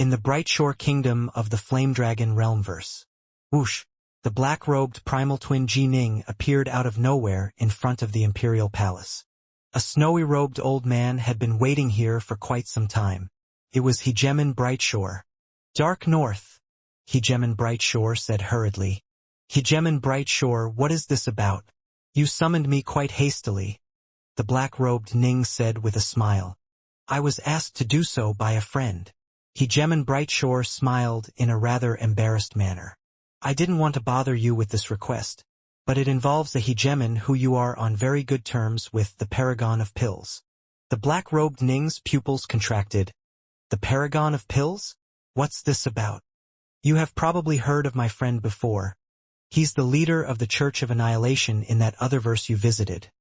In the Bright Shore Kingdom of the Flame Dragon Realmverse. Whoosh! The black-robed primal twin Ji Ning appeared out of nowhere in front of the Imperial Palace. A snowy-robed old man had been waiting here for quite some time. It was Hegemon Brightshore. Dark North. Hegemon Brightshore said hurriedly. Hegemon Brightshore, what is this about? You summoned me quite hastily. The black-robed Ning said with a smile. I was asked to do so by a friend. Hegemon Brightshore smiled in a rather embarrassed manner. I didn't want to bother you with this request, but it involves a hegemon who you are on very good terms with, the Paragon of Pills. The black-robed Ning's pupils contracted. The Paragon of Pills? What's this about? You have probably heard of my friend before. He's the leader of the Church of Annihilation in that other verse you visited,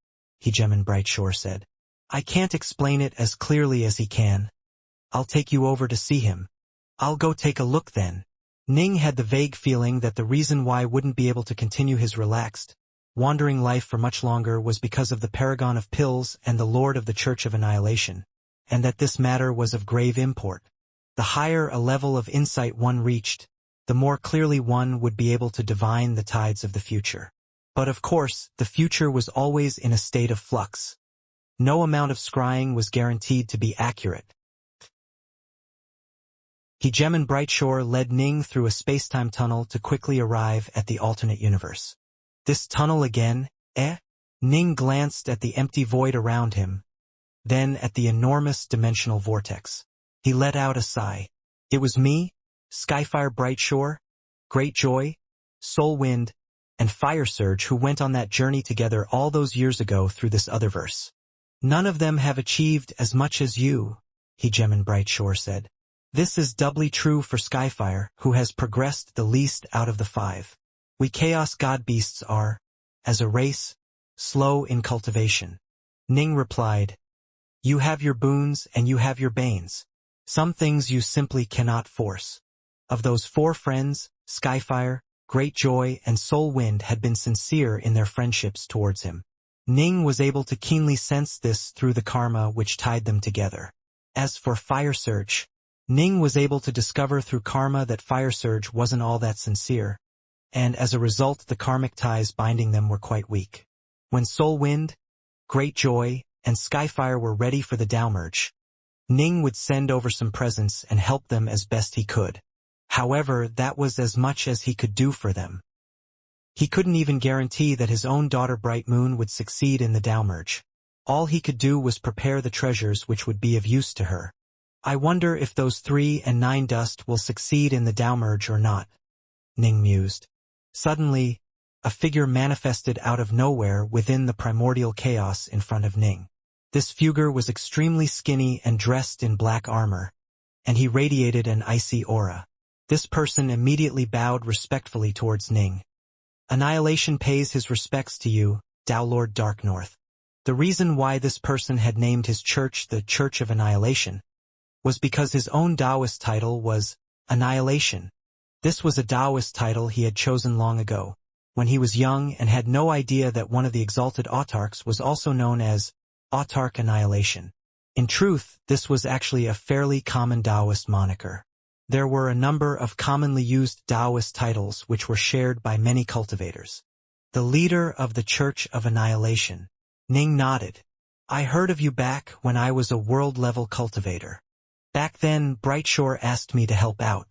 Hegemon Brightshore said. I can't explain it as clearly as he can. I'll take you over to see him. I'll go take a look then. Ning had the vague feeling that the reason why wouldn't be able to continue his relaxed, wandering life for much longer was because of the Paragon of Pills and the Lord of the Church of Annihilation, and that this matter was of grave import. The higher a level of insight one reached, the more clearly one would be able to divine the tides of the future. But of course, the future was always in a state of flux. No amount of scrying was guaranteed to be accurate. Hegemon Brightshore led Ning through a space-time tunnel to quickly arrive at the alternate universe. This tunnel again, eh? Ning glanced at the empty void around him, then at the enormous dimensional vortex. He let out a sigh. It was me, Skyfire Brightshore, Greatjoy, Soulwind, and Fire Surge who went on that journey together all those years ago through this other verse. None of them have achieved as much as you, Hegemon Brightshore said. This is doubly true for Skyfire, who has progressed the least out of the 5. We Chaos God Beasts are, as a race, slow in cultivation. Ning replied, You have your boons and you have your banes. Some things you simply cannot force. Of those 4 friends, Skyfire, Greatjoy, and Soulwind had been sincere in their friendships towards him. Ning was able to keenly sense this through the karma which tied them together. As for Fire Surge, Ning was able to discover through karma that Fire Surge wasn't all that sincere, and as a result the karmic ties binding them were quite weak. When Soulwind, Greatjoy, and Skyfire were ready for the downmerge, Ning would send over some presents and help them as best he could. However, that was as much as he could do for them. He couldn't even guarantee that his own daughter Bright Moon would succeed in the downmerge. All he could do was prepare the treasures which would be of use to her. I wonder if those 3 and 9 dust will succeed in the downmerge or not, Ning mused. Suddenly, a figure manifested out of nowhere within the primordial chaos in front of Ning. This figure was extremely skinny and dressed in black armor, and he radiated an icy aura. This person immediately bowed respectfully towards Ning. Annihilation pays his respects to you, Tao Lord Dark North. The reason why this person had named his church the Church of Annihilation was because his own Taoist title was Annihilation. This was a Taoist title he had chosen long ago, when he was young and had no idea that one of the exalted autarchs was also known as Autarch Annihilation. In truth, this was actually a fairly common Taoist moniker. There were a number of commonly used Taoist titles which were shared by many cultivators. The leader of the Church of Annihilation. Ning nodded. I heard of you back when I was a world-level cultivator. Back then, Brightshore asked me to help out.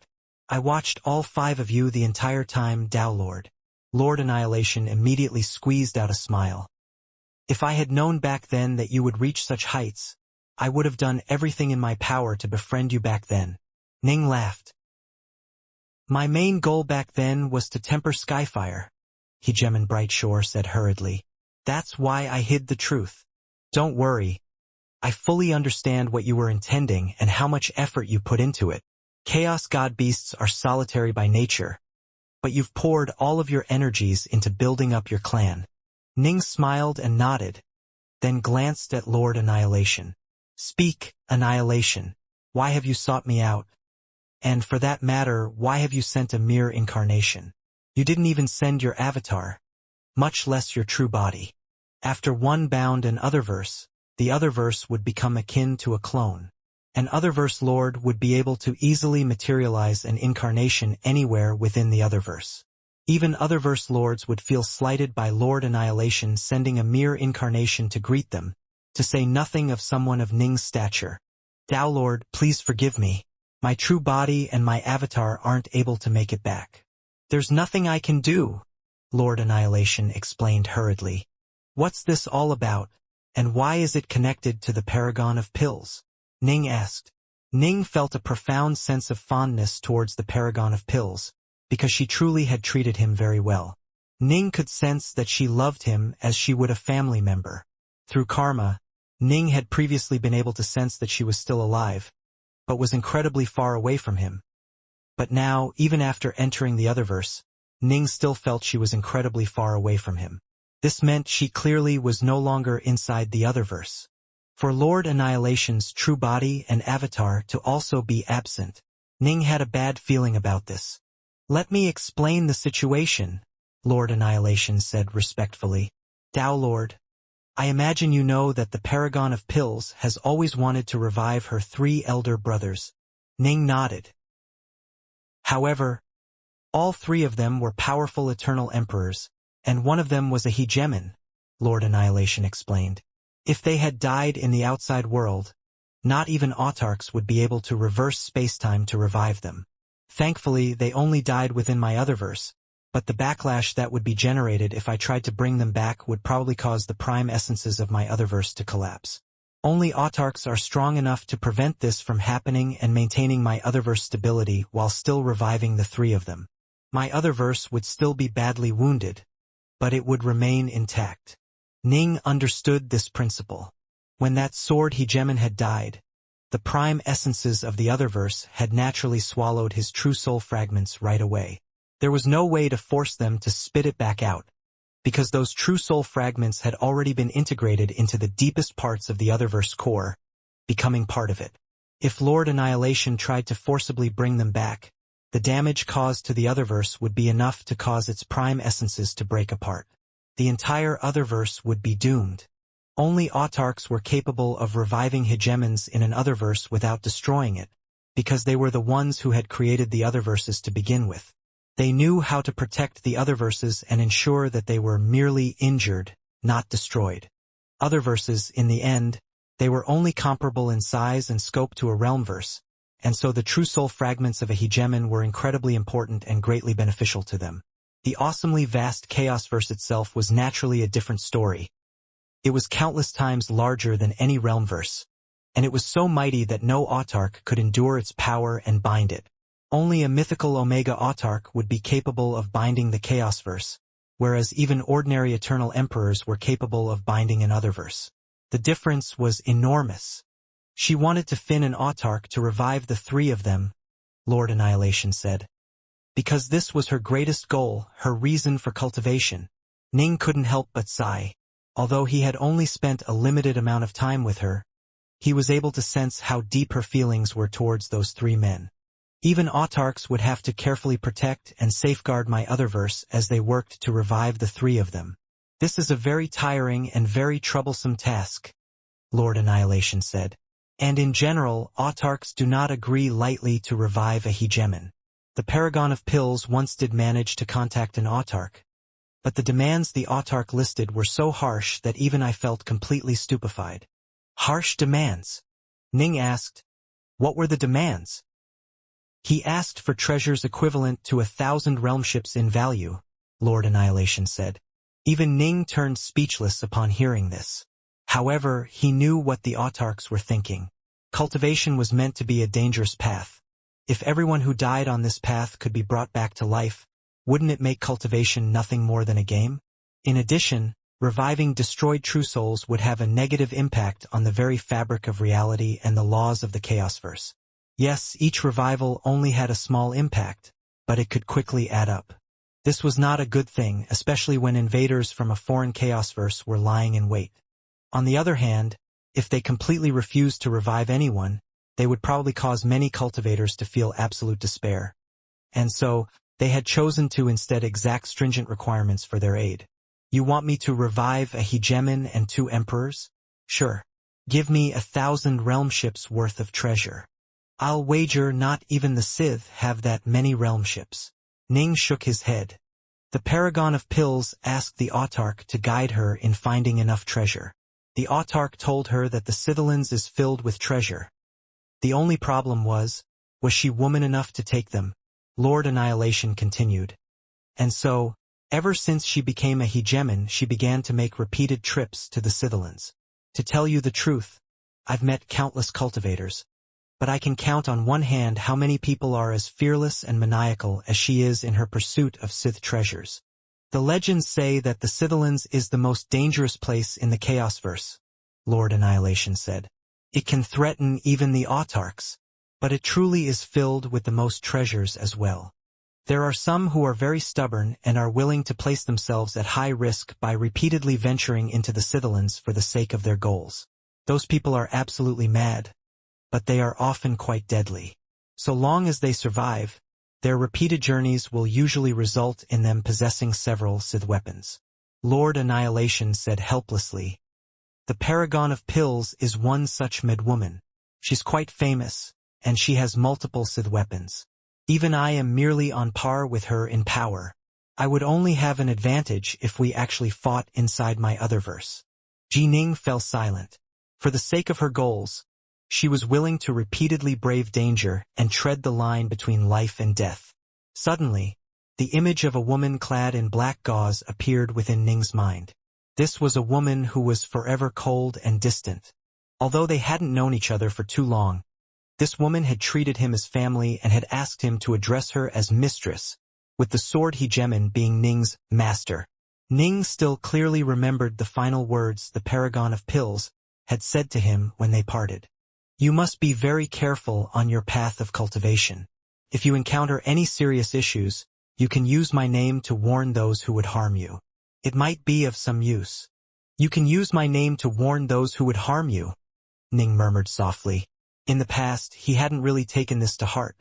I watched all 5 of you the entire time, Tao Lord. Lord Annihilation immediately squeezed out a smile. If I had known back then that you would reach such heights, I would have done everything in my power to befriend you back then. Ning laughed. My main goal back then was to temper Skyfire, Hegemon Brightshore said hurriedly. That's why I hid the truth. Don't worry. I fully understand what you were intending and how much effort you put into it. Chaos God Beasts are solitary by nature, but you've poured all of your energies into building up your clan. Ning smiled and nodded, then glanced at Lord Annihilation. Speak, Annihilation. Why have you sought me out? And for that matter, why have you sent a mere incarnation? You didn't even send your avatar, much less your true body. After one bound an other verse, the other verse would become akin to a clone. An Otherverse Lord would be able to easily materialize an incarnation anywhere within the Otherverse. Even Otherverse Lords would feel slighted by Lord Annihilation sending a mere incarnation to greet them, to say nothing of someone of Ning's stature. Tao Lord, please forgive me. My true body and my avatar aren't able to make it back. There's nothing I can do, Lord Annihilation explained hurriedly. What's this all about, and why is it connected to the Paragon of Pills? Ning asked. Ning felt a profound sense of fondness towards the Paragon of Pills, because she truly had treated him very well. Ning could sense that she loved him as she would a family member. Through karma, Ning had previously been able to sense that she was still alive, but was incredibly far away from him. But now, even after entering the Otherverse, Ning still felt she was incredibly far away from him. This meant she clearly was no longer inside the Otherverse. For Lord Annihilation's true body and avatar to also be absent, Ning had a bad feeling about this. Let me explain the situation, Lord Annihilation said respectfully. Tao Lord, I imagine you know that the Paragon of Pills has always wanted to revive her 3 elder brothers. Ning nodded. However, all 3 of them were powerful eternal emperors, and one of them was a hegemon, Lord Annihilation explained. If they had died in the outside world, not even autarchs would be able to reverse spacetime to revive them. Thankfully, they only died within my Otherverse, but the backlash that would be generated if I tried to bring them back would probably cause the prime essences of my Otherverse to collapse. Only autarchs are strong enough to prevent this from happening and maintaining my Otherverse stability while still reviving the 3 of them. My Otherverse would still be badly wounded, but it would remain intact. Ning understood this principle. When that sword hegemon had died, the prime essences of the Otherverse had naturally swallowed his true soul fragments right away. There was no way to force them to spit it back out, because those true soul fragments had already been integrated into the deepest parts of the Otherverse core, becoming part of it. If Lord Annihilation tried to forcibly bring them back, the damage caused to the Otherverse would be enough to cause its prime essences to break apart. The entire Otherverse would be doomed. Only autarchs were capable of reviving hegemons in an Otherverse without destroying it, because they were the ones who had created the Otherverses to begin with. They knew how to protect the Otherverses and ensure that they were merely injured, not destroyed. Otherverses, in the end, they were only comparable in size and scope to a realmverse, and so the true soul fragments of a hegemon were incredibly important and greatly beneficial to them. The awesomely vast Chaosverse itself was naturally a different story. It was countless times larger than any realmverse, and it was so mighty that no autarch could endure its power and bind it. Only a mythical Omega autarch would be capable of binding the Chaosverse, whereas even ordinary eternal emperors were capable of binding an Otherverse. The difference was enormous. She wanted to fin an autarch to revive the 3 of them, Lord Annihilation said. Because this was her greatest goal, her reason for cultivation. Ning couldn't help but sigh. Although he had only spent a limited amount of time with her, he was able to sense how deep her feelings were towards those 3 men. Even autarchs would have to carefully protect and safeguard my Otherverse as they worked to revive the 3 of them. This is a very tiring and very troublesome task, Lord Annihilation said. And in general, autarchs do not agree lightly to revive a hegemon. The Paragon of Pills once did manage to contact an autarch, but the demands the autarch listed were so harsh that even I felt completely stupefied. Harsh demands? Ning asked. What were the demands? He asked for treasures equivalent to 1,000 realmships in value, Lord Annihilation said. Even Ning turned speechless upon hearing this. However, he knew what the autarchs were thinking. Cultivation was meant to be a dangerous path. If everyone who died on this path could be brought back to life, wouldn't it make cultivation nothing more than a game? In addition, reviving destroyed true souls would have a negative impact on the very fabric of reality and the laws of the Chaosverse. Yes, each revival only had a small impact, but it could quickly add up. This was not a good thing, especially when invaders from a foreign Chaosverse were lying in wait. On the other hand, if they completely refused to revive anyone, they would probably cause many cultivators to feel absolute despair. And so, they had chosen to instead exact stringent requirements for their aid. You want me to revive a hegemon and 2 emperors? Sure. Give me 1,000 realm ships worth of treasure. I'll wager not even the Sith have that many realm ships. Ning shook his head. The Paragon of Pills asked the Autarch to guide her in finding enough treasure. The Autarch told her that the Sitherlands is filled with treasure. The only problem was she woman enough to take them? Lord Annihilation continued. And so, ever since she became a hegemon, she began to make repeated trips to the Sitherlands. To tell you the truth, I've met countless cultivators, but I can count on one hand how many people are as fearless and maniacal as she is in her pursuit of Sith treasures. The legends say that the Sitherlands is the most dangerous place in the Chaosverse, Lord Annihilation said. It can threaten even the Autarchs, but it truly is filled with the most treasures as well. There are some who are very stubborn and are willing to place themselves at high risk by repeatedly venturing into the Sitherlands for the sake of their goals. Those people are absolutely mad, but they are often quite deadly. So long as they survive, their repeated journeys will usually result in them possessing several Sith weapons. Lord Annihilation said helplessly. The Paragon of Pills is one such madwoman. She's quite famous, and she has multiple Sith weapons. Even I am merely on par with her in power. I would only have an advantage if we actually fought inside my other verse. Ji Ning fell silent. For the sake of her goals, she was willing to repeatedly brave danger and tread the line between life and death. Suddenly, the image of a woman clad in black gauze appeared within Ning's mind. This was a woman who was forever cold and distant. Although they hadn't known each other for too long, this woman had treated him as family and had asked him to address her as mistress, with the sword hegemon being Ning's master. Ning still clearly remembered the final words the Paragon of Pills had said to him when they parted. You must be very careful on your path of cultivation. If you encounter any serious issues, you can use my name to warn those who would harm you. It might be of some use. You can use my name to warn those who would harm you, Ning murmured softly. In the past, he hadn't really taken this to heart.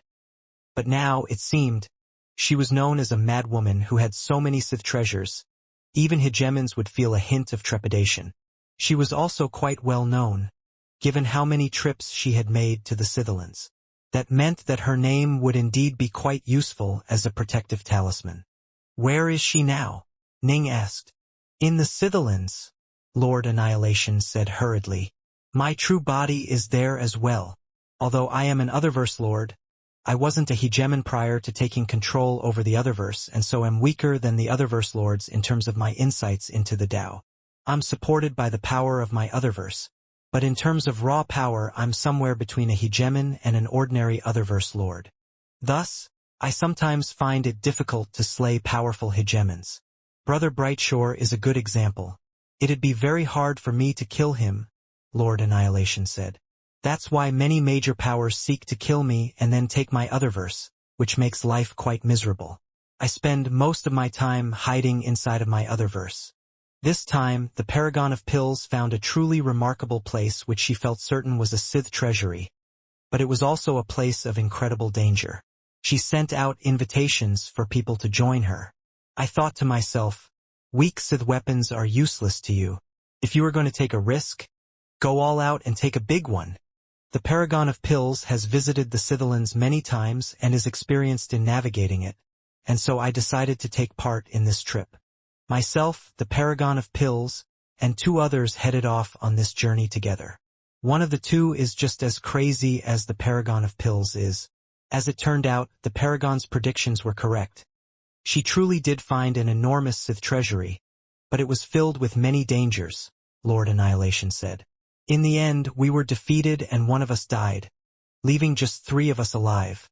But now, it seemed, she was known as a madwoman who had so many Sith treasures. Even hegemons would feel a hint of trepidation. She was also quite well known, given how many trips she had made to the Sitherlands. That meant that her name would indeed be quite useful as a protective talisman. Where is she now? Ning asked. In the Sitherlands, Lord Annihilation said hurriedly. My true body is there as well. Although I am an Otherverse Lord, I wasn't a hegemon prior to taking control over the Otherverse, and so am weaker than the Otherverse Lords in terms of my insights into the Tao. I'm supported by the power of my Otherverse, but in terms of raw power I'm somewhere between a hegemon and an ordinary Otherverse Lord. Thus, I sometimes find it difficult to slay powerful hegemons. Brother Brightshore is a good example. It'd be very hard for me to kill him, Lord Annihilation said. That's why many major powers seek to kill me and then take my Otherverse, which makes life quite miserable. I spend most of my time hiding inside of my Otherverse. This time, the Paragon of Pills found a truly remarkable place which she felt certain was a Sith treasury, but it was also a place of incredible danger. She sent out invitations for people to join her. I thought to myself, weak Sith weapons are useless to you. If you are going to take a risk, go all out and take a big one. The Paragon of Pills has visited the Sitherlands many times and is experienced in navigating it, and so I decided to take part in this trip. Myself, the Paragon of Pills, and 2 others headed off on this journey together. One of the 2 is just as crazy as the Paragon of Pills is. As it turned out, the Paragon's predictions were correct. She truly did find an enormous Sith treasury, but it was filled with many dangers, Lord Annihilation said. In the end, we were defeated and one of us died, leaving just 3 of us alive.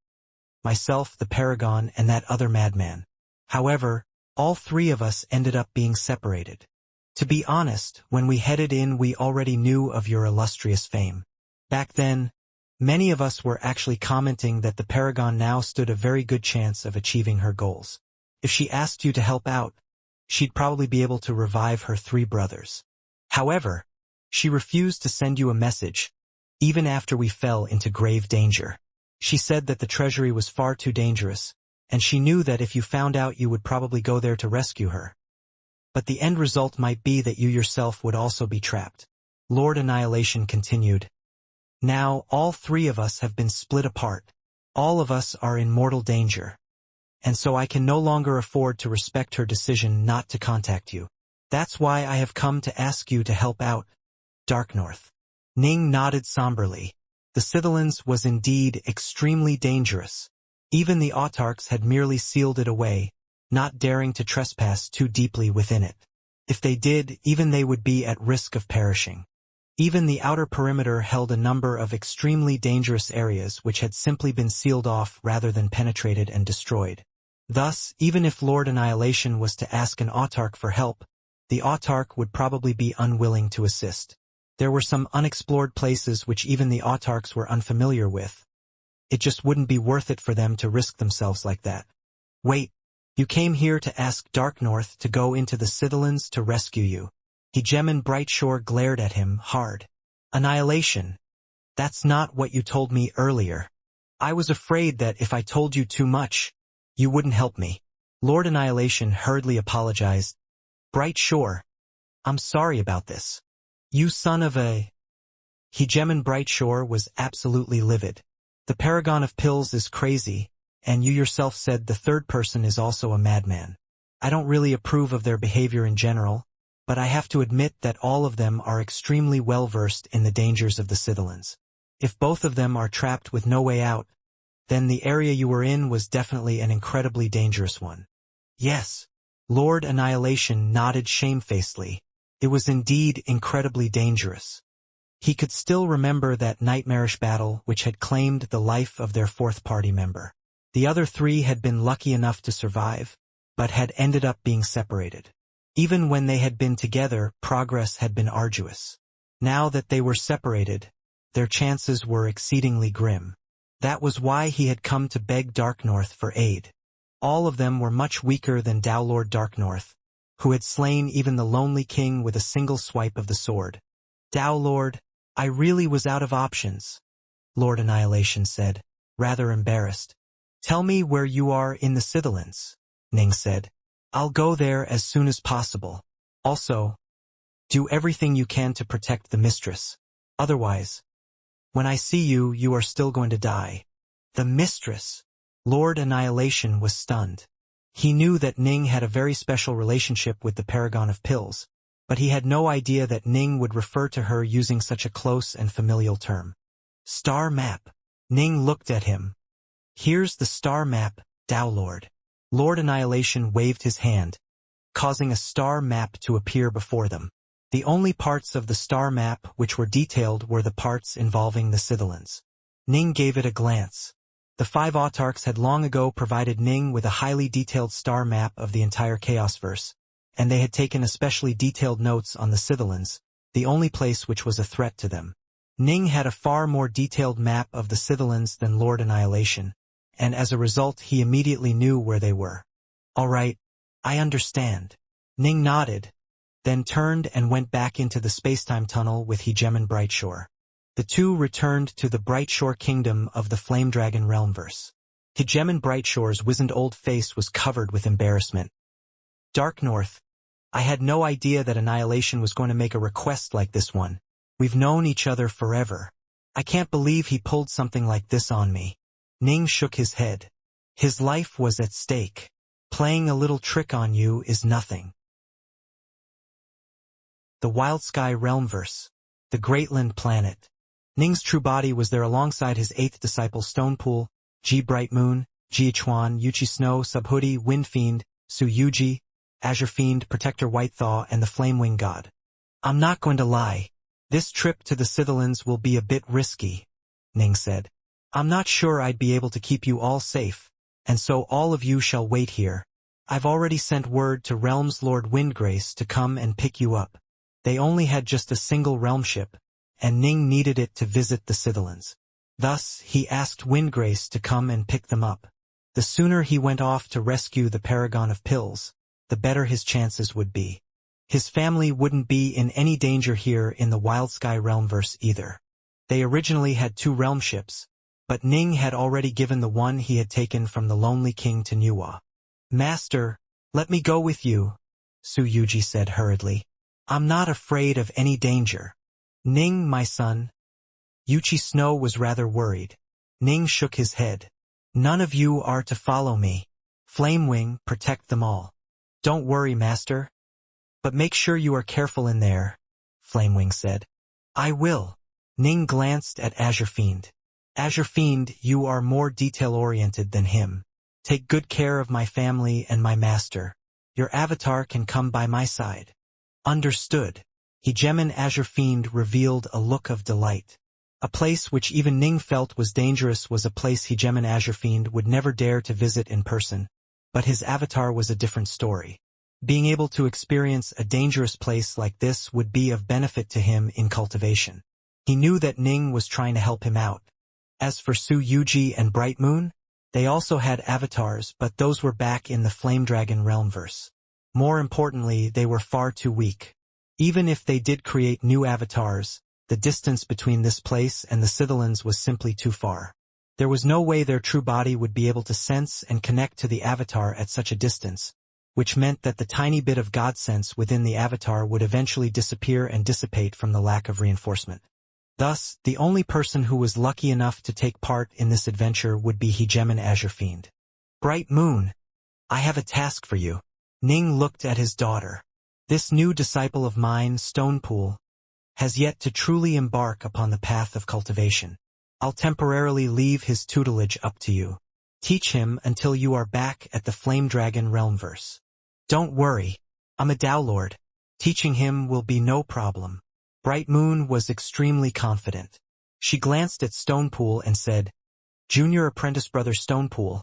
Myself, the Paragon, and that other madman. However, all 3 of us ended up being separated. To be honest, when we headed in we already knew of your illustrious fame. Back then, many of us were actually commenting that the Paragon now stood a very good chance of achieving her goals. If she asked you to help out, she'd probably be able to revive her 3 brothers. However, she refused to send you a message, even after we fell into grave danger. She said that the treasury was far too dangerous, and she knew that if you found out you would probably go there to rescue her. But the end result might be that you yourself would also be trapped. Lord Annihilation continued. Now all three of us have been split apart. All of us are in mortal danger. And so I can no longer afford to respect her decision not to contact you. That's why I have come to ask you to help out, Dark North. Ning nodded somberly. The Scythelans was indeed extremely dangerous. Even the autarchs had merely sealed it away, not daring to trespass too deeply within it. If they did, even they would be at risk of perishing. Even the outer perimeter held a number of extremely dangerous areas which had simply been sealed off rather than penetrated and destroyed. Thus, even if Lord Annihilation was to ask an autarch for help, the autarch would probably be unwilling to assist. There were some unexplored places which even the autarchs were unfamiliar with. It just wouldn't be worth it for them to risk themselves like that. Wait, you came here to ask Dark North to go into the Scythelans to rescue you. Hegemon Brightshore glared at him hard. Annihilation. That's not what you told me earlier. I was afraid that if I told you too much, you wouldn't help me. Lord Annihilation hurriedly apologized. Brightshore, I'm sorry about this. You son of a... Hegemon Brightshore was absolutely livid. The Paragon of Pills is crazy, and you yourself said the third person is also a madman. I don't really approve of their behavior in general, but I have to admit that all of them are extremely well-versed in the dangers of the Scythelans. If both of them are trapped with no way out, then the area you were in was definitely an incredibly dangerous one. Yes. Lord Annihilation nodded shamefacedly. It was indeed incredibly dangerous. He could still remember that nightmarish battle which had claimed the life of their fourth party member. The other three had been lucky enough to survive, but had ended up being separated. Even when they had been together, progress had been arduous. Now that they were separated, their chances were exceedingly grim. That was why he had come to beg Dark North for aid. All of them were much weaker than Lord Dark North, who had slain even the Lonely King with a single swipe of the sword. Lord, I really was out of options, Lord Annihilation said, rather embarrassed. Tell me where you are in the Scythelans, Ning said. I'll go there as soon as possible. Also, do everything you can to protect the mistress. Otherwise, when I see you, you are still going to die. The mistress. Lord Annihilation was stunned. He knew that Ning had a very special relationship with the Paragon of Pills, but he had no idea that Ning would refer to her using such a close and familial term. Star map. Ning looked at him. Here's the star map, Lord. Lord Annihilation waved his hand, causing a star map to appear before them. The only parts of the star map which were detailed were the parts involving the Scythelans. Ning gave it a glance. The 5 autarchs had long ago provided Ning with a highly detailed star map of the entire Chaosverse, and they had taken especially detailed notes on the Scythelans, the only place which was a threat to them. Ning had a far more detailed map of the Scythelans than Lord Annihilation, and as a result he immediately knew where they were. All right, I understand. Ning nodded, then turned and went back into the spacetime tunnel with Hegemon Brightshore. The two returned to the Brightshore kingdom of the Flame Dragon Realmverse. Hegemon Brightshore's wizened old face was covered with embarrassment. Dark North, I had no idea that Annihilation was going to make a request like this one. We've known each other forever. I can't believe he pulled something like this on me. Ning shook his head. His life was at stake. Playing a little trick on you is nothing. The Wild Sky Realmverse. The Greatland planet. Ning's true body was there alongside his 8th disciple Stonepool, Ji Bright Moon, Ji Chuan, Yuchi Snow, Subhoodie, Wind Fiend, Su Yuji, Azure Fiend, Protector White Thaw, and the Flame Wing God. I'm not going to lie. This trip to the Scythelans will be a bit risky, Ning said. I'm not sure I'd be able to keep you all safe, and so all of you shall wait here. I've already sent word to Realm's Lord Windgrace to come and pick you up. They only had just a single realm ship, and Ning needed it to visit the Scythelans. Thus, he asked Windgrace to come and pick them up. The sooner he went off to rescue the Paragon of Pills, the better his chances would be. His family wouldn't be in any danger here in the Wild Sky Realmverse either. They originally had 2 realm ships, but Ning had already given the one he had taken from the Lonely King to Nuwa. Master, let me go with you, Su Yuji said hurriedly. I'm not afraid of any danger. Ning, my son. Yuchi Snow was rather worried. Ning shook his head. None of you are to follow me. Flamewing, protect them all. Don't worry, master. But make sure you are careful in there, Flamewing said. I will. Ning glanced at Azure Fiend. Azure Fiend, you are more detail-oriented than him. Take good care of my family and my master. Your avatar can come by my side. Understood. Hegemon Azure Fiend revealed a look of delight. A place which even Ning felt was dangerous was a place Hegemon Azure Fiend would never dare to visit in person. But his avatar was a different story. Being able to experience a dangerous place like this would be of benefit to him in cultivation. He knew that Ning was trying to help him out. As for Su Yuji and Bright Moon, they also had avatars, but those were back in the Flame Dragon realmverse. More importantly, they were far too weak. Even if they did create new avatars, the distance between this place and the Scythelans was simply too far. There was no way their true body would be able to sense and connect to the avatar at such a distance, which meant that the tiny bit of God sense within the avatar would eventually disappear and dissipate from the lack of reinforcement. Thus, the only person who was lucky enough to take part in this adventure would be Hegemon Azure Fiend. Bright Moon, I have a task for you. Ning looked at his daughter. This new disciple of mine, Stonepool, has yet to truly embark upon the path of cultivation. I'll temporarily leave his tutelage up to you. Teach him until you are back at the Flame Dragon realmverse. Don't worry, I'm a Dao Lord. Teaching him will be no problem. Bright Moon was extremely confident. She glanced at Stonepool and said, Junior apprentice brother Stonepool,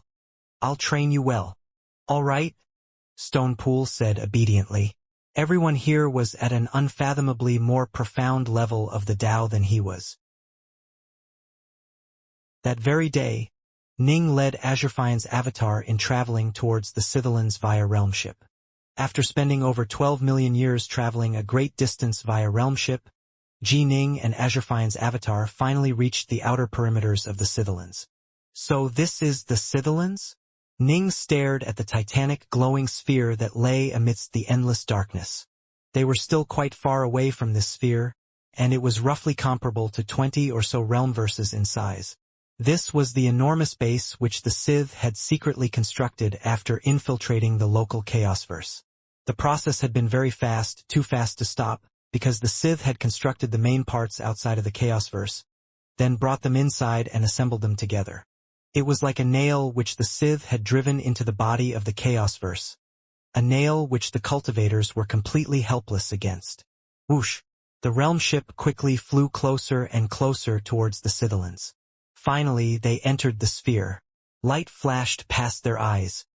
I'll train you well. All right? Stonepool said obediently. Everyone here was at an unfathomably more profound level of the Tao than he was. That very day, Ning led Azure Fiend's avatar in traveling towards the Scythelans via realm ship. After spending over 12 million years traveling a great distance via realm ship, Ning and Azure Fiend's avatar finally reached the outer perimeters of the Scythelans. So this is the Scythelans? Ning stared at the titanic glowing sphere that lay amidst the endless darkness. They were still quite far away from this sphere, and it was roughly comparable to 20 or so realmverses in size. This was the enormous base which the Scythe had secretly constructed after infiltrating the local Chaosverse. The process had been very fast, too fast to stop, because the Scythe had constructed the main parts outside of the Chaosverse, then brought them inside and assembled them together. It was like a nail which the Scythe had driven into the body of the Chaosverse, a nail which the cultivators were completely helpless against. Whoosh! The realm ship quickly flew closer and closer towards the Scythelans. Finally, they entered the sphere. Light flashed past their eyes,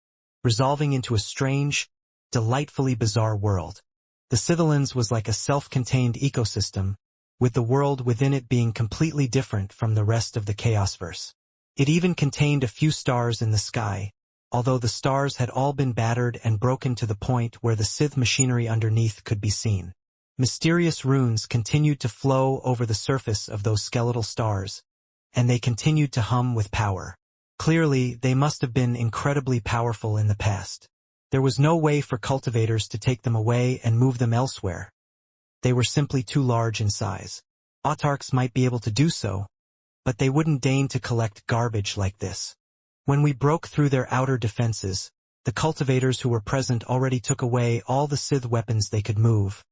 resolving into a strange, delightfully bizarre world. The Scythelans was like a self-contained ecosystem, with the world within it being completely different from the rest of the Chaosverse. It even contained a few stars in the sky, although the stars had all been battered and broken to the point where the Scythe machinery underneath could be seen. Mysterious runes continued to flow over the surface of those skeletal stars, and they continued to hum with power. Clearly, they must have been incredibly powerful in the past. There was no way for cultivators to take them away and move them elsewhere. They were simply too large in size. Autarchs might be able to do so, but they wouldn't deign to collect garbage like this. When we broke through their outer defenses, the cultivators who were present already took away all the Scythe weapons they could move.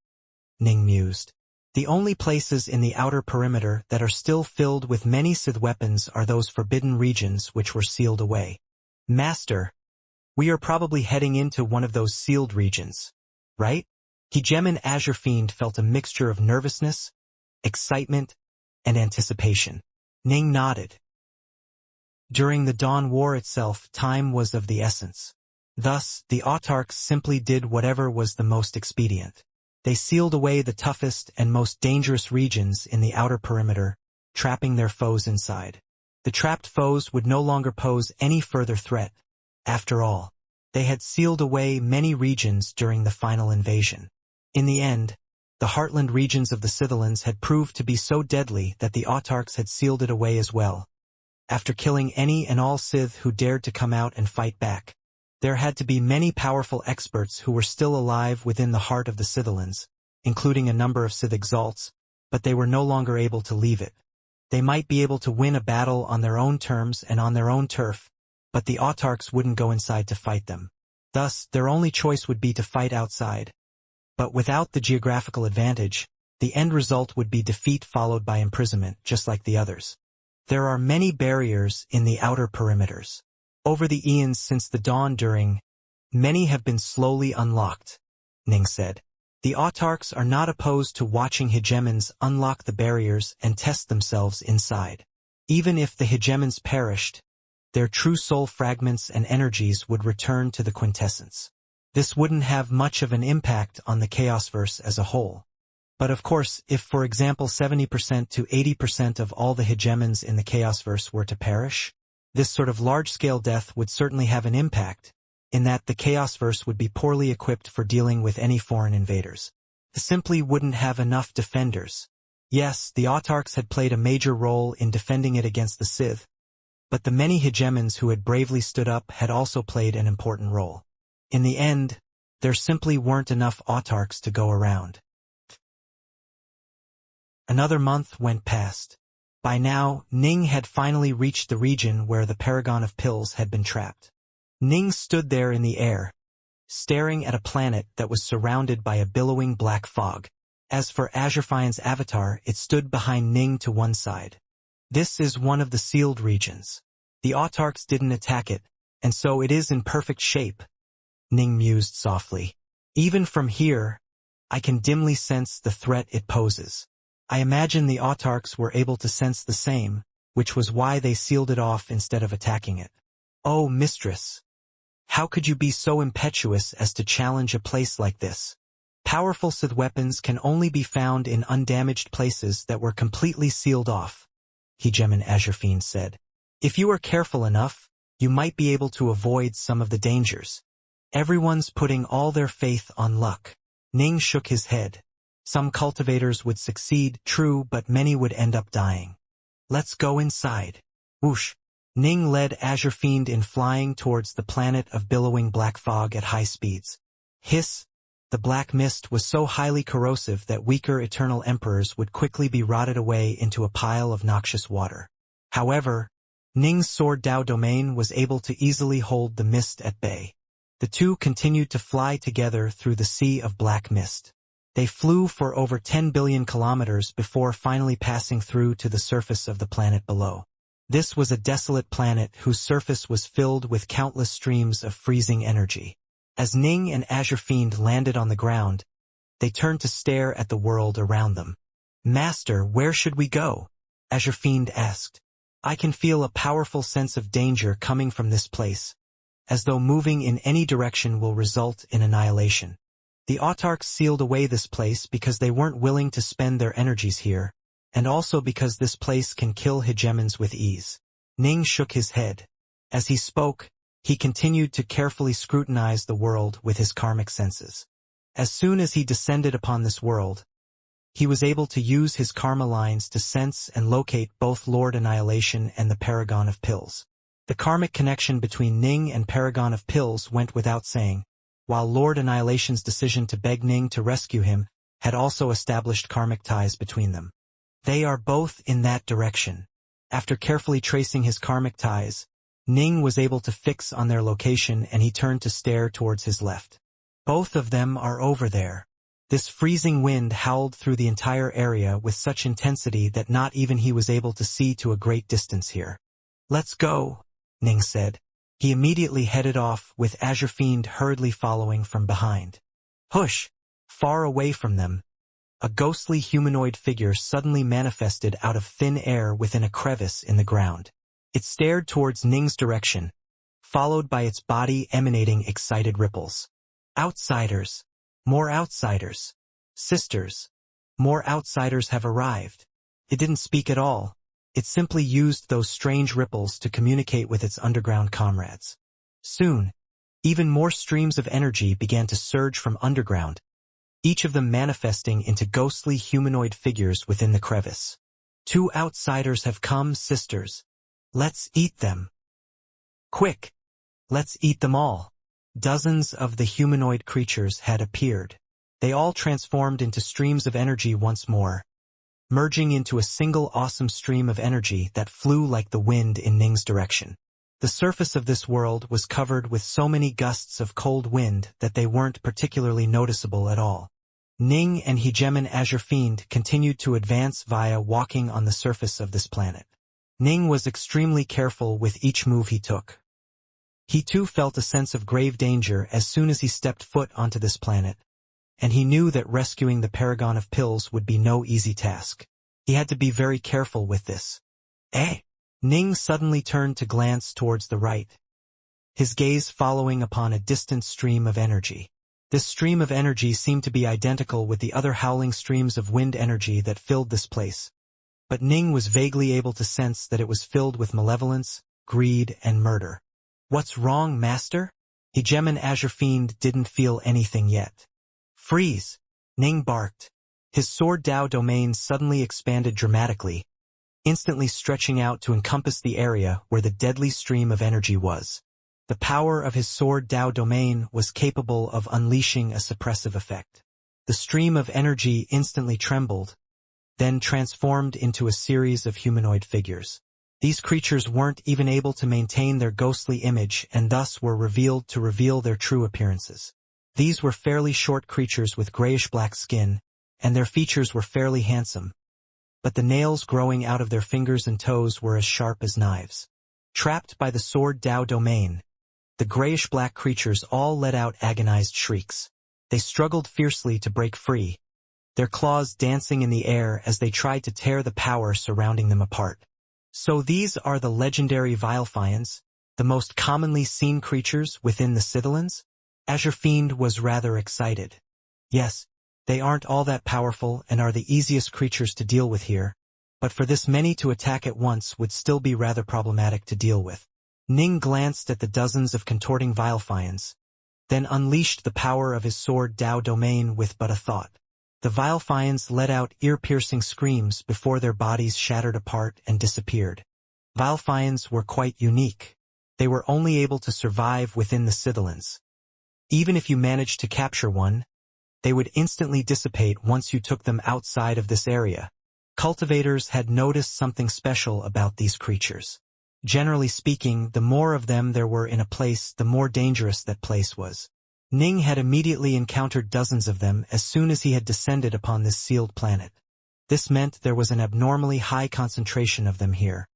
Ning mused. The only places in the outer perimeter that are still filled with many Scythe weapons are those forbidden regions which were sealed away. Master, we are probably heading into one of those sealed regions, right? Hegemon Azure Fiend felt a mixture of nervousness, excitement, and anticipation. Ning nodded. During the Dawn War itself, time was of the essence. Thus, the autarchs simply did whatever was the most expedient. They sealed away the toughest and most dangerous regions in the outer perimeter, trapping their foes inside. The trapped foes would no longer pose any further threat. After all, they had sealed away many regions during the final invasion. In the end, the heartland regions of the Scythelans had proved to be so deadly that the autarchs had sealed it away as well. After killing any and all Scythe who dared to come out and fight back, there had to be many powerful experts who were still alive within the heart of the Scythelans, including a number of Scythe exalts, but they were no longer able to leave it. They might be able to win a battle on their own terms and on their own turf, but the autarchs wouldn't go inside to fight them. Thus, their only choice would be to fight outside. But without the geographical advantage, the end result would be defeat followed by imprisonment, just like the others. There are many barriers in the outer perimeters. Over the eons since the dawn many have been slowly unlocked, Ning said. The autarchs are not opposed to watching hegemons unlock the barriers and test themselves inside. Even if the hegemons perished, their true soul fragments and energies would return to the quintessence. This wouldn't have much of an impact on the Chaosverse as a whole. But of course, if for example 70% to 80% of all the hegemons in the Chaosverse were to perish, this sort of large-scale death would certainly have an impact, in that the Chaosverse would be poorly equipped for dealing with any foreign invaders. It simply wouldn't have enough defenders. Yes, the autarchs had played a major role in defending it against the Sith, but the many hegemons who had bravely stood up had also played an important role. In the end, there simply weren't enough autarchs to go around. Another month went past. By now, Ning had finally reached the region where the Paragon of Pills had been trapped. Ning stood there in the air, staring at a planet that was surrounded by a billowing black fog. As for Azurfian's avatar, it stood behind Ning to one side. This is one of the sealed regions. The autarchs didn't attack it, and so it is in perfect shape, Ning mused softly. Even from here, I can dimly sense the threat it poses. I imagine the autarchs were able to sense the same, which was why they sealed it off instead of attacking it. Oh, mistress! How could you be so impetuous as to challenge a place like this? Powerful Sith weapons can only be found in undamaged places that were completely sealed off, Hegemon Azurfiend said. If you are careful enough, you might be able to avoid some of the dangers. Everyone's putting all their faith on luck. Ning shook his head. Some cultivators would succeed, true, but many would end up dying. Let's go inside. Whoosh! Ning led Azurfiend in flying towards the planet of billowing black fog at high speeds. Hiss! The black mist was so highly corrosive that weaker eternal emperors would quickly be rotted away into a pile of noxious water. However, Ning's sword Dao domain was able to easily hold the mist at bay. The two continued to fly together through the sea of black mist. They flew for over 10 billion kilometers before finally passing through to the surface of the planet below. This was a desolate planet whose surface was filled with countless streams of freezing energy. As Ning and Azurfiend landed on the ground, they turned to stare at the world around them. Master, where should we go? Azurfiend asked. I can feel a powerful sense of danger coming from this place, as though moving in any direction will result in annihilation. The autarchs sealed away this place because they weren't willing to spend their energies here, and also because this place can kill hegemons with ease. Ning shook his head. As he spoke, he continued to carefully scrutinize the world with his karmic senses. As soon as he descended upon this world, he was able to use his karma lines to sense and locate both Lord Annihilation and the Paragon of Pills. The karmic connection between Ning and Paragon of Pills went without saying, while Lord Annihilation's decision to beg Ning to rescue him had also established karmic ties between them. They are both in that direction. After carefully tracing his karmic ties, Ning was able to fix on their location and he turned to stare towards his left. Both of them are over there. This freezing wind howled through the entire area with such intensity that not even he was able to see to a great distance here. Let's go, Ning said. He immediately headed off with Azurfiend hurriedly following from behind. Hush! Far away from them, a ghostly humanoid figure suddenly manifested out of thin air within a crevice in the ground. It stared towards Ning's direction, followed by its body emanating excited ripples. Outsiders! More outsiders! Sisters! More outsiders have arrived. It didn't speak at all. It simply used those strange ripples to communicate with its underground comrades. Soon, even more streams of energy began to surge from underground, each of them manifesting into ghostly humanoid figures within the crevice. 2 outsiders have come, sisters. Let's eat them. Quick! Let's eat them all. Dozens of the humanoid creatures had appeared. They all transformed into streams of energy once more, merging into a single awesome stream of energy that flew like the wind in Ning's direction. The surface of this world was covered with so many gusts of cold wind that they weren't particularly noticeable at all. Ning and Hegemon Azure Fiend continued to advance via walking on the surface of this planet. Ning was extremely careful with each move he took. He too felt a sense of grave danger as soon as he stepped foot onto this planet, and he knew that rescuing the Paragon of Pills would be no easy task. He had to be very careful with this. Ning suddenly turned to glance towards the right, his gaze following upon a distant stream of energy. This stream of energy seemed to be identical with the other howling streams of wind energy that filled this place, but Ning was vaguely able to sense that it was filled with malevolence, greed, and murder. "What's wrong, Master?" Hegemon Azure Fiend didn't feel anything yet. "Freeze!" Ning barked. His sword Dao domain suddenly expanded dramatically, instantly stretching out to encompass the area where the deadly stream of energy was. The power of his sword Dao domain was capable of unleashing a suppressive effect. The stream of energy instantly trembled, then transformed into a series of humanoid figures. These creatures weren't even able to maintain their ghostly image and thus were revealed to reveal their true appearances. These were fairly short creatures with grayish-black skin, and their features were fairly handsome, but the nails growing out of their fingers and toes were as sharp as knives. Trapped by the sword Dao domain, the grayish-black creatures all let out agonized shrieks. They struggled fiercely to break free, their claws dancing in the air as they tried to tear the power surrounding them apart. So these are the legendary Vilephians, the most commonly seen creatures within the Scythelans? Azure Fiend was rather excited. Yes, they aren't all that powerful and are the easiest creatures to deal with here, but for this many to attack at once would still be rather problematic to deal with. Ning glanced at the dozens of contorting Vilephians, then unleashed the power of his sword Dao domain with but a thought. The Vilephians let out ear-piercing screams before their bodies shattered apart and disappeared. Vilephians were quite unique. They were only able to survive within the Scythelans. Even if you managed to capture one, they would instantly dissipate once you took them outside of this area. Cultivators had noticed something special about these creatures. Generally speaking, the more of them there were in a place, the more dangerous that place was. Ning had immediately encountered dozens of them as soon as he had descended upon this sealed planet. This meant there was an abnormally high concentration of them here.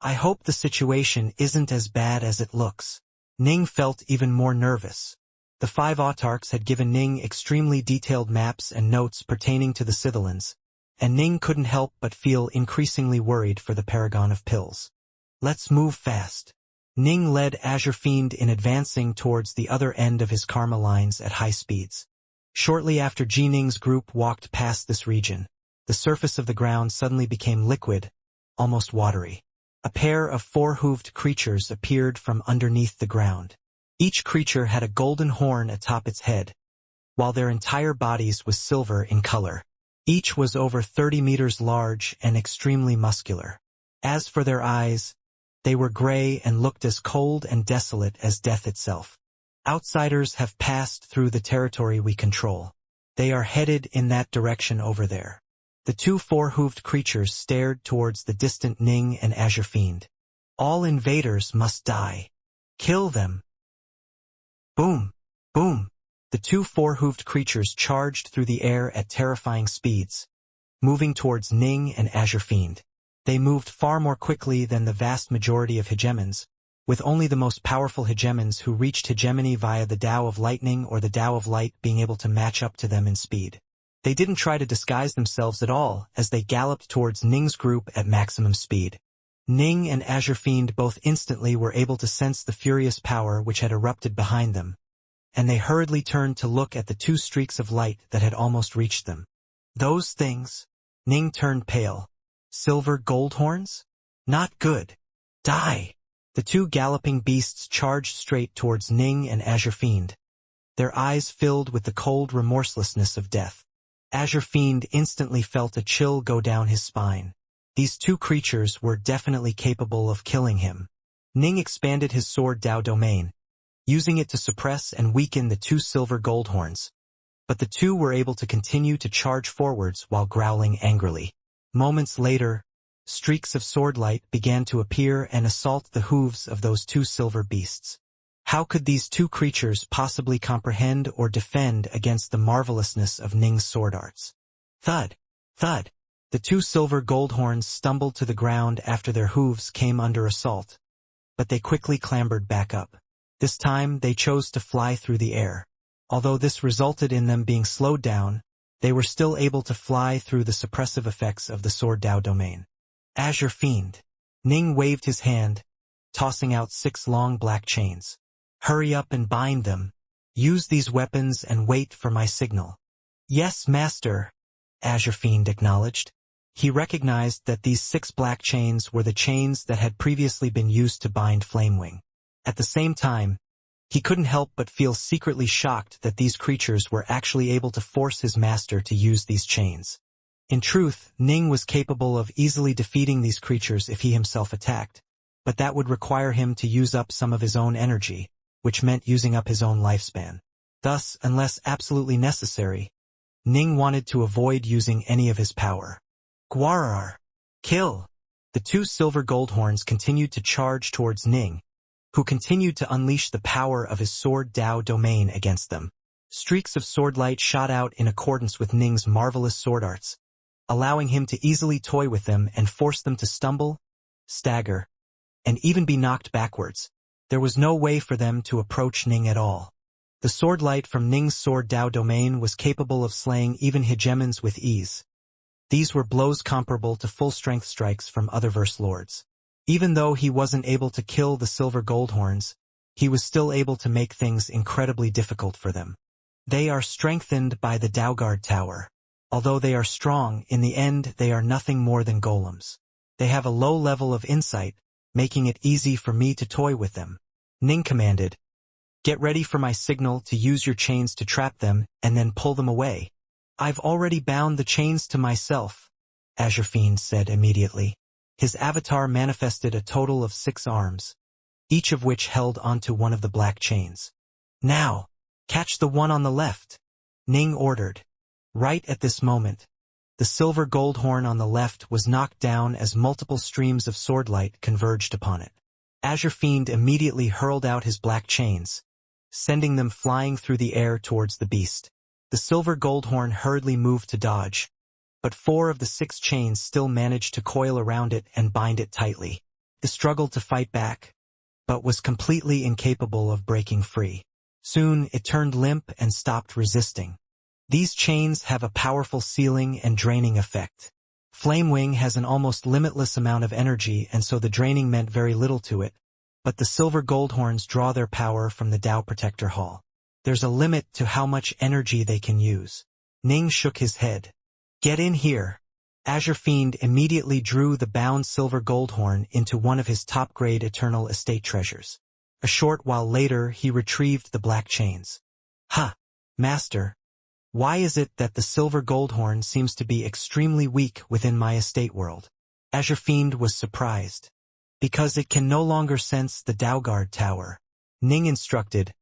I hope the situation isn't as bad as it looks. Ning felt even more nervous. The 5 autarchs had given Ning extremely detailed maps and notes pertaining to the Scythelans, and Ning couldn't help but feel increasingly worried for the Paragon of Pills. Let's move fast. Ning led Azure Fiend in advancing towards the other end of his karma lines at high speeds. Shortly after Ning's group walked past this region, the surface of the ground suddenly became liquid, almost watery. A pair of 4-hooved creatures appeared from underneath the ground. Each creature had a golden horn atop its head, while their entire bodies was silver in color. Each was over 30 meters large and extremely muscular. As for their eyes, they were gray and looked as cold and desolate as death itself. Outsiders have passed through the territory we control. They are headed in that direction over there. The 2 4-hooved creatures stared towards the distant Ning and Azure Fiend. All invaders must die. Kill them. Boom! Boom! The 2 4-hooved creatures charged through the air at terrifying speeds, moving towards Ning and Azure Fiend. They moved far more quickly than the vast majority of hegemons, with only the most powerful hegemons who reached hegemony via the Tao of Lightning or the Tao of Light being able to match up to them in speed. They didn't try to disguise themselves at all as they galloped towards Ning's group at maximum speed. Ning and Azure Fiend both instantly were able to sense the furious power which had erupted behind them, and they hurriedly turned to look at the 2 streaks of light that had almost reached them. Those things. Ning turned pale. Silver gold horns? Not good. Die! The 2 galloping beasts charged straight towards Ning and Azure Fiend, their eyes filled with the cold remorselessness of death. Azure Fiend instantly felt a chill go down his spine. These 2 creatures were definitely capable of killing him. Ning expanded his sword Dao domain, using it to suppress and weaken the 2 silver gold horns, but the 2 were able to continue to charge forwards while growling angrily. Moments later, streaks of swordlight began to appear and assault the hooves of those two silver beasts. How could these two creatures possibly comprehend or defend against the marvelousness of Ning's sword arts? Thud! Thud! The two silver gold horns stumbled to the ground after their hooves came under assault, but they quickly clambered back up. This time they chose to fly through the air. Although this resulted in them being slowed down, they were still able to fly through the suppressive effects of the Sword Dao domain. Azure Fiend. Ning waved his hand, tossing out 6 long black chains. Hurry up and bind them. Use these weapons and wait for my signal. Yes, Master, Azure Fiend acknowledged. He recognized that these 6 black chains were the chains that had previously been used to bind Flamewing. At the same time, he couldn't help but feel secretly shocked that these creatures were actually able to force his master to use these chains. In truth, Ning was capable of easily defeating these creatures if he himself attacked, but that would require him to use up some of his own energy, which meant using up his own lifespan. Thus, unless absolutely necessary, Ning wanted to avoid using any of his power. Gwarar! Kill! The 2 silver gold horns continued to charge towards Ning, who continued to unleash the power of his Sword Dao domain against them. Streaks of swordlight shot out in accordance with Ning's marvelous sword arts, allowing him to easily toy with them and force them to stumble, stagger, and even be knocked backwards. There was no way for them to approach Ning at all. The swordlight from Ning's Sword Dao domain was capable of slaying even hegemons with ease. These were blows comparable to full-strength strikes from other verse lords. Even though he wasn't able to kill the silver gold horns, he was still able to make things incredibly difficult for them. They are strengthened by the Daoguard Tower. Although they are strong, in the end they are nothing more than golems. They have a low level of insight, making it easy for me to toy with them. Ning commanded, "Get ready for my signal to use your chains to trap them and then pull them away." "I've already bound the chains to myself," Azure Fiend said immediately. His avatar manifested a total of 6 arms, each of which held onto one of the black chains. "Now, catch the one on the left," Ning ordered. Right at this moment, the silver gold horn on the left was knocked down as multiple streams of swordlight converged upon it. Azure Fiend immediately hurled out his black chains, sending them flying through the air towards the beast. The silver gold horn hurriedly moved to dodge, but 4 of the 6 chains still managed to coil around it and bind it tightly. It struggled to fight back, but was completely incapable of breaking free. Soon it turned limp and stopped resisting. These chains have a powerful sealing and draining effect. Flamewing has an almost limitless amount of energy, and so the draining meant very little to it, but the silver gold horns draw their power from the Dao Protector Hall. There's a limit to how much energy they can use. Ning shook his head. "Get in here." Azure Fiend immediately drew the bound silver gold horn into one of his top-grade eternal estate treasures. A short while later he retrieved the black chains. "Ha, Master. Why is it that the silver gold horn seems to be extremely weak within my estate world?" Azure Fiend was surprised. "Because it can no longer sense the Daoguard Tower," Ning instructed.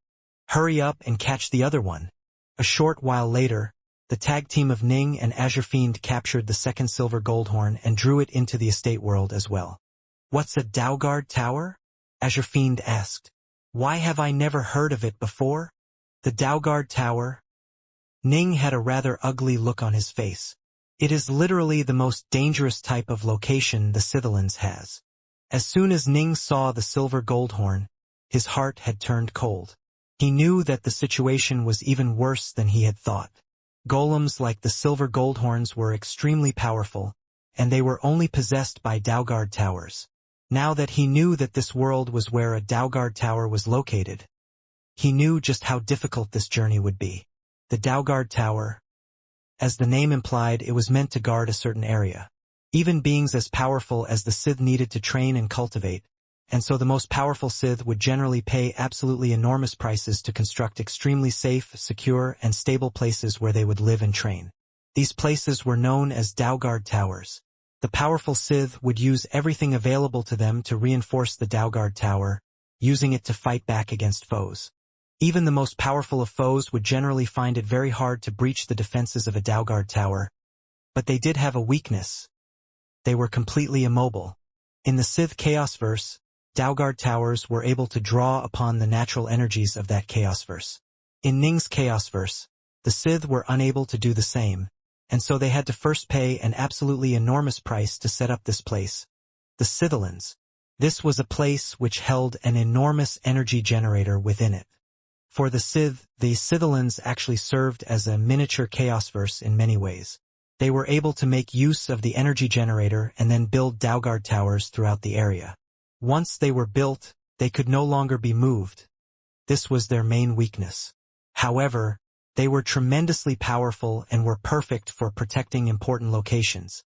"Hurry up and catch the other one." A short while later, the tag team of Ning and Azure Fiend captured the second silver gold horn and drew it into the estate world as well. "What's a Daoguard Tower?" Azure Fiend asked. "Why have I never heard of it before?" "The Daoguard Tower." Ning had a rather ugly look on his face. "It is literally the most dangerous type of location the Scythelans has." As soon as Ning saw the silver gold horn, his heart had turned cold. He knew that the situation was even worse than he had thought. Golems like the silver gold horns were extremely powerful, and they were only possessed by Daoguard towers. Now that he knew that this world was where a Daoguard tower was located, he knew just how difficult this journey would be. The Daoguard Tower. As the name implied, it was meant to guard a certain area. Even beings as powerful as the Sith needed to train and cultivate, and so the most powerful Sith would generally pay absolutely enormous prices to construct extremely safe, secure, and stable places where they would live and train. These places were known as Daoguard Towers. The powerful Sith would use everything available to them to reinforce the Daoguard Tower, using it to fight back against foes. Even the most powerful of foes would generally find it very hard to breach the defenses of a Daoguard Tower. But they did have a weakness. they were completely immobile. In the Sith Chaosverse, Dalgard towers were able to draw upon the natural energies of that Chaosverse. In Ning's Chaosverse, the Sith were unable to do the same, and so they had to first pay an absolutely enormous price to set up this place, the Sithlands. This was a place which held an enormous energy generator within it. For the Sith, the Sithlands actually served as a miniature Chaosverse in many ways. They were able to make use of the energy generator and then build Dalgard towers throughout the area. Once they were built, they could no longer be moved. This was their main weakness. However, they were tremendously powerful and were perfect for protecting important locations.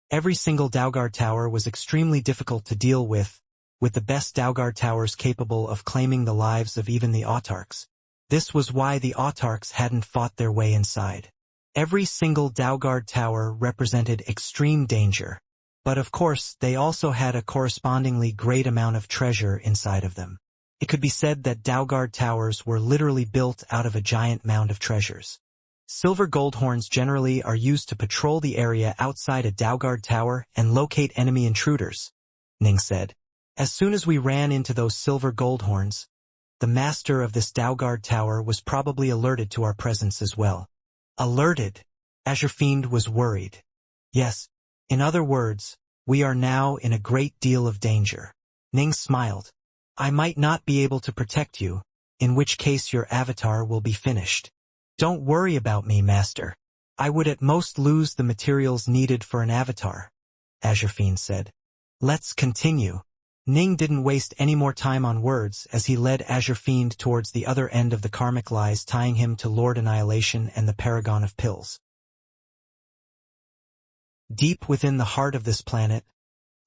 Every single Dalgard tower was extremely difficult to deal with the best Dalgard towers capable of claiming the lives of even the autarchs. This was why the autarchs hadn't fought their way inside. Every single Dalgard tower represented extreme danger, but of course they also had a correspondingly great amount of treasure inside of them. It could be said that Dalgard towers were literally built out of a giant mound of treasures. Silver goldhorns generally are used to patrol the area outside a Dalgard tower and locate enemy intruders, Ning said. As soon as we ran into those silver goldhorns, the master of this Dalgard tower was probably alerted to our presence as well. Alerted? Azure Fiend was worried. Yes. In other words, we are now in a great deal of danger. Ning smiled. I might not be able to protect you, in which case your avatar will be finished. Don't worry about me, Master. I would at most lose the materials needed for an avatar, Azure Fiend said. Let's continue. Ning didn't waste any more time on words as he led Azure Fiend towards the other end of the karmic lies, tying him to Lord Annihilation and the Paragon of Pills. Deep within the heart of this planet,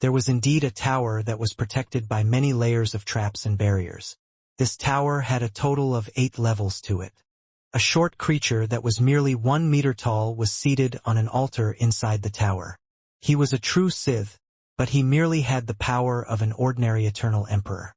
there was indeed a tower that was protected by many layers of traps and barriers. This tower had a total of 8 levels to it. A short creature that was merely 1 meter tall was seated on an altar inside the tower. He was a true Sith, but he merely had the power of an ordinary eternal emperor.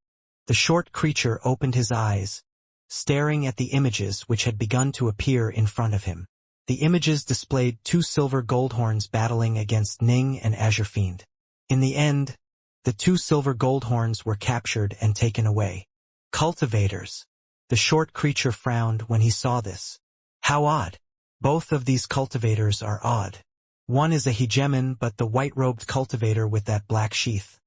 The short creature opened his eyes, staring at the images which had begun to appear in front of him. The images displayed 2 silver goldhorns battling against Ning and Azure Fiend. In the end, the 2 silver goldhorns were captured and taken away. Cultivators. The short creature frowned when he saw this. How odd. Both of these cultivators are odd. One is a hegemon, but the white-robed cultivator with that black sheath.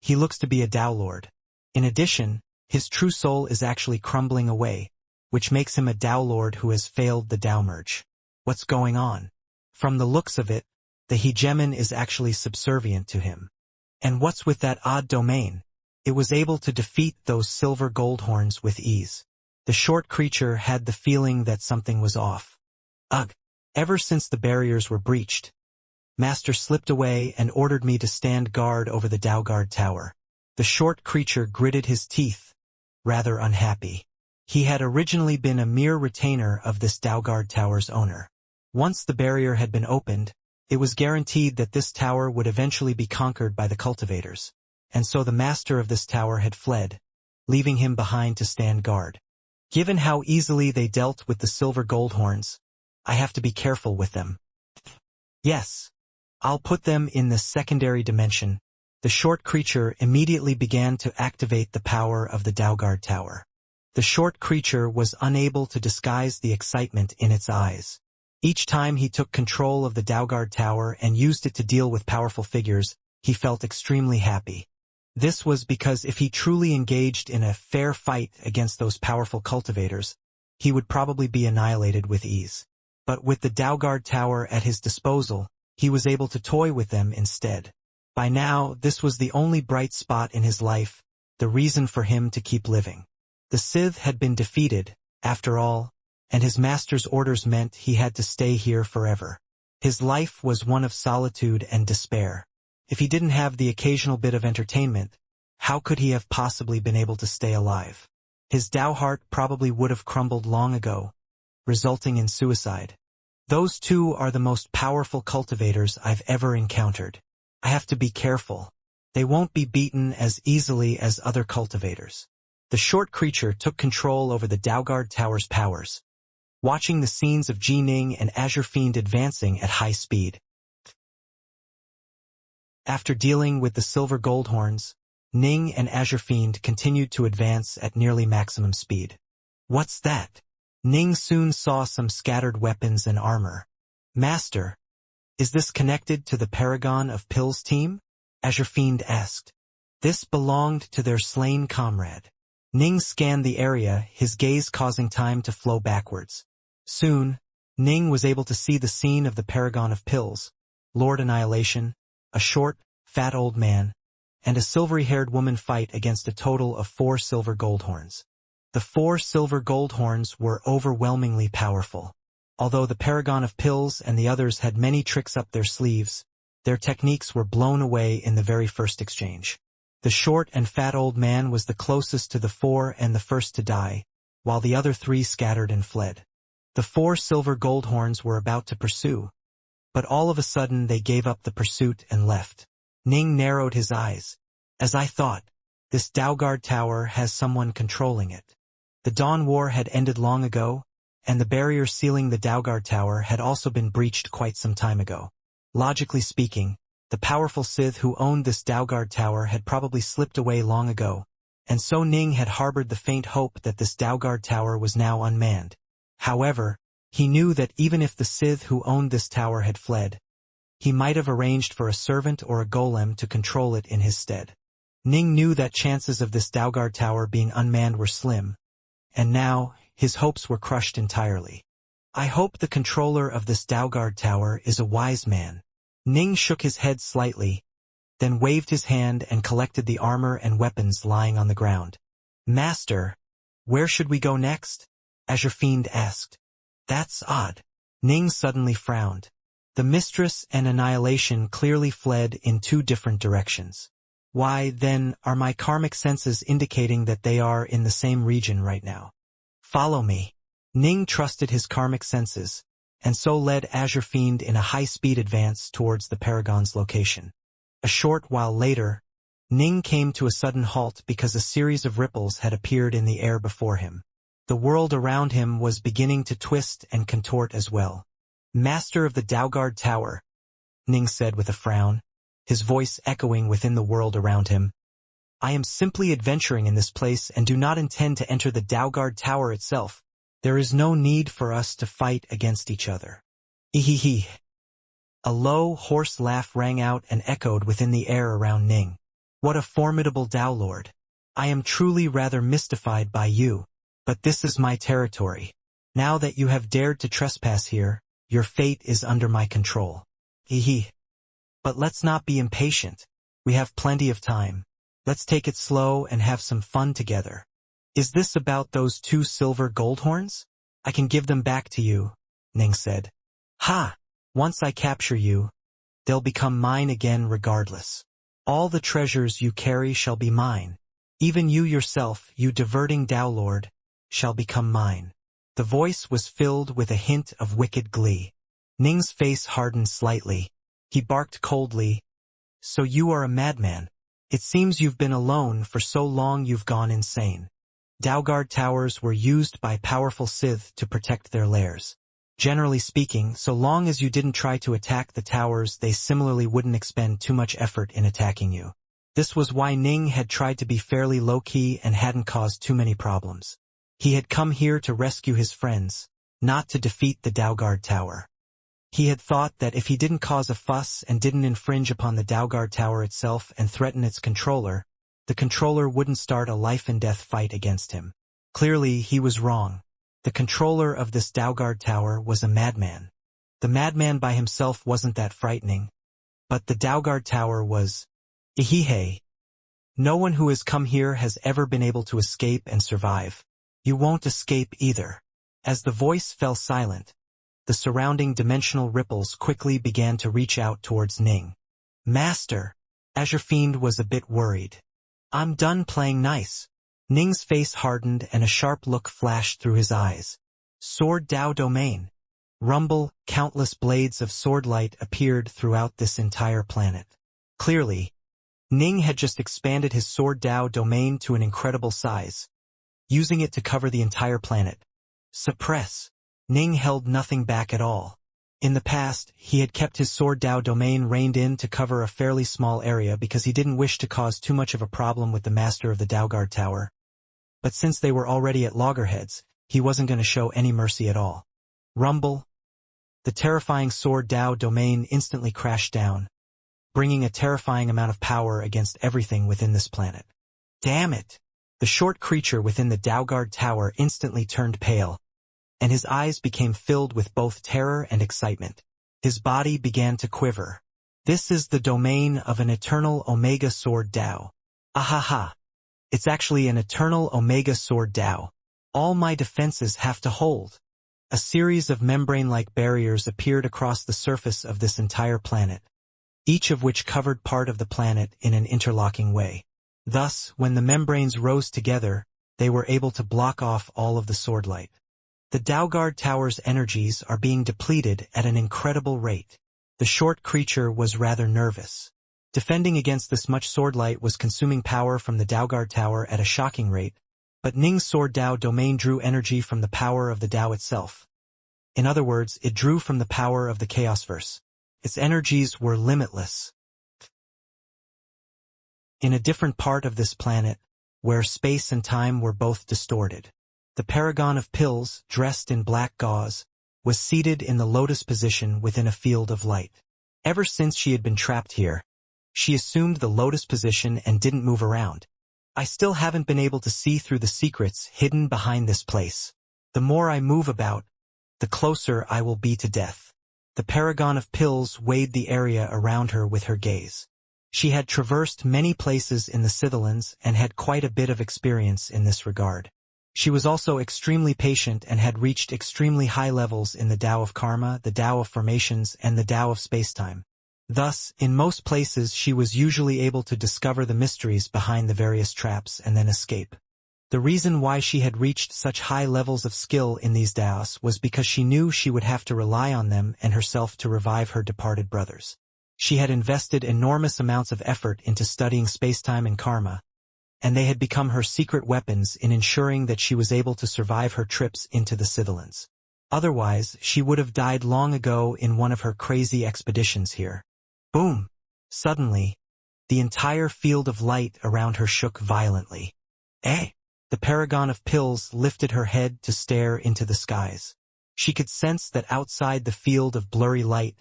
He looks to be a Tao Lord. In addition, his true soul is actually crumbling away, which makes him a Tao Lord who has failed the Tao merge. What's going on? From the looks of it, the hegemon is actually subservient to him. And what's with that odd domain? It was able to defeat those silver goldhorns with ease. The short creature had the feeling that something was off. Ugh! Ever since the barriers were breached, Master slipped away and ordered me to stand guard over the Dalgard tower. The short creature gritted his teeth, rather unhappy. He had originally been a mere retainer of this Dalgard tower's owner. Once the barrier had been opened, it was guaranteed that this tower would eventually be conquered by the cultivators, and so the master of this tower had fled, leaving him behind to stand guard. Given how easily they dealt with the silver goldhorns, I have to be careful with them. Yes. I'll put them in the secondary dimension. The short creature immediately began to activate the power of the Dalgard tower. The short creature was unable to disguise the excitement in its eyes. Each time he took control of the Dalgard tower and used it to deal with powerful figures, he felt extremely happy. This was because if he truly engaged in a fair fight against those powerful cultivators, he would probably be annihilated with ease. But with the Dalgard tower at his disposal, he was able to toy with them instead. By now, this was the only bright spot in his life, the reason for him to keep living. The Sith had been defeated, after all, and his master's orders meant he had to stay here forever. His life was one of solitude and despair. If he didn't have the occasional bit of entertainment, how could he have possibly been able to stay alive? His Tao heart probably would have crumbled long ago, resulting in suicide. Those 2 are the most powerful cultivators I've ever encountered. I have to be careful. They won't be beaten as easily as other cultivators. The short creature took control over the Dalgard tower's powers, watching the scenes of Ji Ning and Azure Fiend advancing at high speed. After dealing with the silver goldhorns, Ning and Azure Fiend continued to advance at nearly maximum speed. What's that? Ning soon saw some scattered weapons and armor. Master, is this connected to the Paragon of Pills team? Azure Fiend asked. This belonged to their slain comrade. Ning scanned the area, his gaze causing time to flow backwards. Soon, Ning was able to see the scene of the Paragon of Pills, Lord Annihilation, a short, fat old man, and a silvery-haired woman fight against a total of 4 silver goldhorns. The 4 silver goldhorns were overwhelmingly powerful. Although the Paragon of Pills and the others had many tricks up their sleeves, their techniques were blown away in the very first exchange. The short and fat old man was the closest to the 4 and the first to die, while the other 3 scattered and fled. The 4 silver goldhorns were about to pursue, but all of a sudden they gave up the pursuit and left. Ning narrowed his eyes. As I thought, this Daugard Tower has someone controlling it. The Dawn War had ended long ago, and the barrier sealing the Daugard Tower had also been breached quite some time ago. Logically speaking, the powerful Sith who owned this Daugard Tower had probably slipped away long ago, and so Ning had harbored the faint hope that this Daugard Tower was now unmanned. However, he knew that even if the Sith who owned this tower had fled, he might have arranged for a servant or a golem to control it in his stead. Ning knew that chances of this Daugard Tower being unmanned were slim, and now his hopes were crushed entirely. I hope the controller of this Daugard Tower is a wise man. Ning shook his head slightly, then waved his hand and collected the armor and weapons lying on the ground. Master, where should we go next? Azure Fiend asked. That's odd. Ning suddenly frowned. The Mistress and Annihilation clearly fled in 2 different directions. Why, then, are my karmic senses indicating that they are in the same region right now? Follow me. Ning trusted his karmic senses, and so led Azure Fiend in a high-speed advance towards the Paragon's location. A short while later, Ning came to a sudden halt because a series of ripples had appeared in the air before him. The world around him was beginning to twist and contort as well. Master of the Daugard Tower, Ning said with a frown, his voice echoing within the world around him. I am simply adventuring in this place and do not intend to enter the Daugard Tower itself. There is no need for us to fight against each other. Ehehe. A low, hoarse laugh rang out and echoed within the air around Ning. What a formidable Dao Lord. I am truly rather mystified by you, but this is my territory. Now that you have dared to trespass here, your fate is under my control. Ehe. But let's not be impatient. We have plenty of time. Let's take it slow and have some fun together. Is this about those 2 silver goldhorns? I can give them back to you, Ning said. Ha! Once I capture you, they'll become mine again regardless. All the treasures you carry shall be mine. Even you yourself, you diverting Dao Lord, shall become mine. The voice was filled with a hint of wicked glee. Ning's face hardened slightly. He barked coldly. So you are a madman. It seems you've been alone for so long you've gone insane. Daugard Towers were used by powerful Sith to protect their lairs. Generally speaking, so long as you didn't try to attack the towers, they similarly wouldn't expend too much effort in attacking you. This was why Ning had tried to be fairly low-key and hadn't caused too many problems. He had come here to rescue his friends, not to defeat the Daugard Tower. He had thought that if he didn't cause a fuss and didn't infringe upon the Daugard Tower itself and threaten its controller, the controller wouldn't start a life-and-death fight against him. Clearly, he was wrong. The controller of this Daugard Tower was a madman. The madman by himself wasn't that frightening, but the Daugard Tower was. Ehehe. No one who has come here has ever been able to escape and survive. You won't escape either. As the voice fell silent, the surrounding dimensional ripples quickly began to reach out towards Ning. Master! Azure Fiend was a bit worried. I'm done playing nice. Ning's face hardened and a sharp look flashed through his eyes. Sword Dao Domain. Rumble, countless blades of sword light appeared throughout this entire planet. Clearly, Ning had just expanded his Sword Dao Domain to an incredible size, using it to cover the entire planet. Suppress. Ning held nothing back at all. In the past, he had kept his sword Dao domain reined in to cover a fairly small area because he didn't wish to cause too much of a problem with the master of the Daoguard Tower. But since they were already at loggerheads, he wasn't going to show any mercy at all. Rumble. The terrifying sword Dao domain instantly crashed down, bringing a terrifying amount of power against everything within this planet. Damn it! The short creature within the Daoguard Tower instantly turned pale, and his eyes became filled with both terror and excitement. His body began to quiver. This is the domain of an eternal Omega Sword Dao. Ahaha! It's actually an eternal Omega Sword Dao. All my defenses have to hold. A series of membrane-like barriers appeared across the surface of this entire planet, each of which covered part of the planet in an interlocking way. Thus, when the membranes rose together, they were able to block off all of the sword light. The Daoguard Tower's energies are being depleted at an incredible rate. The short creature was rather nervous. Defending against this much sword light was consuming power from the Daoguard Tower at a shocking rate, but Ning's sword Dao domain drew energy from the power of the Dao itself. In other words, it drew from the power of the Chaosverse. Its energies were limitless. In a different part of this planet, where space and time were both distorted, the paragon of pills, dressed in black gauze, was seated in the lotus position within a field of light. Ever since she had been trapped here, she assumed the lotus position and didn't move around. I still haven't been able to see through the secrets hidden behind this place. The more I move about, the closer I will be to death. The paragon of pills weighed the area around her with her gaze. She had traversed many places in the Scythelans and had quite a bit of experience in this regard. She was also extremely patient and had reached extremely high levels in the Tao of Karma, the Tao of Formations, and the Tao of Spacetime. Thus, in most places she was usually able to discover the mysteries behind the various traps and then escape. The reason why she had reached such high levels of skill in these Daos was because she knew she would have to rely on them and herself to revive her departed brothers. She had invested enormous amounts of effort into studying spacetime and karma, and they had become her secret weapons in ensuring that she was able to survive her trips into the Scythelans. Otherwise, she would have died long ago in one of her crazy expeditions here. Boom! Suddenly, the entire field of light around her shook violently. The paragon of pills lifted her head to stare into the skies. She could sense that outside the field of blurry light,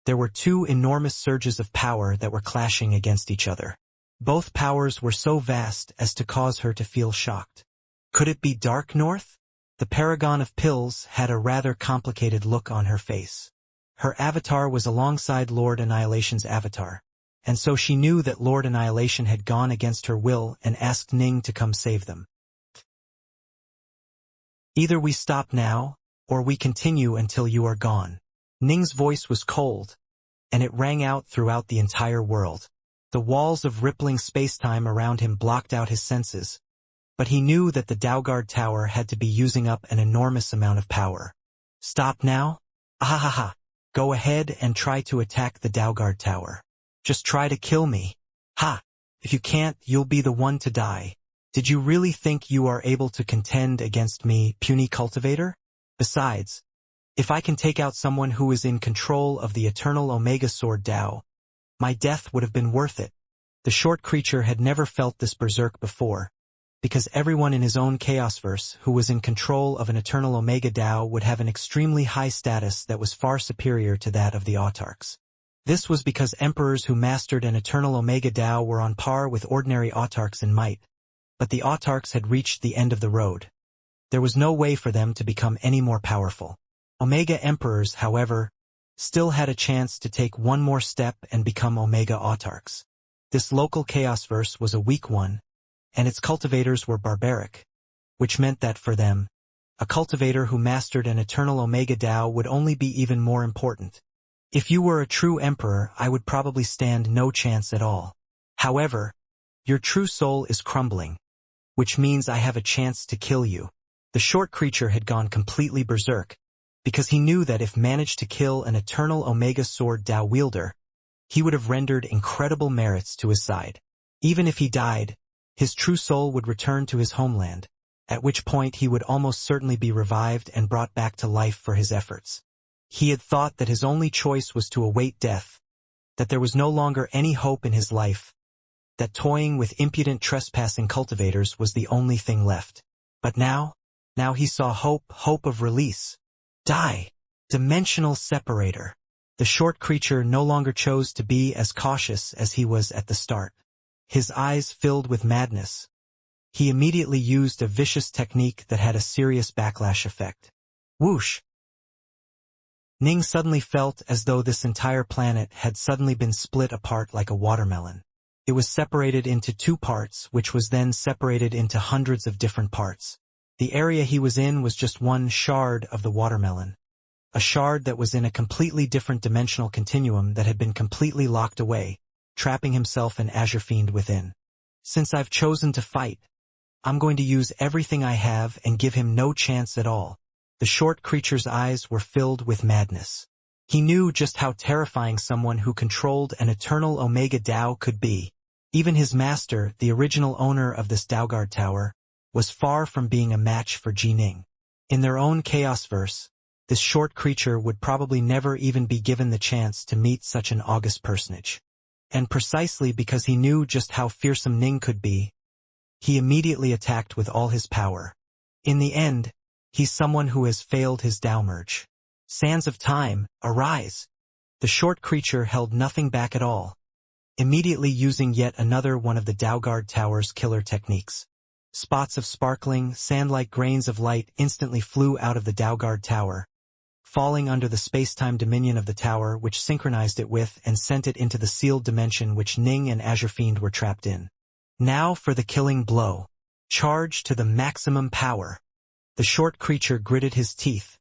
there were two enormous surges of power that were clashing against each other. Both powers were so vast as to cause her to feel shocked. Could it be Dark North? The paragon of pills had a rather complicated look on her face. Her avatar was alongside Lord Annihilation's avatar, and so she knew that Lord Annihilation had gone against her will and asked Ning to come save them. Either we stop now, or we continue until you are gone. Ning's voice was cold, and it rang out throughout the entire world. The walls of rippling spacetime around him blocked out his senses, but he knew that the Daoguard Tower had to be using up an enormous amount of power. Stop now? Ahahaha. Go ahead and try to attack the Daoguard Tower. Just try to kill me. Ha! If you can't, you'll be the one to die. Did you really think you are able to contend against me, puny cultivator? Besides, if I can take out someone who is in control of the eternal Omega Sword Dao, my death would have been worth it. The short creature had never felt this berserk before, because everyone in his own Chaosverse who was in control of an eternal Omega Dao would have an extremely high status that was far superior to that of the autarchs. This was because emperors who mastered an eternal Omega Dao were on par with ordinary autarchs in might, but the autarchs had reached the end of the road. There was no way for them to become any more powerful. Omega Emperors, however, still had a chance to take one more step and become Omega Autarchs. This local Chaosverse was a weak one, and its cultivators were barbaric, which meant that for them, a cultivator who mastered an eternal Omega Dao would only be even more important. If you were a true emperor, I would probably stand no chance at all. However, your true soul is crumbling, which means I have a chance to kill you. The short creature had gone completely berserk, because he knew that if managed to kill an eternal Omega Sword Dao wielder, he would have rendered incredible merits to his side. Even if he died, his true soul would return to his homeland, at which point he would almost certainly be revived and brought back to life for his efforts. He had thought that his only choice was to await death, that there was no longer any hope in his life, that toying with impudent trespassing cultivators was the only thing left. But now he saw hope of release. Die! Dimensional separator. The short creature no longer chose to be as cautious as he was at the start. His eyes filled with madness. He immediately used a vicious technique that had a serious backlash effect. Whoosh! Ning suddenly felt as though this entire planet had suddenly been split apart like a watermelon. It was separated into two parts, which was then separated into hundreds of different parts. The area he was in was just one shard of the watermelon. A shard that was in a completely different dimensional continuum that had been completely locked away, trapping himself and Azure Fiend within. Since I've chosen to fight, I'm going to use everything I have and give him no chance at all. The short creature's eyes were filled with madness. He knew just how terrifying someone who controlled an eternal Omega Dao could be. Even his master, the original owner of this Daoguard Tower, was far from being a match for Ji Ning. In their own Chaosverse, this short creature would probably never even be given the chance to meet such an august personage. And precisely because he knew just how fearsome Ning could be, he immediately attacked with all his power. In the end, he's someone who has failed his Dao merge. Sands of time, arise! The short creature held nothing back at all, immediately using yet another one of the Daoguard Tower's killer techniques. Spots of sparkling, sand-like grains of light instantly flew out of the Daoguard Tower, falling under the space-time dominion of the tower, which synchronized it with and sent it into the sealed dimension which Ning and Azure Fiend were trapped in. Now for the killing blow. Charge to the maximum power. The short creature gritted his teeth,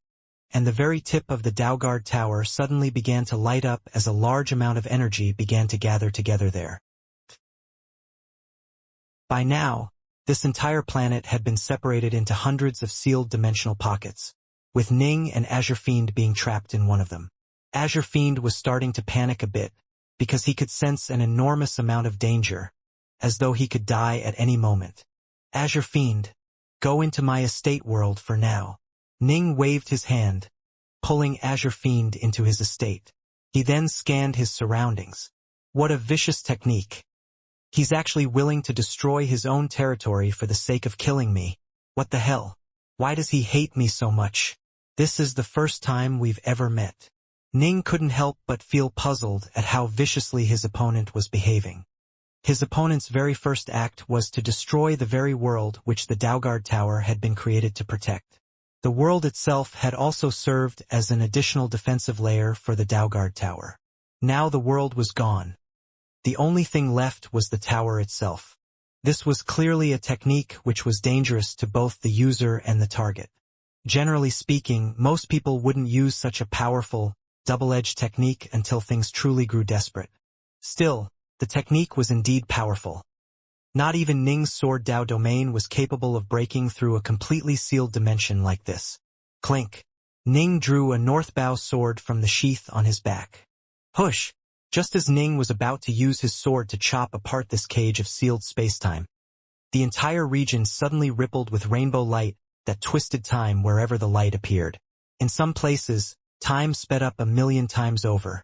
and the very tip of the Daoguard Tower suddenly began to light up as a large amount of energy began to gather together there. By now, this entire planet had been separated into hundreds of sealed dimensional pockets, with Ning and Azure Fiend being trapped in one of them. Azure Fiend was starting to panic a bit, because he could sense an enormous amount of danger, as though he could die at any moment. Azure Fiend, go into my estate world for now. Ning waved his hand, pulling Azure Fiend into his estate. He then scanned his surroundings. What a vicious technique. He's actually willing to destroy his own territory for the sake of killing me. What the hell? Why does he hate me so much? This is the first time we've ever met. Ning couldn't help but feel puzzled at how viciously his opponent was behaving. His opponent's very first act was to destroy the very world which the Daoguard Tower had been created to protect. The world itself had also served as an additional defensive layer for the Daoguard Tower. Now the world was gone. The only thing left was the tower itself. This was clearly a technique which was dangerous to both the user and the target. Generally speaking, most people wouldn't use such a powerful, double-edged technique until things truly grew desperate. Still, the technique was indeed powerful. Not even Ning's sword Dao domain was capable of breaking through a completely sealed dimension like this. Clink. Ning drew a northbow sword from the sheath on his back. Hush! Just as Ning was about to use his sword to chop apart this cage of sealed spacetime, the entire region suddenly rippled with rainbow light that twisted time wherever the light appeared. In some places, time sped up 1,000,000 times over.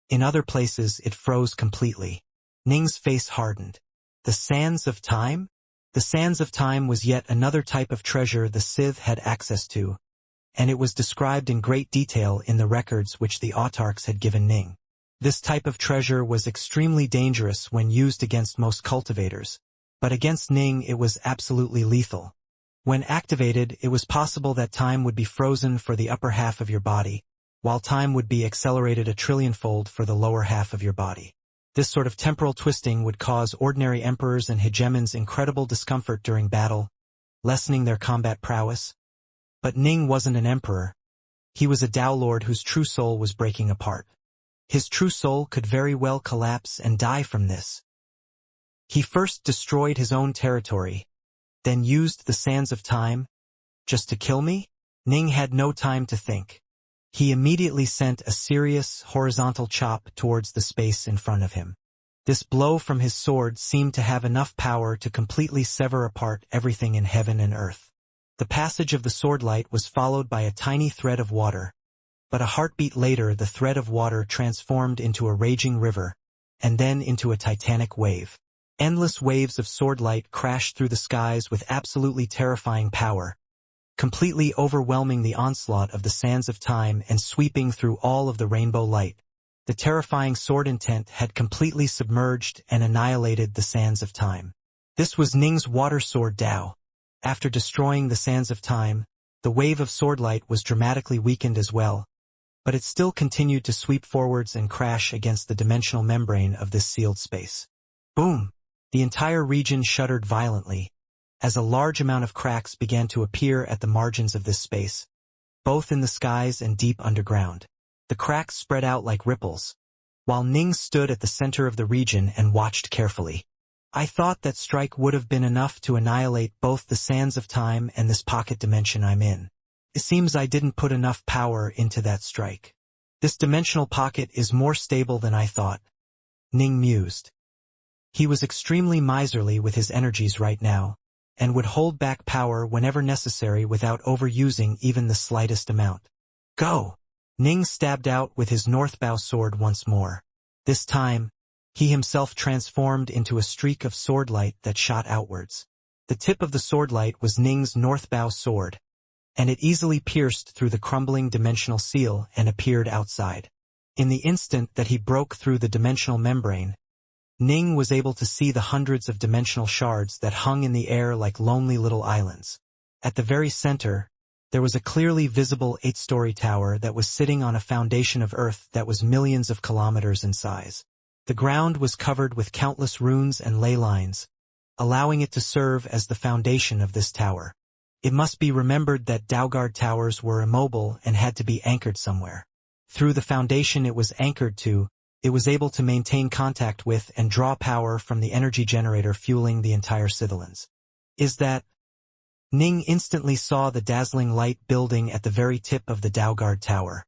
In other places, it froze completely. Ning's face hardened. The Sands of Time? The Sands of Time was yet another type of treasure the Sith had access to, and it was described in great detail in the records which the autarchs had given Ning. This type of treasure was extremely dangerous when used against most cultivators, but against Ning it was absolutely lethal. When activated, it was possible that time would be frozen for the upper half of your body, while time would be accelerated 1,000,000,000,000-fold for the lower half of your body. This sort of temporal twisting would cause ordinary emperors and hegemons incredible discomfort during battle, lessening their combat prowess. But Ning wasn't an emperor. He was a Dao Lord whose true soul was breaking apart. His true soul could very well collapse and die from this. He first destroyed his own territory, then used the Sands of Time, just to kill me? Ning had no time to think. He immediately sent a serious, horizontal chop towards the space in front of him. This blow from his sword seemed to have enough power to completely sever apart everything in heaven and earth. The passage of the swordlight was followed by a tiny thread of water, but a heartbeat later the thread of water transformed into a raging river, and then into a titanic wave. Endless waves of sword light crashed through the skies with absolutely terrifying power, completely overwhelming the onslaught of the sands of time and sweeping through all of the rainbow light. The terrifying sword intent had completely submerged and annihilated the sands of time. This was Ning's water sword Dao. After destroying the sands of time, the wave of swordlight was dramatically weakened as well, but it still continued to sweep forwards and crash against the dimensional membrane of this sealed space. Boom! The entire region shuddered violently, as a large amount of cracks began to appear at the margins of this space, both in the skies and deep underground. The cracks spread out like ripples, while Ning stood at the center of the region and watched carefully. I thought that strike would have been enough to annihilate both the sands of time and this pocket dimension I'm in. It seems I didn't put enough power into that strike. This dimensional pocket is more stable than I thought, Ning mused. He was extremely miserly with his energies right now, and would hold back power whenever necessary without overusing even the slightest amount. Go! Ning stabbed out with his northbow sword once more. This time, he himself transformed into a streak of swordlight that shot outwards. The tip of the swordlight was Ning's northbow sword, and it easily pierced through the crumbling dimensional seal and appeared outside. In the instant that he broke through the dimensional membrane, Ning was able to see the hundreds of dimensional shards that hung in the air like lonely little islands. At the very center, there was a clearly visible 8-story tower that was sitting on a foundation of earth that was millions of kilometers in size. The ground was covered with countless runes and ley lines, allowing it to serve as the foundation of this tower. It must be remembered that Daoguard towers were immobile and had to be anchored somewhere. Through the foundation it was anchored to, it was able to maintain contact with and draw power from the energy generator fueling the entire Cithalans. Is that? Ning instantly saw the dazzling light building at the very tip of the Daoguard tower.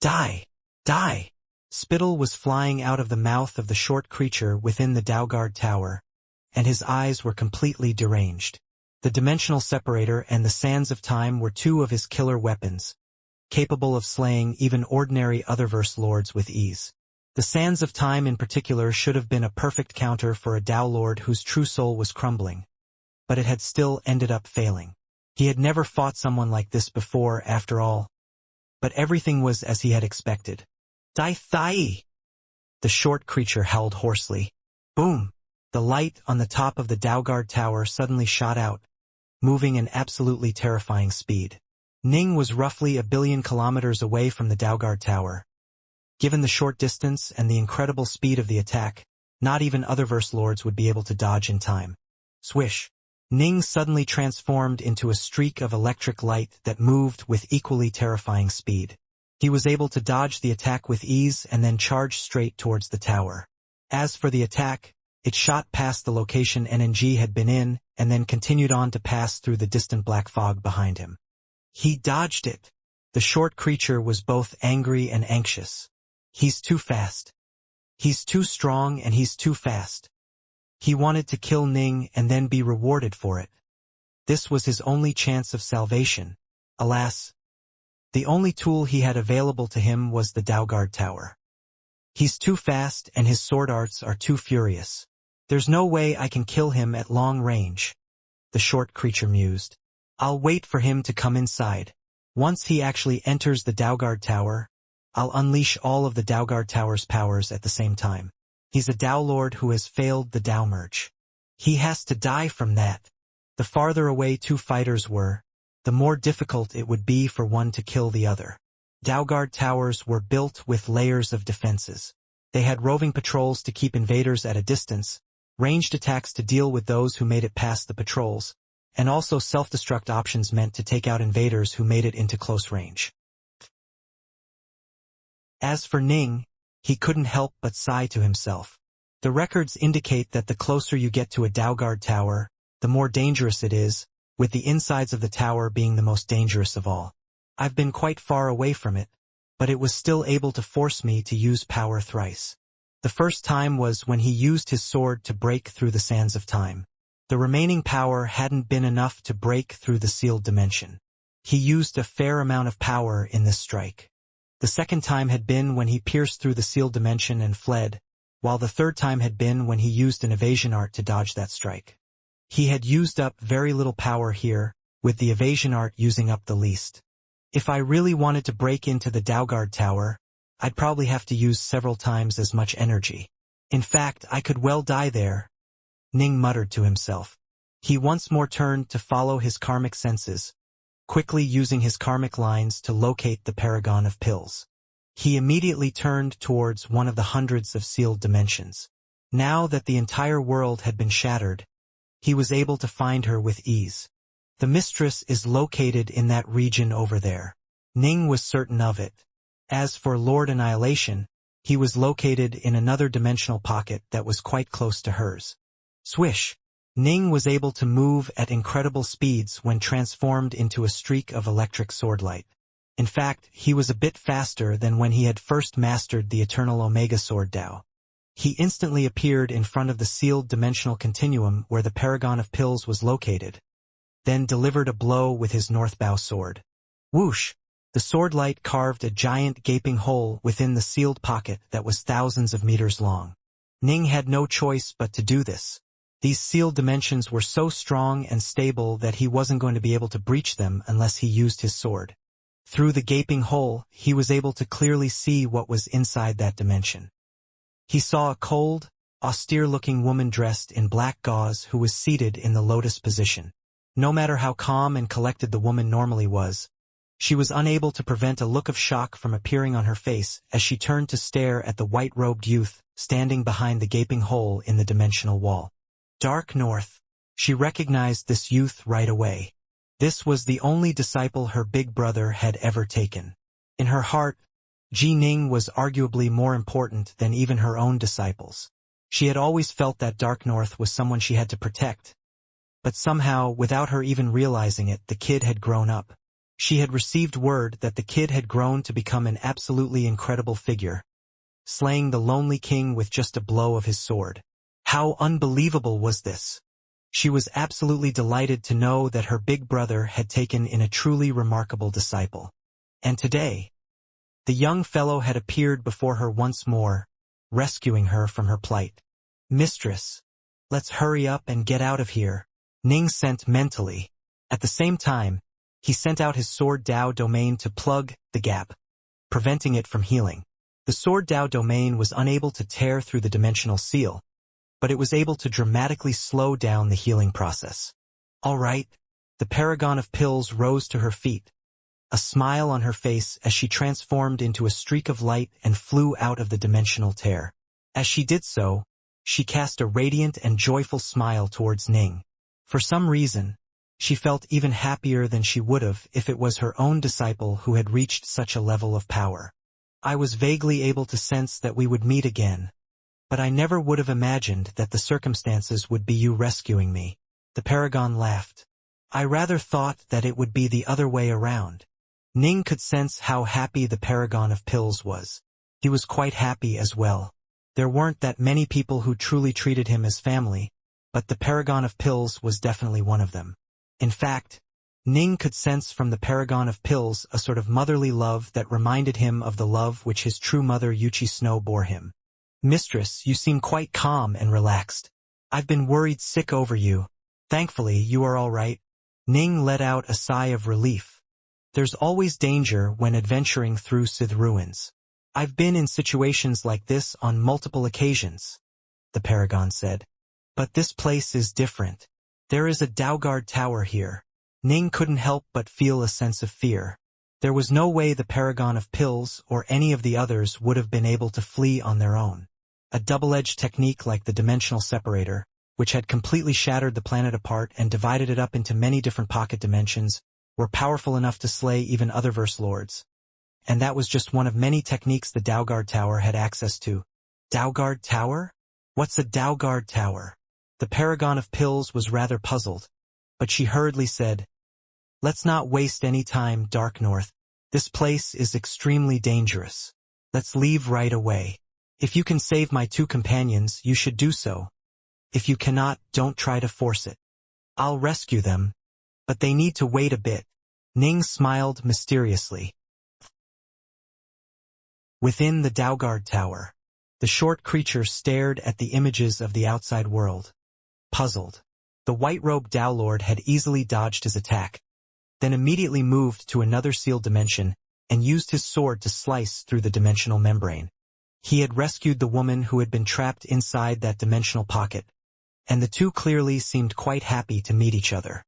Die! Die! Spittle was flying out of the mouth of the short creature within the Daoguard tower, and his eyes were completely deranged. The dimensional separator and the sands of time were two of his killer weapons, capable of slaying even ordinary Otherverse lords with ease. The sands of time in particular should have been a perfect counter for a Dao lord whose true soul was crumbling, but it had still ended up failing. He had never fought someone like this before, after all. But everything was as he had expected. Dai Thai! The short creature howled hoarsely. Boom! The light on the top of the Daoguard tower suddenly shot out, moving at absolutely terrifying speed. Ning was roughly 1 billion kilometers away from the Daoguard tower. Given the short distance and the incredible speed of the attack, not even Otherverse lords would be able to dodge in time. Swish! Ning suddenly transformed into a streak of electric light that moved with equally terrifying speed. He was able to dodge the attack with ease and then charge straight towards the tower. As for the attack, it shot past the location NNG had been in and then continued on to pass through the distant black fog behind him. He dodged it. The short creature was both angry and anxious. He's too fast. He's too strong and he's too fast. He wanted to kill Ning and then be rewarded for it. This was his only chance of salvation. Alas, the only tool he had available to him was the Daoguard tower. He's too fast and his sword arts are too furious. There's no way I can kill him at long range, the short creature mused. I'll wait for him to come inside. Once he actually enters the Daoguard tower, I'll unleash all of the Daoguard tower's powers at the same time. He's a Dao Lord who has failed the Dao merge. He has to die from that. The farther away two fighters were, the more difficult it would be for one to kill the other. Daoguard towers were built with layers of defenses. They had roving patrols to keep invaders at a distance, ranged attacks to deal with those who made it past the patrols, and also self-destruct options meant to take out invaders who made it into close range. As for Ning, he couldn't help but sigh to himself. The records indicate that the closer you get to a Daoguard tower, the more dangerous it is, with the insides of the tower being the most dangerous of all. I've been quite far away from it, but it was still able to force me to use power thrice. The first time was when he used his sword to break through the sands of time. The remaining power hadn't been enough to break through the sealed dimension. He used a fair amount of power in this strike. The second time had been when he pierced through the sealed dimension and fled, while the third time had been when he used an evasion art to dodge that strike. He had used up very little power here, with the evasion art using up the least. If I really wanted to break into the Daugard Tower, I'd probably have to use several times as much energy. In fact, I could well die there, Ning muttered to himself. He once more turned to follow his karmic senses, quickly using his karmic lines to locate the paragon of pills. He immediately turned towards one of the hundreds of sealed dimensions. Now that the entire world had been shattered, he was able to find her with ease. The mistress is located in that region over there. Ning was certain of it. As for Lord Annihilation, he was located in another dimensional pocket that was quite close to hers. Swish! Ning was able to move at incredible speeds when transformed into a streak of electric swordlight. In fact, he was a bit faster than when he had first mastered the Eternal Omega Sword Dao. He instantly appeared in front of the sealed dimensional continuum where the paragon of pills was located, then delivered a blow with his Northbow sword. Whoosh! The swordlight carved a giant gaping hole within the sealed pocket that was thousands of meters long. Ning had no choice but to do this. These sealed dimensions were so strong and stable that he wasn't going to be able to breach them unless he used his sword. Through the gaping hole, he was able to clearly see what was inside that dimension. He saw a cold, austere-looking woman dressed in black gauze who was seated in the lotus position. No matter how calm and collected the woman normally was, she was unable to prevent a look of shock from appearing on her face as she turned to stare at the white-robed youth standing behind the gaping hole in the dimensional wall. Dark North. She recognized this youth right away. This was the only disciple her big brother had ever taken. In her heart, Ji Ning was arguably more important than even her own disciples. She had always felt that Dark North was someone she had to protect. But somehow, without her even realizing it, the kid had grown up. She had received word that the kid had grown to become an absolutely incredible figure, slaying the lonely king with just a blow of his sword. How unbelievable was this? She was absolutely delighted to know that her big brother had taken in a truly remarkable disciple. And today, the young fellow had appeared before her once more, rescuing her from her plight. Mistress, let's hurry up and get out of here, Ning sent mentally. At the same time, he sent out his Sword Dao domain to plug the gap, preventing it from healing. The Sword Dao domain was unable to tear through the dimensional seal, but it was able to dramatically slow down the healing process. All right, the paragon of pills rose to her feet, a smile on her face as she transformed into a streak of light and flew out of the dimensional tear. As she did so, she cast a radiant and joyful smile towards Ning. For some reason, she felt even happier than she would have if it was her own disciple who had reached such a level of power. I was vaguely able to sense that we would meet again, but I never would have imagined that the circumstances would be you rescuing me. The paragon laughed. I rather thought that it would be the other way around. Ning could sense how happy the paragon of pills was. He was quite happy as well. There weren't that many people who truly treated him as family, but the paragon of pills was definitely one of them. In fact, Ning could sense from the paragon of pills a sort of motherly love that reminded him of the love which his true mother Yuchi Snow bore him. Mistress, you seem quite calm and relaxed. I've been worried sick over you. Thankfully, you are all right. Ning let out a sigh of relief. There's always danger when adventuring through Sith ruins. I've been in situations like this on multiple occasions, the paragon said. But this place is different. There is a Daugard Tower here. Ning couldn't help but feel a sense of fear. There was no way the paragon of pills or any of the others would have been able to flee on their own. A double-edged technique like the dimensional separator, which had completely shattered the planet apart and divided it up into many different pocket dimensions, were powerful enough to slay even other verse lords. And that was just one of many techniques the Daugard Tower had access to. Daugard Tower? What's a Daugard Tower? The paragon of pills was rather puzzled, but she hurriedly said, Let's not waste any time, Dark North. This place is extremely dangerous. Let's leave right away. If you can save my two companions, you should do so. If you cannot, don't try to force it. I'll rescue them, but they need to wait a bit. Ning smiled mysteriously. Within the Dalgard Tower, the short creature stared at the images of the outside world, puzzled. The white-robed Dowlord had easily dodged his attack, then immediately moved to another sealed dimension and used his sword to slice through the dimensional membrane. He had rescued the woman who had been trapped inside that dimensional pocket, and the two clearly seemed quite happy to meet each other.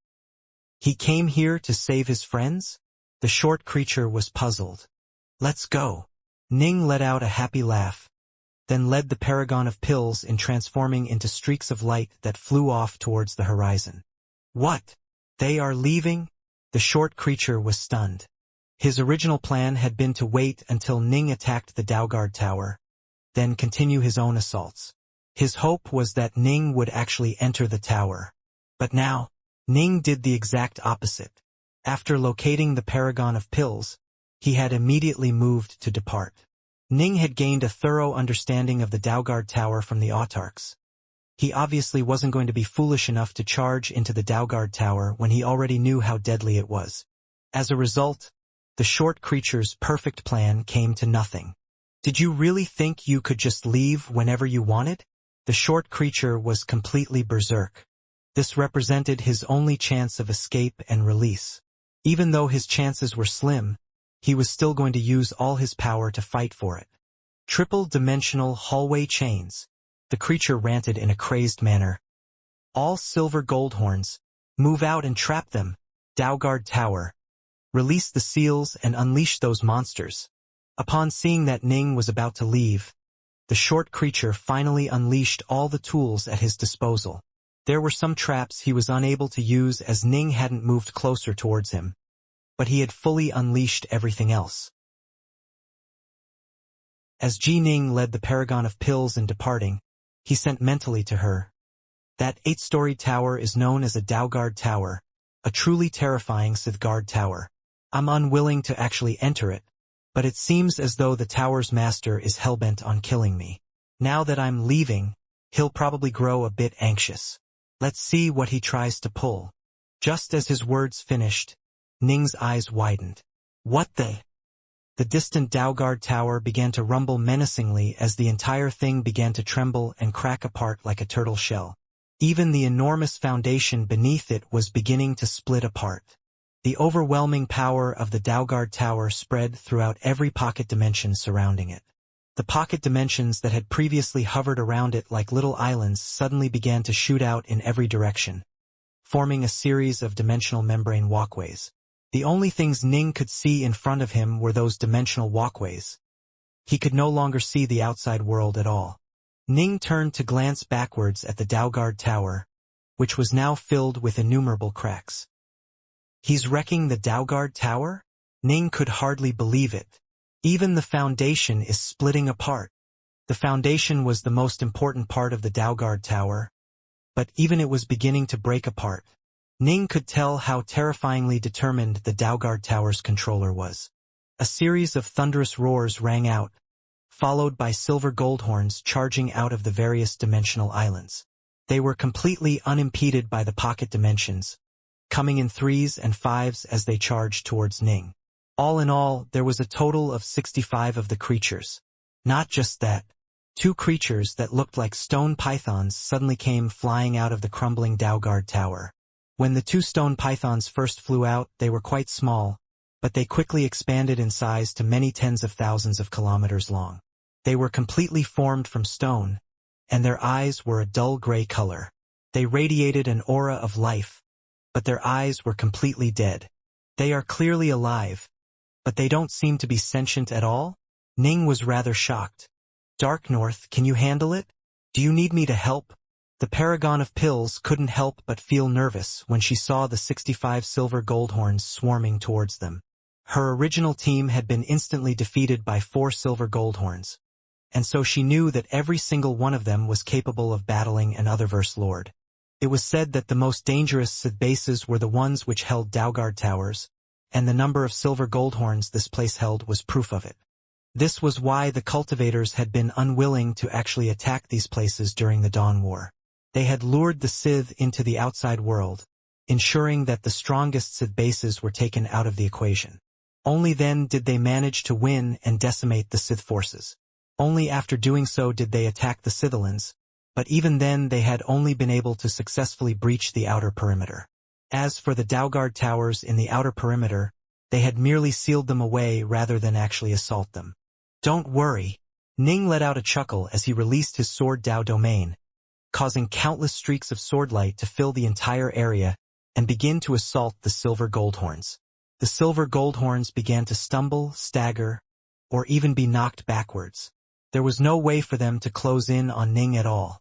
He came here to save his friends? The short creature was puzzled. Let's go. Ning let out a happy laugh, then led the paragon of pills in transforming into streaks of light that flew off towards the horizon. What? They are leaving? The short creature was stunned. His original plan had been to wait until Ning attacked the Dalgard Tower, then continue his own assaults. His hope was that Ning would actually enter the tower. But now, Ning did the exact opposite. After locating the paragon of pills, he had immediately moved to depart. Ning had gained a thorough understanding of the Dalgard Tower from the autarchs. He obviously wasn't going to be foolish enough to charge into the Dalgard Tower when he already knew how deadly it was. As a result, the short creature's perfect plan came to nothing. Did you really think you could just leave whenever you wanted? The short creature was completely berserk. This represented his only chance of escape and release. Even though his chances were slim, he was still going to use all his power to fight for it. Triple-dimensional hallway chains. The creature ranted in a crazed manner. All silver goldhorns. Move out and trap them. Dalgard Tower. Release the seals and unleash those monsters. Upon seeing that Ning was about to leave, the short creature finally unleashed all the tools at his disposal. There were some traps he was unable to use as Ning hadn't moved closer towards him, but he had fully unleashed everything else. As Ji Ning led the paragon of pills in departing, he sent mentally to her. That 8-story tower is known as a Dalgard Tower, a truly terrifying Sithgard Tower. I'm unwilling to actually enter it, but it seems as though the tower's master is hellbent on killing me. Now that I'm leaving, he'll probably grow a bit anxious. Let's see what he tries to pull. Just as his words finished, Ning's eyes widened. What the? The distant Dalgard Tower began to rumble menacingly as the entire thing began to tremble and crack apart like a turtle shell. Even the enormous foundation beneath it was beginning to split apart. The overwhelming power of the Dalgard Tower spread throughout every pocket dimension surrounding it. The pocket dimensions that had previously hovered around it like little islands suddenly began to shoot out in every direction, forming a series of dimensional membrane walkways. The only things Ning could see in front of him were those dimensional walkways. He could no longer see the outside world at all. Ning turned to glance backwards at the Dalgard Tower, which was now filled with innumerable cracks. He's wrecking the Dalgard Tower? Ning could hardly believe it. Even the foundation is splitting apart. The foundation was the most important part of the Dalgard Tower, but even it was beginning to break apart. Ning could tell how terrifyingly determined the Dalgard Tower's controller was. A series of thunderous roars rang out, followed by silver goldhorns charging out of the various dimensional islands. They were completely unimpeded by the pocket dimensions, coming in 3s and 5s as they charged towards Ning. All in all, there was a total of 65 of the creatures. Not just that. 2 creatures that looked like stone pythons suddenly came flying out of the crumbling Dalgard Tower. When the 2 stone pythons first flew out, they were quite small, but they quickly expanded in size to many tens of thousands of kilometers long. They were completely formed from stone, and their eyes were a dull gray color. They radiated an aura of life, but their eyes were completely dead. They are clearly alive, but they don't seem to be sentient at all? Ning was rather shocked. Dark North, can you handle it? Do you need me to help? The paragon of pills couldn't help but feel nervous when she saw the 65 silver goldhorns swarming towards them. Her original team had been instantly defeated by 4 silver goldhorns, and so she knew that every single one of them was capable of battling an Otherverse Lord. It was said that the most dangerous Sith bases were the ones which held Dalgard Towers, and the number of silver goldhorns this place held was proof of it. This was why the cultivators had been unwilling to actually attack these places during the Dawn War. They had lured the Sith into the outside world, ensuring that the strongest Sith bases were taken out of the equation. Only then did they manage to win and decimate the Sith forces. Only after doing so did they attack the Sithilins, but even then they had only been able to successfully breach the outer perimeter. As for the Daugard towers in the outer perimeter, they had merely sealed them away rather than actually assault them. Don't worry. Ning let out a chuckle as he released his sword Dao domain, causing countless streaks of swordlight to fill the entire area and begin to assault the silver goldhorns. The silver goldhorns began to stumble, stagger, or even be knocked backwards. There was no way for them to close in on Ning at all.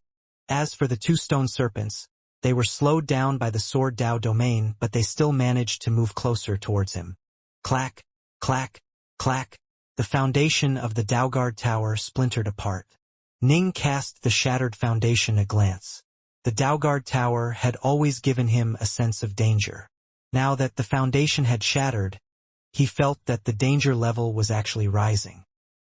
As for the two stone serpents, they were slowed down by the sword Dao domain, but they still managed to move closer towards him. Clack, clack, clack. The foundation of the Daugard tower splintered apart. Ning cast the shattered foundation a glance. The Daugard tower had always given him a sense of danger. Now that the foundation had shattered, he felt that the danger level was actually rising.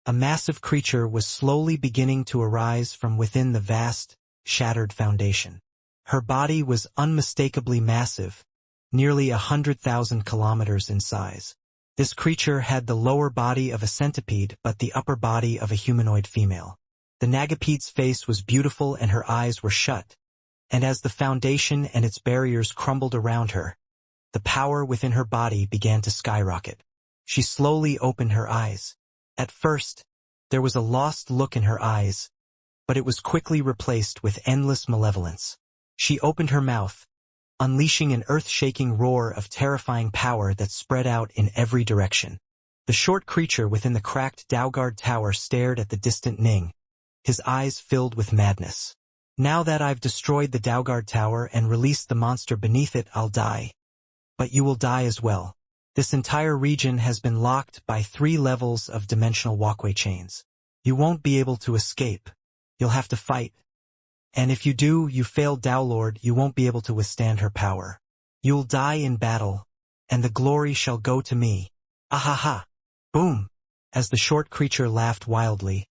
A massive creature was slowly beginning to arise from within the vast, shattered foundation. Her body was unmistakably massive, nearly 100,000 kilometers in size. This creature had the lower body of a centipede but the upper body of a humanoid female. The Nagapede's face was beautiful and her eyes were shut, and as the foundation and its barriers crumbled around her, the power within her body began to skyrocket. She slowly opened her eyes. At first, there was a lost look in her eyes, but it was quickly replaced with endless malevolence. She opened her mouth, unleashing an earth-shaking roar of terrifying power that spread out in every direction. The short creature within the cracked Daugard tower stared at the distant Ning, his eyes filled with madness. Now that I've destroyed the Daugard tower and released the monster beneath it, I'll die. But you will die as well. This entire region has been locked by 3 levels of dimensional walkway chains. You won't be able to escape. You'll have to fight. And if you do, you failed Dao Lord, you won't be able to withstand her power. You'll die in battle, and the glory shall go to me. Ahaha! Boom! As the short creature laughed wildly,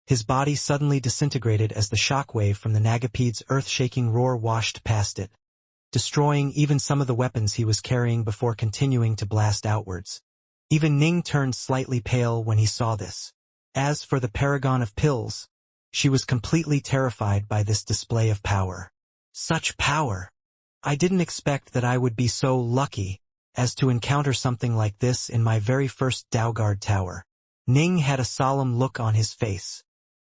his body suddenly disintegrated as the shockwave from the Nagapede's earth-shaking roar washed past it, destroying even some of the weapons he was carrying before continuing to blast outwards. Even Ning turned slightly pale when he saw this. As for the Paragon of Pills, she was completely terrified by this display of power. Such power! I didn't expect that I would be so lucky as to encounter something like this in my very first Daugard tower. Ning had a solemn look on his face.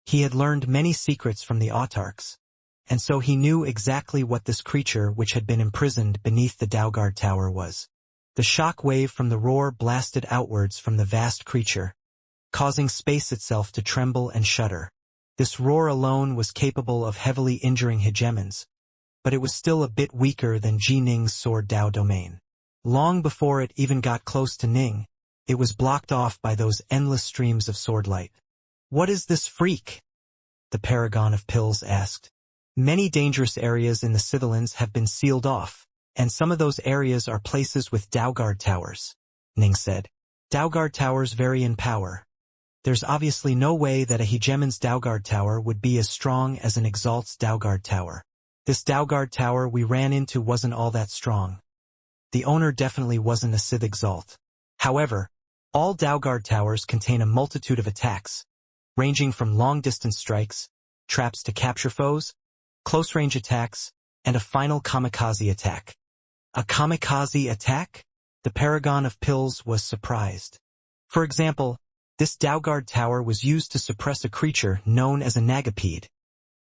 He had learned many secrets from the autarchs, and so he knew exactly what this creature which had been imprisoned beneath the Daugard tower was. The shock wave from the roar blasted outwards from the vast creature, causing space itself to tremble and shudder. This roar alone was capable of heavily injuring hegemons, but it was still a bit weaker than Ji Ning's sword Dao domain. Long before it even got close to Ning, it was blocked off by those endless streams of swordlight. What is this freak? The Paragon of Pills asked. Many dangerous areas in the Sithilins have been sealed off, and some of those areas are places with Daugard towers, Ning said. Daugard towers vary in power. There's obviously no way that a hegemon's Daugard tower would be as strong as an Exalt's Daugard tower. This Daugard tower we ran into wasn't all that strong. The owner definitely wasn't a Sith Exalt. However, all Daugard towers contain a multitude of attacks, ranging from long-distance strikes, traps to capture foes, close-range attacks, and a final kamikaze attack. A kamikaze attack? The Paragon of Pills was surprised. For example, this Daugard tower was used to suppress a creature known as a Nagapede,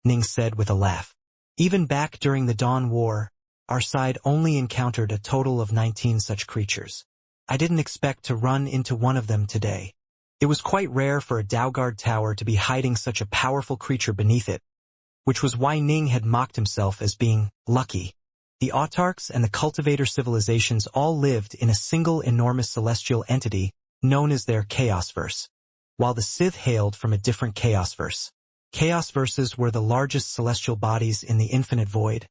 Ning said with a laugh. Even back during the Dawn War, our side only encountered a total of 19 such creatures. I didn't expect to run into one of them today. It was quite rare for a Daugard tower to be hiding such a powerful creature beneath it, which was why Ning had mocked himself as being lucky. The autarchs and the cultivator civilizations all lived in a single enormous celestial entity known as their Chaosverse, while the Sith hailed from a different Chaosverse. Chaosverses were the largest celestial bodies in the infinite void,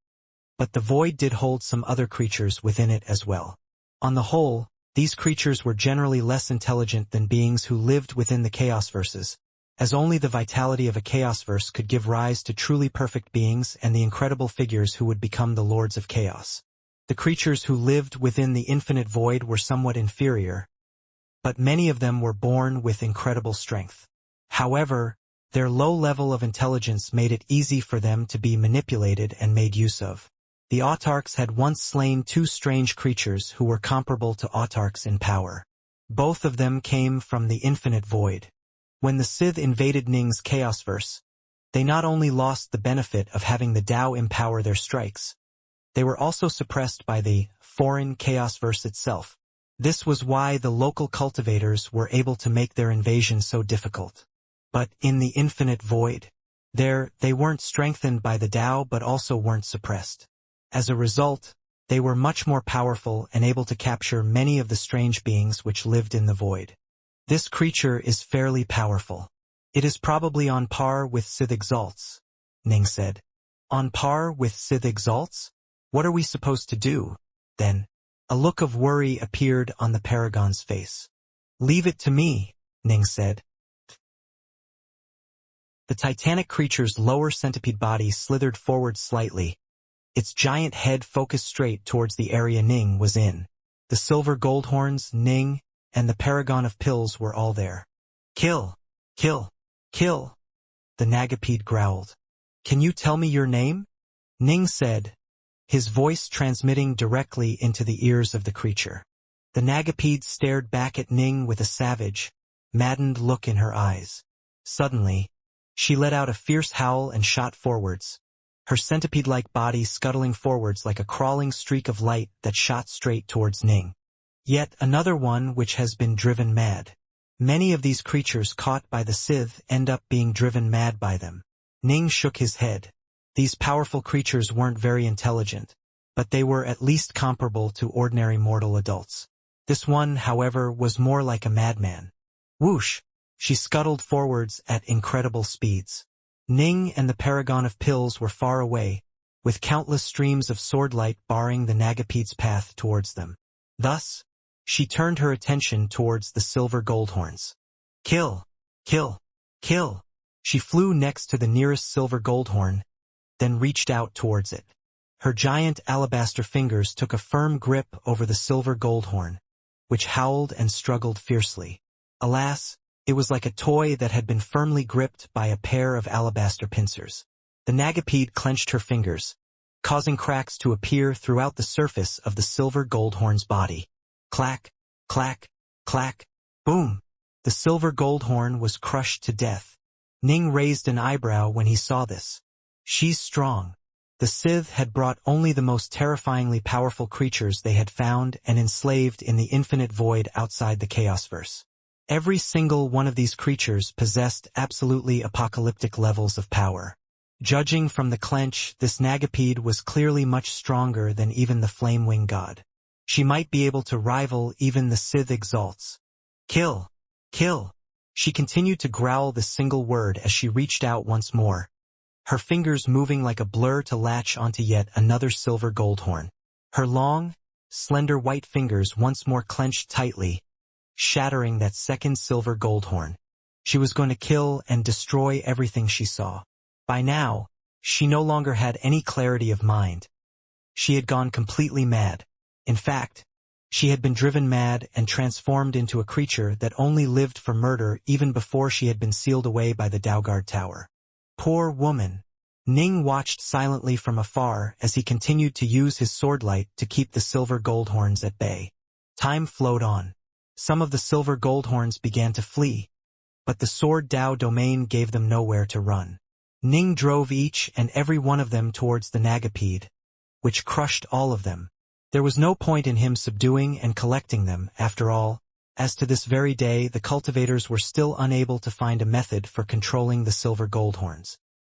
but the void did hold some other creatures within it as well. On the whole, these creatures were generally less intelligent than beings who lived within the Chaosverses, as only the vitality of a Chaosverse could give rise to truly perfect beings and the incredible figures who would become the Lords of Chaos. The creatures who lived within the infinite void were somewhat inferior, but many of them were born with incredible strength. However, their low level of intelligence made it easy for them to be manipulated and made use of. The autarchs had once slain two strange creatures who were comparable to autarchs in power. Both of them came from the infinite void. When the Sith invaded Ning's Chaosverse, they not only lost the benefit of having the Tao empower their strikes, they were also suppressed by the foreign Chaosverse itself. This was why the local cultivators were able to make their invasion so difficult. But in the infinite void, they weren't strengthened by the Tao but also weren't suppressed. As a result, they were much more powerful and able to capture many of the strange beings which lived in the void. This creature is fairly powerful. It is probably on par with Sith Exalts, Ning said. On par with Sith Exalts? What are we supposed to do, then? A look of worry appeared on the Paragon's face. Leave it to me, Ning said. The titanic creature's lower centipede body slithered forward slightly. Its giant head focused straight towards the area Ning was in. The silver gold horns, Ning, and the Paragon of Pills were all there. Kill! Kill! Kill! The Nagapede growled. Can you tell me your name? Ning said, his voice transmitting directly into the ears of the creature. The Nagapede stared back at Ning with a savage, maddened look in her eyes. Suddenly, she let out a fierce howl and shot forwards, her centipede-like body scuttling forwards like a crawling streak of light that shot straight towards Ning. Yet another one which has been driven mad. Many of these creatures caught by the Sith end up being driven mad by them. Ning shook his head. These powerful creatures weren't very intelligent, but they were at least comparable to ordinary mortal adults. This one, however, was more like a madman. Whoosh! She scuttled forwards at incredible speeds. Ning and the Paragon of Pills were far away, with countless streams of swordlight barring the Nagapede's path towards them. Thus, she turned her attention towards the silver goldhorns. Kill! Kill! Kill! She flew next to the nearest silver goldhorn, then reached out towards it. Her giant alabaster fingers took a firm grip over the silver goldhorn, which howled and struggled fiercely. Alas, it was like a toy that had been firmly gripped by a pair of alabaster pincers. The Nagapede clenched her fingers, causing cracks to appear throughout the surface of the silver goldhorn's body. Clack, clack, clack, boom! The silver goldhorn was crushed to death. Ning raised an eyebrow when he saw this. She's strong. The Sith had brought only the most terrifyingly powerful creatures they had found and enslaved in the infinite void outside the Chaosverse. Every single one of these creatures possessed absolutely apocalyptic levels of power. Judging from the clench, this Nagapede was clearly much stronger than even the Flame-Wing God. She might be able to rival even the Sith Exalts. Kill! Kill! She continued to growl the single word as she reached out once more, her fingers moving like a blur to latch onto yet another silver goldhorn. Her long, slender white fingers once more clenched tightly, shattering that second silver goldhorn. She was going to kill and destroy everything she saw. By now, she no longer had any clarity of mind. She had gone completely mad. In fact, she had been driven mad and transformed into a creature that only lived for murder even before she had been sealed away by the Daoguard Tower. Poor woman. Ning watched silently from afar as he continued to use his swordlight to keep the silver goldhorns at bay. Time flowed on. Some of the silver goldhorns began to flee, but the sword Dao domain gave them nowhere to run. Ning drove each and every one of them towards the Nagapede, which crushed all of them. There was no point in him subduing and collecting them, after all, as to this very day the cultivators were still unable to find a method for controlling the silver goldhorns.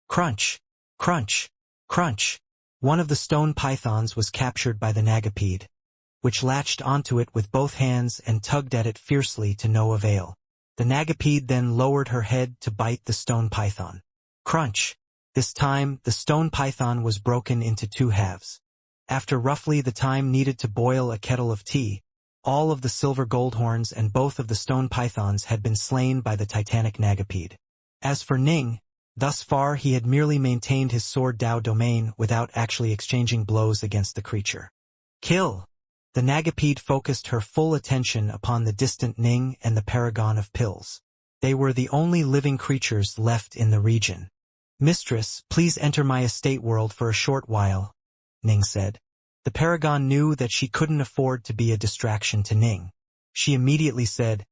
Crunch! Crunch! Crunch! One of the stone pythons was captured by the Nagapede, which latched onto it with both hands and tugged at it fiercely to no avail. The Nagapede then lowered her head to bite the stone python. Crunch! This time, the stone python was broken into two halves. After roughly the time needed to boil a kettle of tea, all of the silver goldhorns and both of the stone pythons had been slain by the titanic Nagapede. As for Ning, thus far he had merely maintained his sword Dao domain without actually exchanging blows against the creature. Kill! The Nagapede focused her full attention upon the distant Ning and the Paragon of Pills. They were the only living creatures left in the region. "Mistress, please enter my estate world for a short while," Ning said. The Paragon knew that she couldn't afford to be a distraction to Ning. She immediately said,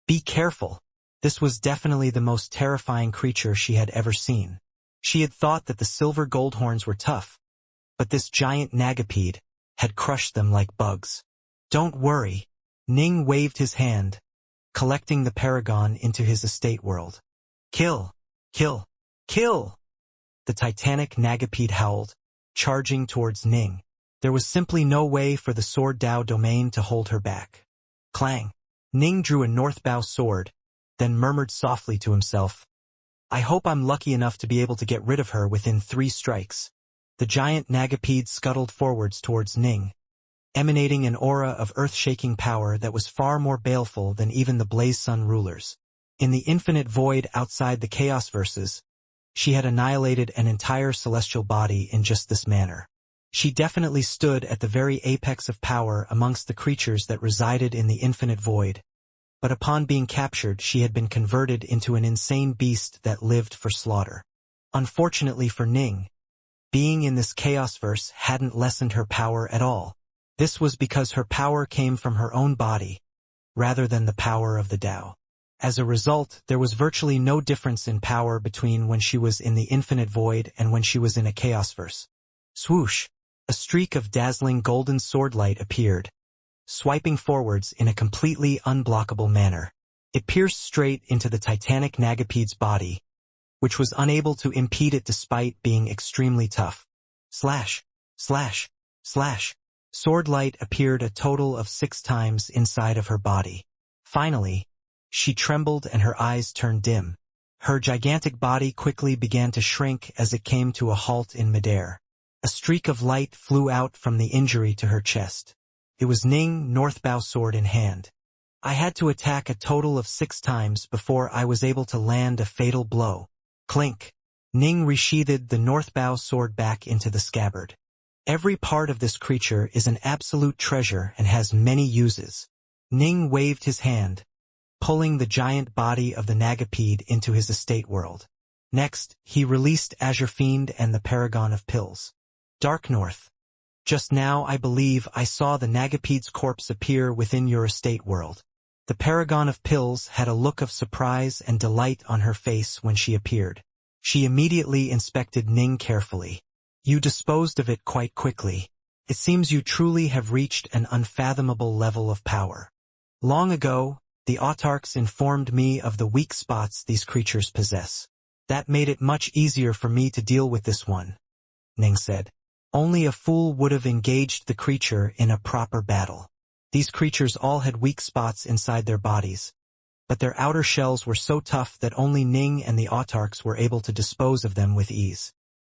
"Be careful." This was definitely the most terrifying creature she had ever seen. She had thought that the silver goldhorns were tough, but this giant Nagapede had crushed them like bugs. "Don't worry." Ning waved his hand, collecting the Paragon into his estate world. "Kill! Kill! Kill!" The titanic Nagapede howled, charging towards Ning. There was simply no way for the Sword Dao domain to hold her back. Clang! Ning drew a northbow sword, then murmured softly to himself, "I hope I'm lucky enough to be able to get rid of her within 3 strikes. The giant Nagapede scuttled forwards towards Ning, emanating an aura of earth-shaking power that was far more baleful than even the Blaze Sun rulers. In the infinite void outside the Chaos Verses, she had annihilated an entire celestial body in just this manner. She definitely stood at the very apex of power amongst the creatures that resided in the infinite void, but upon being captured she had been converted into an insane beast that lived for slaughter. Unfortunately for Ning, being in this Chaosverse hadn't lessened her power at all. This was because her power came from her own body, rather than the power of the Tao. As a result, there was virtually no difference in power between when she was in the infinite void and when she was in a Chaosverse. Swoosh! A streak of dazzling golden swordlight appeared, swiping forwards in a completely unblockable manner. It pierced straight into the titanic Nagapede's body, which was unable to impede it despite being extremely tough. Slash! Slash! Slash! Swordlight appeared a total of 6 times inside of her body. Finally, she trembled and her eyes turned dim. Her gigantic body quickly began to shrink as it came to a halt in midair. A streak of light flew out from the injury to her chest. It was Ning, northbow sword in hand. "I had to attack a total of 6 times before I was able to land a fatal blow." Clink! Ning resheathed the northbow sword back into the scabbard. "Every part of this creature is an absolute treasure and has many uses." Ning waved his hand, pulling the giant body of the Nagapede into his estate world. Next, he released Azure Fiend and the Paragon of Pills. "Dark North. Just now I believe I saw the Nagapede's corpse appear within your estate world." The Paragon of Pills had a look of surprise and delight on her face when she appeared. She immediately inspected Ning carefully. "You disposed of it quite quickly. It seems you truly have reached an unfathomable level of power. Long ago, the autarchs informed me of the weak spots these creatures possess. That made it much easier for me to deal with this one," Ning said. "Only a fool would have engaged the creature in a proper battle." These creatures all had weak spots inside their bodies, but their outer shells were so tough that only Ning and the autarchs were able to dispose of them with ease.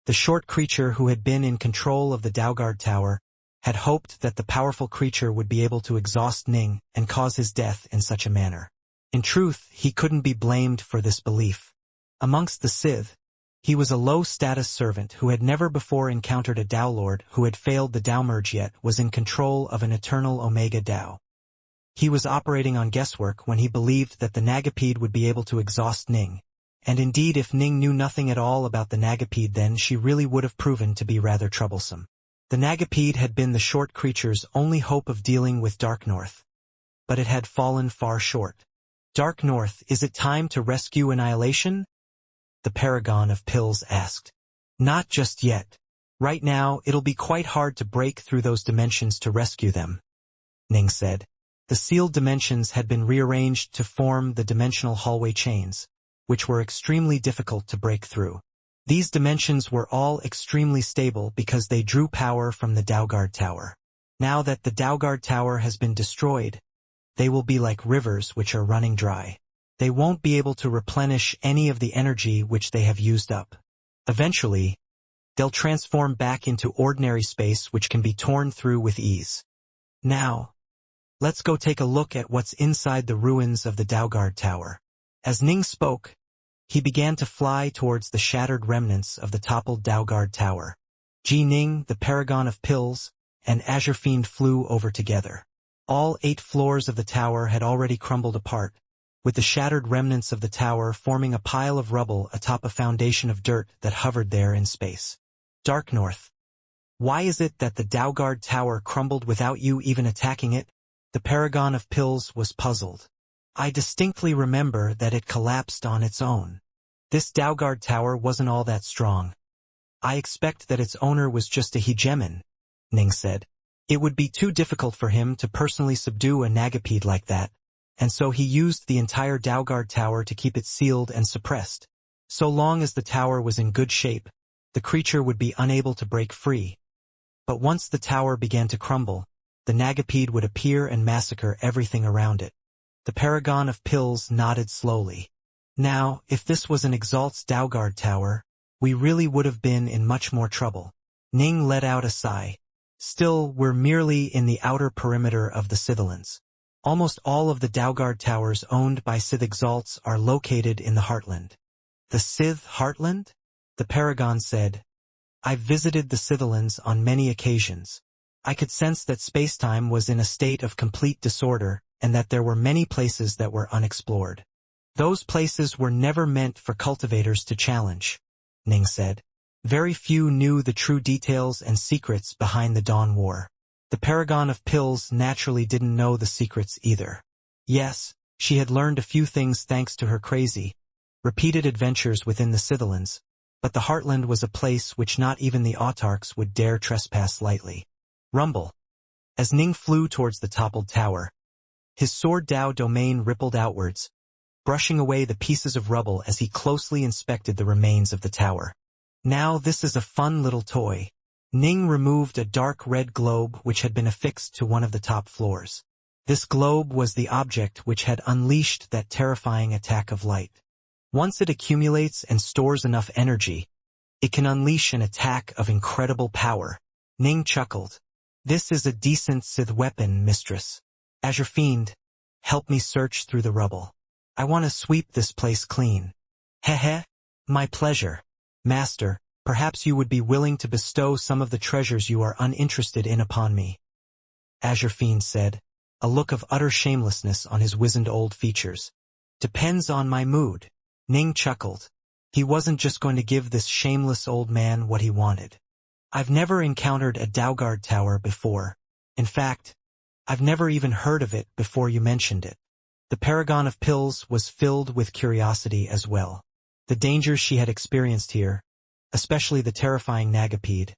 The short creature who had been in control of the Daoguard Tower had hoped that the powerful creature would be able to exhaust Ning and cause his death in such a manner. In truth, he couldn't be blamed for this belief. Amongst the Sith, he was a low-status servant who had never before encountered a Dao Lord who had failed the Dao Merge yet was in control of an eternal Omega Dao. He was operating on guesswork when he believed that the Nagapede would be able to exhaust Ning, and indeed if Ning knew nothing at all about the Nagapede then she really would have proven to be rather troublesome. The Nagapede had been the short creature's only hope of dealing with Dark North, but it had fallen far short. "Dark North, is it time to rescue Annihilation?" the Paragon of Pills asked. "Not just yet. Right now, it'll be quite hard to break through those dimensions to rescue them," Ning said. The sealed dimensions had been rearranged to form the dimensional hallway chains, which were extremely difficult to break through. These dimensions were all extremely stable because they drew power from the Daoguard Tower. Now that the Daoguard Tower has been destroyed, they will be like rivers which are running dry. They won't be able to replenish any of the energy which they have used up. Eventually, they'll transform back into ordinary space which can be torn through with ease. Now, let's go take a look at what's inside the ruins of the Daoguard Tower. As Ning spoke, he began to fly towards the shattered remnants of the toppled Daoguard Tower. Ji Ning, the Paragon of Pills, and Azure Fiend flew over together. All 8 floors of the tower had already crumbled apart, with the shattered remnants of the tower forming a pile of rubble atop a foundation of dirt that hovered there in space. Dark North. Why is it that the Daugard Tower crumbled without you even attacking it? The Paragon of Pills was puzzled. I distinctly remember that it collapsed on its own. This Daugard Tower wasn't all that strong. I expect that its owner was just a hegemon, Ning said. It would be too difficult for him to personally subdue a Nagapede like that, and so he used the entire Daugard Tower to keep it sealed and suppressed. So long as the tower was in good shape, the creature would be unable to break free. But once the tower began to crumble, the Nagapede would appear and massacre everything around it. The Paragon of Pills nodded slowly. Now, if this was an Exalt's Daugard Tower, we really would have been in much more trouble. Ning let out a sigh. Still, we're merely in the outer perimeter of the Scythelans. Almost all of the Daugard Towers owned by Scyth Exalts are located in the Heartland. The Scyth Heartland? The Paragon said. I've visited the Scythelans on many occasions. I could sense that spacetime was in a state of complete disorder, and that there were many places that were unexplored. Those places were never meant for cultivators to challenge, Ning said. Very few knew the true details and secrets behind the Dawn War. The Paragon of Pills naturally didn't know the secrets either. Yes, she had learned a few things thanks to her crazy, repeated adventures within the Scythelans, but the Heartland was a place which not even the autarchs would dare trespass lightly. Rumble. As Ning flew towards the toppled tower, his Sword Dao domain rippled outwards, brushing away the pieces of rubble as he closely inspected the remains of the tower. Now this is a fun little toy. Ning removed a dark red globe which had been affixed to one of the top floors. This globe was the object which had unleashed that terrifying attack of light. Once it accumulates and stores enough energy, it can unleash an attack of incredible power. Ning chuckled. This is a decent Sith weapon, mistress. Azure Fiend, help me search through the rubble. I want to sweep this place clean. Heh. My pleasure. Master, perhaps you would be willing to bestow some of the treasures you are uninterested in upon me. Azure Fiend said, a look of utter shamelessness on his wizened old features. Depends on my mood. Ning chuckled. He wasn't just going to give this shameless old man what he wanted. I've never encountered a Daugard Tower before. In fact, I've never even heard of it before you mentioned it. The Paragon of Pills was filled with curiosity as well. The dangers she had experienced here, especially the terrifying Nagapede,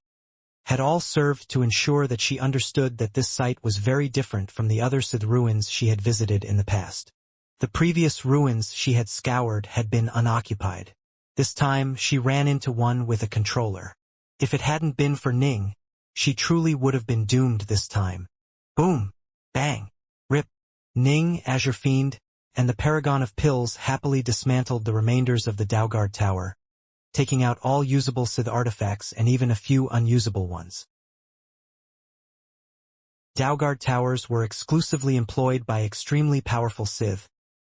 had all served to ensure that she understood that this site was very different from the other Sith ruins she had visited in the past. The previous ruins she had scoured had been unoccupied. This time she ran into one with a controller. If it hadn't been for Ning, she truly would have been doomed this time. Boom! Bang! Rip! Ning, Azure Fiend, and the Paragon of Pills happily dismantled the remainders of the Daugard Tower, taking out all usable Sith artifacts and even a few unusable ones. Daugard Towers were exclusively employed by extremely powerful Sith,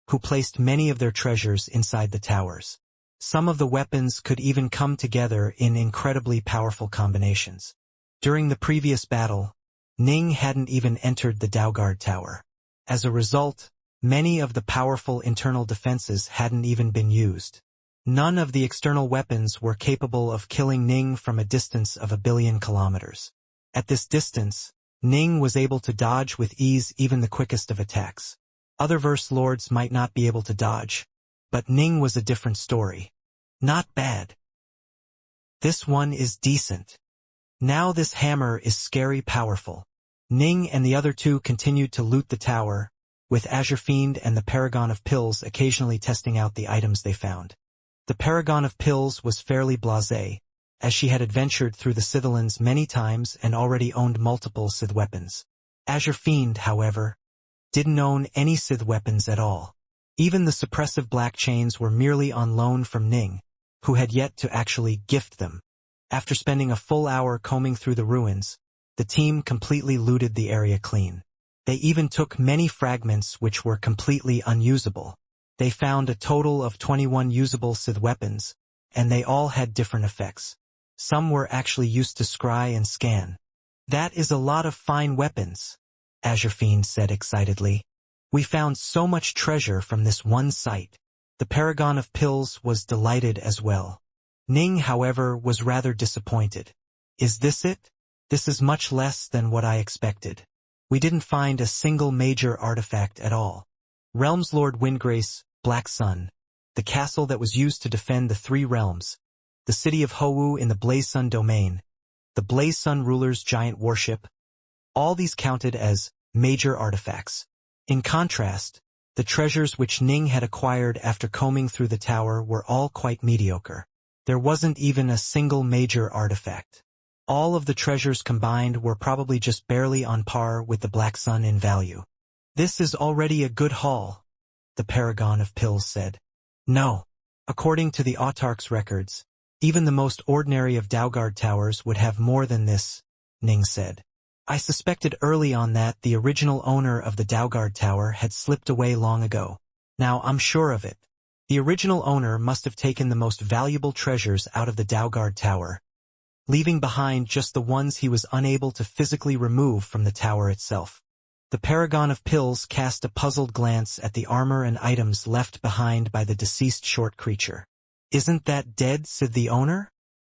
who placed many of their treasures inside the towers. Some of the weapons could even come together in incredibly powerful combinations. During the previous battle, Ning hadn't even entered the Daugard Tower. As a result, many of the powerful internal defenses hadn't even been used. None of the external weapons were capable of killing Ning from a distance of 1 billion kilometers. At this distance, Ning was able to dodge with ease even the quickest of attacks. Other Verse Lords might not be able to dodge, but Ning was a different story. Not bad. This one is decent. Now this hammer is scary powerful. Ning and the other two continued to loot the tower, with Azure Fiend and the Paragon of Pills occasionally testing out the items they found. The Paragon of Pills was fairly blasé, as she had adventured through the Scythelans many times and already owned multiple Sith weapons. Azure Fiend, however, didn't own any Sith weapons at all. Even the suppressive black chains were merely on loan from Ning, who had yet to actually gift them. After spending a full hour combing through the ruins, the team completely looted the area clean. They even took many fragments which were completely unusable. They found a total of 21 usable Sith weapons, and they all had different effects. Some were actually used to scry and scan. That is a lot of fine weapons, Azure Fiend said excitedly. We found so much treasure from this one site. The Paragon of Pills was delighted as well. Ning, however, was rather disappointed. Is this it? This is much less than what I expected. We didn't find a single major artifact at all. Realms Lord Windgrace, Black Sun, the castle that was used to defend the three realms, the city of Hou in the Blaze Sun domain, the Blaze Sun ruler's giant warship, all these counted as major artifacts. In contrast, the treasures which Ning had acquired after combing through the tower were all quite mediocre. There wasn't even a single major artifact. All of the treasures combined were probably just barely on par with the Black Sun in value. This is already a good haul, the Paragon of Pills said. No. According to the Autarch's records, even the most ordinary of Dalgard towers would have more than this, Ning said. I suspected early on that the original owner of the Dalgard tower had slipped away long ago. Now I'm sure of it. The original owner must have taken the most valuable treasures out of the Dalgard tower, leaving behind just the ones he was unable to physically remove from the tower itself. The Paragon of Pills cast a puzzled glance at the armor and items left behind by the deceased short creature. Isn't that dead Sith the owner?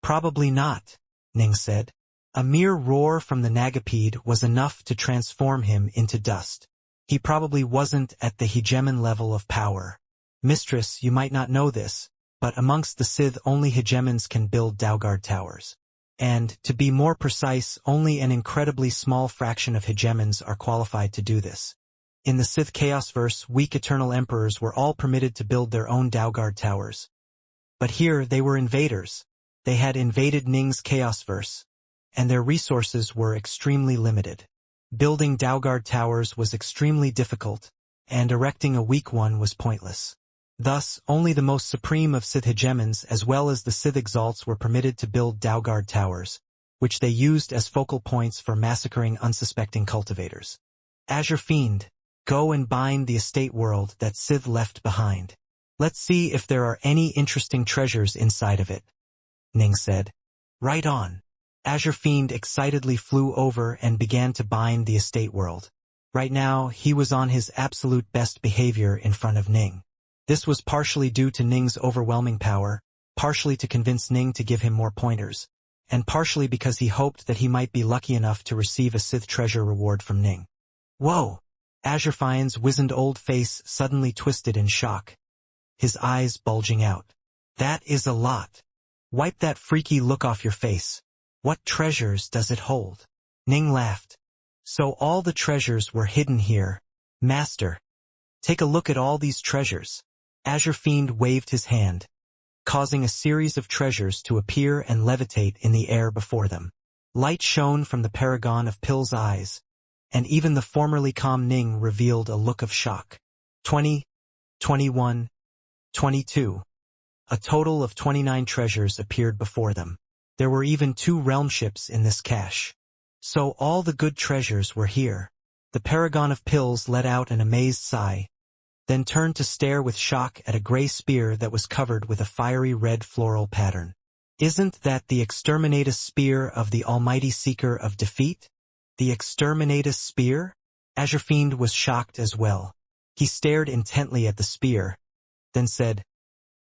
Probably not, Ning said. A mere roar from the Nagapede was enough to transform him into dust. He probably wasn't at the hegemon level of power. Mistress, you might not know this, but amongst the Sith only hegemons can build Dalgard towers. And, to be more precise, only an incredibly small fraction of hegemons are qualified to do this. In the Sith Chaosverse, weak Eternal Emperors were all permitted to build their own Dalgard towers. But here they were invaders. They had invaded Ning's Chaosverse, and their resources were extremely limited. Building Dalgard towers was extremely difficult, and erecting a weak one was pointless. Thus, only the most supreme of Sith hegemons as well as the Sith exalts were permitted to build Dalgard towers, which they used as focal points for massacring unsuspecting cultivators. Azure Fiend, go and bind the estate world that Sith left behind. Let's see if there are any interesting treasures inside of it, Ning said. Right on. Azure Fiend excitedly flew over and began to bind the estate world. Right now, he was on his absolute best behavior in front of Ning. This was partially due to Ning's overwhelming power, partially to convince Ning to give him more pointers, and partially because he hoped that he might be lucky enough to receive a Sith treasure reward from Ning. Whoa! Azure Fiend's wizened old face suddenly twisted in shock, his eyes bulging out. That is a lot. Wipe that freaky look off your face. What treasures does it hold? Ning laughed. So all the treasures were hidden here, Master. Take a look at all these treasures. Azure Fiend waved his hand, causing a series of treasures to appear and levitate in the air before them. Light shone from the Paragon of Pills' eyes, and even the formerly calm Ning revealed a look of shock. 20, 21, 22. A total of 29 treasures appeared before them. There were even 2 realm ships in this cache. So all the good treasures were here. The Paragon of Pills let out an amazed sigh, then turned to stare with shock at a gray spear that was covered with a fiery red floral pattern. Isn't that the Exterminatus spear of the Almighty Seeker of Defeat? The Exterminatus spear? Azure Fiend was shocked as well. He stared intently at the spear, then said,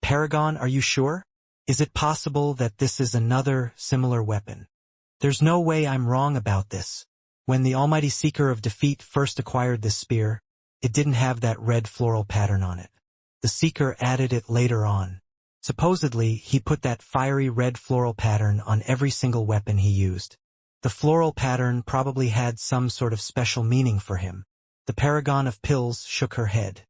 Paragon, are you sure? Is it possible that this is another similar weapon? There's no way I'm wrong about this. When the Almighty Seeker of Defeat first acquired this spear, it didn't have that red floral pattern on it. The Seeker added it later on. Supposedly, he put that fiery red floral pattern on every single weapon he used. The floral pattern probably had some sort of special meaning for him. The Paragon of Pills shook her head.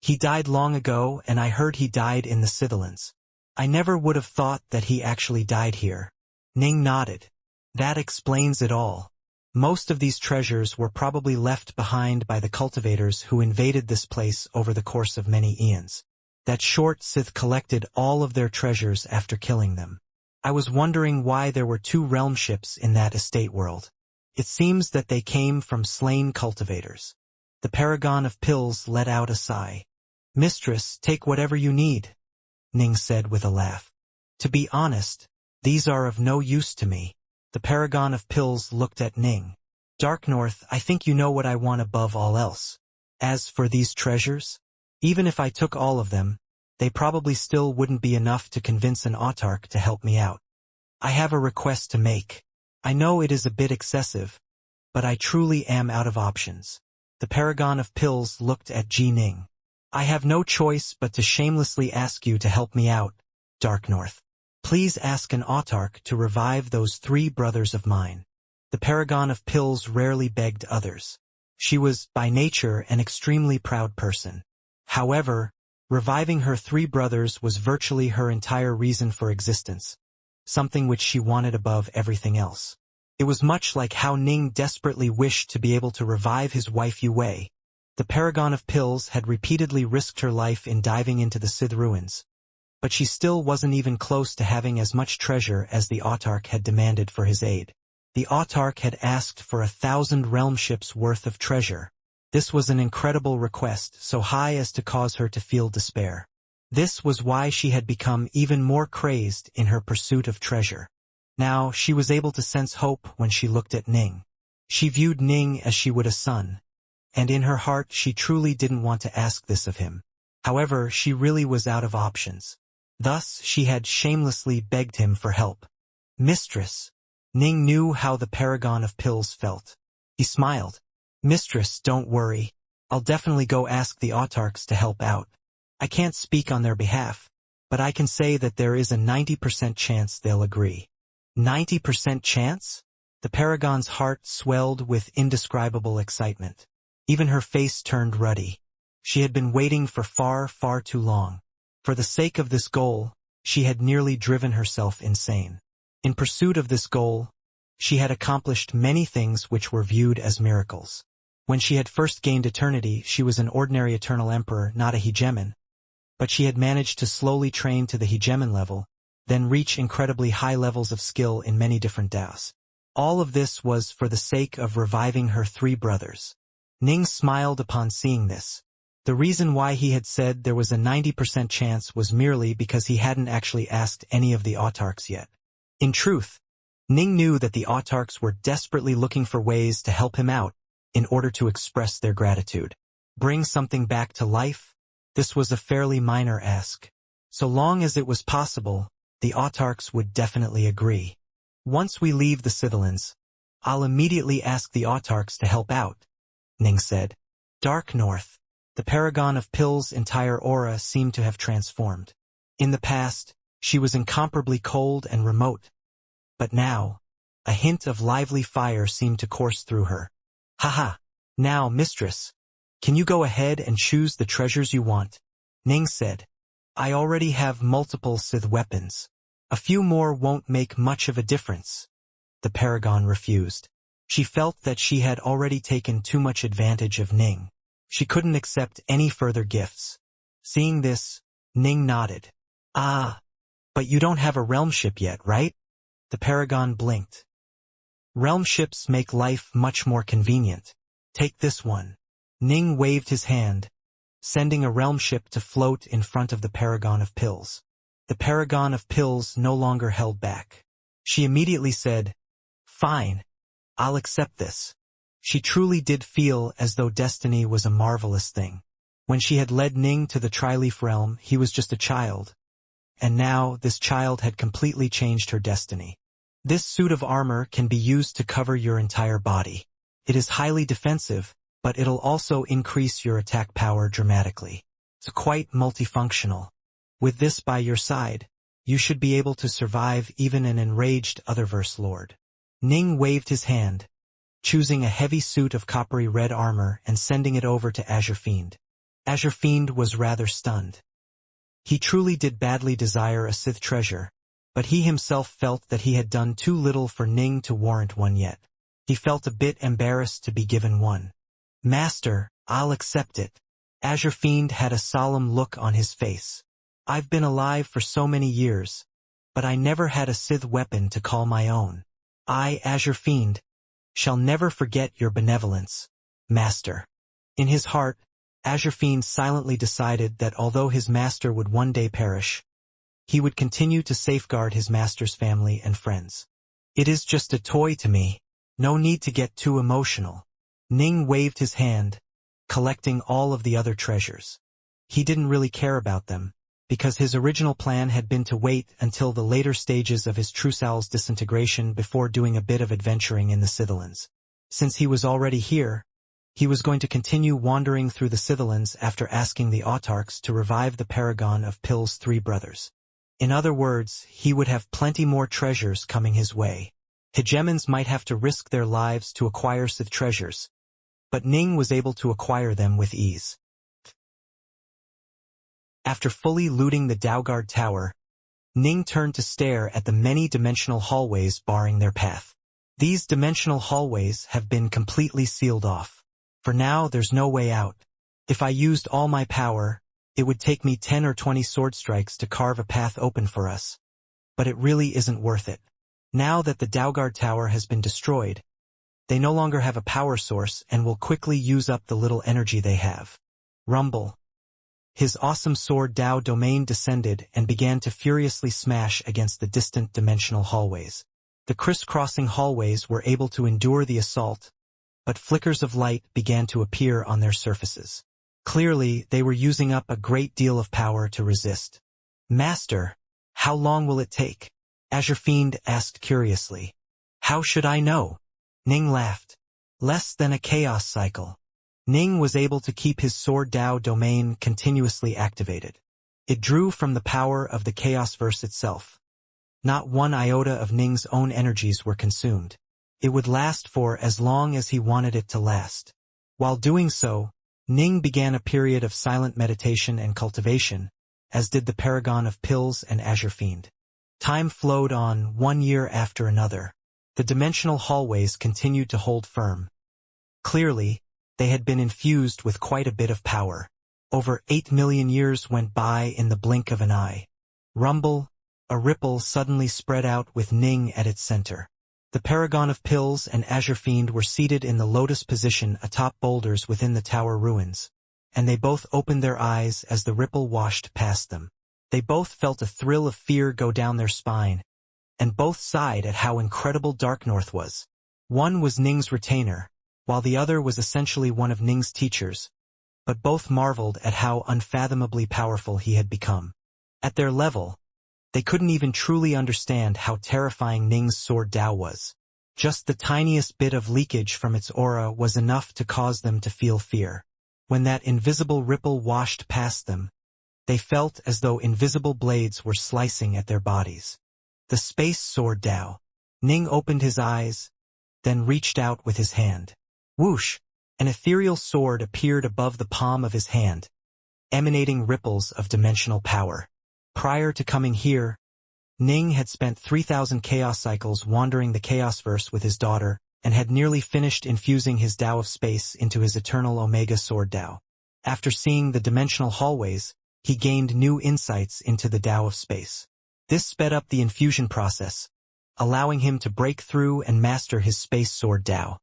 He died long ago, and I heard he died in the Scythelans. I never would have thought that he actually died here. Ning nodded. That explains it all. Most of these treasures were probably left behind by the cultivators who invaded this place over the course of many eons. That short Sith collected all of their treasures after killing them. I was wondering why there were 2 realm ships in that estate world. It seems that they came from slain cultivators. The Paragon of Pills let out a sigh. Mistress, take whatever you need, Ning said with a laugh. To be honest, these are of no use to me. The paragon of pills looked at Ning. Dark North, I think you know what I want above all else. As for these treasures, even if I took all of them, they probably still wouldn't be enough to convince an autarch to help me out. I have a request to make. I know it is a bit excessive, but I truly am out of options. The paragon of pills looked at Ji Ning. I have no choice but to shamelessly ask you to help me out, Dark North. Please ask an autarch to revive those 3 brothers of mine. The paragon of pills rarely begged others. She was, by nature, an extremely proud person. However, reviving her 3 brothers was virtually her entire reason for existence, something which she wanted above everything else. It was much like how Ning desperately wished to be able to revive his wife Yue. The paragon of pills had repeatedly risked her life in diving into the Sith ruins, but she still wasn't even close to having as much treasure as the autarch had demanded for his aid. The autarch had asked for 1,000 realm ships worth of treasure. This was an incredible request, so high as to cause her to feel despair. This was why she had become even more crazed in her pursuit of treasure. Now, she was able to sense hope when she looked at Ning. She viewed Ning as she would a son, and in her heart she truly didn't want to ask this of him. However, she really was out of options. Thus, she had shamelessly begged him for help. Mistress. Ning knew how the paragon of pills felt. He smiled. Mistress, don't worry. I'll definitely go ask the autarchs to help out. I can't speak on their behalf, but I can say that there is a 90% chance they'll agree. 90% chance? The paragon's heart swelled with indescribable excitement. Even her face turned ruddy. She had been waiting for far, far too long. For the sake of this goal, she had nearly driven herself insane. In pursuit of this goal, she had accomplished many things which were viewed as miracles. When she had first gained eternity, she was an ordinary eternal emperor, not a hegemon. But she had managed to slowly train to the hegemon level, then reach incredibly high levels of skill in many different daos. All of this was for the sake of reviving her 3 brothers. Ning smiled upon seeing this. The reason why he had said there was a 90% chance was merely because he hadn't actually asked any of the autarchs yet. In truth, Ning knew that the autarchs were desperately looking for ways to help him out in order to express their gratitude. Bring something back to life? This was a fairly minor ask. So long as it was possible, the autarchs would definitely agree. Once we leave the Sithilins, I'll immediately ask the autarchs to help out, Ning said. Dark North. The paragon of pills' entire aura seemed to have transformed. In the past, she was incomparably cold and remote. But now, a hint of lively fire seemed to course through her. Haha. Now, mistress, can you go ahead and choose the treasures you want? Ning said. I already have multiple Sith weapons. A few more won't make much of a difference. The paragon refused. She felt that she had already taken too much advantage of Ning. She couldn't accept any further gifts. Seeing this, Ning nodded. Ah, but you don't have a realm ship yet, right? The paragon blinked. Realm ships make life much more convenient. Take this one. Ning waved his hand, sending a realm ship to float in front of the paragon of pills. The paragon of pills no longer held back. She immediately said, Fine, I'll accept this. She truly did feel as though destiny was a marvelous thing. When she had led Ning to the Tri-Leaf realm, he was just a child. And now, this child had completely changed her destiny. This suit of armor can be used to cover your entire body. It is highly defensive, but it'll also increase your attack power dramatically. It's quite multifunctional. With this by your side, you should be able to survive even an enraged Otherverse Lord. Ning waved his hand, choosing a heavy suit of coppery red armor and sending it over to Azure Fiend. Azure Fiend was rather stunned. He truly did badly desire a Sith treasure, but he himself felt that he had done too little for Ning to warrant one yet. He felt a bit embarrassed to be given one. Master, I'll accept it. Azure Fiend had a solemn look on his face. I've been alive for so many years, but I never had a Sith weapon to call my own. I, Azure Fiend, shall never forget your benevolence, Master. In his heart, Azure Fiend silently decided that although his master would one day perish, he would continue to safeguard his master's family and friends. It is just a toy to me. No need to get too emotional. Ning waved his hand, collecting all of the other treasures. He didn't really care about them, because his original plan had been to wait until the later stages of his Trusal's disintegration before doing a bit of adventuring in the Scythelans. Since he was already here, he was going to continue wandering through the Scythelans after asking the autarchs to revive the paragon of Pill's 3 brothers. In other words, he would have plenty more treasures coming his way. Hegemons might have to risk their lives to acquire Sith treasures, but Ning was able to acquire them with ease. After fully looting the Daoguard Tower, Ning turned to stare at the many-dimensional hallways barring their path. These dimensional hallways have been completely sealed off. For now, there's no way out. If I used all my power, it would take me 10 or 20 sword strikes to carve a path open for us. But it really isn't worth it. Now that the Daoguard Tower has been destroyed, they no longer have a power source and will quickly use up the little energy they have. Rumble. His awesome sword Dao domain descended and began to furiously smash against the distant dimensional hallways. The crisscrossing hallways were able to endure the assault, but flickers of light began to appear on their surfaces. Clearly, they were using up a great deal of power to resist. Master, how long will it take? Azure Fiend asked curiously. How should I know? Ning laughed. Less than a chaos cycle. Ning was able to keep his sword Dao domain continuously activated. It drew from the power of the Chaosverse itself. Not one iota of Ning's own energies were consumed. It would last for as long as he wanted it to last. While doing so, Ning began a period of silent meditation and cultivation, as did the Paragon of Pills and Azure Fiend. Time flowed on, 1 year after another. The dimensional hallways continued to hold firm. Clearly, they had been infused with quite a bit of power. Over 8 million years went by in the blink of an eye. Rumble, a ripple suddenly spread out with Ning at its center. The Paragon of Pills and Azure Fiend were seated in the lotus position atop boulders within the tower ruins, and they both opened their eyes as the ripple washed past them. They both felt a thrill of fear go down their spine, and both sighed at how incredible Dark North was. One was Ning's retainer, while the other was essentially one of Ning's teachers, but both marveled at how unfathomably powerful he had become. At their level, they couldn't even truly understand how terrifying Ning's sword Dao was. Just the tiniest bit of leakage from its aura was enough to cause them to feel fear. When that invisible ripple washed past them, they felt as though invisible blades were slicing at their bodies. The space sword Dao. Ning opened his eyes, then reached out with his hand. Whoosh! An ethereal sword appeared above the palm of his hand, emanating ripples of dimensional power. Prior to coming here, Ning had spent 3,000 chaos cycles wandering the Chaosverse with his daughter, and had nearly finished infusing his Dao of Space into his eternal Omega Sword Dao. After seeing the dimensional hallways, he gained new insights into the Dao of Space. This sped up the infusion process, allowing him to break through and master his Space Sword Dao.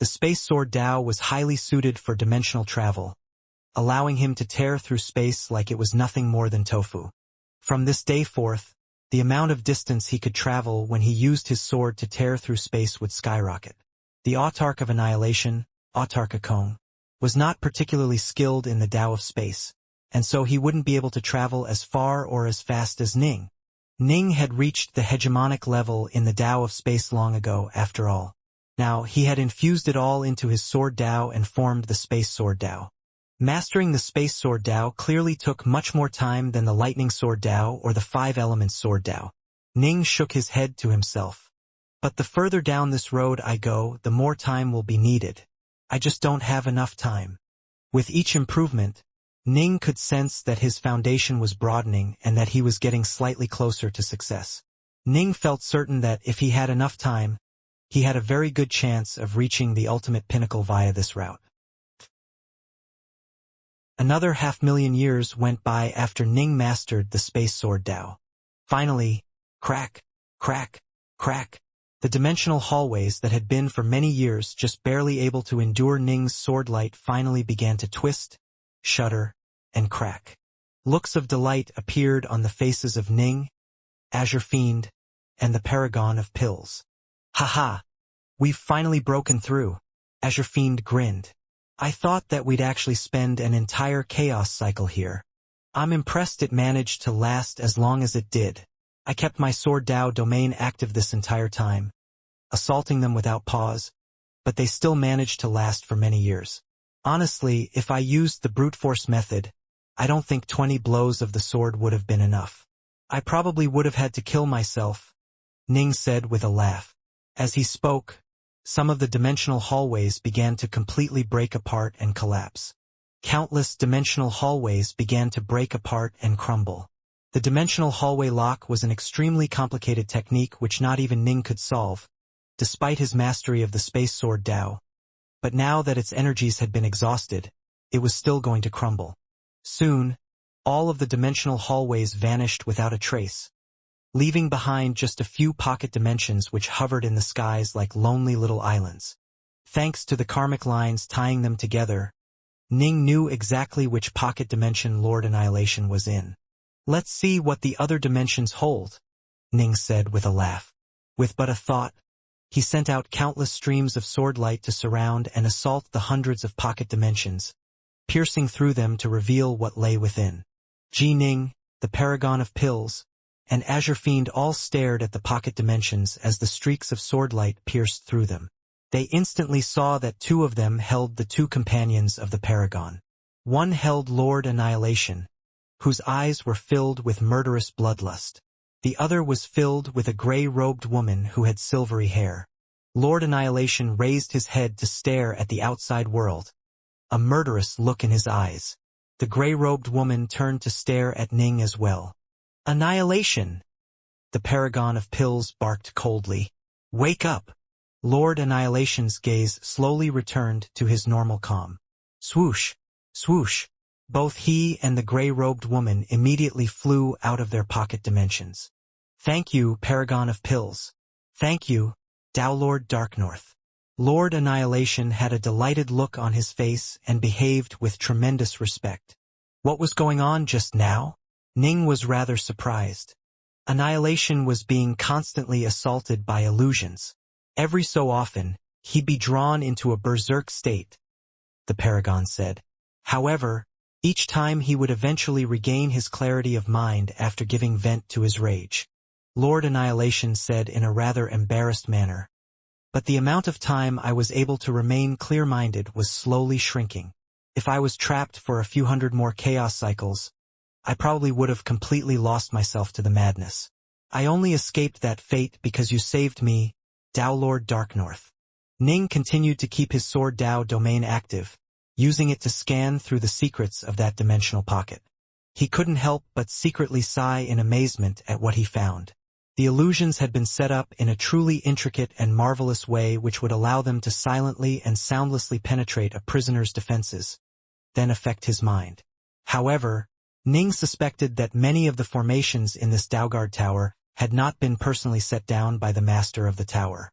The Space Sword Dao was highly suited for dimensional travel, allowing him to tear through space like it was nothing more than tofu. From this day forth, the amount of distance he could travel when he used his sword to tear through space would skyrocket. The Autarch of Annihilation, Autarchicone, was not particularly skilled in the Dao of Space, and so he wouldn't be able to travel as far or as fast as Ning. Ning had reached the hegemonic level in the Dao of Space long ago, after all. Now, he had infused it all into his Sword Dao and formed the Space Sword Dao. Mastering the Space Sword Dao clearly took much more time than the Lightning Sword Dao or the 5-element Sword Dao. Ning shook his head to himself. But the further down this road I go, the more time will be needed. I just don't have enough time. With each improvement, Ning could sense that his foundation was broadening and that he was getting slightly closer to success. Ning felt certain that if he had enough time, he had a very good chance of reaching the ultimate pinnacle via this route. Another 500,000 years went by after Ning mastered the Space Sword Dao. Finally, crack, crack, crack, the dimensional hallways that had been for many years just barely able to endure Ning's sword light finally began to twist, shudder, and crack. Looks of delight appeared on the faces of Ning, Azure Fiend, and the Paragon of Pills. Haha, we've finally broken through. Azure Fiend grinned. I thought that we'd actually spend an entire chaos cycle here. I'm impressed it managed to last as long as it did. I kept my Sword Dao domain active this entire time, assaulting them without pause, but they still managed to last for many years. Honestly, if I used the brute force method, I don't think 20 blows of the sword would have been enough. I probably would have had to kill myself, Ning said with a laugh. As he spoke, some of the dimensional hallways began to completely break apart and collapse. Countless dimensional hallways began to break apart and crumble. The dimensional hallway lock was an extremely complicated technique which not even Ning could solve, despite his mastery of the Space Sword Dao. But now that its energies had been exhausted, it was still going to crumble. Soon, all of the dimensional hallways vanished without a trace, leaving behind just a few pocket dimensions which hovered in the skies like lonely little islands. Thanks to the karmic lines tying them together, Ning knew exactly which pocket dimension Lord Annihilation was in. Let's see what the other dimensions hold, Ning said with a laugh. With but a thought, he sent out countless streams of sword light to surround and assault the hundreds of pocket dimensions, piercing through them to reveal what lay within. Ji Ning, the Paragon of Pills, and Azure Fiend all stared at the pocket dimensions as the streaks of sword light pierced through them. They instantly saw that two of them held the two companions of the Paragon. One held Lord Annihilation, whose eyes were filled with murderous bloodlust. The other was filled with a gray-robed woman who had silvery hair. Lord Annihilation raised his head to stare at the outside world, a murderous look in his eyes. The gray-robed woman turned to stare at Ning as well. Annihilation! The Paragon of Pills barked coldly. Wake up! Lord Annihilation's gaze slowly returned to his normal calm. Swoosh! Swoosh! Both he and the gray-robed woman immediately flew out of their pocket dimensions. Thank you, Paragon of Pills. Thank you, Dao Lord Darknorth. Lord Annihilation had a delighted look on his face and behaved with tremendous respect. What was going on just now? Ning was rather surprised. Annihilation was being constantly assaulted by illusions. Every so often, he'd be drawn into a berserk state, the Paragon said. However, each time he would eventually regain his clarity of mind after giving vent to his rage. Lord Annihilation said in a rather embarrassed manner. But the amount of time I was able to remain clear-minded was slowly shrinking. If I was trapped for a few hundred more chaos cycles, I probably would have completely lost myself to the madness. I only escaped that fate because you saved me, Dao Lord Darknorth. Ning continued to keep his Sword Dao domain active, using it to scan through the secrets of that dimensional pocket. He couldn't help but secretly sigh in amazement at what he found. The illusions had been set up in a truly intricate and marvelous way which would allow them to silently and soundlessly penetrate a prisoner's defenses, then affect his mind. However, Ning suspected that many of the formations in this Daoguard tower had not been personally set down by the master of the tower.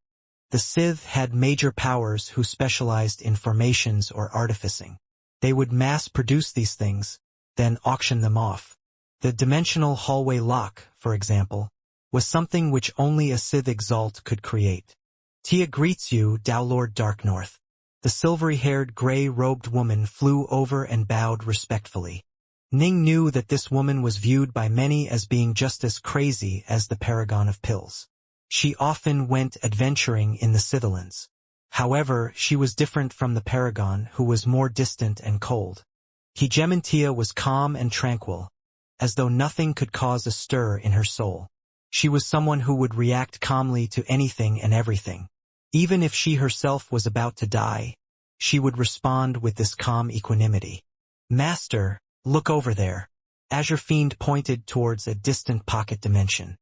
The Sith had major powers who specialized in formations or artificing. They would mass-produce these things, then auction them off. The dimensional hallway lock, for example, was something which only a Sith Exalt could create. Tia greets you, Dao Lord Darknorth. The silvery-haired gray-robed woman flew over and bowed respectfully. Ning knew that this woman was viewed by many as being just as crazy as the Paragon of Pills. She often went adventuring in the Sitherlands. However, she was different from the Paragon, who was more distant and cold. Hegemontia was calm and tranquil, as though nothing could cause a stir in her soul. She was someone who would react calmly to anything and everything. Even if she herself was about to die, she would respond with this calm equanimity. Master, look over there. Azure Fiend pointed towards a distant pocket dimension.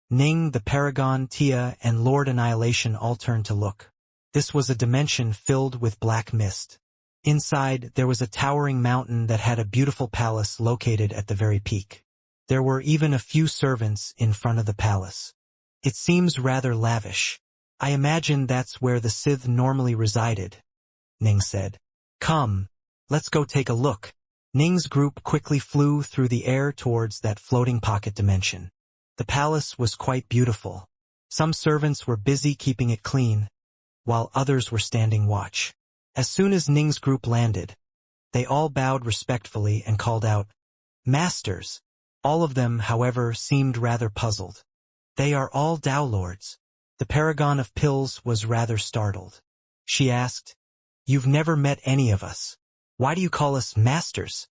Ning, the Paragon, Tia, and Lord Annihilation all turned to look. This was a dimension filled with black mist. Inside, there was a towering mountain that had a beautiful palace located at the very peak. There were even a few servants in front of the palace. It seems rather lavish. I imagine that's where the Sith normally resided, Ning said. Come, let's go take a look. Ning's group quickly flew through the air towards that floating pocket dimension. The palace was quite beautiful. Some servants were busy keeping it clean, while others were standing watch. As soon as Ning's group landed, they all bowed respectfully and called out, "Masters." All of them, however, seemed rather puzzled. "They are all Tao Lords." The paragon of pills was rather startled. She asked, "You've never met any of us. Why do you call us masters?"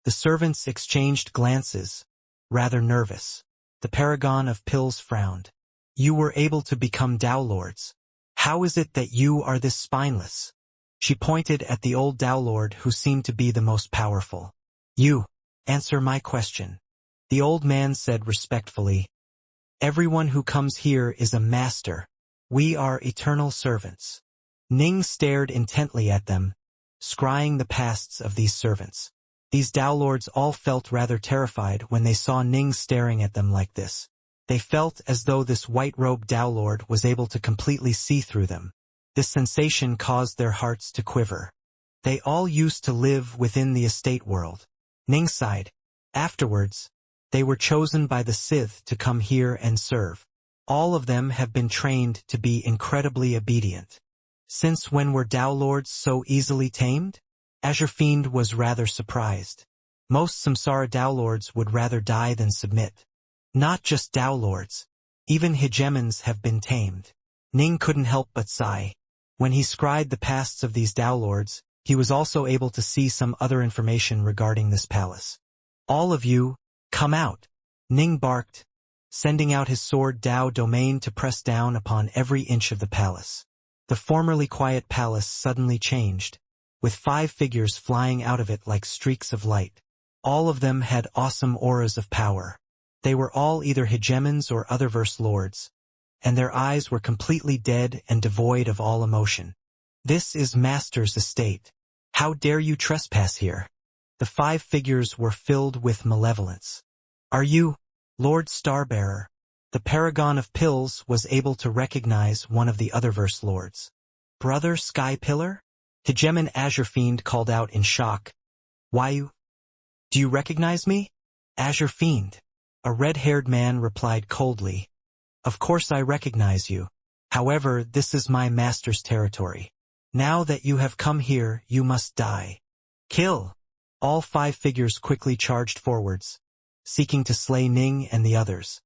The servants exchanged glances, rather nervous. The paragon of pills frowned. "You were able to become Tao Lords. How is it that you are this spineless?" She pointed at the old Tao Lord who seemed to be the most powerful. "You, answer my question." The old man said respectfully, "Everyone who comes here is a master. We are eternal servants." Ning stared intently at them, scrying the pasts of these servants. These Tao Lords all felt rather terrified when they saw Ning staring at them like this. They felt as though this white-robed Tao Lord was able to completely see through them. This sensation caused their hearts to quiver. They all used to live within the estate world. Ning sighed. Afterwards, they were chosen by the Sith to come here and serve. All of them have been trained to be incredibly obedient. Since when were Tao Lords so easily tamed? Azure Fiend was rather surprised. Most Samsara Tao Lords would rather die than submit. Not just Tao Lords. Even hegemons have been tamed. Ning couldn't help but sigh. When he scried the pasts of these Tao Lords, he was also able to see some other information regarding this palace. "All of you, come out," Ning barked, sending out his sword Tao domain to press down upon every inch of the palace. The formerly quiet palace suddenly changed, with 5 figures flying out of it like streaks of light. All of them had awesome auras of power. They were all either hegemons or otherverse lords, and their eyes were completely dead and devoid of all emotion. "This is Master's estate. How dare you trespass here?" The 5 figures were filled with malevolence. "Are you Lord Starbearer?" The paragon of pills was able to recognize one of the otherverse lords. "Brother Sky Pillar?" Hegemon Azure Fiend called out in shock. "Why you? Do you recognize me?" "Azure Fiend." A red-haired man replied coldly, "Of course I recognize you. However, this is my master's territory. Now that you have come here, you must die." "Kill!" All 5 figures quickly charged forwards, seeking to slay Ning and the others.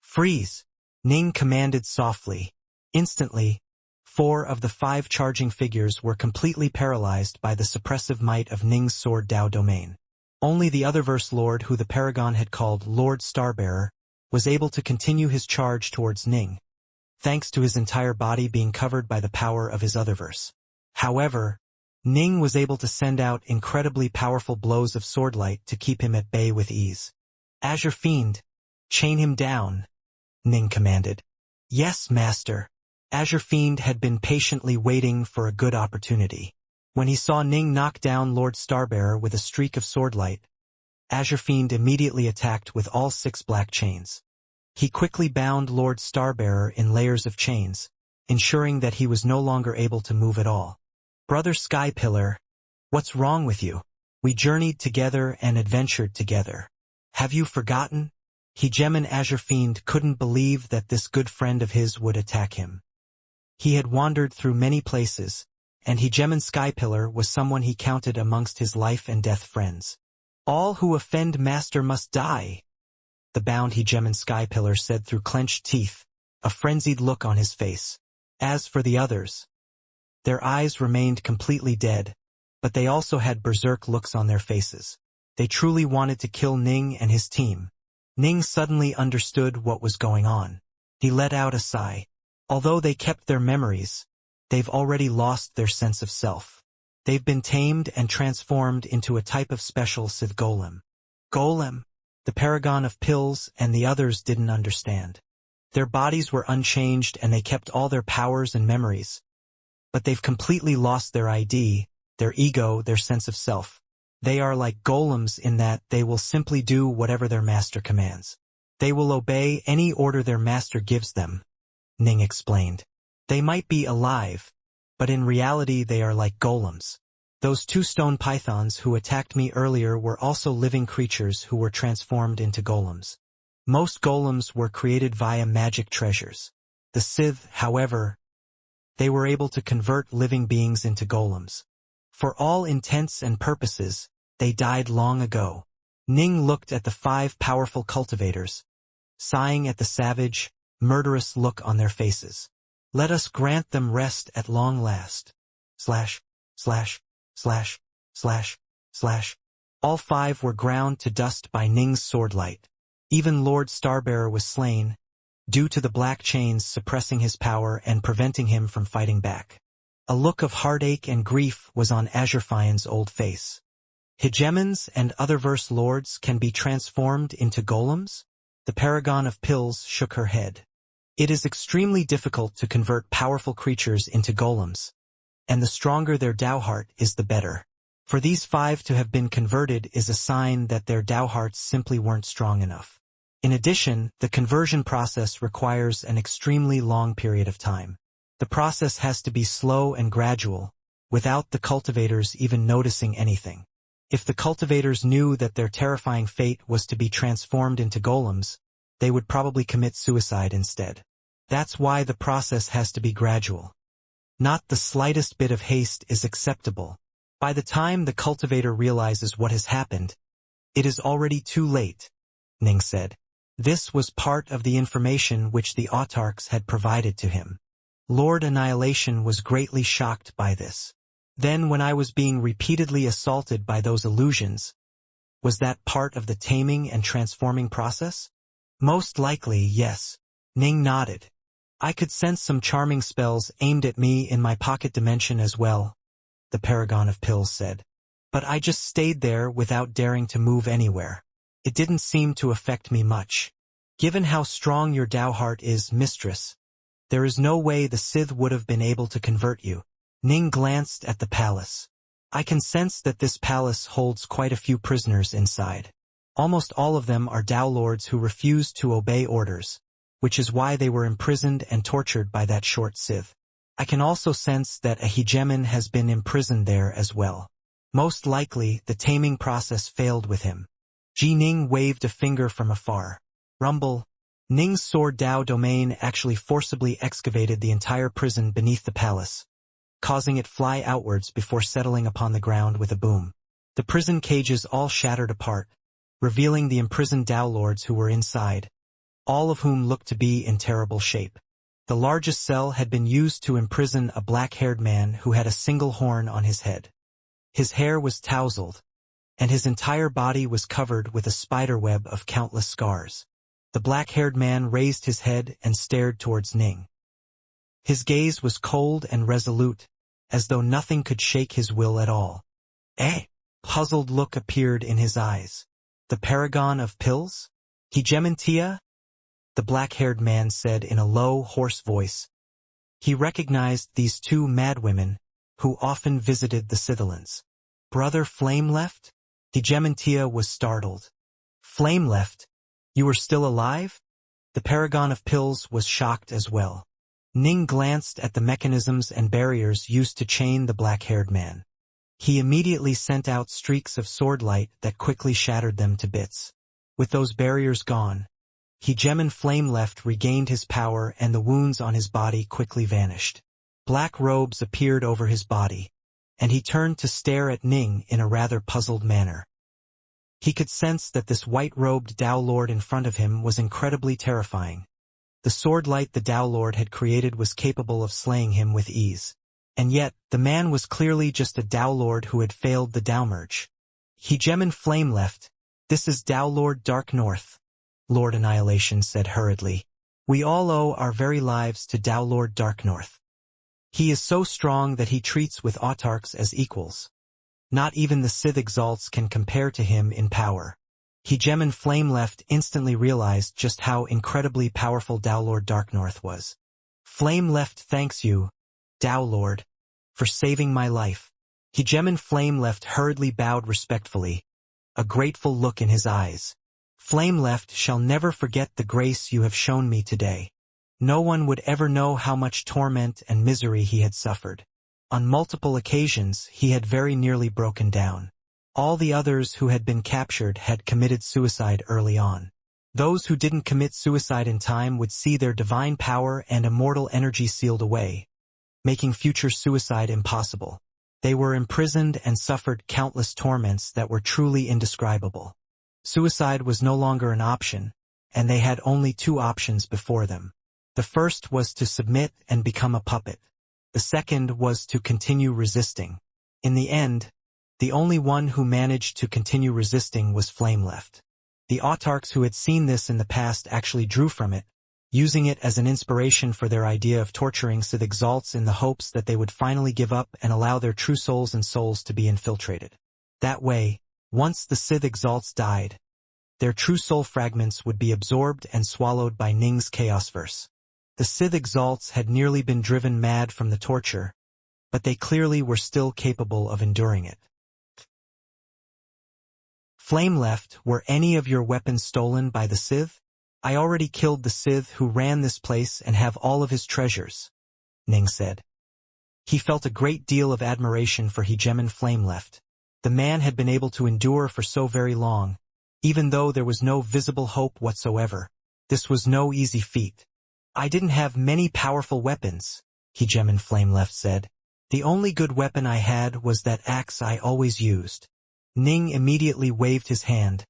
"Freeze!" Ning commanded softly. Instantly, 4 of the 5 charging figures were completely paralyzed by the suppressive might of Ning's sword Tao domain. Only the otherverse lord who the paragon had called Lord Starbearer was able to continue his charge towards Ning, thanks to his entire body being covered by the power of his otherverse. However, Ning was able to send out incredibly powerful blows of swordlight to keep him at bay with ease. "Azure Fiend, chain him down," Ning commanded. "Yes, Master." Azure Fiend had been patiently waiting for a good opportunity. When he saw Ning knock down Lord Starbearer with a streak of swordlight, Azure Fiend immediately attacked with all 6 black chains. He quickly bound Lord Starbearer in layers of chains, ensuring that he was no longer able to move at all. "Brother Sky Pillar, what's wrong with you? We journeyed together and adventured together. Have you forgotten?" Hegemon Azure Fiend couldn't believe that this good friend of his would attack him. He had wandered through many places, and Hegemon Skypillar was someone he counted amongst his life and death friends. "All who offend Master must die," the bound Hegemon Skypillar said through clenched teeth, a frenzied look on his face. As for the others, their eyes remained completely dead, but they also had berserk looks on their faces. They truly wanted to kill Ning and his team. Ning suddenly understood what was going on. He let out a sigh. Although they kept their memories, they've already lost their sense of self. They've been tamed and transformed into a type of special Sith golem. Golem? The paragon of pills and the others didn't understand. Their bodies were unchanged and they kept all their powers and memories. But they've completely lost their ID, their ego, their sense of self. They are like golems in that they will simply do whatever their master commands. They will obey any order their master gives them, Ning explained. They might be alive, but in reality they are like golems. Those 2 stone pythons who attacked me earlier were also living creatures who were transformed into golems. Most golems were created via magic treasures. The Sith, however, they were able to convert living beings into golems. For all intents and purposes, they died long ago. Ning looked at the 5 powerful cultivators, sighing at the savage, murderous look on their faces. Let us grant them rest at long last. Slash, slash, slash, slash, slash. All 5 were ground to dust by Ning's swordlight. Even Lord Starbearer was slain, due to the black chains suppressing his power and preventing him from fighting back. A look of heartache and grief was on Azurfian's old face. Hegemons and other verse lords can be transformed into golems? The paragon of pills shook her head. It is extremely difficult to convert powerful creatures into golems, and the stronger their Dao heart is the better. For these 5 to have been converted is a sign that their Dao hearts simply weren't strong enough. In addition, the conversion process requires an extremely long period of time. The process has to be slow and gradual, without the cultivators even noticing anything. If the cultivators knew that their terrifying fate was to be transformed into golems, they would probably commit suicide instead. That's why the process has to be gradual. Not the slightest bit of haste is acceptable. By the time the cultivator realizes what has happened, it is already too late, Ning said. This was part of the information which the autarchs had provided to him. Lord Annihilation was greatly shocked by this. Then when I was being repeatedly assaulted by those illusions, was that part of the taming and transforming process? Most likely, yes. Ning nodded. I could sense some charming spells aimed at me in my pocket dimension as well, the paragon of pills said. But I just stayed there without daring to move anywhere. It didn't seem to affect me much. Given how strong your Dao heart is, mistress, there is no way the Sith would have been able to convert you. Ning glanced at the palace. I can sense that this palace holds quite a few prisoners inside. Almost all of them are Dao lords who refuse to obey orders, which is why they were imprisoned and tortured by that short Sith. I can also sense that a hegemon has been imprisoned there as well. Most likely, the taming process failed with him. Ji Ning waved a finger from afar. Rumble. Ning's sword Dao domain actually forcibly excavated the entire prison beneath the palace, causing it fly outwards before settling upon the ground with a boom. The prison cages all shattered apart, revealing the imprisoned Dao lords who were inside, all of whom looked to be in terrible shape. The largest cell had been used to imprison a black-haired man who had a single horn on his head. His hair was tousled, and his entire body was covered with a spiderweb of countless scars. The black-haired man raised his head and stared towards Ning. His gaze was cold and resolute, as though nothing could shake his will at all. Puzzled look appeared in his eyes. The paragon of pills? Hegemontia? The black-haired man said in a low, hoarse voice. He recognized these 2 madwomen, who often visited the Sithilans. Brother Flame left? Hegemontia was startled. Flame left? You were still alive? The paragon of pills was shocked as well. Ning glanced at the mechanisms and barriers used to chain the black-haired man. He immediately sent out streaks of sword light that quickly shattered them to bits. With those barriers gone, Hegemon Flame left regained his power and the wounds on his body quickly vanished. Black robes appeared over his body, and he turned to stare at Ning in a rather puzzled manner. He could sense that this white-robed Dao Lord in front of him was incredibly terrifying. The sword light the Dao Lord had created was capable of slaying him with ease. And yet, the man was clearly just a Dao Lord who had failed the Dao merge. Hegemon Flame left. This is Dao Lord Dark North, Lord Annihilation said hurriedly. We all owe our very lives to Dao Lord Dark North. He is so strong that he treats with autarchs as equals. Not even the Sith exalts can compare to him in power. Hegemon Flame left instantly realized just how incredibly powerful Dao Lord Dark North was. Flame left thanks you, Dao Lord, for saving my life. Hegemon Flame left hurriedly bowed respectfully, a grateful look in his eyes. Flame left shall never forget the grace you have shown me today. No one would ever know how much torment and misery he had suffered. On multiple occasions he had very nearly broken down. All the others who had been captured had committed suicide early on. Those who didn't commit suicide in time would see their divine power and immortal energy sealed away, making future suicide impossible. They were imprisoned and suffered countless torments that were truly indescribable. Suicide was no longer an option, and they had only two options before them. The first was to submit and become a puppet. The second was to continue resisting. In the end, the only one who managed to continue resisting was Flameleft. The autarchs who had seen this in the past actually drew from it, using it as an inspiration for their idea of torturing Sith exalts in the hopes that they would finally give up and allow their true souls and souls to be infiltrated. That way, once the Sith exalts died, their true soul fragments would be absorbed and swallowed by Ning's Chaosverse. The Sith exalts had nearly been driven mad from the torture, but they clearly were still capable of enduring it. Flameleft, were any of your weapons stolen by the Sith? I already killed the Sith who ran this place and have all of his treasures, Ning said. He felt a great deal of admiration for Hegemon Flameleft. The man had been able to endure for so very long, even though there was no visible hope whatsoever. This was no easy feat. I didn't have many powerful weapons, Hegemon Flameleft said. The only good weapon I had was that axe I always used. Ning immediately waved his hand,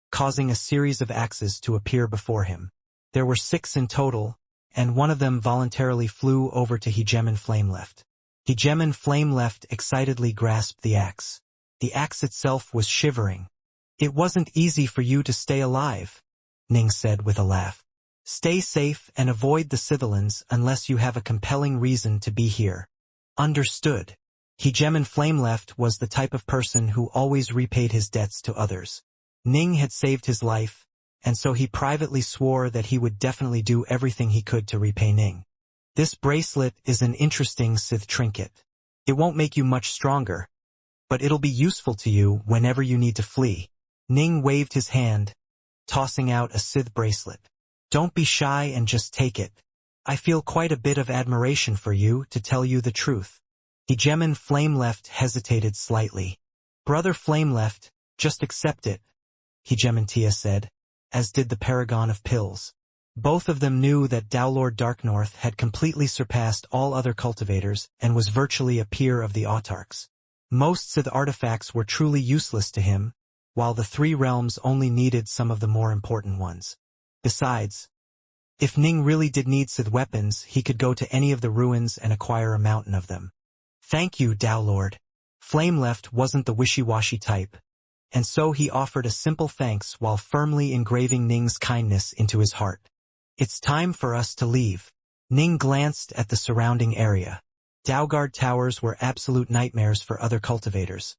causing a series of axes to appear before him. There were 6 in total, and one of them voluntarily flew over to Hegemon Flameleft. Hegemon Flameleft excitedly grasped the axe. The axe itself was shivering. It wasn't easy for you to stay alive, Ning said with a laugh. Stay safe and avoid the Sithilans unless you have a compelling reason to be here. Understood. Hegemon Flameleft was the type of person who always repaid his debts to others. Ning had saved his life, and so he privately swore that he would definitely do everything he could to repay Ning. This bracelet is an interesting Sith trinket. It won't make you much stronger, but it'll be useful to you whenever you need to flee. Ning waved his hand, tossing out a Sith bracelet. Don't be shy and just take it. I feel quite a bit of admiration for you, to tell you the truth. Hegemon Flameleft hesitated slightly. Brother Flameleft, just accept it, Hegemontia said, as did the Paragon of Pills. Both of them knew that Dowlord Darknorth had completely surpassed all other cultivators and was virtually a peer of the autarchs. Most Sith artifacts were truly useless to him, while the 3 realms only needed some of the more important ones. Besides, if Ning really did need Sith weapons, he could go to any of the ruins and acquire a mountain of them. Thank you, Dowlord. Flameleft wasn't the wishy-washy type, and so he offered a simple thanks while firmly engraving Ning's kindness into his heart. It's time for us to leave. Ning glanced at the surrounding area. Daugard Towers were absolute nightmares for other cultivators.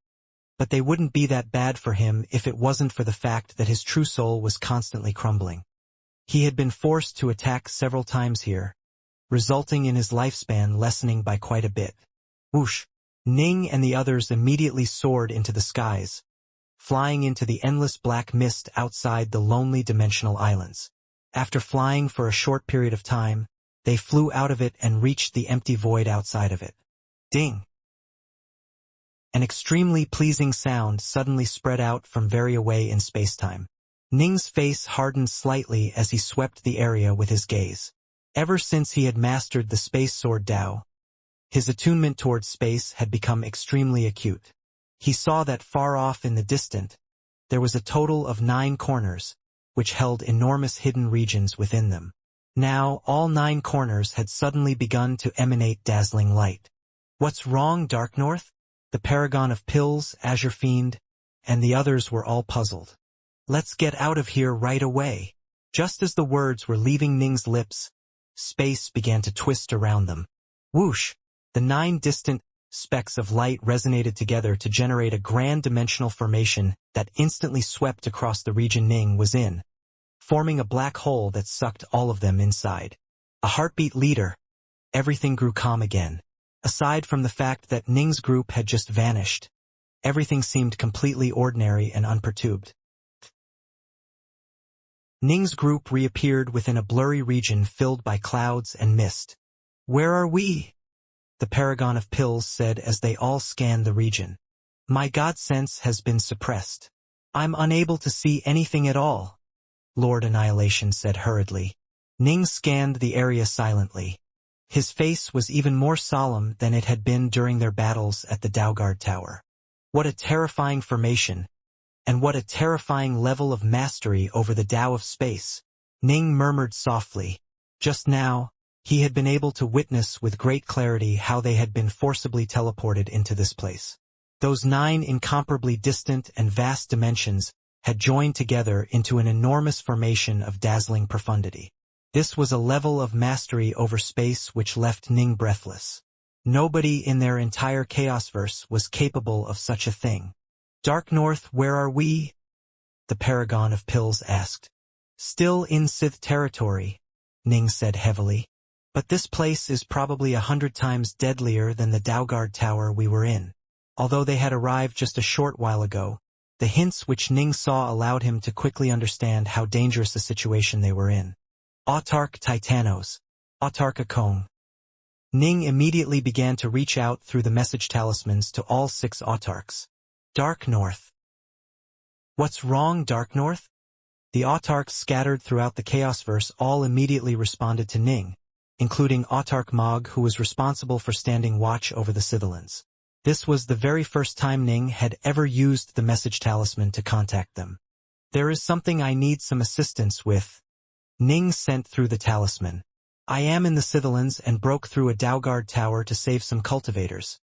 But they wouldn't be that bad for him if it wasn't for the fact that his true soul was constantly crumbling. He had been forced to attack several times here, resulting in his lifespan lessening by quite a bit. Whoosh! Ning and the others immediately soared into the skies, flying into the endless black mist outside the lonely dimensional islands. After flying for a short period of time, they flew out of it and reached the empty void outside of it. Ding! An extremely pleasing sound suddenly spread out from very away in spacetime. Ning's face hardened slightly as he swept the area with his gaze. Ever since he had mastered the space sword Dao, his attunement towards space had become extremely acute. He saw that far off in the distant, there was a total of 9 corners, which held enormous hidden regions within them. Now, all 9 corners had suddenly begun to emanate dazzling light. What's wrong, Darknorth? The Paragon of Pills, Azure Fiend, and the others were all puzzled. Let's get out of here right away. Just as the words were leaving Ning's lips, space began to twist around them. Whoosh! The 9 distant specks of light resonated together to generate a grand dimensional formation that instantly swept across the region Ning was in, forming a black hole that sucked all of them inside. A heartbeat leader. Everything grew calm again. Aside from the fact that Ning's group had just vanished, everything seemed completely ordinary and unperturbed. Ning's group reappeared within a blurry region filled by clouds and mist. Where are we? The Paragon of Pills said as they all scanned the region. My God sense has been suppressed. I'm unable to see anything at all. Lord Annihilation said hurriedly. Ning scanned the area silently. His face was even more solemn than it had been during their battles at the Daoguard Tower. What a terrifying formation, and what a terrifying level of mastery over the Tao of space, Ning murmured softly. Just now, he had been able to witness with great clarity how they had been forcibly teleported into this place. Those 9 incomparably distant and vast dimensions had joined together into an enormous formation of dazzling profundity. This was a level of mastery over space which left Ning breathless. Nobody in their entire Chaosverse was capable of such a thing. Dark North, where are we? The Paragon of Pills asked. Still in Sith territory, Ning said heavily. But this place is probably 100 times deadlier than the Daoguard Tower we were in. Although they had arrived just a short while ago, the hints which Ning saw allowed him to quickly understand how dangerous a situation they were in. Autarch Titanos. Autarch Akong. Ning immediately began to reach out through the message talismans to all 6 autarchs. Dark North. What's wrong, Dark North? The autarchs scattered throughout the Chaosverse all immediately responded to Ning, including Autarch Mog, who was responsible for standing watch over the Scythelans. This was the very first time Ning had ever used the message talisman to contact them. There is something I need some assistance with. Ning sent through the talisman. I am in the Scythelans and broke through a Daoguard tower to save some cultivators.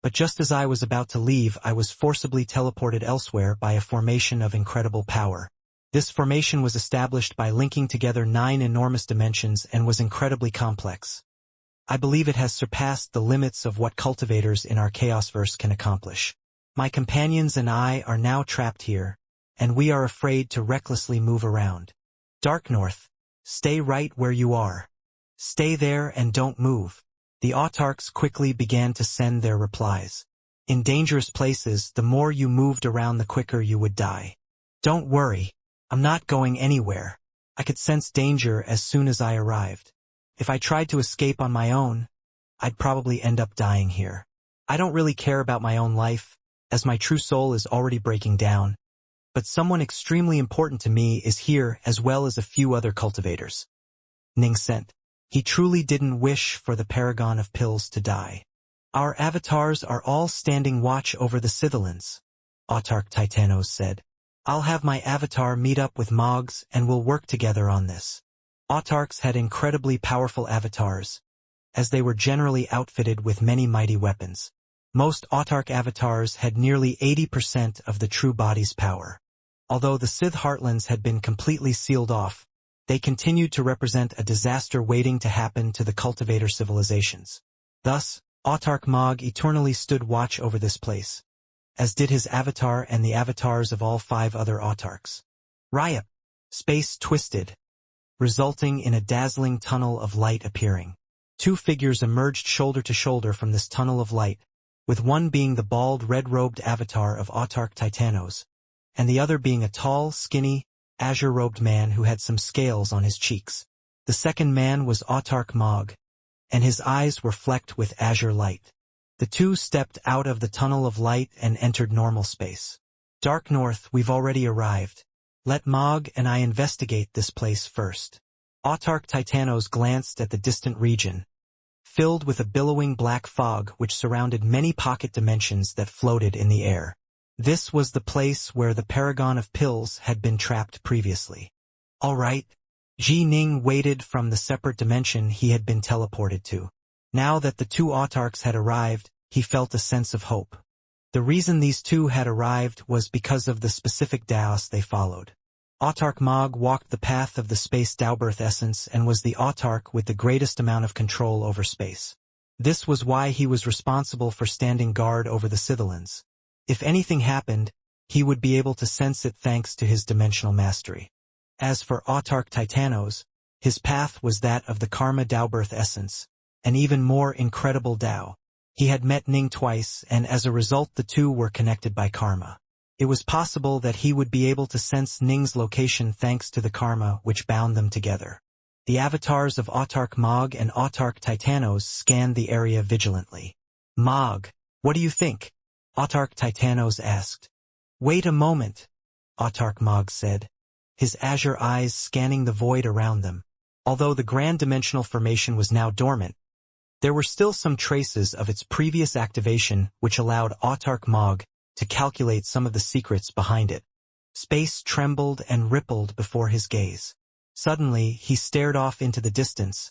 But just as I was about to leave, I was forcibly teleported elsewhere by a formation of incredible power. This formation was established by linking together 9 enormous dimensions and was incredibly complex. I believe it has surpassed the limits of what cultivators in our Chaosverse can accomplish. My companions and I are now trapped here, and we are afraid to recklessly move around. Dark North, stay right where you are. Stay there and don't move. The autarchs quickly began to send their replies. In dangerous places, the more you moved around, the quicker you would die. Don't worry, I'm not going anywhere. I could sense danger as soon as I arrived. If I tried to escape on my own, I'd probably end up dying here. I don't really care about my own life, as my true soul is already breaking down. But someone extremely important to me is here, as well as a few other cultivators. Ning sent. He truly didn't wish for the Paragon of Pills to die. Our avatars are all standing watch over the Scythelans, Autarch Titanos said. I'll have my avatar meet up with Mog's and we'll work together on this. Autarchs had incredibly powerful avatars, as they were generally outfitted with many mighty weapons. Most Autarch avatars had nearly 80% of the true body's power. Although the Sith Heartlands had been completely sealed off, they continued to represent a disaster waiting to happen to the cultivator civilizations. Thus, Autarch Mog eternally stood watch over this place, as did his avatar and the avatars of all 5 other autarchs. Riot. Space twisted, resulting in a dazzling tunnel of light appearing. 2 figures emerged shoulder to shoulder from this tunnel of light, with one being the bald, red-robed avatar of Autarch Titanos, and the other being a tall, skinny, azure-robed man who had some scales on his cheeks. The second man was Autarch Mog, and his eyes were flecked with azure light. The 2 stepped out of the tunnel of light and entered normal space. Dark North, we've already arrived. Let Mog and I investigate this place first. Autarch Titanos glanced at the distant region, filled with a billowing black fog which surrounded many pocket dimensions that floated in the air. This was the place where the Paragon of Pills had been trapped previously. All right. Ji Ning waited from the separate dimension he had been teleported to. Now that the 2 autarchs had arrived, he felt a sense of hope. The reason these 2 had arrived was because of the specific Daos they followed. Autarch Mog walked the path of the space Daobirth essence and was the autarch with the greatest amount of control over space. This was why he was responsible for standing guard over the Scythelans. If anything happened, he would be able to sense it thanks to his dimensional mastery. As for Autarch Titanos, his path was that of the Karma Daobirth essence, an even more incredible Dao. He had met Ning twice, and as a result the 2 were connected by karma. It was possible that he would be able to sense Ning's location thanks to the karma which bound them together. The avatars of Autarch Mog and Autarch Titanos scanned the area vigilantly. Mog, what do you think? Autarch Titanos asked. Wait a moment, Autarch Mog said. his azure eyes scanning the void around them. Although the grand dimensional formation was now dormant, there were still some traces of its previous activation which allowed Autarch Mog to calculate some of the secrets behind it. Space trembled and rippled before his gaze. Suddenly, he stared off into the distance,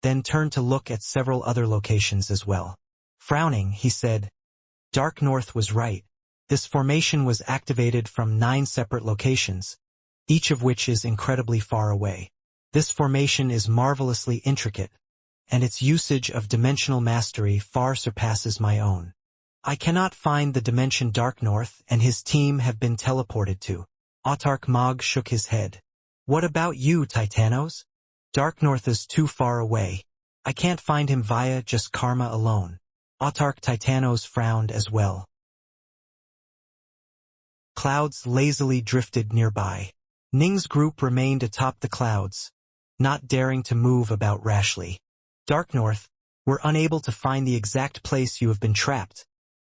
then turned to look at several other locations as well. Frowning, he said, "Dark North was right. This formation was activated from 9 separate locations, each of which is incredibly far away. This formation is marvelously intricate, and its usage of dimensional mastery far surpasses my own. I cannot find the dimension Dark North and his team have been teleported to." Autarch Mog shook his head. "What about you, Titanos? Dark North is too far away. I can't find him via just karma alone." Autarch Titanos frowned as well. Clouds lazily drifted nearby. Ning's group remained atop the clouds, not daring to move about rashly. "Dark North, we're unable to find the exact place you have been trapped,"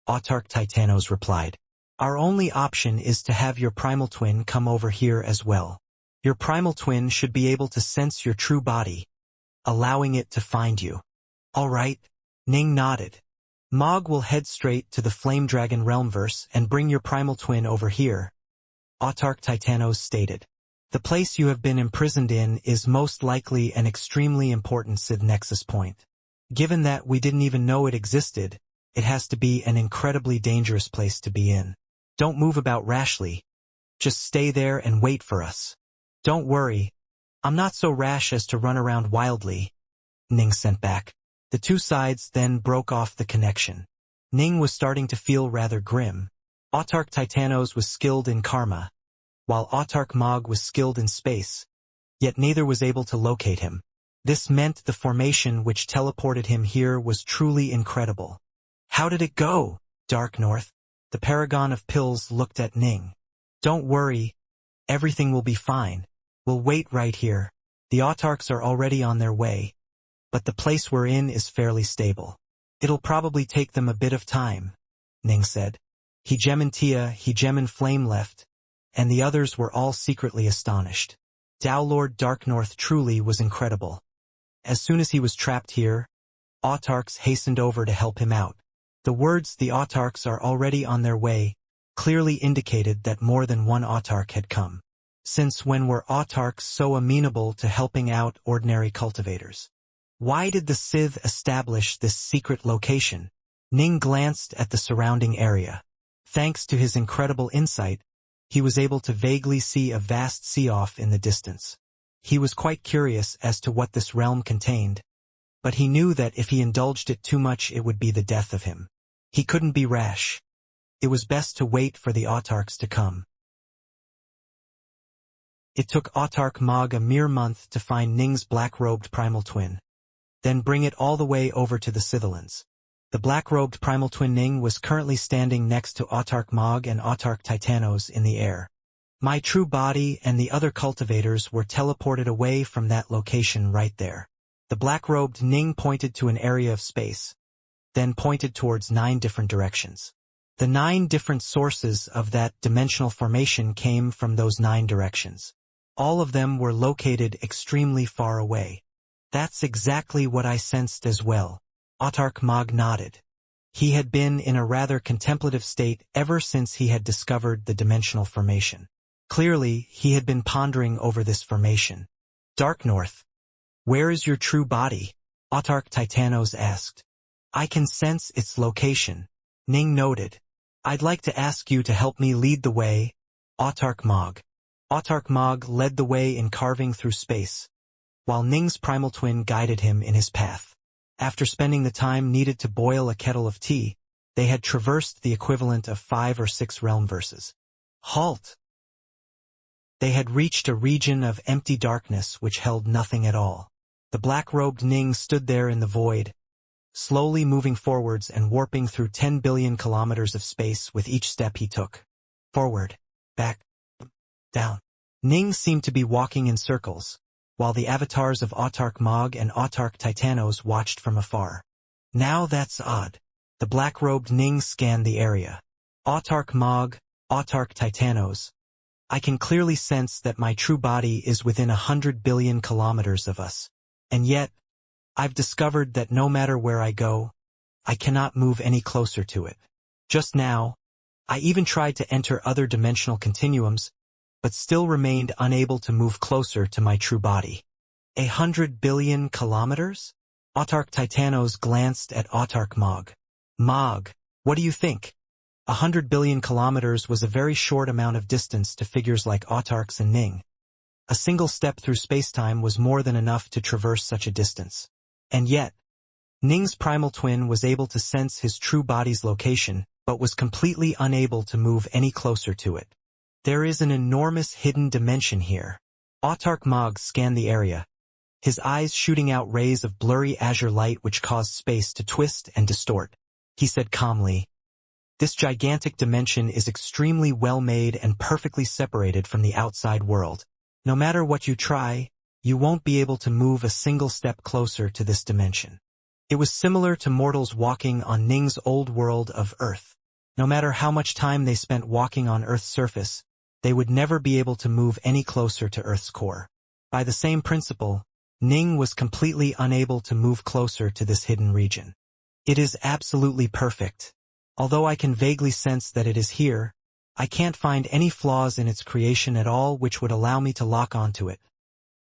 Autarch Titanos replied. "Our only option is to have your primal twin come over here as well. Your primal twin should be able to sense your true body, allowing it to find you." "All right," Ning nodded. "Mog will head straight to the Flame Dragon Realmverse and bring your primal twin over here," Autarch Titanos stated. "The place you have been imprisoned in is most likely an extremely important Sith Nexus point. Given that we didn't even know it existed, it has to be an incredibly dangerous place to be in. Don't move about rashly. Just stay there and wait for us." "Don't worry. I'm not so rash as to run around wildly," Ning sent back. The two sides then broke off the connection. Ning was starting to feel rather grim. Autarch Titanos was skilled in karma, while Autarch Mog was skilled in space, yet neither was able to locate him. This meant the formation which teleported him here was truly incredible. "How did it go, Dark North?" The Paragon of Pills looked at Ning. "Don't worry. Everything will be fine. We'll wait right here. The Autarchs are already on their way, but the place we're in is fairly stable. It'll probably take them a bit of time," Ning said. Hegem and Tia, Hegem and Flame left, and the others were all secretly astonished. Dao Lord Dark North truly was incredible. As soon as he was trapped here, Autarchs hastened over to help him out. The words "the Autarchs are already on their way" clearly indicated that more than one Autarch had come. Since when were Autarchs so amenable to helping out ordinary cultivators? Why did the Sith establish this secret location? Ning glanced at the surrounding area. Thanks to his incredible insight, he was able to vaguely see a vast sea-off in the distance. He was quite curious as to what this realm contained, but he knew that if he indulged it too much it would be the death of him. He couldn't be rash. It was best to wait for the Autarchs to come. It took Autarch Mog a mere month to find Ning's black-robed primal twin, then bring it all the way over to the Sithilans. The black-robed primal twin Ning was currently standing next to Autarch Mog and Autarch Titanos in the air. My true body and the other cultivators were teleported away from that location right there. The black-robed Ning pointed to an area of space, then pointed towards 9 different directions. The 9 different sources of that dimensional formation came from those 9 directions. All of them were located extremely far away. That's exactly what I sensed as well. Autarch Mog nodded. He had been in a rather contemplative state ever since he had discovered the dimensional formation. Clearly, he had been pondering over this formation. Dark North, where is your true body? Autarch Titanos asked. I can sense its location. Ning noted. I'd like to ask you to help me lead the way, Autarch Mog. Autarch Mog led the way in carving through space, while Ning's primal twin guided him in his path. After spending the time needed to boil a kettle of tea, they had traversed the equivalent of 5 or 6 realm verses. Halt! They had reached a region of empty darkness which held nothing at all. The black-robed Ning stood there in the void, slowly moving forwards and warping through 10 billion kilometers of space with each step he took. Forward, back, down. Ning seemed to be walking in circles, while the avatars of Autarch Mog and Autarch Titanos watched from afar. Now that's odd. The black-robed Ning scanned the area. Autarch Mog, Autarch Titanos, I can clearly sense that my true body is within 100 billion kilometers of us. And yet, I've discovered that no matter where I go, I cannot move any closer to it. Just now, I even tried to enter other dimensional continuums, but still remained unable to move closer to my true body. 100 billion kilometers? Autarch Titanos glanced at Autarch Mog. Mog, what do you think? 100 billion kilometers was a very short amount of distance to figures like Autarchs and Ning. A single step through spacetime was more than enough to traverse such a distance. And yet, Ning's primal twin was able to sense his true body's location, but was completely unable to move any closer to it. There is an enormous hidden dimension here. Autarch Mog scanned the area, his eyes shooting out rays of blurry azure light which caused space to twist and distort. He said calmly, "This gigantic dimension is extremely well made and perfectly separated from the outside world. No matter what you try, you won't be able to move a single step closer to this dimension." It was similar to mortals walking on Ning's old world of Earth. No matter how much time they spent walking on Earth's surface, they would never be able to move any closer to Earth's core. By the same principle, Ning was completely unable to move closer to this hidden region. It is absolutely perfect. Although I can vaguely sense that it is here, I can't find any flaws in its creation at all which would allow me to lock onto it,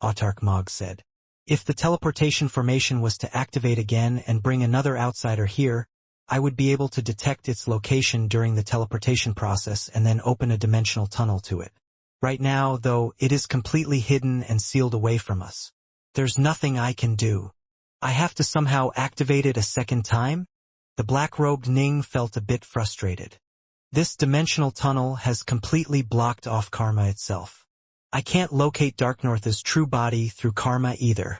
Autarch Mog said. If the teleportation formation was to activate again and bring another outsider here, I would be able to detect its location during the teleportation process and then open a dimensional tunnel to it. Right now, though, it is completely hidden and sealed away from us. There's nothing I can do. I have to somehow activate it a second time? The black-robed Ning felt a bit frustrated. This dimensional tunnel has completely blocked off Karma itself. I can't locate Darknorth's true body through Karma either.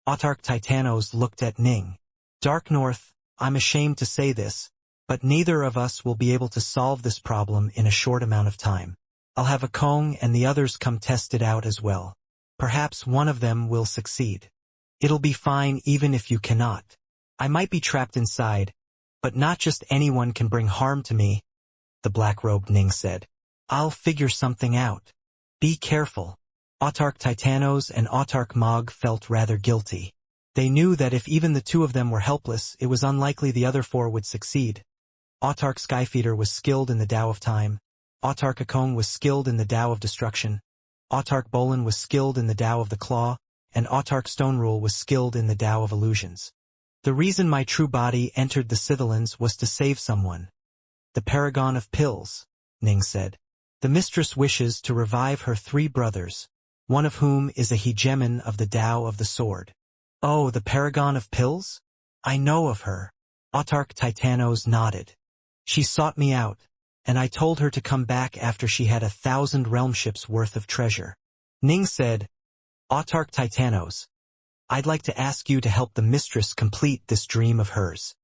Autarch Titanos looked at Ning. Darknorth, I'm ashamed to say this, but neither of us will be able to solve this problem in a short amount of time. I'll have a Kong and the others come test it out as well. Perhaps one of them will succeed. It'll be fine even if you cannot. I might be trapped inside, but not just anyone can bring harm to me, the black-robed Ning said. I'll figure something out. Be careful. Autarch Titanos and Autarch Mog felt rather guilty. They knew that if even the two of them were helpless, it was unlikely the other four would succeed. Autarch Skyfeeder was skilled in the Tao of Time. Autarch Akong was skilled in the Tao of Destruction. Autarch Bolin was skilled in the Tao of the Claw, and Autarch Stonerule was skilled in the Tao of Illusions. The reason my true body entered the Scythelans was to save someone. The Paragon of Pills, Ning said. The mistress wishes to revive her 3 brothers, one of whom is a hegemon of the Tao of the Sword. Oh, the Paragon of Pills? I know of her. Autarch Titanos nodded. She sought me out, and I told her to come back after she had 1,000 realm ships worth of treasure. Ning said, Autarch Titanos, I'd like to ask you to help the mistress complete this dream of hers.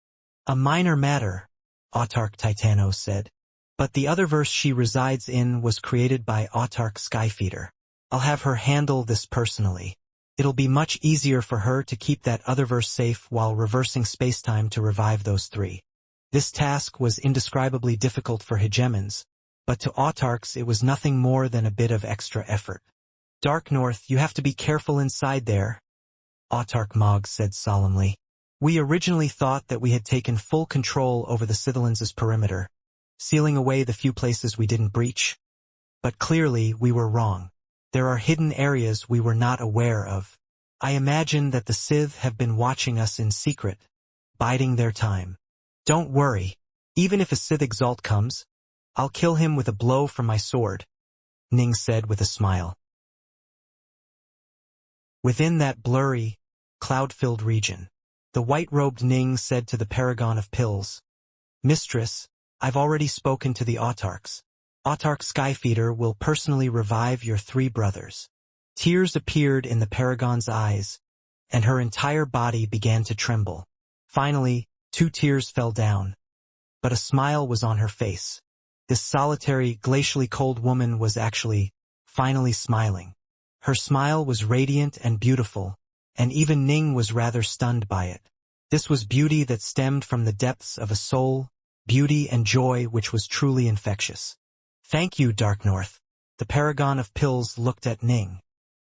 A minor matter, Autarch Titanos said. But the other verse she resides in was created by Autarch Skyfeeder. I'll have her handle this personally. It'll be much easier for her to keep that other verse safe while reversing spacetime to revive those 3. This task was indescribably difficult for hegemons, but to autarchs it was nothing more than a bit of extra effort. Darknorth, you have to be careful inside there, Autarch Mog said solemnly. We originally thought that we had taken full control over the Scythelans' perimeter, sealing away the few places we didn't breach. But clearly we were wrong. There are hidden areas we were not aware of. I imagine that the Sith have been watching us in secret, biding their time. Don't worry. Even if a Sith Exalt comes, I'll kill him with a blow from my sword, Ning said with a smile. Within that blurry, cloud-filled region, the white-robed Ning said to the Paragon of Pills, Mistress, I've already spoken to the Autarchs. Autarch Skyfeeder will personally revive your 3 brothers. Tears appeared in the Paragon's eyes, and her entire body began to tremble. Finally, 2 tears fell down, but a smile was on her face. This solitary, glacially cold woman was actually, finally smiling. Her smile was radiant and beautiful, and even Ning was rather stunned by it. This was beauty that stemmed from the depths of a soul, beauty and joy which was truly infectious. Thank you, Darknorth. The Paragon of Pills looked at Ning.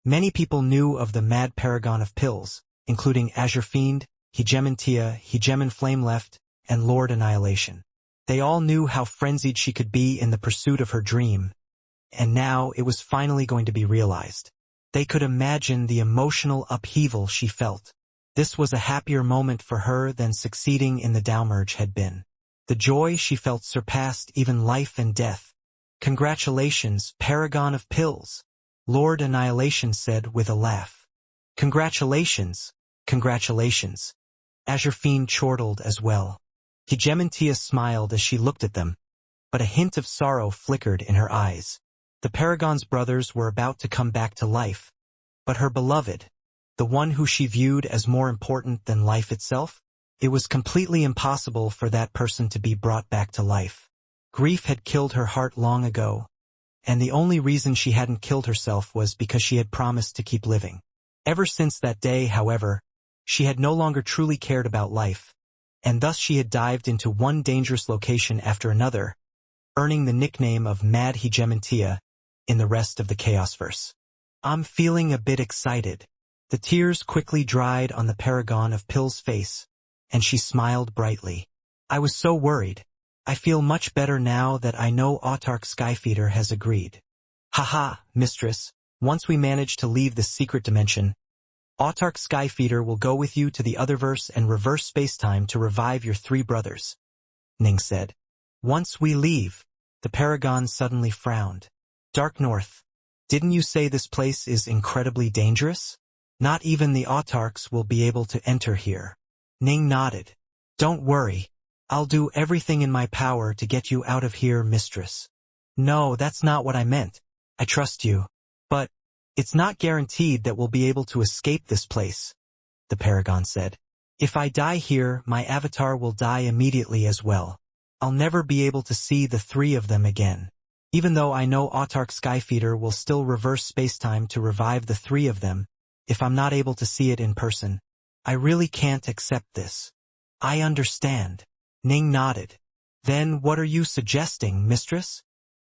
Many people knew of the Mad Paragon of Pills, including Azure Fiend, Xianxia, Hegemon Flameleft, and Lord Annihilation. They all knew how frenzied she could be in the pursuit of her dream, and now it was finally going to be realized. They could imagine the emotional upheaval she felt. This was a happier moment for her than succeeding in the downmerge had been. The joy she felt surpassed even life and death. "Congratulations, Paragon of Pills," Lord Annihilation said with a laugh. "Congratulations, congratulations." Azure Fiend chortled as well. Xianxia smiled as she looked at them, but a hint of sorrow flickered in her eyes. The Paragon's brothers were about to come back to life, but her beloved, the one who she viewed as more important than life itself, it was completely impossible for that person to be brought back to life. Grief had killed her heart long ago, and the only reason she hadn't killed herself was because she had promised to keep living. Ever since that day, however, she had no longer truly cared about life, and thus she had dived into one dangerous location after another, earning the nickname of Mad Xianxia in the rest of the Chaosverse. "I'm feeling a bit excited." The tears quickly dried on the Paragon of Pills' face, and she smiled brightly. "I was so worried. I feel much better now that I know Autarch Skyfeeder has agreed." "Haha, mistress, once we manage to leave the secret dimension, Autarch Skyfeeder will go with you to the Otherverse and reverse spacetime to revive your 3 brothers," Ning said. "Once we leave," the Paragon suddenly frowned. "Dark North, didn't you say this place is incredibly dangerous? Not even the Autarchs will be able to enter here." Ning nodded. "Don't worry. I'll do everything in my power to get you out of here, mistress." "No, that's not what I meant. I trust you. But it's not guaranteed that we'll be able to escape this place," the Paragon said. "If I die here, my avatar will die immediately as well. I'll never be able to see the 3 of them again. Even though I know Autarch Skyfeeder will still reverse spacetime to revive the 3 of them, if I'm not able to see it in person, I really can't accept this." "I understand." Ning nodded. "Then what are you suggesting, mistress?"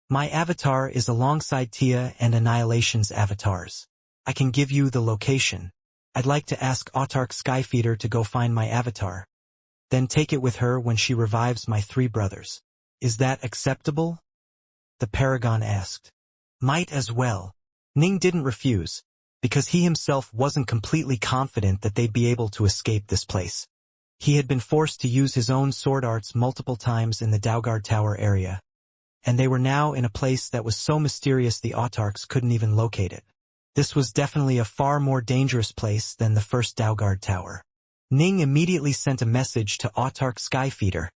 "My avatar is alongside Tia and Annihilation's avatars. I can give you the location. I'd like to ask Autarch Skyfeeder to go find my avatar, then take it with her when she revives my 3 brothers. Is that acceptable?" the Paragon asked. "Might as well." Ning didn't refuse, because he himself wasn't completely confident that they'd be able to escape this place. He had been forced to use his own sword arts multiple times in the Daugard Tower area, and they were now in a place that was so mysterious the Autarchs couldn't even locate it. This was definitely a far more dangerous place than the first Daugard Tower. Ning immediately sent a message to Autarch Skyfeeder,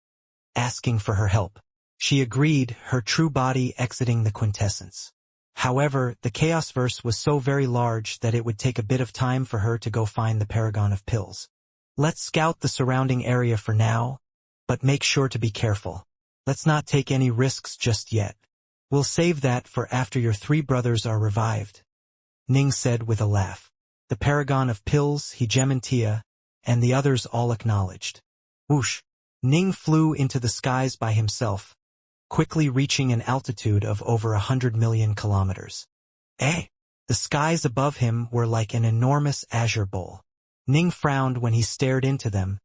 asking for her help. She agreed, her true body exiting the quintessence. However, the Chaosverse was so very large that it would take a bit of time for her to go find the Paragon of Pills. "Let's scout the surrounding area for now, but make sure to be careful. Let's not take any risks just yet. We'll save that for after your 3 brothers are revived," Ning said with a laugh. The Paragon of Pills, Xianxia, and the others all acknowledged. Whoosh! Ning flew into the skies by himself, quickly reaching an altitude of over 100 million kilometers. The skies above him were like an enormous azure bowl. Ning frowned when he stared into them,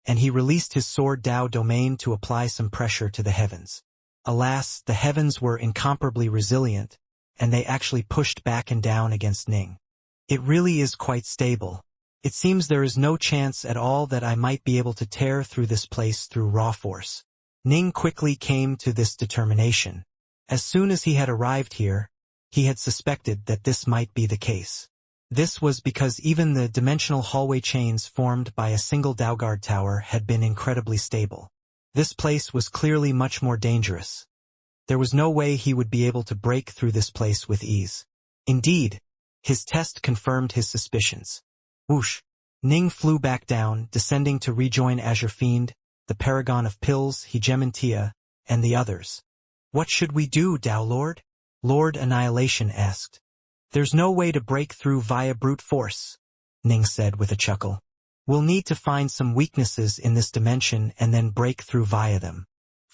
and he released his sword Dao domain to apply some pressure to the heavens. Alas, the heavens were incomparably resilient, and they actually pushed back and down against Ning. "It really is quite stable. It seems there is no chance at all that I might be able to tear through this place through raw force." Ning quickly came to this determination. As soon as he had arrived here, he had suspected that this might be the case. This was because even the dimensional hallway chains formed by a single Daugard Tower had been incredibly stable. This place was clearly much more dangerous. There was no way he would be able to break through this place with ease. Indeed, his test confirmed his suspicions. Whoosh! Ning flew back down, descending to rejoin Azure Fiend, the Paragon of Pills, Xianxia, and the others. "What should we do, Dao Lord?" Lord Annihilation asked. "There's no way to break through via brute force," Ning said with a chuckle. "We'll need to find some weaknesses in this dimension and then break through via them.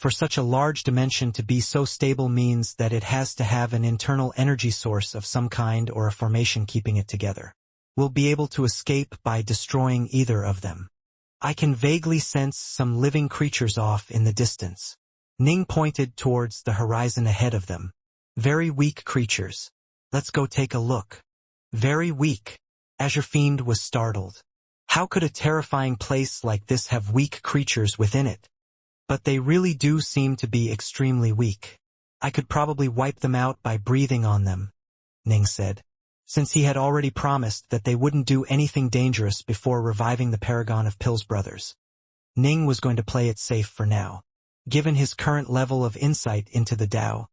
For such a large dimension to be so stable means that it has to have an internal energy source of some kind or a formation keeping it together. We'll be able to escape by destroying either of them. I can vaguely sense some living creatures off in the distance. Ning pointed towards the horizon ahead of them. Very weak creatures. Let's go take a look. Very weak. Azure Fiend was startled. How could a terrifying place like this have weak creatures within it? But they really do seem to be extremely weak. I could probably wipe them out by breathing on them, Ning said, since he had already promised that they wouldn't do anything dangerous before reviving the Paragon of Pills brothers. Ning was going to play it safe for now. Given his current level of insight into the Tao,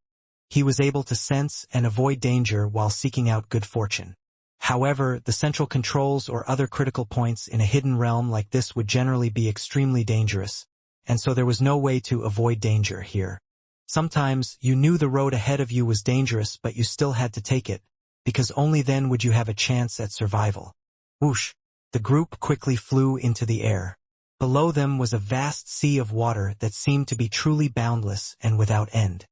he was able to sense and avoid danger while seeking out good fortune. However, the central controls or other critical points in a hidden realm like this would generally be extremely dangerous, and so there was no way to avoid danger here. Sometimes you knew the road ahead of you was dangerous, but you still had to take it, because only then would you have a chance at survival. Whoosh! The group quickly flew into the air. Below them was a vast sea of water that seemed to be truly boundless and without end.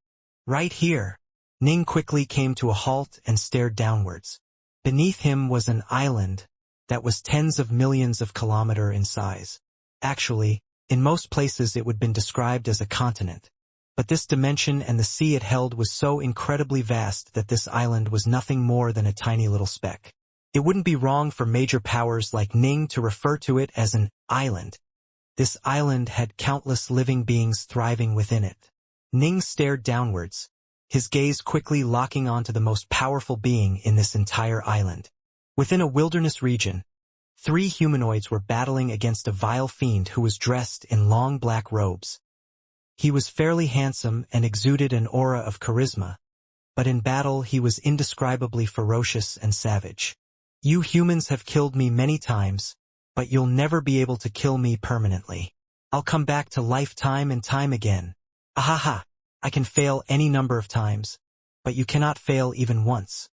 Right here! Ning quickly came to a halt and stared downwards. Beneath him was an island that was tens of millions of kilometers in size. Actually, in most places it would have been described as a continent. But this dimension and the sea it held was so incredibly vast that this island was nothing more than a tiny little speck. It wouldn't be wrong for major powers like Ning to refer to it as an island. This island had countless living beings thriving within it. Ning stared downwards, his gaze quickly locking onto the most powerful being in this entire island. Within a wilderness region, 3 humanoids were battling against a vile fiend who was dressed in long black robes. He was fairly handsome and exuded an aura of charisma, but in battle he was indescribably ferocious and savage. You humans have killed me many times, but you'll never be able to kill me permanently. I'll come back to life time and time again. Ahaha! I can fail any number of times, but you cannot fail even once.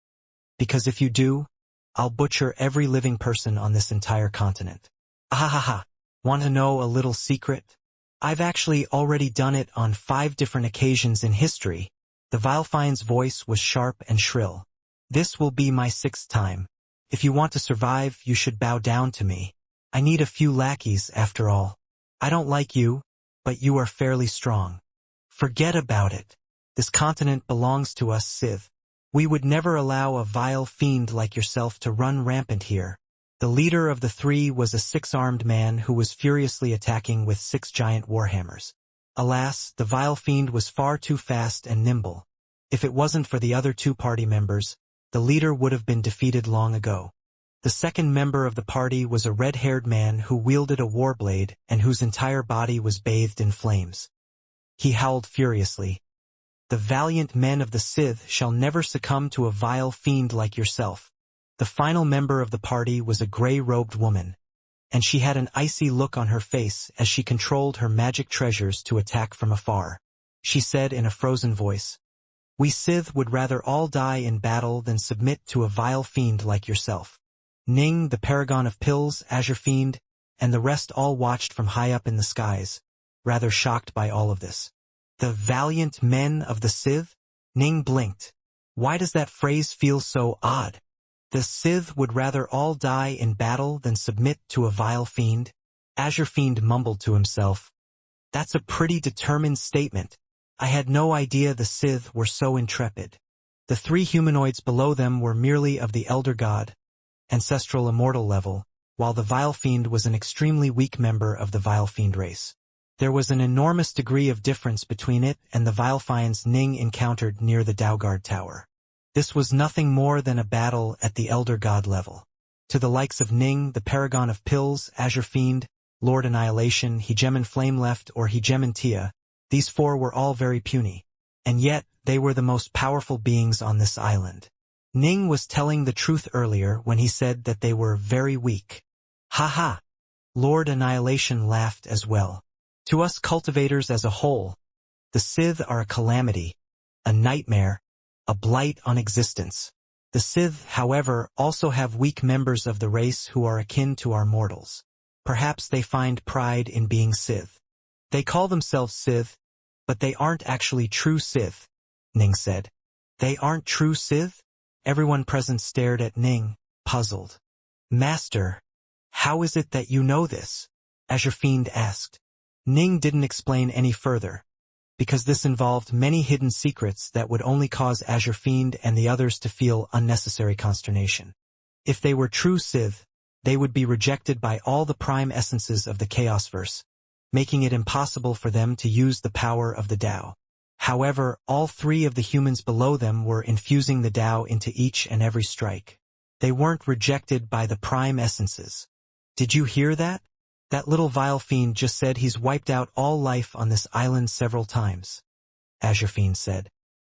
Because if you do, I'll butcher every living person on this entire continent. Ahahaha! Want to know a little secret? I've actually already done it on 5 different occasions in history. The Vilefiend's voice was sharp and shrill. This will be my 6th time. If you want to survive, you should bow down to me. I need a few lackeys, after all. I don't like you, but you are fairly strong. Forget about it. This continent belongs to us Sith. We would never allow a vile fiend like yourself to run rampant here. The leader of the 3 was a 6-armed man who was furiously attacking with 6 giant warhammers. Alas, the vile fiend was far too fast and nimble. If it wasn't for the other 2 party members, the leader would have been defeated long ago. The second member of the party was a red-haired man who wielded a warblade and whose entire body was bathed in flames. He howled furiously. The valiant men of the Sith shall never succumb to a vile fiend like yourself. The final member of the party was a gray-robed woman, and she had an icy look on her face as she controlled her magic treasures to attack from afar. She said in a frozen voice, "We Sith would rather all die in battle than submit to a vile fiend like yourself." Ning, the Paragon of Pills, Azure Fiend, and the rest all watched from high up in the skies, rather shocked by all of this. The valiant men of the Sith? Ning blinked. Why does that phrase feel so odd? The Sith would rather all die in battle than submit to a vile fiend? Azure Fiend mumbled to himself. That's a pretty determined statement. I had no idea the Sith were so intrepid. The 3 humanoids below them were merely of the Elder God, ancestral immortal level, while the Vile Fiend was an extremely weak member of the Vile Fiend race. There was an enormous degree of difference between it and the Vilefiends Ning encountered near the Daugard Tower. This was nothing more than a battle at the Elder God level. To the likes of Ning, the Paragon of Pills, Azure Fiend, Lord Annihilation, Hegemon Flameleft, or Hegemon Tia, these 4 were all very puny. And yet, they were the most powerful beings on this island. Ning was telling the truth earlier when he said that they were very weak. Ha ha! Lord Annihilation laughed as well. To us cultivators as a whole, the Sith are a calamity, a nightmare, a blight on existence. The Sith, however, also have weak members of the race who are akin to our mortals. Perhaps they find pride in being Sith. They call themselves Sith, But they aren't actually true Sith, Ning said. They aren't true Sith? Everyone present stared at Ning, puzzled. Master, how is it that you know this? Azure Fiend asked. Ning didn't explain any further, because this involved many hidden secrets that would only cause Azure Fiend and the others to feel unnecessary consternation. If they were true Sith, they would be rejected by all the prime essences of the Chaosverse, making it impossible for them to use the power of the Tao. However, all three of the humans below them were infusing the Tao into each and every strike. They weren't rejected by the prime essences. Did you hear that? That little vile fiend just said he's wiped out all life on this island several times. Azure Fiend said.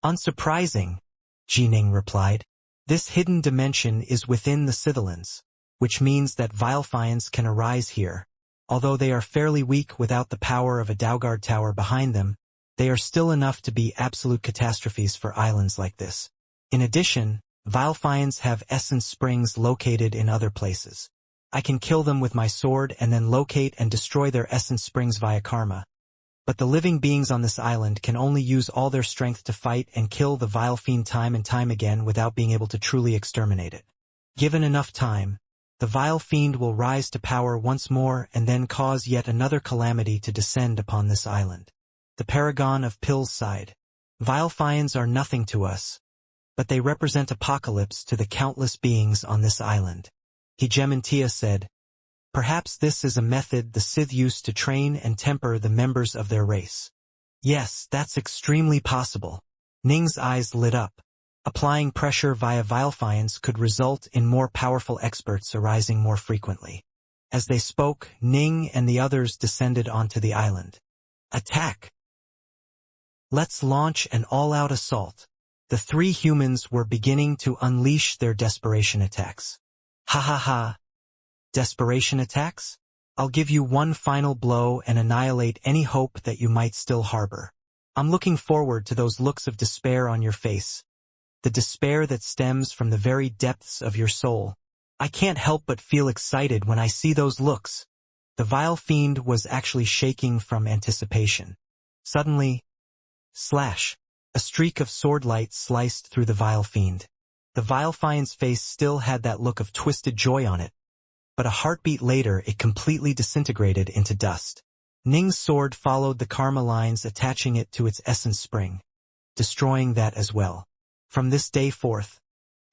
Unsurprising, Jining replied. This hidden dimension is within the Sithilans, which means that vile fiends can arise here. Although they are fairly weak without the power of a Daugard tower behind them, they are still enough to be absolute catastrophes for islands like this. In addition, vile fiends have essence springs located in other places. I can kill them with my sword and then locate and destroy their essence springs via karma. But the living beings on this island can only use all their strength to fight and kill the vile fiend time and time again without being able to truly exterminate it. Given enough time, the vile fiend will rise to power once more and then cause yet another calamity to descend upon this island. The paragon of Pills sighed. Vile fiends are nothing to us, but they represent apocalypse to the countless beings on this island. Xianxia said, perhaps this is a method the Sith used to train and temper the members of their race. Yes, that's extremely possible. Ning's eyes lit up. Applying pressure via vile fiends could result in more powerful experts arising more frequently. As they spoke, Ning and the others descended onto the island. Attack! Let's launch an all-out assault. The three humans were beginning to unleash their desperation attacks. Ha ha ha. Desperation attacks? I'll give you one final blow and annihilate any hope that you might still harbor. I'm looking forward to those looks of despair on your face. The despair that stems from the very depths of your soul. I can't help but feel excited when I see those looks. The vile fiend was actually shaking from anticipation. Suddenly, slash! A streak of sword light sliced through the vile fiend. The vile fiend's face still had that look of twisted joy on it, but a heartbeat later it completely disintegrated into dust. Ning's sword followed the karma lines attaching it to its essence spring, destroying that as well. From this day forth,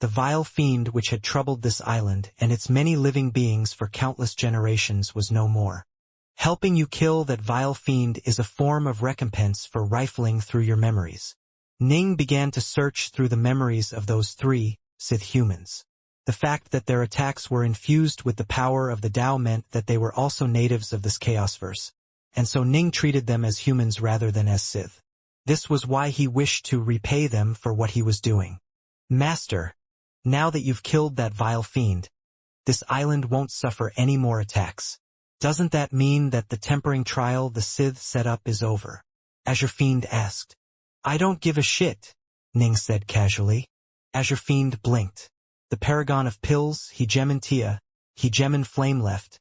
the vile fiend which had troubled this island and its many living beings for countless generations was no more. Helping you kill that vile fiend is a form of recompense for rifling through your memories. Ning began to search through the memories of those three Sith humans. The fact that their attacks were infused with the power of the Tao meant that they were also natives of this Chaosverse, and so Ning treated them as humans rather than as Sith. This was why he wished to repay them for what he was doing. Master, now that you've killed that vile fiend, this island won't suffer any more attacks. Doesn't that mean that the tempering trial the Sith set up is over? Azure Fiend asked. I don't give a shit, Ning said casually. Azure Fiend blinked. The paragon of Pills, Xianxia, Xianxia Flameleft,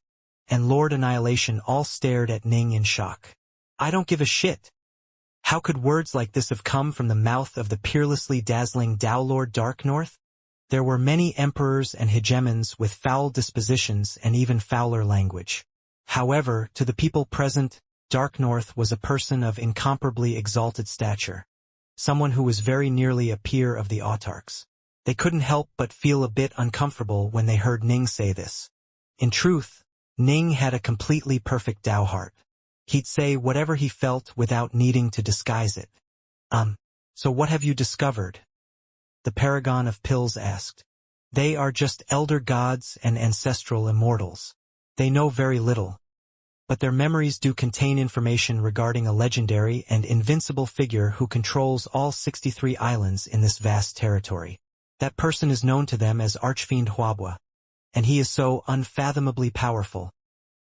and Lord Annihilation all stared at Ning in shock. I don't give a shit. How could words like this have come from the mouth of the peerlessly dazzling Tao Lord Dark North? There were many emperors and hegemons with foul dispositions and even fouler language. However, to the people present, Dark North was a person of incomparably exalted stature. Someone who was very nearly a peer of the autarchs. They couldn't help but feel a bit uncomfortable when they heard Ning say this. In truth, Ning had a completely perfect Tao heart. He'd say whatever he felt without needing to disguise it. So what have you discovered? The paragon of Pills asked. They are just elder gods and ancestral immortals. They know very little. But their memories do contain information regarding a legendary and invincible figure who controls all 63 islands in this vast territory. That person is known to them as Archfiend Huabwa, and he is so unfathomably powerful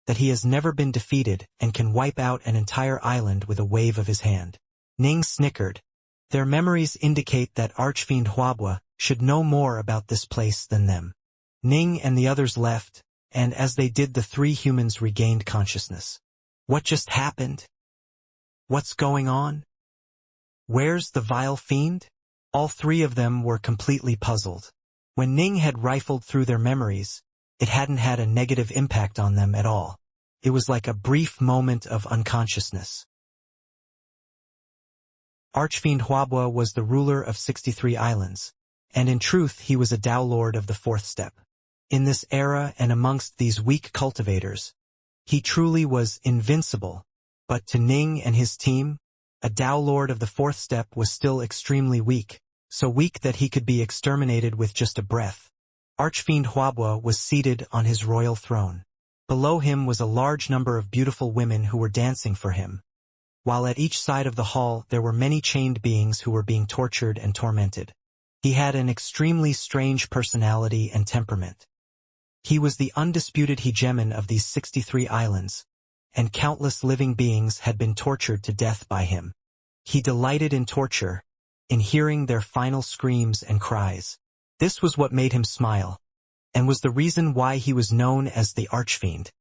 that he has never been defeated and can wipe out an entire island with a wave of his hand. Ning snickered. Their memories indicate that Archfiend Huabwa should know more about this place than them. Ning and the others left, and as they did the three humans regained consciousness. What just happened? What's going on? Where's the vile fiend? All three of them were completely puzzled. When Ning had rifled through their memories, it hadn't had a negative impact on them at all. It was like a brief moment of unconsciousness. Archfiend Huabua was the ruler of 63 islands, and in truth he was a Tao Lord of the fourth step. In this era and amongst these weak cultivators, he truly was invincible, but to Ning and his team, a Tao Lord of the fourth step was still extremely weak, so weak that he could be exterminated with just a breath. Archfiend Huabua was seated on his royal throne. Below him was a large number of beautiful women who were dancing for him, while at each side of the hall there were many chained beings who were being tortured and tormented. He had an extremely strange personality and temperament. He was the undisputed hegemon of these 63 islands, and countless living beings had been tortured to death by him. He delighted in torture, in hearing their final screams and cries. This was what made him smile, and was the reason why he was known as the Archfiend.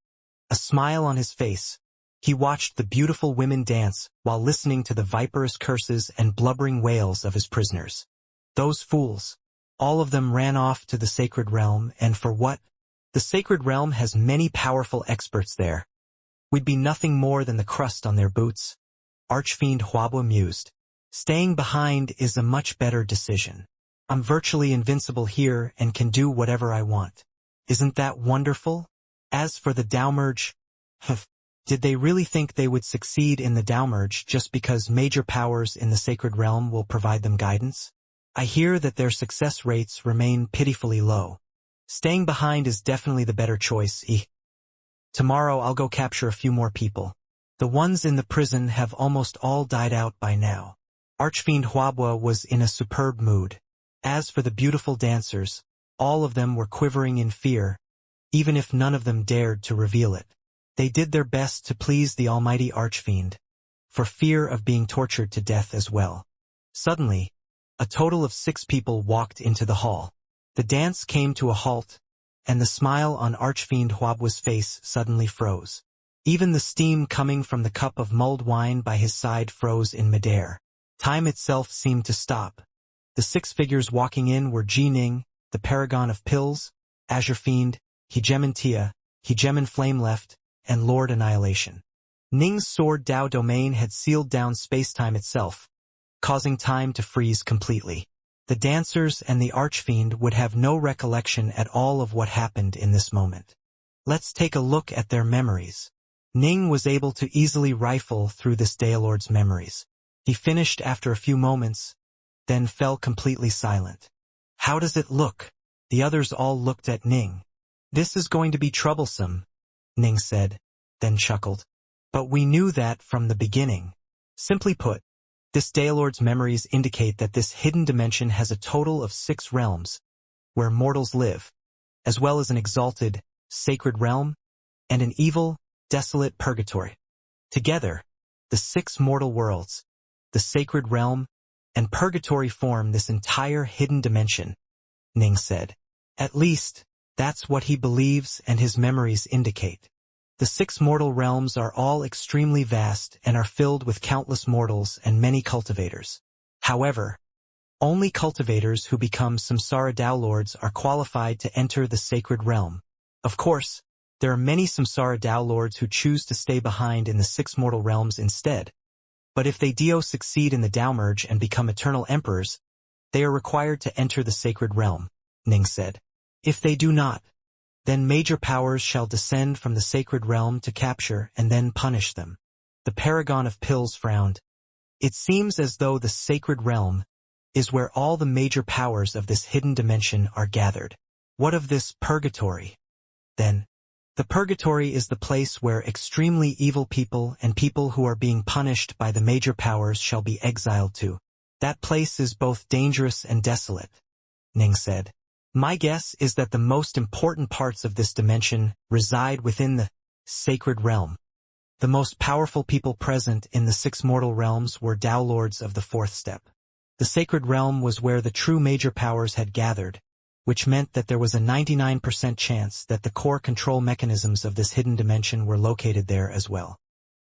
A smile on his face, he watched the beautiful women dance while listening to the viperous curses and blubbering wails of his prisoners. Those fools, all of them ran off to the sacred realm, and for what? The sacred realm has many powerful experts there. We'd be nothing more than the crust on their boots. Archfiend Huabua mused. Staying behind is a much better decision. I'm virtually invincible here and can do whatever I want. Isn't that wonderful? As for the Tao merge, did they really think they would succeed in the Tao merge just because major powers in the sacred realm will provide them guidance? I hear that their success rates remain pitifully low. Staying behind is definitely the better choice. Tomorrow I'll go capture a few more people. The ones in the prison have almost all died out by now. Archfiend Huabua was in a superb mood. As for the beautiful dancers, all of them were quivering in fear, even if none of them dared to reveal it. They did their best to please the almighty Archfiend, for fear of being tortured to death as well. Suddenly, a total of 6 people walked into the hall. The dance came to a halt, and the smile on Archfiend Huabua's face suddenly froze. Even the steam coming from the cup of mulled wine by his side froze in midair. Time itself seemed to stop. The 6 figures walking in were Ji Ning, the Paragon of Pills, Azure Fiend, Hegemon Tia, Hegemon Flameleft, and Lord Annihilation. Ning's sword Dao domain had sealed down space-time itself, causing time to freeze completely. The dancers and the Archfiend would have no recollection at all of what happened in this moment. Let's take a look at their memories. Ning was able to easily rifle through this Daelord's memories. He finished after a few moments, then fell completely silent. How does it look? The others all looked at Ning. This is going to be troublesome, Ning said, then chuckled. But we knew that from the beginning. Simply put, this Daelord's memories indicate that this hidden dimension has a total of 6 realms, where mortals live, as well as an exalted, sacred realm, and an evil, desolate purgatory. Together, the 6 mortal worlds, the sacred realm, and purgatory form this entire hidden dimension, Ning said. At least, that's what he believes and his memories indicate. The 6 mortal realms are all extremely vast and are filled with countless mortals and many cultivators. However, only cultivators who become Samsara Tao Lords are qualified to enter the sacred realm. Of course, there are many Samsara Tao Lords who choose to stay behind in the 6 mortal realms instead. But if they succeed in the Tao merge and become eternal emperors, they are required to enter the sacred realm, Ning said. If they do not, then major powers shall descend from the sacred realm to capture and then punish them. The Paragon of Pills frowned. It seems as though the sacred realm is where all the major powers of this hidden dimension are gathered. What of this purgatory? Then, the purgatory is the place where extremely evil people and people who are being punished by the major powers shall be exiled to. That place is both dangerous and desolate, Ning said. My guess is that the most important parts of this dimension reside within the sacred realm. The most powerful people present in the 6 mortal realms were Tao Lords of the 4th step. The sacred realm was where the true major powers had gathered, which meant that there was a 99% chance that the core control mechanisms of this hidden dimension were located there as well.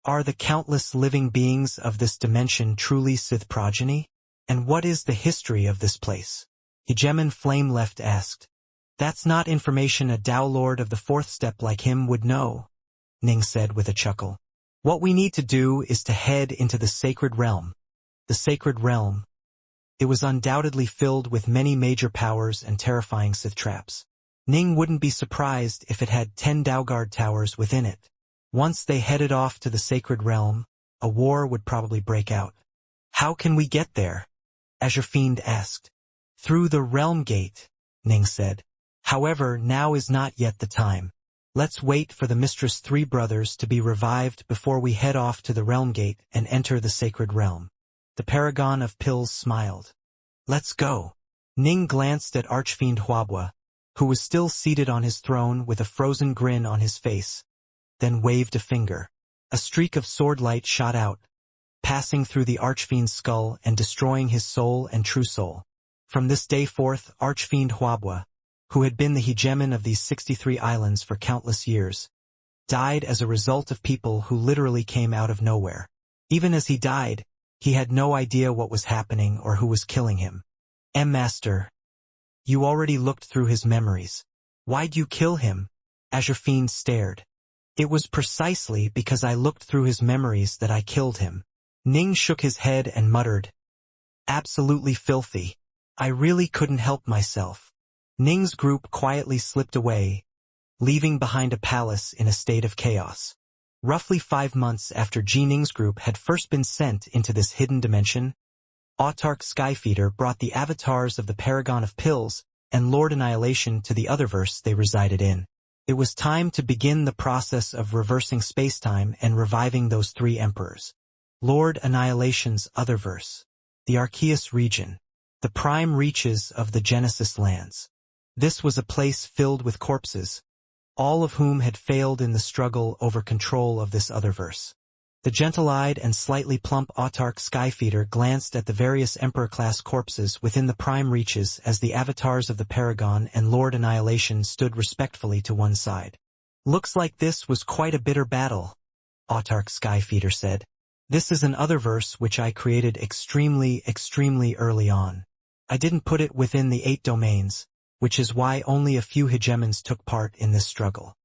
Are the countless living beings of this dimension truly Sith progeny? And what is the history of this place? Hegemon Flame-Left asked. That's not information a Tao Lord of the fourth step like him would know, Ning said with a chuckle. What we need to do is to head into the Sacred Realm. The Sacred Realm. It was undoubtedly filled with many major powers and terrifying Sith traps. Ning wouldn't be surprised if it had 10 Daoguard towers within it. Once they headed off to the Sacred Realm, a war would probably break out. How can we get there? Azure Fiend asked. Through the Realm Gate, Ning said. However, now is not yet the time. Let's wait for the Mistress Three Brothers to be revived before we head off to the Realm Gate and enter the Sacred Realm. The Paragon of Pills smiled. Let's go. Ning glanced at Archfiend Huabua, who was still seated on his throne with a frozen grin on his face, then waved a finger. A streak of sword light shot out, passing through the Archfiend's skull and destroying his soul and true soul. From this day forth, Archfiend Huabua, who had been the hegemon of these 63 islands for countless years, died as a result of people who literally came out of nowhere. Even as he died, he had no idea what was happening or who was killing him. Master, you already looked through his memories. Why'd you kill him? Azure Fiend stared. It was precisely because I looked through his memories that I killed him. Ning shook his head and muttered. Absolutely filthy. I really couldn't help myself. Ning's group quietly slipped away, leaving behind a palace in a state of chaos. Roughly 5 months after Ji Ning's group had first been sent into this hidden dimension, Autarch Skyfeeder brought the avatars of the Paragon of Pills and Lord Annihilation to the Otherverse they resided in. It was time to begin the process of reversing spacetime and reviving those 3 emperors. Lord Annihilation's Otherverse, the Arceus region, the prime reaches of the Genesis lands. This was a place filled with corpses, all of whom had failed in the struggle over control of this Otherverse. The gentle-eyed and slightly plump Autarch Skyfeeder glanced at the various Emperor-class corpses within the prime reaches as the avatars of the Paragon and Lord Annihilation stood respectfully to one side. Looks like this was quite a bitter battle, Autarch Skyfeeder said. This is an Otherverse which I created extremely early on. I didn't put it within the 8 domains, which is why only a few hegemons took part in this struggle.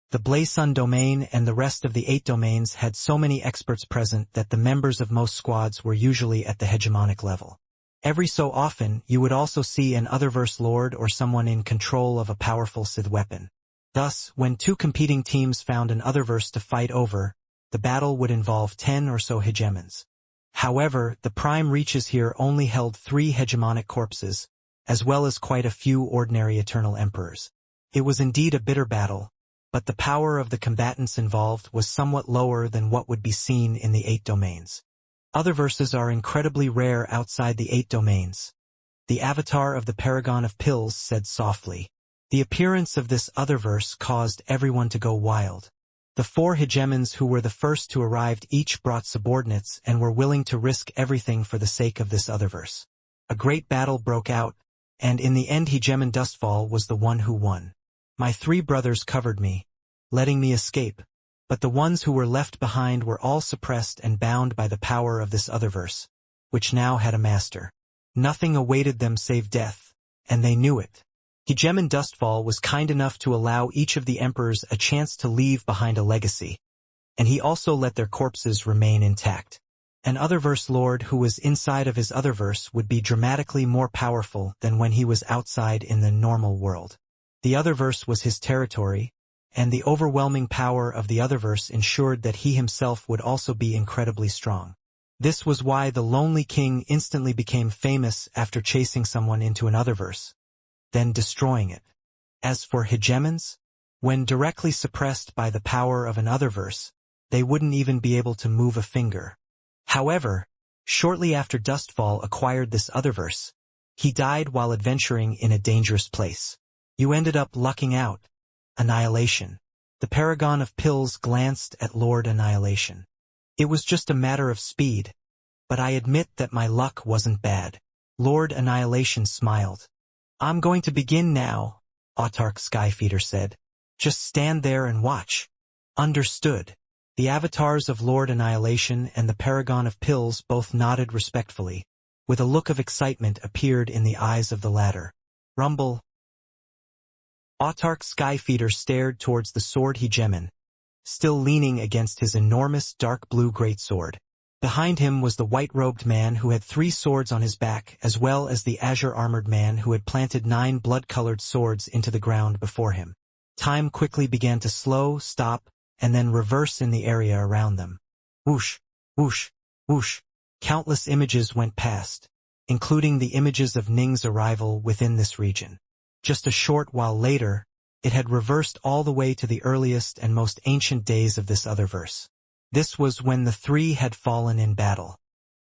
The Blazsun domain and the rest of the 8 domains had so many experts present that the members of most squads were usually at the hegemonic level. Every so often, you would also see an Otherverse lord or someone in control of a powerful Sith weapon. Thus, when 2 competing teams found an Otherverse to fight over, the battle would involve 10 or so hegemons. However, the prime reaches here only held 3 hegemonic corpses, as well as quite a few ordinary Eternal Emperors. It was indeed a bitter battle, but the power of the combatants involved was somewhat lower than what would be seen in the 8 domains. Otherverses are incredibly rare outside the 8 domains. The avatar of the Paragon of Pills said softly. The appearance of this Otherverse caused everyone to go wild. The 4 hegemons who were the first to arrive each brought subordinates and were willing to risk everything for the sake of this Otherverse. A great battle broke out, and in the end Hegemon Dustfall was the one who won. My 3 brothers covered me, letting me escape, but the ones who were left behind were all suppressed and bound by the power of this Otherverse, which now had a master. Nothing awaited them save death, and they knew it. Hegemon Dustfall was kind enough to allow each of the emperors a chance to leave behind a legacy, and he also let their corpses remain intact. An Otherverse lord who was inside of his Otherverse would be dramatically more powerful than when he was outside in the normal world. The Otherverse was his territory, and the overwhelming power of the Otherverse ensured that he himself would also be incredibly strong. This was why the Lonely King instantly became famous after chasing someone into an Otherverse, then destroying it. As for hegemons, when directly suppressed by the power of an Otherverse, they wouldn't even be able to move a finger. However, shortly after Dustfall acquired this Otherverse, he died while adventuring in a dangerous place. You ended up lucking out. Annihilation. The Paragon of Pills glanced at Lord Annihilation. It was just a matter of speed, but I admit that my luck wasn't bad. Lord Annihilation smiled. I'm going to begin now, Autarch Skyfeeder said. Just stand there and watch. Understood. The avatars of Lord Annihilation and the Paragon of Pills both nodded respectfully, with a look of excitement appeared in the eyes of the latter. Rumble. Autarch Skyfeeder stared towards the sword hegemon, still leaning against his enormous dark blue greatsword. Behind him was the white-robed man who had 3 swords on his back, as well as the azure-armored man who had planted 9 blood-colored swords into the ground before him. Time quickly began to slow, stop, and then reverse in the area around them. Whoosh, whoosh, whoosh. Countless images went past, including the images of Ning's arrival within this region. Just a short while later, it had reversed all the way to the earliest and most ancient days of this otherverse. This was when the 3 had fallen in battle.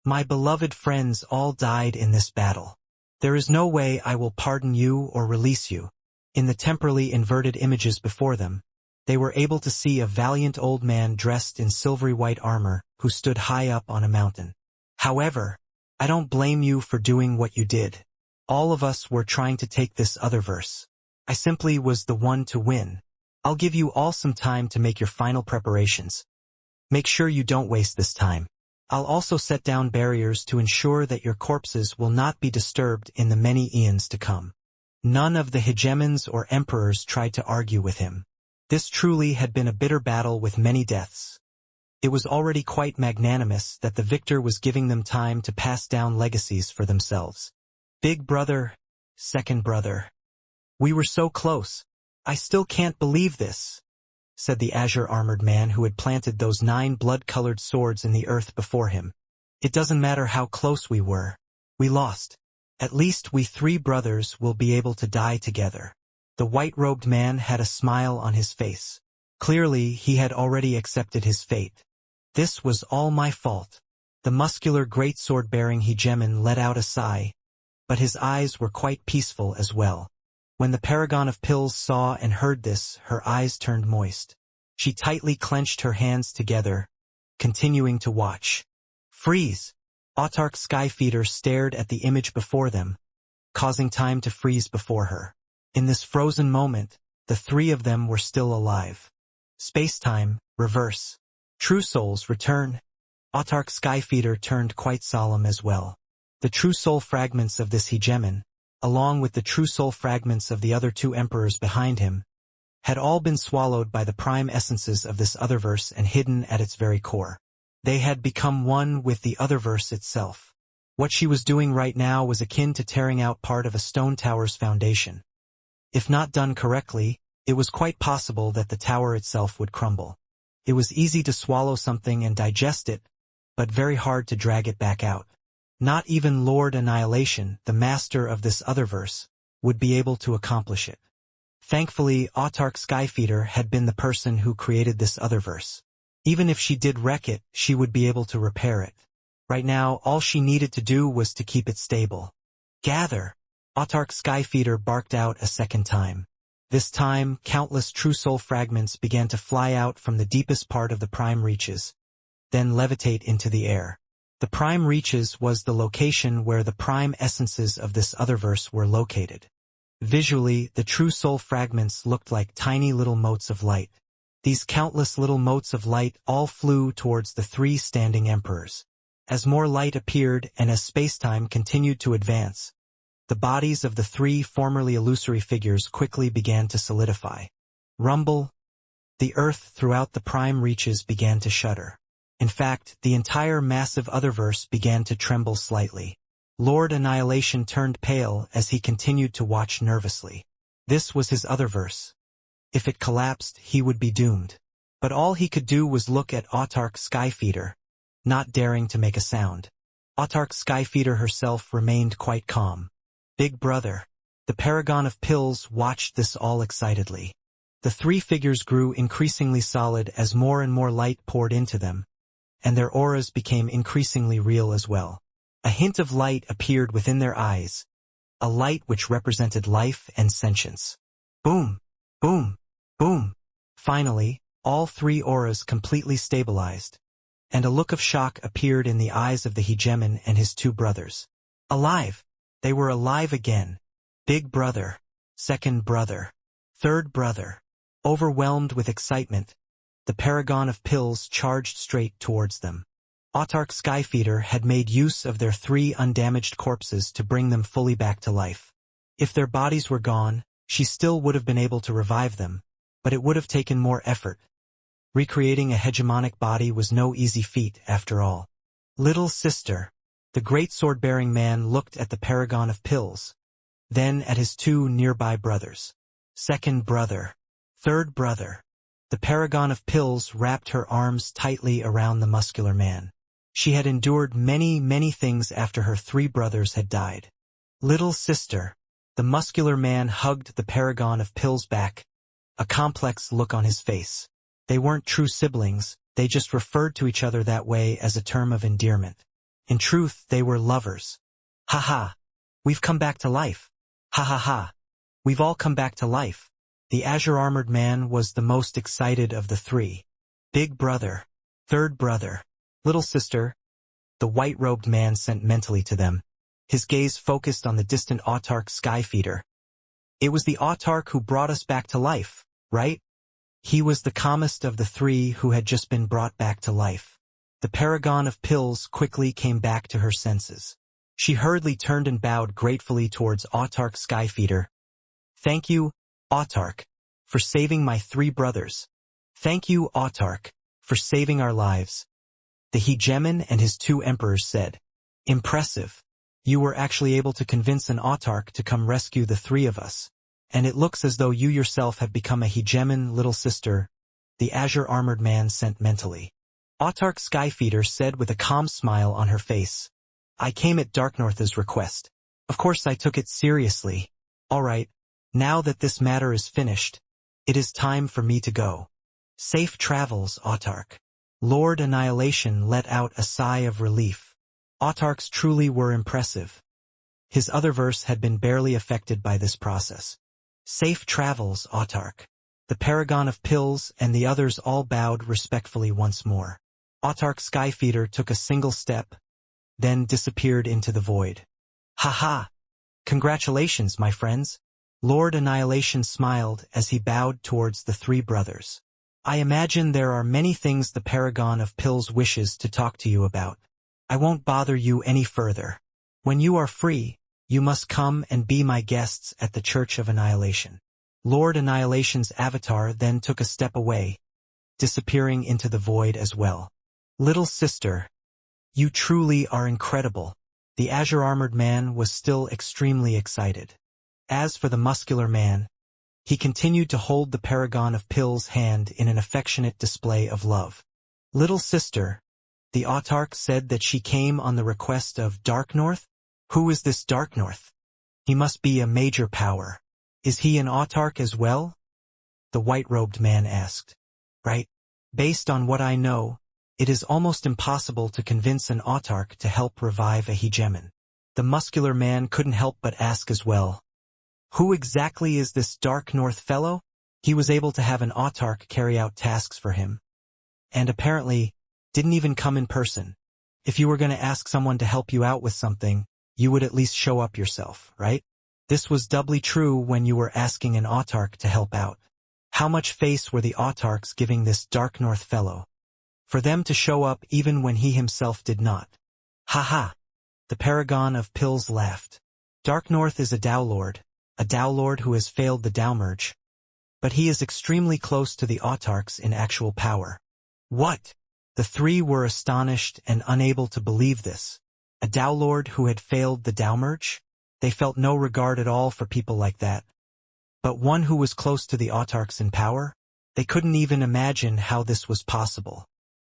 My beloved friends all died in this battle. There is no way I will pardon you or release you. In the temporally inverted images before them, they were able to see a valiant old man dressed in silvery white armor who stood high up on a mountain. However, I don't blame you for doing what you did. All of us were trying to take this otherverse. I simply was the one to win. I'll give you all some time to make your final preparations. Make sure you don't waste this time. I'll also set down barriers to ensure that your corpses will not be disturbed in the many eons to come. None of the hegemons or emperors tried to argue with him. This truly had been a bitter battle with many deaths. It was already quite magnanimous that the victor was giving them time to pass down legacies for themselves. Big brother, second brother. We were so close. I still can't believe this, said the azure-armored man who had planted those 9 blood-colored swords in the earth before him. It doesn't matter how close we were. We lost. At least we 3 brothers will be able to die together. The white-robed man had a smile on his face. Clearly, he had already accepted his fate. This was all my fault. The muscular greatsword-bearing hegemon let out a sigh, but his eyes were quite peaceful as well. When the Paragon of Pills saw and heard this, her eyes turned moist. She tightly clenched her hands together, continuing to watch. Freeze! Autarch Skyfeeder stared at the image before them, causing time to freeze before her. In this frozen moment, the 3 of them were still alive. Space-time, reverse. True souls return. Autarch Skyfeeder turned quite solemn as well. The true soul fragments of this hegemon, along with the true soul fragments of the other 2 emperors behind him, had all been swallowed by the prime essences of this otherverse and hidden at its very core. They had become one with the otherverse itself. What she was doing right now was akin to tearing out part of a stone tower's foundation. If not done correctly, it was quite possible that the tower itself would crumble. It was easy to swallow something and digest it, but very hard to drag it back out. Not even Lord Annihilation, the master of this otherverse, would be able to accomplish it. Thankfully, Autarch Skyfeeder had been the person who created this otherverse. Even if she did wreck it, she would be able to repair it. Right now, all she needed to do was to keep it stable. Gather! Autarch Skyfeeder barked out a second time. This time, countless true soul fragments began to fly out from the deepest part of the prime reaches, then levitate into the air. The prime reaches was the location where the prime essences of this otherverse were located. Visually, the true soul fragments looked like tiny little motes of light. These countless little motes of light all flew towards the 3 standing emperors. As more light appeared and as spacetime continued to advance, the bodies of the 3 formerly illusory figures quickly began to solidify. Rumble! The earth throughout the prime reaches began to shudder. In fact, the entire massive otherverse began to tremble slightly. Lord Annihilation turned pale as he continued to watch nervously. This was his otherverse. If it collapsed, he would be doomed. But all he could do was look at Autarch Skyfeeder, not daring to make a sound. Autarch Skyfeeder herself remained quite calm. Big brother. The Paragon of Pills watched this all excitedly. The 3 figures grew increasingly solid as more and more light poured into them, and their auras became increasingly real as well. A hint of light appeared within their eyes, a light which represented life and sentience. Boom! Boom! Boom! Finally, all 3 auras completely stabilized, and a look of shock appeared in the eyes of the hegemon and his 2 brothers. Alive! They were alive again. Big brother, second brother, third brother. Overwhelmed with excitement, the paragon of pills charged straight towards them. Autarch Skyfeeder had made use of their 3 undamaged corpses to bring them fully back to life. If their bodies were gone, she still would have been able to revive them, but it would have taken more effort. Recreating a hegemonic body was no easy feat, after all. Little sister. The great sword-bearing man looked at the paragon of pills, then at his 2 nearby brothers. Second brother. Third brother. The paragon of pills wrapped her arms tightly around the muscular man. She had endured many, many things after her 3 brothers had died. Little sister. The muscular man hugged the paragon of pills back, a complex look on his face. They weren't true siblings, they just referred to each other that way as a term of endearment. In truth, they were lovers. Ha ha. We've come back to life. Ha ha ha. We've all come back to life. The azure-armored man was the most excited of the 3. Big brother. Third brother. Little sister. The white-robed man sent mentally to them. His gaze focused on the distant Autarch Skyfeeder. It was the Autarch who brought us back to life, right? He was the calmest of the 3 who had just been brought back to life. The paragon of pills quickly came back to her senses. She hurriedly turned and bowed gratefully towards Autarch Skyfeeder. Thank you, Autarch, for saving my 3 brothers. Thank you, Autarch, for saving our lives. The hegemon and his 2 emperors said. Impressive. You were actually able to convince an Autarch to come rescue the 3 of us. And it looks as though you yourself have become a hegemon, little sister, the azure-armored man sent mentally. Autarch Skyfeeder said with a calm smile on her face. I came at Darknorth's request. Of course I took it seriously. All right, now that this matter is finished, it is time for me to go. Safe travels, Autarch. Lord Annihilation let out a sigh of relief. Autarchs truly were impressive. His other verse had been barely affected by this process. Safe travels, Autarch. The paragon of pills and the others all bowed respectfully once more. Autarch Skyfeeder took a single step, then disappeared into the void. Ha ha! Congratulations, my friends. Lord Annihilation smiled as he bowed towards the 3 brothers. I imagine there are many things the paragon of pills wishes to talk to you about. I won't bother you any further. When you are free, you must come and be my guests at the Church of Annihilation. Lord Annihilation's avatar then took a step away, disappearing into the void as well. Little sister, you truly are incredible. The azure-armored man was still extremely excited. As for the muscular man, he continued to hold the paragon of pills' hand in an affectionate display of love. Little sister, the Autarch said that she came on the request of Darknorth? Who is this Darknorth? He must be a major power. Is he an Autarch as well? The white-robed man asked. Right. Based on what I know, it is almost impossible to convince an Autarch to help revive a hegemon. The muscular man couldn't help but ask as well. Who exactly is this Darknorth fellow? He was able to have an Autarch carry out tasks for him. And apparently, didn't even come in person. If you were going to ask someone to help you out with something, you would at least show up yourself, right? This was doubly true when you were asking an Autarch to help out. How much face were the Autarchs giving this Darknorth fellow? For them to show up even when he himself did not. Ha ha! The paragon of pills laughed. Darknorth is a Dao Lord who has failed the Dao merge. But he is extremely close to the Autarchs in actual power. What? The 3 were astonished and unable to believe this. A Dao Lord who had failed the Dao merge? They felt no regard at all for people like that. But one who was close to the Autarchs in power? They couldn't even imagine how this was possible.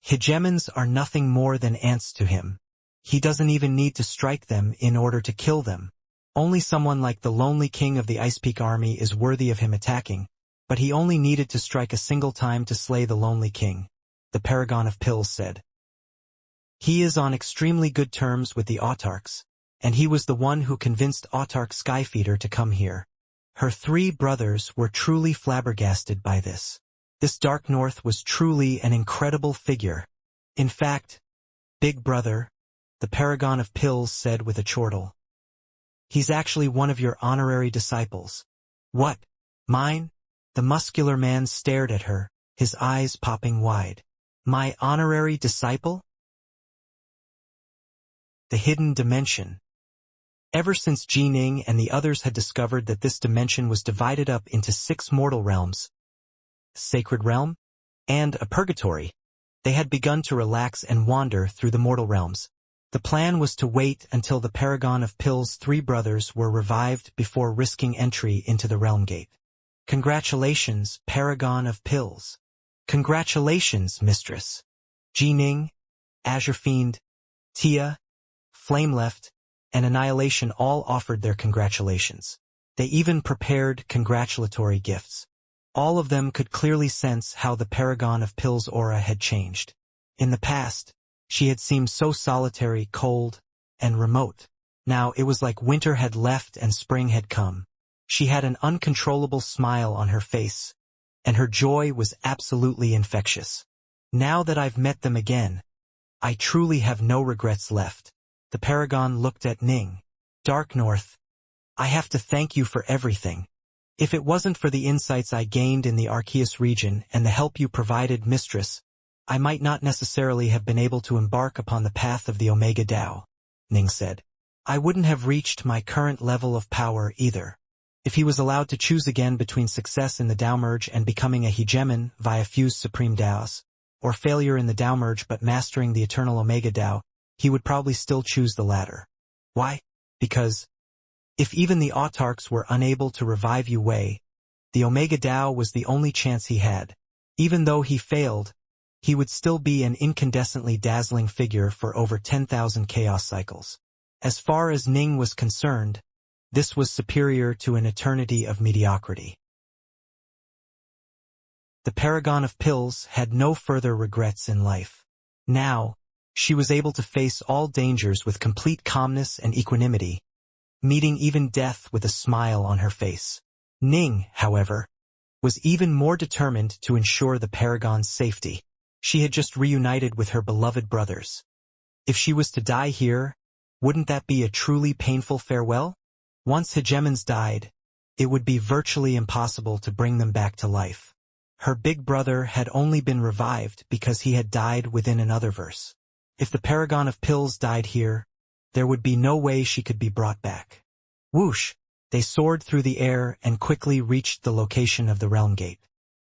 Hegemons are nothing more than ants to him. He doesn't even need to strike them in order to kill them. Only someone like the lonely king of the Ice Peak army is worthy of him attacking, but he only needed to strike a single time to slay the lonely king, the paragon of pills said. He is on extremely good terms with the Autarchs, and he was the one who convinced Autarch Skyfeeder to come here. Her 3 brothers were truly flabbergasted by this. This Darknorth was truly an incredible figure. In fact, Big Brother, the paragon of pills said with a chortle. He's actually one of your honorary disciples. What? Mine? The muscular man stared at her, his eyes popping wide. My honorary disciple? The hidden dimension. Ever since Ji Ning and the others had discovered that this dimension was divided up into 6 mortal realms, Sacred Realm, and a purgatory, they had begun to relax and wander through the mortal realms. The plan was to wait until the Paragon of Pill's 3 brothers were revived before risking entry into the Realm Gate. Congratulations, Paragon of Pills. Congratulations, Mistress. Ji Ning, Azure Fiend, Tia, Flameleft, and Annihilation all offered their congratulations. They even prepared congratulatory gifts. All of them could clearly sense how the Paragon of Pill's aura had changed. In the past, she had seemed so solitary, cold, and remote. Now it was like winter had left and spring had come. She had an uncontrollable smile on her face, and her joy was absolutely infectious. Now that I've met them again, I truly have no regrets left. The Paragon looked at Ning. Dark North, I have to thank you for everything. If it wasn't for the insights I gained in the Arceus region and the help you provided, Mistress, I might not necessarily have been able to embark upon the path of the Omega Dao, Ning said. I wouldn't have reached my current level of power either. If he was allowed to choose again between success in the Dao Merge and becoming a hegemon via fused Supreme Daos, or failure in the Dao Merge but mastering the eternal Omega Dao, he would probably still choose the latter. Why? Because if even the autarchs were unable to revive Yu Wei, the Omega Dao was the only chance he had. Even though he failed, he would still be an incandescently dazzling figure for over 10,000 chaos cycles. As far as Ning was concerned, this was superior to an eternity of mediocrity. The Paragon of Pills had no further regrets in life. Now, she was able to face all dangers with complete calmness and equanimity, meeting even death with a smile on her face. Ning, however, was even more determined to ensure the Paragon's safety. She had just reunited with her beloved brothers. If she was to die here, wouldn't that be a truly painful farewell? Once hegemons died, it would be virtually impossible to bring them back to life. Her big brother had only been revived because he had died within another verse. If the Paragon of Pills died here, there would be no way she could be brought back. Whoosh! They soared through the air and quickly reached the location of the Realm Gate.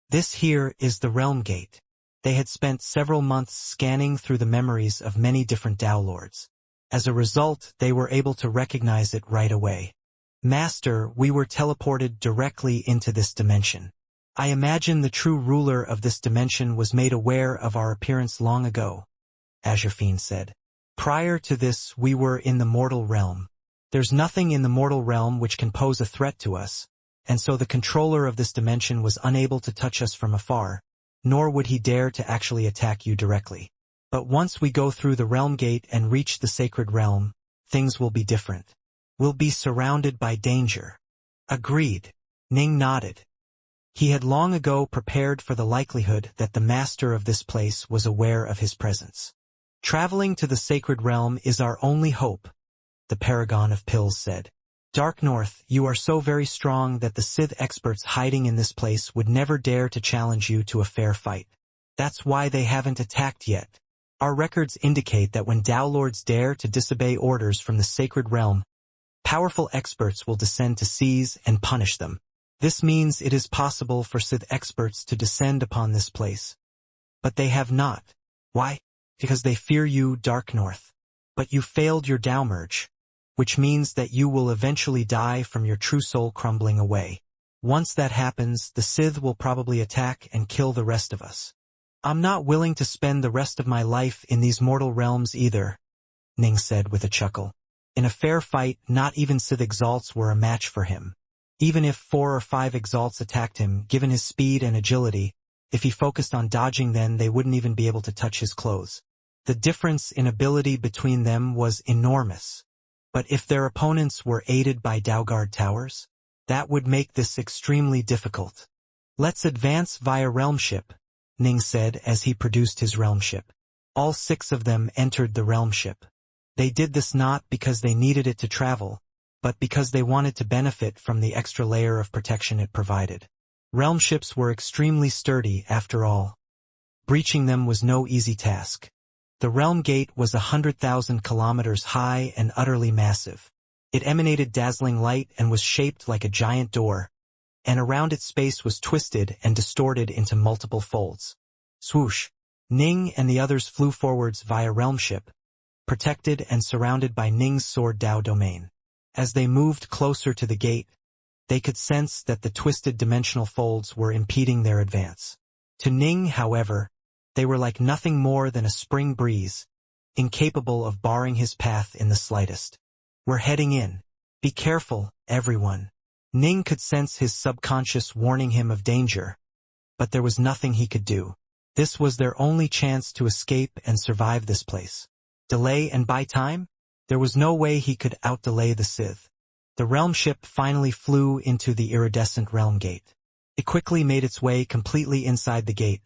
This here is the Realm Gate. They had spent several months scanning through the memories of many different Dao Lords. As a result, they were able to recognize it right away. Master, we were teleported directly into this dimension. I imagine the true ruler of this dimension was made aware of our appearance long ago, Azure Fiend said. Prior to this, we were in the mortal realm. There's nothing in the mortal realm which can pose a threat to us, and so the controller of this dimension was unable to touch us from afar, nor would he dare to actually attack you directly. But once we go through the Realm Gate and reach the Sacred Realm, things will be different. We'll be surrounded by danger. Agreed. Ning nodded. He had long ago prepared for the likelihood that the master of this place was aware of his presence. Traveling to the Sacred Realm is our only hope, the Paragon of Pills said. Dark North, you are so very strong that the Sith experts hiding in this place would never dare to challenge you to a fair fight. That's why they haven't attacked yet. Our records indicate that when Dao Lords dare to disobey orders from the Sacred Realm, powerful experts will descend to seize and punish them. This means it is possible for Sith experts to descend upon this place. But they have not. Why? Because they fear you, Dark North. But you failed your Dao Merge, which means that you will eventually die from your true soul crumbling away. Once that happens, the Sith will probably attack and kill the rest of us. I'm not willing to spend the rest of my life in these mortal realms either, Ning said with a chuckle. In a fair fight, not even Sith exalts were a match for him. Even if 4 or 5 exalts attacked him, given his speed and agility, if he focused on dodging, then they wouldn't even be able to touch his clothes. The difference in ability between them was enormous. But if their opponents were aided by Daoguard towers, that would make this extremely difficult. Let's advance via realm ship, Ning said as he produced his realm ship. All 6 of them entered the realm ship. They did this not because they needed it to travel, but because they wanted to benefit from the extra layer of protection it provided. Realm ships were extremely sturdy, after all. Breaching them was no easy task. The realm gate was 100,000 kilometers high and utterly massive. It emanated dazzling light and was shaped like a giant door, and around its space was twisted and distorted into multiple folds. Swoosh! Ning and the others flew forwards via realm ship, protected and surrounded by Ning's sword Dao domain. As they moved closer to the gate, they could sense that the twisted dimensional folds were impeding their advance. To Ning, however, they were like nothing more than a spring breeze, incapable of barring his path in the slightest. We're heading in. Be careful, everyone. Ning could sense his subconscious warning him of danger, but there was nothing he could do. This was their only chance to escape and survive this place. Delay and buy time? There was no way he could outdelay the Sith. The realm ship finally flew into the iridescent realm gate. It quickly made its way completely inside the gate,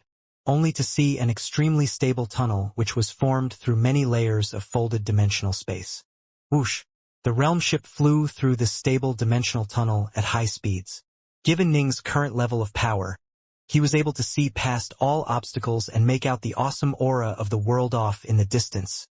only to see an extremely stable tunnel which was formed through many layers of folded dimensional space. Whoosh! The realm ship flew through this stable dimensional tunnel at high speeds. Given Ning's current level of power, he was able to see past all obstacles and make out the awesome aura of the world off in the distance.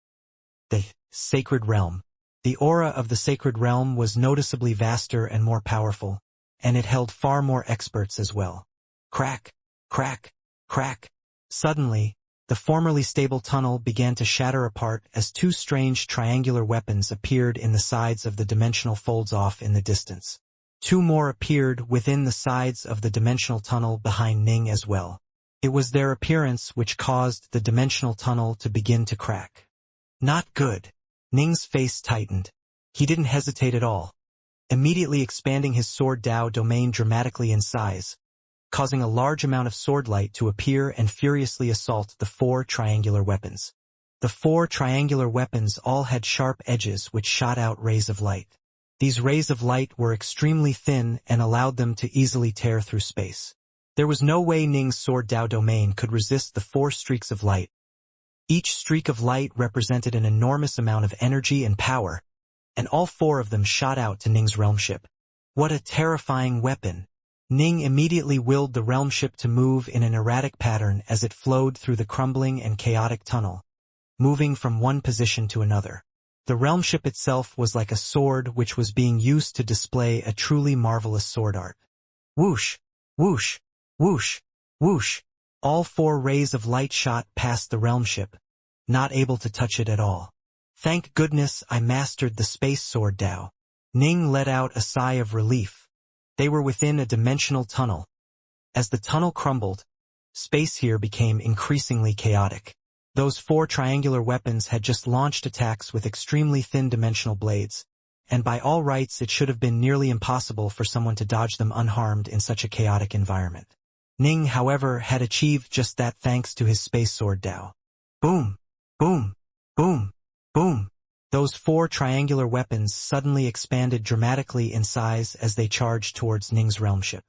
The Sacred Realm. The aura of the Sacred Realm was noticeably vaster and more powerful, and it held far more experts as well. Crack, crack, crack. Suddenly, the formerly stable tunnel began to shatter apart as two strange triangular weapons appeared in the sides of the dimensional folds off in the distance. Two more appeared within the sides of the dimensional tunnel behind Ning as well. It was their appearance which caused the dimensional tunnel to begin to crack. Not good. Ning's face tightened. He didn't hesitate at all, immediately expanding his sword Dao domain dramatically in size, causing a large amount of sword light to appear and furiously assault the four triangular weapons. The four triangular weapons all had sharp edges which shot out rays of light. These rays of light were extremely thin and allowed them to easily tear through space. There was no way Ning's sword Dao domain could resist the four streaks of light. Each streak of light represented an enormous amount of energy and power, and all four of them shot out to Ning's realm ship. What a terrifying weapon! Ning immediately willed the realm ship to move in an erratic pattern as it flowed through the crumbling and chaotic tunnel, moving from one position to another. The realm ship itself was like a sword which was being used to display a truly marvelous sword art. Whoosh! Whoosh! Whoosh! Whoosh! All four rays of light shot past the realm ship, not able to touch it at all. Thank goodness I mastered the space sword Dao. Ning let out a sigh of relief. They were within a dimensional tunnel. As the tunnel crumbled, space here became increasingly chaotic. Those four triangular weapons had just launched attacks with extremely thin dimensional blades, and by all rights it should have been nearly impossible for someone to dodge them unharmed in such a chaotic environment. Ning, however, had achieved just that thanks to his space sword Dao. Boom! Boom! Boom! Boom! Those four triangular weapons suddenly expanded dramatically in size as they charged towards Ning's realm ship.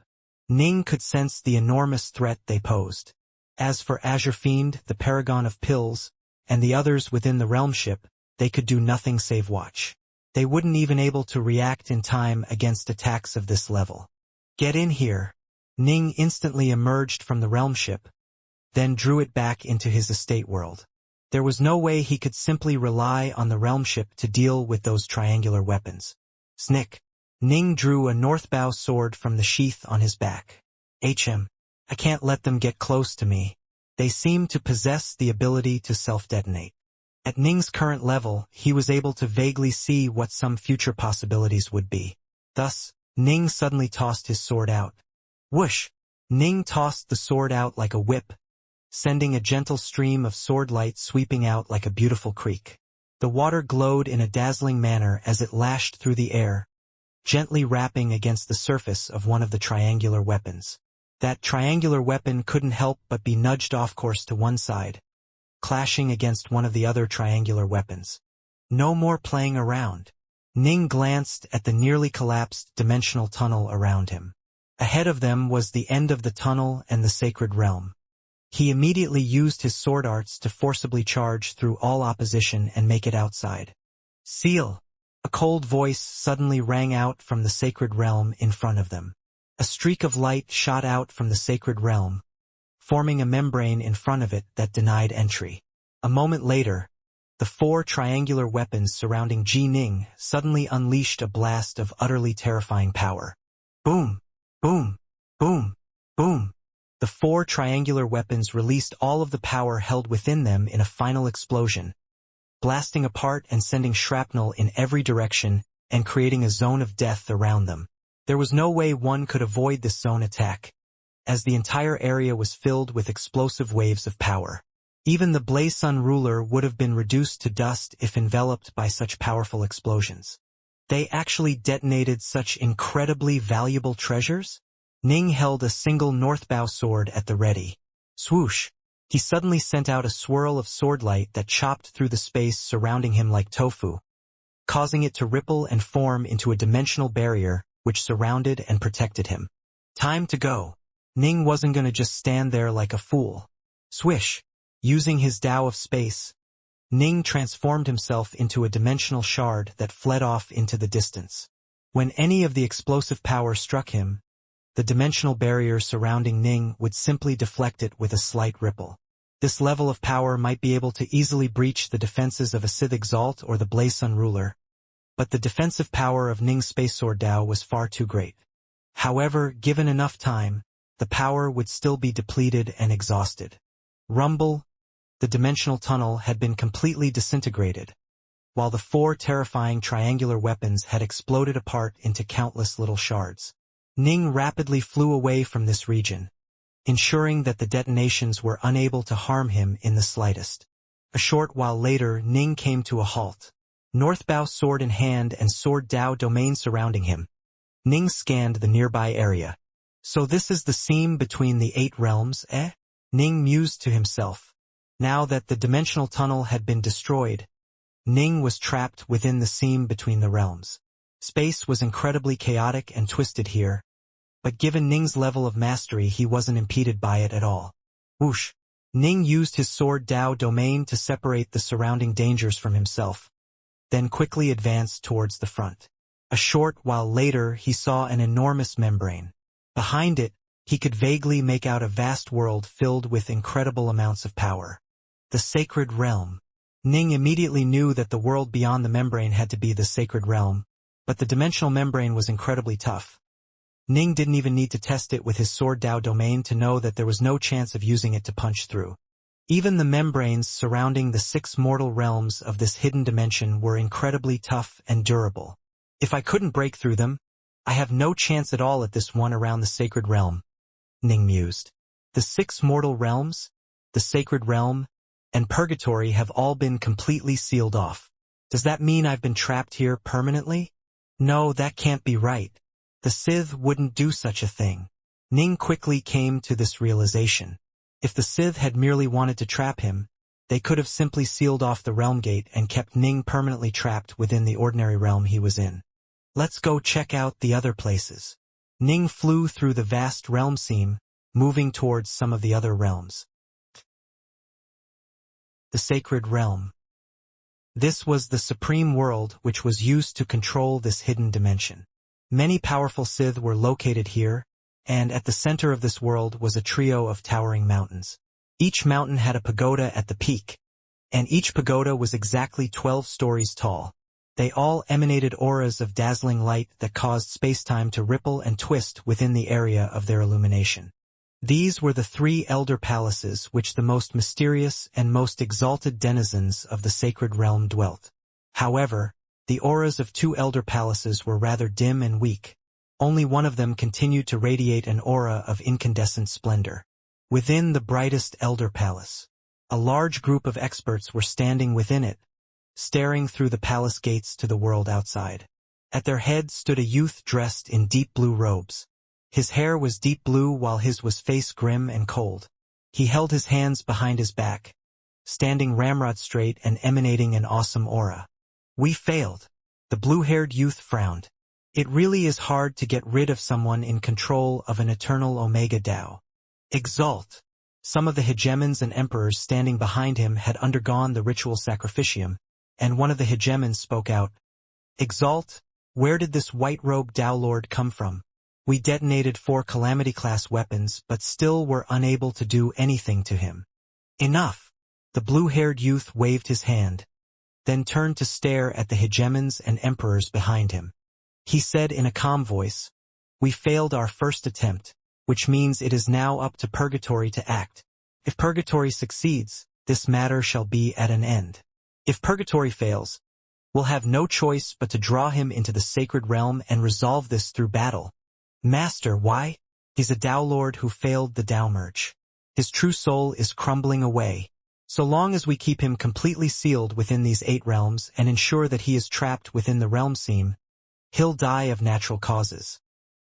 Ning could sense the enormous threat they posed. As for Azure Fiend, the paragon of pills, and the others within the realm ship, they could do nothing save watch. They wouldn't even able to react in time against attacks of this level. Get in here! Ning instantly emerged from the realm ship, then drew it back into his estate world. There was no way he could simply rely on the realm ship to deal with those triangular weapons. Snick! Ning drew a northbow sword from the sheath on his back. I can't let them get close to me. They seem to possess the ability to self-detonate. At Ning's current level, he was able to vaguely see what some future possibilities would be. Thus, Ning suddenly tossed his sword out. Whoosh! Ning tossed the sword out like a whip, sending a gentle stream of sword light sweeping out like a beautiful creek. The water glowed in a dazzling manner as it lashed through the air, gently rapping against the surface of one of the triangular weapons. That triangular weapon couldn't help but be nudged off course to one side, clashing against one of the other triangular weapons. No more playing around. Ning glanced at the nearly collapsed dimensional tunnel around him. Ahead of them was the end of the tunnel and the sacred realm. He immediately used his sword arts to forcibly charge through all opposition and make it outside. Seal! A cold voice suddenly rang out from the sacred realm in front of them. A streak of light shot out from the sacred realm, forming a membrane in front of it that denied entry. A moment later, the 4 triangular weapons surrounding Ji Ning suddenly unleashed a blast of utterly terrifying power. Boom! Boom! Boom! Boom! The 4 triangular weapons released all of the power held within them in a final explosion, blasting apart and sending shrapnel in every direction and creating a zone of death around them. There was no way one could avoid this zone attack, as the entire area was filled with explosive waves of power. Even the Blaze Sun ruler would have been reduced to dust if enveloped by such powerful explosions. They actually detonated such incredibly valuable treasures? Ning held a single northbow sword at the ready. Swoosh! He suddenly sent out a swirl of sword light that chopped through the space surrounding him like tofu, causing it to ripple and form into a dimensional barrier which surrounded and protected him. Time to go. Ning wasn't gonna just stand there like a fool. Swish! Using his Tao of space, Ning transformed himself into a dimensional shard that fled off into the distance. When any of the explosive power struck him, the dimensional barrier surrounding Ning would simply deflect it with a slight ripple. This level of power might be able to easily breach the defenses of a Sith Exalt or the Blaze Sun ruler, but the defensive power of Ning's Space Sword Tao was far too great. However, given enough time, the power would still be depleted and exhausted. Rumble! The dimensional tunnel had been completely disintegrated, while the 4 terrifying triangular weapons had exploded apart into countless little shards. Ning rapidly flew away from this region, ensuring that the detonations were unable to harm him in the slightest. A short while later, Ning came to a halt, Northbow sword in hand and Sword Tao domain surrounding him. Ning scanned the nearby area. So this is the seam between the 8 realms, eh? Ning mused to himself. Now that the dimensional tunnel had been destroyed, Ning was trapped within the seam between the realms. Space was incredibly chaotic and twisted here, but given Ning's level of mastery he wasn't impeded by it at all. Whoosh! Ning used his Sword Tao domain to separate the surrounding dangers from himself, then quickly advanced towards the front. A short while later he saw an enormous membrane. Behind it, he could vaguely make out a vast world filled with incredible amounts of power. The Sacred Realm. Ning immediately knew that the world beyond the membrane had to be the Sacred Realm, but the dimensional membrane was incredibly tough. Ning didn't even need to test it with his Sword Tao domain to know that there was no chance of using it to punch through. Even the membranes surrounding the 6 mortal realms of this hidden dimension were incredibly tough and durable. If I couldn't break through them, I have no chance at all at this one around the Sacred Realm, Ning mused. The 6 mortal realms, the Sacred Realm, and Purgatory have all been completely sealed off. Does that mean I've been trapped here permanently? No, that can't be right. The Sith wouldn't do such a thing. Ning quickly came to this realization. If the Sith had merely wanted to trap him, they could have simply sealed off the realm gate and kept Ning permanently trapped within the ordinary realm he was in. Let's go check out the other places. Ning flew through the vast realm seam, moving towards some of the other realms. The Sacred Realm. This was the supreme world which was used to control this hidden dimension. Many powerful Sith were located here, and at the center of this world was a trio of towering mountains. Each mountain had a pagoda at the peak, and each pagoda was exactly 12 stories tall. They all emanated auras of dazzling light that caused space-time to ripple and twist within the area of their illumination. These were the 3 elder palaces which the most mysterious and most exalted denizens of the Sacred Realm dwelt. However, the auras of 2 elder palaces were rather dim and weak. Only one of them continued to radiate an aura of incandescent splendor. Within the brightest elder palace, a large group of experts were standing within it, staring through the palace gates to the world outside. At their head stood a youth dressed in deep blue robes. His hair was deep blue while his was face grim and cold. He held his hands behind his back, standing ramrod straight and emanating an awesome aura. We failed. The blue-haired youth frowned. It really is hard to get rid of someone in control of an eternal Omega Tao. Exalt. Some of the hegemons and emperors standing behind him had undergone the ritual sacrificium, and one of the hegemons spoke out. Exalt, where did this white-robed Tao Lord come from? We detonated 4 Calamity-class weapons but still were unable to do anything to him. Enough! The blue-haired youth waved his hand, then turned to stare at the hegemons and emperors behind him. He said in a calm voice, "We failed our first attempt, which means it is now up to Purgatory to act. If Purgatory succeeds, this matter shall be at an end. If Purgatory fails, we'll have no choice but to draw him into the sacred realm and resolve this through battle." Master, why? He's a Tao Lord who failed the Tao merge. His true soul is crumbling away. So long as we keep him completely sealed within these 8 realms and ensure that he is trapped within the realm seam, he'll die of natural causes,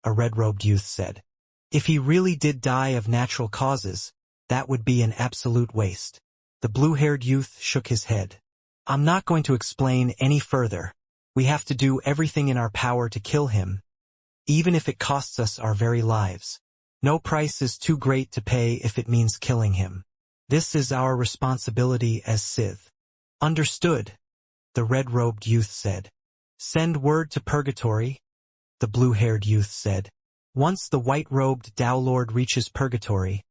a red-robed youth said. If he really did die of natural causes, that would be an absolute waste. The blue-haired youth shook his head. I'm not going to explain any further. We have to do everything in our power to kill him, even if it costs us our very lives. No price is too great to pay if it means killing him. This is our responsibility as Sith. Understood, the red-robed youth said. Send word to Purgatory, the blue-haired youth said. Once the white-robed Tao Lord reaches Purgatory,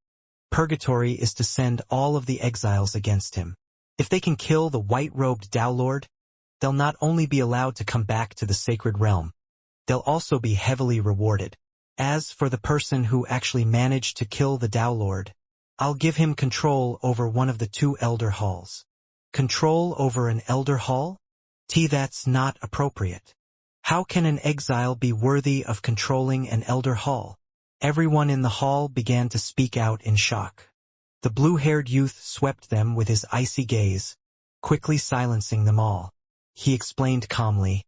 Purgatory is to send all of the exiles against him. If they can kill the white-robed Tao Lord, they'll not only be allowed to come back to the sacred realm, they'll also be heavily rewarded. As for the person who actually managed to kill the Tao Lord, I'll give him control over one of the 2 Elder Halls. Control over an Elder Hall? That's not appropriate. How can an exile be worthy of controlling an Elder Hall? Everyone in the hall began to speak out in shock. The blue-haired youth swept them with his icy gaze, quickly silencing them all. He explained calmly,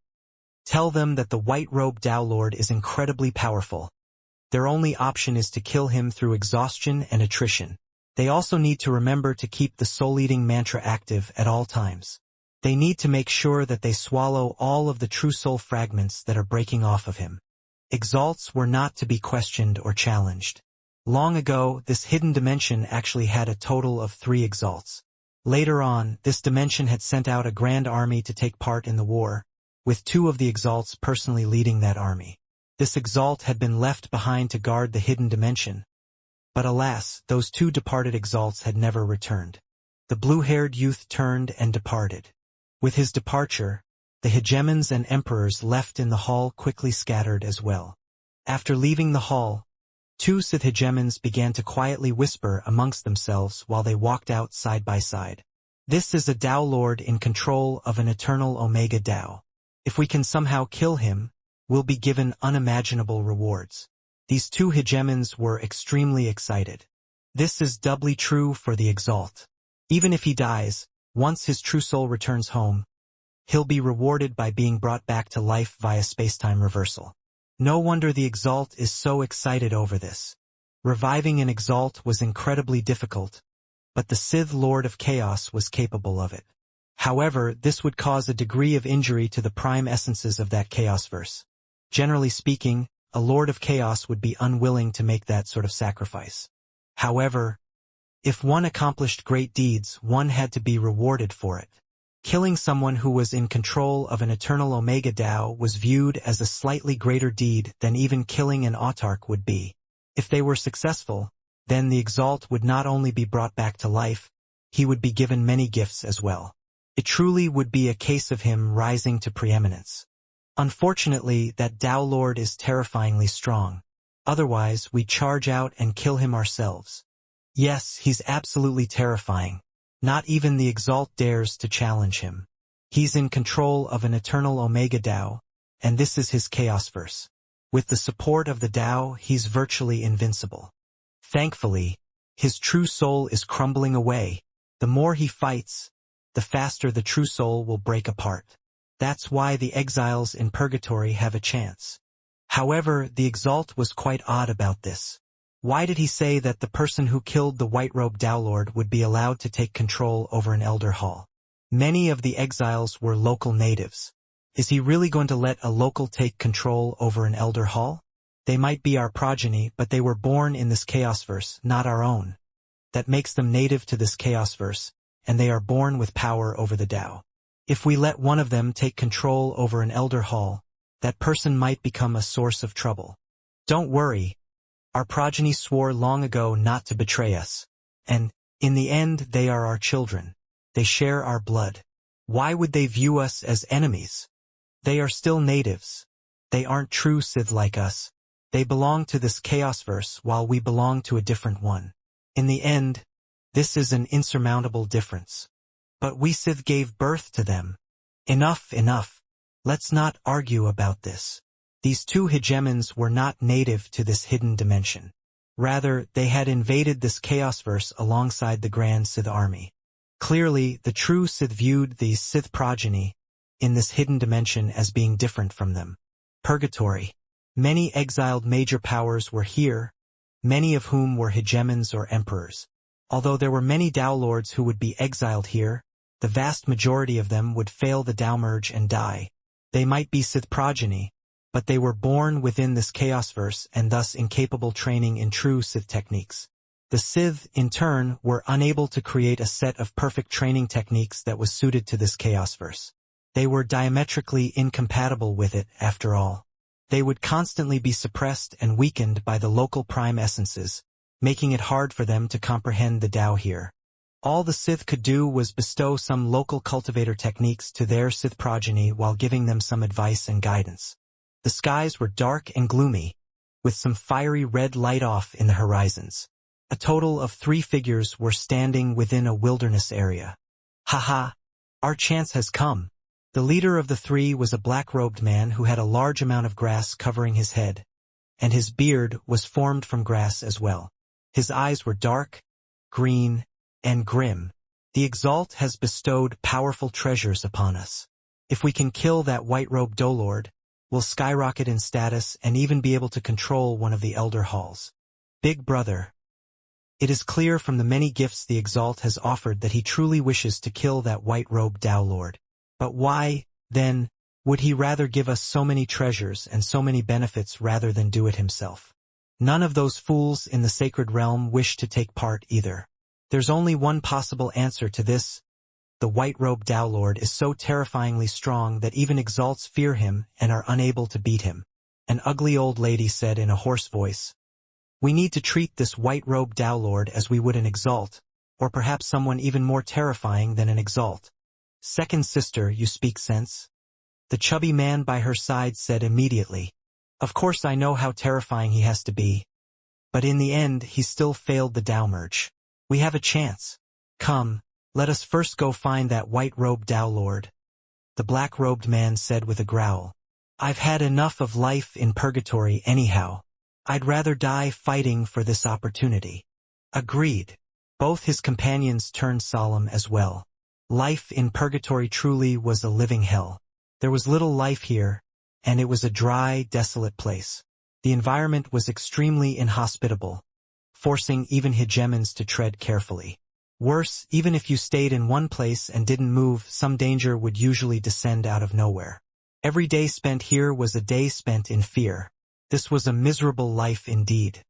"Tell them that the white-robed Tao Lord is incredibly powerful. Their only option is to kill him through exhaustion and attrition. They also need to remember to keep the soul-eating mantra active at all times. They need to make sure that they swallow all of the true soul fragments that are breaking off of him." Exalts were not to be questioned or challenged. Long ago, this hidden dimension actually had a total of 3 exalts. Later on, this dimension had sent out a grand army to take part in the war, with 2 of the exalts personally leading that army. This exalt had been left behind to guard the hidden dimension. But alas, those 2 departed exalts had never returned. The blue-haired youth turned and departed. With his departure, the hegemons and emperors left in the hall quickly scattered as well. After leaving the hall, 2 Sith hegemons began to quietly whisper amongst themselves while they walked out side by side. This is a Tao Lord in control of an eternal Omega Tao. If we can somehow kill him, we'll be given unimaginable rewards. These 2 hegemons were extremely excited. This is doubly true for the Exalt. Even if he dies, once his true soul returns home, he'll be rewarded by being brought back to life via spacetime reversal. No wonder the Exalt is so excited over this. Reviving an Exalt was incredibly difficult, but the Sith Lord of Chaos was capable of it. However, this would cause a degree of injury to the prime essences of that Chaosverse. Generally speaking, a Lord of Chaos would be unwilling to make that sort of sacrifice. However, if one accomplished great deeds, one had to be rewarded for it. Killing someone who was in control of an eternal Omega Tao was viewed as a slightly greater deed than even killing an autarch would be. If they were successful, then the Exalt would not only be brought back to life, he would be given many gifts as well. It truly would be a case of him rising to preeminence. Unfortunately, that Tao Lord is terrifyingly strong. Otherwise, we charge out and kill him ourselves. Yes, he's absolutely terrifying. Not even the Exalt dares to challenge him. He's in control of an eternal Omega Tao, and this is his Chaosverse. With the support of the Tao, he's virtually invincible. Thankfully, his true soul is crumbling away. The more he fights, the faster the true soul will break apart. That's why the exiles in Purgatory have a chance. However, the Exalt was quite odd about this. Why did he say that the person who killed the white-robed Tao Lord would be allowed to take control over an Elder Hall? Many of the exiles were local natives. Is he really going to let a local take control over an Elder Hall? They might be our progeny, but they were born in this Chaosverse, not our own. That makes them native to this Chaosverse, and they are born with power over the Tao. If we let one of them take control over an Elder Hall, that person might become a source of trouble. Don't worry. Our progeny swore long ago not to betray us. And, in the end, they are our children. They share our blood. Why would they view us as enemies? They are still natives. They aren't true Sith like us. They belong to this chaosverse while we belong to a different one. In the end, this is an insurmountable difference. But we Sith gave birth to them. Enough, enough. Let's not argue about this. These two hegemons were not native to this hidden dimension. Rather, they had invaded this chaosverse alongside the Grand Sith army. Clearly, the true Sith viewed these Sith progeny in this hidden dimension as being different from them. Purgatory. Many exiled major powers were here, many of whom were hegemons or emperors. Although there were many Dao Lords who would be exiled here, the vast majority of them would fail the Dao merge and die. They might be Sith progeny, but they were born within this chaosverse and thus incapable training in true Sith techniques. The Sith, in turn, were unable to create a set of perfect training techniques that was suited to this chaosverse. They were diametrically incompatible with it, after all. They would constantly be suppressed and weakened by the local prime essences, making it hard for them to comprehend the Tao here. All the Sith could do was bestow some local cultivator techniques to their Sith progeny while giving them some advice and guidance. The skies were dark and gloomy, with some fiery red light off in the horizons. A total of 3 figures were standing within a wilderness area. Haha! Our chance has come. The leader of the 3 was a black-robed man who had a large amount of grass covering his head, and his beard was formed from grass as well. His eyes were dark, green, and grim. The Exalt has bestowed powerful treasures upon us. If we can kill that white-robed Dolord, we'll skyrocket in status and even be able to control one of the Elder Halls. Big Brother. It is clear from the many gifts the Exalt has offered that he truly wishes to kill that white-robed Dao Lord. But why, then, would he rather give us so many treasures and so many benefits rather than do it himself? None of those fools in the sacred realm wish to take part either. There's only one possible answer to this. The white-robed Dao Lord is so terrifyingly strong that even Exalts fear him and are unable to beat him. An ugly old lady said in a hoarse voice. We need to treat this white-robed Dao Lord as we would an Exalt, or perhaps someone even more terrifying than an Exalt. Second sister, you speak sense? The chubby man by her side said immediately. Of course I know how terrifying he has to be. But in the end, he still failed the Dao merge. We have a chance. Come, let us first go find that white-robed Dao Lord. The black-robed man said with a growl. I've had enough of life in purgatory anyhow. I'd rather die fighting for this opportunity. Agreed. Both his companions turned solemn as well. Life in purgatory truly was a living hell. There was little life here, and it was a dry, desolate place. The environment was extremely inhospitable, forcing even hegemons to tread carefully. Worse, even if you stayed in one place and didn't move, some danger would usually descend out of nowhere. Every day spent here was a day spent in fear. This was a miserable life indeed.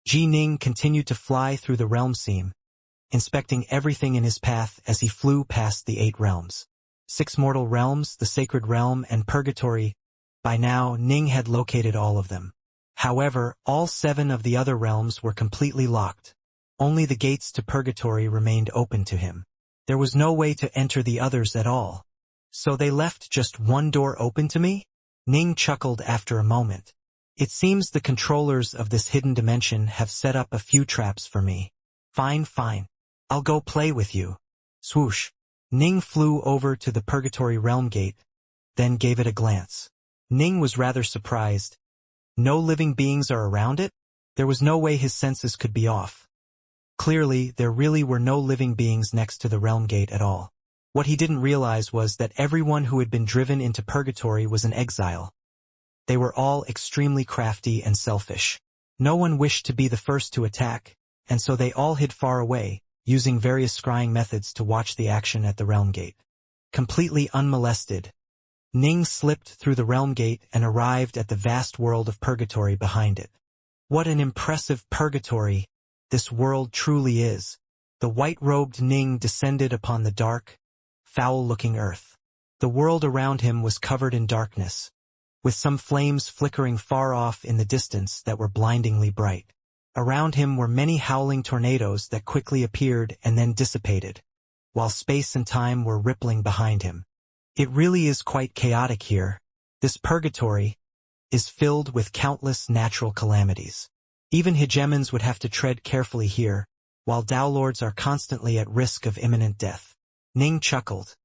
Ji Ning continued to fly through the realm seam, inspecting everything in his path as he flew past the 8 realms. 6 mortal realms, the sacred realm, and purgatory. By now, Ning had located all of them. However, all 7 of the other realms were completely locked. Only the gates to purgatory remained open to him. There was no way to enter the others at all. So they left just one door open to me? Ning chuckled after a moment. It seems the controllers of this hidden dimension have set up a few traps for me. Fine, fine. I'll go play with you. Swoosh. Ning flew over to the purgatory realm gate, then gave it a glance. Ning was rather surprised. No living beings are around it? There was no way his senses could be off. Clearly, there really were no living beings next to the realm gate at all. What he didn't realize was that everyone who had been driven into purgatory was an exile. They were all extremely crafty and selfish. No one wished to be the first to attack, and so they all hid far away, using various scrying methods to watch the action at the realm gate. Completely unmolested, Ning slipped through the realm gate and arrived at the vast world of purgatory behind it. What an impressive purgatory this world truly is. The white-robed Ning descended upon the dark, foul-looking earth. The world around him was covered in darkness. with some flames flickering far off in the distance that were blindingly bright. Around him were many howling tornadoes that quickly appeared and then dissipated, while space and time were rippling behind him. It really is quite chaotic here. This purgatory is filled with countless natural calamities. Even hegemons would have to tread carefully here, while Tao Lords are constantly at risk of imminent death. Ning chuckled.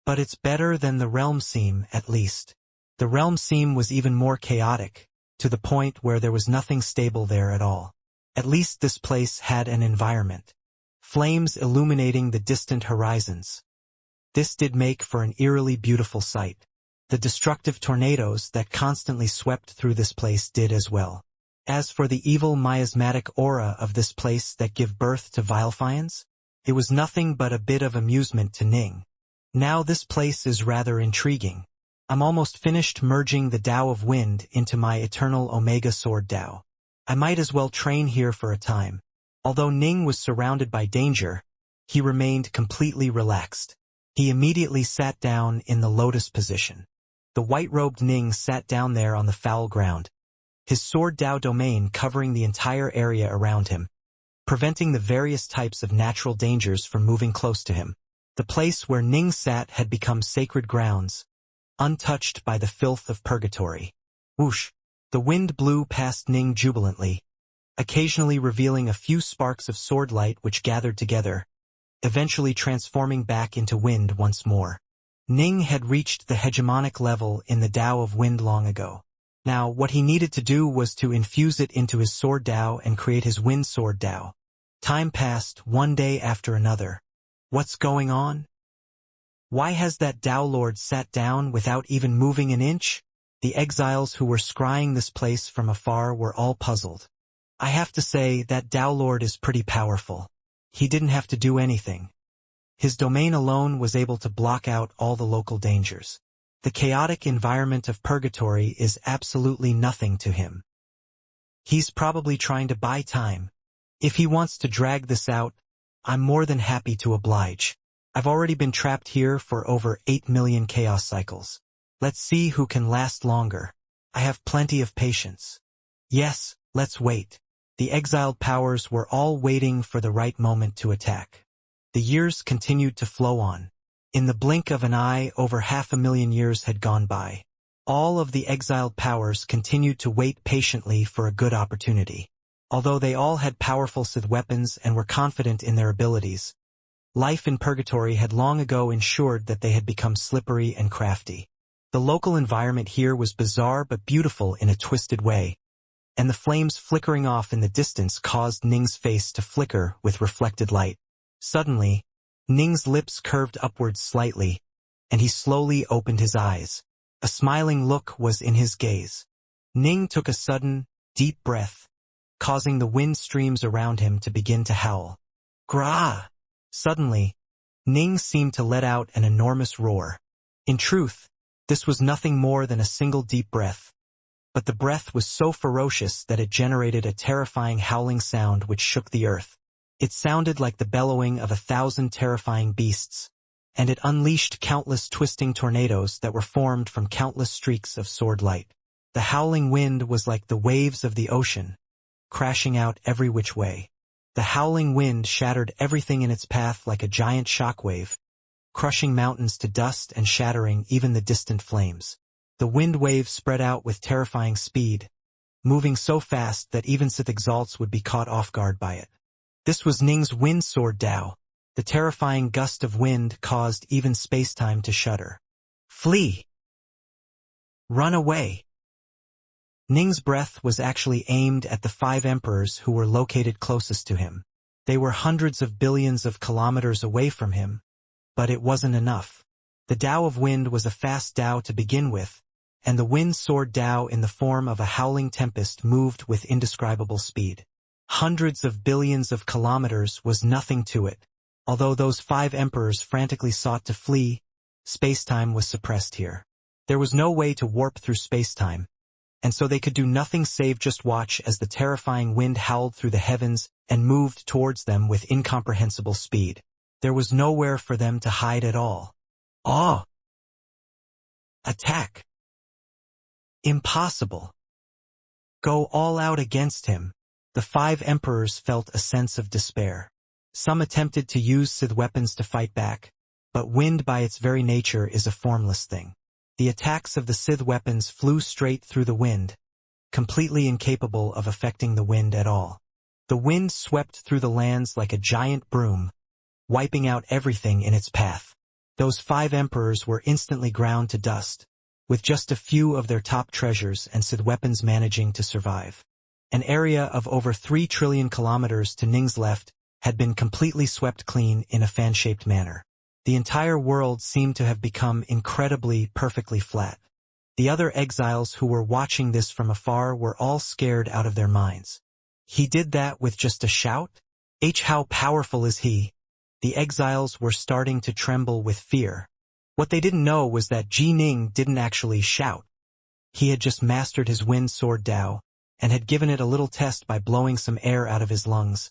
But it's better than the realm seam, at least. The realm seam was even more chaotic, to the point where there was nothing stable there at all. At least this place had an environment. Flames illuminating the distant horizons. This did make for an eerily beautiful sight. The destructive tornadoes that constantly swept through this place did as well. As for the evil miasmatic aura of this place that give birth to Vilefians, it was nothing but a bit of amusement to Ning. Now this place is rather intriguing. I'm almost finished merging the Tao of Wind into my eternal Omega Sword Tao. I might as well train here for a time. Although Ning was surrounded by danger, he remained completely relaxed. He immediately sat down in the lotus position. The white-robed Ning sat down there on the foul ground, his sword Tao domain covering the entire area around him, preventing the various types of natural dangers from moving close to him. The place where Ning sat had become sacred grounds, untouched by the filth of purgatory. Whoosh! The wind blew past Ning jubilantly, occasionally revealing a few sparks of sword light which gathered together, eventually transforming back into wind once more. Ning had reached the hegemonic level in the Tao of Wind long ago. Now, what he needed to do was to infuse it into his sword Tao and create his wind sword Tao. Time passed, one day after another. What's going on? Why has that Tao Lord sat down without even moving an inch? The exiles who were scrying this place from afar were all puzzled. I have to say that Tao Lord is pretty powerful. He didn't have to do anything. His domain alone was able to block out all the local dangers. The chaotic environment of purgatory is absolutely nothing to him. He's probably trying to buy time. If he wants to drag this out, I'm more than happy to oblige. I've already been trapped here for over 8 million chaos cycles. Let's see who can last longer. I have plenty of patience. Yes, let's wait. The exiled powers were all waiting for the right moment to attack. The years continued to flow on. In the blink of an eye, over 500,000 years had gone by. All of the exiled powers continued to wait patiently for a good opportunity. Although they all had powerful Sith weapons and were confident in their abilities, life in purgatory had long ago ensured that they had become slippery and crafty. The local environment here was bizarre but beautiful in a twisted way, and the flames flickering off in the distance caused Ning's face to flicker with reflected light. Suddenly, Ning's lips curved upwards slightly, and he slowly opened his eyes. A smiling look was in his gaze. Ning took a sudden, deep breath, causing the wind streams around him to begin to howl. Grah! Suddenly, Ning seemed to let out an enormous roar. In truth, this was nothing more than a single deep breath, but the breath was so ferocious that it generated a terrifying howling sound which shook the earth. It sounded like the bellowing of 1,000 terrifying beasts, and it unleashed countless twisting tornadoes that were formed from countless streaks of sword light. The howling wind was like the waves of the ocean, crashing out every which way. The howling wind shattered everything in its path like a giant shockwave, crushing mountains to dust and shattering even the distant flames. The wind wave spread out with terrifying speed, moving so fast that even Sith exalts would be caught off guard by it. This was Ning's wind sword Tao. The terrifying gust of wind caused even space-time to shudder. Flee! Run away! Ning's breath was actually aimed at the 5 emperors who were located closest to him. They were hundreds of billions of kilometers away from him, but it wasn't enough. The Tao of Wind was a fast Tao to begin with, and the wind sword Tao in the form of a howling tempest moved with indescribable speed. Hundreds of billions of kilometers was nothing to it. Although those 5 emperors frantically sought to flee, space-time was suppressed here. There was no way to warp through space-time, and so they could do nothing save just watch as the terrifying wind howled through the heavens and moved towards them with incomprehensible speed. There was nowhere for them to hide at all. Awe! Attack! Impossible. Go all out against him. The 5 emperors felt a sense of despair. Some attempted to use Sith weapons to fight back, but wind by its very nature is a formless thing. The attacks of the Sith weapons flew straight through the wind, completely incapable of affecting the wind at all. The wind swept through the lands like a giant broom, wiping out everything in its path. Those 5 emperors were instantly ground to dust, with just a few of their top treasures and Sith weapons managing to survive. An area of over 3 trillion kilometers to Ning's left had been completely swept clean in a fan-shaped manner. The entire world seemed to have become incredibly, perfectly flat. The other exiles who were watching this from afar were all scared out of their minds. He did that with just a shout? How powerful is he? The exiles were starting to tremble with fear. What they didn't know was that Ji Ning didn't actually shout. He had just mastered his wind sword Dao, and had given it a little test by blowing some air out of his lungs.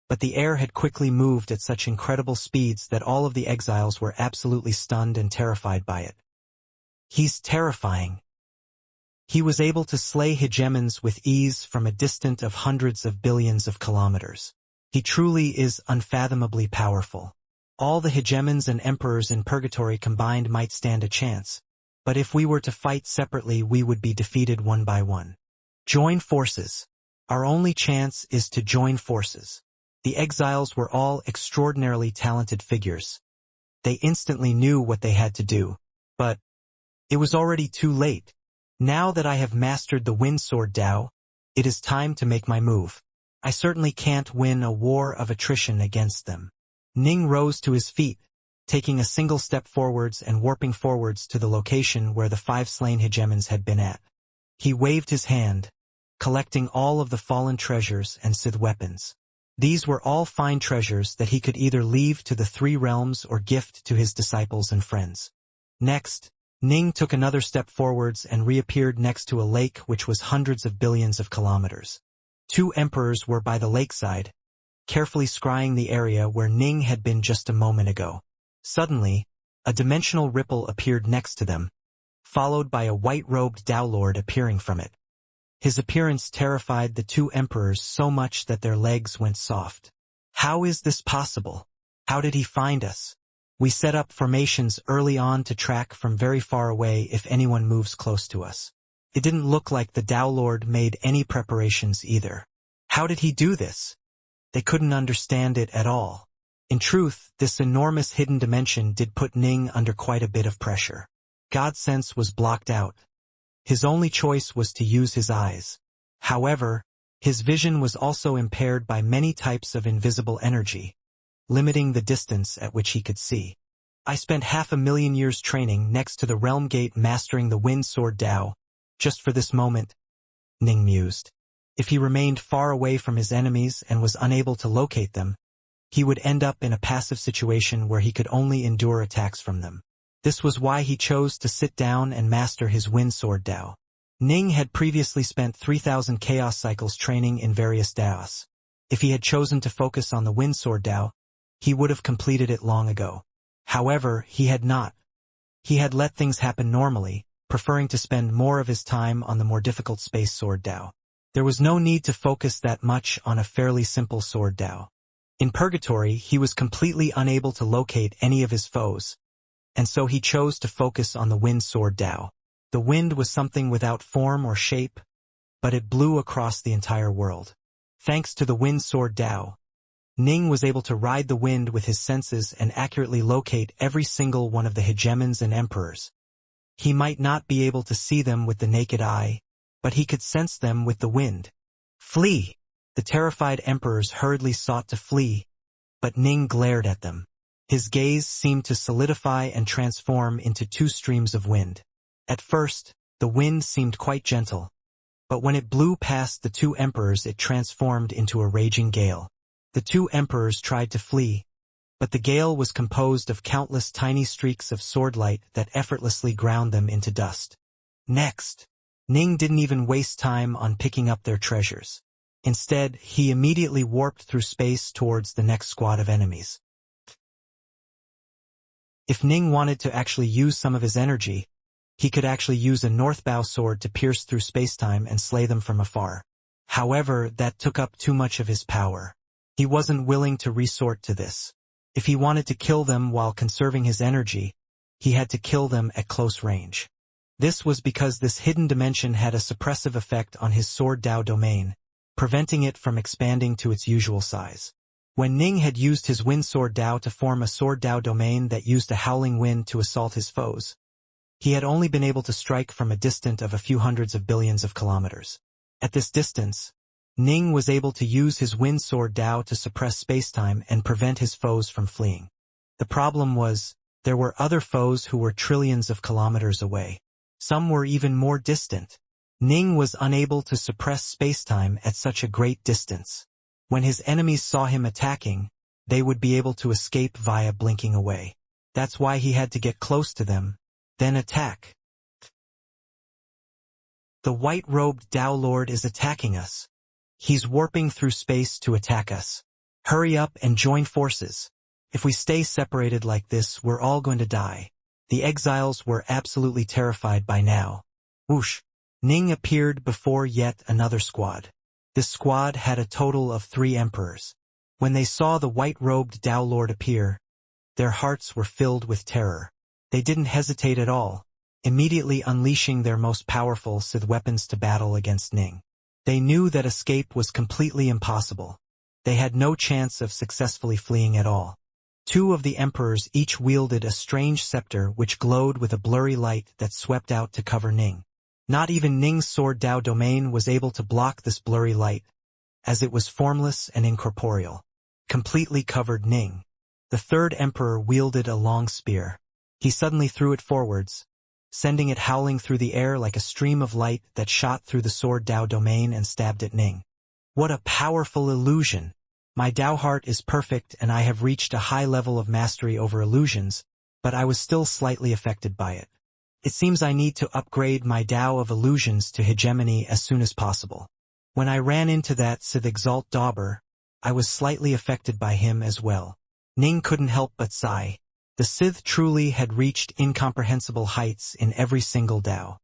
But the air had quickly moved at such incredible speeds that all of the exiles were absolutely stunned and terrified by it. He's terrifying. He was able to slay hegemons with ease from a distance of hundreds of billions of kilometers. He truly is unfathomably powerful. All the hegemons and emperors in purgatory combined might stand a chance, but if we were to fight separately we would be defeated one by one. Join forces. Our only chance is to join forces. The exiles were all extraordinarily talented figures. They instantly knew what they had to do, but it was already too late. Now that I have mastered the wind sword Dao, it is time to make my move. I certainly can't win a war of attrition against them. Ning rose to his feet, taking a single step forwards and warping forwards to the location where the 5 slain hegemons had been at. He waved his hand, collecting all of the fallen treasures and Sith weapons. These were all fine treasures that he could either leave to the 3 realms or gift to his disciples and friends. Next, Ning took another step forwards and reappeared next to a lake which was hundreds of billions of kilometers. 2 emperors were by the lakeside, carefully scrying the area where Ning had been just a moment ago. Suddenly, a dimensional ripple appeared next to them, followed by a white-robed Dao Lord appearing from it. His appearance terrified the 2 emperors so much that their legs went soft. How is this possible? How did he find us? We set up formations early on to track from very far away if anyone moves close to us. It didn't look like the Dao Lord made any preparations either. How did he do this? They couldn't understand it at all. In truth, this enormous hidden dimension did put Ning under quite a bit of pressure. God's sense was blocked out. His only choice was to use his eyes. However, his vision was also impaired by many types of invisible energy, limiting the distance at which he could see. I spent 500,000 years training next to the Realm Gate mastering the Wind Sword Dao, just for this moment, Ning mused. If he remained far away from his enemies and was unable to locate them, he would end up in a passive situation where he could only endure attacks from them. This was why he chose to sit down and master his Wind Sword Dao. Ning had previously spent 3,000 chaos cycles training in various Daos. If he had chosen to focus on the Wind Sword Dao, he would have completed it long ago. However, he had not. He had let things happen normally, preferring to spend more of his time on the more difficult Space Sword Dao. There was no need to focus that much on a fairly simple Sword Dao. In Purgatory, he was completely unable to locate any of his foes, and so he chose to focus on the Wind Sword Dao. The wind was something without form or shape, but it blew across the entire world. Thanks to the Wind Sword Dao, Ning was able to ride the wind with his senses and accurately locate every single one of the hegemons and emperors. He might not be able to see them with the naked eye, but he could sense them with the wind. Flee! The terrified emperors hurriedly sought to flee, but Ning glared at them. His gaze seemed to solidify and transform into 2 streams of wind. At first, the wind seemed quite gentle, but when it blew past the 2 emperors it transformed into a raging gale. The 2 emperors tried to flee, but the gale was composed of countless tiny streaks of swordlight that effortlessly ground them into dust. Next, Ning didn't even waste time on picking up their treasures. Instead, he immediately warped through space towards the next squad of enemies. If Ning wanted to actually use some of his energy, He could actually use a northbow sword to pierce through spacetime and slay them from afar. However, that took up too much of his power. He wasn't willing to resort to this. If he wanted to kill them while conserving his energy, he had to kill them at close range. This was because this hidden dimension had a suppressive effect on his sword Dao domain, preventing it from expanding to its usual size. When Ning had used his wind sword Dao to form a sword Dao domain that used a howling wind to assault his foes, he had only been able to strike from a distance of a few hundreds of billions of kilometers. At this distance, Ning was able to use his wind sword Dao to suppress spacetime and prevent his foes from fleeing. The problem was, there were other foes who were trillions of kilometers away. Some were even more distant. Ning was unable to suppress spacetime at such a great distance. When his enemies saw him attacking, they would be able to escape via blinking away. That's why he had to get close to them, then attack. The white-robed Dao Lord is attacking us. He's warping through space to attack us. Hurry up and join forces. If we stay separated like this, we're all going to die. The exiles were absolutely terrified by now. Whoosh! Ning appeared before yet another squad. This squad had a total of 3 emperors. When they saw the white-robed Dao Lord appear, their hearts were filled with terror. They didn't hesitate at all, immediately unleashing their most powerful Sith weapons to battle against Ning. They knew that escape was completely impossible. They had no chance of successfully fleeing at all. 2 of the emperors each wielded a strange scepter which glowed with a blurry light that swept out to cover Ning. Not even Ning's sword Dao domain was able to block this blurry light, as it was formless and incorporeal. Completely covered Ning. The 3rd emperor wielded a long spear. He suddenly threw it forwards, sending it howling through the air like a stream of light that shot through the sword Dao domain and stabbed at Ning. What a powerful illusion! My Dao heart is perfect and I have reached a high level of mastery over illusions, but I was still slightly affected by it. It seems I need to upgrade my Dao of illusions to hegemony as soon as possible. When I ran into that Sith Exalt Dauber, I was slightly affected by him as well. Ning couldn't help but sigh. The Sith truly had reached incomprehensible heights in every single Dao.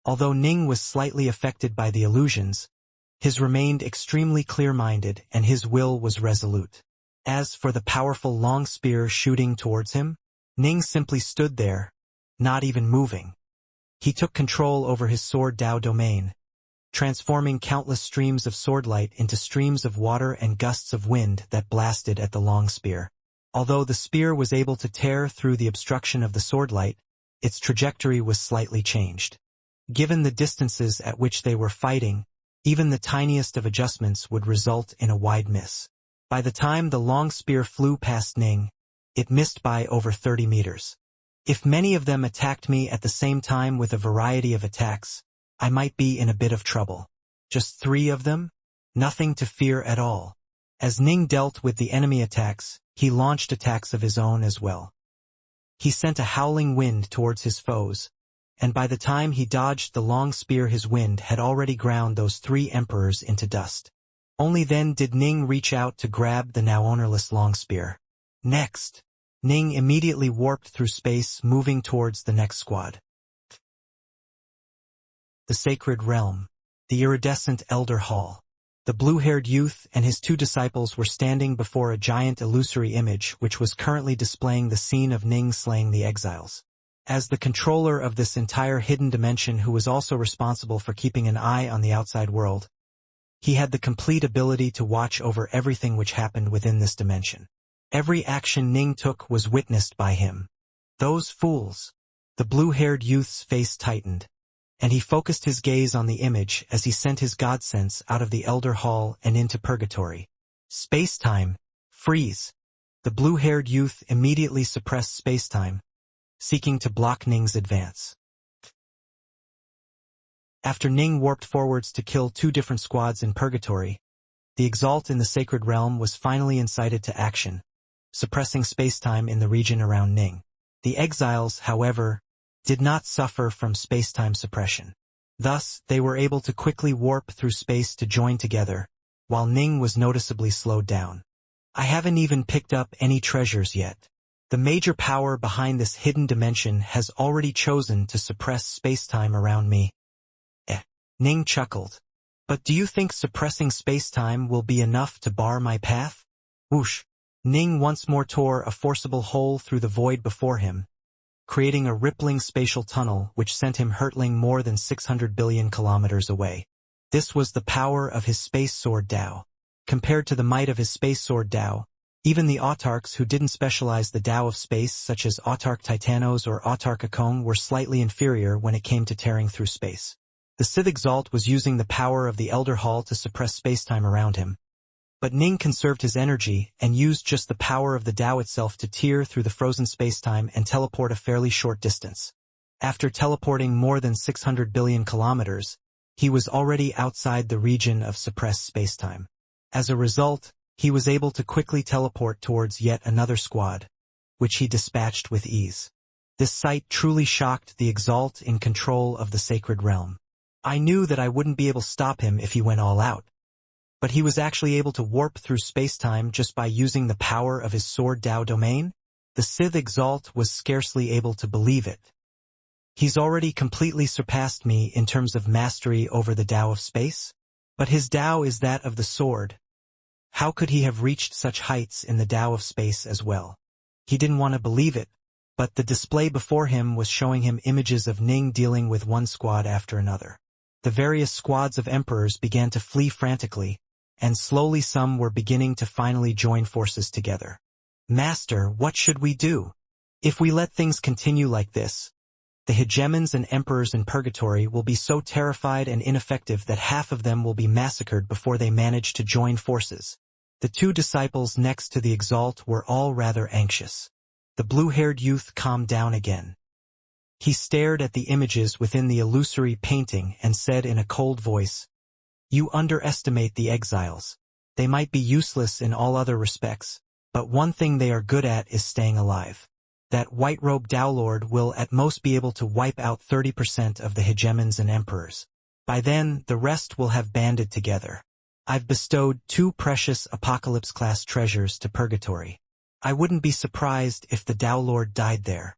Although Ning was slightly affected by the illusions, his remained extremely clear-minded and his will was resolute. As for the powerful long spear shooting towards him, Ning simply stood there, not even moving. He took control over his sword Dao domain, transforming countless streams of swordlight into streams of water and gusts of wind that blasted at the long spear. Although the spear was able to tear through the obstruction of the swordlight, its trajectory was slightly changed. Given the distances at which they were fighting, even the tiniest of adjustments would result in a wide miss. By the time the long spear flew past Ning, it missed by over 30 meters. If many of them attacked me at the same time with a variety of attacks, I might be in a bit of trouble. Just 3 of them? Nothing to fear at all. As Ning dealt with the enemy attacks, he launched attacks of his own as well. He sent a howling wind towards his foes, and by the time he dodged the long spear his wind had already ground those 3 emperors into dust. Only then did Ning reach out to grab the now ownerless long spear. Next, Ning immediately warped through space, moving towards the next squad. The Sacred Realm. The iridescent Elder Hall. The blue-haired youth and his 2 disciples were standing before a giant illusory image which was currently displaying the scene of Ning slaying the exiles. As the controller of this entire hidden dimension who was also responsible for keeping an eye on the outside world, he had the complete ability to watch over everything which happened within this dimension. Every action Ning took was witnessed by him. Those fools! The blue-haired youth's face tightened, and he focused his gaze on the image as he sent his god sense out of the Elder Hall and into Purgatory. Space-time! Freeze! The blue-haired youth immediately suppressed space-time, seeking to block Ning's advance. After Ning warped forwards to kill 2 different squads in Purgatory, the Exalt in the Sacred Realm was finally incited to action, suppressing spacetime in the region around Ning. The exiles, however, did not suffer from spacetime suppression. Thus, they were able to quickly warp through space to join together, while Ning was noticeably slowed down. I haven't even picked up any treasures yet. The major power behind this hidden dimension has already chosen to suppress space-time around me. Ning chuckled. But do you think suppressing space-time will be enough to bar my path? Whoosh! Ning once more tore a forcible hole through the void before him, creating a rippling spatial tunnel which sent him hurtling more than 600 billion kilometers away. This was the power of his space sword Dao. Compared to the might of his space sword Dao, even the autarchs who didn't specialize the Dao of space, such as Autarch Titanos or Autarch Akong, were slightly inferior when it came to tearing through space. The Sith Exalt was using the power of the Elder Hall to suppress spacetime around him. But Ning conserved his energy and used just the power of the Dao itself to tear through the frozen spacetime and teleport a fairly short distance. After teleporting more than 600 billion kilometers, he was already outside the region of suppressed spacetime. As a result, he was able to quickly teleport towards yet another squad, which he dispatched with ease. This sight truly shocked the Exalt in control of the Sacred Realm. I knew that I wouldn't be able to stop him if he went all out. But he was actually able to warp through spacetime just by using the power of his sword Dao domain? The Sith Exalt was scarcely able to believe it. He's already completely surpassed me in terms of mastery over the Dao of space? But his Dao is that of the sword. How could he have reached such heights in the Dao of space as well? He didn't want to believe it, but the display before him was showing him images of Ning dealing with one squad after another. The various squads of emperors began to flee frantically, and slowly some were beginning to finally join forces together. Master, what should we do? If we let things continue like this, the hegemons and emperors in purgatory will be so terrified and ineffective that half of them will be massacred before they manage to join forces. The two disciples next to the Exalt were all rather anxious. The blue-haired youth calmed down again. He stared at the images within the illusory painting and said in a cold voice, "You underestimate the exiles. They might be useless in all other respects, but one thing they are good at is staying alive. That white-robed Dao Lord will at most be able to wipe out 30% of the hegemons and emperors. By then, the rest will have banded together. I've bestowed 2 precious Apocalypse-class treasures to Purgatory. I wouldn't be surprised if the Dao Lord died there."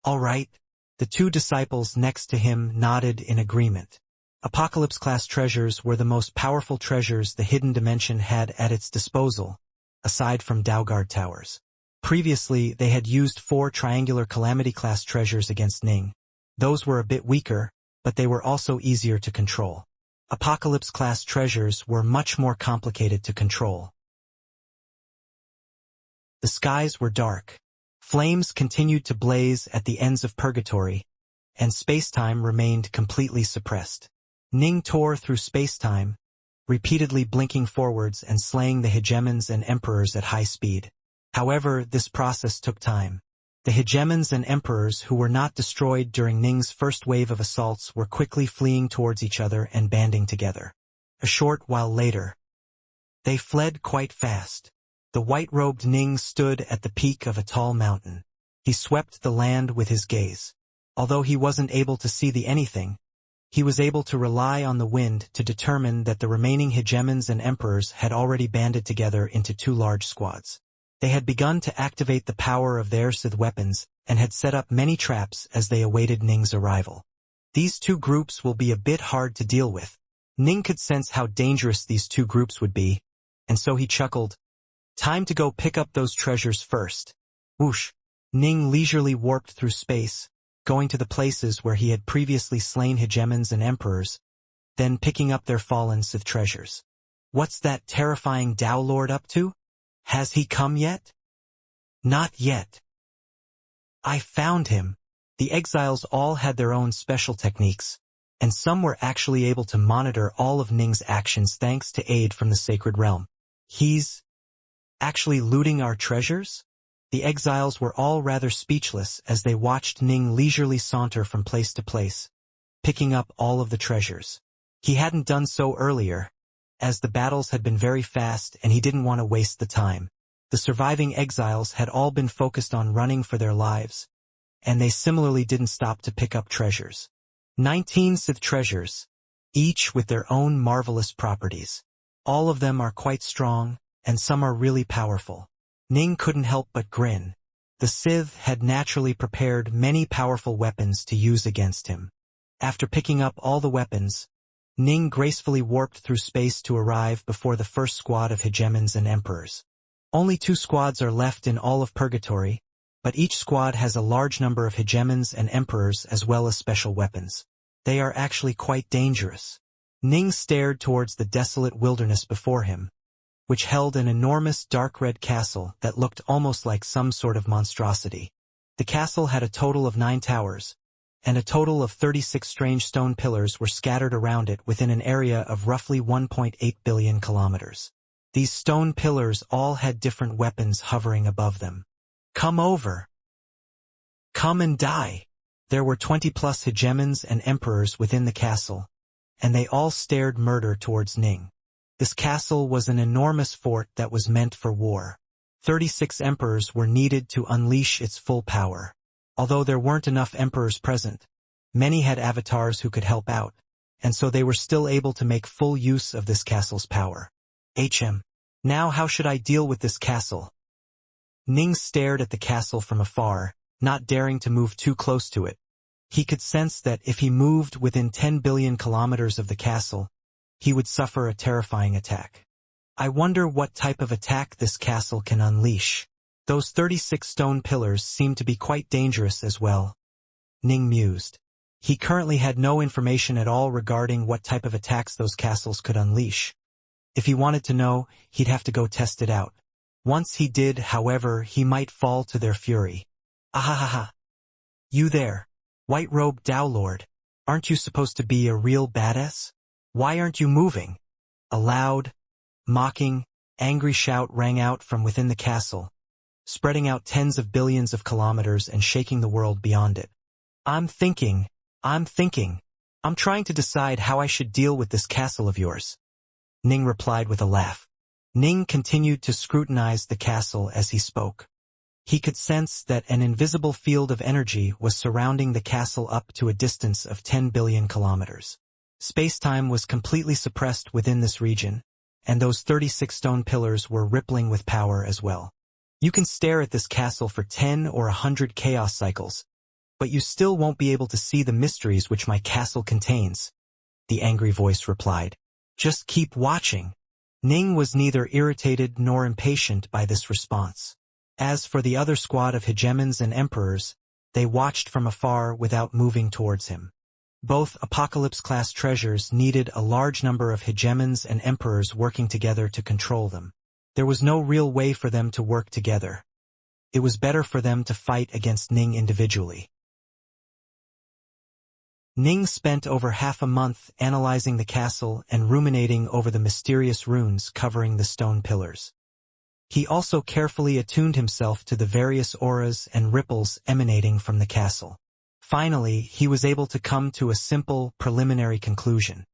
"All right." The 2 disciples next to him nodded in agreement. Apocalypse-class treasures were the most powerful treasures the hidden dimension had at its disposal, aside from Daoguard towers. Previously, they had used 4 triangular Calamity-class treasures against Ning. Those were a bit weaker, but they were also easier to control. Apocalypse-class treasures were much more complicated to control. The skies were dark. Flames continued to blaze at the ends of Purgatory, and spacetime remained completely suppressed. Ning tore through spacetime, repeatedly blinking forwards and slaying the hegemons and emperors at high speed. However, this process took time. The hegemons and emperors who were not destroyed during Ning's first wave of assaults were quickly fleeing towards each other and banding together. A short while later, they fled quite fast. The white-robed Ning stood at the peak of a tall mountain. He swept the land with his gaze. Although he wasn't able to see the anything, he was able to rely on the wind to determine that the remaining hegemons and emperors had already banded together into 2 large squads. They had begun to activate the power of their Sith weapons and had set up many traps as they awaited Ning's arrival. These 2 groups will be a bit hard to deal with. Ning could sense how dangerous these 2 groups would be, and so he chuckled. Time to go pick up those treasures first. Whoosh! Ning leisurely warped through space, going to the places where he had previously slain hegemons and emperors, then picking up their fallen Sith treasures. What's that terrifying Dao Lord up to? Has he come yet? Not yet. I found him. The exiles all had their own special techniques, and some were actually able to monitor all of Ning's actions thanks to aid from the Sacred Realm. He's actually looting our treasures? The exiles were all rather speechless as they watched Ning leisurely saunter from place to place, picking up all of the treasures. He hadn't done so earlier, as the battles had been very fast and he didn't want to waste the time. The surviving exiles had all been focused on running for their lives, and they similarly didn't stop to pick up treasures. 19 Sith treasures, each with their own marvelous properties. All of them are quite strong, and some are really powerful. Ning couldn't help but grin. The Sith had naturally prepared many powerful weapons to use against him. After picking up all the weapons, Ning gracefully warped through space to arrive before the first squad of hegemons and emperors. Only 2 squads are left in all of Purgatory, but each squad has a large number of hegemons and emperors as well as special weapons. They are actually quite dangerous. Ning stared towards the desolate wilderness before him, which held an enormous dark red castle that looked almost like some sort of monstrosity. The castle had a total of 9 towers, and a total of 36 strange stone pillars were scattered around it within an area of roughly 1.8 billion kilometers. These stone pillars all had different weapons hovering above them. Come over. Come and die. There were 20+ hegemons and emperors within the castle, and they all stared murder towards Ning. This castle was an enormous fort that was meant for war. 36 emperors were needed to unleash its full power. Although there weren't enough emperors present, many had avatars who could help out, and so they were still able to make full use of this castle's power. Now how should I deal with this castle? Ning stared at the castle from afar, not daring to move too close to it. He could sense that if he moved within 10 billion kilometers of the castle, he would suffer a terrifying attack. I wonder what type of attack this castle can unleash. Those 36 stone pillars seem to be quite dangerous as well. Ning mused. He currently had no information at all regarding what type of attacks those castles could unleash. If he wanted to know, he'd have to go test it out. Once he did, however, he might fall to their fury. Ahahaha. You there, white-robed Tao Lord, aren't you supposed to be a real badass? Why aren't you moving? A loud, mocking, angry shout rang out from within the castle, spreading out tens of billions of kilometers and shaking the world beyond it. I'm thinking. I'm trying to decide how I should deal with this castle of yours. Ning replied with a laugh. Ning continued to scrutinize the castle as he spoke. He could sense that an invisible field of energy was surrounding the castle up to a distance of 10 billion kilometers. Space-time was completely suppressed within this region, and those 36 stone pillars were rippling with power as well. You can stare at this castle for 10 or 100 chaos cycles, but you still won't be able to see the mysteries which my castle contains, the angry voice replied. Just keep watching. Ning was neither irritated nor impatient by this response. As for the other squad of hegemons and emperors, they watched from afar without moving towards him. Both Apocalypse-class treasures needed a large number of hegemons and emperors working together to control them. There was no real way for them to work together. It was better for them to fight against Ning individually. Ning spent over half a month analyzing the castle and ruminating over the mysterious runes covering the stone pillars. He also carefully attuned himself to the various auras and ripples emanating from the castle. Finally, he was able to come to a simple, preliminary conclusion.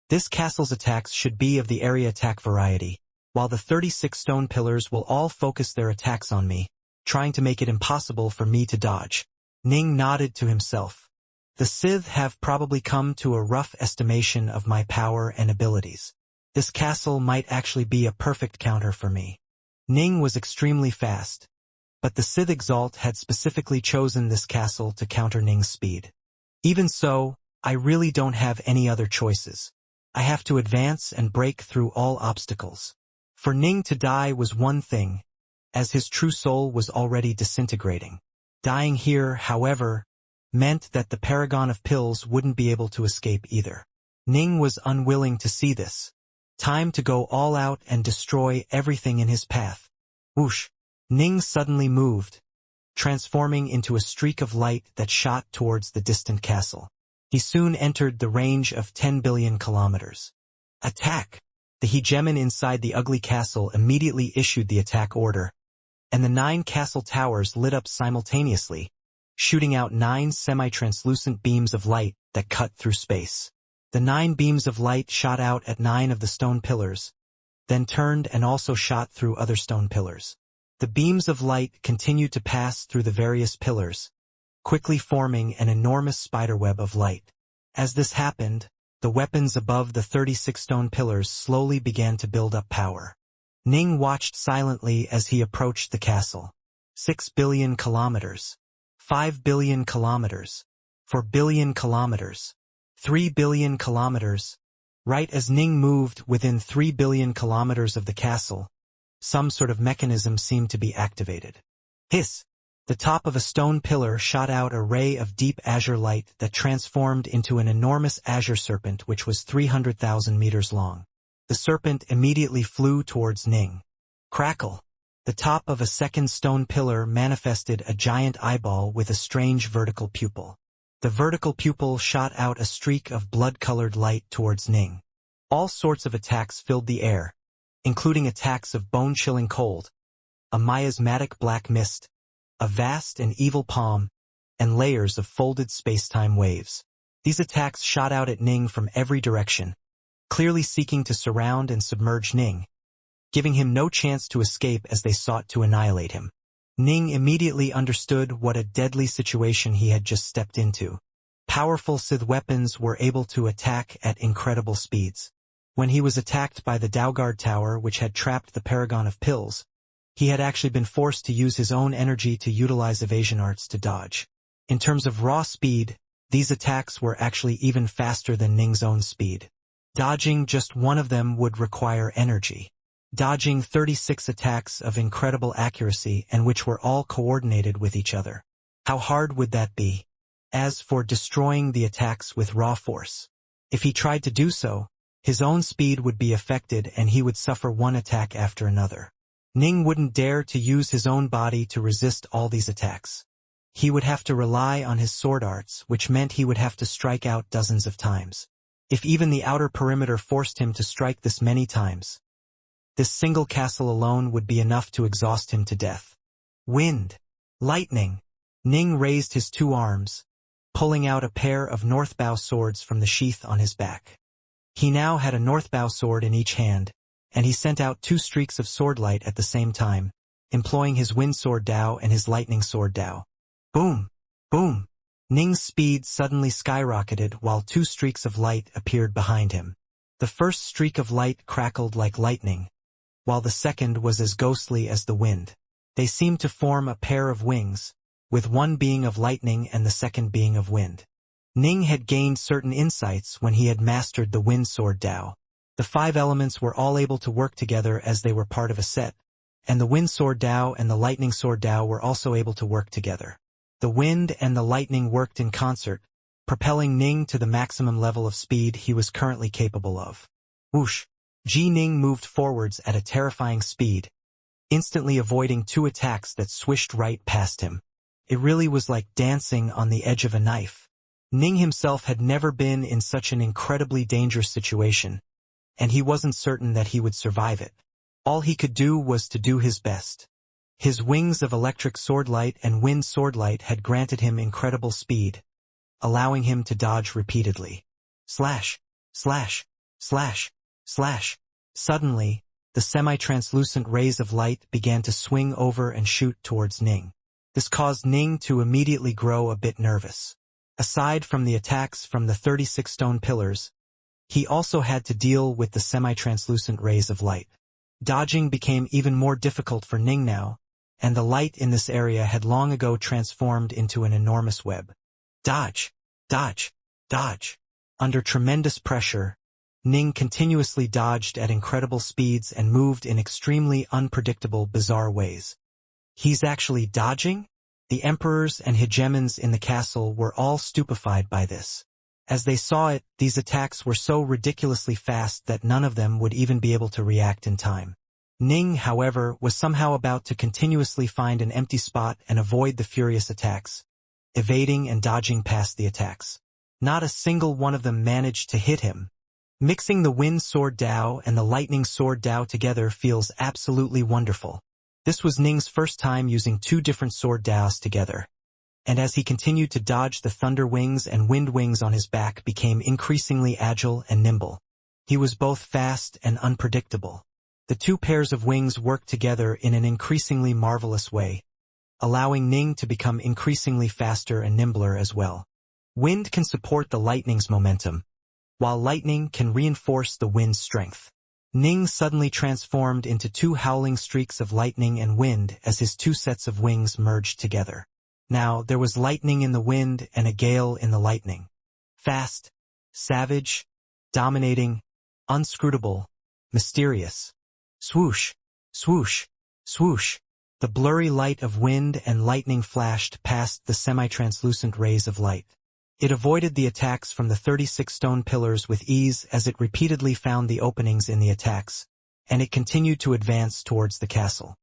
This castle's attacks should be of the area attack variety, while the 36 stone pillars will all focus their attacks on me, trying to make it impossible for me to dodge. Ning nodded to himself. The Sith have probably come to a rough estimation of my power and abilities. This castle might actually be a perfect counter for me. Ning was extremely fast, but the Sith Exalt had specifically chosen this castle to counter Ning's speed. Even so, I really don't have any other choices. I have to advance and break through all obstacles. For Ning to die was one thing, as his true soul was already disintegrating. Dying here, however, meant that the paragon of pills wouldn't be able to escape either. Ning was unwilling to see this. Time to go all out and destroy everything in his path. Whoosh! Ning suddenly moved, transforming into a streak of light that shot towards the distant castle. He soon entered the range of 10 billion kilometers. Attack! The hegemon inside the ugly castle immediately issued the attack order, and the 9 castle towers lit up simultaneously, shooting out 9 semi-translucent beams of light that cut through space. The 9 beams of light shot out at 9 of the stone pillars, then turned and also shot through other stone pillars. The beams of light continued to pass through the various pillars, quickly forming an enormous spiderweb of light. As this happened, the weapons above the 36 stone pillars slowly began to build up power. Ning watched silently as he approached the castle. 6 billion kilometers. 5 billion kilometers. 4 billion kilometers. 3 billion kilometers. Right as Ning moved within 3 billion kilometers of the castle, some sort of mechanism seemed to be activated. Hiss! The top of a stone pillar shot out a ray of deep azure light that transformed into an enormous azure serpent which was 300,000 meters long. The serpent immediately flew towards Ning. Crackle! The top of a second stone pillar manifested a giant eyeball with a strange vertical pupil. The vertical pupil shot out a streak of blood-colored light towards Ning. All sorts of attacks filled the air, including attacks of bone-chilling cold, a miasmatic black mist, a vast and evil palm, and layers of folded space-time waves. These attacks shot out at Ning from every direction, clearly seeking to surround and submerge Ning, giving him no chance to escape as they sought to annihilate him. Ning immediately understood what a deadly situation he had just stepped into. Powerful Sith weapons were able to attack at incredible speeds. When he was attacked by the Daugard Tower which had trapped the Paragon of Pills, he had actually been forced to use his own energy to utilize evasion arts to dodge. In terms of raw speed, these attacks were actually even faster than Ning's own speed. Dodging just one of them would require energy. Dodging 36 attacks of incredible accuracy and which were all coordinated with each other. How hard would that be? As for destroying the attacks with raw force, if he tried to do so, his own speed would be affected and he would suffer one attack after another. Ning wouldn't dare to use his own body to resist all these attacks. He would have to rely on his sword arts, which meant he would have to strike out dozens of times. If even the outer perimeter forced him to strike this many times, this single castle alone would be enough to exhaust him to death. Wind. Lightning. Ning raised his two arms, pulling out a pair of northbow swords from the sheath on his back. He now had a northbow sword in each hand, and he sent out two streaks of sword light at the same time, employing his wind sword Dao and his lightning sword Dao. Boom! Boom! Ning's speed suddenly skyrocketed while two streaks of light appeared behind him. The first streak of light crackled like lightning, while the second was as ghostly as the wind. They seemed to form a pair of wings, with one being of lightning and the second being of wind. Ning had gained certain insights when he had mastered the wind sword Dao. The five elements were all able to work together as they were part of a set, and the wind sword Dao and the lightning sword Dao were also able to work together. The wind and the lightning worked in concert, propelling Ning to the maximum level of speed he was currently capable of. Whoosh! Ning moved forwards at a terrifying speed, instantly avoiding two attacks that swished right past him. It really was like dancing on the edge of a knife. Ning himself had never been in such an incredibly dangerous situation, and he wasn't certain that he would survive it. All he could do was to do his best. His wings of electric swordlight and wind swordlight had granted him incredible speed, allowing him to dodge repeatedly. Slash! Slash! Slash! Slash! Suddenly, the semi-translucent rays of light began to swing over and shoot towards Ning. This caused Ning to immediately grow a bit nervous. Aside from the attacks from the 36 stone pillars, he also had to deal with the semi-translucent rays of light. Dodging became even more difficult for Ning now, and the light in this area had long ago transformed into an enormous web. Dodge! Dodge! Dodge! Under tremendous pressure, Ning continuously dodged at incredible speeds and moved in extremely unpredictable, bizarre ways. He's actually dodging? The emperors and hegemons in the castle were all stupefied by this. As they saw it, these attacks were so ridiculously fast that none of them would even be able to react in time. Ning, however, was somehow about to continuously find an empty spot and avoid the furious attacks, evading and dodging past the attacks. Not a single one of them managed to hit him. Mixing the wind sword Dao and the lightning sword Dao together feels absolutely wonderful. This was Ning's first time using two different sword Daos together, and as he continued to dodge, the thunder wings and wind wings on his back became increasingly agile and nimble. He was both fast and unpredictable. The two pairs of wings worked together in an increasingly marvelous way, allowing Ning to become increasingly faster and nimbler as well. Wind can support the lightning's momentum, while lightning can reinforce the wind's strength. Ning suddenly transformed into two howling streaks of lightning and wind as his two sets of wings merged together. Now there was lightning in the wind and a gale in the lightning. Fast, savage, dominating, unscrutable, mysterious. Swoosh, swoosh, swoosh. The blurry light of wind and lightning flashed past the semi-translucent rays of light. It avoided the attacks from the 36 stone pillars with ease as it repeatedly found the openings in the attacks, and it continued to advance towards the castle.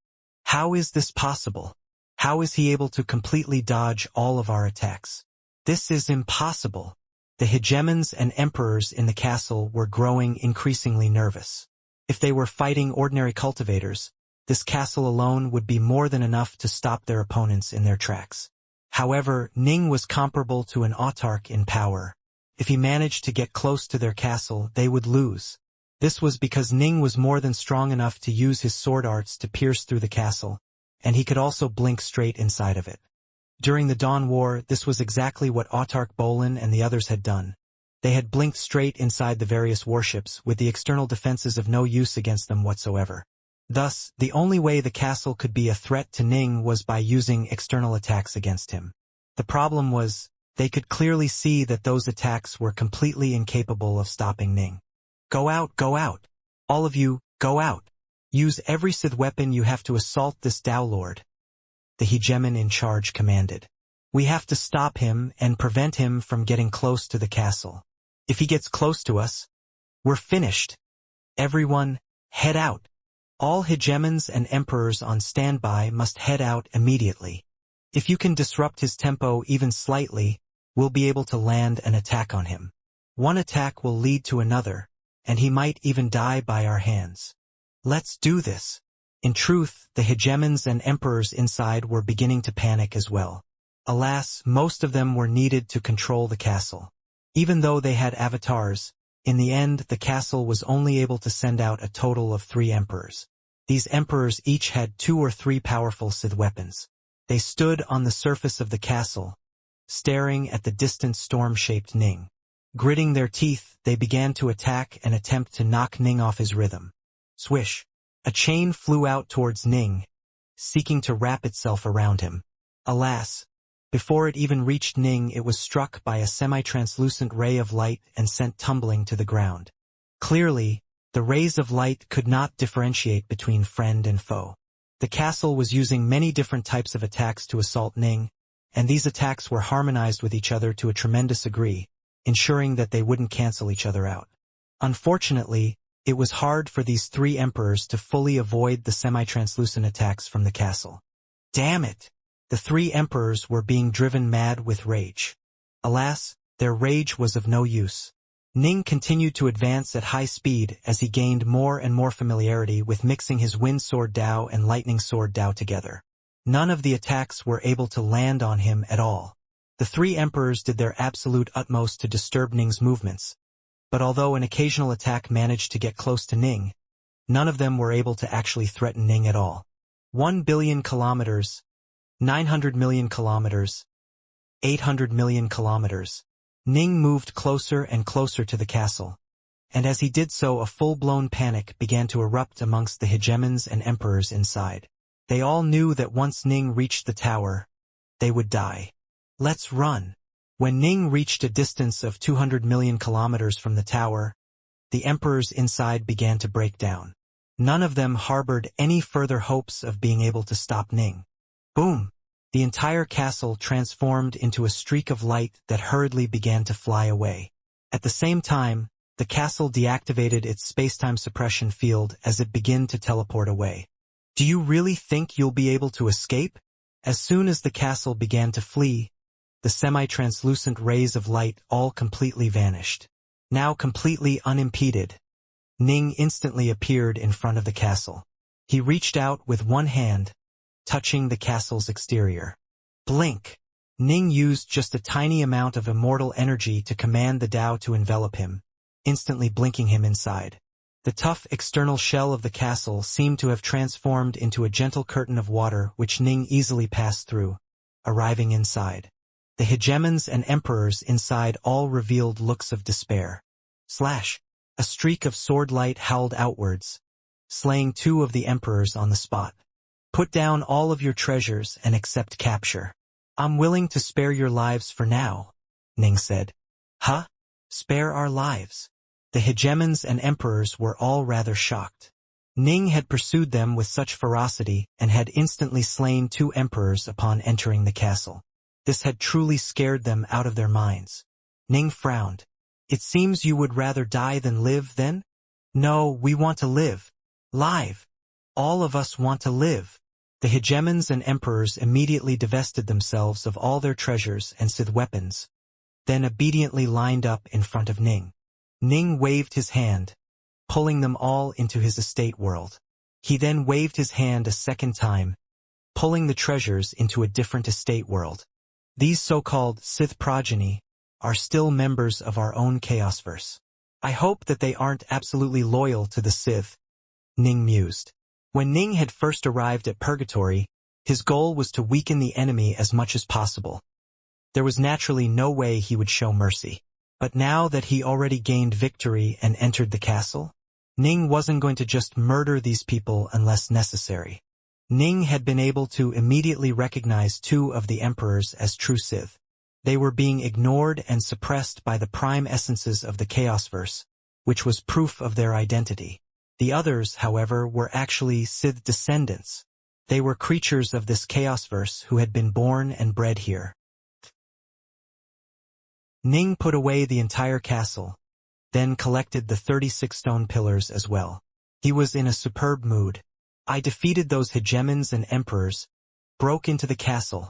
How is this possible? How is he able to completely dodge all of our attacks? This is impossible. The hegemons and emperors in the castle were growing increasingly nervous. If they were fighting ordinary cultivators, this castle alone would be more than enough to stop their opponents in their tracks. However, Ning was comparable to an autarch in power. If he managed to get close to their castle, they would lose. This was because Ning was more than strong enough to use his sword arts to pierce through the castle, and he could also blink straight inside of it. During the Dawn War, this was exactly what Autarch Bolin and the others had done. They had blinked straight inside the various warships, with the external defenses of no use against them whatsoever. Thus, the only way the castle could be a threat to Ning was by using external attacks against him. The problem was, they could clearly see that those attacks were completely incapable of stopping Ning. Go out, go out. All of you, go out. Use every Sith weapon you have to assault this Tao Lord. The hegemon in charge commanded. We have to stop him and prevent him from getting close to the castle. If he gets close to us, we're finished. Everyone, head out. All hegemons and emperors on standby must head out immediately. If you can disrupt his tempo even slightly, we'll be able to land an attack on him. One attack will lead to another, and he might even die by our hands. Let's do this. In truth, the hegemons and emperors inside were beginning to panic as well. Alas, most of them were needed to control the castle. Even though they had avatars, in the end the castle was only able to send out a total of 3 emperors. These emperors each had 2 or 3 powerful Sith weapons. They stood on the surface of the castle, staring at the distant storm-shaped Ning. Gritting their teeth, they began to attack and attempt to knock Ning off his rhythm. Swish! A chain flew out towards Ning, seeking to wrap itself around him. Alas, before it even reached Ning, it was struck by a semi-translucent ray of light and sent tumbling to the ground. Clearly, the rays of light could not differentiate between friend and foe. The castle was using many different types of attacks to assault Ning, and these attacks were harmonized with each other to a tremendous degree, ensuring that they wouldn't cancel each other out. Unfortunately, it was hard for these 3 emperors to fully avoid the semi-translucent attacks from the castle. Damn it! The 3 emperors were being driven mad with rage. Alas, their rage was of no use. Ning continued to advance at high speed as he gained more and more familiarity with mixing his Wind Sword Dao and Lightning Sword Dao together. None of the attacks were able to land on him at all. The 3 emperors did their absolute utmost to disturb Ning's movements, but although an occasional attack managed to get close to Ning, none of them were able to actually threaten Ning at all. 1 billion kilometers, 900 million kilometers, 800 million kilometers. Ning moved closer and closer to the castle, and as he did so a full-blown panic began to erupt amongst the hegemons and emperors inside. They all knew that once Ning reached the tower, they would die. Let's run. When Ning reached a distance of 200 million kilometers from the tower, the emperors inside began to break down. None of them harbored any further hopes of being able to stop Ning. Boom! The entire castle transformed into a streak of light that hurriedly began to fly away. At the same time, the castle deactivated its space-time suppression field as it began to teleport away. Do you really think you'll be able to escape? As soon as the castle began to flee, the semi-translucent rays of light all completely vanished. Now completely unimpeded, Ning instantly appeared in front of the castle. He reached out with one hand, touching the castle's exterior. Blink! Ning used just a tiny amount of immortal energy to command the Tao to envelop him, instantly blinking him inside. The tough external shell of the castle seemed to have transformed into a gentle curtain of water which Ning easily passed through, arriving inside. The hegemons and emperors inside all revealed looks of despair. Slash! A streak of sword light howled outwards, slaying 2 of the emperors on the spot. Put down all of your treasures and accept capture. I'm willing to spare your lives for now, Ning said. Huh? Spare our lives? The hegemons and emperors were all rather shocked. Ning had pursued them with such ferocity and had instantly slain 2 emperors upon entering the castle. This had truly scared them out of their minds. Ning frowned. It seems you would rather die than live, then? No, we want to live. Live. All of us want to live. The hegemons and emperors immediately divested themselves of all their treasures and Sith weapons, then obediently lined up in front of Ning. Ning waved his hand, pulling them all into his estate world. He then waved his hand a second time, pulling the treasures into a different estate world. These so-called Sith progeny are still members of our own Chaosverse. I hope that they aren't absolutely loyal to the Sith, Ning mused. When Ning had first arrived at Purgatory, his goal was to weaken the enemy as much as possible. There was naturally no way he would show mercy. But now that he already gained victory and entered the castle, Ning wasn't going to just murder these people unless necessary. Ning had been able to immediately recognize 2 of the emperors as true Sith. They were being ignored and suppressed by the prime essences of the Chaosverse, which was proof of their identity. The others, however, were actually Sith descendants. They were creatures of this Chaosverse who had been born and bred here. Ning put away the entire castle, then collected the 36 stone pillars as well. He was in a superb mood. I defeated those hegemons and emperors, broke into the castle,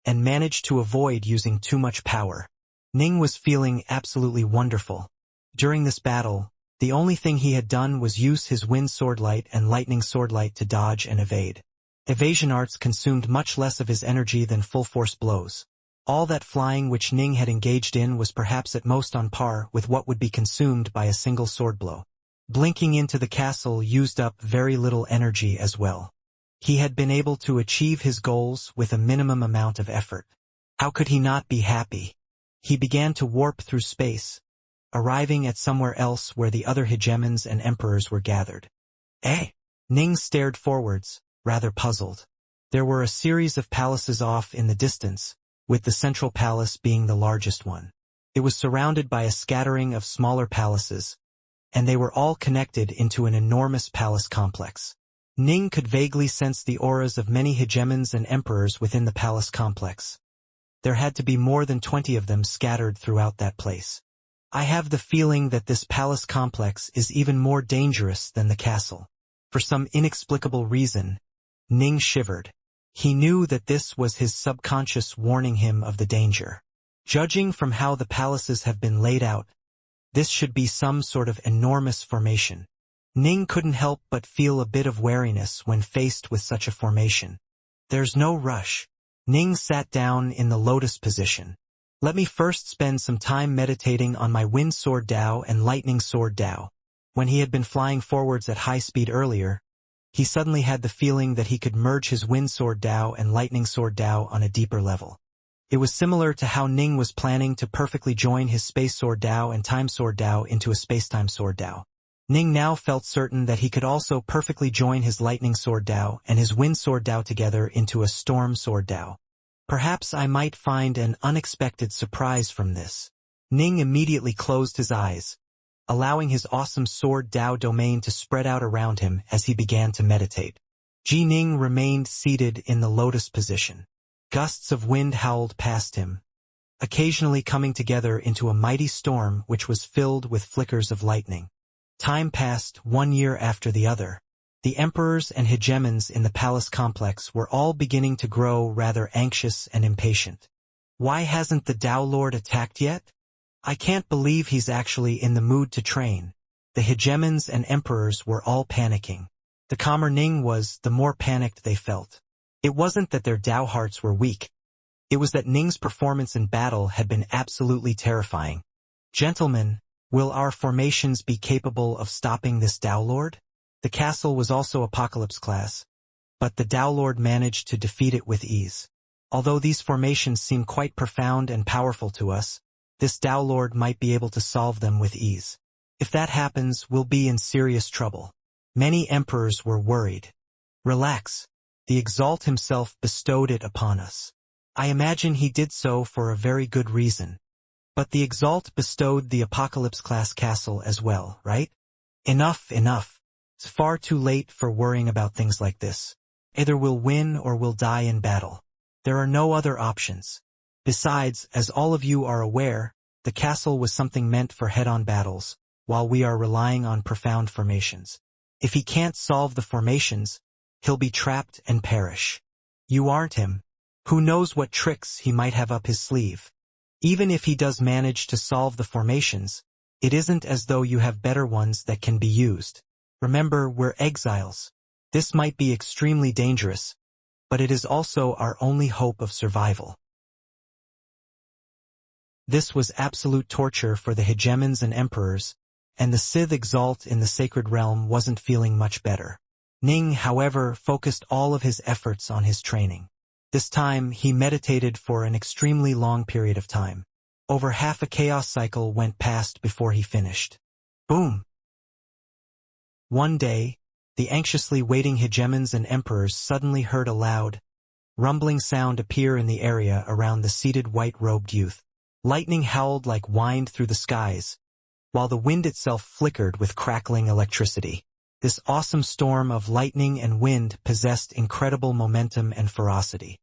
and managed to avoid using too much power. Ning was feeling absolutely wonderful. During this battle, the only thing he had done was use his wind swordlight and lightning swordlight to dodge and evade. Evasion arts consumed much less of his energy than full-force blows. All that flying which Ning had engaged in was perhaps at most on par with what would be consumed by a single sword blow. Blinking into the castle used up very little energy as well. He had been able to achieve his goals with a minimum amount of effort. How could he not be happy? He began to warp through space, arriving at somewhere else where the other hegemons and emperors were gathered. Eh? Ning stared forwards, rather puzzled. There were a series of palaces off in the distance, with the central palace being the largest one. It was surrounded by a scattering of smaller palaces, and they were all connected into an enormous palace complex. Ning could vaguely sense the auras of many hegemons and emperors within the palace complex. There had to be more than 20 of them scattered throughout that place. I have the feeling that this palace complex is even more dangerous than the castle. For some inexplicable reason, Ning shivered. He knew that this was his subconscious warning him of the danger. Judging from how the palaces have been laid out, this should be some sort of enormous formation. Ning couldn't help but feel a bit of wariness when faced with such a formation. There's no rush. Ning sat down in the lotus position. Let me first spend some time meditating on my wind sword Dao and lightning sword Dao. When he had been flying forwards at high speed earlier, he suddenly had the feeling that he could merge his wind sword Dao and lightning sword Dao on a deeper level. It was similar to how Ning was planning to perfectly join his space sword Dao and time sword Dao into a space-time sword Dao. Ning now felt certain that he could also perfectly join his lightning sword Dao and his wind sword Dao together into a storm sword Dao. Perhaps I might find an unexpected surprise from this. Ning immediately closed his eyes, allowing his awesome sword Dao domain to spread out around him as he began to meditate. Ji Ning remained seated in the lotus position. Gusts of wind howled past him, occasionally coming together into a mighty storm which was filled with flickers of lightning. Time passed 1 year after the other. The emperors and hegemons in the palace complex were all beginning to grow rather anxious and impatient. Why hasn't the Dao Lord attacked yet? I can't believe he's actually in the mood to train. The hegemons and emperors were all panicking. The calmer Ning was, the more panicked they felt. It wasn't that their Dao hearts were weak. It was that Ning's performance in battle had been absolutely terrifying. Gentlemen, will our formations be capable of stopping this Dao Lord? The castle was also Apocalypse class, but the Dao Lord managed to defeat it with ease. Although these formations seem quite profound and powerful to us, this Dao Lord might be able to solve them with ease. If that happens, we'll be in serious trouble. Many emperors were worried. Relax. The Exalt himself bestowed it upon us. I imagine he did so for a very good reason. But the Exalt bestowed the Apocalypse-class castle as well, right? Enough, enough. It's far too late for worrying about things like this. Either we'll win or we'll die in battle. There are no other options. Besides, as all of you are aware, the castle was something meant for head-on battles, while we are relying on profound formations. If he can't solve the formations, he'll be trapped and perish. You aren't him. Who knows what tricks he might have up his sleeve. Even if he does manage to solve the formations, it isn't as though you have better ones that can be used. Remember, we're exiles. This might be extremely dangerous, but it is also our only hope of survival. This was absolute torture for the hegemons and emperors, and the Sith Exalt in the Sacred Realm wasn't feeling much better. Ning, however, focused all of his efforts on his training. This time, he meditated for an extremely long period of time. Over half a chaos cycle went past before he finished. Boom! One day, the anxiously waiting hegemons and emperors suddenly heard a loud, rumbling sound appear in the area around the seated white-robed youth. Lightning howled like wind through the skies, while the wind itself flickered with crackling electricity. This awesome storm of lightning and wind possessed incredible momentum and ferocity.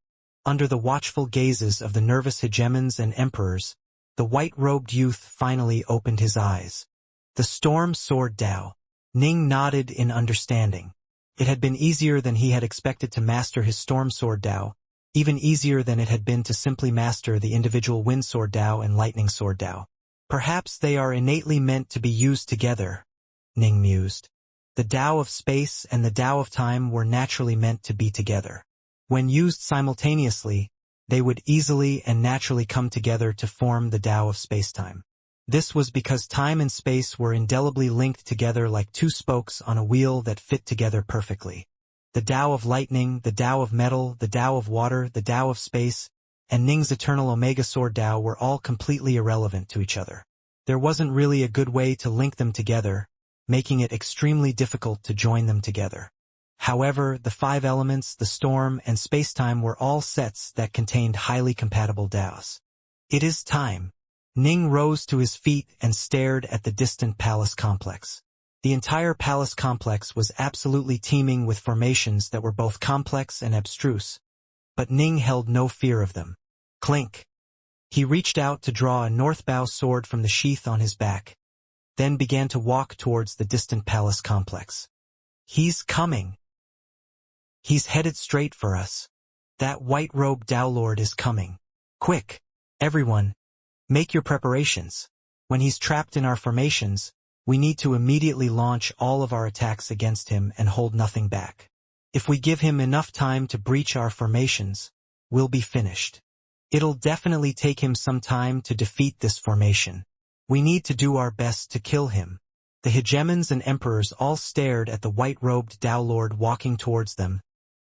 Under the watchful gazes of the nervous hegemons and emperors, the white-robed youth finally opened his eyes. The storm soared down. Ning nodded in understanding. It had been easier than he had expected to master his Storm Sword Dao, even easier than it had been to simply master the individual Wind Sword Dao and Lightning Sword Dao. Perhaps they are innately meant to be used together, Ning mused. The Dao of space and the Dao of time were naturally meant to be together. When used simultaneously, they would easily and naturally come together to form the Dao of space-time. This was because time and space were indelibly linked together like two spokes on a wheel that fit together perfectly. The Dao of lightning, the Dao of metal, the Dao of water, the Dao of space, and Ning's eternal Omega Sword Dao were all completely irrelevant to each other. There wasn't really a good way to link them together, making it extremely difficult to join them together. However, the five elements, the storm, and space-time were all sets that contained highly compatible Daos. It is time. Ning rose to his feet and stared at the distant palace complex. The entire palace complex was absolutely teeming with formations that were both complex and abstruse, but Ning held no fear of them. Clink! He reached out to draw a northbow sword from the sheath on his back, then began to walk towards the distant palace complex. He's coming. He's headed straight for us. That white-robed Dao Lord is coming. Quick, everyone, make your preparations. When he's trapped in our formations, we need to immediately launch all of our attacks against him and hold nothing back. If we give him enough time to breach our formations, we'll be finished. It'll definitely take him some time to defeat this formation. We need to do our best to kill him. The hegemons and emperors all stared at the white-robed Dao Lord walking towards them,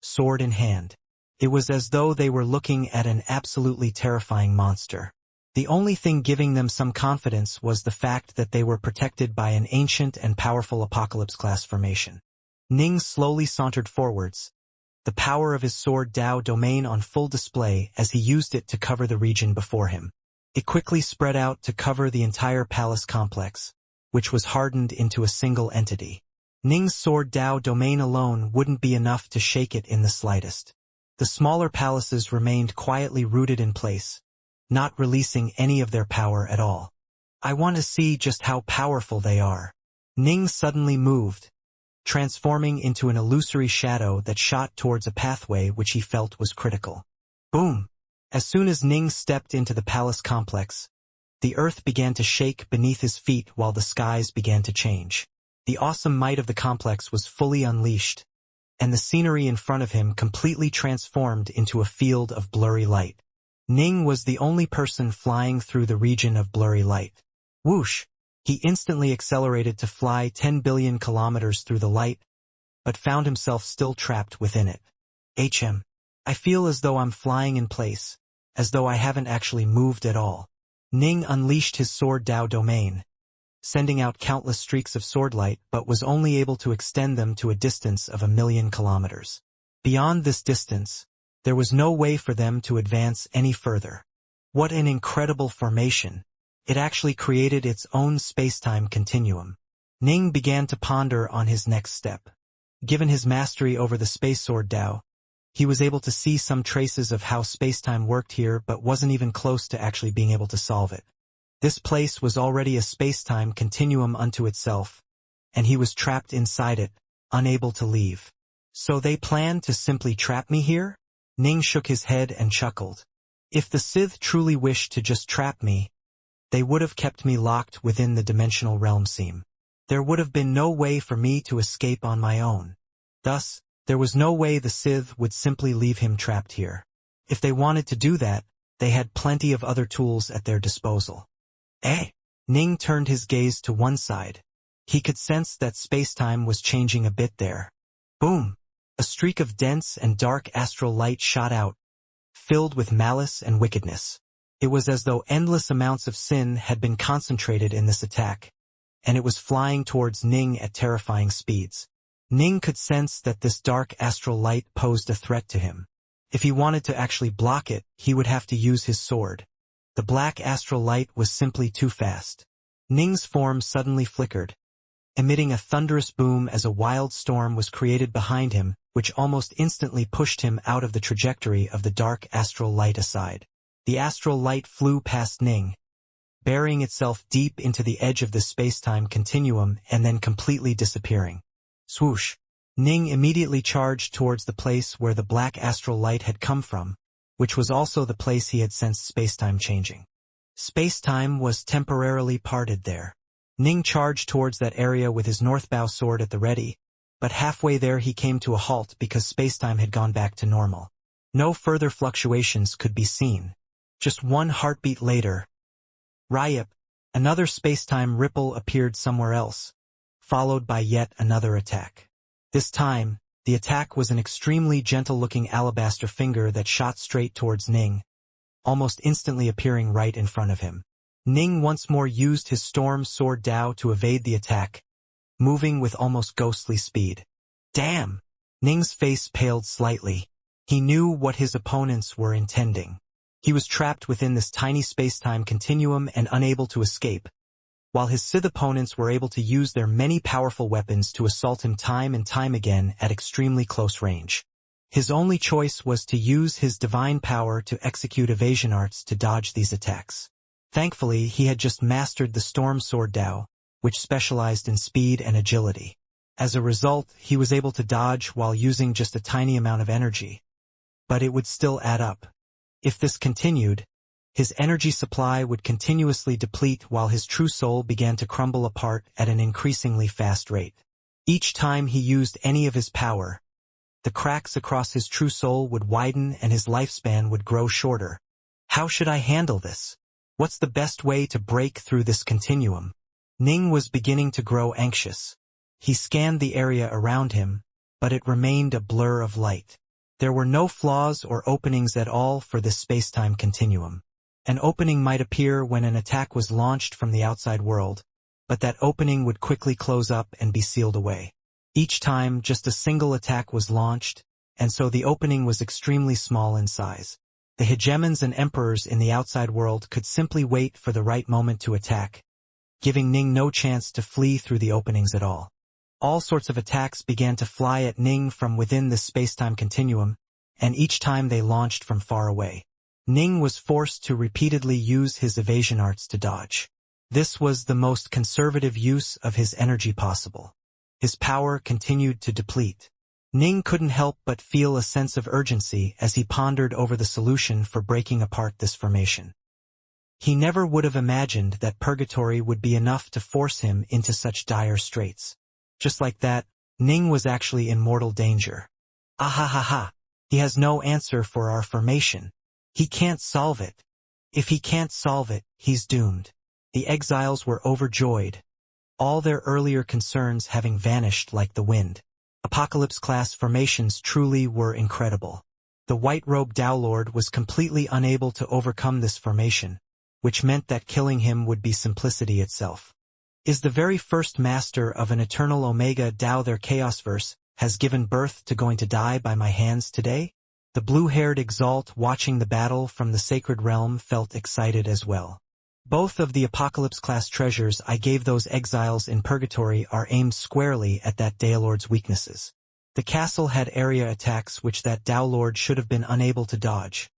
sword in hand. It was as though they were looking at an absolutely terrifying monster. The only thing giving them some confidence was the fact that they were protected by an ancient and powerful Apocalypse-class formation. Ning slowly sauntered forwards, the power of his sword Dao domain on full display as he used it to cover the region before him. It quickly spread out to cover the entire palace complex, which was hardened into a single entity. Ning's sword Dao domain alone wouldn't be enough to shake it in the slightest. The smaller palaces remained quietly rooted in place, not releasing any of their power at all. I want to see just how powerful they are. Ning suddenly moved, transforming into an illusory shadow that shot towards a pathway which he felt was critical. Boom! As soon as Ning stepped into the palace complex, the earth began to shake beneath his feet while the skies began to change. The awesome might of the complex was fully unleashed, and the scenery in front of him completely transformed into a field of blurry light. Ning was the only person flying through the region of blurry light. Whoosh! He instantly accelerated to fly 10 billion kilometers through the light, but found himself still trapped within it. I feel as though I'm flying in place, as though I haven't actually moved at all. Ning unleashed his sword Dao domain, sending out countless streaks of swordlight, but was only able to extend them to a distance of 1,000,000 kilometers. Beyond this distance, there was no way for them to advance any further. What an incredible formation! It actually created its own space-time continuum. Ning began to ponder on his next step. Given his mastery over the space sword Dao, he was able to see some traces of how space-time worked here, but wasn't even close to actually being able to solve it. This place was already a space-time continuum unto itself, and he was trapped inside it, unable to leave. So they planned to simply trap me here? Ning shook his head and chuckled. If the Sith truly wished to just trap me, they would have kept me locked within the dimensional realm seam. There would have been no way for me to escape on my own. Thus, there was no way the Sith would simply leave him trapped here. If they wanted to do that, they had plenty of other tools at their disposal. Ning turned his gaze to one side. He could sense that space-time was changing a bit there. Boom! A streak of dense and dark astral light shot out, filled with malice and wickedness. It was as though endless amounts of sin had been concentrated in this attack, and it was flying towards Ning at terrifying speeds. Ning could sense that this dark astral light posed a threat to him. If he wanted to actually block it, he would have to use his sword. The black astral light was simply too fast. Ning's form suddenly flickered, emitting a thunderous boom as a wild storm was created behind him, which almost instantly pushed him out of the trajectory of the dark astral light aside. The astral light flew past Ning, burying itself deep into the edge of the space-time continuum and then completely disappearing. Swoosh! Ning immediately charged towards the place where the black astral light had come from, which was also the place he had sensed space-time changing. Space-time was temporarily parted there. Ning charged towards that area with his northbow sword at the ready, but halfway there he came to a halt because space-time had gone back to normal. No further fluctuations could be seen. Just one heartbeat later, Ryip, another space-time ripple appeared somewhere else, followed by yet another attack. This time, the attack was an extremely gentle-looking alabaster finger that shot straight towards Ning, almost instantly appearing right in front of him. Ning once more used his storm sword Dao to evade the attack, moving with almost ghostly speed. Damn! Ning's face paled slightly. He knew what his opponents were intending. He was trapped within this tiny space-time continuum and unable to escape, while his Sith opponents were able to use their many powerful weapons to assault him time and time again at extremely close range. His only choice was to use his divine power to execute evasion arts to dodge these attacks. Thankfully, he had just mastered the Storm Sword Dao, which specialized in speed and agility. As a result, he was able to dodge while using just a tiny amount of energy. But it would still add up. If this continued, his energy supply would continuously deplete while his true soul began to crumble apart at an increasingly fast rate. Each time he used any of his power, the cracks across his true soul would widen and his lifespan would grow shorter. How should I handle this? What's the best way to break through this continuum? Ning was beginning to grow anxious. He scanned the area around him, but it remained a blur of light. There were no flaws or openings at all for this space-time continuum. An opening might appear when an attack was launched from the outside world, but that opening would quickly close up and be sealed away. Each time, just a single attack was launched, and so the opening was extremely small in size. The hegemons and emperors in the outside world could simply wait for the right moment to attack, giving Ning no chance to flee through the openings at all. All sorts of attacks began to fly at Ning from within the space-time continuum, and each time they launched from far away. Ning was forced to repeatedly use his evasion arts to dodge. This was the most conservative use of his energy possible. His power continued to deplete. Ning couldn't help but feel a sense of urgency as he pondered over the solution for breaking apart this formation. He never would have imagined that purgatory would be enough to force him into such dire straits. Just like that, Ning was actually in mortal danger. Ahahaha! He has no answer for our formation. He can't solve it. If he can't solve it, he's doomed. The exiles were overjoyed, all their earlier concerns having vanished like the wind. Apocalypse-class formations truly were incredible. The white-robed Dao Lord was completely unable to overcome this formation, which meant that killing him would be simplicity itself. Is the very first master of an eternal Omega Dao their Chaosverse, has given birth to going to die by my hands today? The blue-haired Exalt watching the battle from the sacred realm felt excited as well. Both of the Apocalypse-class treasures I gave those exiles in Purgatory are aimed squarely at that Daolord's weaknesses. The castle had area attacks which that Daolord should have been unable to dodge.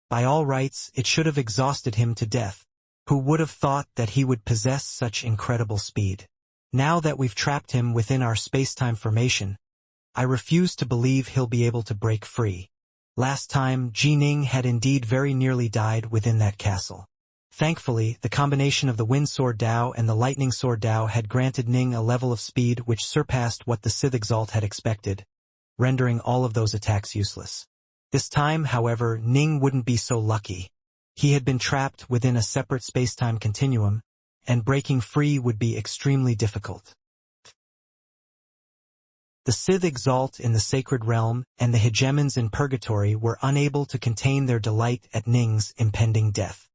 By all rights, it should have exhausted him to death. Who would have thought that he would possess such incredible speed? Now that we've trapped him within our space-time formation, I refuse to believe he'll be able to break free. Last time, Ji Ning had indeed very nearly died within that castle. Thankfully, the combination of the Wind Sword Dao and the Lightning Sword Dao had granted Ning a level of speed which surpassed what the Sith Exalt had expected, rendering all of those attacks useless. This time, however, Ning wouldn't be so lucky. He had been trapped within a separate space-time continuum, and breaking free would be extremely difficult. The Sith Exalt in the Sacred Realm and the Hegemons in Purgatory were unable to contain their delight at Ning's impending death.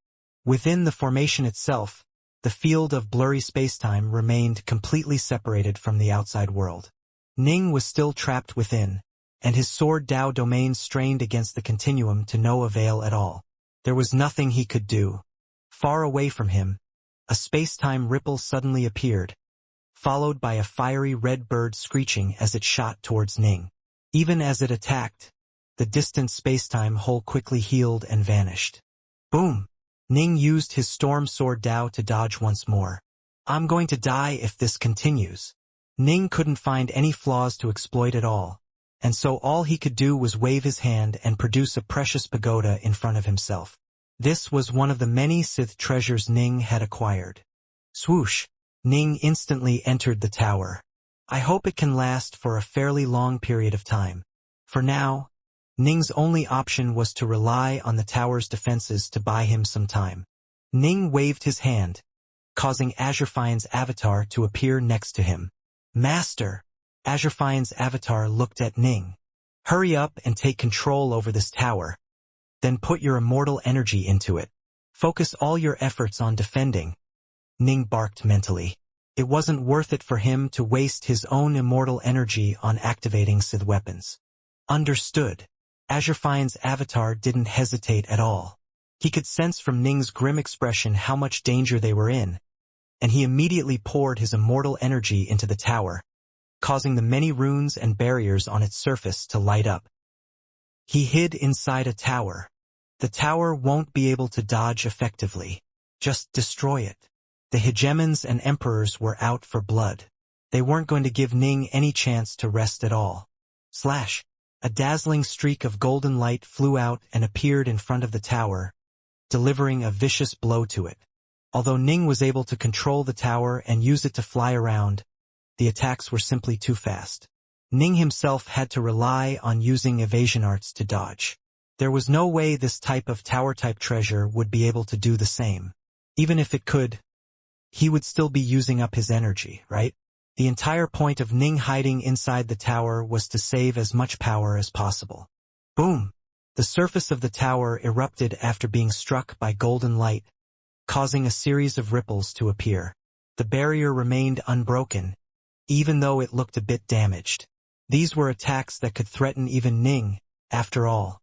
Within the formation itself, the field of blurry spacetime remained completely separated from the outside world. Ning was still trapped within, and his Sword Dao domain strained against the continuum to no avail at all. There was nothing he could do. Far away from him, a spacetime ripple suddenly appeared, followed by a fiery red bird screeching as it shot towards Ning. Even as it attacked, the distant spacetime hole quickly healed and vanished. Boom! Ning used his Storm Sword Dao to dodge once more. I'm going to die if this continues. Ning couldn't find any flaws to exploit at all, and so all he could do was wave his hand and produce a precious pagoda in front of himself. This was one of the many Sith treasures Ning had acquired. Swoosh! Ning instantly entered the tower. I hope it can last for a fairly long period of time. For now, Ning's only option was to rely on the tower's defenses to buy him some time. Ning waved his hand, causing Azurfian's avatar to appear next to him. Master! Azurfian's avatar looked at Ning. Hurry up and take control over this tower. Then put your immortal energy into it. Focus all your efforts on defending. Ning barked mentally. It wasn't worth it for him to waste his own immortal energy on activating Sith weapons. Understood. Azurfian's avatar didn't hesitate at all. He could sense from Ning's grim expression how much danger they were in, and he immediately poured his immortal energy into the tower, causing the many runes and barriers on its surface to light up. He hid inside a tower. The tower won't be able to dodge effectively. Just destroy it. The Hegemons and Emperors were out for blood. They weren't going to give Ning any chance to rest at all. Slash! A dazzling streak of golden light flew out and appeared in front of the tower, delivering a vicious blow to it. Although Ning was able to control the tower and use it to fly around, the attacks were simply too fast. Ning himself had to rely on using evasion arts to dodge. There was no way this type of tower-type treasure would be able to do the same. Even if it could, he would still be using up his energy, right? The entire point of Ning hiding inside the tower was to save as much power as possible. Boom! The surface of the tower erupted after being struck by golden light, causing a series of ripples to appear. The barrier remained unbroken, even though it looked a bit damaged. These were attacks that could threaten even Ning, after all.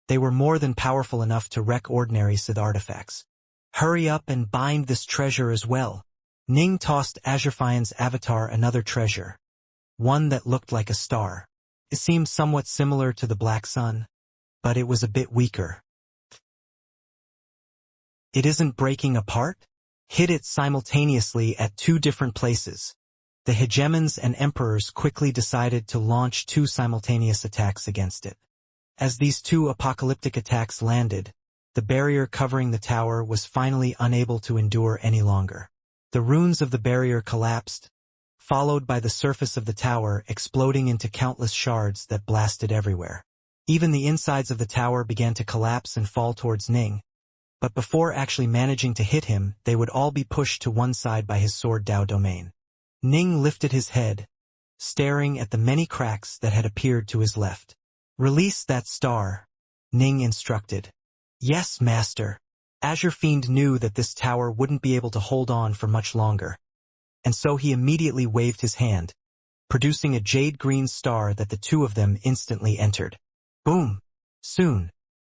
They were more than powerful enough to wreck ordinary Sith artifacts. Hurry up and bind this treasure as well. Ning tossed Azurfian's avatar another treasure, one that looked like a star. It seemed somewhat similar to the Black Sun, but it was a bit weaker. It isn't breaking apart? Hit it simultaneously at two different places. The Hegemons and Emperors quickly decided to launch two simultaneous attacks against it. As these two apocalyptic attacks landed, the barrier covering the tower was finally unable to endure any longer. The runes of the barrier collapsed, followed by the surface of the tower exploding into countless shards that blasted everywhere. Even the insides of the tower began to collapse and fall towards Ning, but before actually managing to hit him, they would all be pushed to one side by his Sword Dao domain. Ning lifted his head, staring at the many cracks that had appeared to his left. Release that star, Ning instructed. Yes, Master. Azure Fiend knew that this tower wouldn't be able to hold on for much longer. and so he immediately waved his hand, producing a jade-green star that the two of them instantly entered. Boom! Soon,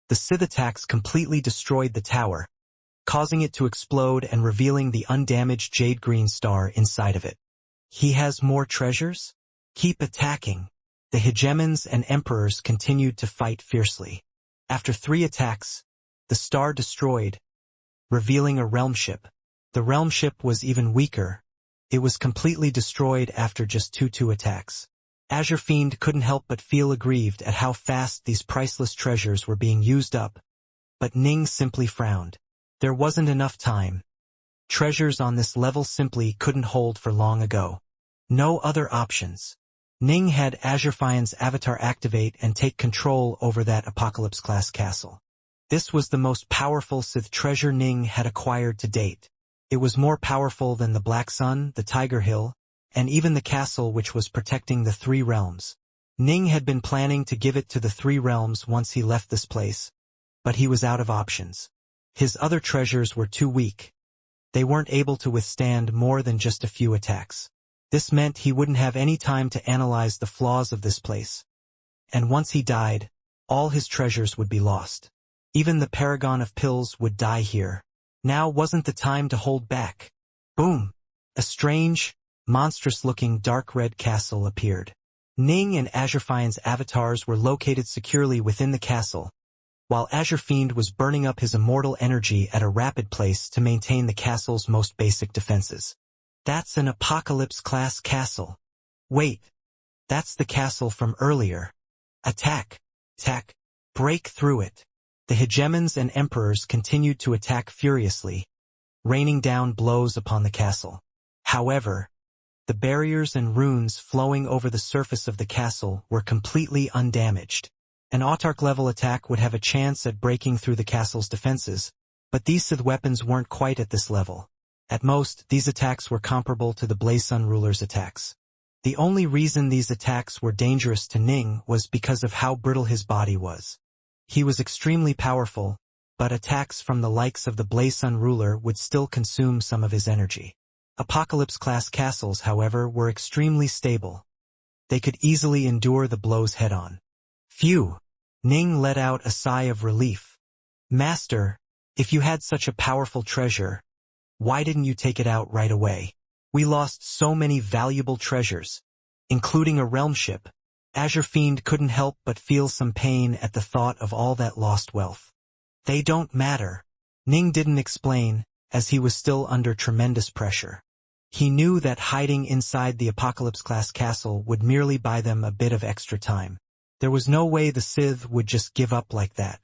the Sith attacks completely destroyed the tower, causing it to explode and revealing the undamaged jade-green star inside of it. He has more treasures? Keep attacking. The hegemons and emperors continued to fight fiercely. After 3 attacks, the star destroyed, revealing a realm ship. The realm ship was even weaker. It was completely destroyed after just 2 attacks. Azure Fiend couldn't help but feel aggrieved at how fast these priceless treasures were being used up, but Ning simply frowned. There wasn't enough time. Treasures on this level simply couldn't hold for long ago. No other options. Ning had Azure Fiend's avatar activate and take control over that Apocalypse-class castle. This was the most powerful Sith treasure Ning had acquired to date. It was more powerful than the Black Sun, the Tiger Hill, and even the castle which was protecting the 3 realms. Ning had been planning to give it to the 3 realms once he left this place, but he was out of options. His other treasures were too weak. They weren't able to withstand more than just a few attacks. This meant he wouldn't have any time to analyze the flaws of this place. And once he died, all his treasures would be lost. Even the Paragon of Pills would die here. Now wasn't the time to hold back. Boom! A strange, monstrous-looking dark red castle appeared. Ning and Azure Fiend's avatars were located securely within the castle, while Azure Fiend was burning up his immortal energy at a rapid pace to maintain the castle's most basic defenses. That's an Apocalypse-class castle. Wait, that's the castle from earlier. Attack! Attack! Break through it! The hegemons and emperors continued to attack furiously, raining down blows upon the castle. However, the barriers and runes flowing over the surface of the castle were completely undamaged. An Autarch-level attack would have a chance at breaking through the castle's defenses, but these Sith weapons weren't quite at this level. At most, these attacks were comparable to the Blaze Sun ruler's attacks. The only reason these attacks were dangerous to Ning was because of how brittle his body was. He was extremely powerful, but attacks from the likes of the Blaze Sun ruler would still consume some of his energy. Apocalypse-class castles, however, were extremely stable. They could easily endure the blows head-on. Phew! Ning let out a sigh of relief. Master, if you had such a powerful treasure, why didn't you take it out right away? We lost so many valuable treasures, including a realm ship. Azure Fiend couldn't help but feel some pain at the thought of all that lost wealth. They don't matter. Ning didn't explain, as he was still under tremendous pressure. He knew that hiding inside the Apocalypse-class castle would merely buy them a bit of extra time. There was no way the Sith would just give up like that.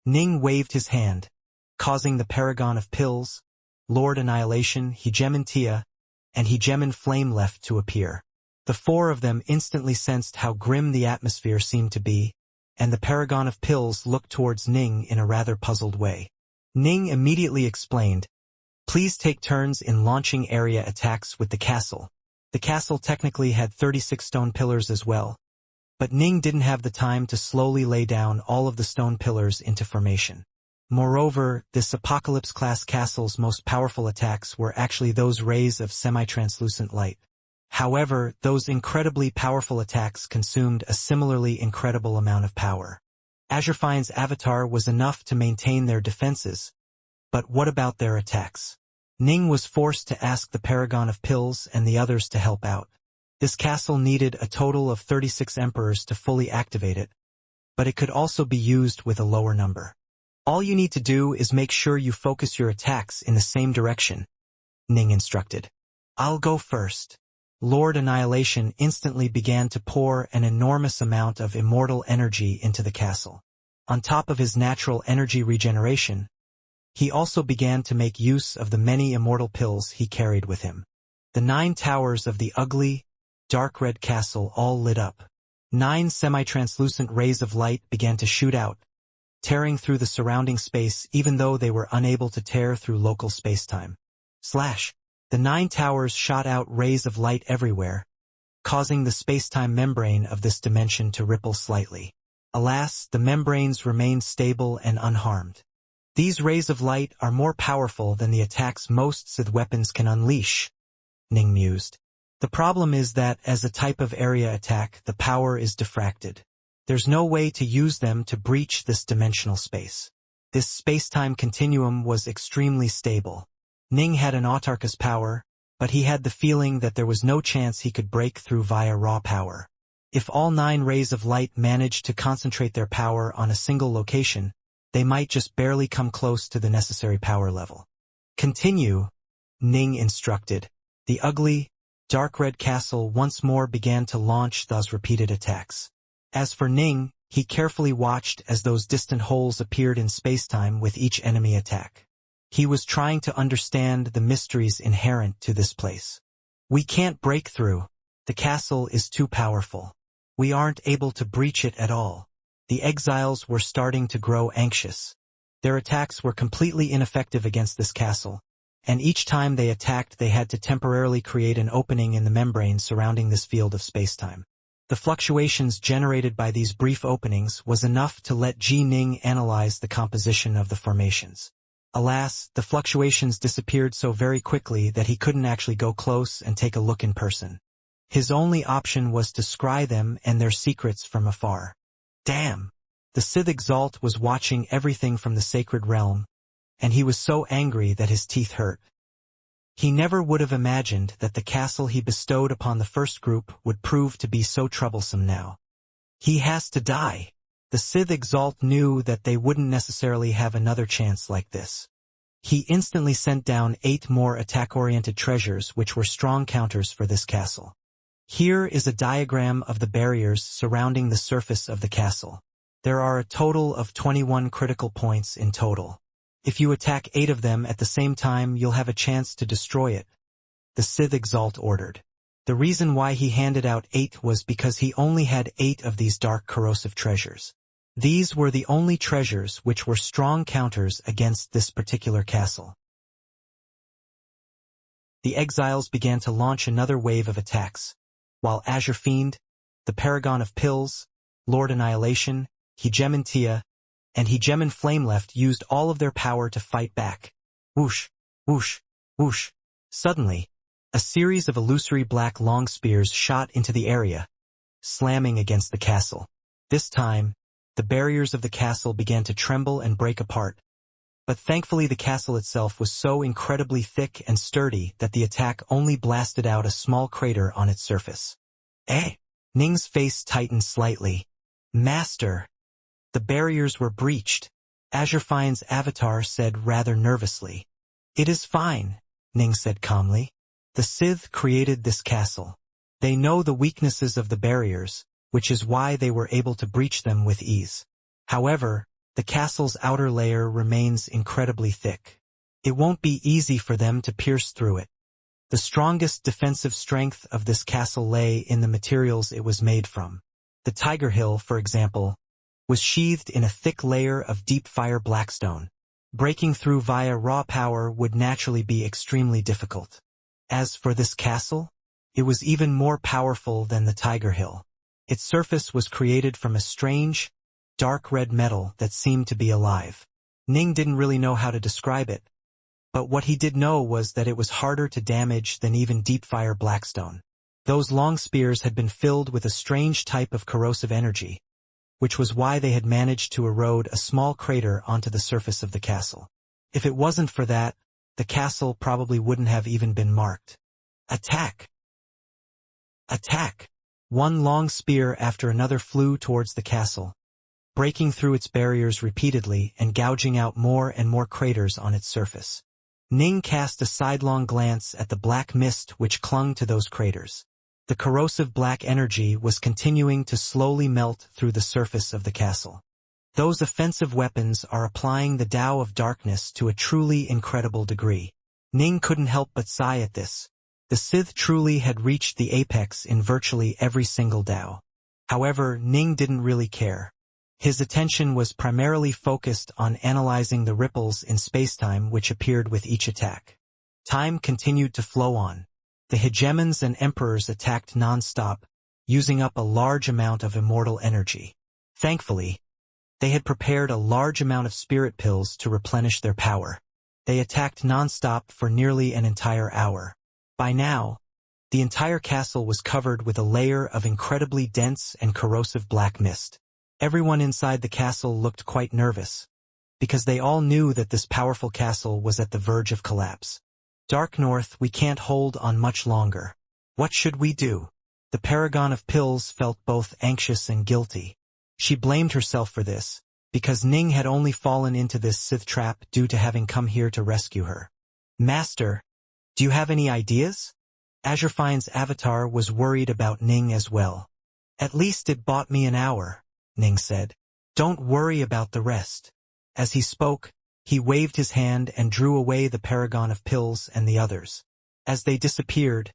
Ning waved his hand, causing the Paragon of Pills, Lord Annihilation, Hegemon Tia, and Hegemon Flame left to appear. The 4 of them instantly sensed how grim the atmosphere seemed to be, and the Paragon of Pills looked towards Ning in a rather puzzled way. Ning immediately explained, "Please take turns in launching area attacks with the castle." The castle technically had 36 stone pillars as well, but Ning didn't have the time to slowly lay down all of the stone pillars into formation. Moreover, this Apocalypse-class castle's most powerful attacks were actually those rays of semi-translucent light. However, those incredibly powerful attacks consumed a similarly incredible amount of power. Azure Fiend's avatar was enough to maintain their defenses, but what about their attacks? Ning was forced to ask the Paragon of Pills and the others to help out. This castle needed a total of 36 emperors to fully activate it, but it could also be used with a lower number. All you need to do is make sure you focus your attacks in the same direction, Ning instructed. I'll go first. Lord Annihilation instantly began to pour an enormous amount of immortal energy into the castle. On top of his natural energy regeneration, he also began to make use of the many immortal pills he carried with him. The 9 towers of the ugly, dark red castle all lit up. 9 semi-translucent rays of light began to shoot out, tearing through the surrounding space even though they were unable to tear through local spacetime. The 9 towers shot out rays of light everywhere, causing the spacetime membrane of this dimension to ripple slightly. Alas, the membranes remained stable and unharmed. These rays of light are more powerful than the attacks most Sith weapons can unleash, Ning mused. The problem is that, as a type of area attack, the power is diffracted. There's no way to use them to breach this dimensional space. This space-time continuum was extremely stable. Ning had an autark's power, but he had the feeling that there was no chance he could break through via raw power. If all 9 rays of light managed to concentrate their power on a single location, they might just barely come close to the necessary power level. Continue, Ning instructed. The ugly, dark red castle once more began to launch those repeated attacks. As for Ning, he carefully watched as those distant holes appeared in spacetime with each enemy attack. He was trying to understand the mysteries inherent to this place. We can't break through. The castle is too powerful. We aren't able to breach it at all. The exiles were starting to grow anxious. Their attacks were completely ineffective against this castle, and each time they attacked they had to temporarily create an opening in the membrane surrounding this field of spacetime. The fluctuations generated by these brief openings was enough to let Ji Ning analyze the composition of the formations. Alas, the fluctuations disappeared so very quickly that he couldn't actually go close and take a look in person. His only option was to scry them and their secrets from afar. Damn! The Sith Exalt was watching everything from the sacred realm, and he was so angry that his teeth hurt. He never would have imagined that the castle he bestowed upon the first group would prove to be so troublesome now. He has to die. The Sith Exalt knew that they wouldn't necessarily have another chance like this. He instantly sent down 8 more attack-oriented treasures which were strong counters for this castle. Here is a diagram of the barriers surrounding the surface of the castle. There are a total of 21 critical points in total. If you attack 8 of them at the same time, you'll have a chance to destroy it, the Sith Exalt ordered. The reason why he handed out 8 was because he only had 8 of these dark corrosive treasures. These were the only treasures which were strong counters against this particular castle. The exiles began to launch another wave of attacks, while Azure Fiend, the Paragon of Pills, Lord Annihilation, Xianxia, and Hegemon Flameleft used all of their power to fight back. Whoosh, whoosh, whoosh. Suddenly, a series of illusory black long spears shot into the area, slamming against the castle. This time, the barriers of the castle began to tremble and break apart. But thankfully the castle itself was so incredibly thick and sturdy that the attack only blasted out a small crater on its surface. Ning's face tightened slightly. Master! The barriers were breached, Azure Fiend's avatar said rather nervously. It is fine, Ning said calmly. The Sith created this castle. They know the weaknesses of the barriers, which is why they were able to breach them with ease. However, the castle's outer layer remains incredibly thick. It won't be easy for them to pierce through it. The strongest defensive strength of this castle lay in the materials it was made from. The Tiger Hill, for example, was sheathed in a thick layer of deep fire blackstone. Breaking through via raw power would naturally be extremely difficult. As for this castle, it was even more powerful than the Tiger Hill. Its surface was created from a strange, dark red metal that seemed to be alive. Ning didn't really know how to describe it, but what he did know was that it was harder to damage than even deep fire blackstone. Those long spears had been filled with a strange type of corrosive energy, which was why they had managed to erode a small crater onto the surface of the castle. If it wasn't for that, the castle probably wouldn't have even been marked. Attack! Attack! One long spear after another flew towards the castle, breaking through its barriers repeatedly and gouging out more and more craters on its surface. Ning cast a sidelong glance at the black mist which clung to those craters. The corrosive black energy was continuing to slowly melt through the surface of the castle. Those offensive weapons are applying the Tao of darkness to a truly incredible degree. Ning couldn't help but sigh at this. The Sith truly had reached the apex in virtually every single Tao. However, Ning didn't really care. His attention was primarily focused on analyzing the ripples in spacetime which appeared with each attack. Time continued to flow on. The hegemons and emperors attacked non-stop, using up a large amount of immortal energy. Thankfully, they had prepared a large amount of spirit pills to replenish their power. They attacked non-stop for nearly an entire hour. By now, the entire castle was covered with a layer of incredibly dense and corrosive black mist. Everyone inside the castle looked quite nervous, because they all knew that this powerful castle was at the verge of collapse. Dark North, we can't hold on much longer. What should we do? The Paragon of Pills felt both anxious and guilty. She blamed herself for this, because Ning had only fallen into this Sith trap due to having come here to rescue her. Master, do you have any ideas? Azure Fine's avatar was worried about Ning as well. At least it bought me an hour, Ning said. Don't worry about the rest. As he spoke, he waved his hand and drew away the Paragon of Pills and the others. As they disappeared,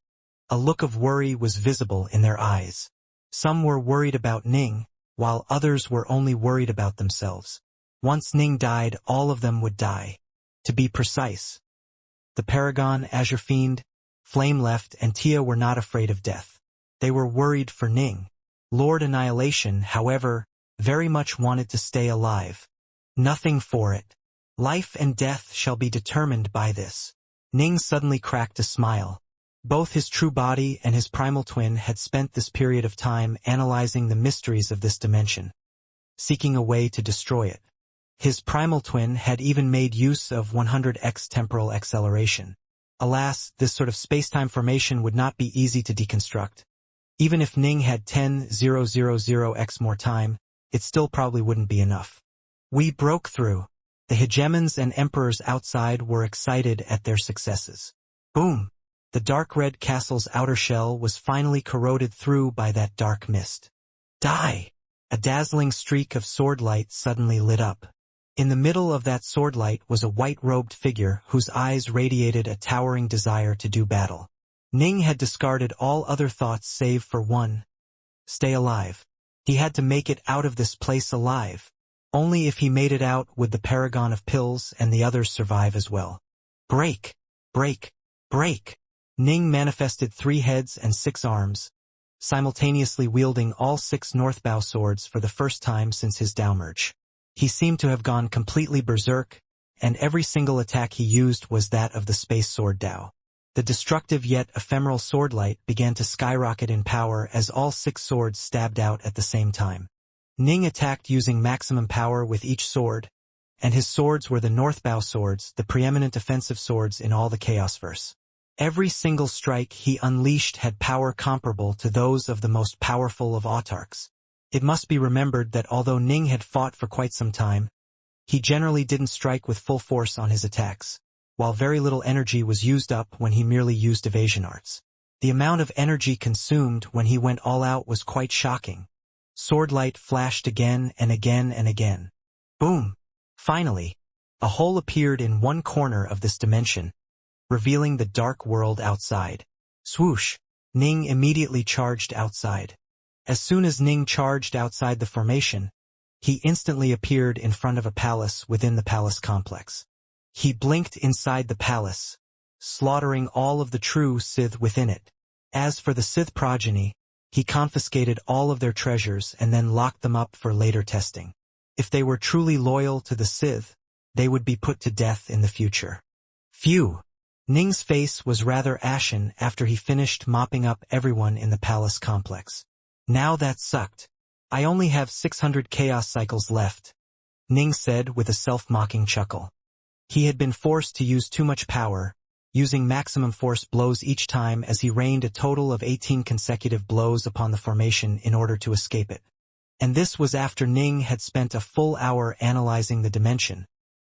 a look of worry was visible in their eyes. Some were worried about Ning, while others were only worried about themselves. Once Ning died, all of them would die. To be precise, the Paragon, Azure Fiend, Flame Left, and Tia were not afraid of death. They were worried for Ning. Lord Annihilation, however, very much wanted to stay alive. Nothing for it. Life and death shall be determined by this. Ning suddenly cracked a smile. Both his true body and his primal twin had spent this period of time analyzing the mysteries of this dimension, seeking a way to destroy it. His primal twin had even made use of 100x temporal acceleration. Alas, this sort of space-time formation would not be easy to deconstruct. Even if Ning had 10,000x more time, it still probably wouldn't be enough. We broke through. The hegemons and emperors outside were excited at their successes. Boom! The dark red castle's outer shell was finally corroded through by that dark mist. Die! A dazzling streak of sword light suddenly lit up. In the middle of that sword light was a white-robed figure whose eyes radiated a towering desire to do battle. Ning had discarded all other thoughts save for one. Stay alive. He had to make it out of this place alive. Only if he made it out would the Paragon of Pills and the others survive as well. Break! Break! Break! Ning manifested 3 heads and 6 arms, simultaneously wielding all 6 Northbow swords for the first time since his downmerge. He seemed to have gone completely berserk, and every single attack he used was that of the Space Sword Dao. The destructive yet ephemeral swordlight began to skyrocket in power as all 6 swords stabbed out at the same time. Ning attacked using maximum power with each sword, and his swords were the Northbow swords, the preeminent offensive swords in all the Chaosverse. Every single strike he unleashed had power comparable to those of the most powerful of autarchs. It must be remembered that although Ning had fought for quite some time, he generally didn't strike with full force on his attacks, while very little energy was used up when he merely used evasion arts. The amount of energy consumed when he went all out was quite shocking. Swordlight flashed again and again and again. Boom! Finally, a hole appeared in one corner of this dimension, revealing the dark world outside. Swoosh! Ning immediately charged outside. As soon as Ning charged outside the formation, he instantly appeared in front of a palace within the palace complex. He blinked inside the palace, slaughtering all of the true Sith within it. As for the Sith progeny, he confiscated all of their treasures and then locked them up for later testing. If they were truly loyal to the Sith, they would be put to death in the future. Phew! Ning's face was rather ashen after he finished mopping up everyone in the palace complex. Now that sucked. I only have 600 chaos cycles left, Ning said with a self-mocking chuckle. He had been forced to use too much power, using maximum force blows each time as he rained a total of 18 consecutive blows upon the formation in order to escape it. And this was after Ning had spent a full hour analyzing the dimension,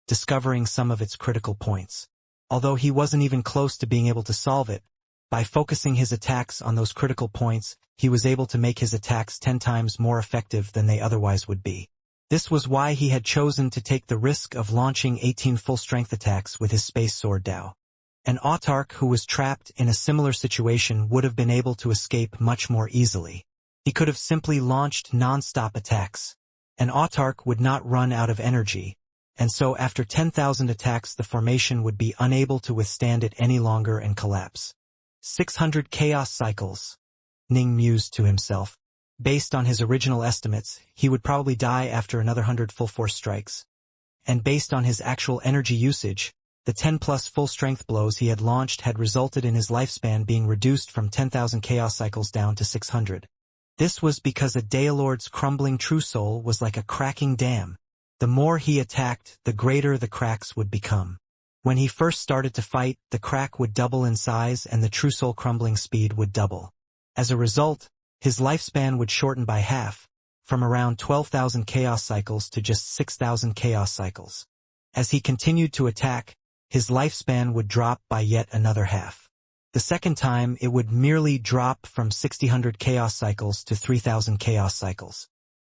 discovering some of its critical points. Although he wasn't even close to being able to solve it, by focusing his attacks on those critical points, he was able to make his attacks 10 times more effective than they otherwise would be. This was why he had chosen to take the risk of launching 18 full-strength attacks with his Space Sword Dao. An autarch who was trapped in a similar situation would have been able to escape much more easily. He could have simply launched non-stop attacks. An autarch would not run out of energy, and so after 10,000 attacks the formation would be unable to withstand it any longer and collapse. 600 chaos cycles, Ning mused to himself. Based on his original estimates, he would probably die after another 100 full-force strikes. And based on his actual energy usage, The 10+ full-strength blows he had launched had resulted in his lifespan being reduced from 10,000 chaos cycles down to 600. This was because a Daelord's crumbling true soul was like a cracking dam. The more he attacked, the greater the cracks would become. When he first started to fight, the crack would double in size and the true soul crumbling speed would double. As a result, his lifespan would shorten by half, from around 12,000 chaos cycles to just 6,000 chaos cycles. As he continued to attack, his lifespan would drop by yet another half. The second time it would merely drop from 600 chaos cycles to 3,000 chaos cycles.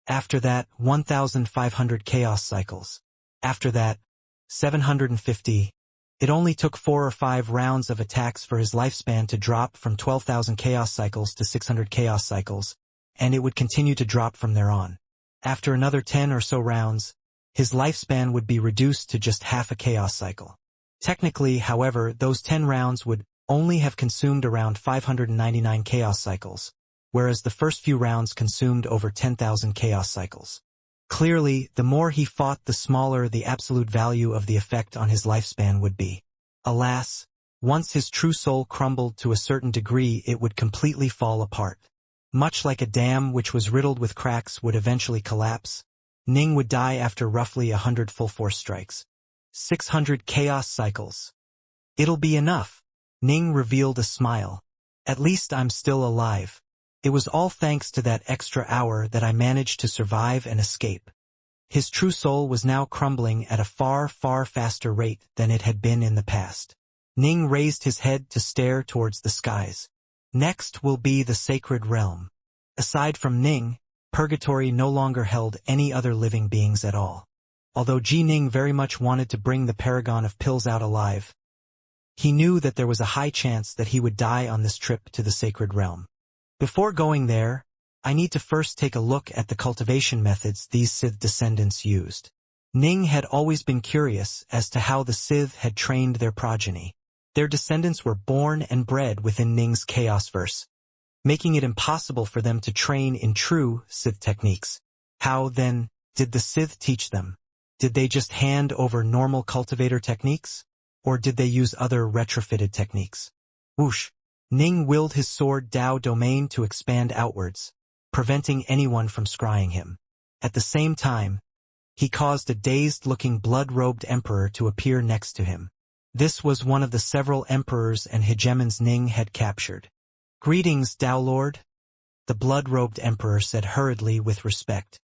After that, 1,500 chaos cycles. After that, 750. It only took 4 or 5 rounds of attacks for his lifespan to drop from 12,000 chaos cycles to 600 chaos cycles, and it would continue to drop from there on. After another 10 or so rounds, his lifespan would be reduced to just half a chaos cycle. Technically, however, those 10 rounds would only have consumed around 599 chaos cycles, whereas the first few rounds consumed over 10,000 chaos cycles. Clearly, the more he fought, the smaller the absolute value of the effect on his lifespan would be. Alas, once his true soul crumbled to a certain degree, it would completely fall apart. Much like a dam which was riddled with cracks would eventually collapse, Ning would die after roughly 100 full force strikes. 600 chaos cycles. It'll be enough. Ning revealed a smile. At least I'm still alive. It was all thanks to that extra hour that I managed to survive and escape. His true soul was now crumbling at a far, far faster rate than it had been in the past. Ning raised his head to stare towards the skies. Next will be the sacred realm. Aside from Ning, Purgatory no longer held any other living beings at all. Although Ji Ning very much wanted to bring the paragon of pills out alive, he knew that there was a high chance that he would die on this trip to the sacred realm. Before going there, I need to first take a look at the cultivation methods these Sith descendants used. Ning had always been curious as to how the Sith had trained their progeny. Their descendants were born and bred within Ning's Chaosverse, making it impossible for them to train in true Sith techniques. How, then, did the Sith teach them? Did they just hand over normal cultivator techniques? Or did they use other retrofitted techniques? Whoosh! Ning willed his sword Dao domain to expand outwards, preventing anyone from scrying him. At the same time, he caused a dazed-looking blood-robed emperor to appear next to him. This was one of the several emperors and hegemons Ning had captured. "Greetings, Dao Lord," the blood-robed emperor said hurriedly with respect.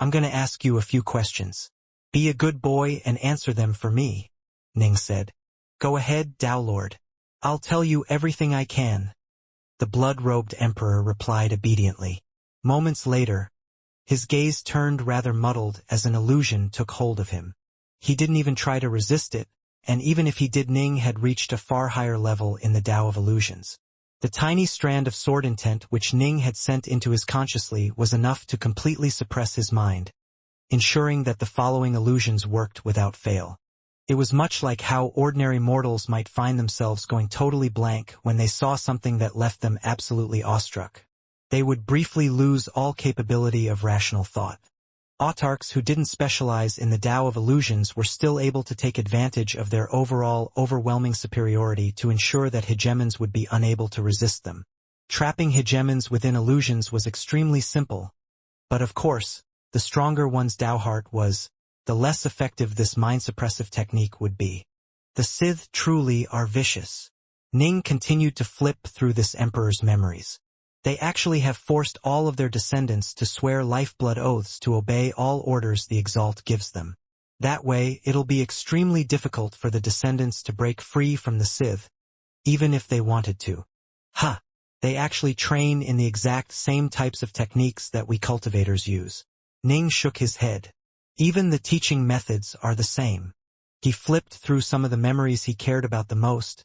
I'm gonna ask you a few questions. Be a good boy and answer them for me," Ning said. "Go ahead, Dao Lord. I'll tell you everything I can," the blood-robed emperor replied obediently. Moments later, his gaze turned rather muddled as an illusion took hold of him. He didn't even try to resist it, and even if he did, Ning had reached a far higher level in the Tao of illusions. The tiny strand of sword intent which Ning had sent into his consciously was enough to completely suppress his mind, ensuring that the following illusions worked without fail. It was much like how ordinary mortals might find themselves going totally blank when they saw something that left them absolutely awestruck. They would briefly lose all capability of rational thought. Autarchs who didn't specialize in the Tao of illusions were still able to take advantage of their overall overwhelming superiority to ensure that hegemons would be unable to resist them. Trapping hegemons within illusions was extremely simple, but of course, the stronger one's Tao heart was, the less effective this mind-suppressive technique would be. The Sith truly are vicious. Ning continued to flip through this emperor's memories. They actually have forced all of their descendants to swear lifeblood oaths to obey all orders the Exalt gives them. That way, it'll be extremely difficult for the descendants to break free from the Sith, even if they wanted to. Ha! They actually train in the exact same types of techniques that we cultivators use. Ning shook his head. Even the teaching methods are the same. He flipped through some of the memories he cared about the most,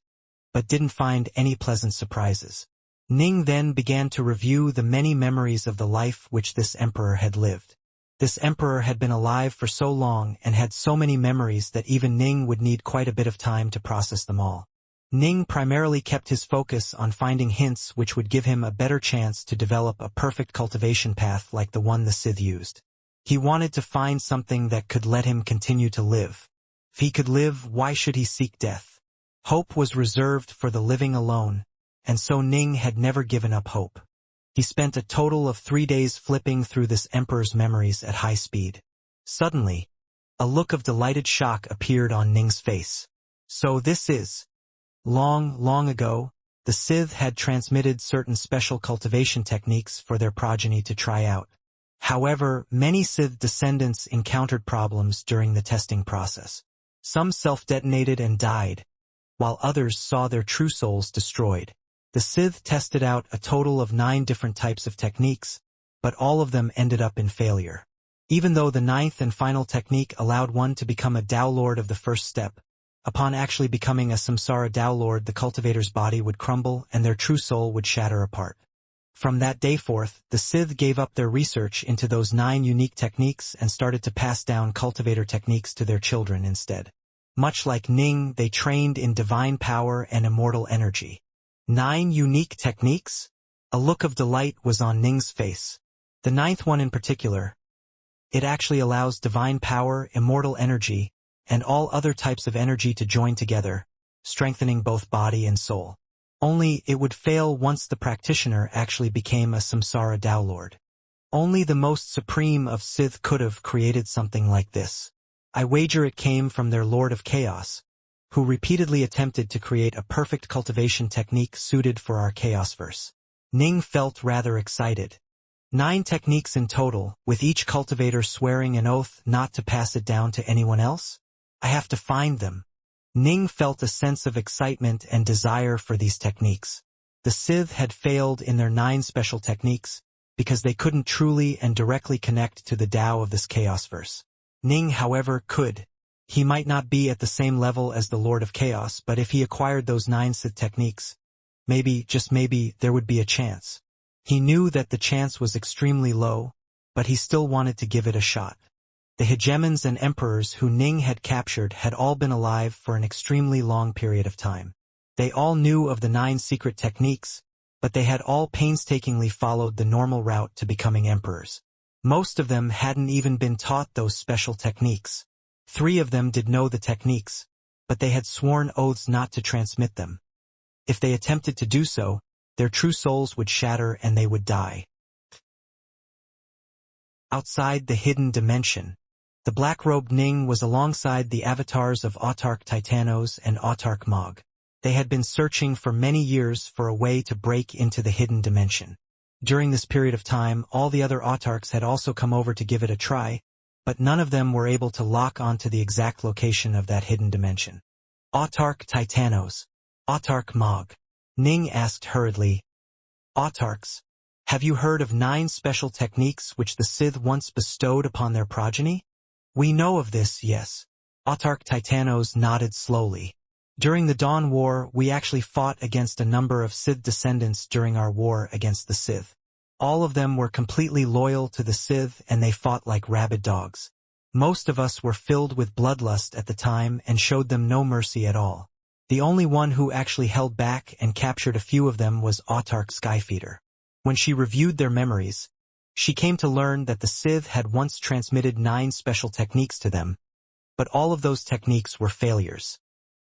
but didn't find any pleasant surprises. Ning then began to review the many memories of the life which this emperor had lived. This emperor had been alive for so long and had so many memories that even Ning would need quite a bit of time to process them all. Ning primarily kept his focus on finding hints which would give him a better chance to develop a perfect cultivation path like the one the Sith used. He wanted to find something that could let him continue to live. If he could live, why should he seek death? Hope was reserved for the living alone, and so Ning had never given up hope. He spent a total of 3 days flipping through this emperor's memories at high speed. Suddenly, a look of delighted shock appeared on Ning's face. So this is... Long, long ago, the Sith had transmitted certain special cultivation techniques for their progeny to try out. However, many Sith descendants encountered problems during the testing process. Some self-detonated and died, while others saw their true souls destroyed. The Sith tested out a total of 9 different types of techniques, but all of them ended up in failure. Even though the 9th and final technique allowed one to become a Tao Lord of the first step, upon actually becoming a Samsara Tao Lord, the cultivator's body would crumble and their true soul would shatter apart. From that day forth, the Sith gave up their research into those 9 unique techniques and started to pass down cultivator techniques to their children instead. Much like Ning, they trained in divine power and immortal energy. 9 unique techniques? A look of delight was on Ning's face. The 9th one in particular. It actually allows divine power, immortal energy, and all other types of energy to join together, strengthening both body and soul. Only it would fail once the practitioner actually became a Samsara Tao Lord. Only the most supreme of Sith could have created something like this. I wager it came from their Lord of Chaos, who repeatedly attempted to create a perfect cultivation technique suited for our Chaosverse. Ning felt rather excited. 9 techniques in total, with each cultivator swearing an oath not to pass it down to anyone else? I have to find them. Ning felt a sense of excitement and desire for these techniques. The Sith had failed in their 9 special techniques, because they couldn't truly and directly connect to the Tao of this Chaosverse. Ning, however, could. He might not be at the same level as the Lord of Chaos, but if he acquired those 9 Sith techniques, maybe, just maybe, there would be a chance. He knew that the chance was extremely low, but he still wanted to give it a shot. The hegemons and emperors who Ning had captured had all been alive for an extremely long period of time. They all knew of the 9 secret techniques, but they had all painstakingly followed the normal route to becoming emperors. Most of them hadn't even been taught those special techniques. 3 of them did know the techniques, but they had sworn oaths not to transmit them. If they attempted to do so, their true souls would shatter and they would die. Outside the hidden dimension, the black-robed Ning was alongside the avatars of Autarch Titanos and Autarch Mog. They had been searching for many years for a way to break into the hidden dimension. During this period of time, all the other Autarchs had also come over to give it a try, but none of them were able to lock onto the exact location of that hidden dimension. Autarch Titanos. Autarch Mog. Ning asked hurriedly, Autarchs, have you heard of 9 special techniques which the Sith once bestowed upon their progeny? We know of this, yes. Autarch Titanos nodded slowly. During the Dawn War, we actually fought against a number of Sith descendants during our war against the Sith. All of them were completely loyal to the Sith and they fought like rabid dogs. Most of us were filled with bloodlust at the time and showed them no mercy at all. The only one who actually held back and captured a few of them was Autarch Skyfeeder. When she reviewed their memories, she came to learn that the Sith had once transmitted 9 special techniques to them, but all of those techniques were failures.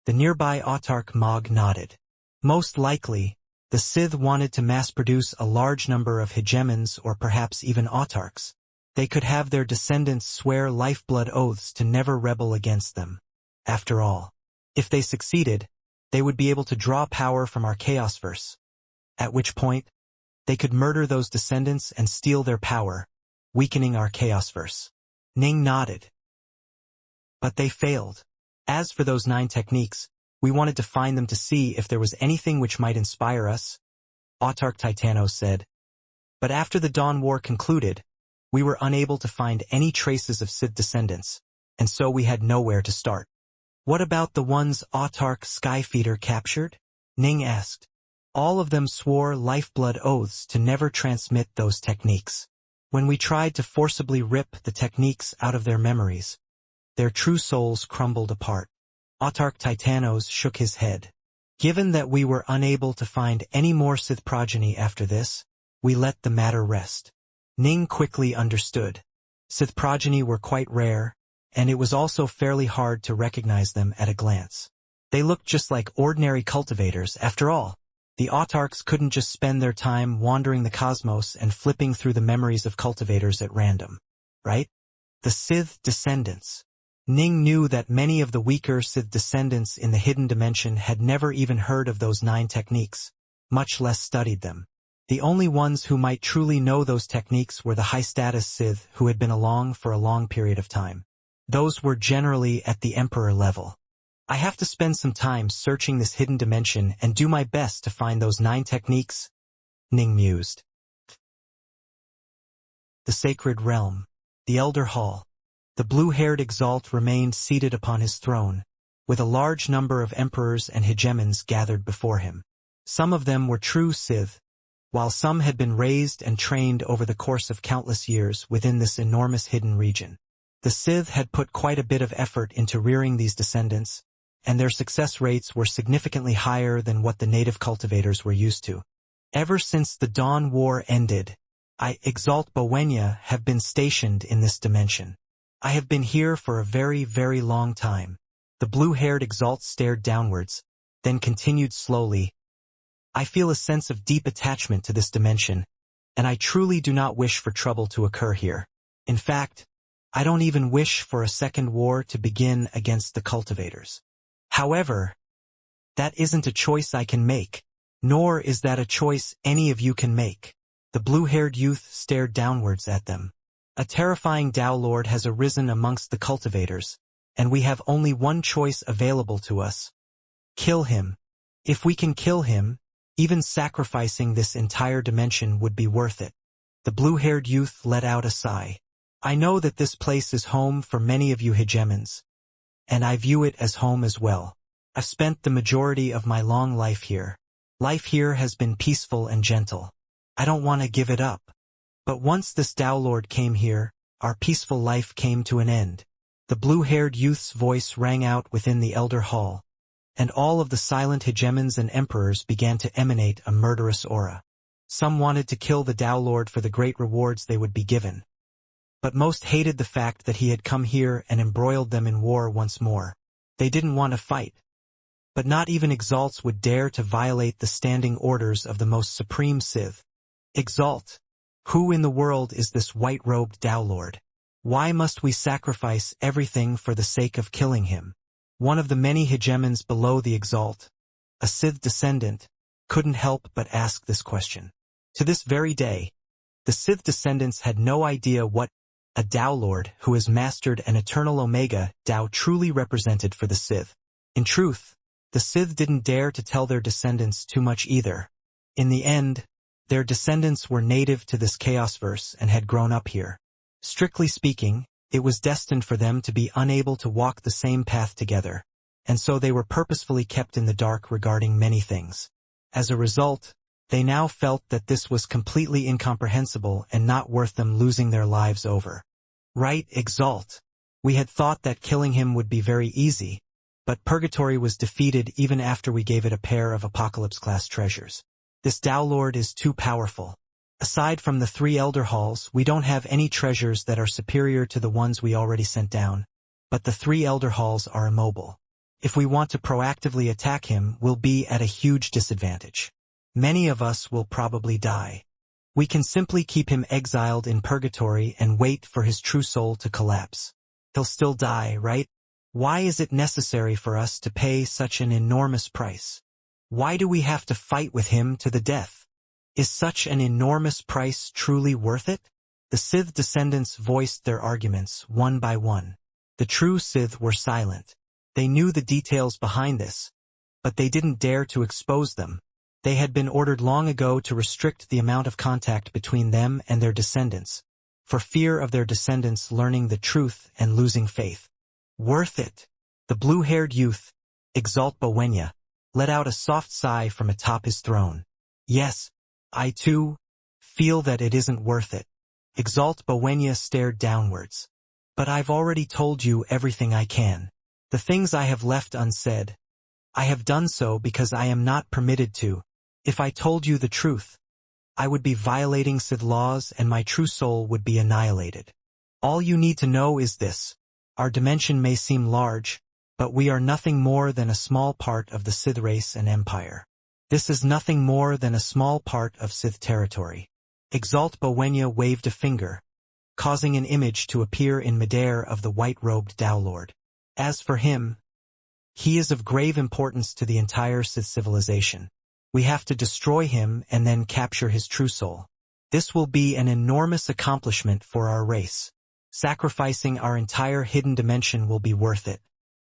The nearby Autarch Mog nodded. Most likely, the Sith wanted to mass-produce a large number of hegemons or perhaps even autarchs. They could have their descendants swear lifeblood oaths to never rebel against them. After all, if they succeeded, they would be able to draw power from our Chaosverse, at which point, they could murder those descendants and steal their power, weakening our Chaosverse. Ning nodded. But they failed. As for those 9 techniques, we wanted to find them to see if there was anything which might inspire us, Autarch Titanos said. But after the Dawn War concluded, we were unable to find any traces of Sith descendants, and so we had nowhere to start. What about the ones Autarch Skyfeeder captured? Ning asked. All of them swore lifeblood oaths to never transmit those techniques. When we tried to forcibly rip the techniques out of their memories, their true souls crumbled apart. Autarch Titanos shook his head. Given that we were unable to find any more Sith progeny after this, we let the matter rest. Ning quickly understood. Sith progeny were quite rare, and it was also fairly hard to recognize them at a glance. They looked just like ordinary cultivators, after all. The autarchs couldn't just spend their time wandering the cosmos and flipping through the memories of cultivators at random, right? The Sith descendants. Ning knew that many of the weaker Sith descendants in the hidden dimension had never even heard of those 9 techniques, much less studied them. The only ones who might truly know those techniques were the high-status Sith who had been along for a long period of time. Those were generally at the Emperor level. I have to spend some time searching this hidden dimension and do my best to find those 9 techniques, Ning mused. The Sacred Realm. The Elder Hall. The blue-haired exalt remained seated upon his throne, with a large number of emperors and hegemons gathered before him. Some of them were true Sith, while some had been raised and trained over the course of countless years within this enormous hidden region. The Sith had put quite a bit of effort into rearing these descendants, and their success rates were significantly higher than what the native cultivators were used to. Ever since the Dawn War ended, I, Exalt Bowenya, have been stationed in this dimension. I have been here for a very, very long time. The blue-haired exalt stared downwards, then continued slowly. I feel a sense of deep attachment to this dimension, and I truly do not wish for trouble to occur here. In fact, I don't even wish for a second war to begin against the cultivators. However, that isn't a choice I can make, nor is that a choice any of you can make. The blue-haired youth stared downwards at them. A terrifying Tao Lord has arisen amongst the cultivators, and we have only one choice available to us. Kill him. If we can kill him, even sacrificing this entire dimension would be worth it. The blue-haired youth let out a sigh. I know that this place is home for many of you hegemons, and I view it as home as well. I've spent the majority of my long life here. Life here has been peaceful and gentle. I don't want to give it up. But once this Tao Lord came here, our peaceful life came to an end. The blue-haired youth's voice rang out within the Elder Hall, and all of the silent hegemons and emperors began to emanate a murderous aura. Some wanted to kill the Tao Lord for the great rewards they would be given, but most hated the fact that he had come here and embroiled them in war once more. They didn't want to fight. But not even exalts would dare to violate the standing orders of the most supreme Sith. Exalt! Who in the world is this white-robed Tao Lord? Why must we sacrifice everything for the sake of killing him? One of the many hegemons below the exalt, a Sith descendant, couldn't help but ask this question. To this very day, the Sith descendants had no idea what a Tao Lord who has mastered an eternal Omega Tao truly represented for the Sith. In truth, the Sith didn't dare to tell their descendants too much either. In the end, their descendants were native to this chaosverse and had grown up here. Strictly speaking, it was destined for them to be unable to walk the same path together, and so they were purposefully kept in the dark regarding many things. As a result, they now felt that this was completely incomprehensible and not worth them losing their lives over. Right, Exalt. We had thought that killing him would be very easy, but Purgatory was defeated even after we gave it a pair of Apocalypse-class treasures. This Tao Lord is too powerful. Aside from the 3 Elder Halls, we don't have any treasures that are superior to the ones we already sent down, but the 3 Elder Halls are immobile. If we want to proactively attack him, we'll be at a huge disadvantage. Many of us will probably die. We can simply keep him exiled in Purgatory and wait for his true soul to collapse. He'll still die, right? Why is it necessary for us to pay such an enormous price? Why do we have to fight with him to the death? Is such an enormous price truly worth it? The Sith descendants voiced their arguments one by one. The true Sith were silent. They knew the details behind this, but they didn't dare to expose them. They had been ordered long ago to restrict the amount of contact between them and their descendants, for fear of their descendants learning the truth and losing faith. Worth it. The blue-haired youth, Exalt Bowenya, let out a soft sigh from atop his throne. Yes, I too feel that it isn't worth it. Exalt Bowenya stared downwards. But I've already told you everything I can. The things I have left unsaid, I have done so because I am not permitted to. If I told you the truth, I would be violating Sith laws and my true soul would be annihilated. All you need to know is this. Our dimension may seem large, but we are nothing more than a small part of the Sith race and empire. This is nothing more than a small part of Sith territory. Exalt Bowenya waved a finger, causing an image to appear in midair of the white-robed Tao Lord. As for him, he is of grave importance to the entire Sith civilization. We have to destroy him and then capture his true soul. This will be an enormous accomplishment for our race. Sacrificing our entire hidden dimension will be worth it.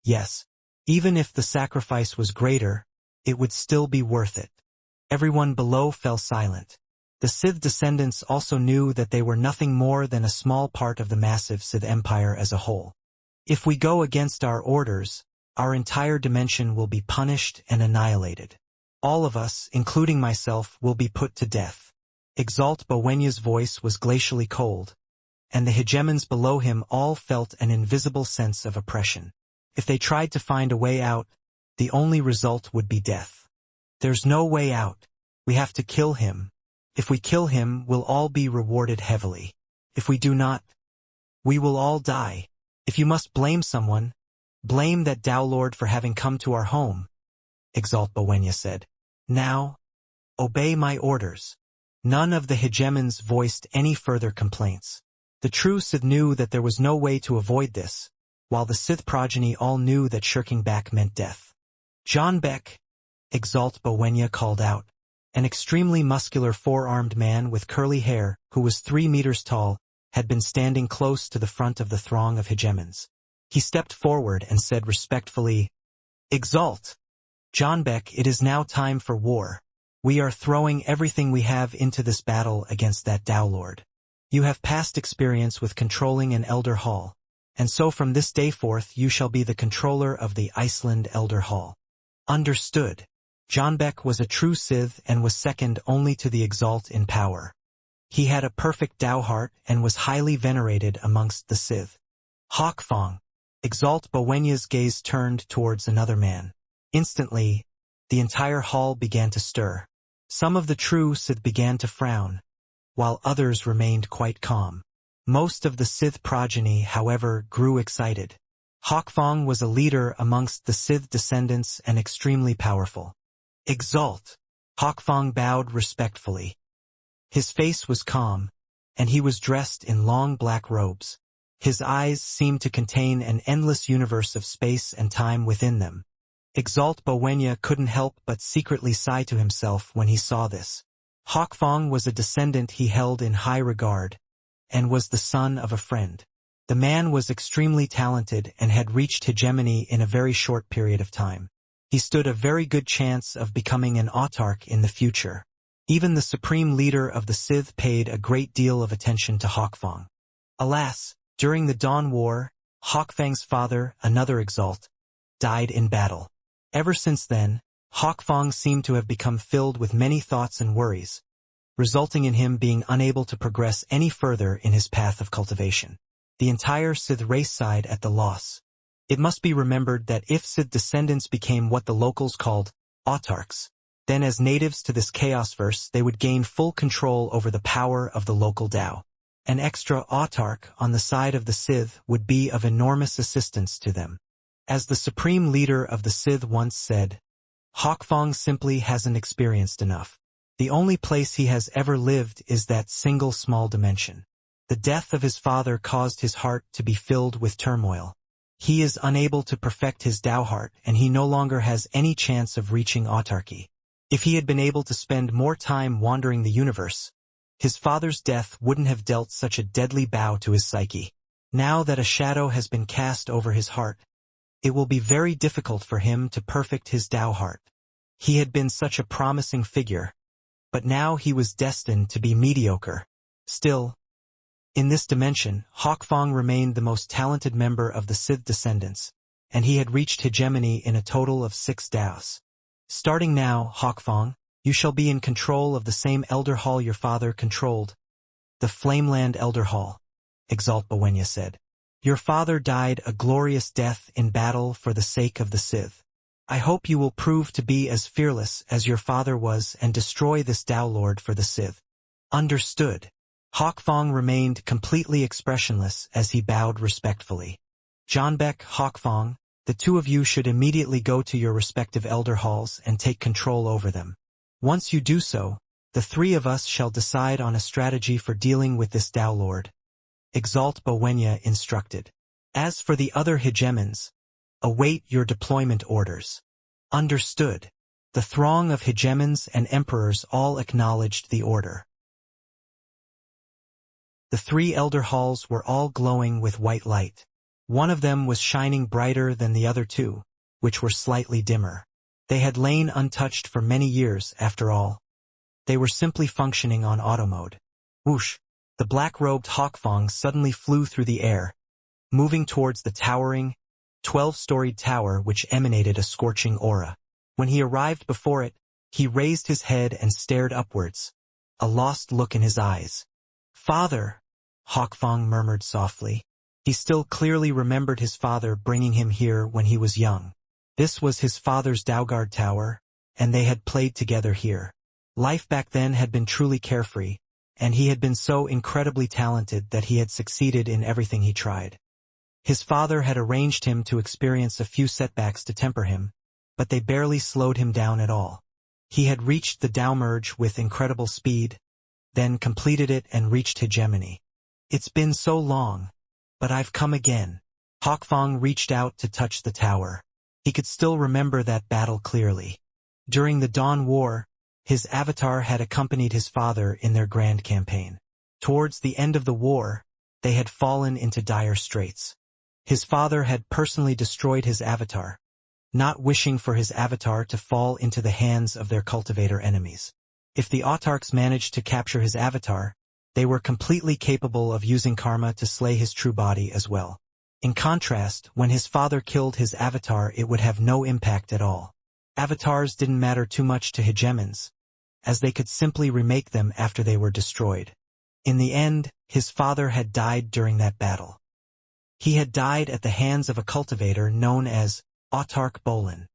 Yes, even if the sacrifice was greater, it would still be worth it. Everyone below fell silent. The Sith descendants also knew that they were nothing more than a small part of the massive Sith Empire as a whole. If we go against our orders, our entire dimension will be punished and annihilated. All of us, including myself, will be put to death. Exalt Bowenya's voice was glacially cold, and the hegemons below him all felt an invisible sense of oppression. If they tried to find a way out, the only result would be death. There's no way out. We have to kill him. If we kill him, we'll all be rewarded heavily. If we do not, we will all die. If you must blame someone, blame that Tao Lord for having come to our home, Exalt Bowenya said. Now, obey my orders. None of the hegemons voiced any further complaints. The true Sith knew that there was no way to avoid this, while the Sith progeny all knew that shirking back meant death. John Beck, Exalt Bowenya called out. An extremely muscular four-armed man with curly hair, who was 3 meters tall, had been standing close to the front of the throng of hegemons. He stepped forward and said respectfully, Exalt, John Beck, it is now time for war. We are throwing everything we have into this battle against that Tao Lord. You have past experience with controlling an Elder Hall, and so from this day forth you shall be the controller of the Iceland Elder Hall. Understood. John Beck was a true Sith and was second only to the Exalt in power. He had a perfect Tao heart and was highly venerated amongst the Sith. Hawk Fong. Exalt Bowenya's gaze turned towards another man. Instantly, the entire hall began to stir. Some of the true Sith began to frown, while others remained quite calm. Most of the Sith progeny, however, grew excited. Hawk Fong was a leader amongst the Sith descendants and extremely powerful. Exalt. Hawk Fong bowed respectfully. His face was calm, and he was dressed in long black robes. His eyes seemed to contain an endless universe of space and time within them. Exalt Bowenya couldn't help but secretly sigh to himself when he saw this. Hawk Fong was a descendant he held in high regard, and was the son of a friend. The man was extremely talented and had reached hegemony in a very short period of time. He stood a very good chance of becoming an autarch in the future. Even the supreme leader of the Sith paid a great deal of attention to Hawk Fong. Alas, during the Dawn War, Hawk Fang's father, another Exalt, died in battle. Ever since then, Hawk Fong seemed to have become filled with many thoughts and worries, resulting in him being unable to progress any further in his path of cultivation. The entire Sith race side at the loss. It must be remembered that if Sith descendants became what the locals called autarchs, then as natives to this chaosverse they would gain full control over the power of the local Tao. An extra autarch on the side of the Sith would be of enormous assistance to them. As the supreme leader of the Sith once said, Hawk Fong simply hasn't experienced enough. The only place he has ever lived is that single small dimension. The death of his father caused his heart to be filled with turmoil. He is unable to perfect his Tao heart, and he no longer has any chance of reaching autarky. If he had been able to spend more time wandering the universe, his father's death wouldn't have dealt such a deadly blow to his psyche. Now that a shadow has been cast over his heart, it will be very difficult for him to perfect his Tao heart. He had been such a promising figure, but now he was destined to be mediocre. Still, in this dimension, Hawk Fong remained the most talented member of the Sith descendants, and he had reached hegemony in a total of 6 Taos. Starting now, Hawk Fong, you shall be in control of the same Elder Hall your father controlled, the Flameland Elder Hall, Exalt Bowenya said. Your father died a glorious death in battle for the sake of the Sith. I hope you will prove to be as fearless as your father was and destroy this Tao Lord for the Sith. Understood. Hawk Fong remained completely expressionless as he bowed respectfully. Zhanbek, Hawkfang, the two of you should immediately go to your respective elder halls and take control over them. Once you do so, the three of us shall decide on a strategy for dealing with this Tao Lord. Exalt Bowenya instructed. As for the other hegemons, await your deployment orders. Understood. The throng of hegemons and emperors all acknowledged the order. The three elder halls were all glowing with white light. One of them was shining brighter than the other two, which were slightly dimmer. They had lain untouched for many years, after all. They were simply functioning on auto mode. Whoosh! The black-robed Hawkfang suddenly flew through the air, moving towards the towering, 12-storied tower which emanated a scorching aura. When he arrived before it, he raised his head and stared upwards, a lost look in his eyes. "Father," Hawkfang murmured softly. He still clearly remembered his father bringing him here when he was young. This was his father's Daoguard Tower, and they had played together here. Life back then had been truly carefree, and he had been so incredibly talented that he had succeeded in everything he tried. His father had arranged him to experience a few setbacks to temper him, but they barely slowed him down at all. He had reached the Dao merge with incredible speed, then completed it and reached hegemony. It's been so long, but I've come again. Hawkfang reached out to touch the tower. He could still remember that battle clearly. During the Dawn War, his avatar had accompanied his father in their grand campaign. Towards the end of the war, they had fallen into dire straits. His father had personally destroyed his avatar, not wishing for his avatar to fall into the hands of their cultivator enemies. If the autarchs managed to capture his avatar, they were completely capable of using karma to slay his true body as well. In contrast, when his father killed his avatar, it would have no impact at all. Avatars didn't matter too much to hegemons, as they could simply remake them after they were destroyed. In the end, his father had died during that battle. He had died at the hands of a cultivator known as Autarch Bolin.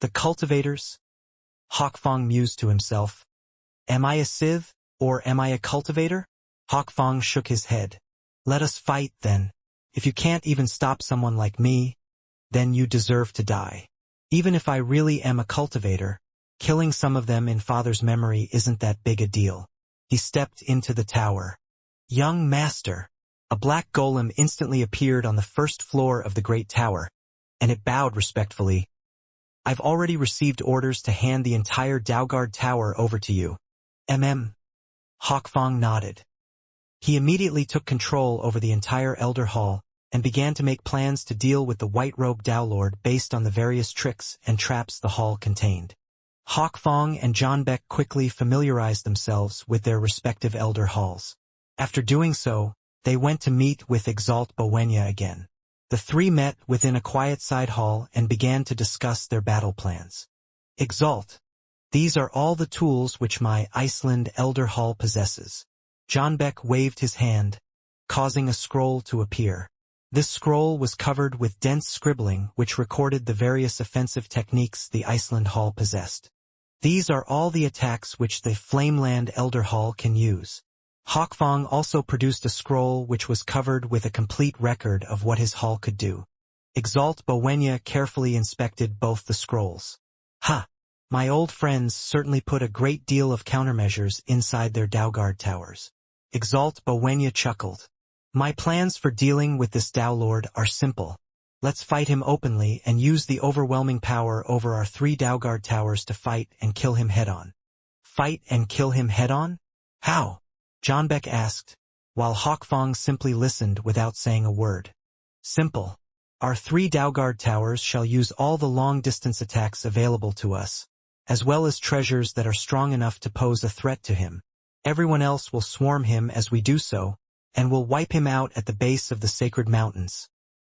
The cultivators? Hawkfang mused to himself. Am I a Sith, or am I a cultivator? Hawkfang shook his head. Let us fight, then. If you can't even stop someone like me, then you deserve to die. Even if I really am a cultivator, killing some of them in father's memory isn't that big a deal. He stepped into the tower. Young master. A black golem instantly appeared on the first floor of the great tower, and it bowed respectfully. I've already received orders to hand the entire Daoguard Tower over to you. Hawkfang nodded. He immediately took control over the entire Elder Hall, and began to make plans to deal with the white-robed Dao Lord based on the various tricks and traps the hall contained. Hawkfang and Zhanbek quickly familiarized themselves with their respective Elder Halls. After doing so, they went to meet with Exalt Bowenya again. The three met within a quiet side hall and began to discuss their battle plans. Exalt. These are all the tools which my Iceland Elder Hall possesses. Zhanbek waved his hand, causing a scroll to appear. This scroll was covered with dense scribbling which recorded the various offensive techniques the Iceland Hall possessed. These are all the attacks which the Flameland Elder Hall can use. Hawkfang also produced a scroll which was covered with a complete record of what his hall could do. Exalt Bowenya carefully inspected both the scrolls. Ha! My old friends certainly put a great deal of countermeasures inside their Daoguard towers. Exalt Bowenya chuckled. My plans for dealing with this Dao Lord are simple. Let's fight him openly and use the overwhelming power over our three Daoguard towers to fight and kill him head-on. Fight and kill him head-on? How? Zhanbek asked, while Hawkfang simply listened without saying a word. Simple. Our three Daoguard towers shall use all the long-distance attacks available to us, as well as treasures that are strong enough to pose a threat to him. Everyone else will swarm him as we do so, and will wipe him out at the base of the sacred mountains,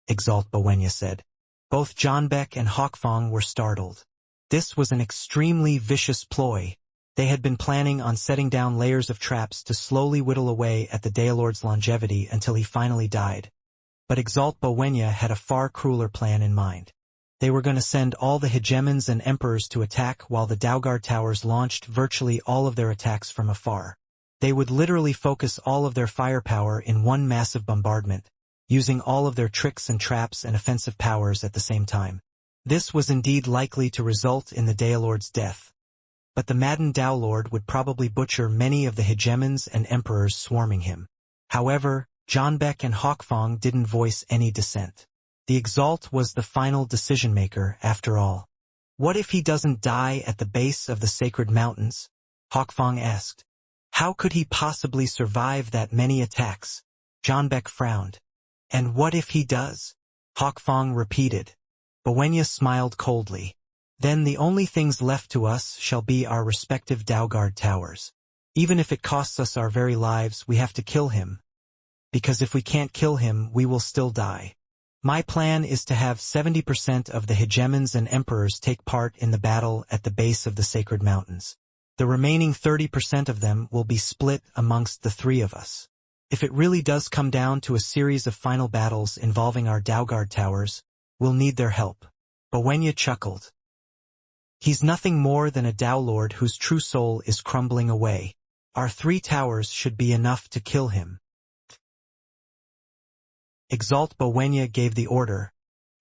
Exalt Bowenya said. Both Zhanbek and Hawkfang were startled. This was an extremely vicious ploy. They had been planning on setting down layers of traps to slowly whittle away at the Daolord's longevity until he finally died. But Exalt Bowenya had a far crueler plan in mind. They were going to send all the hegemons and emperors to attack while the Daoguard towers launched virtually all of their attacks from afar. They would literally focus all of their firepower in one massive bombardment, using all of their tricks and traps and offensive powers at the same time. This was indeed likely to result in the Daolord's death. But the maddened Daolord would probably butcher many of the hegemons and emperors swarming him. However, Zhanbek and Hawkfang didn't voice any dissent. The Exalt was the final decision-maker, after all. What if he doesn't die at the base of the sacred mountains? Hawkfang asked. How could he possibly survive that many attacks? Zhanbek frowned. And what if he does? Hawkfang repeated. Bawenya smiled coldly. Then the only things left to us shall be our respective Daoguard towers. Even if it costs us our very lives, we have to kill him. Because if we can't kill him, we will still die. My plan is to have 70% of the hegemons and emperors take part in the battle at the base of the sacred mountains. The remaining 30% of them will be split amongst the three of us. If it really does come down to a series of final battles involving our Daoguard towers, we'll need their help. Bawenya chuckled. He's nothing more than a Daolord whose true soul is crumbling away. Our 3 towers should be enough to kill him. Exalt Bawenya gave the order,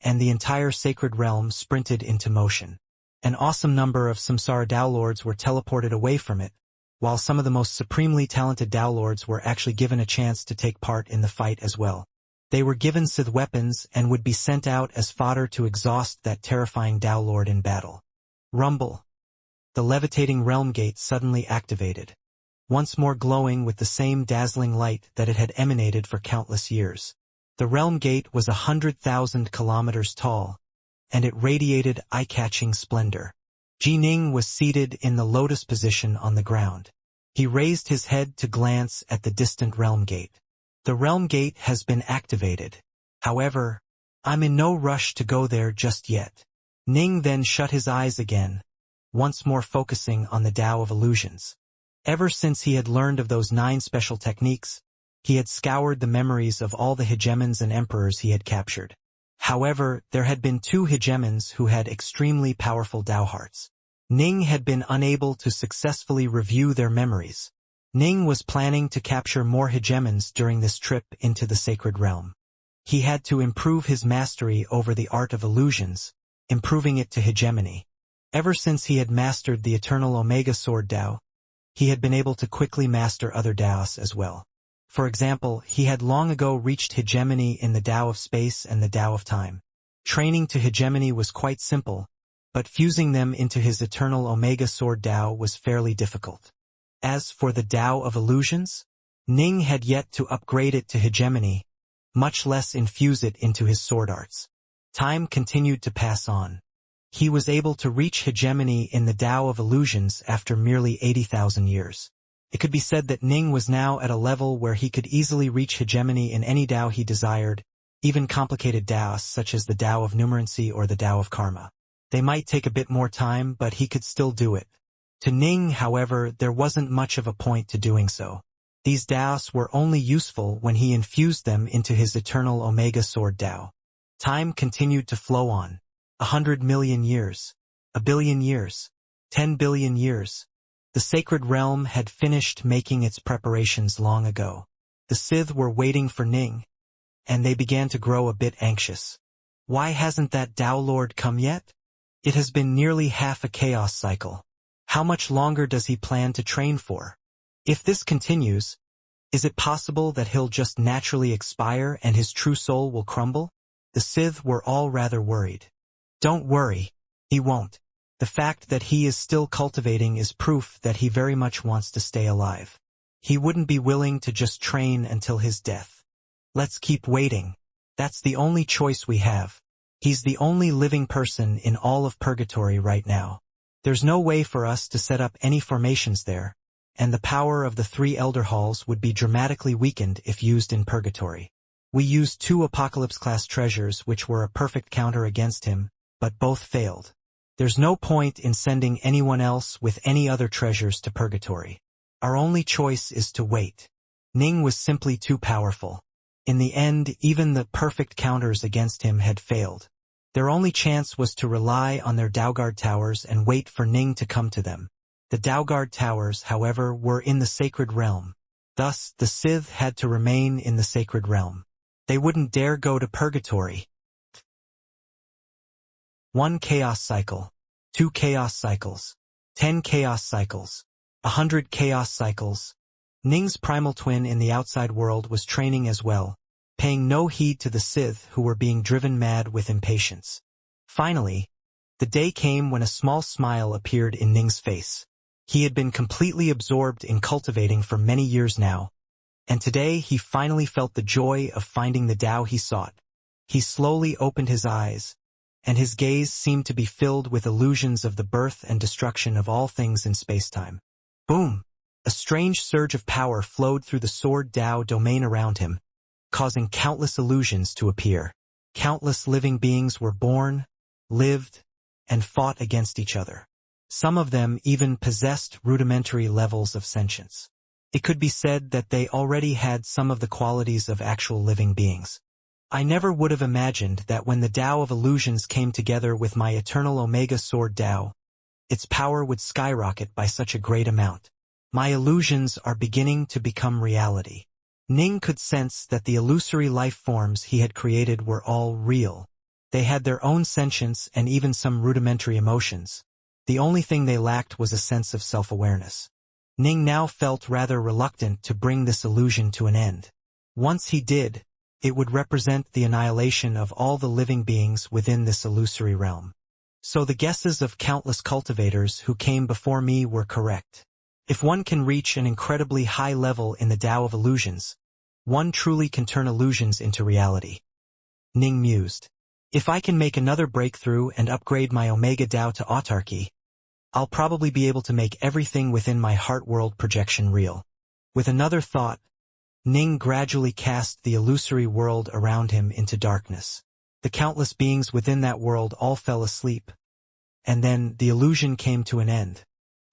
and the entire sacred realm sprinted into motion. An awesome number of Samsara Daolords were teleported away from it, while some of the most supremely talented Daolords were actually given a chance to take part in the fight as well. They were given Sith weapons and would be sent out as fodder to exhaust that terrifying Daolord in battle. Rumble. The levitating realm gate suddenly activated, once more glowing with the same dazzling light that it had emanated for countless years. The realm gate was 100,000 kilometers tall, and it radiated eye-catching splendor. Ji Ning was seated in the lotus position on the ground. He raised his head to glance at the distant realm gate. The realm gate has been activated. However, I'm in no rush to go there just yet. Ning then shut his eyes again, once more focusing on the Tao of illusions. Ever since he had learned of those 9 special techniques, he had scoured the memories of all the hegemons and emperors he had captured. However, there had been 2 hegemons who had extremely powerful Tao hearts. Ning had been unable to successfully review their memories. Ning was planning to capture more hegemons during this trip into the sacred realm. He had to improve his mastery over the art of illusions, improving it to hegemony. Ever since he had mastered the eternal Omega Sword Tao, he had been able to quickly master other Taos as well. For example, he had long ago reached hegemony in the Tao of space and the Tao of time. Training to hegemony was quite simple, but fusing them into his eternal Omega Sword Tao was fairly difficult. As for the Tao of illusions, Ning had yet to upgrade it to hegemony, much less infuse it into his sword arts. Time continued to pass on. He was able to reach hegemony in the Tao of illusions after merely 80,000 years. It could be said that Ning was now at a level where he could easily reach hegemony in any Tao he desired, even complicated Taos such as the Tao of numerancy or the Tao of karma. They might take a bit more time, but he could still do it. To Ning, however, there wasn't much of a point to doing so. These Taos were only useful when he infused them into his eternal Omega Sword Tao. Time continued to flow on. 100 million years. 1 billion years. 10 billion years. The sacred realm had finished making its preparations long ago. The Sith were waiting for Ning, and they began to grow a bit anxious. Why hasn't that Daolord come yet? It has been nearly half a chaos cycle. How much longer does he plan to train for? If this continues, is it possible that he'll just naturally expire and his true soul will crumble? The Sith were all rather worried. Don't worry, he won't. The fact that he is still cultivating is proof that he very much wants to stay alive. He wouldn't be willing to just train until his death. Let's keep waiting. That's the only choice we have. He's the only living person in all of Purgatory right now. There's no way for us to set up any formations there, and the power of the 3 Elder Halls would be dramatically weakened if used in Purgatory. We used 2 Apocalypse-class treasures which were a perfect counter against him, but both failed. There's no point in sending anyone else with any other treasures to Purgatory. Our only choice is to wait. Ning was simply too powerful. In the end, even the perfect counters against him had failed. Their only chance was to rely on their Daoguard towers and wait for Ning to come to them. The Daoguard towers, however, were in the sacred realm. Thus, the Sith had to remain in the sacred realm. They wouldn't dare go to purgatory. 1 chaos cycle, 2 chaos cycles, 10 chaos cycles, 100 chaos cycles. Ning's primal twin in the outside world was training as well, paying no heed to the Sith who were being driven mad with impatience. Finally, the day came when a small smile appeared in Ning's face. He had been completely absorbed in cultivating for many years now, and today he finally felt the joy of finding the Tao he sought. He slowly opened his eyes, and his gaze seemed to be filled with illusions of the birth and destruction of all things in spacetime. Boom! A strange surge of power flowed through the Sword Tao domain around him, causing countless illusions to appear. Countless living beings were born, lived, and fought against each other. Some of them even possessed rudimentary levels of sentience. It could be said that they already had some of the qualities of actual living beings. I never would have imagined that when the Tao of illusions came together with my eternal Omega Sword Tao, its power would skyrocket by such a great amount. My illusions are beginning to become reality. Ning could sense that the illusory life forms he had created were all real. They had their own sentience and even some rudimentary emotions. The only thing they lacked was a sense of self-awareness. Ning now felt rather reluctant to bring this illusion to an end. Once he did, it would represent the annihilation of all the living beings within this illusory realm. So the guesses of countless cultivators who came before me were correct. If one can reach an incredibly high level in the Tao of illusions, one truly can turn illusions into reality. Ning mused. If I can make another breakthrough and upgrade my Omega Tao to autarky, I'll probably be able to make everything within my heart world projection real. With another thought, Ning gradually cast the illusory world around him into darkness. The countless beings within that world all fell asleep. And then the illusion came to an end.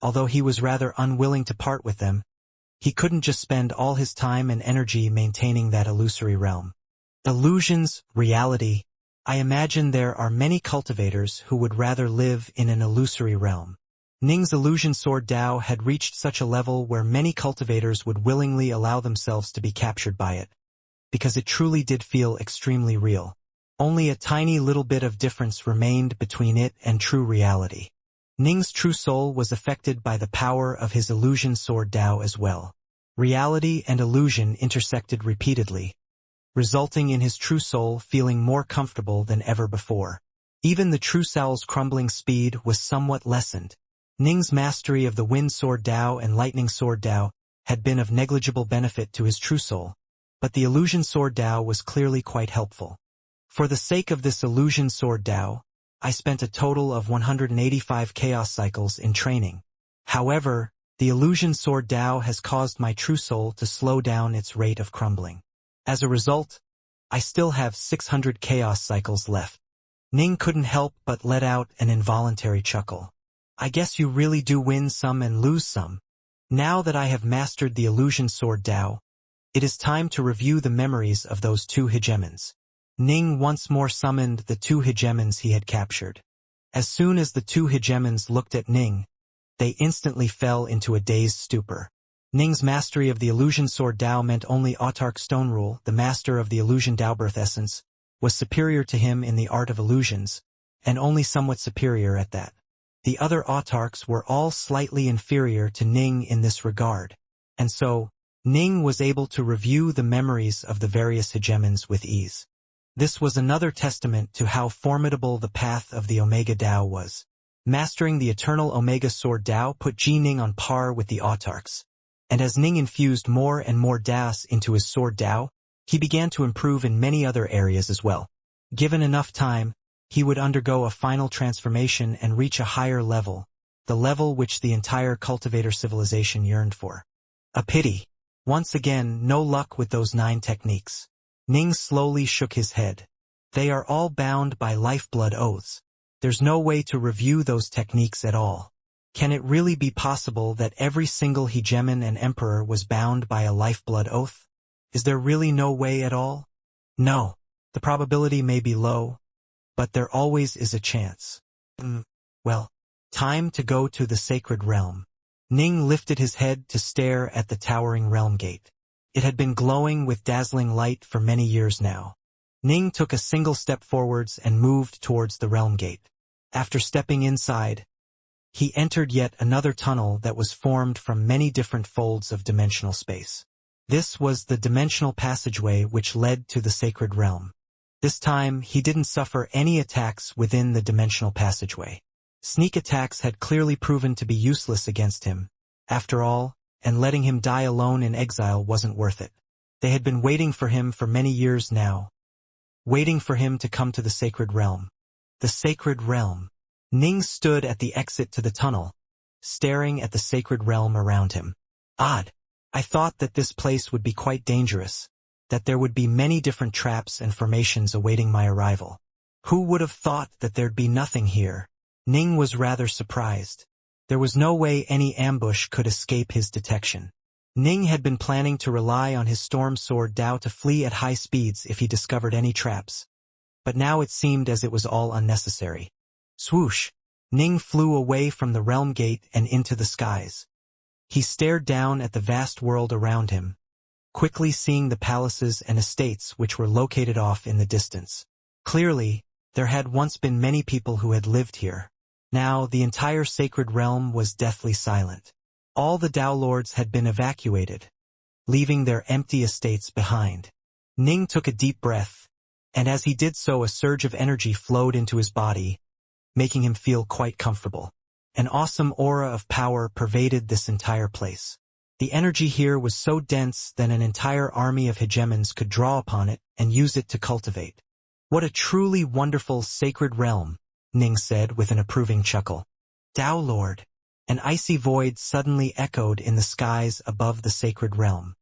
Although he was rather unwilling to part with them, he couldn't just spend all his time and energy maintaining that illusory realm. Illusions, reality. I imagine there are many cultivators who would rather live in an illusory realm. Ning's illusion Sword Tao had reached such a level where many cultivators would willingly allow themselves to be captured by it, because it truly did feel extremely real. Only a tiny little bit of difference remained between it and true reality. Ning's true soul was affected by the power of his illusion Sword Tao as well. Reality and illusion intersected repeatedly, resulting in his true soul feeling more comfortable than ever before. Even the true soul's crumbling speed was somewhat lessened. Ning's mastery of the Wind Sword Tao and Lightning Sword Tao had been of negligible benefit to his true soul, but the illusion Sword Tao was clearly quite helpful. For the sake of this illusion Sword Tao, I spent a total of 185 chaos cycles in training. However, the illusion Sword Tao has caused my true soul to slow down its rate of crumbling. As a result, I still have 600 chaos cycles left. Ning couldn't help but let out an involuntary chuckle. I guess you really do win some and lose some. Now that I have mastered the illusion Sword Tao, it is time to review the memories of those 2 hegemons. Ning once more summoned the 2 hegemons he had captured. As soon as the 2 hegemons looked at Ning, they instantly fell into a dazed stupor. Ning's mastery of the illusion Sword Tao meant only Autark Stone Rule, the master of the illusion Tao birth essence, was superior to him in the art of illusions, and only somewhat superior at that. The other autarks were all slightly inferior to Ning in this regard, and so, Ning was able to review the memories of the various hegemons with ease. This was another testament to how formidable the path of the Omega Tao was. Mastering the eternal Omega Sword Tao put Ning on par with the autarks, and as Ning infused more and more Taos into his Sword Tao, he began to improve in many other areas as well. Given enough time, he would undergo a final transformation and reach a higher level, the level which the entire cultivator civilization yearned for. A pity. Once again, no luck with those 9 techniques. Ning slowly shook his head. They are all bound by lifeblood oaths. There's no way to review those techniques at all. Can it really be possible that every single hegemon and emperor was bound by a lifeblood oath? Is there really no way at all? No. The probability may be low, but there always is a chance. Well, time to go to the sacred realm. Ning lifted his head to stare at the towering realm gate. It had been glowing with dazzling light for many years now. Ning took a single step forwards and moved towards the realm gate. After stepping inside, he entered yet another tunnel that was formed from many different folds of dimensional space. This was the dimensional passageway which led to the sacred realm. This time, he didn't suffer any attacks within the dimensional passageway. Sneak attacks had clearly proven to be useless against him. After all, and letting him die alone in exile wasn't worth it. They had been waiting for him for many years now. Waiting for him to come to the sacred realm. The sacred realm. Ning stood at the exit to the tunnel, staring at the sacred realm around him. Odd. I thought that this place would be quite dangerous, that there would be many different traps and formations awaiting my arrival. Who would have thought that there'd be nothing here? Ning was rather surprised. There was no way any ambush could escape his detection. Ning had been planning to rely on his storm sword Dao to flee at high speeds if he discovered any traps. But now it seemed as it was all unnecessary. Swoosh! Ning flew away from the realm gate and into the skies. He stared down at the vast world around him, quickly seeing the palaces and estates which were located off in the distance. Clearly, there had once been many people who had lived here. Now, the entire sacred realm was deathly silent. All the Dao Lords had been evacuated, leaving their empty estates behind. Ning took a deep breath, and as he did so a surge of energy flowed into his body, making him feel quite comfortable. An awesome aura of power pervaded this entire place. The energy here was so dense that an entire army of hegemons could draw upon it and use it to cultivate. What a truly wonderful sacred realm, Ning said with an approving chuckle. Dao Lord. An icy void suddenly echoed in the skies above the sacred realm.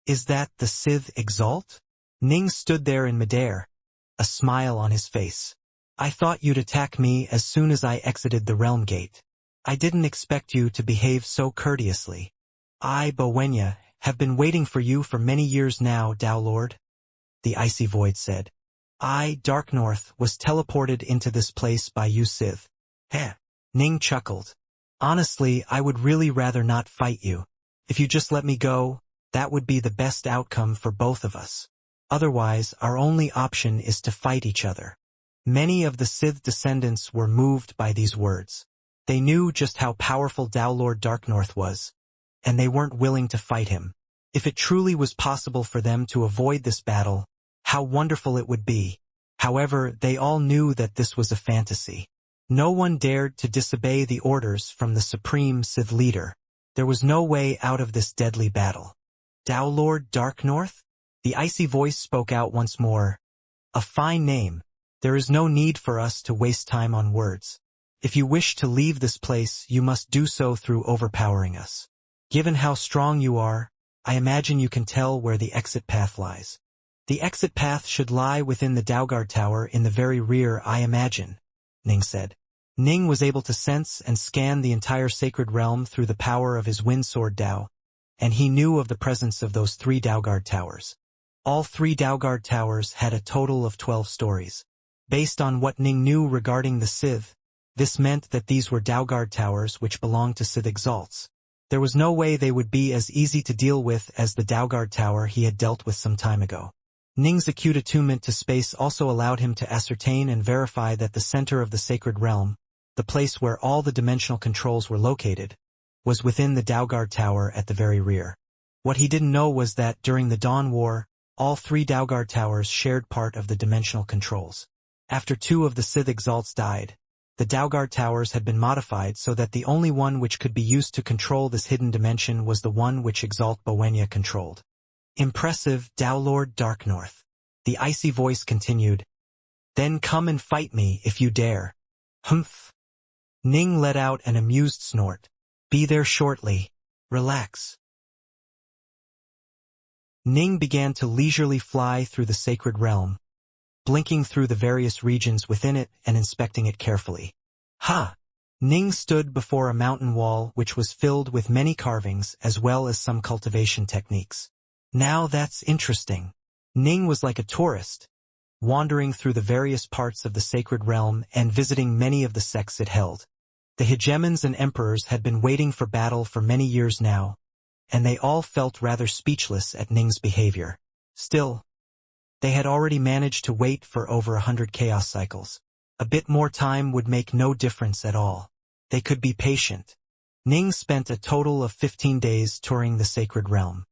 Is that the Sith Exalt? Ning stood there in midair, a smile on his face. I thought you'd attack me as soon as I exited the realm gate. I didn't expect you to behave so courteously. I, Bowenya, have been waiting for you for many years now, Dao Lord. The icy void said. I, Dark North, was teleported into this place by you Sith. Heh. Ning chuckled. Honestly, I would really rather not fight you. If you just let me go, that would be the best outcome for both of us. Otherwise, our only option is to fight each other. Many of the Sith descendants were moved by these words. They knew just how powerful Dao Lord Dark North was, and they weren't willing to fight him. If it truly was possible for them to avoid this battle, how wonderful it would be. However, they all knew that this was a fantasy. No one dared to disobey the orders from the Supreme Sith Leader. There was no way out of this deadly battle. Dao Lord Dark North? The icy voice spoke out once more. A fine name. There is no need for us to waste time on words. If you wish to leave this place, you must do so through overpowering us. Given how strong you are, I imagine you can tell where the exit path lies. The exit path should lie within the Daoguard Tower in the very rear, I imagine, Ning said. Ning was able to sense and scan the entire sacred realm through the power of his wind sword Dao, and he knew of the presence of those 3 Daoguard Towers. All 3 Daoguard Towers had a total of 12 stories. Based on what Ning knew regarding the Sith, this meant that these were Daoguard Towers which belonged to Sith Exalts. There was no way they would be as easy to deal with as the Daoguard Tower he had dealt with some time ago. Ning's acute attunement to space also allowed him to ascertain and verify that the center of the sacred realm, the place where all the dimensional controls were located, was within the Daoguard Tower at the very rear. What he didn't know was that during the Dawn War, all 3 Daoguard Towers shared part of the dimensional controls. After 2 of the Sith Exalts died, the Daoguard Towers had been modified so that the only one which could be used to control this hidden dimension was the one which Exalt Bowenya controlled. Impressive, Dao Lord Dark North. The icy voice continued. Then come and fight me if you dare. Humph. Ning let out an amused snort. Be there shortly. Relax. Ning began to leisurely fly through the sacred realm, blinking through the various regions within it and inspecting it carefully. Ha! Ning stood before a mountain wall which was filled with many carvings as well as some cultivation techniques. Now that's interesting. Ning was like a tourist, wandering through the various parts of the sacred realm and visiting many of the sects it held. The hegemons and emperors had been waiting for battle for many years now, and they all felt rather speechless at Ning's behavior. Still, they had already managed to wait for over 100 chaos cycles. A bit more time would make no difference at all. They could be patient. Ning spent a total of 15 days touring the sacred realm.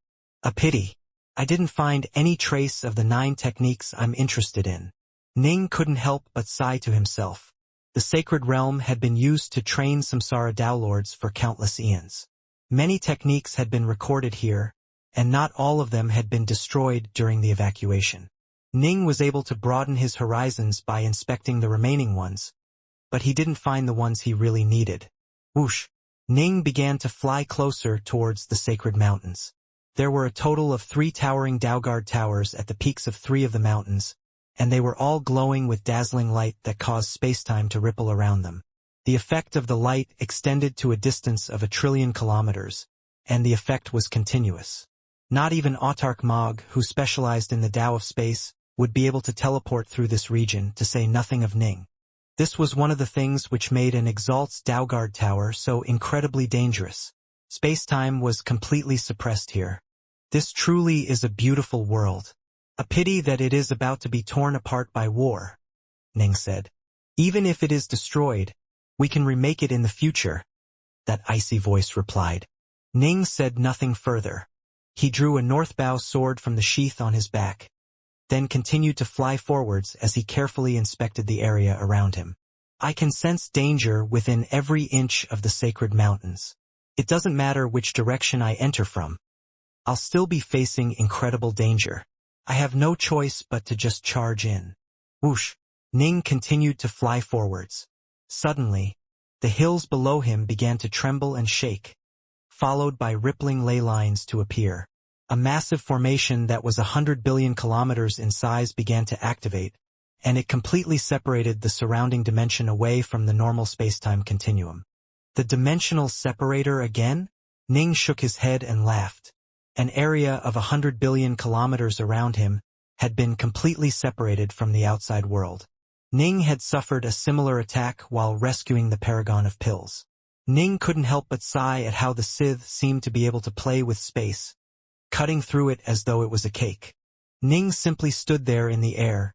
A pity. I didn't find any trace of the 9 techniques I'm interested in. Ning couldn't help but sigh to himself. The sacred realm had been used to train samsara downlords for countless eons. Many techniques had been recorded here, and not all of them had been destroyed during the evacuation. Ning was able to broaden his horizons by inspecting the remaining ones, but he didn't find the ones he really needed. Whoosh! Ning began to fly closer towards the sacred mountains. There were a total of 3 towering Daoguard towers at the peaks of 3 of the mountains, and they were all glowing with dazzling light that caused spacetime to ripple around them. The effect of the light extended to a distance of 1 trillion kilometers, and the effect was continuous. Not even Autark Mog, who specialized in the Tao of space, would be able to teleport through this region, to say nothing of Ning. This was one of the things which made an Exalt's Daoguard tower so incredibly dangerous. Spacetime was completely suppressed here. This truly is a beautiful world. A pity that it is about to be torn apart by war, Ning said. Even if it is destroyed, we can remake it in the future, that icy voice replied. Ning said nothing further. He drew a northbow sword from the sheath on his back, then continued to fly forwards as he carefully inspected the area around him. I can sense danger within every inch of the sacred mountains. It doesn't matter which direction I enter from. I'll still be facing incredible danger. I have no choice but to just charge in. Whoosh! Ning continued to fly forwards. Suddenly, the hills below him began to tremble and shake, followed by rippling ley lines to appear. A massive formation that was 100 billion kilometers in size began to activate, and it completely separated the surrounding dimension away from the normal spacetime continuum. The dimensional separator again? Ning shook his head and laughed. An area of 100 billion kilometers around him had been completely separated from the outside world. Ning had suffered a similar attack while rescuing the Paragon of Pills. Ning couldn't help but sigh at how the Sith seemed to be able to play with space, cutting through it as though it was a cake. Ning simply stood there in the air,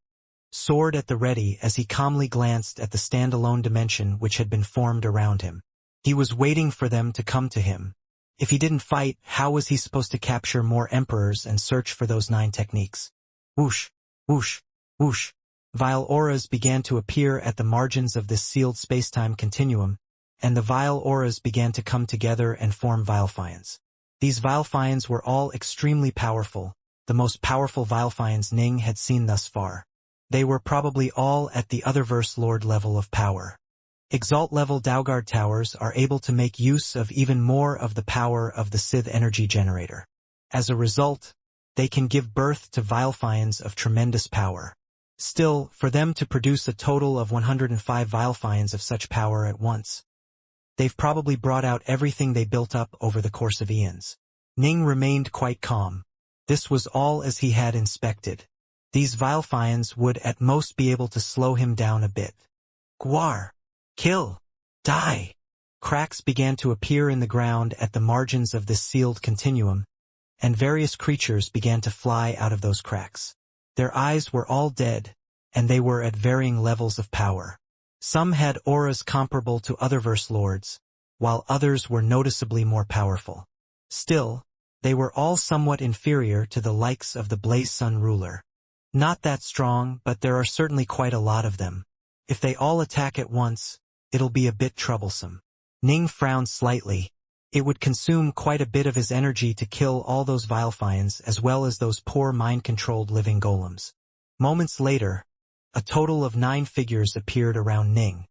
sword at the ready as he calmly glanced at the standalone dimension which had been formed around him. He was waiting for them to come to him. If he didn't fight, how was he supposed to capture more emperors and search for those 9 techniques? Whoosh! Whoosh! Whoosh! Vile auras began to appear at the margins of this sealed spacetime continuum, and the vile auras began to come together and form Vilefions. These Vilefions were all extremely powerful, the most powerful Vilefions Ning had seen thus far. They were probably all at the Otherverse Lord level of power. Exalt-level Daoguard towers are able to make use of even more of the power of the Sith energy generator. As a result, they can give birth to Vilefions of tremendous power. Still, for them to produce a total of 105 Vilefions of such power at once, they've probably brought out everything they built up over the course of eons. Ning remained quite calm. This was all as he had inspected. These Vilefions would at most be able to slow him down a bit. Gwar! Kill! Die! Cracks began to appear in the ground at the margins of this sealed continuum, and various creatures began to fly out of those cracks. Their eyes were all dead, and they were at varying levels of power. Some had auras comparable to Otherverse Lords, while others were noticeably more powerful. Still, they were all somewhat inferior to the likes of the Blaze Sun ruler. Not that strong, but there are certainly quite a lot of them. If they all attack at once, it'll be a bit troublesome. Ning frowned slightly. It would consume quite a bit of his energy to kill all those Vilefions as well as those poor mind-controlled living golems. Moments later, a total of 9 figures appeared around Ning.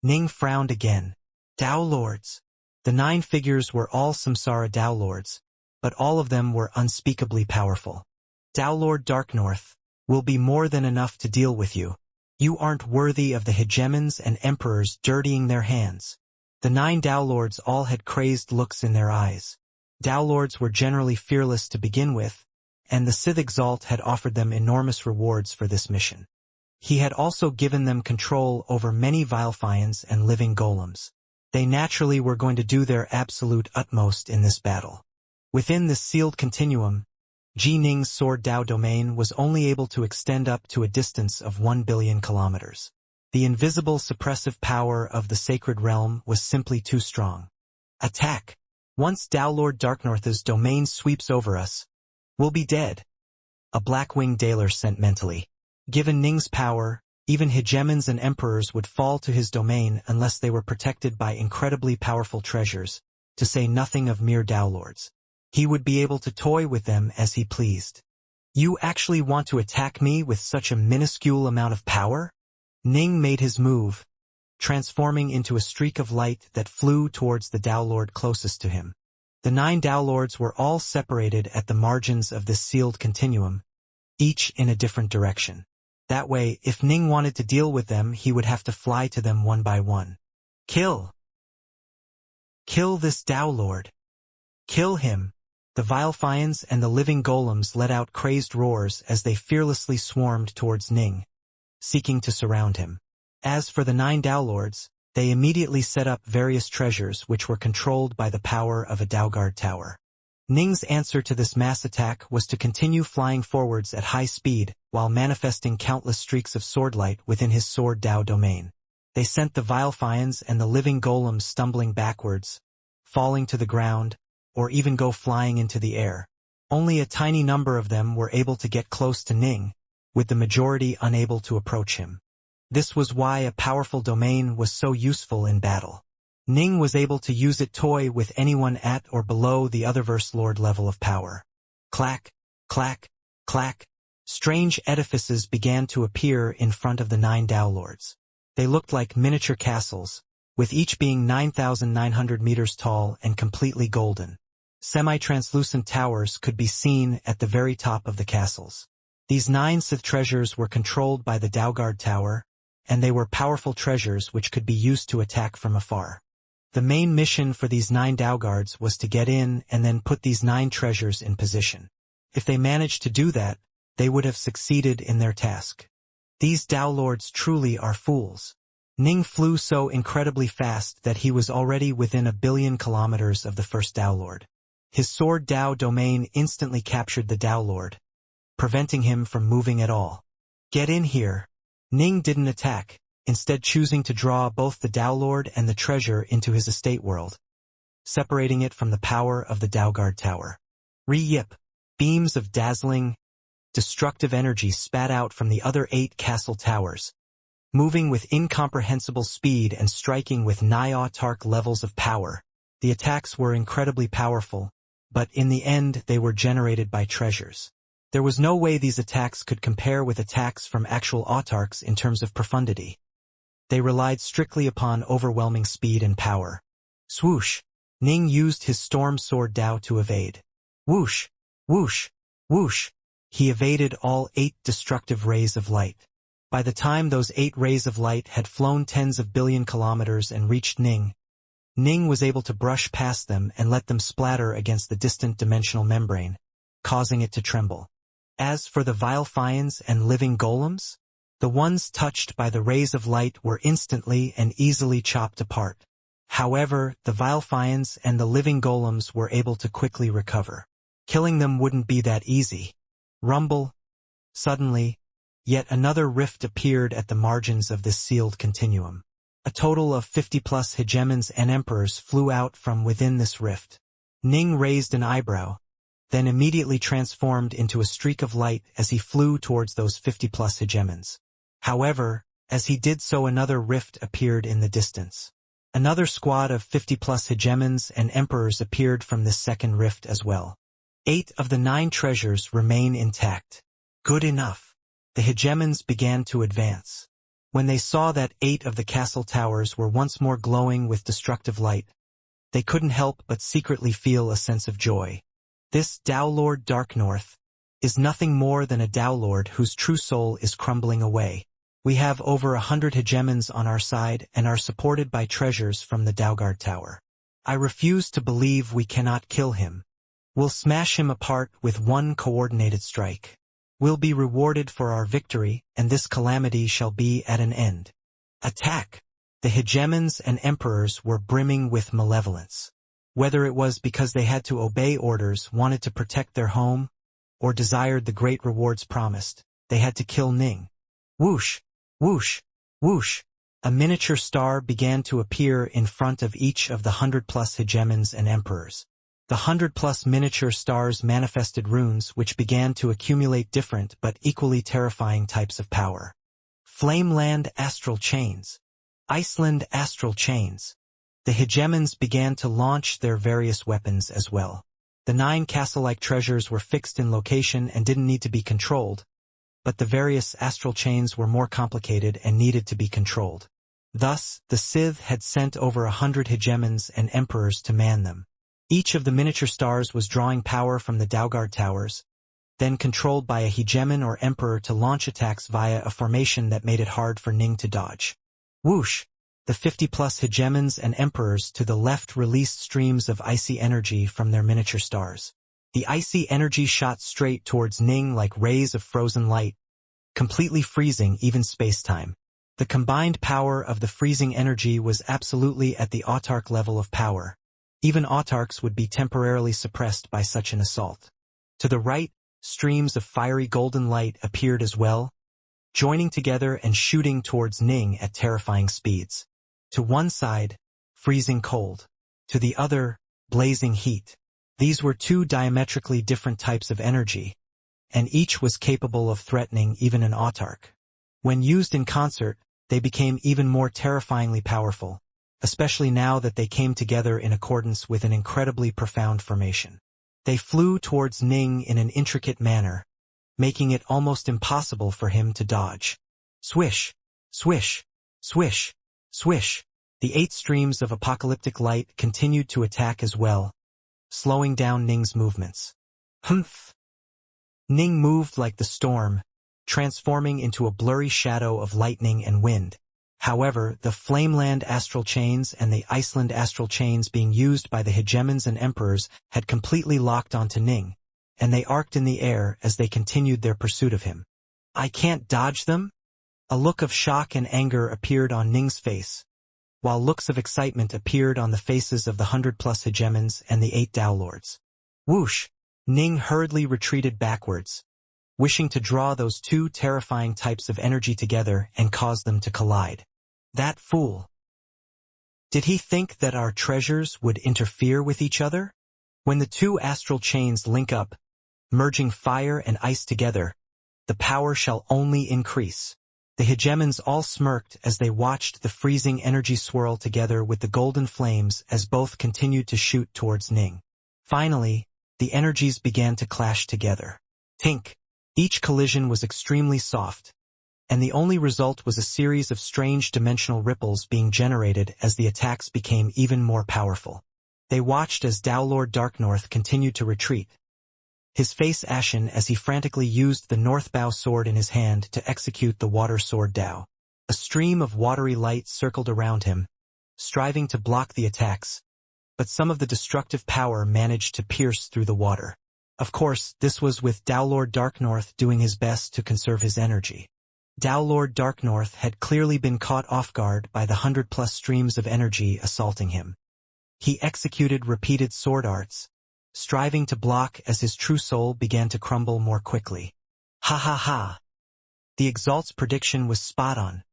Ning frowned again. Tao Lords. The 9 figures were all Samsara Tao Lords, but all of them were unspeakably powerful. Tao Lord Darknorth will be more than enough to deal with you. You aren't worthy of the hegemons and emperors dirtying their hands. The 9 Tao Lords all had crazed looks in their eyes. Tao Lords were generally fearless to begin with, and the Sith Exalt had offered them enormous rewards for this mission. He had also given them control over many Vilefions and living golems. They naturally were going to do their absolute utmost in this battle. Within this sealed continuum, Ji Ning's sword Dao domain was only able to extend up to a distance of 1 billion kilometers. The invisible suppressive power of the sacred realm was simply too strong. Attack! Once Dao Lord Darknorth's domain sweeps over us, we'll be dead. A black-winged Daler sent mentally. Given Ning's power, even hegemons and emperors would fall to his domain unless they were protected by incredibly powerful treasures, to say nothing of mere Dao Lords. He would be able to toy with them as he pleased. You actually want to attack me with such a minuscule amount of power? Ning made his move, transforming into a streak of light that flew towards the Dao Lord closest to him. The 9 Dao Lords were all separated at the margins of this sealed continuum, each in a different direction. That way, if Ning wanted to deal with them, he would have to fly to them one by one. Kill! Kill this Dao Lord! Kill him! The vile Fiends and the living golems let out crazed roars as they fearlessly swarmed towards Ning, seeking to surround him. As for the 9 Dao Lords, they immediately set up various treasures which were controlled by the power of a Daoguard tower. Ning's answer to this mass attack was to continue flying forwards at high speed while manifesting countless streaks of swordlight within his sword Dao domain. They sent the vile Fiends and the living golems stumbling backwards, falling to the ground, or even go flying into the air. Only a tiny number of them were able to get close to Ning, with the majority unable to approach him. This was why a powerful domain was so useful in battle. Ning was able to use it toy with anyone at or below the Otherverse Lord level of power. Clack, clack, clack. Strange edifices began to appear in front of the 9 Dao Lords. They looked like miniature castles, with each being 9,900 meters tall and completely golden. Semi-translucent towers could be seen at the very top of the castles. These 9 Sith treasures were controlled by the Daoguard Tower, and they were powerful treasures which could be used to attack from afar. The main mission for these 9 Daoguards was to get in and then put these 9 treasures in position. If they managed to do that, they would have succeeded in their task. These Dao Lords truly are fools. Ning flew so incredibly fast that he was already within 1 billion kilometers of the first Dao Lord. His sword Dao domain instantly captured the Dao Lord, preventing him from moving at all. Get in here. Ning didn't attack, instead choosing to draw both the Dao Lord and the treasure into his estate world, separating it from the power of the Daoguard Tower. Re-yip. Beams of dazzling, destructive energy spat out from the other 8 castle towers, moving with incomprehensible speed and striking with nigh-autark levels of power. The attacks were incredibly powerful, but in the end they were generated by treasures. There was no way these attacks could compare with attacks from actual autarks in terms of profundity. They relied strictly upon overwhelming speed and power. Swoosh! Ning used his storm sword Dao to evade. Whoosh! Whoosh! Whoosh! He evaded all 8 destructive rays of light. By the time those 8 rays of light had flown tens of billion kilometers and reached Ning, Ning was able to brush past them and let them splatter against the distant dimensional membrane, causing it to tremble. As for the vile Fiends and living golems, the ones touched by the rays of light were instantly and easily chopped apart. However, the vile Fiends and the living golems were able to quickly recover. Killing them wouldn't be that easy. Rumble. Suddenly, yet another rift appeared at the margins of this sealed continuum. A total of 50-plus hegemons and emperors flew out from within this rift. Ning raised an eyebrow, then immediately transformed into a streak of light as he flew towards those 50-plus hegemons. However, as he did so, another rift appeared in the distance. Another squad of 50-plus hegemons and emperors appeared from this second rift as well. 8 of the 9 treasures remain intact. Good enough. The hegemons began to advance. When they saw that 8 of the castle towers were once more glowing with destructive light, they couldn't help but secretly feel a sense of joy. This Dao Lord Darknorth is nothing more than a Dao Lord whose true soul is crumbling away. We have over 100 hegemons on our side and are supported by treasures from the Daoguard Tower. I refuse to believe we cannot kill him. We'll smash him apart with one coordinated strike. We'll be rewarded for our victory, and this calamity shall be at an end. Attack! The hegemons and emperors were brimming with malevolence. Whether it was because they had to obey orders, wanted to protect their home, or desired the great rewards promised, they had to kill Ning. Whoosh! Whoosh! Whoosh! A miniature star began to appear in front of each of the 100+ hegemons and emperors. The 100+ miniature stars manifested runes which began to accumulate different but equally terrifying types of power. Flameland astral chains. Iceland astral chains. The hegemons began to launch their various weapons as well. The 9 castle-like treasures were fixed in location and didn't need to be controlled, but the various astral chains were more complicated and needed to be controlled. Thus, the Sith had sent over 100 hegemons and emperors to man them. Each of the miniature stars was drawing power from the Daugard towers, then controlled by a hegemon or emperor to launch attacks via a formation that made it hard for Ning to dodge. Whoosh! The 50+ hegemons and emperors to the left released streams of icy energy from their miniature stars. The icy energy shot straight towards Ning like rays of frozen light, completely freezing even space-time. The combined power of the freezing energy was absolutely at the autarch level of power. Even autarchs would be temporarily suppressed by such an assault. To the right, streams of fiery golden light appeared as well, joining together and shooting towards Ning at terrifying speeds. To one side, freezing cold. To the other, blazing heat. These were 2 diametrically different types of energy, and each was capable of threatening even an autarch. When used in concert, they became even more terrifyingly powerful, especially now that they came together in accordance with an incredibly profound formation. They flew towards Ning in an intricate manner, making it almost impossible for him to dodge. Swish! Swish! Swish! Swish! The 8 streams of apocalyptic light continued to attack as well, slowing down Ning's movements. Humph! Ning moved like the storm, transforming into a blurry shadow of lightning and wind. However, the Flameland astral chains and the Iceland astral chains being used by the hegemons and emperors had completely locked onto Ning, and they arced in the air as they continued their pursuit of him. I can't dodge them? A look of shock and anger appeared on Ning's face, while looks of excitement appeared on the faces of the 100+ hegemons and the 8 Dao Lords. Whoosh! Ning hurriedly retreated backwards, wishing to draw those 2 terrifying types of energy together and cause them to collide. That fool! Did he think that our treasures would interfere with each other? When the 2 astral chains link up, merging fire and ice together, the power shall only increase. The hegemons all smirked as they watched the freezing energy swirl together with the golden flames as both continued to shoot towards Ning. Finally, the energies began to clash together. Tink! Each collision was extremely soft, and the only result was a series of strange dimensional ripples being generated as the attacks became even more powerful. They watched as Dao Lord Darknorth continued to retreat, his face ashen as he frantically used the Northbow sword in his hand to execute the Water Sword Dao. A stream of watery light circled around him, striving to block the attacks, but some of the destructive power managed to pierce through the water. Of course, this was with Dao Lord Darknorth doing his best to conserve his energy. Dao Lord Darknorth had clearly been caught off guard by the 100+ streams of energy assaulting him. He executed repeated sword arts, striving to block as his true soul began to crumble more quickly. Ha ha ha! The Exalt's prediction was spot on.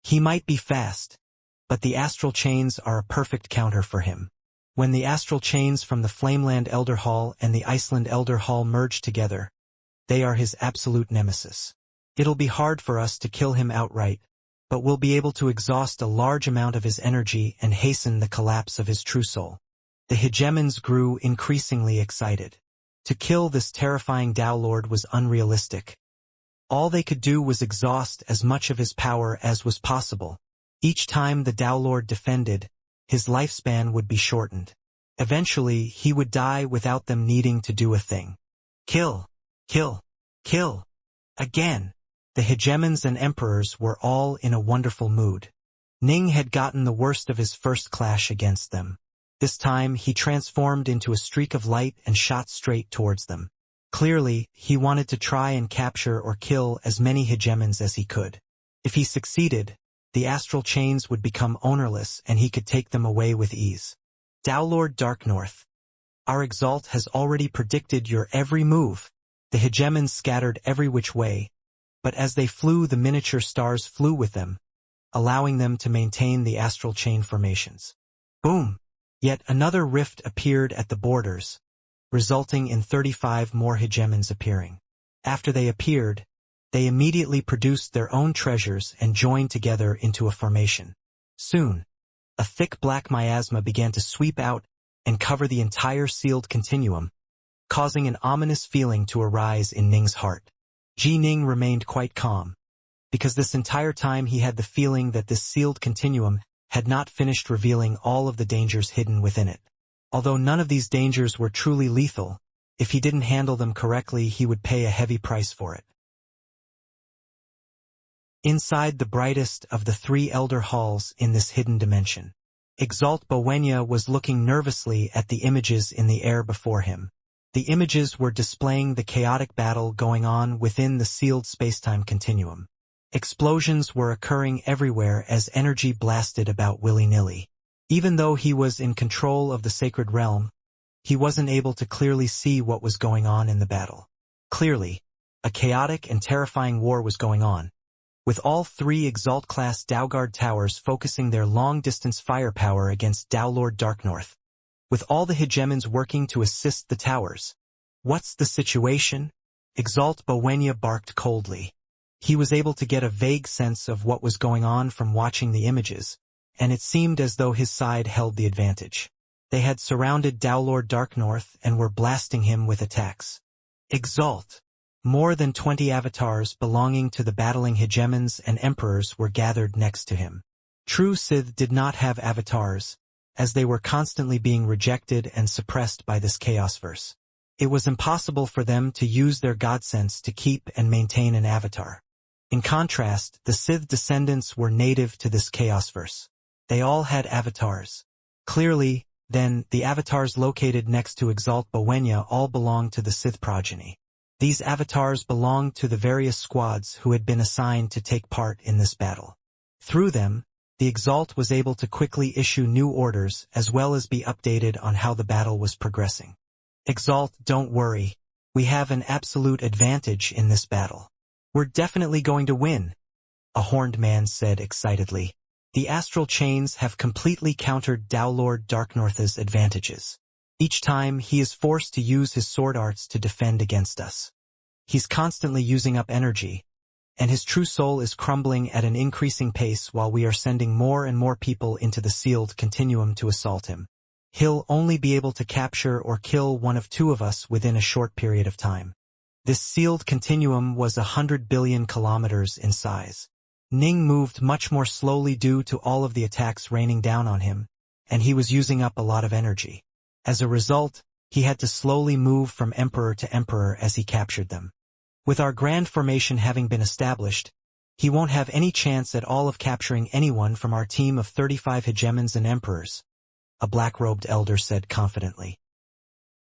He might be fast, but the astral chains are a perfect counter for him. When the astral chains from the Flameland Elder Hall and the Iceland Elder Hall merge together, they are his absolute nemesis. It'll be hard for us to kill him outright, but we'll be able to exhaust a large amount of his energy and hasten the collapse of his true soul. The hegemons grew increasingly excited. To kill this terrifying Dao Lord was unrealistic. All they could do was exhaust as much of his power as was possible. Each time the Dao Lord defended, his lifespan would be shortened. Eventually, he would die without them needing to do a thing. Kill! Kill! Kill! Again! The hegemons and emperors were all in a wonderful mood. Ning had gotten the worst of his first clash against them. This time, he transformed into a streak of light and shot straight towards them. Clearly, he wanted to try and capture or kill as many hegemons as he could. If he succeeded, the astral chains would become ownerless and he could take them away with ease. Downlord Dark North. Our Exalt has already predicted your every move. The hegemons scattered every which way, but as they flew the miniature stars flew with them, allowing them to maintain the astral chain formations. Boom! Yet another rift appeared at the borders, resulting in 35 more hegemons appearing. After they appeared, they immediately produced their own treasures and joined together into a formation. Soon, a thick black miasma began to sweep out and cover the entire sealed continuum, causing an ominous feeling to arise in Ning's heart. Ji Ning remained quite calm, because this entire time he had the feeling that this sealed continuum had not finished revealing all of the dangers hidden within it. Although none of these dangers were truly lethal, if he didn't handle them correctly he would pay a heavy price for it. Inside the brightest of the 3 elder halls in this hidden dimension, Exalt Bowenia was looking nervously at the images in the air before him. The images were displaying the chaotic battle going on within the sealed spacetime continuum. Explosions were occurring everywhere as energy blasted about willy-nilly. Even though he was in control of the sacred realm, he wasn't able to clearly see what was going on in the battle. Clearly, a chaotic and terrifying war was going on, with all 3 Exalt-class Dowguard towers focusing their long-distance firepower against Dowlord Darknorth, with all the hegemons working to assist the towers. What's the situation? Exalt Bowenia barked coldly. He was able to get a vague sense of what was going on from watching the images, and it seemed as though his side held the advantage. They had surrounded Dowlord Darknorth and were blasting him with attacks. Exalt! More than 20 avatars belonging to the battling hegemons and emperors were gathered next to him. True Sith did not have avatars, as they were constantly being rejected and suppressed by this chaosverse. It was impossible for them to use their godsense to keep and maintain an avatar. In contrast, the Sith descendants were native to this chaosverse. They all had avatars. Clearly, then, the avatars located next to Exalt Bowenia all belonged to the Sith progeny. These avatars belonged to the various squads who had been assigned to take part in this battle. Through them, the Exalt was able to quickly issue new orders as well as be updated on how the battle was progressing. Exalt, don't worry. We have an absolute advantage in this battle. We're definitely going to win, a horned man said excitedly. The astral chains have completely countered Dowlord Darknorth's advantages. Each time he is forced to use his sword arts to defend against us. He's constantly using up energy, and his true soul is crumbling at an increasing pace while we are sending more and more people into the sealed continuum to assault him. He'll only be able to capture or kill one of 2 of us within a short period of time. This sealed continuum was 100 billion kilometers in size. Ning moved much more slowly due to all of the attacks raining down on him, and he was using up a lot of energy. As a result, he had to slowly move from emperor to emperor as he captured them. With our grand formation having been established, he won't have any chance at all of capturing anyone from our team of 35 hegemons and emperors, a black-robed elder said confidently.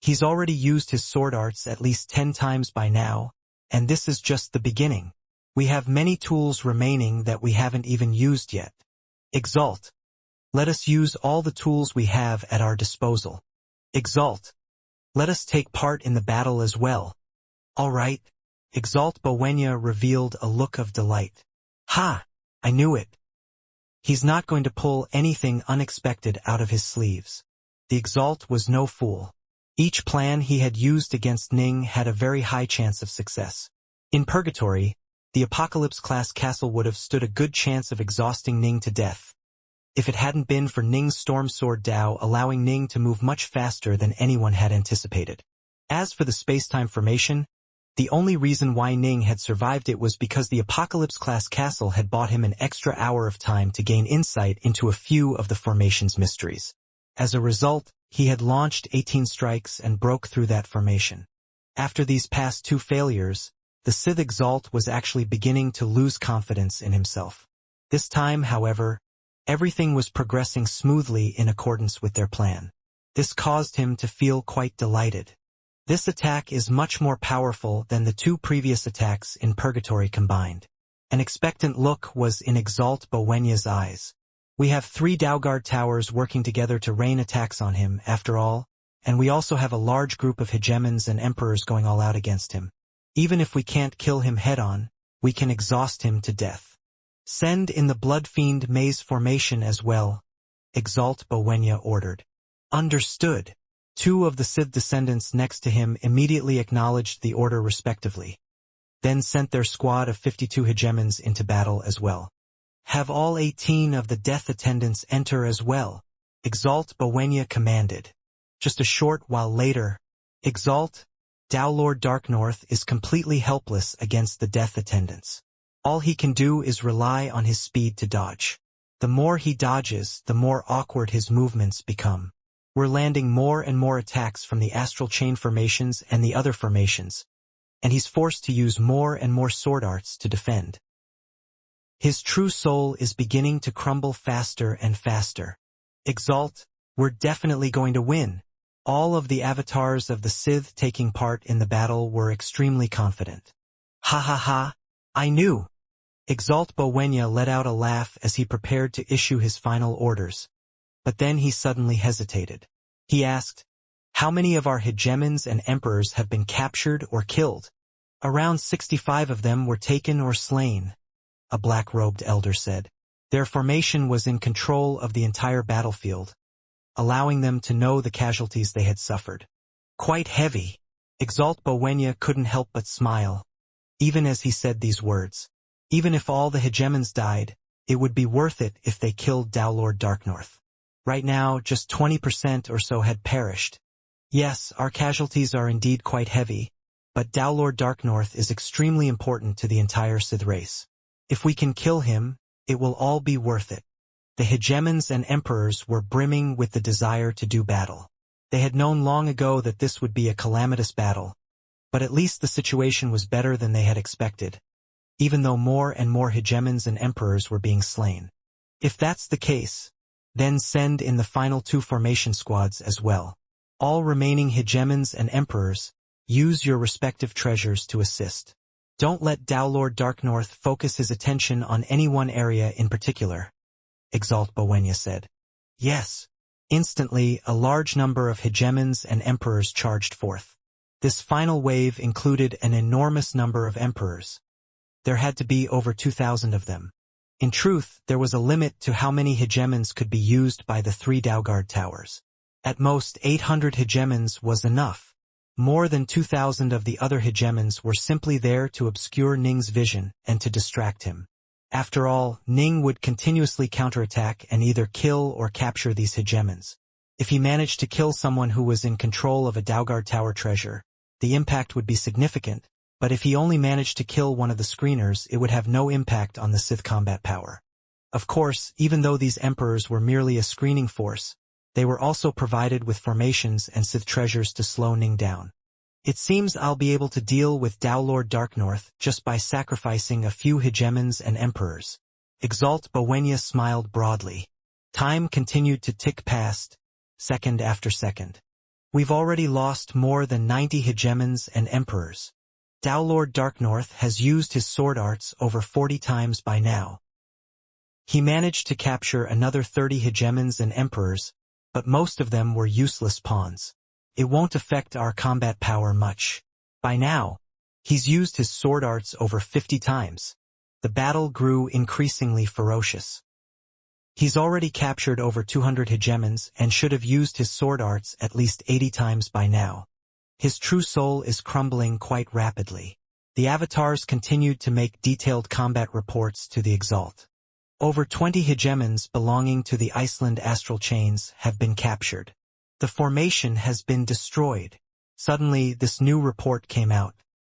He's already used his sword arts at least 10 times by now, and this is just the beginning. We have many tools remaining that we haven't even used yet. Exalt. Let us use all the tools we have at our disposal. Exalt. Let us take part in the battle as well. All right. Exalt Bowenia revealed a look of delight. Ha! I knew it. He's not going to pull anything unexpected out of his sleeves. The Exalt was no fool. Each plan he had used against Ning had a very high chance of success. In Purgatory, the Apocalypse-class castle would have stood a good chance of exhausting Ning to death, if it hadn't been for Ning's Storm Sword Dao allowing Ning to move much faster than anyone had anticipated. As for the space-time formation, the only reason why Ning had survived it was because the Apocalypse-class castle had bought him an extra hour of time to gain insight into a few of the formation's mysteries. As a result, he had launched 18 strikes and broke through that formation. After these past 2 failures, the Sith Exalt was actually beginning to lose confidence in himself. This time, however, everything was progressing smoothly in accordance with their plan. This caused him to feel quite delighted. This attack is much more powerful than the 2 previous attacks in Purgatory combined. An expectant look was in Exalt Bowenia's eyes. We have 3 Daoguard towers working together to rain attacks on him, after all, and we also have a large group of hegemons and emperors going all out against him. Even if we can't kill him head-on, we can exhaust him to death. Send in the Blood Fiend maze formation as well, Exalt Bowenya ordered. Understood. 2 of the Sith descendants next to him immediately acknowledged the order respectively, then sent their squad of 52 hegemons into battle as well. Have all 18 of the death attendants enter as well, Exalt Bowenya commanded. Just a short while later, Exalt, Dao Lord Darknorth is completely helpless against the death attendants. All he can do is rely on his speed to dodge. The more he dodges, the more awkward his movements become. We're landing more and more attacks from the astral chain formations and the other formations, and he's forced to use more and more sword arts to defend. His true soul is beginning to crumble faster and faster. Exalt, we're definitely going to win. All of the avatars of the Sith taking part in the battle were extremely confident. Ha ha ha, I knew. Exalt Bowenya let out a laugh as he prepared to issue his final orders. But then he suddenly hesitated. He asked, how many of our hegemons and emperors have been captured or killed? Around 65 of them were taken or slain, a black-robed elder said. Their formation was in control of the entire battlefield, allowing them to know the casualties they had suffered. Quite heavy. Exalt Bowenya couldn't help but smile, even as he said these words. Even if all the hegemons died, it would be worth it if they killed Dao Lord Darknorth. Right now, just 20% or so had perished. Yes, our casualties are indeed quite heavy, but Dao Lord Darknorth is extremely important to the entire Sith race. If we can kill him, it will all be worth it. The hegemons and emperors were brimming with the desire to do battle. They had known long ago that this would be a calamitous battle, but at least the situation was better than they had expected, even though more and more hegemons and emperors were being slain. If that's the case, then send in the final 2 formation squads as well. All remaining hegemons and emperors, use your respective treasures to assist. Don't let Dao Lord Darknorth focus his attention on any one area in particular, Exalt Bowenya said. Yes. Instantly, a large number of hegemons and emperors charged forth. This final wave included an enormous number of emperors. There had to be over 2,000 of them. In truth, there was a limit to how many hegemons could be used by the 3 Daoguard towers. At most 800 hegemons was enough. More than 2,000 of the other hegemons were simply there to obscure Ning's vision and to distract him. After all, Ning would continuously counterattack and either kill or capture these hegemons. If he managed to kill someone who was in control of a Daoguard tower treasure, the impact would be significant, but if he only managed to kill one of the screeners, it would have no impact on the Sith combat power. Of course, even though these emperors were merely a screening force, they were also provided with formations and Sith treasures to slow Ning down. It seems I'll be able to deal with Dao Lord Darknorth just by sacrificing a few hegemons and emperors. Exalt Bowenya smiled broadly. Time continued to tick past, second after second. We've already lost more than 90 hegemons and emperors. Dao Lord Darknorth has used his sword arts over 40 times by now. He managed to capture another 30 hegemons and emperors, but most of them were useless pawns. It won't affect our combat power much. By now, he's used his sword arts over 50 times. The battle grew increasingly ferocious. He's already captured over 200 hegemons and should have used his sword arts at least 80 times by now. His true soul is crumbling quite rapidly. The avatars continued to make detailed combat reports to the Exalt. Over 20 hegemons belonging to the Iceland astral chains have been captured. The formation has been destroyed. Suddenly, this new report came out.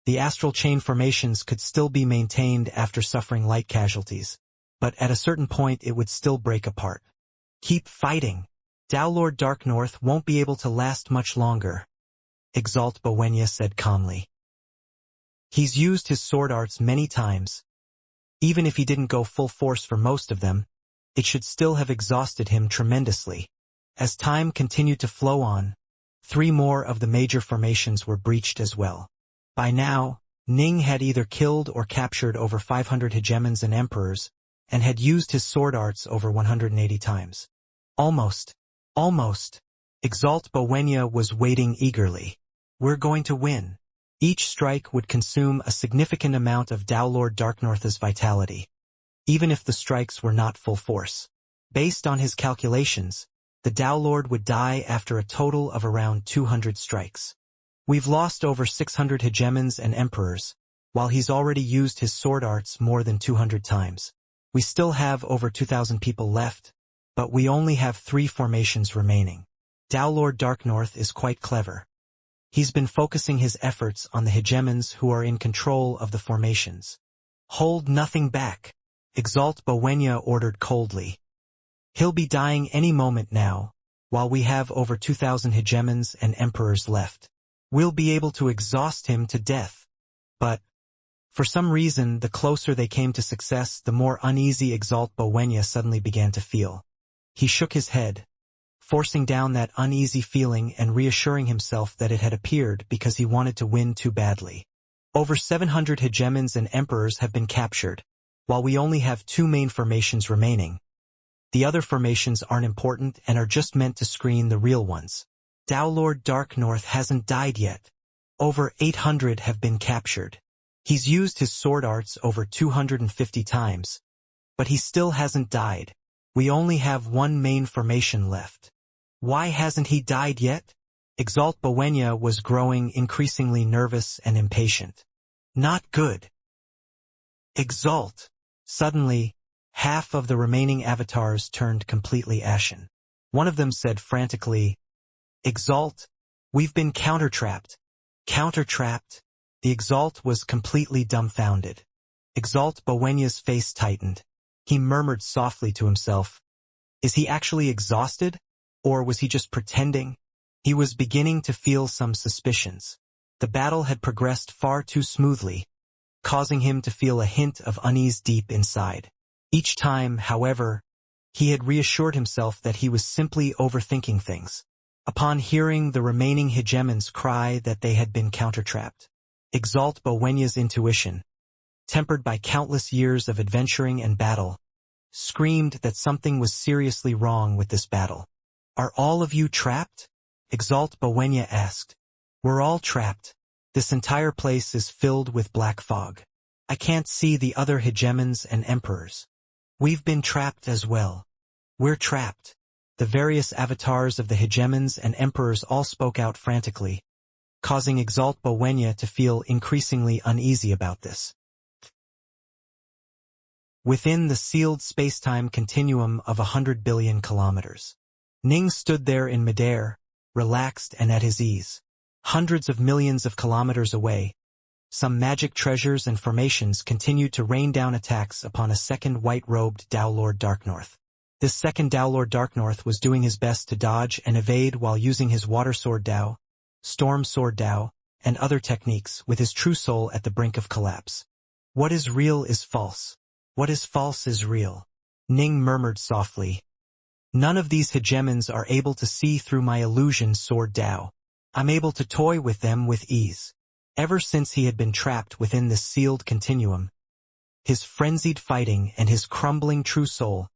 The astral chain formations could still be maintained after suffering light casualties, but at a certain point it would still break apart. Keep fighting. Dao Lord Darknorth won't be able to last much longer, Exalt Bowenya said calmly. He's used his sword arts many times. Even if he didn't go full force for most of them, it should still have exhausted him tremendously. As time continued to flow on, 3 more of the major formations were breached as well. By now, Ning had either killed or captured over 500 hegemons and emperors, and had used his sword arts over 180 times. Almost. Exalt Bowenia was waiting eagerly. We're going to win. Each strike would consume a significant amount of Lord Darknorth's vitality, even if the strikes were not full force. Based on his calculations, the Lord would die after a total of around 200 strikes. We've lost over 600 hegemons and emperors, while he's already used his sword arts more than 200 times. We still have over 2,000 people left, but we only have 3 formations remaining. Lord Darknorth is quite clever. He's been focusing his efforts on the hegemons who are in control of the formations. Hold nothing back, Exalt Bowenia ordered coldly. He'll be dying any moment now, while we have over 2,000 hegemons and emperors left. We'll be able to exhaust him to death. But, for some reason, the closer they came to success, the more uneasy Exalt Bowenia suddenly began to feel. He shook his head, forcing down that uneasy feeling and reassuring himself that it had appeared because he wanted to win too badly. Over 700 hegemons and emperors have been captured, while we only have 2 main formations remaining. The other formations aren't important and are just meant to screen the real ones. Lord Darknorth hasn't died yet. Over 800 have been captured. He's used his sword arts over 250 times, but he still hasn't died. We only have 1 main formation left. Why hasn't he died yet? Exalt Bowenia was growing increasingly nervous and impatient. Not good. Exalt. Suddenly, half of the remaining avatars turned completely ashen. One of them said frantically, Exalt, we've been counter-trapped. Counter-trapped? The Exalt was completely dumbfounded. Exalt Bowenia's face tightened. He murmured softly to himself, is he actually exhausted? Or was he just pretending? He was beginning to feel some suspicions. The battle had progressed far too smoothly, causing him to feel a hint of unease deep inside. Each time, however, he had reassured himself that he was simply overthinking things. Upon hearing the remaining hegemons cry that they had been counter-trapped, Exalt Bowenia's intuition, tempered by countless years of adventuring and battle, screamed that something was seriously wrong with this battle. Are all of you trapped? Exalt Bowenia asked. We're all trapped. This entire place is filled with black fog. I can't see the other hegemons and emperors. We've been trapped as well. We're trapped. The various avatars of the hegemons and emperors all spoke out frantically, causing Exalt Bowenia to feel increasingly uneasy about this. Within the sealed space-time continuum of 100 billion kilometers, Ning stood there in midair, relaxed and at his ease. Hundreds of millions of kilometers away, some magic treasures and formations continued to rain down attacks upon a second white-robed Lord Darknorth. This second Lord Darknorth was doing his best to dodge and evade while using his Water Sword Dao, Storm Sword Dao, and other techniques with his true soul at the brink of collapse. What is real is false. What is false is real. Ning murmured softly. None of these hegemons are able to see through my illusion Sword Dao. I'm able to toy with them with ease. Ever since he had been trapped within this sealed continuum, his frenzied fighting and his crumbling true soul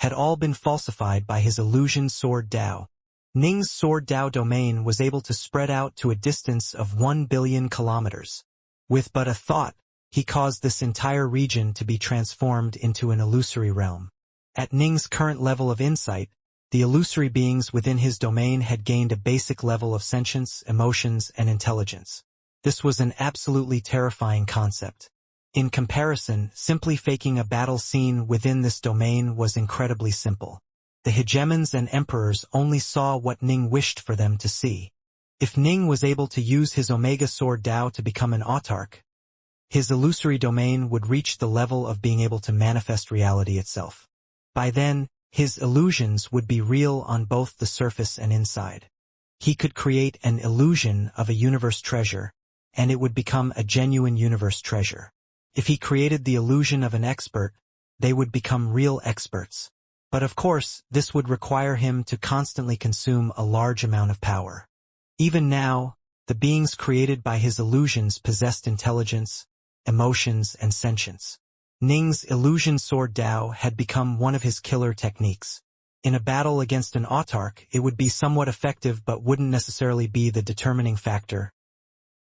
had all been falsified by his illusion Sword Dao. Ning's Sword Dao domain was able to spread out to a distance of 1 billion kilometers. With but a thought, he caused this entire region to be transformed into an illusory realm. At Ning's current level of insight, the illusory beings within his domain had gained a basic level of sentience, emotions, and intelligence. This was an absolutely terrifying concept. In comparison, simply faking a battle scene within this domain was incredibly simple. The hegemons and emperors only saw what Ning wished for them to see. If Ning was able to use his Omega Sword Dao to become an autarch, his illusory domain would reach the level of being able to manifest reality itself. By then, his illusions would be real on both the surface and inside. He could create an illusion of a universe treasure, and it would become a genuine universe treasure. If he created the illusion of an expert, they would become real experts. But of course, this would require him to constantly consume a large amount of power. Even now, the beings created by his illusions possessed intelligence, emotions, and sentience. Ning's illusion sword Dao had become one of his killer techniques. In a battle against an autarch, it would be somewhat effective but wouldn't necessarily be the determining factor.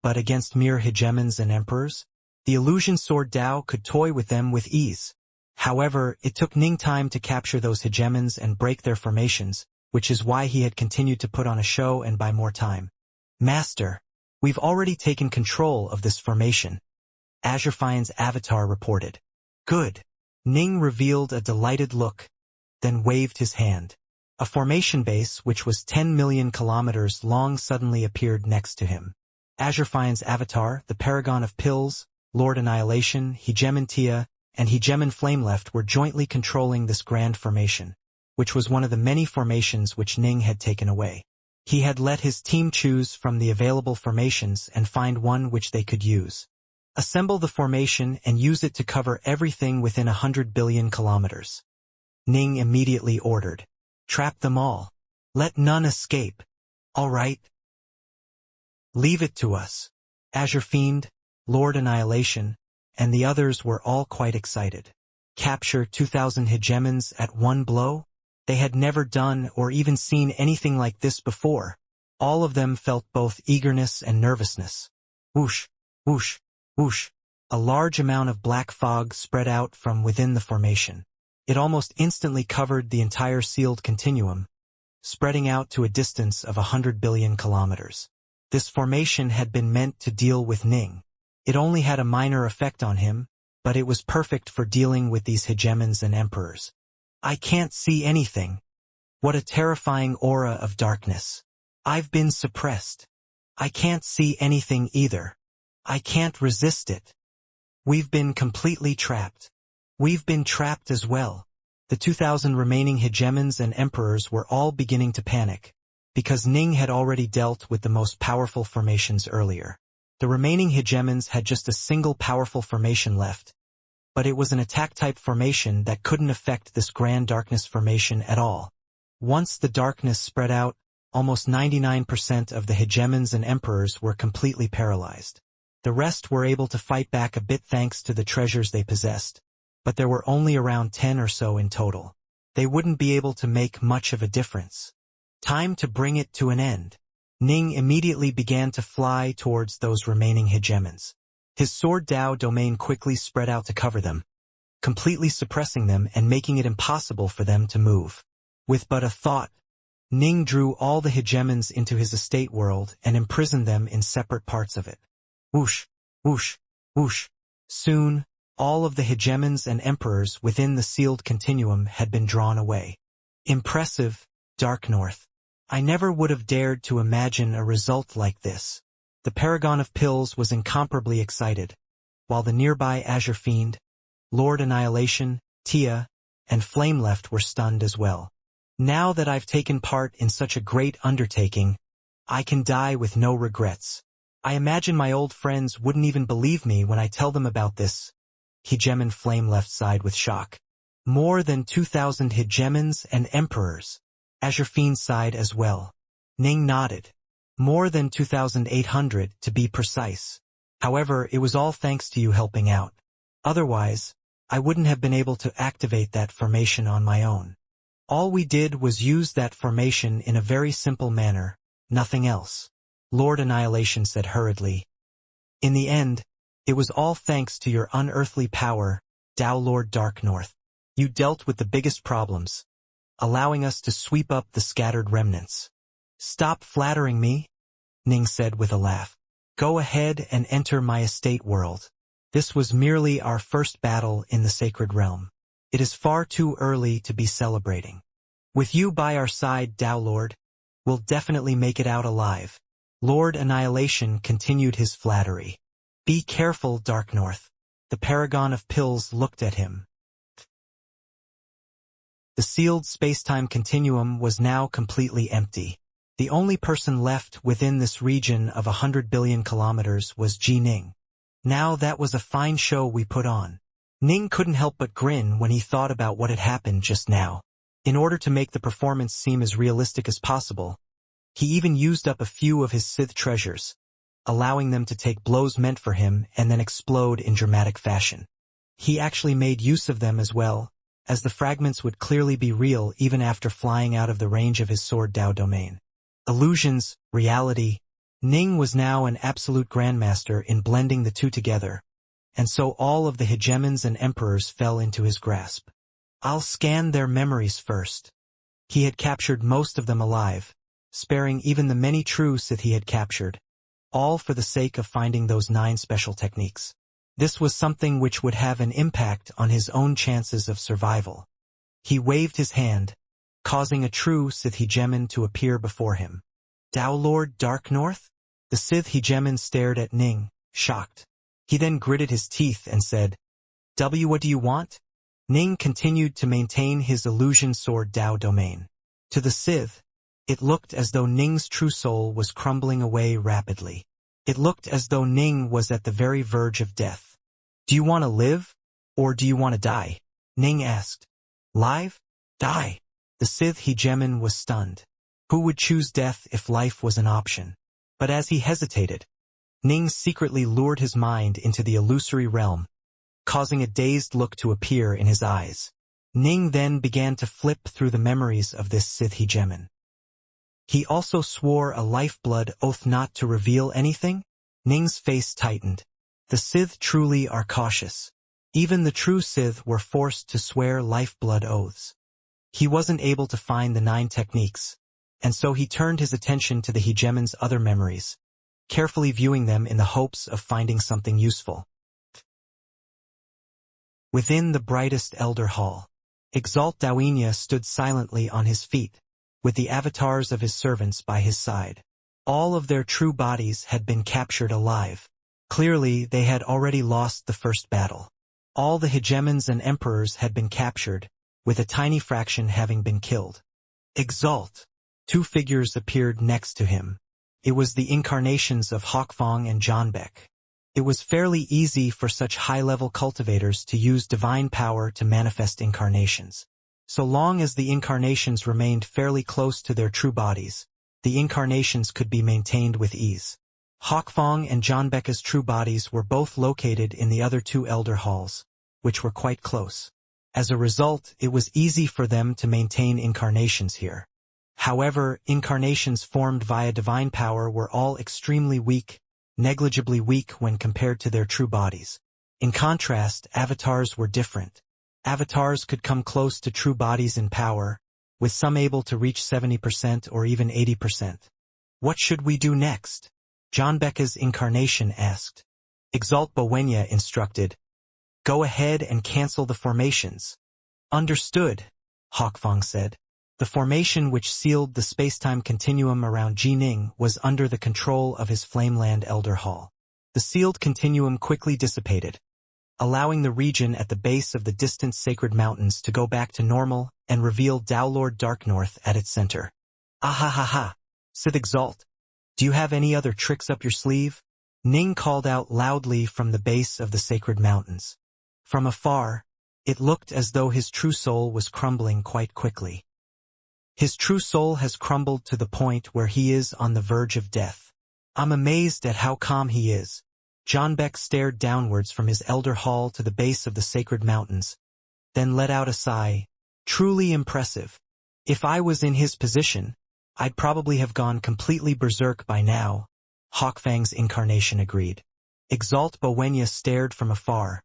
But against mere hegemons and emperors, the illusion sword Dao could toy with them with ease. However, it took Ning time to capture those hegemons and break their formations, which is why he had continued to put on a show and buy more time. Master, we've already taken control of this formation, Azurfine's avatar reported. Good. Ning revealed a delighted look, then waved his hand. A formation base which was 10 million kilometers long suddenly appeared next to him. Azurfine's avatar, the Paragon of Pills, Lord Annihilation, Xianxia, and Hegemon Flameleft were jointly controlling this grand formation, which was one of the many formations which Ning had taken away. He had let his team choose from the available formations and find one which they could use. Assemble the formation and use it to cover everything within 100 billion kilometers. Ning immediately ordered. Trap them all. Let none escape. All right. Leave it to us. Azure Fiend, Lord Annihilation, and the others were all quite excited. Capture 2,000 hegemons at one blow? They had never done or even seen anything like this before. All of them felt both eagerness and nervousness. Whoosh, whoosh, whoosh. A large amount of black fog spread out from within the formation. It almost instantly covered the entire sealed continuum, spreading out to a distance of 100 billion kilometers. This formation had been meant to deal with Ning. It only had a minor effect on him, but it was perfect for dealing with these hegemons and emperors. I can't see anything. What a terrifying aura of darkness. I've been suppressed. I can't see anything either. I can't resist it. We've been completely trapped. We've been trapped as well. The 2,000 remaining hegemons and emperors were all beginning to panic, because Ning had already dealt with the most powerful formations earlier. The remaining hegemons had just a single powerful formation left, but it was an attack-type formation that couldn't affect this grand darkness formation at all. Once the darkness spread out, almost 99% of the hegemons and emperors were completely paralyzed. The rest were able to fight back a bit thanks to the treasures they possessed, but there were only around 10 or so in total. They wouldn't be able to make much of a difference. Time to bring it to an end. Ning immediately began to fly towards those remaining hegemons. His sword Dao domain quickly spread out to cover them, completely suppressing them and making it impossible for them to move. With but a thought, Ning drew all the hegemons into his estate world and imprisoned them in separate parts of it. Whoosh, whoosh, whoosh. Soon, all of the hegemons and emperors within the sealed continuum had been drawn away. Impressive, Dark North. I never would have dared to imagine a result like this. The Paragon of Pills was incomparably excited, while the nearby Azure Fiend, Lord Annihilation, Tia, and Flameleft were stunned as well. Now that I've taken part in such a great undertaking, I can die with no regrets. I imagine my old friends wouldn't even believe me when I tell them about this. Hegemon Flameleft sighed with shock. More than 2,000 hegemons and emperors. Azure Fiend sighed as well. Ning nodded. More than 2,800 to be precise. However, it was all thanks to you helping out. Otherwise, I wouldn't have been able to activate that formation on my own. All we did was use that formation in a very simple manner, nothing else. Lord Annihilation said hurriedly. In the end, it was all thanks to your unearthly power, Dao Lord Dark North. You dealt with the biggest problems, allowing us to sweep up the scattered remnants. Stop flattering me, Ning said with a laugh. Go ahead and enter my estate world. This was merely our first battle in the sacred realm. It is far too early to be celebrating. With you by our side, Dao Lord, we'll definitely make it out alive. Lord Annihilation continued his flattery. Be careful, Dark North. The Paragon of Pills looked at him. The sealed space-time continuum was now completely empty. The only person left within this region of 100 billion kilometers was Ji Ning. Now that was a fine show we put on. Ning couldn't help but grin when he thought about what had happened just now. In order to make the performance seem as realistic as possible, he even used up a few of his Sith treasures, allowing them to take blows meant for him and then explode in dramatic fashion. He actually made use of them as well, as the fragments would clearly be real even after flying out of the range of his sword Dao domain. Illusions, reality. Ning was now an absolute grandmaster in blending the two together, and so all of the hegemons and emperors fell into his grasp. I'll scan their memories first. He had captured most of them alive, sparing even the many true Sith he had captured, all for the sake of finding those 9 special techniques. This was something which would have an impact on his own chances of survival. He waved his hand, causing a true Sith hegemon to appear before him. Dao Lord Dark North? The Sith hegemon stared at Ning, shocked. He then gritted his teeth and said, What do you want? Ning continued to maintain his illusion sword Dao domain. To the Sith, it looked as though Ning's true soul was crumbling away rapidly. It looked as though Ning was at the very verge of death. Do you want to live, or do you want to die? Ning asked. Live? Die? The Sith hegemon was stunned. Who would choose death if life was an option? But as he hesitated, Ning secretly lured his mind into the illusory realm, causing a dazed look to appear in his eyes. Ning then began to flip through the memories of this Sith hegemon. He also swore a lifeblood oath not to reveal anything? Ning's face tightened. The Sith truly are cautious. Even the true Sith were forced to swear lifeblood oaths. He wasn't able to find the 9 techniques, and so he turned his attention to the hegemon's other memories, carefully viewing them in the hopes of finding something useful. Within the brightest elder hall, Exalt Xianxia stood silently on his feet, with the avatars of his servants by his side. All of their true bodies had been captured alive. Clearly, they had already lost the first battle. All the hegemons and emperors had been captured, with a tiny fraction having been killed. Exalt. 2 figures appeared next to him. It was the incarnations of Hawkfang and Zhanbek. It was fairly easy for such high-level cultivators to use divine power to manifest incarnations. So long as the incarnations remained fairly close to their true bodies, the incarnations could be maintained with ease. Hawkfang and Zhanbek's true bodies were both located in the other 2 elder halls, which were quite close. As a result, it was easy for them to maintain incarnations here. However, incarnations formed via divine power were all extremely weak, negligibly weak when compared to their true bodies. In contrast, avatars were different. Avatars could come close to true bodies in power, with some able to reach 70% or even 80%. What should we do next? Zhanbek's incarnation asked. Exalt Xianxia instructed. Go ahead and cancel the formations. Understood, Hawkfang said. The formation which sealed the spacetime continuum around Jining was under the control of his Flameland Elder Hall. The sealed continuum quickly dissipated, allowing the region at the base of the distant sacred mountains to go back to normal and reveal Dao Lord Dark North at its center. Ahahaha, Sith Exalt. Do you have any other tricks up your sleeve? Ning called out loudly from the base of the sacred mountains. From afar, it looked as though his true soul was crumbling quite quickly. His true soul has crumbled to the point where he is on the verge of death. I'm amazed at how calm he is. Zhanbek stared downwards from his elder hall to the base of the sacred mountains, then let out a sigh. Truly impressive. If I was in his position, I'd probably have gone completely berserk by now, Hawkfang's incarnation agreed. Exalt Xianxia stared from afar,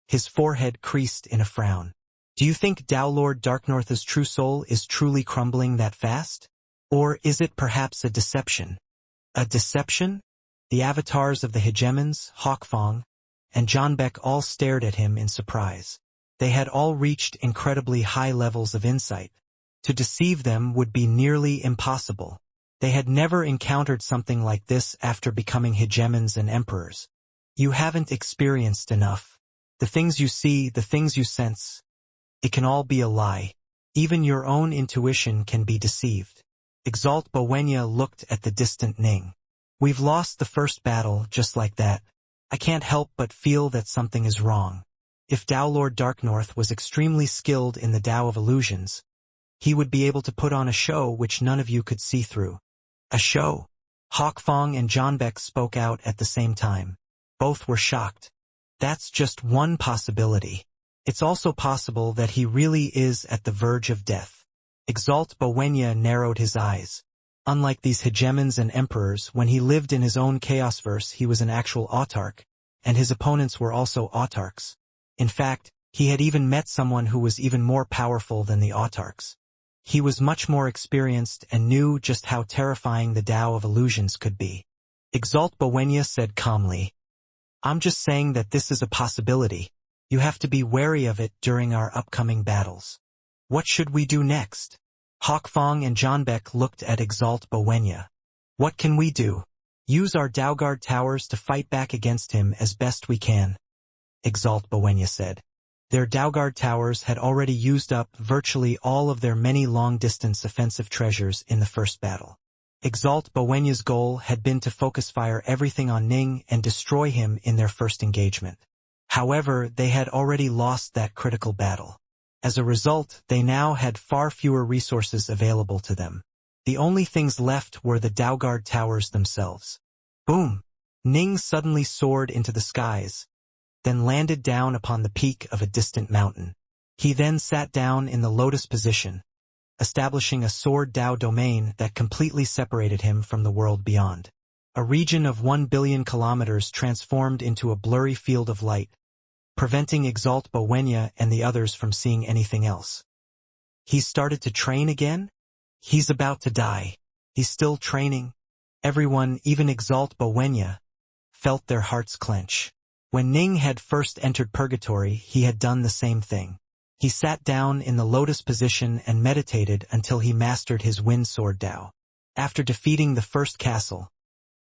his forehead creased in a frown. Do you think Dao Lord Darknorth's true soul is truly crumbling that fast? Or is it perhaps a deception? A deception? The avatars of the hegemons, Hawkfang, and Zhanbek all stared at him in surprise. They had all reached incredibly high levels of insight. To deceive them would be nearly impossible. They had never encountered something like this after becoming hegemons and emperors. You haven't experienced enough. The things you see, the things you sense, it can all be a lie. Even your own intuition can be deceived. Exalt Xianxia looked at the distant Ning. We've lost the first battle just like that. I can't help but feel that something is wrong. If Dao Lord Darknorth was extremely skilled in the Dao of illusions, he would be able to put on a show which none of you could see through. A show? Hawkfang and Zhanbek spoke out at the same time. Both were shocked. That's just one possibility. It's also possible that he really is at the verge of death. Exalt Bowenya narrowed his eyes. Unlike these hegemons and emperors, when he lived in his own chaosverse, he was an actual autarch, and his opponents were also autarchs. In fact, he had even met someone who was even more powerful than the autarchs. He was much more experienced and knew just how terrifying the Tao of illusions could be. Exalt Bowenya said calmly, "I'm just saying that this is a possibility. You have to be wary of it during our upcoming battles. What should we do next?" Hawkfong and Johnbeck looked at Exalt Bowenya. "What can we do? Use our Daoguard towers to fight back against him as best we can," Exalt Bowenya said. Their Daoguard towers had already used up virtually all of their many long-distance offensive treasures in the first battle. Exalt Bowenya's goal had been to focus fire everything on Ning and destroy him in their first engagement. However, they had already lost that critical battle. As a result, they now had far fewer resources available to them. The only things left were the Daoguard towers themselves. Boom! Ning suddenly soared into the skies, then landed down upon the peak of a distant mountain. He then sat down in the lotus position, establishing a sword Dao domain that completely separated him from the world beyond. A region of 1 billion kilometers transformed into a blurry field of light, preventing Exalt Bowenya and the others from seeing anything else. He's started to train again? He's about to die. He's still training? Everyone, even Exalt Bowenya, felt their hearts clench. When Ning had first entered purgatory, he had done the same thing. He sat down in the lotus position and meditated until he mastered his wind sword Dao. After defeating the first castle,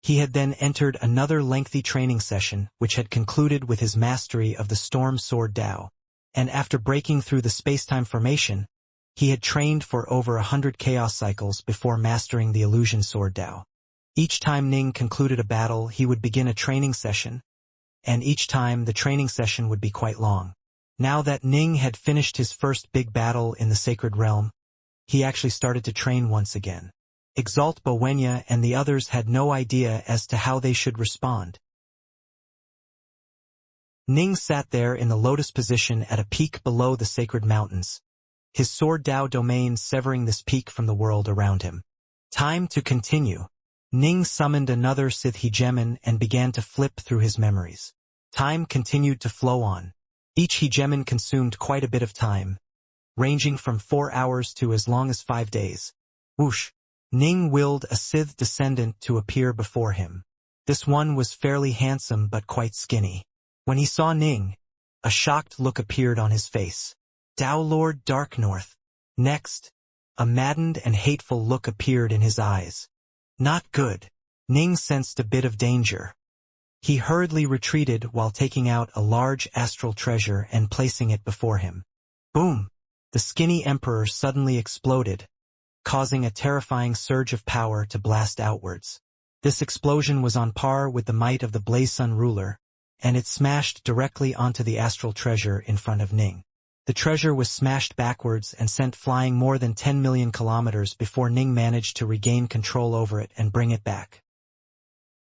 he had then entered another lengthy training session which had concluded with his mastery of the storm sword Dao, and after breaking through the space-time formation, he had trained for over 100 chaos cycles before mastering the illusion sword Dao. Each time Ning concluded a battle, he would begin a training session, and each time the training session would be quite long. Now that Ning had finished his first big battle in the Sacred Realm, he actually started to train once again. Exalt Bowenya and the others had no idea as to how they should respond. Ning sat there in the lotus position at a peak below the sacred mountains, his sword Dao domain severing this peak from the world around him. Time to continue. Ning summoned another Sith hegemon and began to flip through his memories. Time continued to flow on. Each hegemon consumed quite a bit of time, ranging from 4 hours to as long as 5 days. Whoosh! Ning willed a Sith descendant to appear before him. This one was fairly handsome but quite skinny. When he saw Ning, a shocked look appeared on his face. Dao Lord Dark North. Next, a maddened and hateful look appeared in his eyes. Not good. Ning sensed a bit of danger. He hurriedly retreated while taking out a large astral treasure and placing it before him. Boom! The skinny emperor suddenly exploded, causing a terrifying surge of power to blast outwards. This explosion was on par with the might of the Blaze Sun ruler, and it smashed directly onto the astral treasure in front of Ning. The treasure was smashed backwards and sent flying more than 10 million kilometers before Ning managed to regain control over it and bring it back.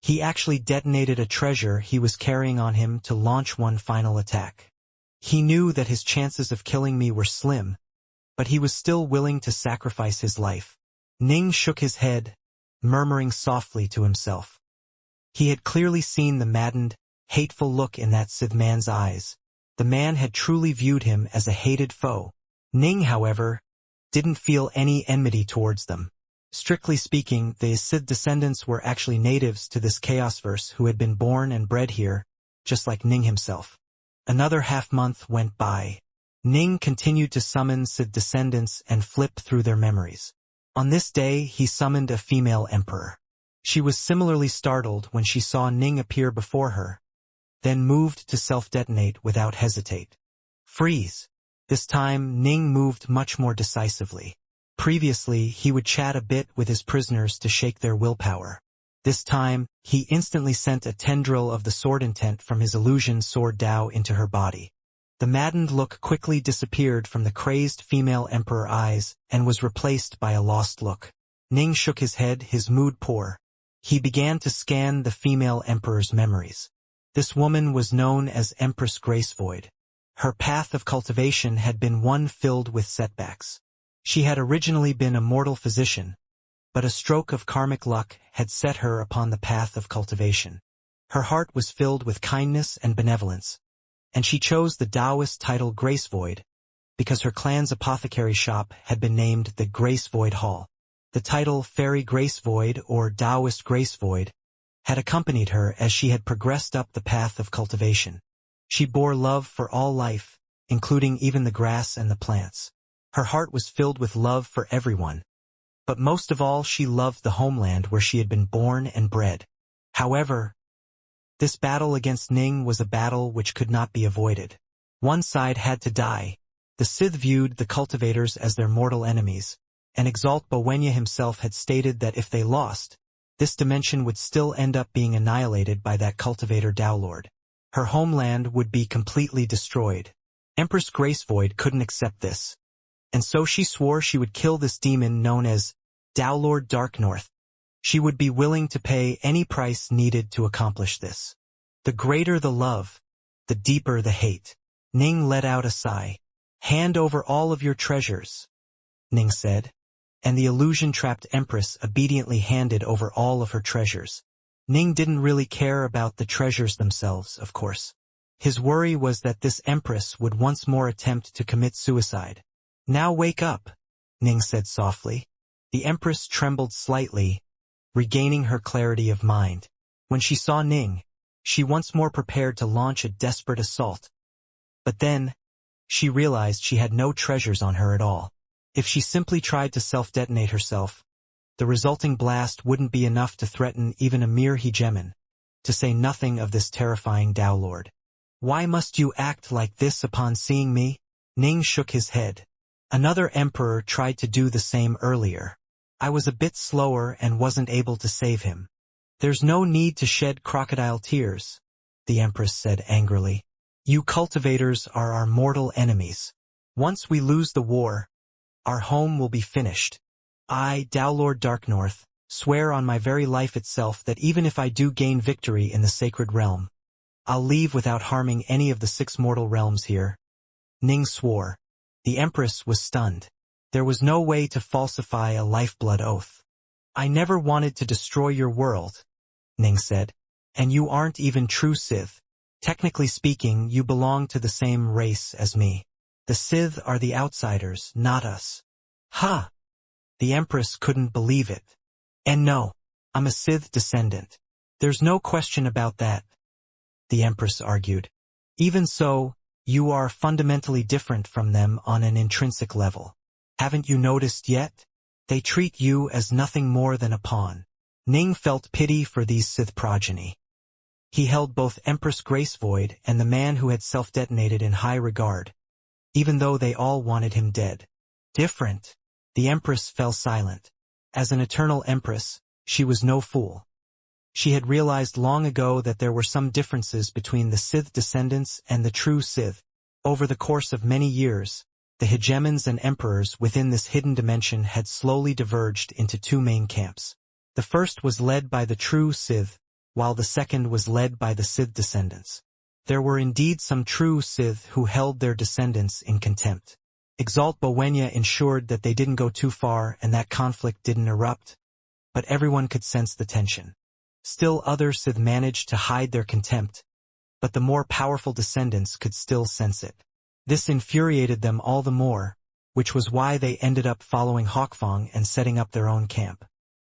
He actually detonated a treasure he was carrying on him to launch one final attack. He knew that his chances of killing me were slim, but he was still willing to sacrifice his life. Ning shook his head, murmuring softly to himself. He had clearly seen the maddened, hateful look in that Sith man's eyes. The man had truly viewed him as a hated foe. Ning, however, didn't feel any enmity towards them. Strictly speaking, the Sith descendants were actually natives to this chaosverse who had been born and bred here, just like Ning himself. Another half-month went by. Ning continued to summon Sith descendants and flip through their memories. On this day, he summoned a female emperor. She was similarly startled when she saw Ning appear before her, then moved to self-detonate without hesitate. Freeze! This time, Ning moved much more decisively. Previously, he would chat a bit with his prisoners to shake their willpower. This time, he instantly sent a tendril of the sword intent from his illusion sword Dao into her body. The maddened look quickly disappeared from the crazed female emperor eyes and was replaced by a lost look. Ning shook his head, his mood poor. He began to scan the female emperor's memories. This woman was known as Empress Gracevoid. Her path of cultivation had been one filled with setbacks. She had originally been a mortal physician, but a stroke of karmic luck had set her upon the path of cultivation. Her heart was filled with kindness and benevolence, and she chose the Taoist title Gracevoid because her clan's apothecary shop had been named the Gracevoid Hall. The title Fairy Gracevoid or Taoist Gracevoid had accompanied her as she had progressed up the path of cultivation. She bore love for all life, including even the grass and the plants. Her heart was filled with love for everyone, but most of all she loved the homeland where she had been born and bred. However, this battle against Ning was a battle which could not be avoided. One side had to die. The Sith viewed the cultivators as their mortal enemies, and Exalt Bowenya himself had stated that if they lost, this dimension would still end up being annihilated by that cultivator Dowlord. Her homeland would be completely destroyed. Empress Gracevoid couldn't accept this, and so she swore she would kill this demon known as Dowlord Darknorth. She would be willing to pay any price needed to accomplish this. The greater the love, the deeper the hate. Ning let out a sigh. Hand over all of your treasures, Ning said, and the illusion-trapped Empress obediently handed over all of her treasures. Ning didn't really care about the treasures themselves, of course. His worry was that this Empress would once more attempt to commit suicide. Now wake up, Ning said softly. The Empress trembled slightly, regaining her clarity of mind. When she saw Ning, she once more prepared to launch a desperate assault. But then, she realized she had no treasures on her at all. If she simply tried to self-detonate herself, the resulting blast wouldn't be enough to threaten even a mere hegemon, to say nothing of this terrifying Dowlord. Why must you act like this upon seeing me? Ning shook his head. Another emperor tried to do the same earlier. I was a bit slower and wasn't able to save him. There's no need to shed crocodile tears, the Empress said angrily. You cultivators are our mortal enemies. Once we lose the war, our home will be finished. I, Dowlord Darknorth, swear on my very life itself that even if I do gain victory in the sacred realm, I'll leave without harming any of the 6 mortal realms here. Ning swore. The Empress was stunned. There was no way to falsify a lifeblood oath. I never wanted to destroy your world, Ning said, and you aren't even true Sith. Technically speaking, you belong to the same race as me. The Sith are the outsiders, not us. Ha! The Empress couldn't believe it. And no, I'm a Sith descendant. There's no question about that, the Empress argued. Even so, you are fundamentally different from them on an intrinsic level. Haven't you noticed yet? They treat you as nothing more than a pawn. Ning felt pity for these Sith progeny. He held both Empress Gracevoid and the man who had self-detonated in high regard, even though they all wanted him dead. Different. The Empress fell silent. As an eternal Empress, she was no fool. She had realized long ago that there were some differences between the Sith descendants and the true Sith. Over the course of many years, the hegemons and emperors within this hidden dimension had slowly diverged into 2 main camps. The first was led by the true Sith, while the second was led by the Sith descendants. There were indeed some true Sith who held their descendants in contempt. Exalt Bowenya ensured that they didn't go too far and that conflict didn't erupt, but everyone could sense the tension. Still other Sith managed to hide their contempt, but the more powerful descendants could still sense it. This infuriated them all the more, which was why they ended up following Hawkfang and setting up their own camp.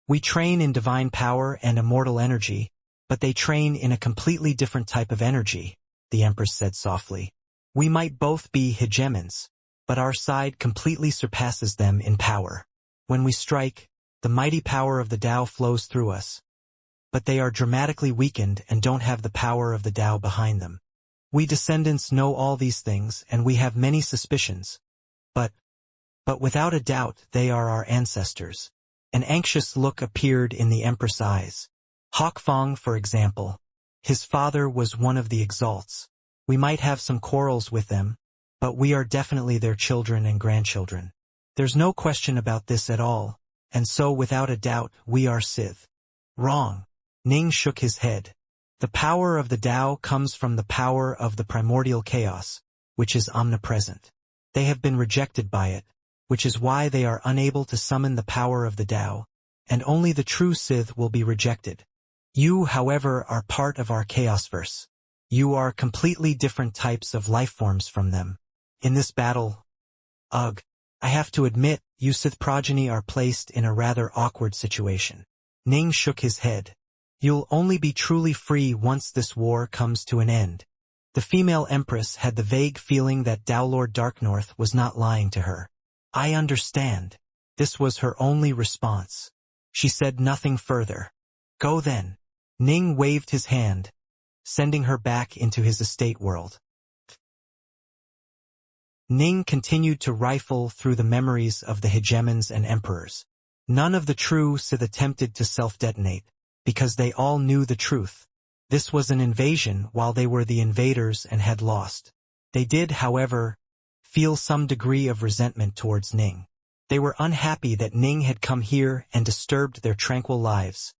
We train in divine power and immortal energy, but they train in a completely different type of energy, the Empress said softly. We might both be hegemons, but our side completely surpasses them in power. When we strike, the mighty power of the Tao flows through us, but they are dramatically weakened and don't have the power of the Tao behind them. We descendants know all these things and we have many suspicions, but without a doubt they are our ancestors. An anxious look appeared in the Empress' eyes. Hawkfang, for example. His father was one of the Exalts. We might have some quarrels with them, but we are definitely their children and grandchildren. There's no question about this at all, and so without a doubt we are Sith. Wrong. Ning shook his head. The power of the Tao comes from the power of the primordial chaos, which is omnipresent. They have been rejected by it, which is why they are unable to summon the power of the Tao, and only the true Sith will be rejected. You, however, are part of our chaosverse. You are completely different types of life forms from them. In this battle, I have to admit, you Sith progeny are placed in a rather awkward situation. Ning shook his head. You'll only be truly free once this war comes to an end. The female empress had the vague feeling that Lord Darknorth was not lying to her. I understand. This was her only response. She said nothing further. Go then. Ning waved his hand, sending her back into his estate world. Ning continued to rifle through the memories of the hegemons and emperors. None of the true Sith attempted to self-detonate, because they all knew the truth. This was an invasion while they were the invaders and had lost. They did, however, feel some degree of resentment towards Ning. They were unhappy that Ning had come here and disturbed their tranquil lives,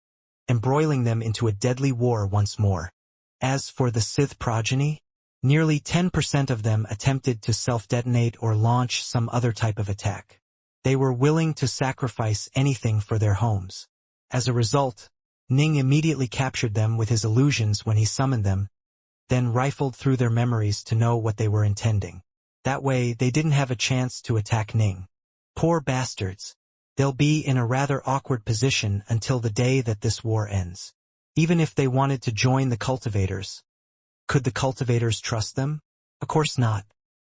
embroiling them into a deadly war once more. As for the Sith progeny, nearly 10% of them attempted to self-detonate or launch some other type of attack. They were willing to sacrifice anything for their homes. As a result, Ning immediately captured them with his illusions when he summoned them, then rifled through their memories to know what they were intending. That way, they didn't have a chance to attack Ning. Poor bastards. They'll be in a rather awkward position until the day that this war ends. Even if they wanted to join the cultivators, could the cultivators trust them? Of course not.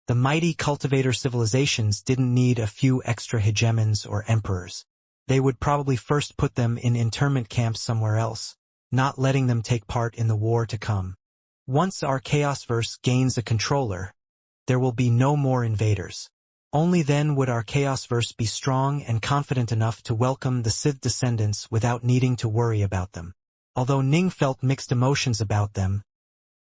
The mighty cultivator civilizations didn't need a few extra hegemons or emperors. They would probably first put them in internment camps somewhere else, not letting them take part in the war to come. Once our chaosverse gains a controller, there will be no more invaders. Only then would our chaosverse be strong and confident enough to welcome the Sith descendants without needing to worry about them. Although Ning felt mixed emotions about them,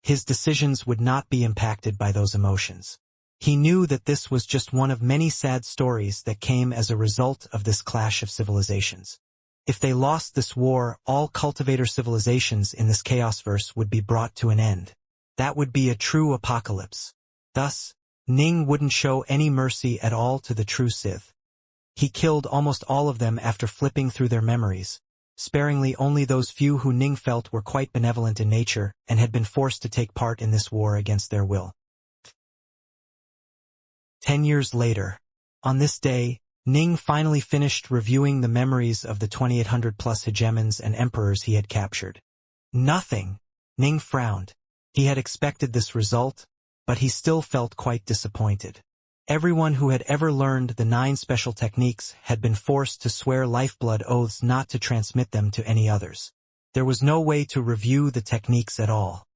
his decisions would not be impacted by those emotions. He knew that this was just one of many sad stories that came as a result of this clash of civilizations. If they lost this war, all cultivator civilizations in this chaosverse would be brought to an end. That would be a true apocalypse. Thus, Ning wouldn't show any mercy at all to the true Sith. He killed almost all of them after flipping through their memories, sparingly only those few who Ning felt were quite benevolent in nature and had been forced to take part in this war against their will. 10 years later, on this day, Ning finally finished reviewing the memories of the 2800-plus hegemons and emperors he had captured. Nothing. Ning frowned. He had expected this result, but he still felt quite disappointed. Everyone who had ever learned the 9 special techniques had been forced to swear lifeblood oaths not to transmit them to any others. There was no way to review the techniques at all.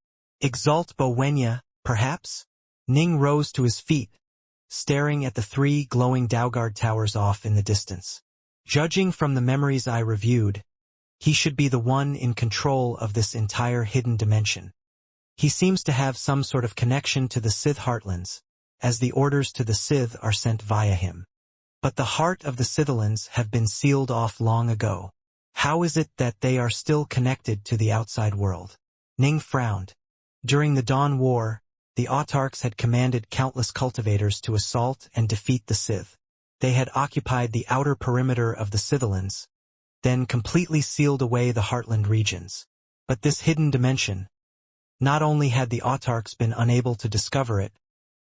Exalt Bowenya, perhaps? Ning rose to his feet, staring at the 3 glowing Daugard towers off in the distance. Judging from the memories I reviewed, he should be the one in control of this entire hidden dimension. He seems to have some sort of connection to the Sith Heartlands, as the orders to the Sith are sent via him. But the heart of the Sithlands have been sealed off long ago. How is it that they are still connected to the outside world? Ning frowned. During the Dawn War, the autarchs had commanded countless cultivators to assault and defeat the Sith. They had occupied the outer perimeter of the Sithlands, then completely sealed away the Heartland regions. But this hidden dimension, not only had the autarchs been unable to discover it,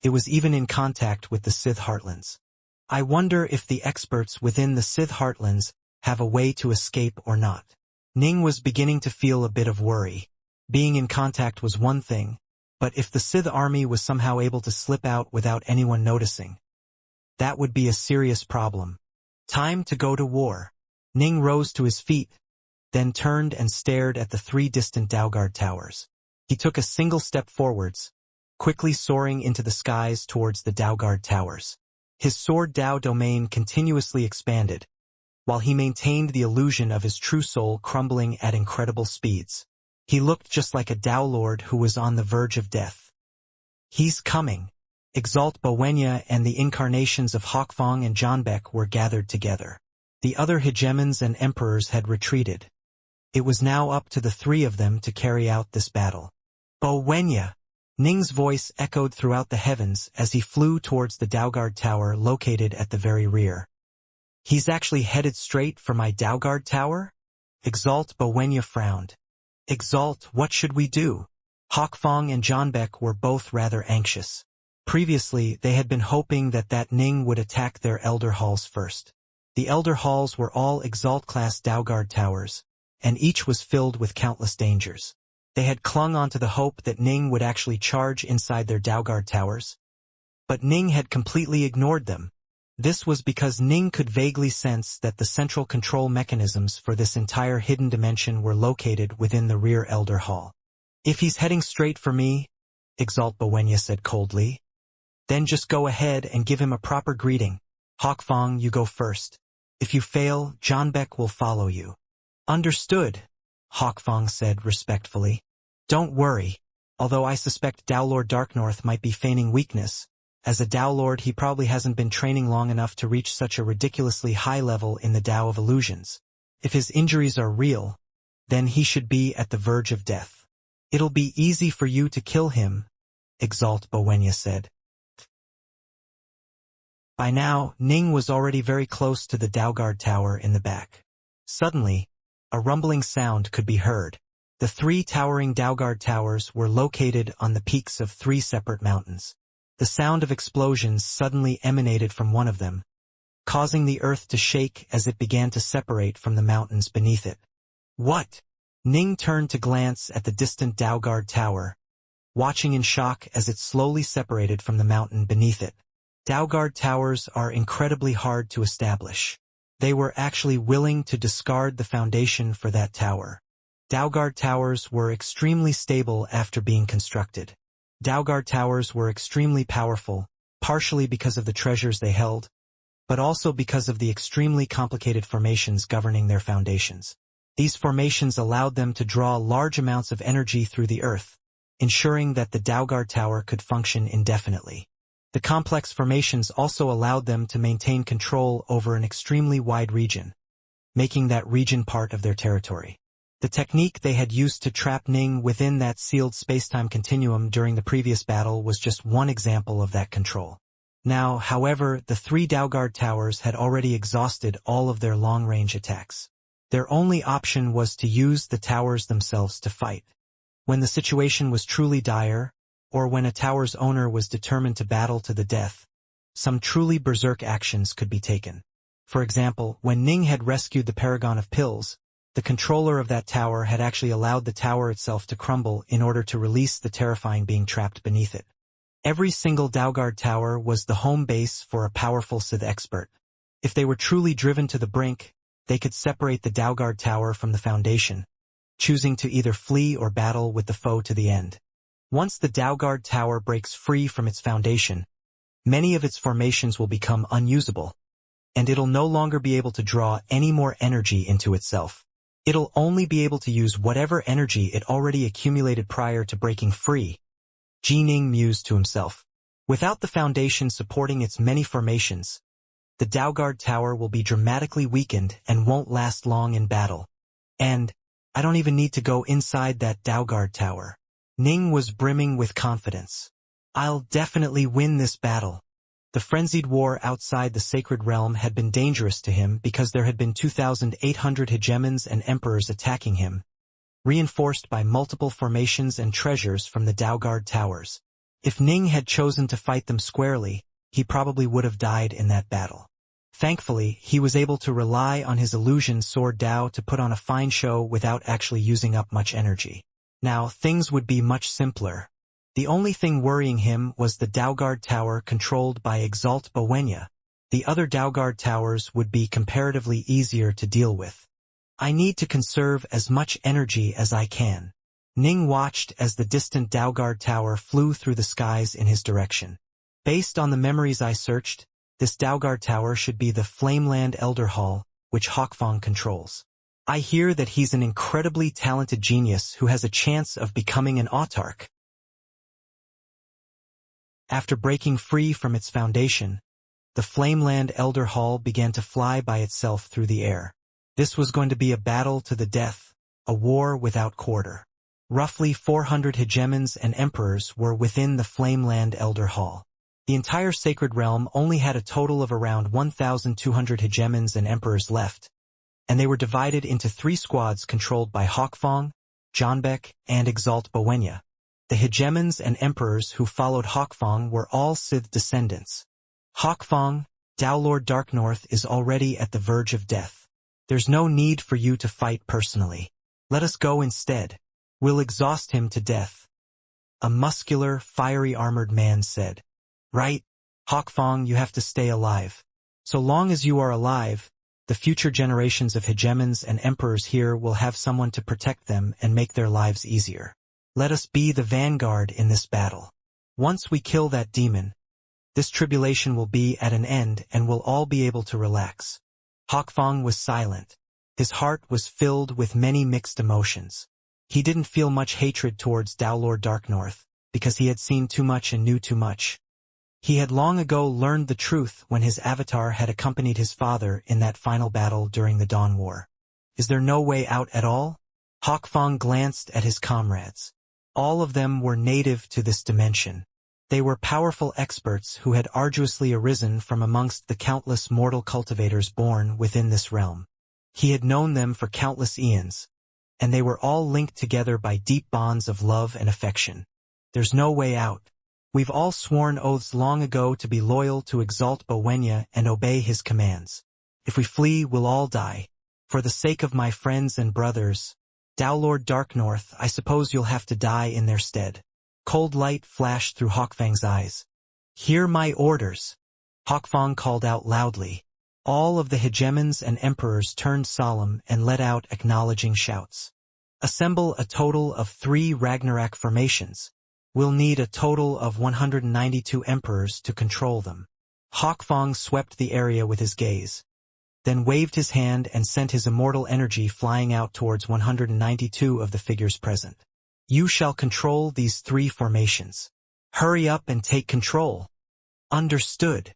it was even in contact with the Sith Heartlands. I wonder if the experts within the Sith Heartlands have a way to escape or not. Ning was beginning to feel a bit of worry. Being in contact was one thing, but if the Sith army was somehow able to slip out without anyone noticing, that would be a serious problem. Time to go to war. Ning rose to his feet, then turned and stared at the 3 distant Daugard towers. He took a single step forwards, quickly soaring into the skies towards the Daugard towers. His sword Dao domain continuously expanded, while he maintained the illusion of his true soul crumbling at incredible speeds. He looked just like a Dao Lord who was on the verge of death. He's coming. Exalt Bowenya and the incarnations of Hawkfong and Johnbeck were gathered together. The other hegemons and emperors had retreated. It was now up to the three of them to carry out this battle. Bowenya! Ning's voice echoed throughout the heavens as he flew towards the Dalgard Tower located at the very rear. He's actually headed straight for my Dalgard Tower? Exalt Bowenya frowned. Exalt, what should we do? Hawkfang and Zhanbek were both rather anxious. Previously, they had been hoping that Ning would attack their Elder Halls first. The Elder Halls were all Exalt-class Dalgard Towers, and each was filled with countless dangers. They had clung onto the hope that Ning would actually charge inside their Dalgard Towers. But Ning had completely ignored them. This was because Ning could vaguely sense that the central control mechanisms for this entire hidden dimension were located within the rear Elder Hall. If he's heading straight for me, Exalt Bowenya said coldly, then just go ahead and give him a proper greeting. Hawkfang, you go first. If you fail, Zhanbek will follow you. Understood, Hawkfang said respectfully. Don't worry, although I suspect Dowlord Darknorth might be feigning weakness. As a Dowlord, he probably hasn't been training long enough to reach such a ridiculously high level in the Dao of Illusions. If his injuries are real, then he should be at the verge of death. It'll be easy for you to kill him, Exalt Bowenya said. By now, Ning was already very close to the Dalgard Tower in the back. Suddenly, a rumbling sound could be heard. The three towering Dalgard Towers were located on the peaks of three separate mountains. The sound of explosions suddenly emanated from one of them, causing the earth to shake as it began to separate from the mountains beneath it. What? Ning turned to glance at the distant Dalgard Tower, watching in shock as it slowly separated from the mountain beneath it. Dalgard Towers are incredibly hard to establish. They were actually willing to discard the foundation for that tower. Dalgard Towers were extremely stable after being constructed. Dalgard Towers were extremely powerful, partially because of the treasures they held, but also because of the extremely complicated formations governing their foundations. These formations allowed them to draw large amounts of energy through the earth, ensuring that the Dalgard Tower could function indefinitely. The complex formations also allowed them to maintain control over an extremely wide region, making that region part of their territory. The technique they had used to trap Ning within that sealed spacetime continuum during the previous battle was just one example of that control. Now, however, the three Dalgard Towers had already exhausted all of their long-range attacks. Their only option was to use the towers themselves to fight. When the situation was truly dire, or when a tower's owner was determined to battle to the death, some truly berserk actions could be taken. For example, when Ning had rescued the Paragon of Pills, the controller of that tower had actually allowed the tower itself to crumble in order to release the terrifying being trapped beneath it. Every single Dalgard Tower was the home base for a powerful Sith expert. If they were truly driven to the brink, they could separate the Dalgard Tower from the foundation, choosing to either flee or battle with the foe to the end. Once the Dalgard Tower breaks free from its foundation, many of its formations will become unusable, and it'll no longer be able to draw any more energy into itself. It'll only be able to use whatever energy it already accumulated prior to breaking free. Ji Ning mused to himself. Without the foundation supporting its many formations, the Dalgard Tower will be dramatically weakened and won't last long in battle. And I don't even need to go inside that Dalgard Tower. Ning was brimming with confidence. I'll definitely win this battle. The frenzied war outside the sacred realm had been dangerous to him because there had been 2,800 hegemons and emperors attacking him, reinforced by multiple formations and treasures from the Dalgard Towers. If Ning had chosen to fight them squarely, he probably would have died in that battle. Thankfully, he was able to rely on his illusion sword Dao to put on a fine show without actually using up much energy. Now, things would be much simpler. The only thing worrying him was the Dalgard Tower controlled by Exalt Bowenya. The other Dalgard Towers would be comparatively easier to deal with. I need to conserve as much energy as I can. Ning watched as the distant Dalgard Tower flew through the skies in his direction. Based on the memories I searched, this Dalgard Tower should be the Flameland Elder Hall, which Hawkfang controls. I hear that he's an incredibly talented genius who has a chance of becoming an autarch. After breaking free from its foundation, the Flameland Elder Hall began to fly by itself through the air. This was going to be a battle to the death, a war without quarter. Roughly 400 hegemons and emperors were within the Flameland Elder Hall. The entire Sacred Realm only had a total of around 1,200 hegemons and emperors left, and they were divided into 3 squads controlled by Hawkfang, Jonbek, and Exalt Bowenya. The hegemons and emperors who followed Hawkfang were all Sith descendants. Hawkfang, Dowlord Darknorth, is already at the verge of death. There's no need for you to fight personally. Let us go instead. We'll exhaust him to death. A muscular, fiery armored man said. Right, Hawkfang, you have to stay alive. So long as you are alive, the future generations of hegemons and emperors here will have someone to protect them and make their lives easier. Let us be the vanguard in this battle. Once we kill that demon, this tribulation will be at an end and we'll all be able to relax. Hawkfang was silent. His heart was filled with many mixed emotions. He didn't feel much hatred towards Dowlord Darknorth, because he had seen too much and knew too much. He had long ago learned the truth when his avatar had accompanied his father in that final battle during the Dawn War. Is there no way out at all? Hawkfang glanced at his comrades. All of them were native to this dimension. They were powerful experts who had arduously arisen from amongst the countless mortal cultivators born within this realm. He had known them for countless eons, and they were all linked together by deep bonds of love and affection. There's no way out. We've all sworn oaths long ago to be loyal to Exalt Bowenya and obey his commands. If we flee, we'll all die. For the sake of my friends and brothers, Dowlord Darknorth, I suppose you'll have to die in their stead. Cold light flashed through Hawkfang's eyes. Hear my orders. Hawkfang called out loudly. All of the hegemons and emperors turned solemn and let out acknowledging shouts. Assemble a total of 3 Ragnarok formations. We'll need a total of 192 emperors to control them. Hawkfang swept the area with his gaze, then waved his hand and sent his immortal energy flying out towards 192 of the figures present. You shall control these 3 formations. Hurry up and take control. Understood.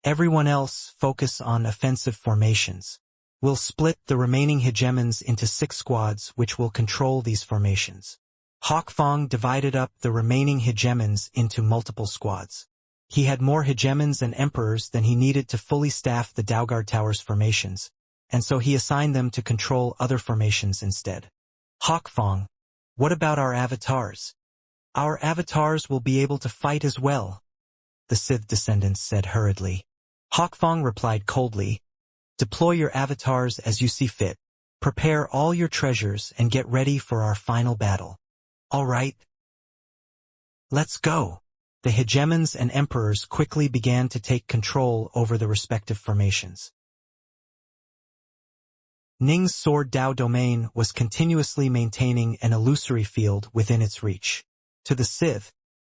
Everyone else, focus on offensive formations. We'll split the remaining hegemons into 6 squads which will control these formations. Hawkfang divided up the remaining hegemons into multiple squads. He had more hegemons and emperors than he needed to fully staff the Daugard Tower's formations, and so he assigned them to control other formations instead. Hawkfang, what about our avatars? Our avatars will be able to fight as well, the Sith descendants said hurriedly. Hawkfang replied coldly, deploy your avatars as you see fit. Prepare all your treasures and get ready for our final battle. All right. Let's go. The hegemons and emperors quickly began to take control over the respective formations. Ning's Sword Dao domain was continuously maintaining an illusory field within its reach. To the Sith,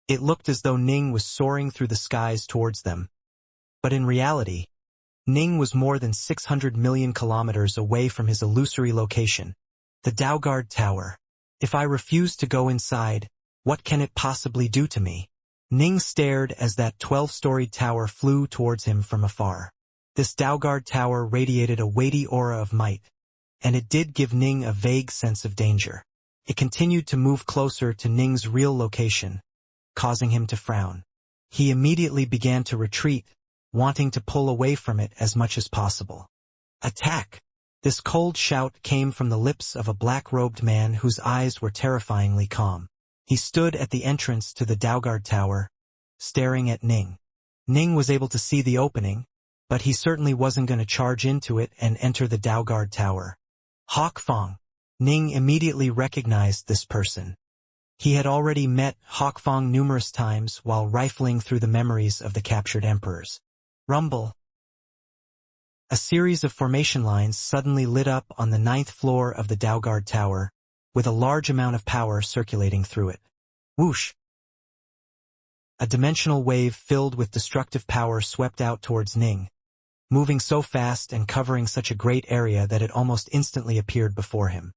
it looked as though Ning was soaring through the skies towards them. But in reality, Ning was more than 600 million kilometers away from his illusory location, the Daugard Tower. If I refuse to go inside, what can it possibly do to me? Ning stared as that 12-storied tower flew towards him from afar. This Daugard Tower radiated a weighty aura of might, and it did give Ning a vague sense of danger. It continued to move closer to Ning's real location, causing him to frown. He immediately began to retreat, wanting to pull away from it as much as possible. Attack! This cold shout came from the lips of a black-robed man whose eyes were terrifyingly calm. He stood at the entrance to the Daugard Tower, staring at Ning. Ning was able to see the opening, but he certainly wasn't going to charge into it and enter the Daugard Tower. Hawkfang. Ning immediately recognized this person. He had already met Hawkfang numerous times while rifling through the memories of the captured emperors. Rumble. A series of formation lines suddenly lit up on the 9th floor of the Daugard Tower, with a large amount of power circulating through it. Whoosh! A dimensional wave filled with destructive power swept out towards Ning, moving so fast and covering such a great area that it almost instantly appeared before him.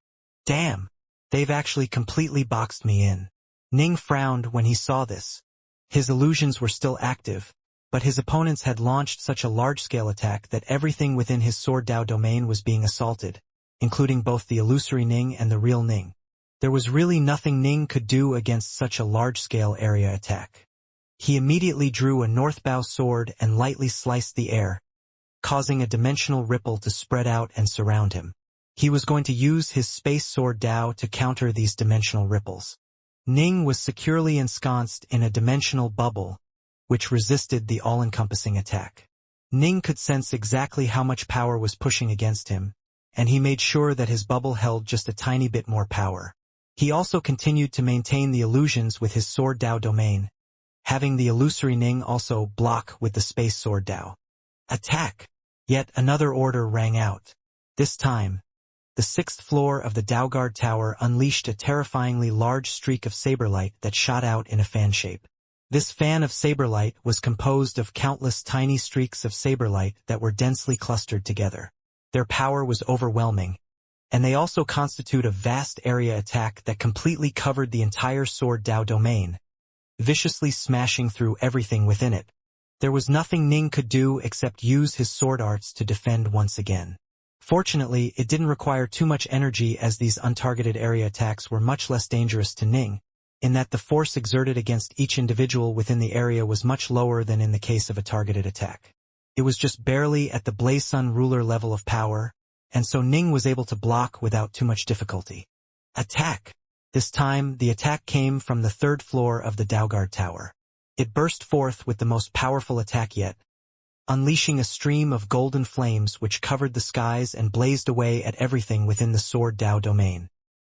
Damn! They've actually completely boxed me in. Ning frowned when he saw this. His illusions were still active, but his opponents had launched such a large-scale attack that everything within his Sword Dao domain was being assaulted, including both the illusory Ning and the real Ning. There was really nothing Ning could do against such a large-scale area attack. He immediately drew a northbow sword and lightly sliced the air, causing a dimensional ripple to spread out and surround him. He was going to use his space sword Dao to counter these dimensional ripples. Ning was securely ensconced in a dimensional bubble, which resisted the all-encompassing attack. Ning could sense exactly how much power was pushing against him, and he made sure that his bubble held just a tiny bit more power. He also continued to maintain the illusions with his sword Dao domain, having the illusory Ning also block with the space sword Dao. Attack! Yet another order rang out. This time, the 6th floor of the Daoguard Tower unleashed a terrifyingly large streak of saberlight that shot out in a fan shape. This fan of saberlight was composed of countless tiny streaks of saberlight that were densely clustered together. Their power was overwhelming, and they also constitute a vast area attack that completely covered the entire sword Dao domain, viciously smashing through everything within it. There was nothing Ning could do except use his sword arts to defend once again. Fortunately, it didn't require too much energy, as these untargeted area attacks were much less dangerous to Ning, in that the force exerted against each individual within the area was much lower than in the case of a targeted attack. It was just barely at the Blaze Sun ruler level of power, and so Ning was able to block without too much difficulty. Attack! This time, the attack came from the 3rd floor of the Daoguard Tower. It burst forth with the most powerful attack yet, unleashing a stream of golden flames which covered the skies and blazed away at everything within the sword Dao domain.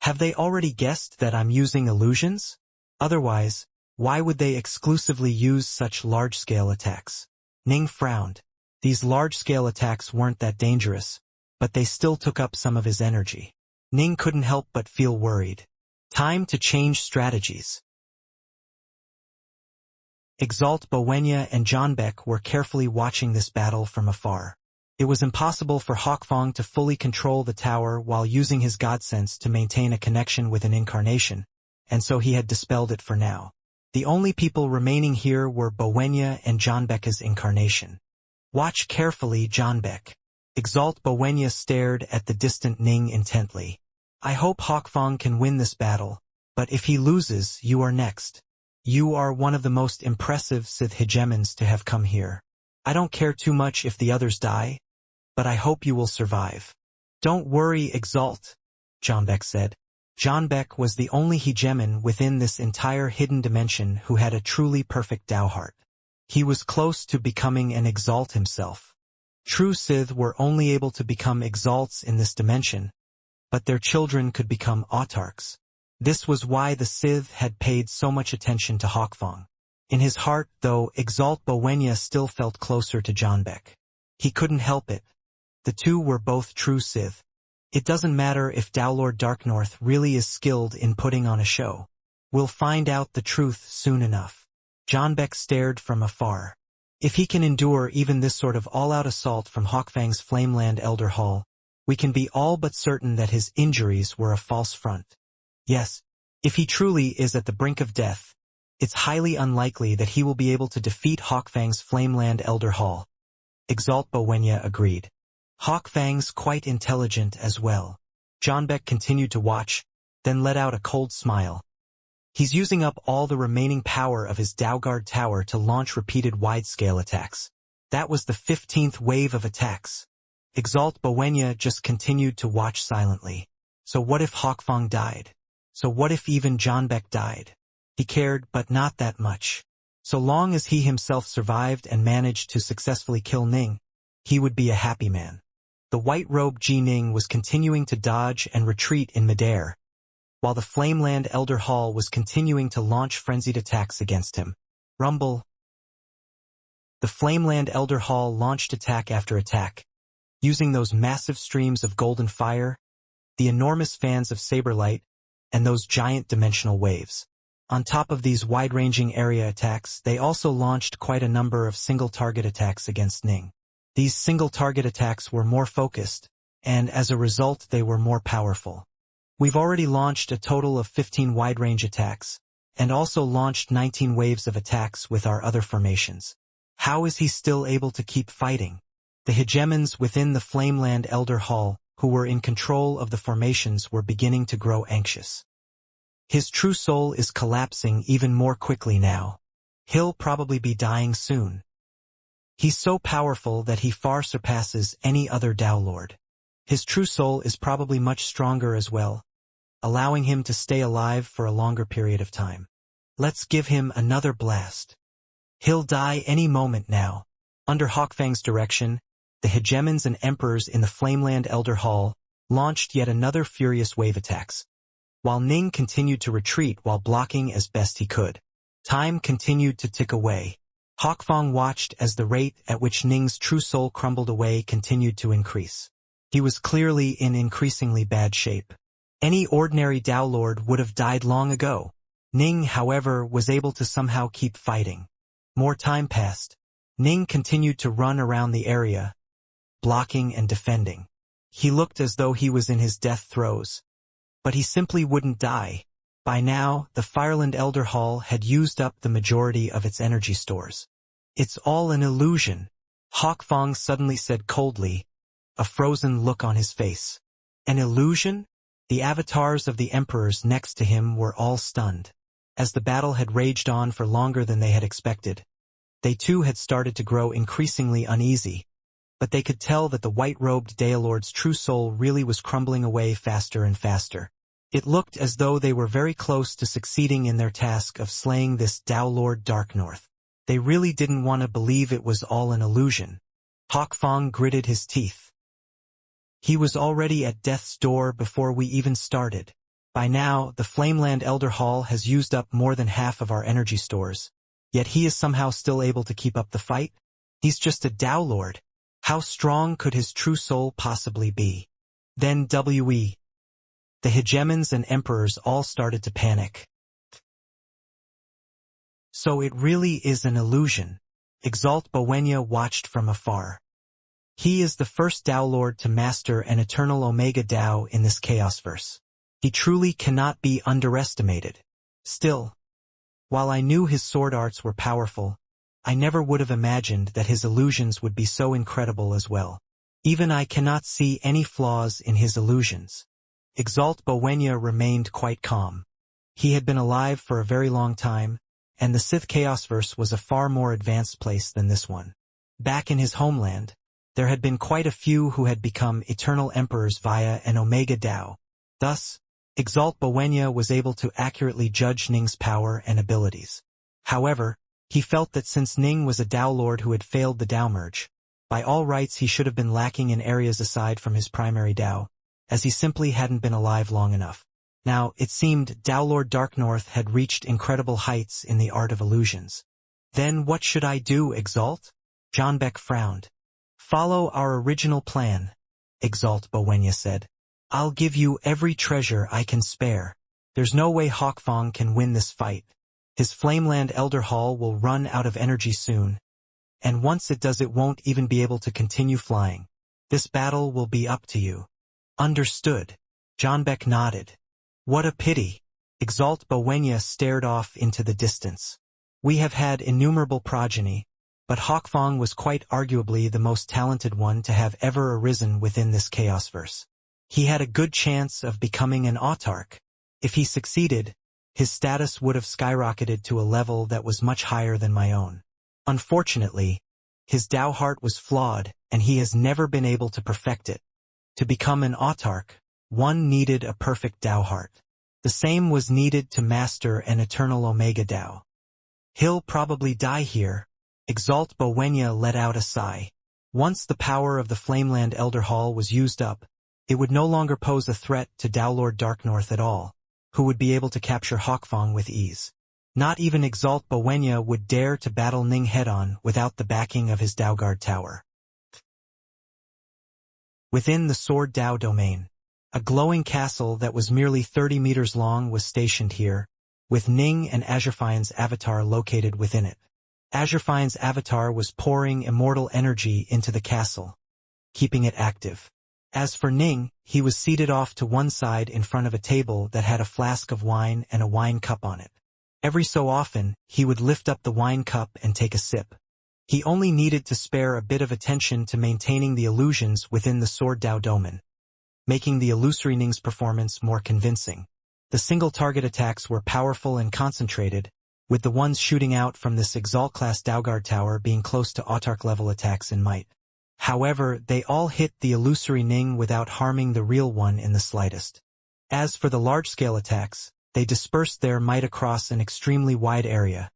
Have they already guessed that I'm using illusions? Otherwise, why would they exclusively use such large-scale attacks? Ning frowned. These large-scale attacks weren't that dangerous, but they still took up some of his energy. Ning couldn't help but feel worried. Time to change strategies. Exalt Bowenya and Zhanbek were carefully watching this battle from afar. It was impossible for Hawkfang to fully control the tower while using his god sense to maintain a connection with an incarnation, and so he had dispelled it for now. The only people remaining here were Bowenya and Zhanbek's incarnation. Watch carefully, Zhanbek. Exalt Bowenya stared at the distant Ning intently. I hope Hawkfang can win this battle, but if he loses, you are next. You are one of the most impressive Sith hegemons to have come here. I don't care too much if the others die, but I hope you will survive. Don't worry, Exalt, Zhanbek said. Zhanbek was the only hegemon within this entire hidden dimension who had a truly perfect Dao heart. He was close to becoming an Exalt himself. True Sith were only able to become Exalts in this dimension, but their children could become autarchs. This was why the Sith had paid so much attention to Hawkfang. In his heart, though, Exalt Bowenya still felt closer to Zhanbek. He couldn't help it. The two were both true Sith. It doesn't matter if Daolord Darknorth really is skilled in putting on a show. We'll find out the truth soon enough. Zhanbek stared from afar. If he can endure even this sort of all-out assault from Hawkfang's Flameland Elder Hall, we can be all but certain that his injuries were a false front. Yes, if he truly is at the brink of death, it's highly unlikely that he will be able to defeat Hawkfang's Flameland Elder Hall. Exalt Bowenya agreed. Hawkfang's quite intelligent as well. Zhanbek continued to watch, then let out a cold smile. He's using up all the remaining power of his Daoguard Tower to launch repeated wide-scale attacks. That was the 15th wave of attacks. Exalt Bowenya just continued to watch silently. So what if Hawkfang died? So what if even Zhanbek died? He cared, but not that much. So long as he himself survived and managed to successfully kill Ning, he would be a happy man. The white-robed Ji Ning was continuing to dodge and retreat in midair, while the Flameland Elder Hall was continuing to launch frenzied attacks against him. Rumble. The Flameland Elder Hall launched attack after attack, using those massive streams of golden fire, the enormous fans of saberlight, and those giant dimensional waves. On top of these wide-ranging area attacks, they also launched quite a number of single-target attacks against Ning. These single-target attacks were more focused, and as a result they were more powerful. We've already launched a total of 15 wide-range attacks, and also launched 19 waves of attacks with our other formations. How is he still able to keep fighting? The hegemons within the Flameland Elder Hall who were in control of the formations, were beginning to grow anxious. His true soul is collapsing even more quickly now. He'll probably be dying soon. He's so powerful that he far surpasses any other Tao Lord. His true soul is probably much stronger as well, allowing him to stay alive for a longer period of time. Let's give him another blast. He'll die any moment now. Under Hawkfang's direction, the hegemons and emperors in the Flameland Elder Hall launched yet another furious wave attacks, while Ning continued to retreat while blocking as best he could. Time continued to tick away. Hawkfang watched as the rate at which Ning's true soul crumbled away continued to increase. He was clearly in increasingly bad shape. Any ordinary Tao Lord would have died long ago. Ning, however, was able to somehow keep fighting. More time passed. Ning continued to run around the area, blocking and defending. He looked as though he was in his death throes. But he simply wouldn't die. By now, the Fireland Elder Hall had used up the majority of its energy stores. It's all an illusion, Hawkfang suddenly said coldly, a frozen look on his face. An illusion? The avatars of the emperors next to him were all stunned. As the battle had raged on for longer than they had expected, they too had started to grow increasingly uneasy, but they could tell that the white-robed Daelord's true soul really was crumbling away faster and faster. It looked as though they were very close to succeeding in their task of slaying this Tao Lord Dark North. They really didn't want to believe it was all an illusion. Hawkfang gritted his teeth. He was already at death's door before we even started. By now, the Flameland Elder Hall has used up more than half of our energy stores. Yet he is somehow still able to keep up the fight? He's just a Tao Lord. How strong could his true soul possibly be? Then the hegemons and emperors all started to panic. So it really is an illusion. Exalt Bowenya watched from afar. He is the first Tao Lord to master an eternal Omega Tao in this Chaosverse. He truly cannot be underestimated. Still, while I knew his sword arts were powerful, I never would have imagined that his illusions would be so incredible as well. Even I cannot see any flaws in his illusions. Exalt Bowenya remained quite calm. He had been alive for a very long time, and the Sith Chaosverse was a far more advanced place than this one. Back in his homeland, there had been quite a few who had become eternal emperors via an Omega Tao. Thus, Exalt Bowenya was able to accurately judge Ning's power and abilities. However, he felt that since Ning was a Tao Lord who had failed the Tao merge, by all rights he should have been lacking in areas aside from his primary Tao, as he simply hadn't been alive long enough. Now, it seemed Tao Lord Dark North had reached incredible heights in the art of illusions. Then what should I do, Exalt? Johnbeck frowned. Follow our original plan, Exalt Bowenya said. I'll give you every treasure I can spare. There's no way Hawkfang can win this fight. His Flameland Elder Hall will run out of energy soon, and once it does it won't even be able to continue flying. This battle will be up to you. Understood. Johnbeck nodded. What a pity. Exalt Bowenya stared off into the distance. We have had innumerable progeny, but Hawkfang was quite arguably the most talented one to have ever arisen within this Chaosverse. He had a good chance of becoming an autarch. If he succeeded, his status would have skyrocketed to a level that was much higher than my own. Unfortunately, his Tao heart was flawed, and he has never been able to perfect it. To become an autarch, one needed a perfect Tao heart. The same was needed to master an eternal Omega Tao. He'll probably die here. Exalt Bowenya let out a sigh. Once the power of the Flameland Elder Hall was used up, it would no longer pose a threat to Tao Lord Dark North at all, who would be able to capture Hawkfang with ease. Not even Exalt Bowenya would dare to battle Ning head-on without the backing of his Daoguard Tower. Within the Sword Tao domain, a glowing castle that was merely 30 meters long was stationed here, with Ning and Azurfian's avatar located within it. Azurfian's avatar was pouring immortal energy into the castle, keeping it active. As for Ning, he was seated off to one side in front of a table that had a flask of wine and a wine cup on it. Every so often, he would lift up the wine cup and take a sip. He only needed to spare a bit of attention to maintaining the illusions within the Sword Tao domain. making the illusory Ning's performance more convincing. The single-target attacks were powerful and concentrated, with the ones shooting out from this Exalt-class Daugard tower being close to Autarch-level attacks in might. However, they all hit the illusory Ning without harming the real one in the slightest. As for the large-scale attacks, they dispersed their might across an extremely wide area,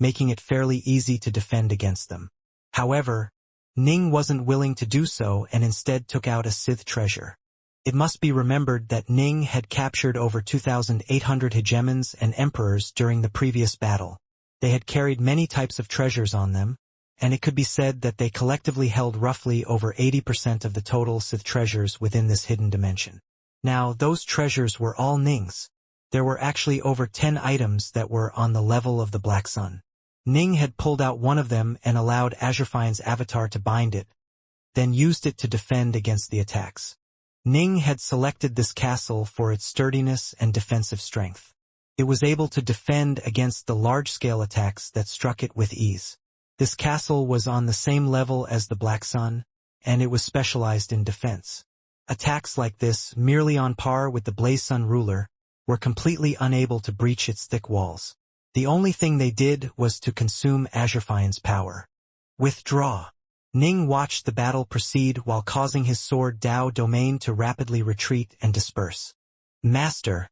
making it fairly easy to defend against them. However, Ning wasn't willing to do so and instead took out a Sith treasure. It must be remembered that Ning had captured over 2,800 hegemons and emperors during the previous battle. They had carried many types of treasures on them, and it could be said that they collectively held roughly over 80% of the total Sith treasures within this hidden dimension. Now, those treasures were all Ning's. There were actually over 10 items that were on the level of the Black Sun. Ning had pulled out one of them and allowed Azurfine's avatar to bind it, then used it to defend against the attacks. Ning had selected this castle for its sturdiness and defensive strength. It was able to defend against the large-scale attacks that struck it with ease. This castle was on the same level as the Black Sun, and it was specialized in defense. Attacks like this, merely on par with the Blaze Sun ruler, were completely unable to breach its thick walls. The only thing they did was to consume Azurfine's power. Withdraw. Ning watched the battle proceed while causing his sword Dao domain to rapidly retreat and disperse. Master,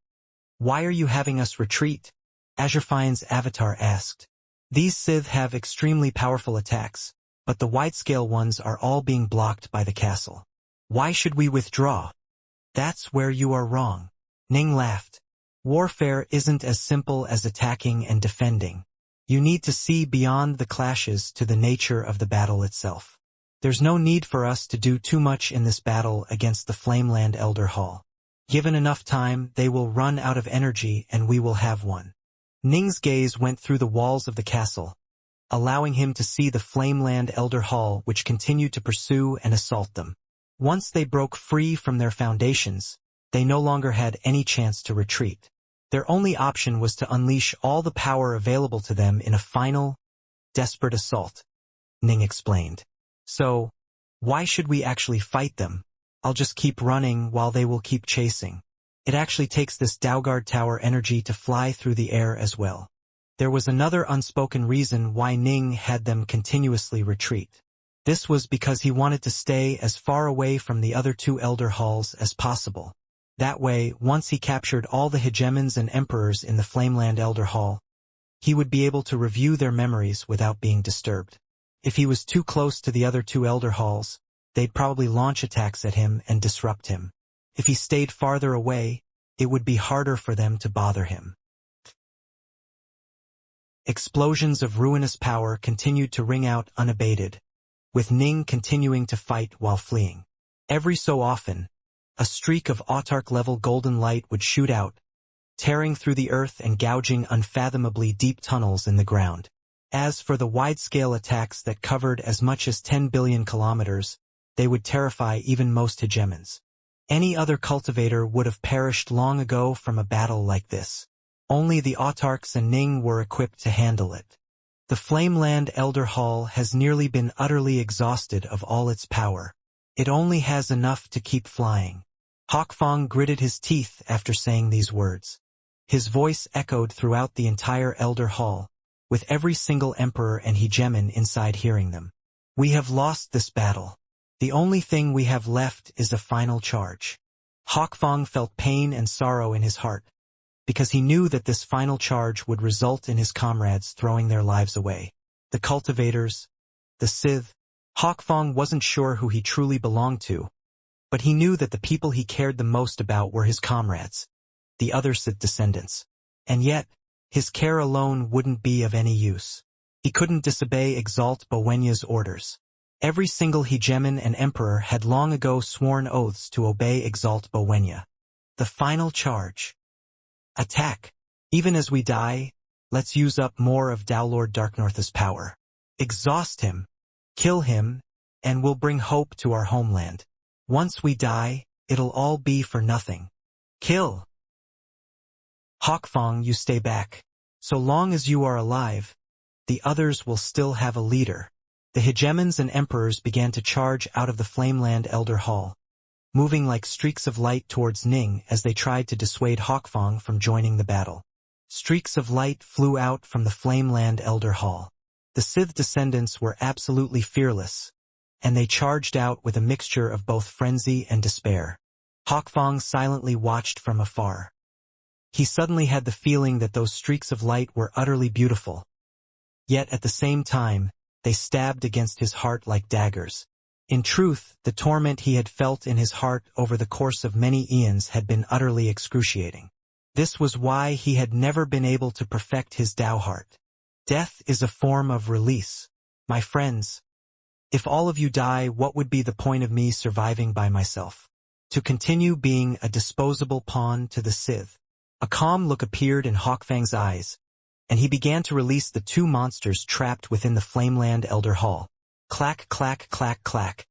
why are you having us retreat? Azurfine's avatar asked. These Sith have extremely powerful attacks, but the wide-scale ones are all being blocked by the castle. Why should we withdraw? That's where you are wrong. Ning laughed. Warfare isn't as simple as attacking and defending. You need to see beyond the clashes to the nature of the battle itself. There's no need for us to do too much in this battle against the Flameland Elder Hall. Given enough time, they will run out of energy and we will have one. Ning's gaze went through the walls of the castle, allowing him to see the Flameland Elder Hall which continued to pursue and assault them. Once they broke free from their foundations, they no longer had any chance to retreat. Their only option was to unleash all the power available to them in a final, desperate assault, Ning explained. So, why should we actually fight them? I'll just keep running while they will keep chasing. It actually takes this Daugard Tower energy to fly through the air as well. There was another unspoken reason why Ning had them continuously retreat. This was because he wanted to stay as far away from the other two Elder Halls as possible. That way, once he captured all the hegemons and emperors in the Flameland Elder Hall, he would be able to review their memories without being disturbed. If he was too close to the other two Elder Halls, they'd probably launch attacks at him and disrupt him. If he stayed farther away, it would be harder for them to bother him. Explosions of ruinous power continued to ring out unabated, with Ning continuing to fight while fleeing. Every so often, a streak of Autarch-level golden light would shoot out, tearing through the earth and gouging unfathomably deep tunnels in the ground. As for the wide-scale attacks that covered as much as 10 billion kilometers, they would terrify even most hegemons. Any other cultivator would have perished long ago from a battle like this. Only the Autarchs and Ning were equipped to handle it. The Flameland Elder Hall has nearly been utterly exhausted of all its power. It only has enough to keep flying. Hawkfang gritted his teeth after saying these words. His voice echoed throughout the entire Elder Hall, with every single emperor and hegemon inside hearing them. We have lost this battle. The only thing we have left is a final charge. Hawkfang felt pain and sorrow in his heart, because he knew that this final charge would result in his comrades throwing their lives away. The cultivators, the Sith. Hawkfang wasn't sure who he truly belonged to, but he knew that the people he cared the most about were his comrades, the other Sith descendants. And yet, his care alone wouldn't be of any use. He couldn't disobey Exalt Bowenya's orders. Every single hegemon and emperor had long ago sworn oaths to obey Exalt Bowenya. The final charge. Attack. Even as we die, let's use up more of Daulord Darknorth's power. Exhaust him. Kill him, and we'll bring hope to our homeland. Once we die, it'll all be for nothing. Kill! Hawkfang, you stay back. So long as you are alive, the others will still have a leader. The hegemons and emperors began to charge out of the Flameland Elder Hall. moving like streaks of light towards Ning as they tried to dissuade Hawkfang from joining the battle. Streaks of light flew out from the Flameland Elder Hall. The Sith descendants were absolutely fearless, and they charged out with a mixture of both frenzy and despair. Hawkfang silently watched from afar. He suddenly had the feeling that those streaks of light were utterly beautiful. Yet at the same time, they stabbed against his heart like daggers. In truth, the torment he had felt in his heart over the course of many eons had been utterly excruciating. This was why he had never been able to perfect his Tao heart. Death is a form of release. My friends, if all of you die, what would be the point of me surviving by myself? To continue being a disposable pawn to the Sith. A calm look appeared in Hawkfang's eyes, and he began to release the two monsters trapped within the Flameland Elder Hall. Clack, clack, clack, clack.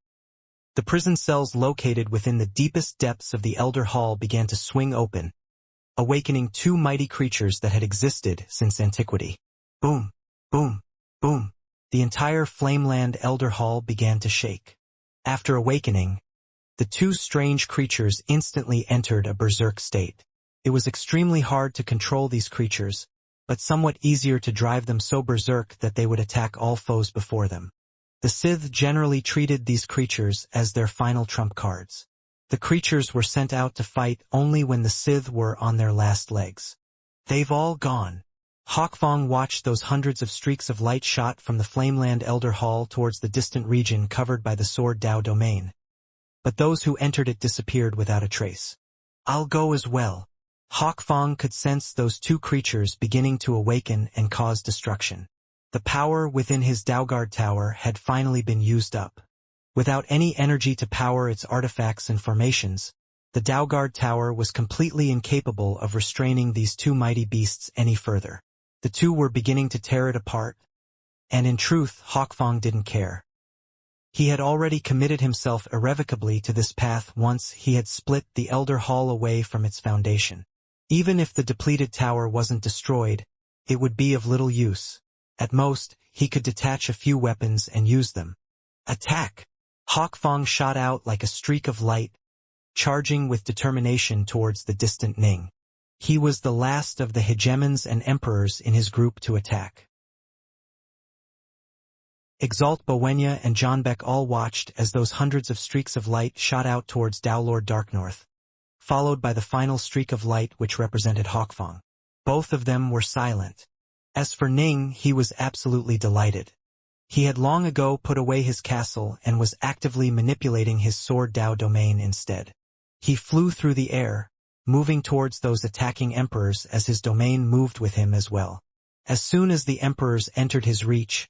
The prison cells located within the deepest depths of the Elder Hall began to swing open, awakening two mighty creatures that had existed since antiquity. Boom, boom, boom. The entire Flameland Elder Hall began to shake. After awakening, the two strange creatures instantly entered a berserk state. It was extremely hard to control these creatures, but somewhat easier to drive them so berserk that they would attack all foes before them. The Sith generally treated these creatures as their final trump cards. The creatures were sent out to fight only when the Sith were on their last legs. They've all gone. Hawkfang watched those hundreds of streaks of light shot from the Flameland Elder Hall towards the distant region covered by the Sword Dao domain. But those who entered it disappeared without a trace. I'll go as well. Hawkfang could sense those two creatures beginning to awaken and cause destruction. The power within his Daoguard Tower had finally been used up. Without any energy to power its artifacts and formations, the Daoguard Tower was completely incapable of restraining these two mighty beasts any further. The two were beginning to tear it apart, and in truth, Hawkfang didn't care. He had already committed himself irrevocably to this path once he had split the Elder Hall away from its foundation. Even if the depleted tower wasn't destroyed, it would be of little use. At most, he could detach a few weapons and use them. Attack! Hawkfang shot out like a streak of light, charging with determination towards the distant Ning. He was the last of the hegemons and emperors in his group to attack. Exalt Bowenya and Johnbeck all watched as those hundreds of streaks of light shot out towards Daolord Darknorth, followed by the final streak of light which represented Hawkfang. Both of them were silent. As for Ning, he was absolutely delighted. He had long ago put away his castle and was actively manipulating his Sword Dao domain instead. He flew through the air, moving towards those attacking emperors as his domain moved with him as well. As soon as the emperors entered his reach,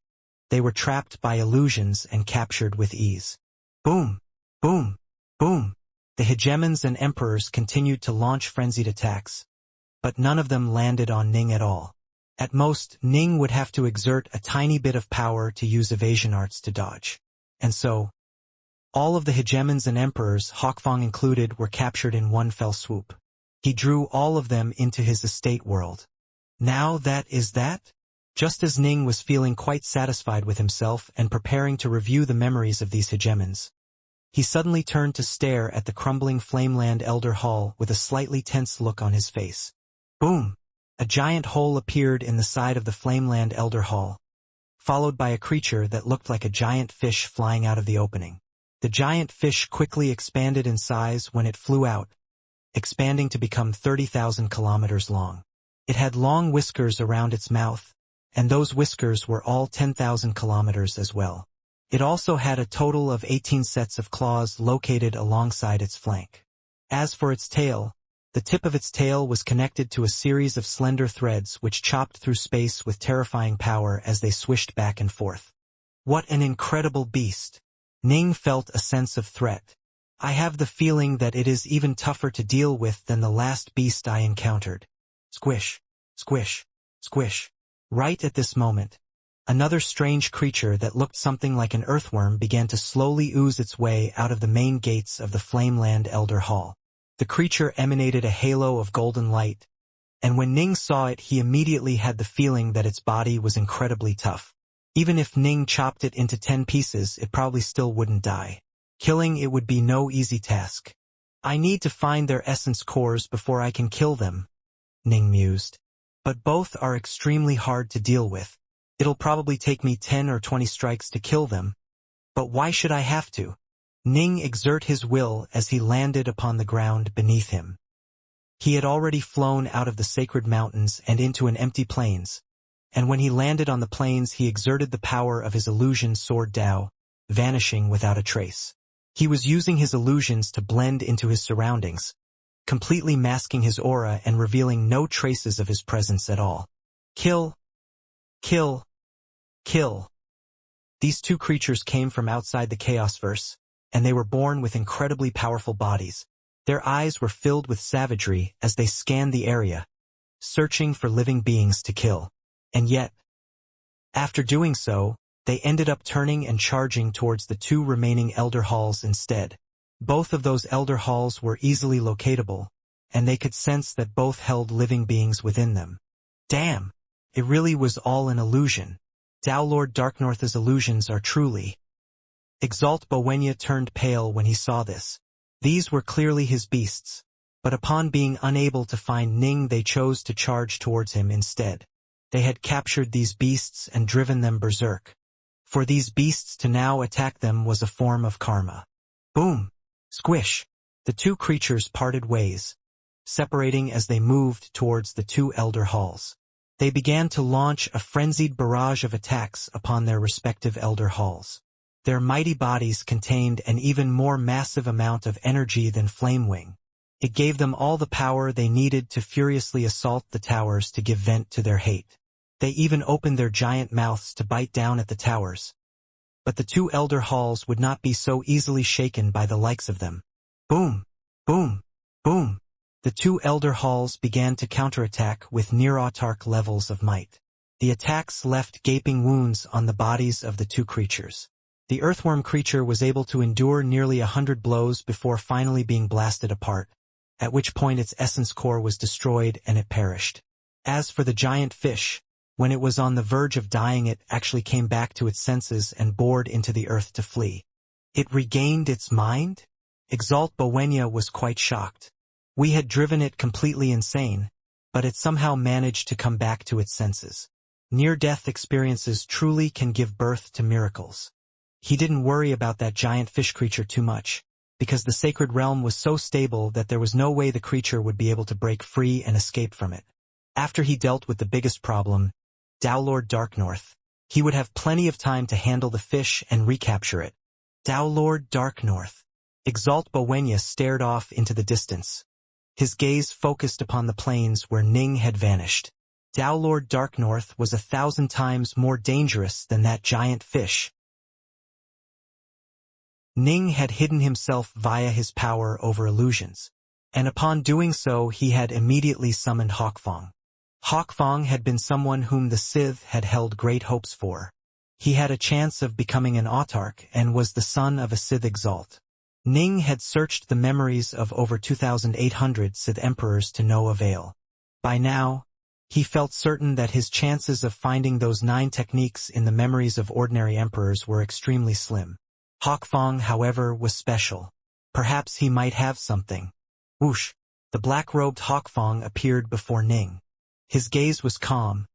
they were trapped by illusions and captured with ease. Boom! Boom! Boom! The hegemons and emperors continued to launch frenzied attacks, but none of them landed on Ning at all. At most, Ning would have to exert a tiny bit of power to use evasion arts to dodge. And so, all of the hegemons and emperors, Hawkfang included, were captured in one fell swoop. He drew all of them into his estate world. Now that is that? Just as Ning was feeling quite satisfied with himself and preparing to review the memories of these hegemons, he suddenly turned to stare at the crumbling Flameland Elder Hall with a slightly tense look on his face. Boom! A giant hole appeared in the side of the Flameland Elder Hall, followed by a creature that looked like a giant fish flying out of the opening. The giant fish quickly expanded in size when it flew out, expanding to become 30,000 kilometers long. It had long whiskers around its mouth, and those whiskers were all 10,000 kilometers as well. It also had a total of 18 sets of claws located alongside its flank. As for its tail, the tip of its tail was connected to a series of slender threads which chopped through space with terrifying power as they swished back and forth. What an incredible beast! Ning felt a sense of threat. I have the feeling that it is even tougher to deal with than the last beast I encountered. Squish, squish, squish. Right at this moment, another strange creature that looked something like an earthworm began to slowly ooze its way out of the main gates of the Flameland Elder Hall. The creature emanated a halo of golden light, and when Ning saw it, he immediately had the feeling that its body was incredibly tough. Even if Ning chopped it into 10 pieces, it probably still wouldn't die. Killing it would be no easy task. I need to find their essence cores before I can kill them, Ning mused. But both are extremely hard to deal with. It'll probably take me 10 or 20 strikes to kill them. But why should I have to? Ning exerted his will as he landed upon the ground beneath him. He had already flown out of the sacred mountains and into an empty plains, and when he landed on the plains he exerted the power of his illusion sword Dao, vanishing without a trace. He was using his illusions to blend into his surroundings, completely masking his aura and revealing no traces of his presence at all. Kill! Kill! Kill! These two creatures came from outside the Chaosverse, and they were born with incredibly powerful bodies. Their eyes were filled with savagery as they scanned the area, searching for living beings to kill. And yet, after doing so, they ended up turning and charging towards the two remaining Elder Halls instead. Both of those Elder Halls were easily locatable, and they could sense that both held living beings within them. Damn! It really was all an illusion. Dao Lord Darknorth's illusions are truly... Exalt Bowenya turned pale when he saw this. These were clearly his beasts, but upon being unable to find Ning they chose to charge towards him instead. They had captured these beasts and driven them berserk. For these beasts to now attack them was a form of karma. Boom! Squish! The two creatures parted ways, separating as they moved towards the two Elder Halls. They began to launch a frenzied barrage of attacks upon their respective Elder Halls. Their mighty bodies contained an even more massive amount of energy than Flamewing. It gave them all the power they needed to furiously assault the towers to give vent to their hate. They even opened their giant mouths to bite down at the towers. But the two Elder Halls would not be so easily shaken by the likes of them. Boom! Boom! Boom! The two Elder Halls began to counterattack with near-autark levels of might. The attacks left gaping wounds on the bodies of the two creatures. The earthworm creature was able to endure nearly 100 blows before finally being blasted apart, at which point its essence core was destroyed and it perished. As for the giant fish, when it was on the verge of dying it actually came back to its senses and bored into the earth to flee. It regained its mind? Exalt Bowenya was quite shocked. We had driven it completely insane, but it somehow managed to come back to its senses. Near-death experiences truly can give birth to miracles. He didn't worry about that giant fish creature too much, because the sacred realm was so stable that there was no way the creature would be able to break free and escape from it. After he dealt with the biggest problem, Dao Lord Darknorth, he would have plenty of time to handle the fish and recapture it. Dao Lord Darknorth. Exalt Bowenya stared off into the distance. His gaze focused upon the plains where Ning had vanished. Dao Lord Darknorth was 1,000 times more dangerous than that giant fish. Ning had hidden himself via his power over illusions, and upon doing so he had immediately summoned Hawkfang. Hawkfang had been someone whom the Sith had held great hopes for. He had a chance of becoming an autarch and was the son of a Sith Exalt. Ning had searched the memories of over 2,800 Sith Emperors to no avail. By now, he felt certain that his chances of finding those 9 techniques in the memories of ordinary emperors were extremely slim. Hawkfang, however, was special. Perhaps he might have something. Whoosh! The black-robed Hawkfang appeared before Ning. His gaze was calm,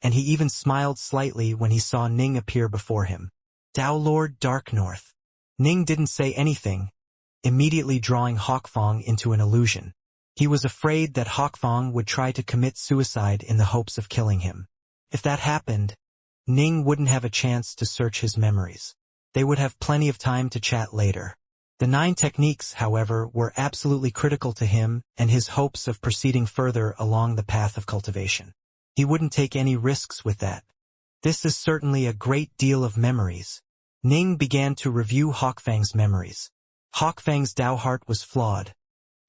and he even smiled slightly when he saw Ning appear before him. Dao Lord Darknorth. Ning didn't say anything, immediately drawing Hawkfang into an illusion. He was afraid that Hawkfang would try to commit suicide in the hopes of killing him. If that happened, Ning wouldn't have a chance to search his memories. They would have plenty of time to chat later. The 9 techniques, however, were absolutely critical to him and his hopes of proceeding further along the path of cultivation. He wouldn't take any risks with that. This is certainly a great deal of memories. Ning began to review Hawkfang's memories. Hawkfang's Dao heart was flawed,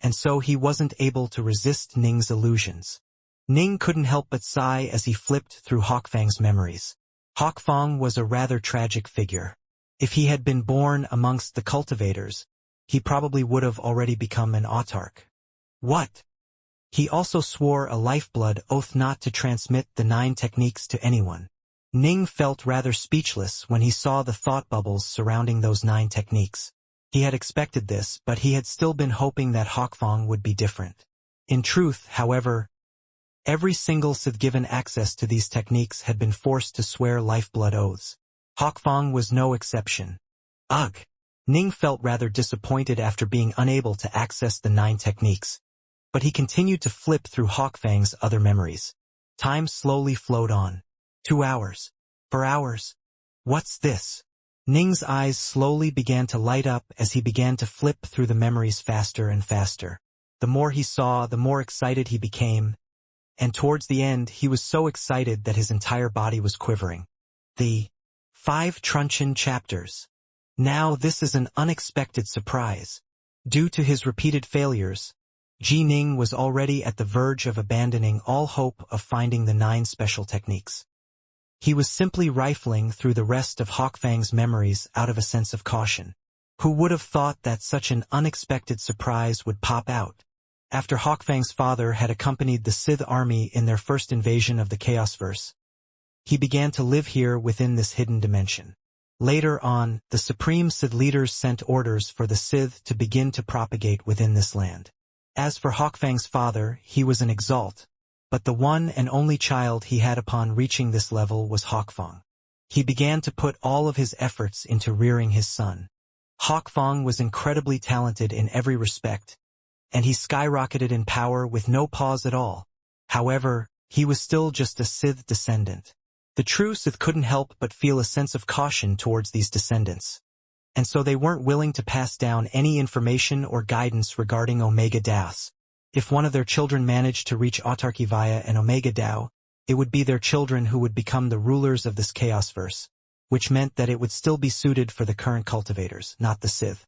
and so he wasn't able to resist Ning's illusions. Ning couldn't help but sigh as he flipped through Hawkfang's memories. Hawkfang was a rather tragic figure. If he had been born amongst the cultivators, he probably would have already become an autarch. What? He also swore a lifeblood oath not to transmit the 9 techniques to anyone. Ning felt rather speechless when he saw the thought bubbles surrounding those 9 techniques. He had expected this, but he had still been hoping that Hawkfang would be different. In truth, however, every single Sith given access to these techniques had been forced to swear lifeblood oaths. Hawkfang was no exception. Ugh! Ning felt rather disappointed after being unable to access the 9 techniques, but he continued to flip through Hawkfang's other memories. Time slowly flowed on. 2 hours. 4 hours. What's this? Ning's eyes slowly began to light up as he began to flip through the memories faster and faster. The more he saw, the more excited he became, and towards the end he was so excited that his entire body was quivering. The 5 truncheon chapters. Now this is an unexpected surprise. Due to his repeated failures, Ji Ning was already at the verge of abandoning all hope of finding the 9 special techniques. He was simply rifling through the rest of Hawkfang's memories out of a sense of caution. Who would have thought that such an unexpected surprise would pop out? After Hawkfang's father had accompanied the Sith army in their first invasion of the Chaosverse, he began to live here within this hidden dimension. Later on, the Supreme Sith leaders sent orders for the Sith to begin to propagate within this land. As for Hawkfang's father, he was an exalt, but the one and only child he had upon reaching this level was Hawkfang. He began to put all of his efforts into rearing his son. Hawkfang was incredibly talented in every respect, and he skyrocketed in power with no pause at all. However, he was still just a Sith descendant. The true Sith couldn't help but feel a sense of caution towards these descendants, and so they weren't willing to pass down any information or guidance regarding Omega Daos. If one of their children managed to reach autarky via an Omega Dao, it would be their children who would become the rulers of this Chaosverse, which meant that it would still be suited for the current cultivators, not the Sith.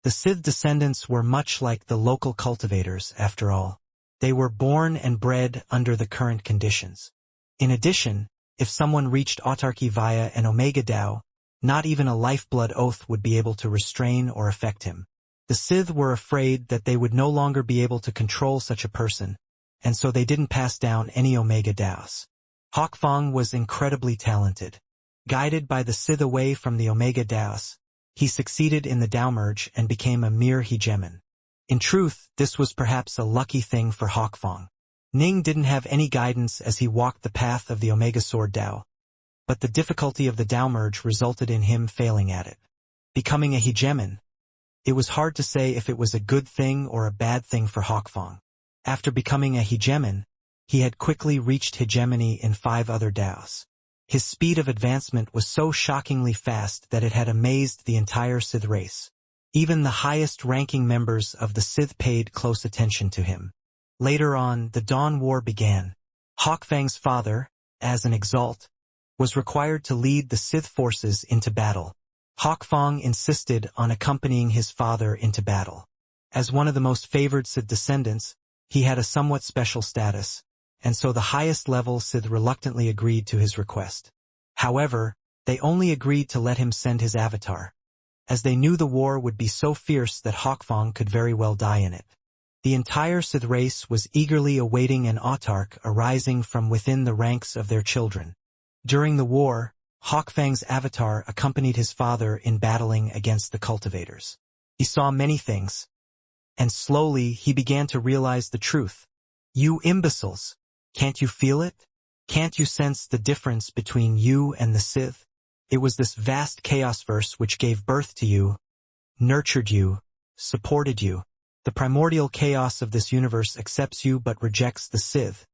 The Sith descendants were much like the local cultivators, after all. They were born and bred under the current conditions. In addition, if someone reached autarky via an Omega Dao, not even a lifeblood oath would be able to restrain or affect him. The Sith were afraid that they would no longer be able to control such a person, and so they didn't pass down any Omega Daos. Hawkfang was incredibly talented. Guided by the Sith away from the Omega Daos, he succeeded in the Dao merge and became a mere hegemon. In truth, this was perhaps a lucky thing for Hawkfang. Ning didn't have any guidance as he walked the path of the Omega Sword Dao, but the difficulty of the Dao merge resulted in him failing at it. Becoming a hegemon, it was hard to say if it was a good thing or a bad thing for Hawkfang. After becoming a hegemon, he had quickly reached hegemony in 5 other Daos. His speed of advancement was so shockingly fast that it had amazed the entire Sith race. Even the highest-ranking members of the Sith paid close attention to him. Later on, the Dawn War began. Hawkfang's father, as an exalt, was required to lead the Sith forces into battle. Hawkfang insisted on accompanying his father into battle. As one of the most favored Sith descendants, he had a somewhat special status, and so the highest-level Sith reluctantly agreed to his request. However, they only agreed to let him send his avatar, as they knew the war would be so fierce that Hawkfang could very well die in it. The entire Sith race was eagerly awaiting an autarch arising from within the ranks of their children. During the war, Hawkfang's avatar accompanied his father in battling against the cultivators. He saw many things, and slowly he began to realize the truth. You imbeciles! Can't you feel it? Can't you sense the difference between you and the Sith? It was this vast Chaosverse which gave birth to you, nurtured you, supported you. The primordial chaos of this universe accepts you but rejects the Sith,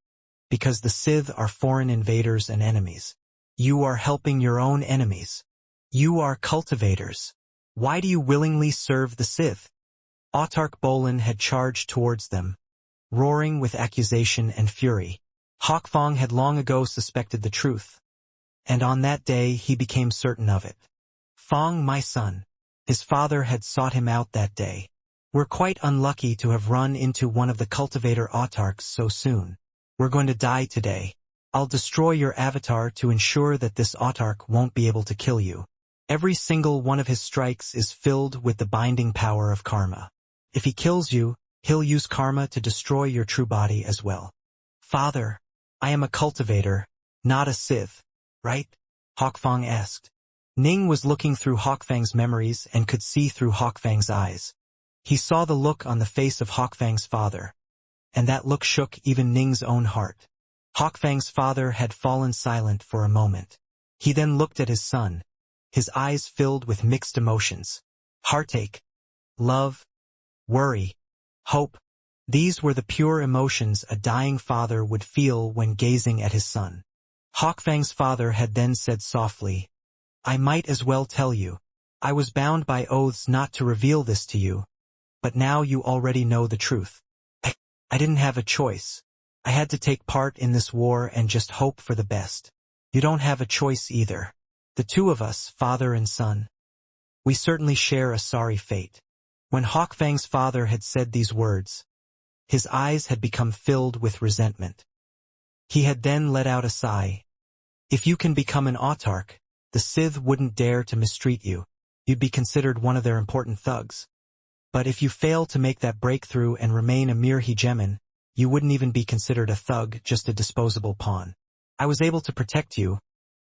because the Sith are foreign invaders and enemies. You are helping your own enemies. You are cultivators. Why do you willingly serve the Sith? Autarch Bolin had charged towards them, roaring with accusation and fury. Hawkfang had long ago suspected the truth, and on that day he became certain of it. Fang, my son. His father had sought him out that day. We're quite unlucky to have run into one of the cultivator autarchs so soon. We're going to die today. I'll destroy your avatar to ensure that this autarch won't be able to kill you. Every single one of his strikes is filled with the binding power of karma. If he kills you, he'll use karma to destroy your true body as well. Father, I am a cultivator, not a Sith, right? Hawkfang asked. Ning was looking through Hawkfang's memories and could see through Hawkfang's eyes. He saw the look on the face of Hawkfang's father, and that look shook even Ning's own heart. Hawkfang's father had fallen silent for a moment. He then looked at his son, his eyes filled with mixed emotions. Heartache, love, worry, hope. These were the pure emotions a dying father would feel when gazing at his son. Hawkfang's father had then said softly, "I might as well tell you. I was bound by oaths not to reveal this to you, but now you already know the truth. I didn't have a choice. I had to take part in this war and just hope for the best. You don't have a choice either. The two of us, father and son, we certainly share a sorry fate." When Hawkfang's father had said these words, his eyes had become filled with resentment. He had then let out a sigh. If you can become an autarch, the Sith wouldn't dare to mistreat you. You'd be considered one of their important thugs. But if you fail to make that breakthrough and remain a mere hegemon, you wouldn't even be considered a thug, just a disposable pawn. I was able to protect you,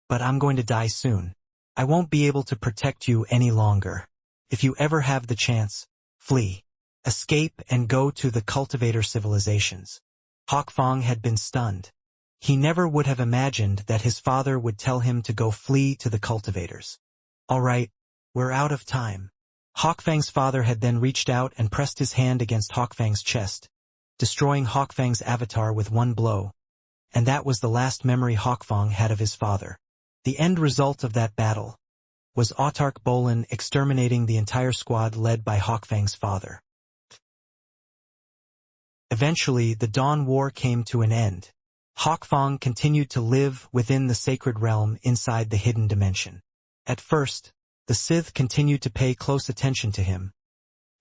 but I'm going to die soon. I won't be able to protect you any longer. If you ever have the chance, flee. Escape and go to the cultivator civilizations. Hawkfang had been stunned. He never would have imagined that his father would tell him to go flee to the cultivators. All right, we're out of time. Hawkfang's father had then reached out and pressed his hand against Hawkfang's chest, destroying Hawkfang's avatar with one blow. And that was the last memory Hawkfang had of his father. The end result of that battle was Autarch Bolin exterminating the entire squad led by Hawkfang's father. Eventually, the Dawn War came to an end. Hawkfang continued to live within the sacred realm inside the hidden dimension. At first, the Sith continued to pay close attention to him,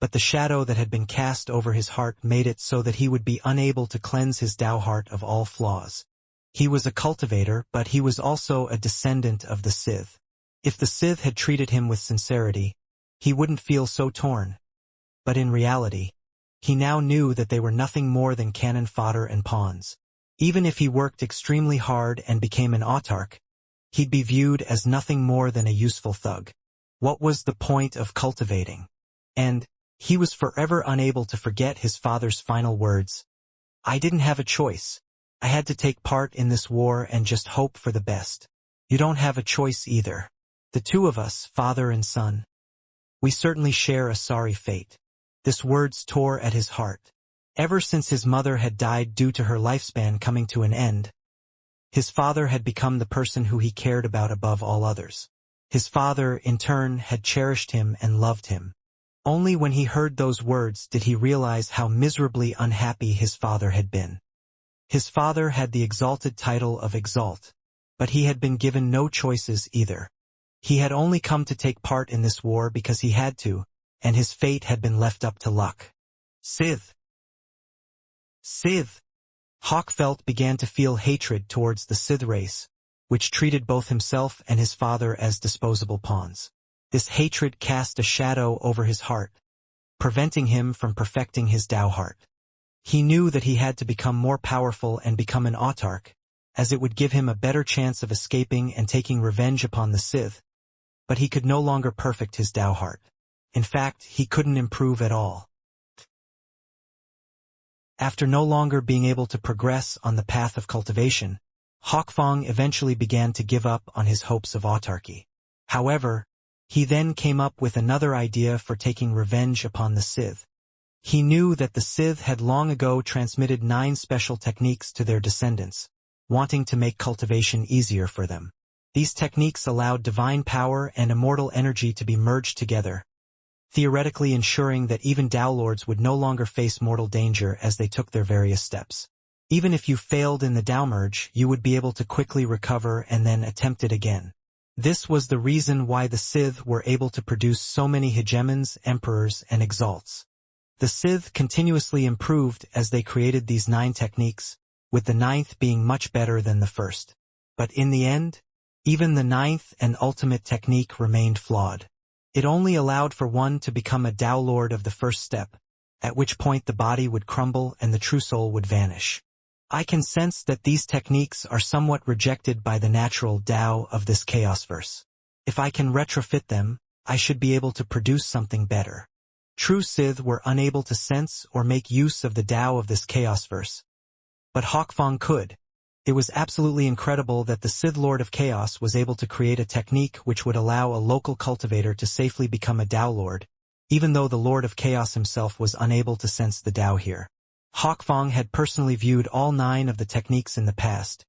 but the shadow that had been cast over his heart made it so that he would be unable to cleanse his Dao heart of all flaws. He was a cultivator, but he was also a descendant of the Sith. If the Sith had treated him with sincerity, he wouldn't feel so torn. But in reality, he now knew that they were nothing more than cannon fodder and pawns. Even if he worked extremely hard and became an autarch, he'd be viewed as nothing more than a useful thug. What was the point of cultivating? And he was forever unable to forget his father's final words. I didn't have a choice. I had to take part in this war and just hope for the best. You don't have a choice either. The two of us, father and son, we certainly share a sorry fate. This words tore at his heart. Ever since his mother had died due to her lifespan coming to an end, his father had become the person who he cared about above all others. His father, in turn, had cherished him and loved him. Only when he heard those words did he realize how miserably unhappy his father had been. His father had the exalted title of Exalt, but he had been given no choices either. He had only come to take part in this war because he had to, and his fate had been left up to luck. Sith. Hawkfelt began to feel hatred towards the Sith race, which treated both himself and his father as disposable pawns. This hatred cast a shadow over his heart, preventing him from perfecting his Dao heart. He knew that he had to become more powerful and become an autarch, as it would give him a better chance of escaping and taking revenge upon the Sith, but he could no longer perfect his Dao heart. In fact, he couldn't improve at all. After no longer being able to progress on the path of cultivation, Hawkfang eventually began to give up on his hopes of autarky. However, he then came up with another idea for taking revenge upon the Sith. He knew that the Sith had long ago transmitted 9 special techniques to their descendants, wanting to make cultivation easier for them. These techniques allowed divine power and immortal energy to be merged together, theoretically ensuring that even Dao Lords would no longer face mortal danger as they took their various steps. Even if you failed in the Dao merge, you would be able to quickly recover and then attempt it again. This was the reason why the Sith were able to produce so many hegemons, emperors, and exalts. The Sith continuously improved as they created these 9 techniques, with the 9th being much better than the first. But in the end, even the 9th and ultimate technique remained flawed. It only allowed for one to become a Dao Lord of the first step, at which point the body would crumble and the true soul would vanish. I can sense that these techniques are somewhat rejected by the natural Dao of this chaos verse. If I can retrofit them, I should be able to produce something better. True Sith were unable to sense or make use of the Tao of this chaos verse. But Hawkfang could. It was absolutely incredible that the Sith Lord of Chaos was able to create a technique which would allow a local cultivator to safely become a Tao Lord, even though the Lord of Chaos himself was unable to sense the Tao here. Hawkfang had personally viewed all 9 of the techniques in the past,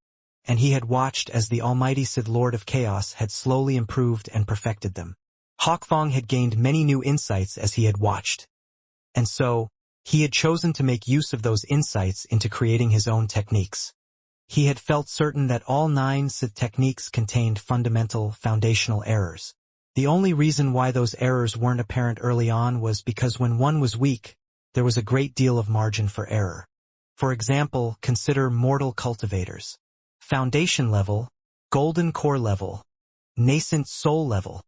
and he had watched as the almighty Sith Lord of Chaos had slowly improved and perfected them. Hawkfang had gained many new insights as he had watched. And so, he had chosen to make use of those insights into creating his own techniques. He had felt certain that all 9 Sith techniques contained fundamental, foundational errors. The only reason why those errors weren't apparent early on was because when one was weak, there was a great deal of margin for error. For example, consider mortal cultivators. Foundation level, golden core level, nascent soul level,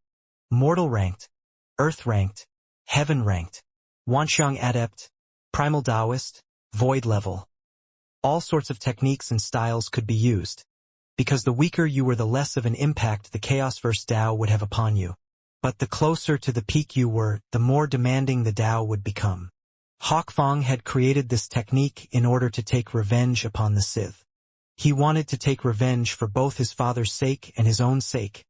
mortal ranked, earth ranked, heaven ranked, Wanxiang adept, primal Taoist, void level. All sorts of techniques and styles could be used. Because the weaker you were, the less of an impact the Chaos-verse Tao would have upon you. But the closer to the peak you were, the more demanding the Tao would become. Hawkfang had created this technique in order to take revenge upon the Sith. He wanted to take revenge for both his father's sake and his own sake,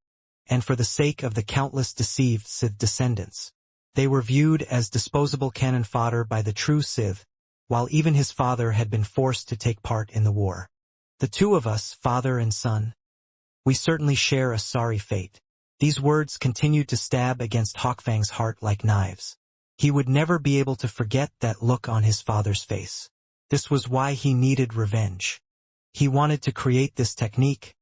and for the sake of the countless deceived Sith descendants. They were viewed as disposable cannon fodder by the true Sith, while even his father had been forced to take part in the war. The two of us, father and son, we certainly share a sorry fate. These words continued to stab against Hawkfang's heart like knives. He would never be able to forget that look on his father's face. This was why he needed revenge. He wanted to create this technique,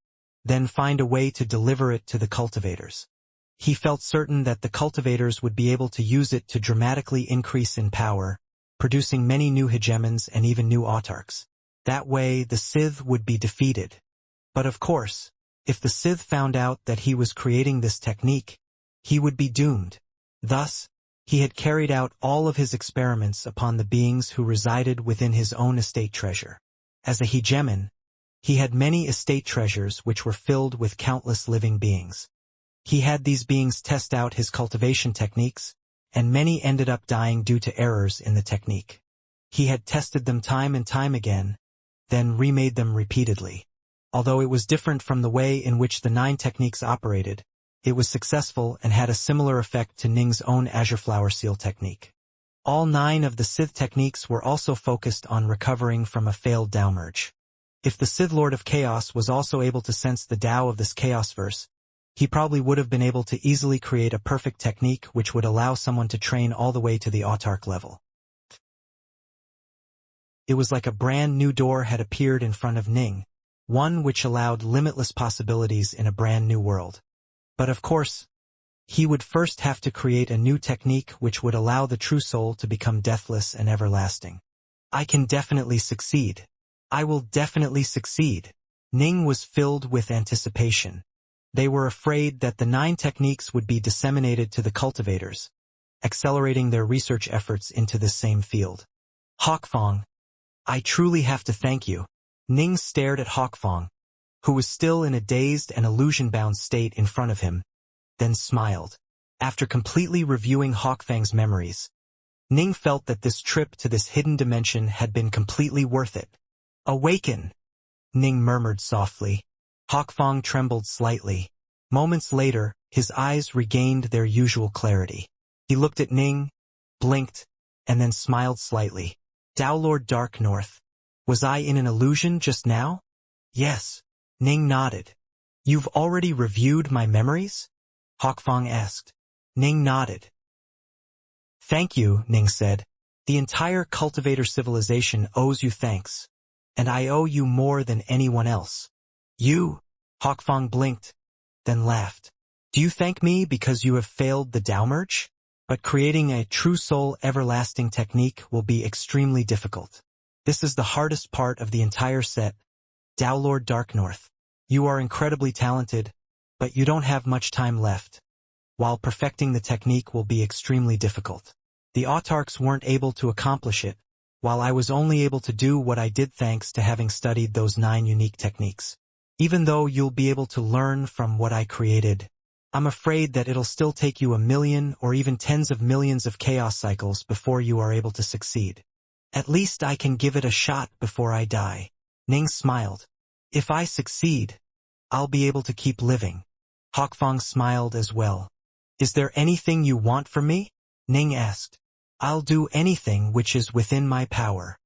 then find a way to deliver it to the cultivators. He felt certain that the cultivators would be able to use it to dramatically increase in power, producing many new hegemons and even new autarchs. That way, the Sith would be defeated. But of course, if the Sith found out that he was creating this technique, he would be doomed. Thus, he had carried out all of his experiments upon the beings who resided within his own estate treasure. As a hegemon, he had many estate treasures which were filled with countless living beings. He had these beings test out his cultivation techniques, and many ended up dying due to errors in the technique. He had tested them time and time again, then remade them repeatedly. Although it was different from the way in which the 9 techniques operated, it was successful and had a similar effect to Ning's own Azure Flower Seal technique. All 9 of the Sith techniques were also focused on recovering from a failed Tao merge. If the Sith Lord of Chaos was also able to sense the Tao of this chaos verse, he probably would have been able to easily create a perfect technique which would allow someone to train all the way to the autarch level. It was like a brand new door had appeared in front of Ning, one which allowed limitless possibilities in a brand new world. But of course, he would first have to create a new technique which would allow the true soul to become deathless and everlasting. I can definitely succeed. I will definitely succeed. Ning was filled with anticipation. They were afraid that the 9 techniques would be disseminated to the cultivators, accelerating their research efforts into this same field. Hawkfang, I truly have to thank you. Ning stared at Hawkfang, who was still in a dazed and illusion-bound state in front of him, then smiled. After completely reviewing Hawkfang's memories, Ning felt that this trip to this hidden dimension had been completely worth it. Awaken, Ning murmured softly. Hawkfang trembled slightly. Moments later, his eyes regained their usual clarity. He looked at Ning, blinked, and then smiled slightly. Tao Lord Dark North. Was I in an illusion just now? Yes. Ning nodded. You've already reviewed my memories? Hawkfang asked. Ning nodded. Thank you, Ning said. The entire cultivator civilization owes you thanks, and I owe you more than anyone else. You? Hawkfang blinked, then laughed. Do you thank me because you have failed the Tao merge? But creating a true soul everlasting technique will be extremely difficult. This is the hardest part of the entire set. Tao Lord Dark North. You are incredibly talented, but you don't have much time left. While perfecting the technique will be extremely difficult. The autarchs weren't able to accomplish it, while I was only able to do what I did thanks to having studied those 9 unique techniques. Even though you'll be able to learn from what I created, I'm afraid that it'll still take you 1 million or even tens of millions of chaos cycles before you are able to succeed. At least I can give it a shot before I die. Ning smiled. If I succeed, I'll be able to keep living. Hawkfang smiled as well. Is there anything you want from me? Ning asked. I'll do anything which is within my power.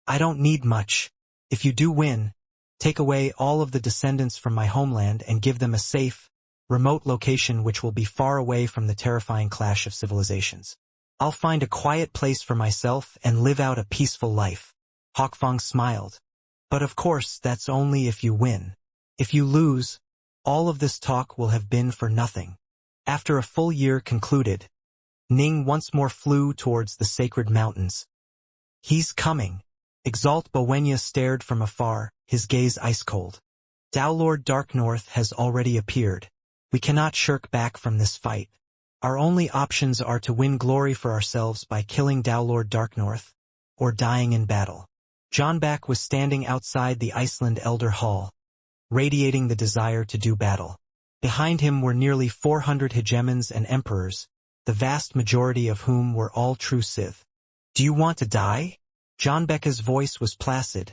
I don't need much. If you do win, take away all of the descendants from my homeland and give them a safe, remote location which will be far away from the terrifying clash of civilizations. I'll find a quiet place for myself and live out a peaceful life. Hawkfang smiled. But of course, that's only if you win. If you lose, all of this talk will have been for nothing. After a full year concluded, Ning once more flew towards the sacred mountains. He's coming. Exalt Bowenya stared from afar, his gaze ice-cold. Tao Lord Dark North has already appeared. We cannot shirk back from this fight. Our only options are to win glory for ourselves by killing Tao Lord Dark North, or dying in battle. Jonbak was standing outside the Iceland Elder Hall, radiating the desire to do battle. Behind him were nearly 400 hegemons and emperors, the vast majority of whom were all true Sith. Do you want to die? Jonbek's voice was placid,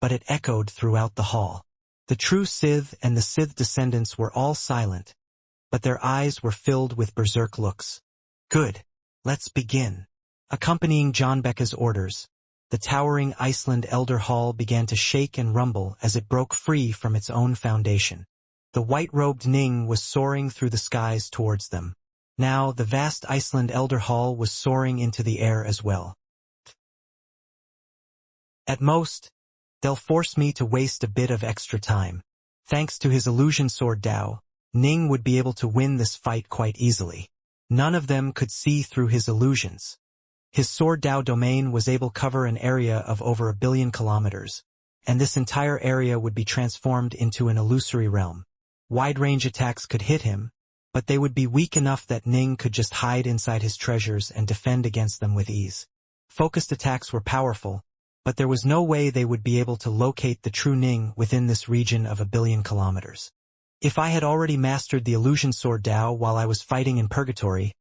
but it echoed throughout the hall. The true Sith and the Sith descendants were all silent, but their eyes were filled with berserk looks. Good. Let's begin. Accompanying Jonbek's orders, the towering Iceland Elder Hall began to shake and rumble as it broke free from its own foundation. The white-robed Ning was soaring through the skies towards them. Now the vast Iceland Elder Hall was soaring into the air as well. At most, they'll force me to waste a bit of extra time. Thanks to his illusion sword Dao, Ning would be able to win this fight quite easily. None of them could see through his illusions. His sword Dao domain was able to cover an area of over 1 billion kilometers, and this entire area would be transformed into an illusory realm. Wide-range attacks could hit him, but they would be weak enough that Ning could just hide inside his treasures and defend against them with ease. Focused attacks were powerful, but there was no way they would be able to locate the true Ning within this region of 1 billion kilometers. If I had already mastered the illusion sword Dao while I was fighting in Purgatory,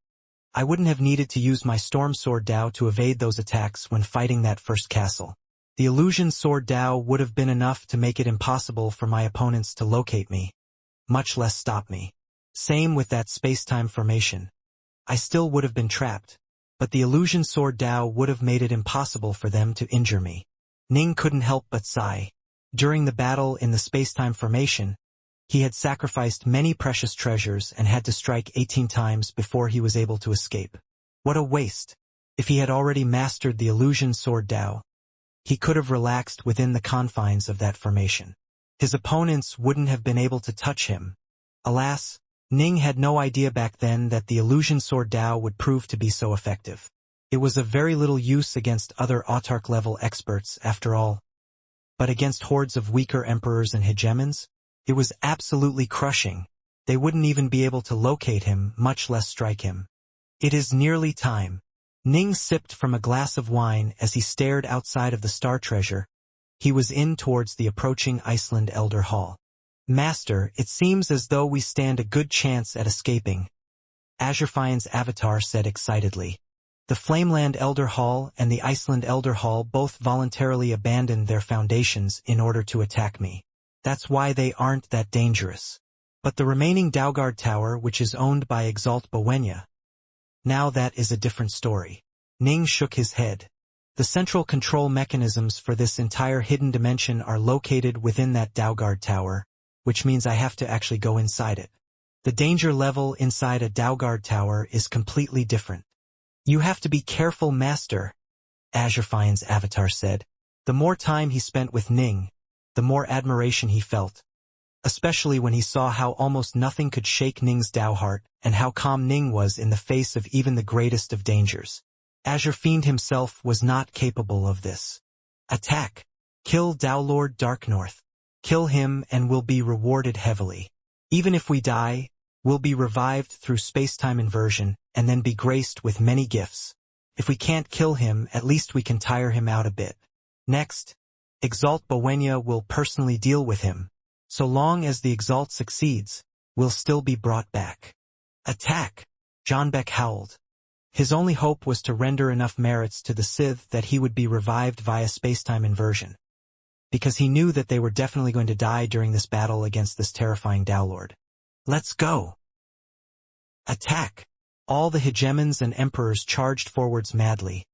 I wouldn't have needed to use my storm sword Dao to evade those attacks when fighting that first castle. The illusion sword Dao would have been enough to make it impossible for my opponents to locate me, much less stop me. Same with that space-time formation. I still would have been trapped, but the illusion sword Dao would have made it impossible for them to injure me. Ning couldn't help but sigh. During the battle in the space-time formation, he had sacrificed many precious treasures and had to strike 18 times before he was able to escape. What a waste! If he had already mastered the illusion sword Dao, he could have relaxed within the confines of that formation. His opponents wouldn't have been able to touch him. Alas, Ning had no idea back then that the illusion sword Dao would prove to be so effective. It was of very little use against other autarch-level experts, after all. But against hordes of weaker emperors and hegemons, it was absolutely crushing. They wouldn't even be able to locate him, much less strike him. It is nearly time. Ning sipped from a glass of wine as he stared outside of the star treasure. He was in towards the approaching Iceland Elder Hall. Master, it seems as though we stand a good chance at escaping, Azurfian's avatar said excitedly. The Flameland Elder Hall and the Iceland Elder Hall both voluntarily abandoned their foundations in order to attack me. That's why they aren't that dangerous. But the remaining Daugard Tower, which is owned by Exalt Bowenya, now that is a different story. Ning shook his head. The central control mechanisms for this entire hidden dimension are located within that Daugard Tower, which means I have to actually go inside it. The danger level inside a Daugard Tower is completely different. You have to be careful, Master, Azurfian's avatar said. The more time he spent with Ning, the more admiration he felt, especially when he saw how almost nothing could shake Ning's Dao heart and how calm Ning was in the face of even the greatest of dangers. Azure Fiend himself was not capable of this. Attack! Kill Dao Lord Dark North. Kill him and we'll be rewarded heavily. Even if we die, we'll be revived through space-time inversion and then be graced with many gifts. If we can't kill him, at least we can tire him out a bit. Next, Exalt Bowenya will personally deal with him. So long as the Exalt succeeds, we'll still be brought back. Attack! Johnbeck howled. His only hope was to render enough merits to the Sith that he would be revived via spacetime inversion, because he knew that they were definitely going to die during this battle against this terrifying Dowlord. Let's go! Attack! All the hegemons and emperors charged forwards madly,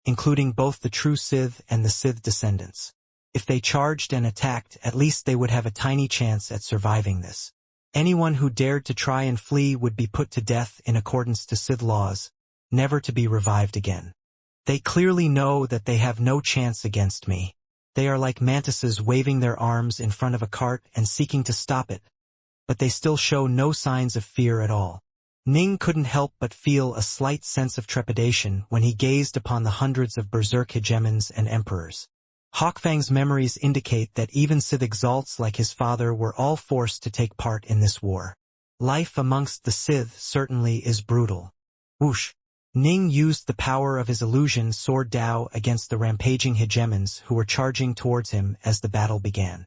including both the true Sith and the Sith descendants. If they charged and attacked, at least they would have a tiny chance at surviving this. Anyone who dared to try and flee would be put to death in accordance to Sith laws, never to be revived again. They clearly know that they have no chance against me. They are like mantises waving their arms in front of a cart and seeking to stop it, but they still show no signs of fear at all. Ning couldn't help but feel a slight sense of trepidation when he gazed upon the hundreds of berserk hegemons and emperors. Hawkfang's memories indicate that even Sith exalts like his father were all forced to take part in this war. Life amongst the Sith certainly is brutal. Whoosh! Ning used the power of his illusion Sword Dao against the rampaging hegemons who were charging towards him as the battle began.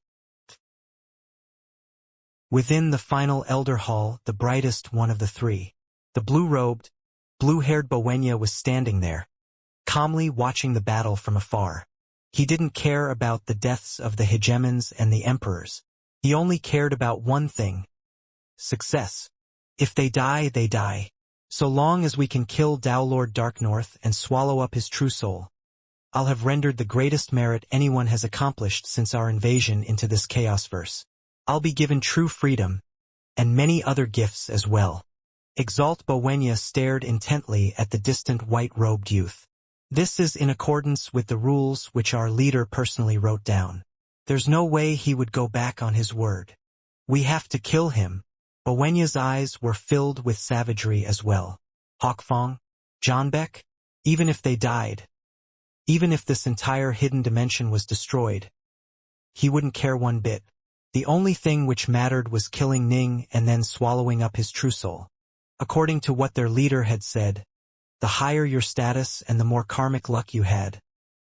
Within the final Elder Hall, the brightest one of the three, the blue-robed, blue-haired Bowenya was standing there, calmly watching the battle from afar. He didn't care about the deaths of the hegemons and the emperors. He only cared about one thing: success. If they die, they die. So long as we can kill Dowlord Darknorth and swallow up his true soul, I'll have rendered the greatest merit anyone has accomplished since our invasion into this chaos-verse. I'll be given true freedom, and many other gifts as well. Exalt Bowenya stared intently at the distant white-robed youth. This is in accordance with the rules which our leader personally wrote down. There's no way he would go back on his word. We have to kill him. Bowenya's eyes were filled with savagery as well. Hawkfang, Johnbeck, even if they died, even if this entire hidden dimension was destroyed, he wouldn't care one bit. The only thing which mattered was killing Ning and then swallowing up his true soul. According to what their leader had said, the higher your status and the more karmic luck you had,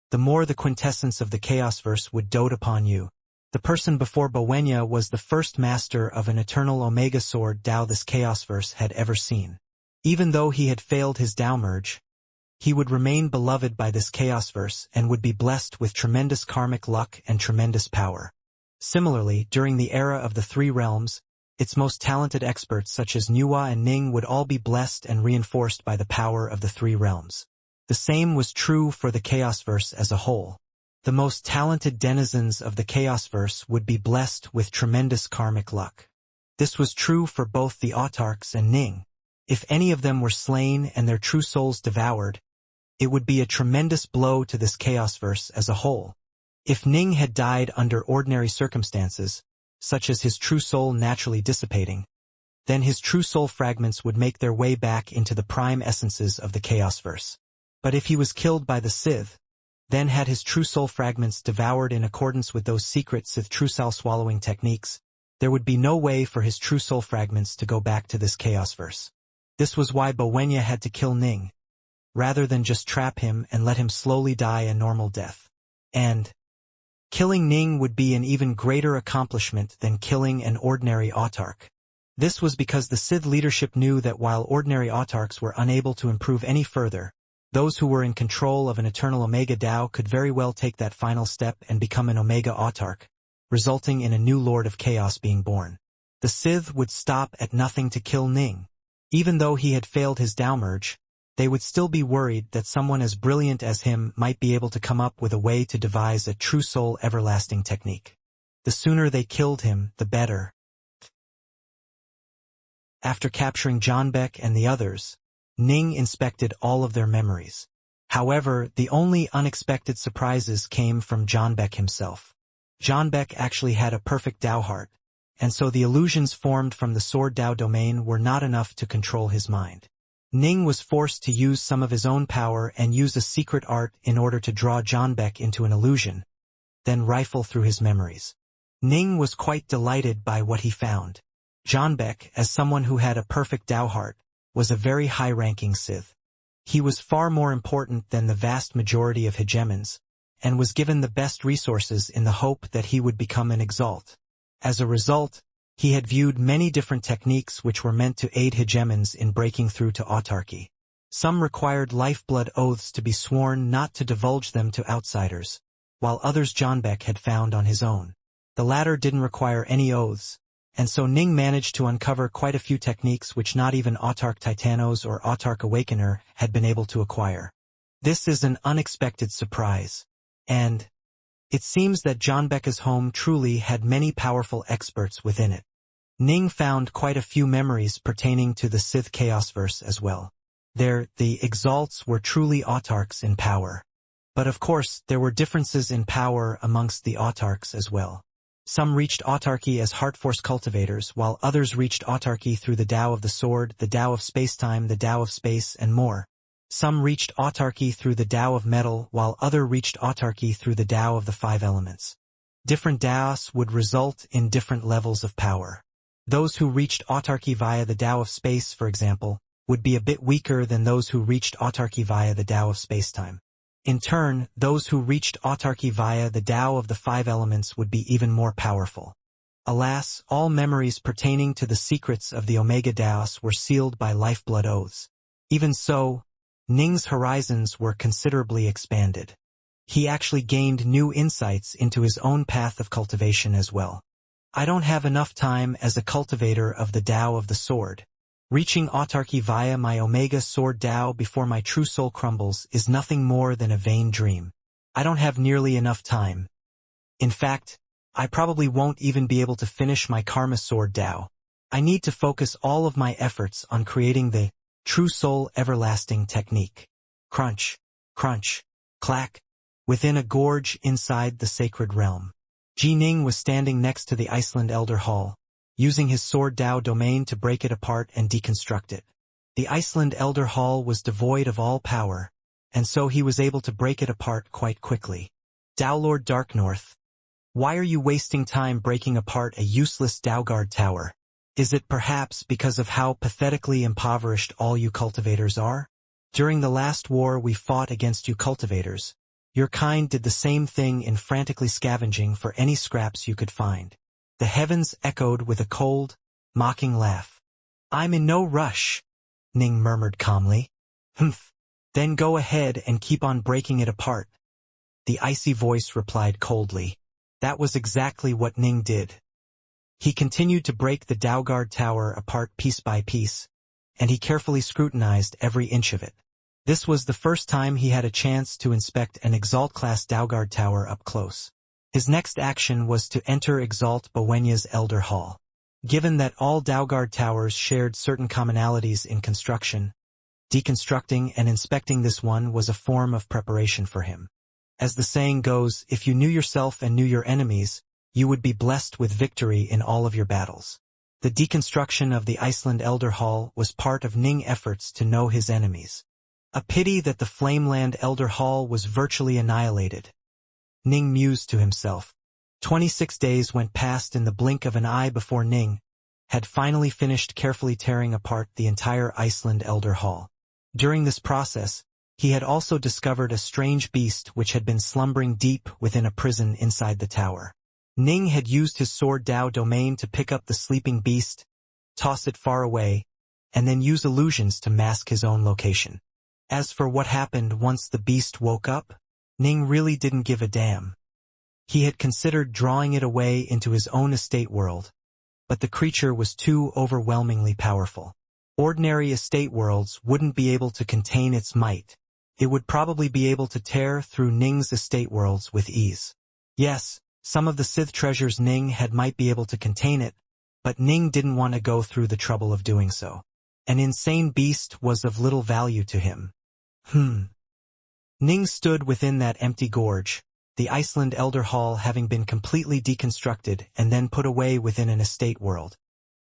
the more the quintessence of the Chaosverse would dote upon you. The person before Bowenya was the first master of an eternal Omega Sword Dao this Chaosverse had ever seen. Even though he had failed his Dao merge, he would remain beloved by this Chaosverse and would be blessed with tremendous karmic luck and tremendous power. Similarly, during the era of the Three Realms, its most talented experts such as Nuwa and Ning would all be blessed and reinforced by the power of the Three Realms. The same was true for the Chaosverse as a whole. The most talented denizens of the Chaosverse would be blessed with tremendous karmic luck. This was true for both the Autarchs and Ning. If any of them were slain and their true souls devoured, it would be a tremendous blow to this Chaosverse as a whole. If Ning had died under ordinary circumstances, such as his true soul naturally dissipating, then his true soul fragments would make their way back into the prime essences of the Chaosverse. But if he was killed by the Sith, then had his true soul fragments devoured in accordance with those secret Sith true soul swallowing techniques, there would be no way for his true soul fragments to go back to this Chaosverse. This was why Bowenya had to kill Ning, rather than just trap him and let him slowly die a normal death. And killing Ning would be an even greater accomplishment than killing an ordinary Autarch. This was because the Sith leadership knew that while ordinary Autarchs were unable to improve any further, those who were in control of an eternal Omega Dao could very well take that final step and become an Omega Autarch, resulting in a new Lord of Chaos being born. The Sith would stop at nothing to kill Ning. Even though he had failed his Dao merge, they would still be worried that someone as brilliant as him might be able to come up with a way to devise a true soul everlasting technique. The sooner they killed him, the better. After capturing Johnbeck and the others, Ning inspected all of their memories. However, the only unexpected surprises came from Johnbeck himself. Johnbeck actually had a perfect Dao heart, and so the illusions formed from the Sword Dao domain were not enough to control his mind. Ning was forced to use some of his own power and use a secret art in order to draw Johnbeck into an illusion, then rifle through his memories. Ning was quite delighted by what he found. Johnbeck, as someone who had a perfect Dao heart, was a very high-ranking Sith. He was far more important than the vast majority of hegemons, and was given the best resources in the hope that he would become an exalt. As a result, He had viewed many different techniques which were meant to aid hegemons in breaking through to autarky. Some required lifeblood oaths to be sworn not to divulge them to outsiders, while others Johnbeck had found on his own. The latter didn't require any oaths, and so Ning managed to uncover quite a few techniques which not even Autark Titanos or Autark Awakener had been able to acquire. This is an unexpected surprise, and it seems that Johnbeck's home truly had many powerful experts within it. Ning found quite a few memories pertaining to the Sith Chaosverse as well. There, the Exalts were truly autarchs in power. But of course, there were differences in power amongst the autarchs as well. Some reached autarky as heart-force cultivators, while others reached autarky through the Tao of the Sword, the Tao of Spacetime, the Tao of Space, and more. Some reached autarky through the Tao of Metal, while others reached autarky through the Tao of the Five Elements. Different Taos would result in different levels of power. Those who reached autarky via the Tao of Space, for example, would be a bit weaker than those who reached autarky via the Tao of Spacetime. In turn, those who reached autarky via the Tao of the Five Elements would be even more powerful. Alas, all memories pertaining to the secrets of the Omega Taos were sealed by lifeblood oaths. Even so, Ning's horizons were considerably expanded. He actually gained new insights into his own path of cultivation as well. I don't have enough time as a cultivator of the Tao of the Sword. Reaching autarky via my Omega Sword Tao before my true soul crumbles is nothing more than a vain dream. I don't have nearly enough time. In fact, I probably won't even be able to finish my Karma Sword Tao. I need to focus all of my efforts on creating the True Soul Everlasting technique. Crunch, crunch, clack, within a gorge inside the sacred realm. Ji Ning was standing next to the Iceland Elder Hall, using his Sword Tao domain to break it apart and deconstruct it. The Iceland Elder Hall was devoid of all power, and so he was able to break it apart quite quickly. Tao Lord Darknorth, why are you wasting time breaking apart a useless Taoguard tower? Is it perhaps because of how pathetically impoverished all you cultivators are? During the last war we fought against you cultivators, your kind did the same thing in frantically scavenging for any scraps you could find. The heavens echoed with a cold, mocking laugh. I'm in no rush, Ning murmured calmly. Humph. Then go ahead and keep on breaking it apart. The icy voice replied coldly. That was exactly what Ning did. He continued to break the Taoguard tower apart piece by piece, and he carefully scrutinized every inch of it. This was the first time he had a chance to inspect an Exalt-class Taoguard tower up close. His next action was to enter Exalt Bowenya's Elder Hall. Given that all Taoguard towers shared certain commonalities in construction, deconstructing and inspecting this one was a form of preparation for him. As the saying goes, if you knew yourself and knew your enemies, you would be blessed with victory in all of your battles. The deconstruction of the Iceland Elder Hall was part of Ning's efforts to know his enemies. A pity that the Flameland Elder Hall was virtually annihilated. Ning mused to himself. 26 days went past in the blink of an eye before Ning had finally finished carefully tearing apart the entire Iceland Elder Hall. During this process, he had also discovered a strange beast which had been slumbering deep within a prison inside the tower. Ning had used his Sword Tao domain to pick up the sleeping beast, toss it far away, and then use illusions to mask his own location. As for what happened once the beast woke up, Ning really didn't give a damn. He had considered drawing it away into his own estate world, but the creature was too overwhelmingly powerful. Ordinary estate worlds wouldn't be able to contain its might. It would probably be able to tear through Ning's estate worlds with ease. Yes, some of the Sith treasures Ning had might be able to contain it, but Ning didn't want to go through the trouble of doing so. An insane beast was of little value to him. Ning stood within that empty gorge, the Iceland Elder Hall having been completely deconstructed and then put away within an estate world.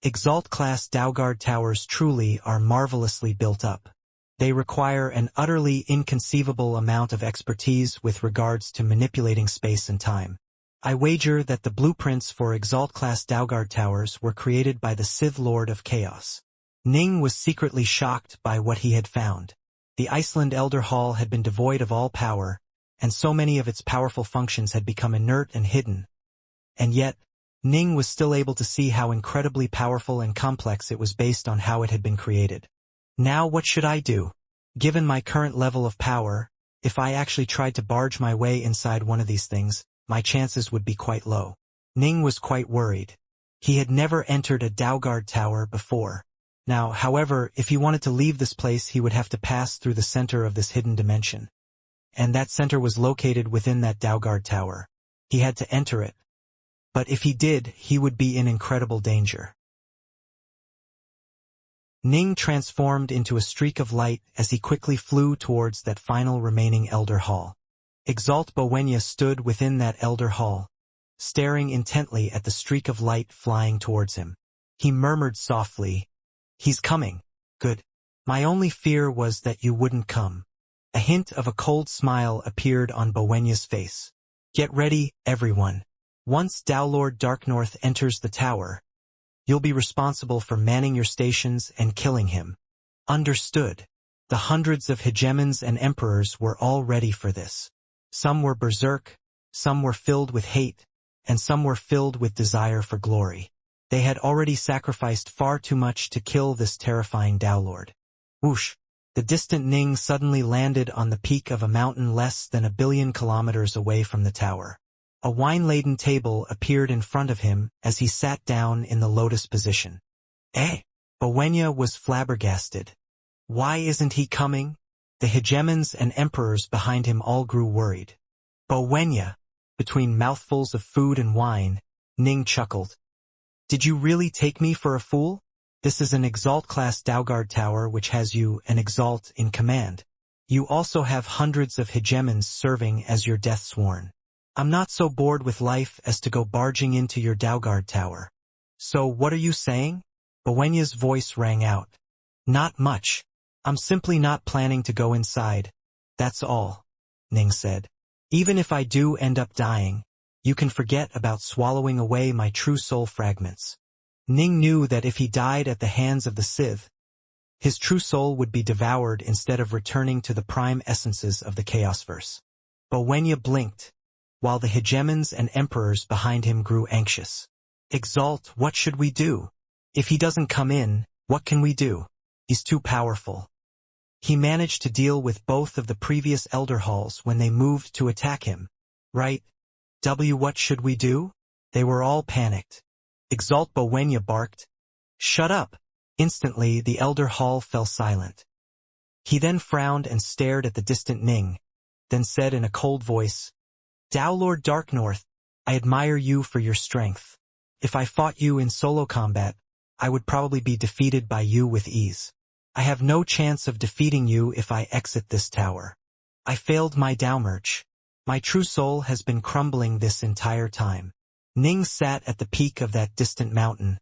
Exalt-class Taoguard towers truly are marvelously built up. They require an utterly inconceivable amount of expertise with regards to manipulating space and time. I wager that the blueprints for Exalt-class Taoguard towers were created by the Sith Lord of Chaos. Ning was secretly shocked by what he had found. The Iceland Elder Hall had been devoid of all power, and so many of its powerful functions had become inert and hidden. And yet, Ning was still able to see how incredibly powerful and complex it was based on how it had been created. Now what should I do? Given my current level of power, if I actually tried to barge my way inside one of these things, my chances would be quite low. Ning was quite worried. He had never entered a Daoguard tower before. Now, however, if he wanted to leave this place he would have to pass through the center of this hidden dimension. And that center was located within that Daoguard tower. He had to enter it. But if he did, he would be in incredible danger. Ning transformed into a streak of light as he quickly flew towards that final remaining Elder Hall. Exalt Bowenya stood within that Elder Hall, staring intently at the streak of light flying towards him. He murmured softly, "He's coming. Good. My only fear was that you wouldn't come." A hint of a cold smile appeared on Bowenya's face. "Get ready, everyone. Once Daolord Darknorth enters the tower, you'll be responsible for manning your stations and killing him." Understood. The hundreds of hegemons and emperors were all ready for this. Some were berserk, some were filled with hate, and some were filled with desire for glory. They had already sacrificed far too much to kill this terrifying Daolord. Whoosh! The distant Ning suddenly landed on the peak of a mountain less than 1 billion kilometers away from the tower. A wine-laden table appeared in front of him as he sat down in the lotus position. Bowenya was flabbergasted. Why isn't he coming? The hegemons and emperors behind him all grew worried. Bowenya! Between mouthfuls of food and wine, Ning chuckled. "Did you really take me for a fool? This is an Exalt-class Daoguard tower which has you, an Exalt, in command. You also have hundreds of hegemons serving as your death sworn. I'm not so bored with life as to go barging into your Daoguard tower." "So what are you saying?" Bowenya's voice rang out. "Not much. I'm simply not planning to go inside. That's all," Ning said. "Even if I do end up dying, you can forget about swallowing away my true soul fragments." Ning knew that if he died at the hands of the Sith, his true soul would be devoured instead of returning to the prime essences of the Chaosverse. Bowenya blinked, while the hegemons and emperors behind him grew anxious. "Exalt, what should we do? If he doesn't come in, what can we do? He's too powerful." He managed to deal with both of the previous Elder Halls when they moved to attack him. Right? What should we do? They were all panicked. Exalt Bowenya barked, "Shut up!" Instantly, the Elder Hall fell silent. He then frowned and stared at the distant Ning, then said in a cold voice, "Daolord Darknorth, I admire you for your strength. If I fought you in solo combat, I would probably be defeated by you with ease. I have no chance of defeating you if I exit this tower. I failed my Daomerch. My true soul has been crumbling this entire time." Ning sat at the peak of that distant mountain,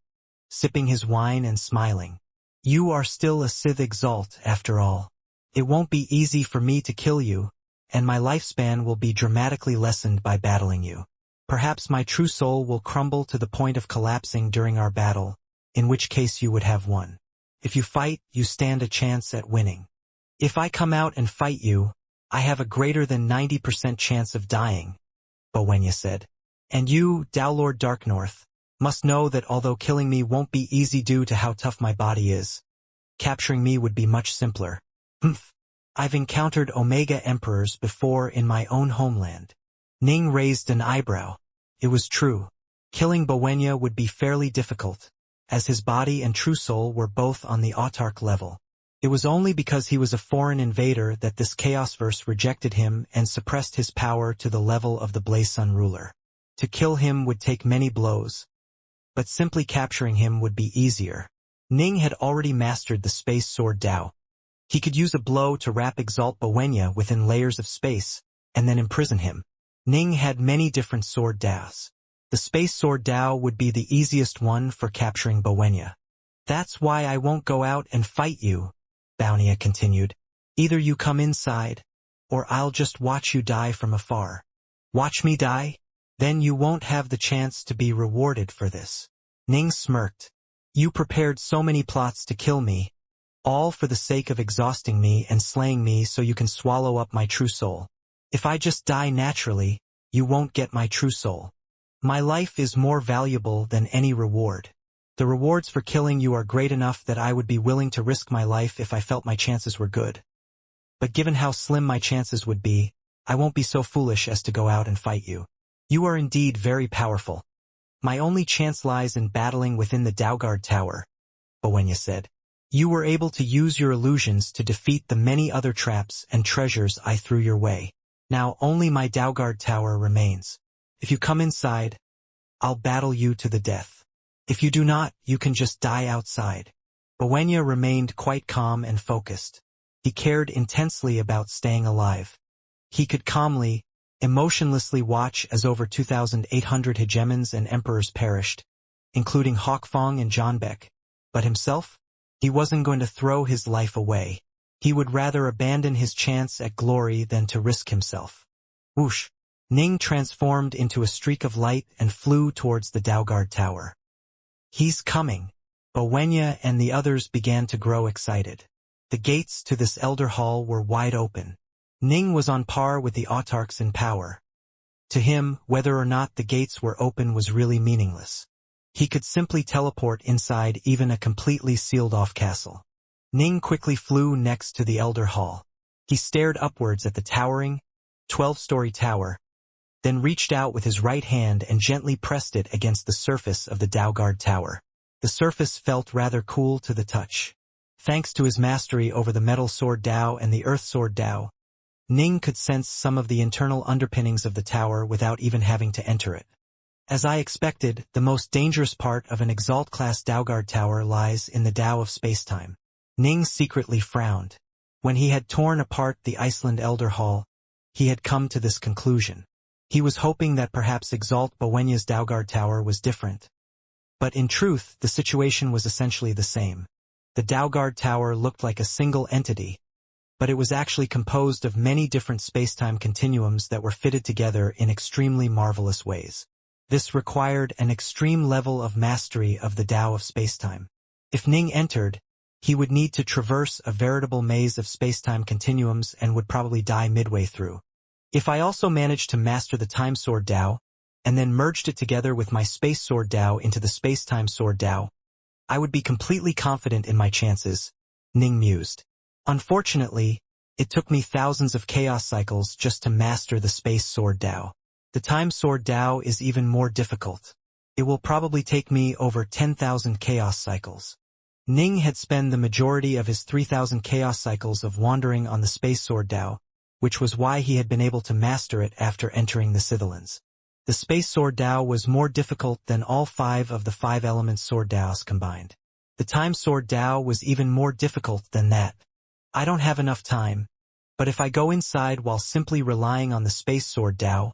sipping his wine and smiling. "You are still a Sith Exalt, after all. It won't be easy for me to kill you, and my lifespan will be dramatically lessened by battling you. Perhaps my true soul will crumble to the point of collapsing during our battle, in which case you would have won. If you fight, you stand a chance at winning. If I come out and fight you, I have a greater than 90% chance of dying," Bowenya said. "And you, Daolord Darknorth, must know that although killing me won't be easy due to how tough my body is, capturing me would be much simpler." "Humph. I've encountered Omega Emperors before in my own homeland." Ning raised an eyebrow. It was true. Killing Bowenya would be fairly difficult, as his body and true soul were both on the autarch level. It was only because he was a foreign invader that this Chaosverse rejected him and suppressed his power to the level of the Blaze-Sun ruler. To kill him would take many blows, but simply capturing him would be easier. Ning had already mastered the Space Sword Dao. He could use a blow to wrap Exalt Bowenya within layers of space, and then imprison him. Ning had many different Sword Daos. The Space Sword Dao would be the easiest one for capturing Bowenya. "That's why I won't go out and fight you," Bowenya continued. "Either you come inside, or I'll just watch you die from afar." "Watch me die? Then you won't have the chance to be rewarded for this." Ning smirked. "You prepared so many plots to kill me, all for the sake of exhausting me and slaying me so you can swallow up my true soul. If I just die naturally, you won't get my true soul. My life is more valuable than any reward. The rewards for killing you are great enough that I would be willing to risk my life if I felt my chances were good. But given how slim my chances would be, I won't be so foolish as to go out and fight you. You are indeed very powerful. My only chance lies in battling within the Daoguard Tower, Bowenya said. You were able to use your illusions to defeat the many other traps and treasures I threw your way. Now only my Daoguard Tower remains. If you come inside, I'll battle you to the death. If you do not, you can just die outside. Bowenya remained quite calm and focused. He cared intensely about staying alive. He could calmly, emotionlessly watch as over 2,800 hegemons and emperors perished, including Hawkfong and Zhanbek. But himself? He wasn't going to throw his life away. He would rather abandon his chance at glory than to risk himself. Whoosh! Ning transformed into a streak of light and flew towards the Daoguard Tower. He's coming. Bowenya and the others began to grow excited. The gates to this elder hall were wide open. Ning was on par with the autarchs in power. To him, whether or not the gates were open was really meaningless. He could simply teleport inside even a completely sealed-off castle. Ning quickly flew next to the elder hall. He stared upwards at the towering, 12-story tower, then reached out with his right hand and gently pressed it against the surface of the Daoguard Tower. The surface felt rather cool to the touch. Thanks to his mastery over the Metal Sword Dao and the Earth Sword Dao, Ning could sense some of the internal underpinnings of the tower without even having to enter it. As I expected, the most dangerous part of an Exalt-class Daoguard Tower lies in the Dao of spacetime. Ning secretly frowned. When he had torn apart the Iceland Elder Hall, he had come to this conclusion. He was hoping that perhaps Exalt Bowenya's Daoguard Tower was different. But in truth, the situation was essentially the same. The Daoguard Tower looked like a single entity, but it was actually composed of many different spacetime continuums that were fitted together in extremely marvelous ways. This required an extreme level of mastery of the Dao of spacetime. If Ning entered, he would need to traverse a veritable maze of spacetime continuums and would probably die midway through. If I also managed to master the Time Sword Dao, and then merged it together with my Space Sword Dao into the Spacetime Sword Dao, I would be completely confident in my chances, Ning mused. Unfortunately, it took me thousands of chaos cycles just to master the Space Sword Dao. The Time Sword Dao is even more difficult. It will probably take me over 10,000 chaos cycles. Ning had spent the majority of his 3,000 chaos cycles of wandering on the Space Sword Dao, which was why he had been able to master it after entering the Scythelans. The Space Sword Dao was more difficult than all 5 of the 5 elements Sword Daos combined. The Time Sword Dao was even more difficult than that. I don't have enough time, but if I go inside while simply relying on the Space Sword Dao,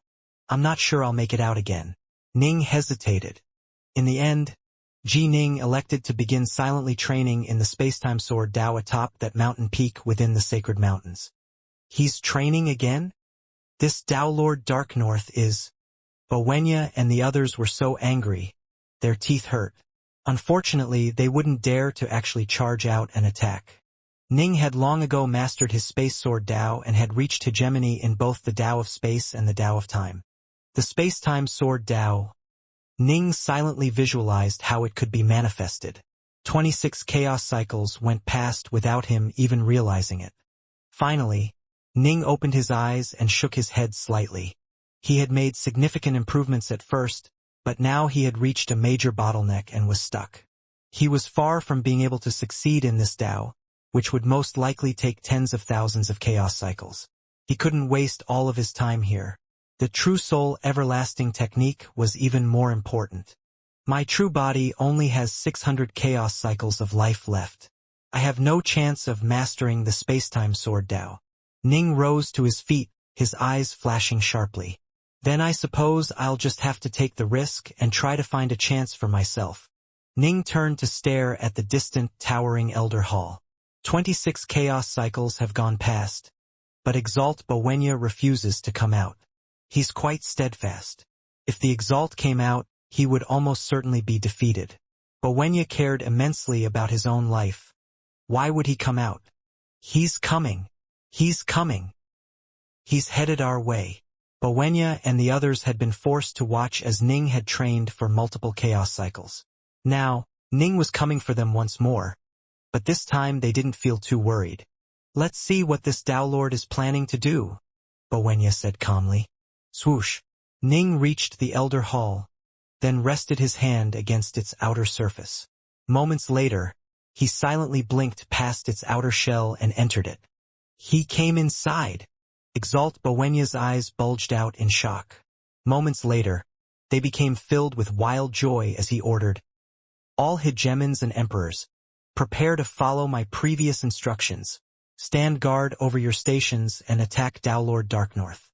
I'm not sure I'll make it out again. Ning hesitated. In the end, Ji Ning elected to begin silently training in the Spacetime Sword Dao atop that mountain peak within the Sacred Mountains. He's training again? This Dao Lord Dark North is... Bowenya and the others were so angry. Their teeth hurt. Unfortunately, they wouldn't dare to actually charge out and attack. Ning had long ago mastered his Space Sword Dao and had reached hegemony in both the Dao of Space and the Dao of Time. The Spacetime Sword Dao. Ning silently visualized how it could be manifested. 26 chaos cycles went past without him even realizing it. Finally, Ning opened his eyes and shook his head slightly. He had made significant improvements at first, but now he had reached a major bottleneck and was stuck. He was far from being able to succeed in this Dao, which would most likely take tens of thousands of chaos cycles. He couldn't waste all of his time here. The True Soul Everlasting technique was even more important. My true body only has 600 chaos cycles of life left. I have no chance of mastering the Spacetime Sword Dao. Ning rose to his feet, his eyes flashing sharply. Then I suppose I'll just have to take the risk and try to find a chance for myself. Ning turned to stare at the distant, towering Elder Hall. 26 chaos cycles have gone past, but Exalt Bowenya refuses to come out. He's quite steadfast. If the Exalt came out, he would almost certainly be defeated. Bowenya cared immensely about his own life. Why would he come out? He's coming. He's coming. He's headed our way. Bowenya and the others had been forced to watch as Ning had trained for multiple chaos cycles. Now, Ning was coming for them once more, but this time they didn't feel too worried. "Let's see what this Tao Lord is planning to do," Bowenya said calmly. Swoosh! Ning reached the Elder Hall, then rested his hand against its outer surface. Moments later, he silently blinked past its outer shell and entered it. He came inside. Exalt Bowenya's eyes bulged out in shock. Moments later, they became filled with wild joy as he ordered, "All hegemons and emperors, prepare to follow my previous instructions. Stand guard over your stations and attack Tao Lord Darknorth.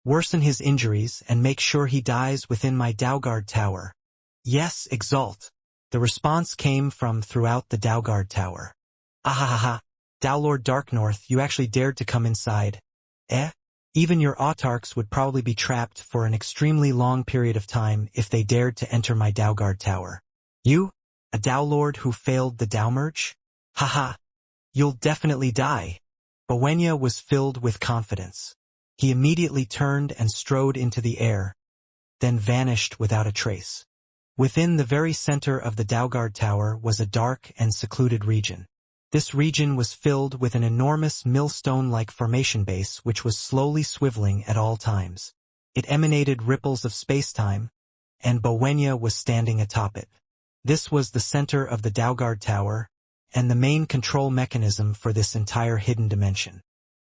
Worsen his injuries and make sure he dies within my Daoguard Tower." "Yes, Exalt." The response came from throughout the Daoguard Tower. "Ahahaha, Tao Lord Darknorth, you actually dared to come inside. Even your autarchs would probably be trapped for an extremely long period of time if they dared to enter my Daoguard Tower. You, a Tao Lord who failed the Tao merge? Haha, you'll definitely die." Bowenya was filled with confidence. He immediately turned and strode into the air, then vanished without a trace. Within the very center of the Daoguard Tower was a dark and secluded region. This region was filled with an enormous millstone-like formation base which was slowly swiveling at all times. It emanated ripples of space-time, and Bowenya was standing atop it. This was the center of the Daoguard Tower, and the main control mechanism for this entire hidden dimension.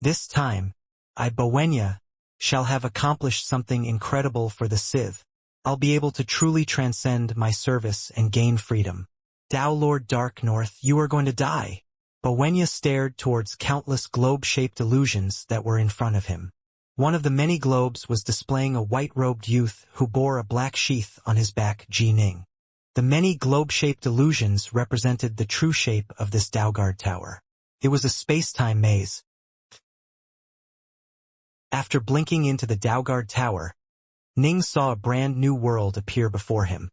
This time, I, Bowenya, shall have accomplished something incredible for the Sith. I'll be able to truly transcend my service and gain freedom. Tao Lord Darknorth, you are going to die. Bowenya stared towards countless globe-shaped illusions that were in front of him. One of the many globes was displaying a white-robed youth who bore a black sheath on his back, Ji Ning. The many globe-shaped illusions represented the true shape of this Daoguard Tower. It was a space-time maze. After blinking into the Daoguard Tower, Ning saw a brand new world appear before him.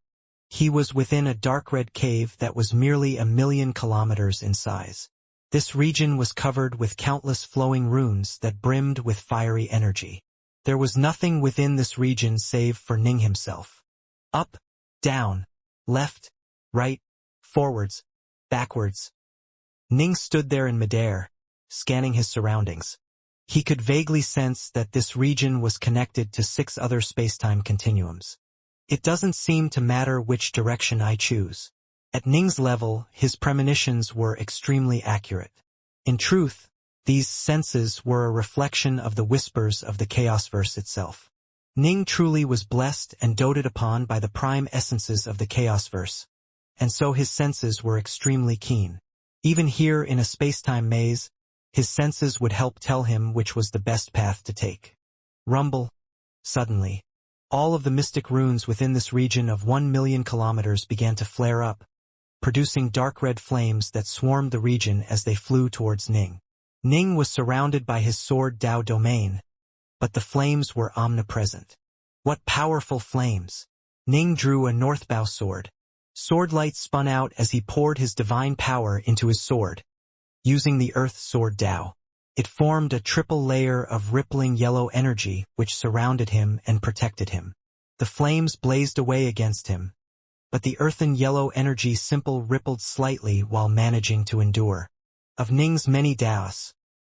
He was within a dark red cave that was merely 1,000,000 kilometers in size. This region was covered with countless flowing runes that brimmed with fiery energy. There was nothing within this region save for Ning himself. Up, down, left, right, forwards, backwards. Ning stood there in midair, scanning his surroundings. He could vaguely sense that this region was connected to 6 other spacetime continuums. It doesn't seem to matter which direction I choose. At Ning's level, his premonitions were extremely accurate. In truth, these senses were a reflection of the whispers of the Chaosverse itself. Ning truly was blessed and doted upon by the prime essences of the Chaosverse, and so his senses were extremely keen. Even here in a spacetime maze, his senses would help tell him which was the best path to take. Rumble. Suddenly, all of the mystic runes within this region of 1,000,000 kilometers began to flare up, producing dark red flames that swarmed the region as they flew towards Ning. Ning was surrounded by his sword Dao domain, but the flames were omnipresent. What powerful flames! Ning drew a northbow sword. Sword light spun out as he poured his divine power into his sword. Using the Earth Sword Dao, it formed a triple layer of rippling yellow energy which surrounded him and protected him. The flames blazed away against him, but the earthen yellow energy simple rippled slightly while managing to endure. Of Ning's many Daos,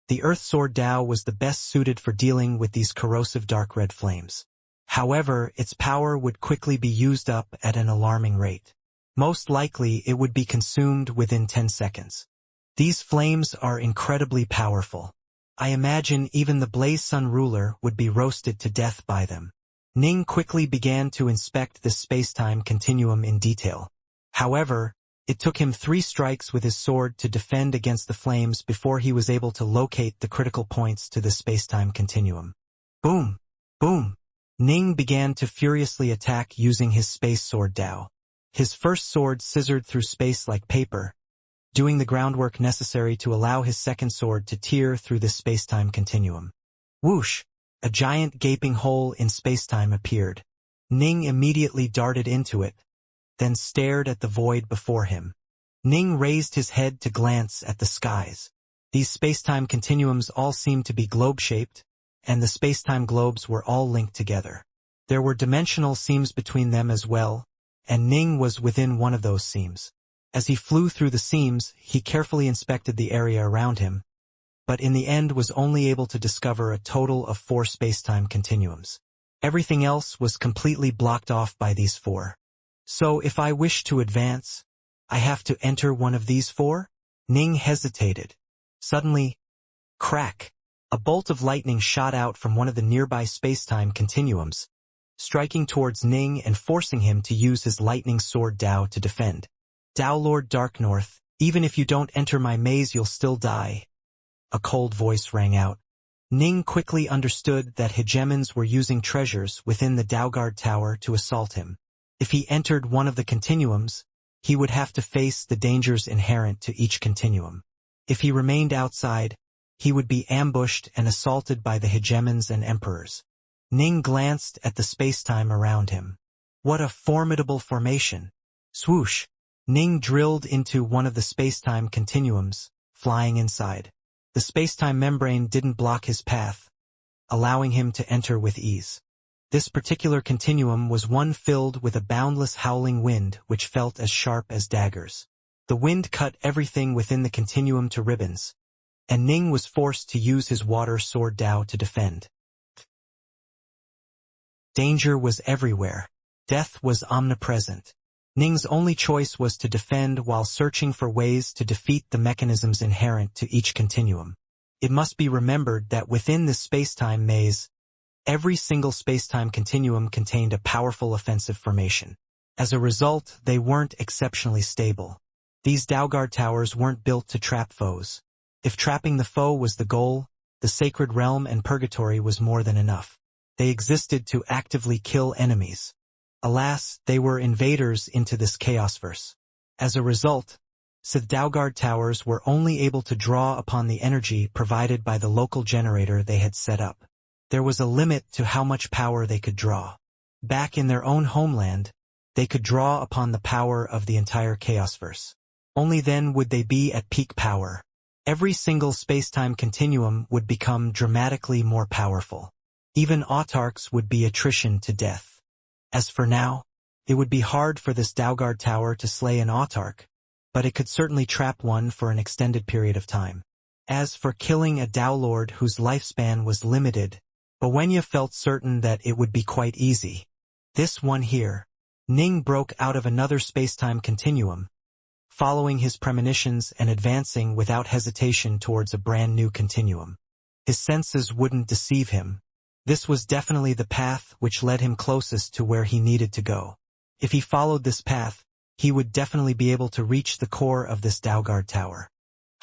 the Earth Sword Dao was the best suited for dealing with these corrosive dark red flames. However, its power would quickly be used up at an alarming rate. Most likely, it would be consumed within 10 seconds. These flames are incredibly powerful. I imagine even the Blaze Sun ruler would be roasted to death by them. Ning quickly began to inspect this spacetime continuum in detail. However, it took him 3 strikes with his sword to defend against the flames before he was able to locate the critical points to the spacetime continuum. Boom! Boom! Ning began to furiously attack using his space sword Dao. His first sword scissored through space like paper, doing the groundwork necessary to allow his second sword to tear through the spacetime continuum. Whoosh! A giant gaping hole in spacetime appeared. Ning immediately darted into it, then stared at the void before him. Ning raised his head to glance at the skies. These spacetime continuums all seemed to be globe-shaped, and the spacetime globes were all linked together. There were dimensional seams between them as well, and Ning was within one of those seams. As he flew through the seams, he carefully inspected the area around him, but in the end was only able to discover a total of 4 spacetime continuums. Everything else was completely blocked off by these 4. So if I wish to advance, I have to enter one of these 4? Ning hesitated. Suddenly, crack! A bolt of lightning shot out from one of the nearby spacetime continuums, striking towards Ning and forcing him to use his lightning sword Dao to defend. Dao Lord Dark North, even if you don't enter my maze you'll still die. A cold voice rang out. Ning quickly understood that hegemons were using treasures within the Daoguard Tower to assault him. If he entered one of the continuums, he would have to face the dangers inherent to each continuum. If he remained outside, he would be ambushed and assaulted by the hegemons and emperors. Ning glanced at the spacetime around him. What a formidable formation! Swoosh! Ning drilled into one of the spacetime continuums, flying inside. The spacetime membrane didn't block his path, allowing him to enter with ease. This particular continuum was one filled with a boundless howling wind which felt as sharp as daggers. The wind cut everything within the continuum to ribbons, and Ning was forced to use his water sword Dao to defend. Danger was everywhere. Death was omnipresent. Ning's only choice was to defend while searching for ways to defeat the mechanisms inherent to each continuum. It must be remembered that within this spacetime maze, every single spacetime continuum contained a powerful offensive formation. As a result, they weren't exceptionally stable. These Daoguard towers weren't built to trap foes. If trapping the foe was the goal, the Sacred Realm and Purgatory was more than enough. They existed to actively kill enemies. Alas, they were invaders into this chaosverse. As a result, the Daoguard towers were only able to draw upon the energy provided by the local generator they had set up. There was a limit to how much power they could draw. Back in their own homeland, they could draw upon the power of the entire chaosverse. Only then would they be at peak power. Every single spacetime continuum would become dramatically more powerful. Even autarchs would be attrition to death. As for now, it would be hard for this Daoguard tower to slay an autarch, but it could certainly trap one for an extended period of time. As for killing a Dao Lord whose lifespan was limited, Wuxia felt certain that it would be quite easy. This one here. Ning broke out of another spacetime continuum, following his premonitions and advancing without hesitation towards a brand new continuum. His senses wouldn't deceive him. This was definitely the path which led him closest to where he needed to go. If he followed this path, he would definitely be able to reach the core of this Daoguard tower.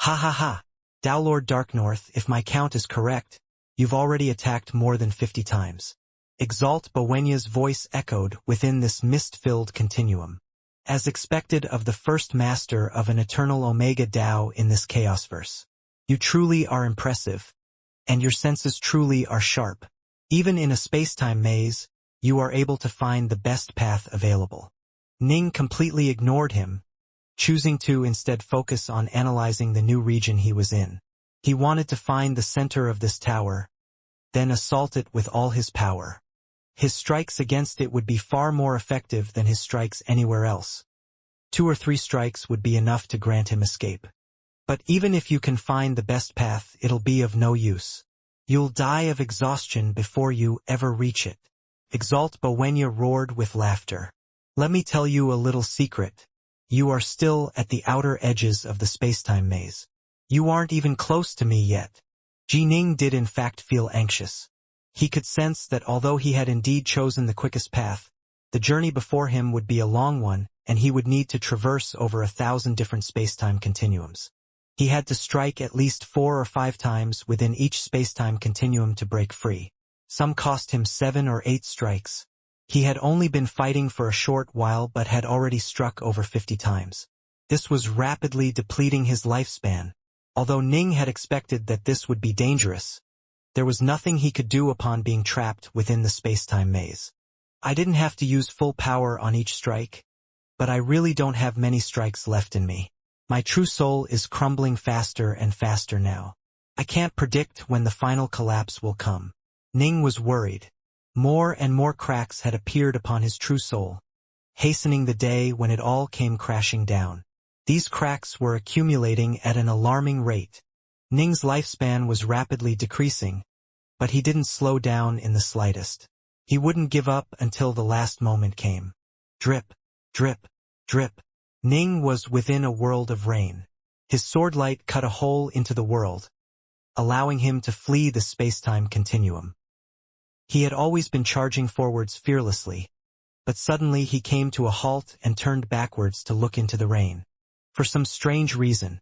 Ha ha ha! Dao Lord Dark North, if my count is correct, you've already attacked more than 50 times. Exalt Wuxia's voice echoed within this mist-filled continuum. As expected of the first master of an eternal Omega Dao in this chaosverse. You truly are impressive, and your senses truly are sharp. Even in a spacetime maze, you are able to find the best path available. Ning completely ignored him, choosing to instead focus on analyzing the new region he was in. He wanted to find the center of this tower, then assault it with all his power. His strikes against it would be far more effective than his strikes anywhere else. 2 or 3 strikes would be enough to grant him escape. But even if you can find the best path, it'll be of no use. You'll die of exhaustion before you ever reach it. Exalt Wuxia roared with laughter. Let me tell you a little secret. You are still at the outer edges of the spacetime maze. You aren't even close to me yet. Ning did in fact feel anxious. He could sense that although he had indeed chosen the quickest path, the journey before him would be a long one, and he would need to traverse over 1,000 different spacetime continuums. He had to strike at least 4 or 5 times within each spacetime continuum to break free. Some cost him 7 or 8 strikes. He had only been fighting for a short while but had already struck over 50 times. This was rapidly depleting his lifespan. Although Ning had expected that this would be dangerous, there was nothing he could do upon being trapped within the spacetime maze. I didn't have to use full power on each strike, but I really don't have many strikes left in me. My true soul is crumbling faster and faster now. I can't predict when the final collapse will come. Ning was worried. More and more cracks had appeared upon his true soul, hastening the day when it all came crashing down. These cracks were accumulating at an alarming rate. Ning's lifespan was rapidly decreasing, but he didn't slow down in the slightest. He wouldn't give up until the last moment came. Drip, drip, drip. Ning was within a world of rain. His swordlight cut a hole into the world, allowing him to flee the space-time continuum. He had always been charging forwards fearlessly, but suddenly he came to a halt and turned backwards to look into the rain. For some strange reason.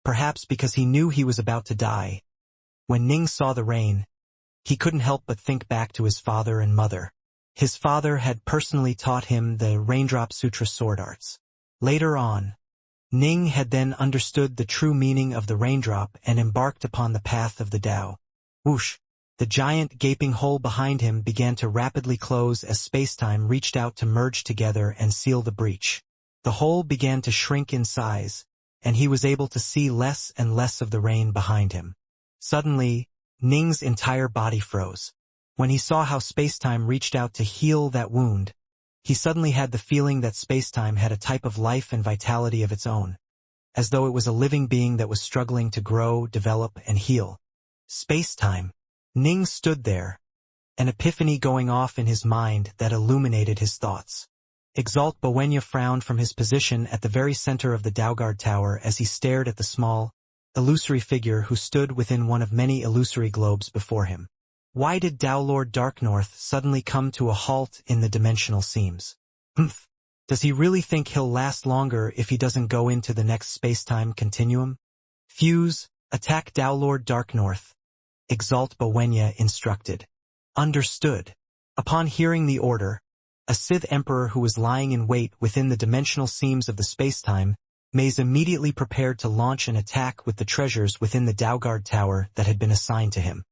Perhaps because he knew he was about to die. When Ning saw the rain, he couldn't help but think back to his father and mother. His father had personally taught him the Raindrop Sutra sword arts. Later on, Ning had then understood the true meaning of the raindrop and embarked upon the path of the Tao. Whoosh! The giant gaping hole behind him began to rapidly close as spacetime reached out to merge together and seal the breach. The hole began to shrink in size, and he was able to see less and less of the rain behind him. Suddenly, Ning's entire body froze. When he saw how spacetime reached out to heal that wound, he suddenly had the feeling that spacetime had a type of life and vitality of its own, as though it was a living being that was struggling to grow, develop, and heal. Spacetime. Ning stood there, an epiphany going off in his mind that illuminated his thoughts. Exalt Bowenya frowned from his position at the very center of the Daoguard Tower as he stared at the small, illusory figure who stood within one of many illusory globes before him. Why did Tao Lord Darknorth suddenly come to a halt in the dimensional seams? Humph! Does he really think he'll last longer if he doesn't go into the next spacetime continuum? Fuse, attack Tao Lord Darknorth. Exalt Bowenya instructed. Understood. Upon hearing the order, a Sith Emperor who was lying in wait within the dimensional seams of the spacetime maze immediately prepared to launch an attack with the treasures within the Daoguard Tower that had been assigned to him.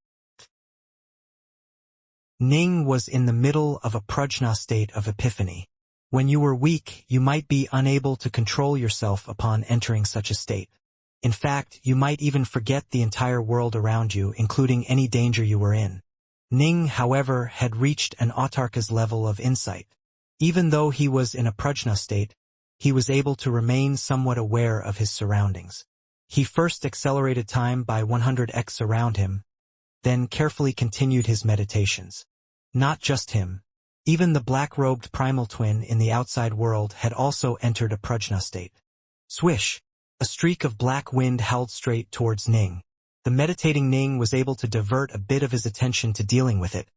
Ning was in the middle of a prajna state of epiphany. When you were weak, you might be unable to control yourself upon entering such a state. In fact, you might even forget the entire world around you, including any danger you were in. Ning, however, had reached an autarka's level of insight. Even though he was in a prajna state, he was able to remain somewhat aware of his surroundings. He first accelerated time by 100x around him, then carefully continued his meditations. Not just him. Even the black-robed primal twin in the outside world had also entered a prajna state. Swish! A streak of black wind howled straight towards Ning. The meditating Ning was able to divert a bit of his attention to dealing with it,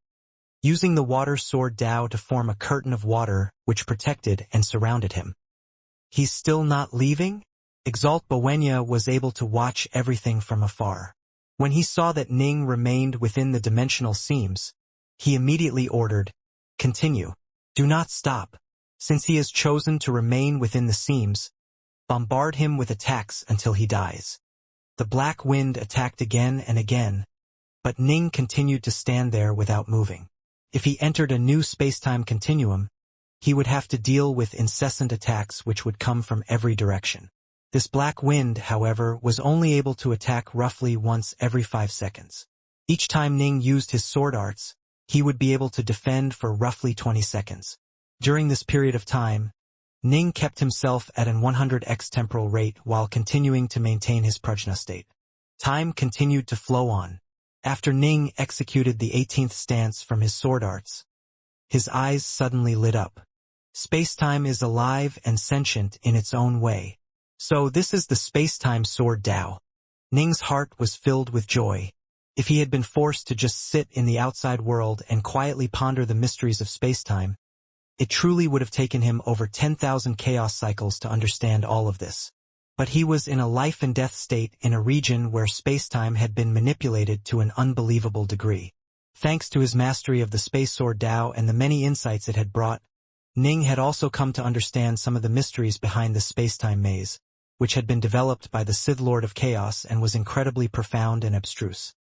using the water sword Tao to form a curtain of water which protected and surrounded him. He's still not leaving? Exalt Bowenya was able to watch everything from afar. When he saw that Ning remained within the dimensional seams, he immediately ordered, "Continue. Do not stop. Since he has chosen to remain within the seams, bombard him with attacks until he dies." The black wind attacked again and again, but Ning continued to stand there without moving. If he entered a new spacetime continuum, he would have to deal with incessant attacks which would come from every direction. This black wind, however, was only able to attack roughly once every 5 seconds. Each time Ning used his sword arts, he would be able to defend for roughly 20 seconds. During this period of time, Ning kept himself at an 100x temporal rate while continuing to maintain his prajna state. Time continued to flow on. After Ning executed the 18th stance from his sword arts, his eyes suddenly lit up. Spacetime is alive and sentient in its own way. So this is the spacetime sword Tao. Ning's heart was filled with joy. If he had been forced to just sit in the outside world and quietly ponder the mysteries of spacetime, it truly would have taken him over 10,000 chaos cycles to understand all of this. But he was in a life-and-death state in a region where spacetime had been manipulated to an unbelievable degree. Thanks to his mastery of the space sword Tao and the many insights it had brought, Ning had also come to understand some of the mysteries behind the spacetime maze, which had been developed by the Sith Lord of Chaos and was incredibly profound and abstruse.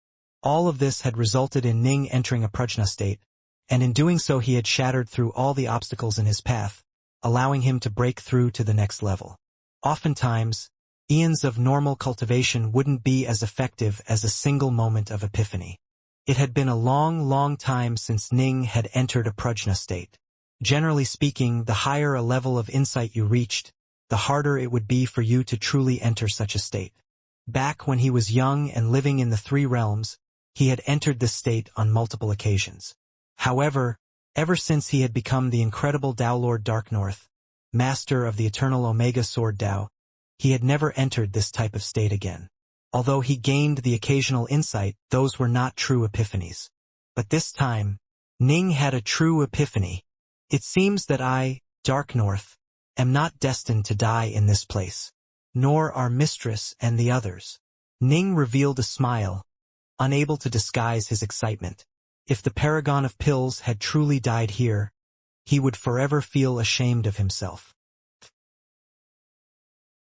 All of this had resulted in Ning entering a prajna state, and in doing so he had shattered through all the obstacles in his path, allowing him to break through to the next level. Oftentimes, eons of normal cultivation wouldn't be as effective as a single moment of epiphany. It had been a long time since Ning had entered a prajna state. Generally speaking, the higher a level of insight you reached, the harder it would be for you to truly enter such a state. Back when he was young and living in the three realms, he had entered this state on multiple occasions. However, ever since he had become the incredible Tao Lord Dark North, master of the eternal Omega Sword Tao, he had never entered this type of state again. Although he gained the occasional insight, those were not true epiphanies. But this time, Ning had a true epiphany. It seems that I, Dark North, am not destined to die in this place, nor our mistress and the others. Ning revealed a smile, unable to disguise his excitement. If the paragon of pills had truly died here, he would forever feel ashamed of himself.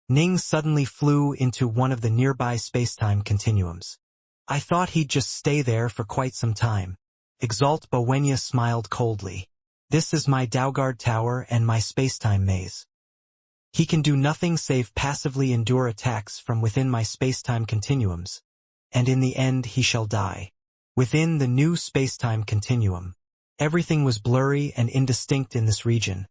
Ning suddenly flew into one of the nearby spacetime continuums. I thought he'd just stay there for quite some time. Exalt Bowenya smiled coldly. This is my Daugard Tower and my spacetime maze. He can do nothing save passively endure attacks from within my spacetime continuums, and in the end he shall die. Within the new spacetime continuum, everything was blurry and indistinct in this region,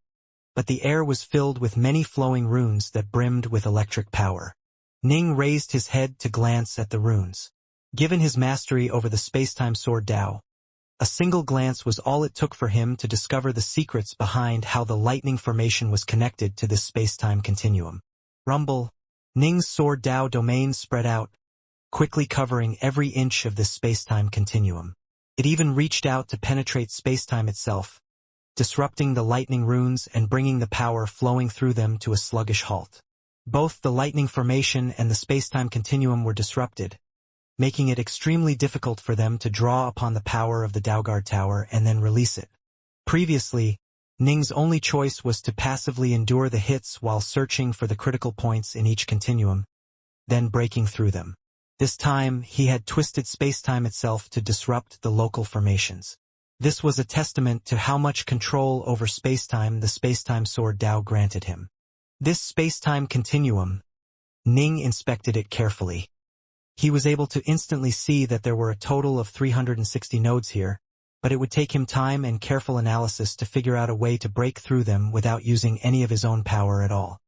but the air was filled with many flowing runes that brimmed with electric power. Ning raised his head to glance at the runes. Given his mastery over the spacetime sword Tao, a single glance was all it took for him to discover the secrets behind how the lightning formation was connected to this spacetime continuum. Rumble. Ning's sword Tao domain spread out, quickly covering every inch of this spacetime continuum. It even reached out to penetrate spacetime itself, disrupting the lightning runes and bringing the power flowing through them to a sluggish halt. Both the lightning formation and the spacetime continuum were disrupted, making it extremely difficult for them to draw upon the power of the Daugard Tower and then release it. Previously, Ning's only choice was to passively endure the hits while searching for the critical points in each continuum, then breaking through them. This time, he had twisted spacetime itself to disrupt the local formations. This was a testament to how much control over spacetime the spacetime sword Tao granted him. This spacetime continuum, Ning inspected it carefully. He was able to instantly see that there were a total of 360 nodes here, but it would take him time and careful analysis to figure out a way to break through them without using any of his own power at all.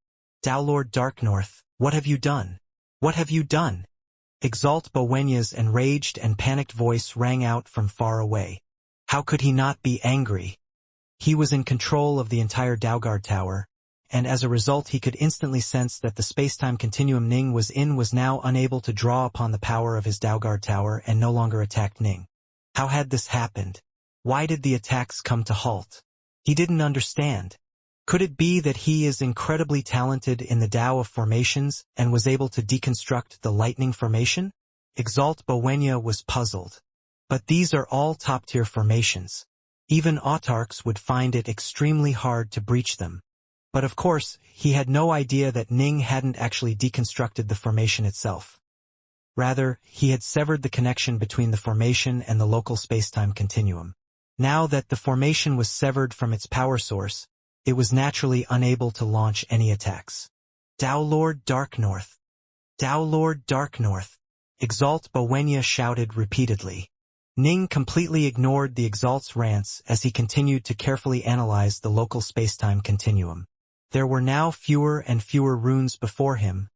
Tao Lord Dark North, what have you done? What have you done? Exalt Bowenya's enraged and panicked voice rang out from far away. How could he not be angry? He was in control of the entire Daugard Tower, and as a result he could instantly sense that the spacetime continuum Ning was in was now unable to draw upon the power of his Daugard Tower and no longer attacked Ning. How had this happened? Why did the attacks come to halt? He didn't understand. Could it be that he is incredibly talented in the Tao of formations and was able to deconstruct the lightning formation? Exalt Bowenya was puzzled. But these are all top-tier formations. Even autarchs would find it extremely hard to breach them. But of course, he had no idea that Ning hadn't actually deconstructed the formation itself. Rather, he had severed the connection between the formation and the local spacetime continuum. Now that the formation was severed from its power source, it was naturally unable to launch any attacks. Tao Lord Dark North. Tao Lord Dark North. Exalt Bowenya shouted repeatedly. Ning completely ignored the Exalt's rants as he continued to carefully analyze the local spacetime continuum. There were now fewer and fewer runes before him,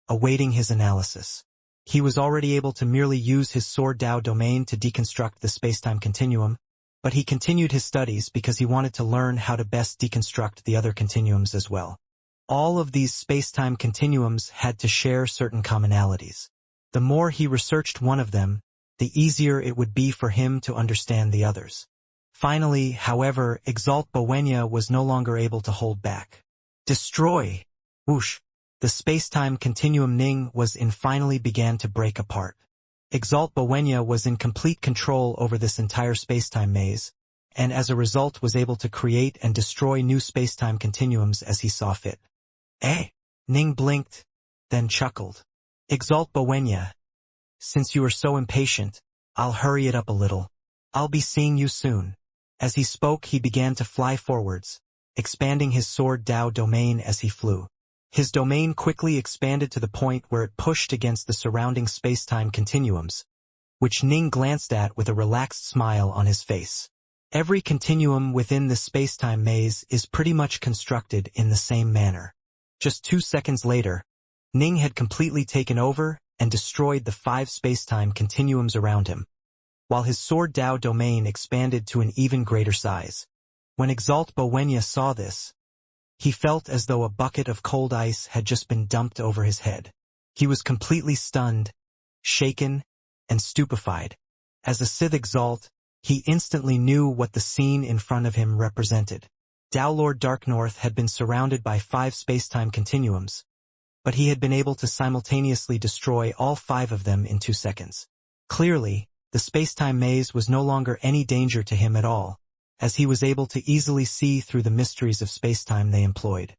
awaiting his analysis. He was already able to merely use his sword Tao domain to deconstruct the spacetime continuum, but he continued his studies because he wanted to learn how to best deconstruct the other continuums as well. All of these spacetime continuums had to share certain commonalities. The more he researched one of them, the easier it would be for him to understand the others. Finally, however, Exalt Bowenya was no longer able to hold back. Destroy! Whoosh! The spacetime continuum Ning was in finally began to break apart. Exalt Bowenya was in complete control over this entire spacetime maze, and as a result was able to create and destroy new spacetime continuums as he saw fit. Eh? Ning blinked, then chuckled. Exalt Bowenya. Since you are so impatient, I'll hurry it up a little. I'll be seeing you soon. As he spoke, he began to fly forwards, expanding his sword Tao domain as he flew. His domain quickly expanded to the point where it pushed against the surrounding spacetime continuums, which Ning glanced at with a relaxed smile on his face. Every continuum within the space-time maze is pretty much constructed in the same manner. Just 2 seconds later, Ning had completely taken over and destroyed the 5 space-time continuums around him, while his Sword Dao domain expanded to an even greater size. When Exalt Bowenya saw this, he felt as though a bucket of cold ice had just been dumped over his head. He was completely stunned, shaken, and stupefied. As a Sith Exalt, he instantly knew what the scene in front of him represented. Dao Lord Dark North had been surrounded by 5 space-time continuums, but he had been able to simultaneously destroy all 5 of them in 2 seconds. Clearly, the space-time maze was no longer any danger to him at all, as he was able to easily see through the mysteries of space-time they employed.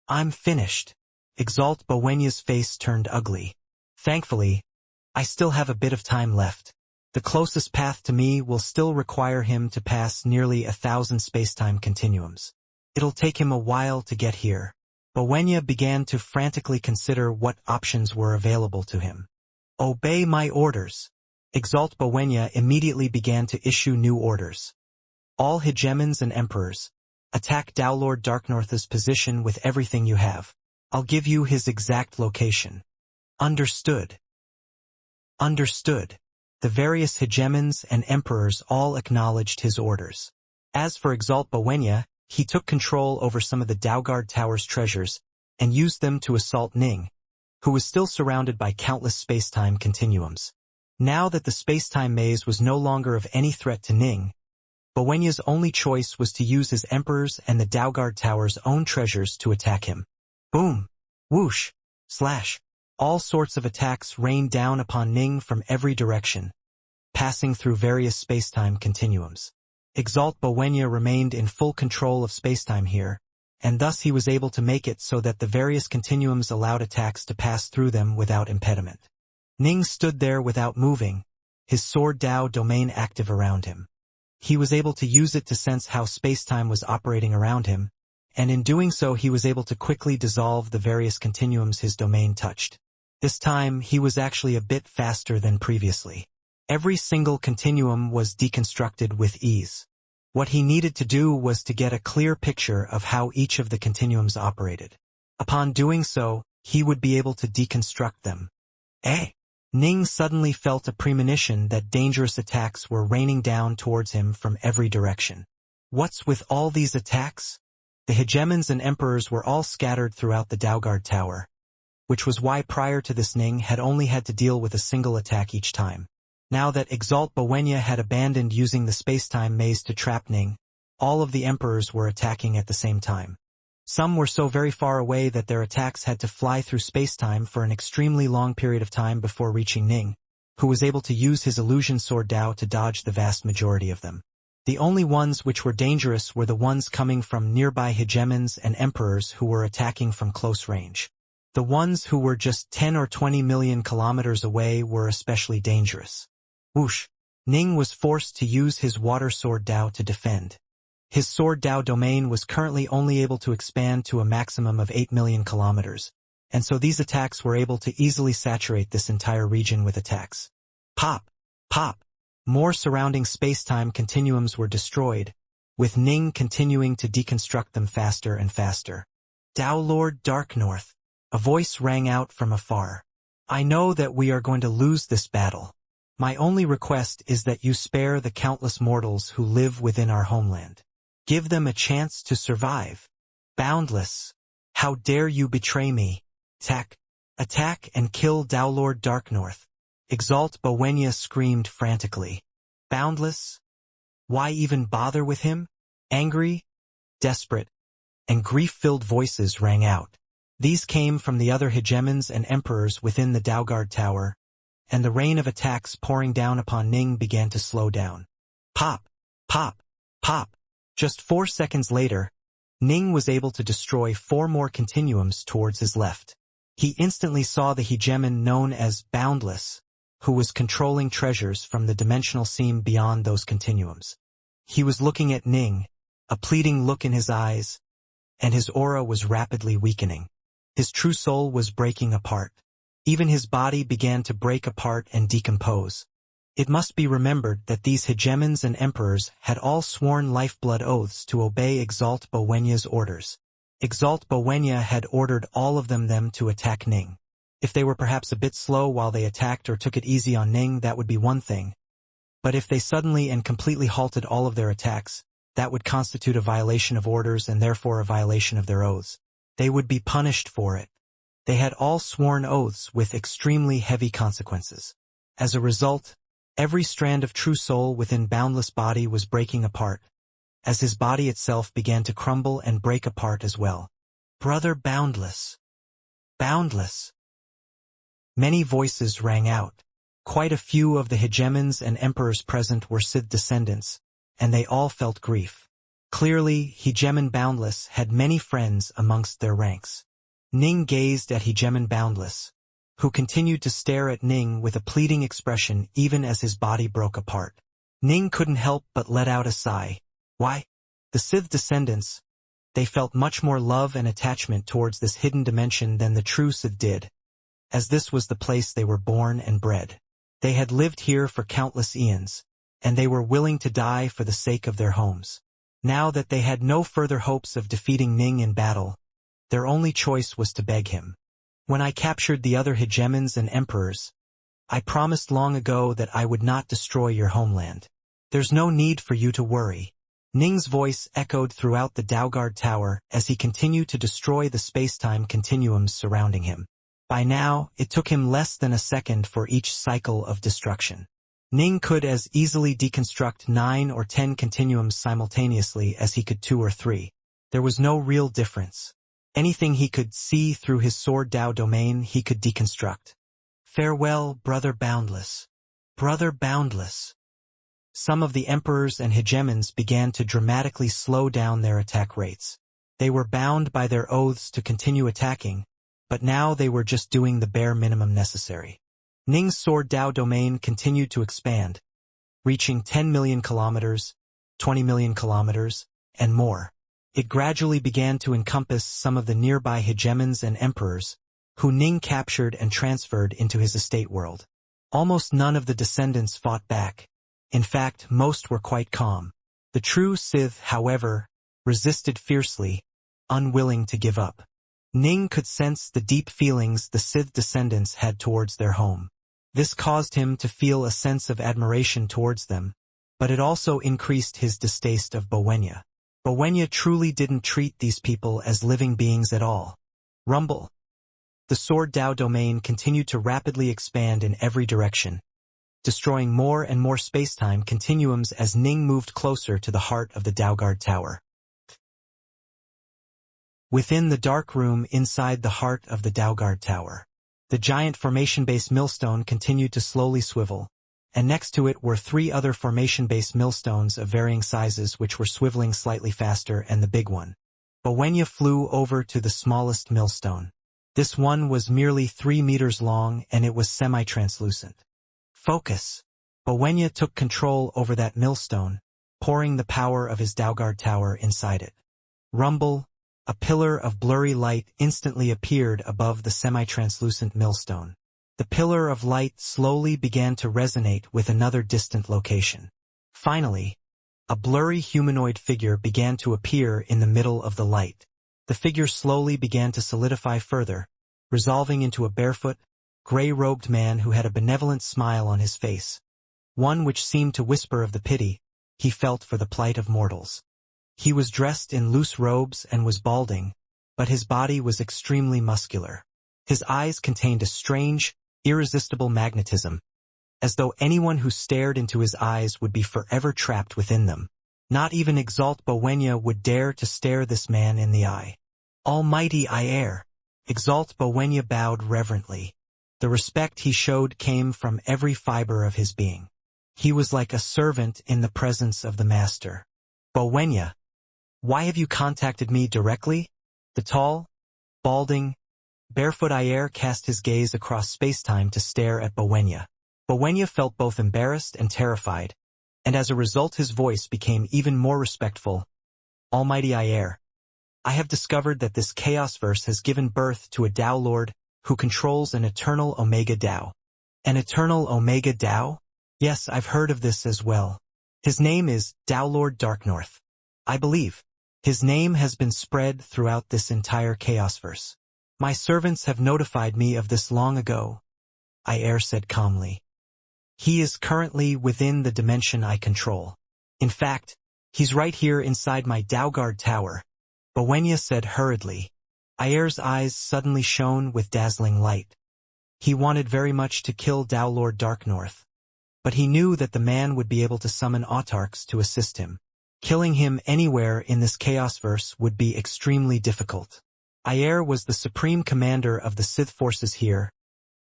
"I'm finished." Exalt Bowenya's face turned ugly. "Thankfully, I still have a bit of time left. The closest path to me will still require him to pass nearly 1,000 space-time continuums. It'll take him a while to get here." Bowenya began to frantically consider what options were available to him. "Obey my orders." Exalt Bowenya immediately began to issue new orders. "All hegemons and emperors, attack Dao Lord Darknorth's position with everything you have. I'll give you his exact location." "Understood." "Understood." The various hegemons and emperors all acknowledged his orders. As for Exalt Bowenya, he took control over some of the Daoguard Tower's treasures and used them to assault Ning, who was still surrounded by countless space-time continuums. Now that the space-time maze was no longer of any threat to Ning, Bowenya's only choice was to use his emperors and the Daoguard Tower's own treasures to attack him. Boom! Whoosh! Slash! All sorts of attacks rained down upon Ning from every direction, passing through various space-time continuums. Exalt Bowenya remained in full control of space-time here, and thus he was able to make it so that the various continuums allowed attacks to pass through them without impediment. Ning stood there without moving, his Sword Dao domain active around him. He was able to use it to sense how space-time was operating around him, and in doing so he was able to quickly dissolve the various continuums his domain touched. This time he was actually a bit faster than previously. Every single continuum was deconstructed with ease. What he needed to do was to get a clear picture of how each of the continuums operated. Upon doing so, he would be able to deconstruct them. Ning suddenly felt a premonition that dangerous attacks were raining down towards him from every direction. What's with all these attacks? The hegemons and emperors were all scattered throughout the Daoguard Tower, which was why prior to this Ning had only had to deal with a single attack each time. Now that Exalt Bowenya had abandoned using the space-time maze to trap Ning, all of the emperors were attacking at the same time. Some were so very far away that their attacks had to fly through space-time for an extremely long period of time before reaching Ning, who was able to use his illusion Sword Dao to dodge the vast majority of them. The only ones which were dangerous were the ones coming from nearby hegemons and emperors who were attacking from close range. The ones who were just 10 or 20 million kilometers away were especially dangerous. Whoosh! Ning was forced to use his Water Sword Dao to defend. His Sword Dao domain was currently only able to expand to a maximum of 8 million kilometers, and so these attacks were able to easily saturate this entire region with attacks. Pop! Pop! More surrounding space-time continuums were destroyed, with Ning continuing to deconstruct them faster and faster. "Dao Lord Dark North," a voice rang out from afar. "I know that we are going to lose this battle. My only request is that you spare the countless mortals who live within our homeland. Give them a chance to survive. Boundless, how dare you betray me? Attack and kill Dao Lord Dark North." Exalt Bowenya screamed frantically. Boundless? Why even bother with him? Angry, desperate, and grief-filled voices rang out. These came from the other hegemons and emperors within the Daoguard Tower, and the rain of attacks pouring down upon Ning began to slow down. Pop! Pop! Pop! Just 4 seconds later, Ning was able to destroy 4 more continuums towards his left. He instantly saw the hegemon known as Boundless, who was controlling treasures from the dimensional seam beyond those continuums. He was looking at Ning, a pleading look in his eyes, and his aura was rapidly weakening. His true soul was breaking apart. Even his body began to break apart and decompose. It must be remembered that these hegemons and emperors had all sworn lifeblood oaths to obey Exalt Bowenya's orders. Exalt Bowenya had ordered all of them to attack Ning. If they were perhaps a bit slow while they attacked or took it easy on Ning, that would be one thing. But if they suddenly and completely halted all of their attacks, that would constitute a violation of orders and therefore a violation of their oaths. They would be punished for it. They had all sworn oaths with extremely heavy consequences. As a result, every strand of true soul within Boundless body was breaking apart, as his body itself began to crumble and break apart as well. Brother Boundless! Boundless! Many voices rang out. Quite a few of the hegemons and emperors present were Sith descendants, and they all felt grief. Clearly, Hegemon Boundless had many friends amongst their ranks. Ning gazed at Hegemon Boundless, who continued to stare at Ning with a pleading expression even as his body broke apart. Ning couldn't help but let out a sigh. Why? The Sith descendants, they felt much more love and attachment towards this hidden dimension than the true Sith did, as this was the place they were born and bred. They had lived here for countless eons, and they were willing to die for the sake of their homes. Now that they had no further hopes of defeating Ning in battle, their only choice was to beg him. When I captured the other hegemons and emperors, I promised long ago that I would not destroy your homeland. There's no need for you to worry. Ning's voice echoed throughout the Daoguard Tower as he continued to destroy the space-time continuums surrounding him. By now, it took him less than a second for each cycle of destruction. Ning could as easily deconstruct 9 or 10 continuums simultaneously as he could 2 or 3. There was no real difference. Anything he could see through his Sword Dao domain he could deconstruct. Farewell, Brother Boundless. Brother Boundless. Some of the emperors and hegemons began to dramatically slow down their attack rates. They were bound by their oaths to continue attacking, but now they were just doing the bare minimum necessary. Ning's Sword Dao domain continued to expand, reaching 10 million kilometers, 20 million kilometers, and more. It gradually began to encompass some of the nearby hegemons and emperors, who Ning captured and transferred into his estate world. Almost none of the descendants fought back. In fact, most were quite calm. The true Sith, however, resisted fiercely, unwilling to give up. Ning could sense the deep feelings the Sith descendants had towards their home. This caused him to feel a sense of admiration towards them, but it also increased his distaste of Bowenya. Bowenya truly didn't treat these people as living beings at all. Rumble. The Sword Dao domain continued to rapidly expand in every direction, destroying more and more space-time continuums as Ning moved closer to the heart of the Daoguard Tower. Within the dark room inside the heart of the Daoguard Tower, the giant formation-based millstone continued to slowly swivel, and next to it were 3 other formation-based millstones of varying sizes which were swiveling slightly faster and the big one. Bowenya flew over to the smallest millstone. This one was merely 3 meters long and it was semi-translucent. Focus! Bowenya took control over that millstone, pouring the power of his Daoguard Tower inside it. Rumble! A pillar of blurry light instantly appeared above the semi-translucent millstone. The pillar of light slowly began to resonate with another distant location. Finally, a blurry humanoid figure began to appear in the middle of the light. The figure slowly began to solidify further, resolving into a barefoot, gray-robed man who had a benevolent smile on his face, one which seemed to whisper of the pity he felt for the plight of mortals. He was dressed in loose robes and was balding, but his body was extremely muscular. His eyes contained a strange, irresistible magnetism, as though anyone who stared into his eyes would be forever trapped within them. Not even Exalt Bowenya would dare to stare this man in the eye. Almighty Ier! Exalt Bowenya bowed reverently. The respect he showed came from every fiber of his being. He was like a servant in the presence of the master. Bowenya, why have you contacted me directly? The tall, balding, barefoot Ier cast his gaze across space-time to stare at Bowenya. Bowenya felt both embarrassed and terrified, and as a result his voice became even more respectful. Almighty Ier, I have discovered that this Chaos Verse has given birth to a Dao Lord who controls an eternal Omega Dao. An eternal Omega Dao? Yes, I've heard of this as well. His name is Lord Darknorth. I believe. His name has been spread throughout this entire Chaosverse. My servants have notified me of this long ago, Ayer said calmly. He is currently within the dimension I control. In fact, he's right here inside my Daugard Tower, Bowenya said hurriedly. Ayer's eyes suddenly shone with dazzling light. He wanted very much to kill Lord Darknorth, but he knew that the man would be able to summon autarchs to assist him. Killing him anywhere in this Chaosverse would be extremely difficult. Ayer was the supreme commander of the Sith forces here,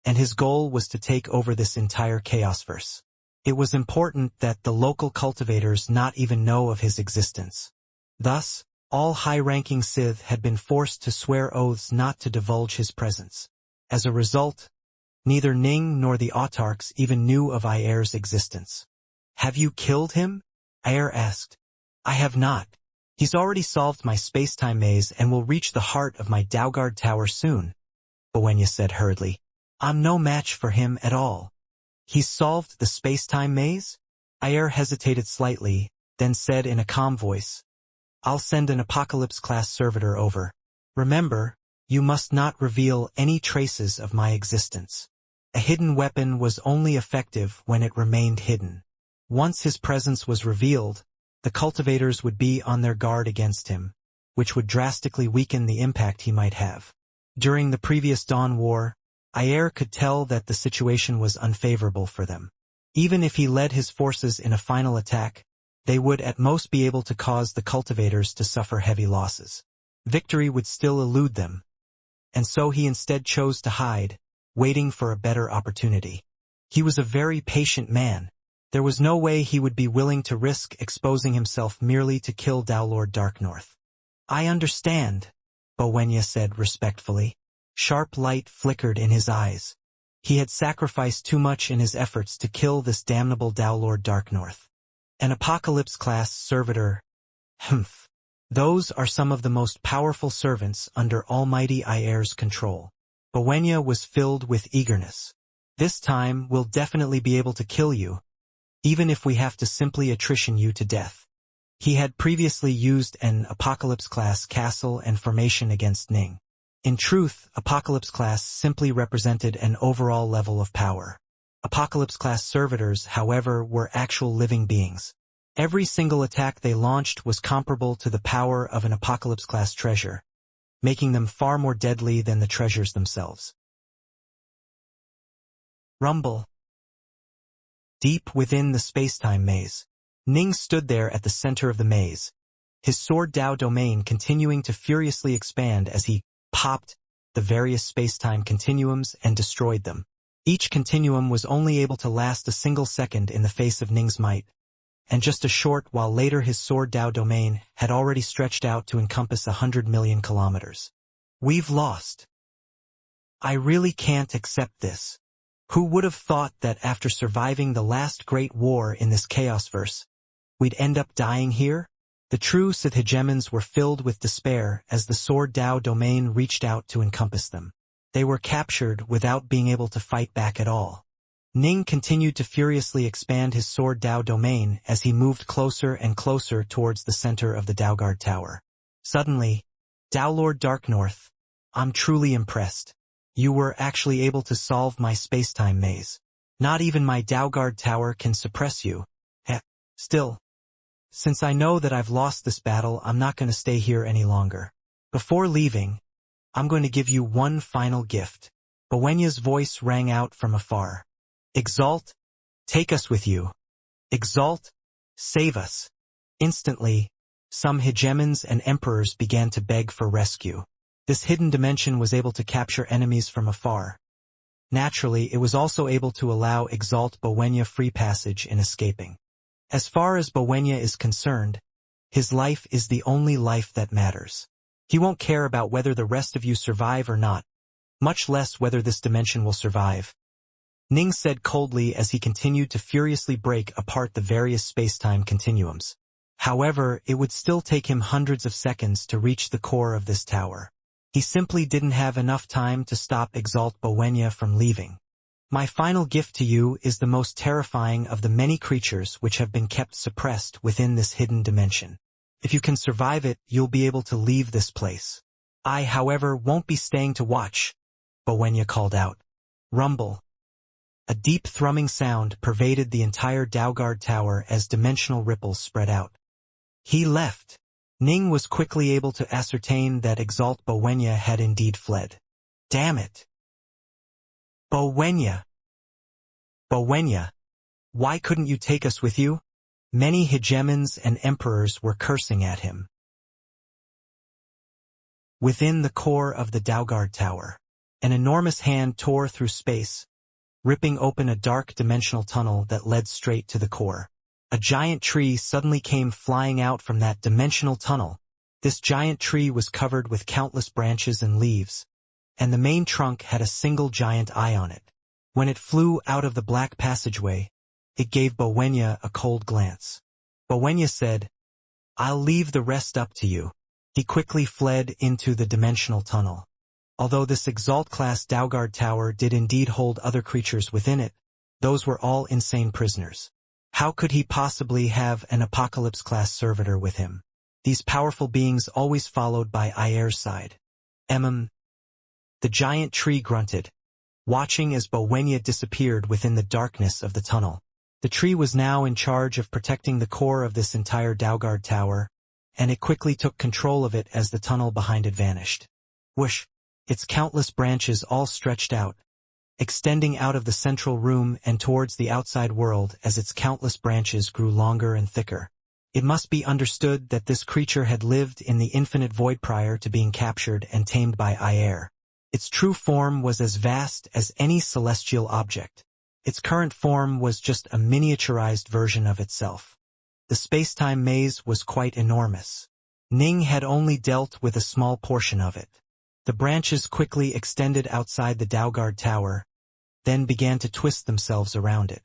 and his goal was to take over this entire Chaosverse. It was important that the local cultivators not even know of his existence. Thus, all high-ranking Sith had been forced to swear oaths not to divulge his presence. As a result, neither Ning nor the autarchs even knew of Ayer's existence. Have you killed him? Ayer asked. I have not. He's already solved my space-time maze and will reach the heart of my Daugard Tower soon, Bowenya said hurriedly. I'm no match for him at all. He's solved the space-time maze? Ayer hesitated slightly, then said in a calm voice, I'll send an Apocalypse-class servitor over. Remember, you must not reveal any traces of my existence. A hidden weapon was only effective when it remained hidden. Once his presence was revealed, the cultivators would be on their guard against him, which would drastically weaken the impact he might have. During the previous Dawn War, Ayer could tell that the situation was unfavorable for them. Even if he led his forces in a final attack, they would at most be able to cause the cultivators to suffer heavy losses. Victory would still elude them, and so he instead chose to hide, waiting for a better opportunity. He was a very patient man. There was no way he would be willing to risk exposing himself merely to kill Lord Darknorth. I understand, Bowenya said respectfully. Sharp light flickered in his eyes. He had sacrificed too much in his efforts to kill this damnable Lord Darknorth. An Apocalypse-class servitor. Humph. Those are some of the most powerful servants under Almighty Ayer's control. Bowenya was filled with eagerness. This time we'll definitely be able to kill you, even if we have to simply attrition you to death. He had previously used an Apocalypse-class castle and formation against Ning. In truth, Apocalypse-class simply represented an overall level of power. Apocalypse-class servitors, however, were actual living beings. Every single attack they launched was comparable to the power of an Apocalypse-class treasure, making them far more deadly than the treasures themselves. Rumble. Deep within the space-time maze, Ning stood there at the center of the maze, his Sword Dao domain continuing to furiously expand as he popped the various space-time continuums and destroyed them. Each continuum was only able to last a single second in the face of Ning's might, and just a short while later his Sword Dao domain had already stretched out to encompass 100 million kilometers. We've lost. I really can't accept this. Who would have thought that after surviving the last great war in this Chaosverse, we'd end up dying here? The true Sith hegemons were filled with despair as the Sword Dao domain reached out to encompass them. They were captured without being able to fight back at all. Ning continued to furiously expand his Sword Dao domain as he moved closer and closer towards the center of the Daugard Tower. Suddenly, Lord Darknorth, I'm truly impressed. You were actually able to solve my space-time maze. Not even my Daugard Tower can suppress you. Still, since I know that I've lost this battle, I'm not going to stay here any longer. Before leaving, I'm going to give you one final gift. Bowenya's voice rang out from afar. Exalt, take us with you. Exalt, save us. Instantly, some hegemons and emperors began to beg for rescue. This hidden dimension was able to capture enemies from afar. Naturally, it was also able to allow Exalt Bowenya free passage in escaping. As far as Bowenya is concerned, his life is the only life that matters. He won't care about whether the rest of you survive or not, much less whether this dimension will survive. Ning said coldly as he continued to furiously break apart the various space-time continuums. However, it would still take him hundreds of seconds to reach the core of this tower. He simply didn't have enough time to stop Exalt Bowenya from leaving. My final gift to you is the most terrifying of the many creatures which have been kept suppressed within this hidden dimension. If you can survive it, you'll be able to leave this place. I, however, won't be staying to watch, Bowenya called out. Rumble. A deep thrumming sound pervaded the entire Dalgard Tower as dimensional ripples spread out. He left. Ning was quickly able to ascertain that Exalt Bowenya had indeed fled. Damn it! Bowenya! Bowenya! Why couldn't you take us with you? Many hegemons and emperors were cursing at him. Within the core of the Dalgard Tower, an enormous hand tore through space, ripping open a dark dimensional tunnel that led straight to the core. A giant tree suddenly came flying out from that dimensional tunnel. This giant tree was covered with countless branches and leaves, and the main trunk had a single giant eye on it. When it flew out of the black passageway, it gave Bowenya a cold glance. Bowenya said, "I'll leave the rest up to you." He quickly fled into the dimensional tunnel. Although this Exalt-class Dalgard Tower did indeed hold other creatures within it, those were all insane prisoners. How could he possibly have an Apocalypse-class servitor with him? These powerful beings always followed by Ayer's side. The giant tree grunted, watching as Bowenya disappeared within the darkness of the tunnel. The tree was now in charge of protecting the core of this entire Dalgard Tower, and it quickly took control of it as the tunnel behind it vanished. Whoosh! Its countless branches all stretched out, extending out of the central room and towards the outside world as its countless branches grew longer and thicker. It must be understood that this creature had lived in the infinite void prior to being captured and tamed by Ayer. Its true form was as vast as any celestial object. Its current form was just a miniaturized version of itself. The space-time maze was quite enormous. Ning had only dealt with a small portion of it. The branches quickly extended outside the Dalgard Tower, then began to twist themselves around it.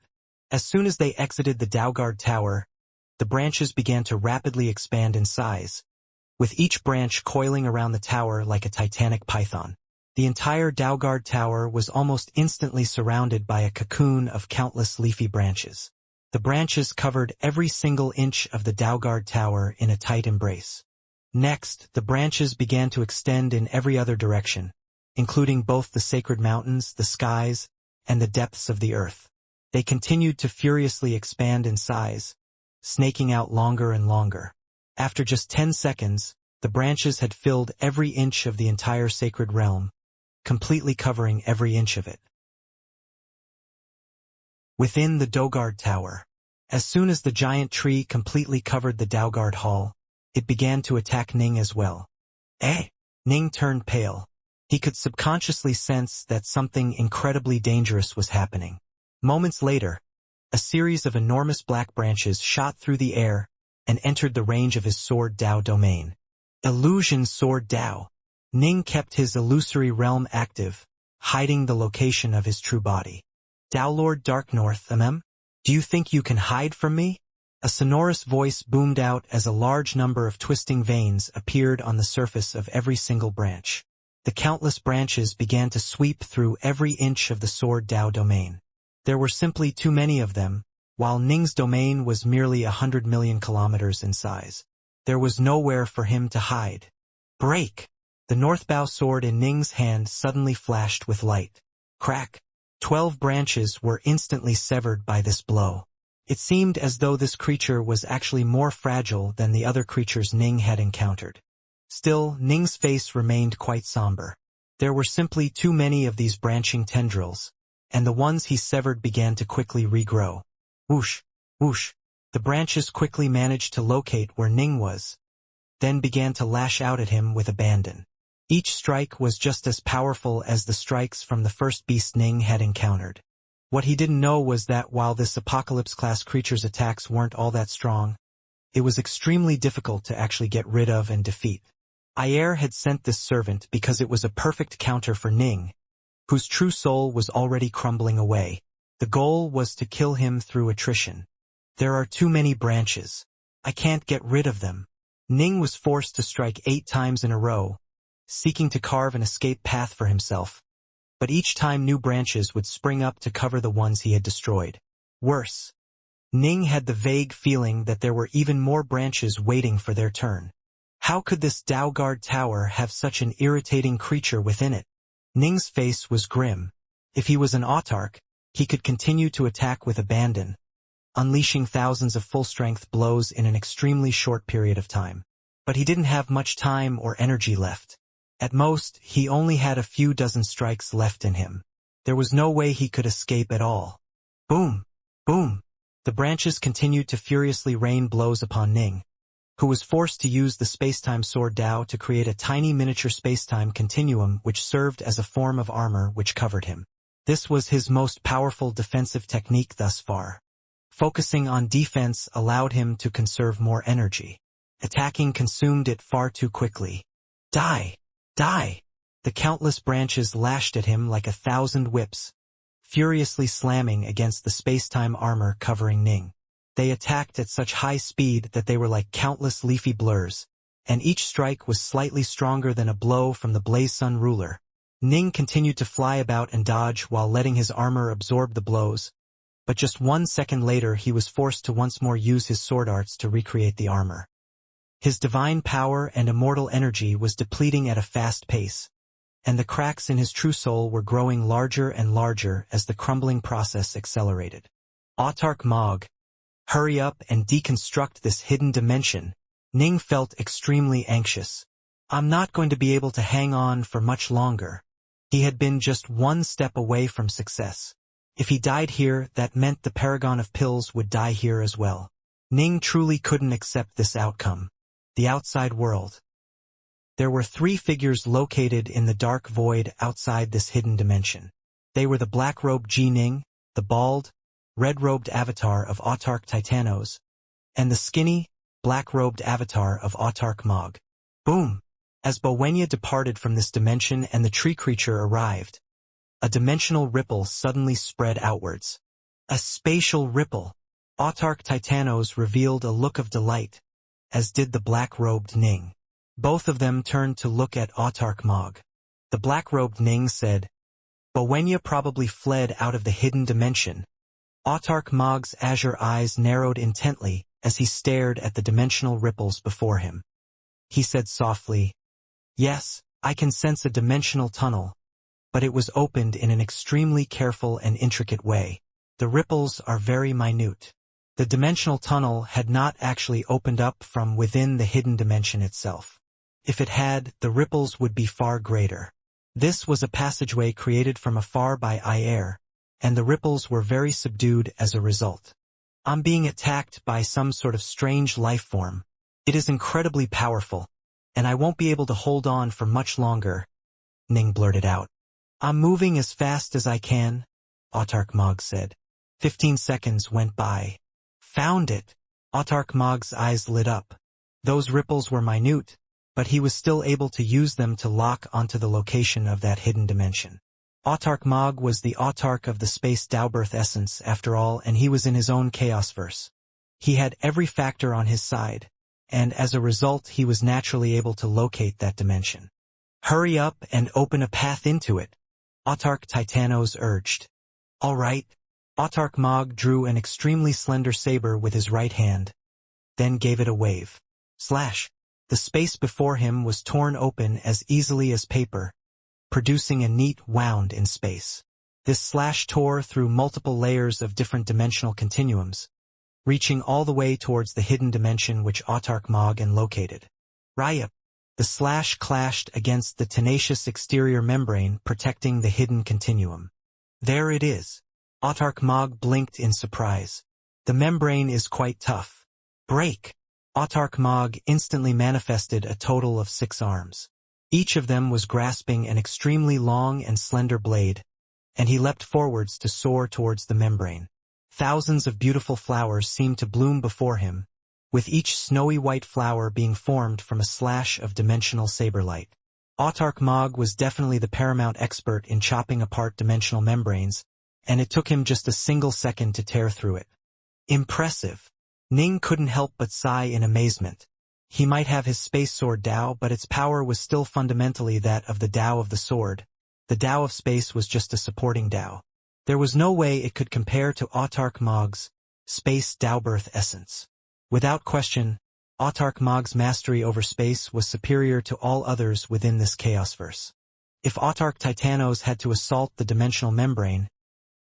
As soon as they exited the Dalgard Tower, the branches began to rapidly expand in size, with each branch coiling around the tower like a titanic python. The entire Dalgard Tower was almost instantly surrounded by a cocoon of countless leafy branches. The branches covered every single inch of the Dalgard Tower in a tight embrace. Next, the branches began to extend in every other direction, including both the sacred mountains, the skies, and the depths of the earth. They continued to furiously expand in size, snaking out longer and longer. After just 10 seconds, the branches had filled every inch of the entire sacred realm, completely covering every inch of it. Within the Dalgard Tower, as soon as the giant tree completely covered the Dalgard Hall, it began to attack Ning as well. Ning turned pale. He could subconsciously sense that something incredibly dangerous was happening. Moments later, a series of enormous black branches shot through the air and entered the range of his Sword Dao domain. Illusion Sword Dao. Ning kept his illusory realm active, hiding the location of his true body. Dao Lord Dark North, do you think you can hide from me? A sonorous voice boomed out as a large number of twisting veins appeared on the surface of every single branch. The countless branches began to sweep through every inch of the Sword Dao domain. There were simply too many of them, while Ning's domain was merely 100 million kilometers in size. There was nowhere for him to hide. Break! The Northbow sword in Ning's hand suddenly flashed with light. Crack! 12 branches were instantly severed by this blow. It seemed as though this creature was actually more fragile than the other creatures Ning had encountered. Still, Ning's face remained quite somber. There were simply too many of these branching tendrils, and the ones he severed began to quickly regrow. Whoosh! Whoosh! The branches quickly managed to locate where Ning was, then began to lash out at him with abandon. Each strike was just as powerful as the strikes from the first beast Ning had encountered. What he didn't know was that while this Apocalypse-class creature's attacks weren't all that strong, it was extremely difficult to actually get rid of and defeat. Ayer had sent this servant because it was a perfect counter for Ning, whose true soul was already crumbling away. The goal was to kill him through attrition. There are too many branches. I can't get rid of them. Ning was forced to strike 8 times in a row, seeking to carve an escape path for himself. but each time new branches would spring up to cover the ones he had destroyed. Worse, Ning had the vague feeling that there were even more branches waiting for their turn. How could this Daoguard tower have such an irritating creature within it? Ning's face was grim. If he was an autarch, he could continue to attack with abandon, unleashing thousands of full-strength blows in an extremely short period of time. But he didn't have much time or energy left. At most, he only had a few dozen strikes left in him. There was no way he could escape at all. Boom! Boom! The branches continued to furiously rain blows upon Ning, who was forced to use the space-time sword Dao to create a tiny miniature space-time continuum which served as a form of armor which covered him. This was his most powerful defensive technique thus far. Focusing on defense allowed him to conserve more energy. Attacking consumed it far too quickly. Die! Die! The countless branches lashed at him like 1,000 whips, furiously slamming against the space-time armor covering Ning. They attacked at such high speed that they were like countless leafy blurs, and each strike was slightly stronger than a blow from the Blaze Sun ruler. Ning continued to fly about and dodge while letting his armor absorb the blows, but just 1 second later he was forced to once more use his sword arts to recreate the armor. His divine power and immortal energy was depleting at a fast pace, and the cracks in his true soul were growing larger and larger as the crumbling process accelerated. Autarch Mog, hurry up and deconstruct this hidden dimension. Ning felt extremely anxious. I'm not going to be able to hang on for much longer. He had been just one step away from success. If he died here, that meant the Paragon of Pills would die here as well. Ning truly couldn't accept this outcome. The outside world. There were 3 figures located in the dark void outside this hidden dimension. They were the black-robed Ji Ning, the bald, red-robed avatar of Autarch Titanos, and the skinny, black-robed avatar of Autarch Mog. Boom! As Bowenya departed from this dimension and the tree creature arrived, a dimensional ripple suddenly spread outwards. A spatial ripple. Autarch Titanos revealed a look of delight, as did the black-robed Ning. Both of them turned to look at Autarch Mog. The black-robed Ning said, Bowenya probably fled out of the hidden dimension. Autarch Mog's azure eyes narrowed intently as he stared at the dimensional ripples before him. He said softly, Yes, I can sense a dimensional tunnel, but it was opened in an extremely careful and intricate way. The ripples are very minute. The dimensional tunnel had not actually opened up from within the hidden dimension itself. If it had, the ripples would be far greater. This was a passageway created from afar by air, and the ripples were very subdued as a result. I'm being attacked by some sort of strange life form. It is incredibly powerful, and I won't be able to hold on for much longer, Ning blurted out. I'm moving as fast as I can, Autarch Mog said. 15 seconds went by. Found it! Autarch Mog's eyes lit up. Those ripples were minute, but he was still able to use them to lock onto the location of that hidden dimension. Autarch Mog was the autarch of the space Daobirth essence, after all, and he was in his own chaosverse. He had every factor on his side, and as a result he was naturally able to locate that dimension. Hurry up and open a path into it, Autarch Titanos urged. All right. Autarch Mog drew an extremely slender saber with his right hand, then gave it a wave. Slash! The space before him was torn open as easily as paper, producing a neat wound in space. This slash tore through multiple layers of different dimensional continuums, reaching all the way towards the hidden dimension which Autarch Mog located. Ryup! The slash clashed against the tenacious exterior membrane protecting the hidden continuum. There it is. Autarch Mog blinked in surprise. The membrane is quite tough. Break! Autarch Mog instantly manifested a total of 6 arms. Each of them was grasping an extremely long and slender blade, and he leapt forwards to soar towards the membrane. Thousands of beautiful flowers seemed to bloom before him, with each snowy white flower being formed from a slash of dimensional saberlight. Autarch Mog was definitely the paramount expert in chopping apart dimensional membranes, and it took him just a single second to tear through it. Impressive! Ning couldn't help but sigh in amazement. He might have his space sword Dao, but its power was still fundamentally that of the Dao of the sword, The Tao of space was just a supporting Tao. There was no way it could compare to Autark Mog's space Tao birth essence. Without question, Autark Mog's mastery over space was superior to all others within this chaosverse. If Autark Titanos had to assault the dimensional membrane,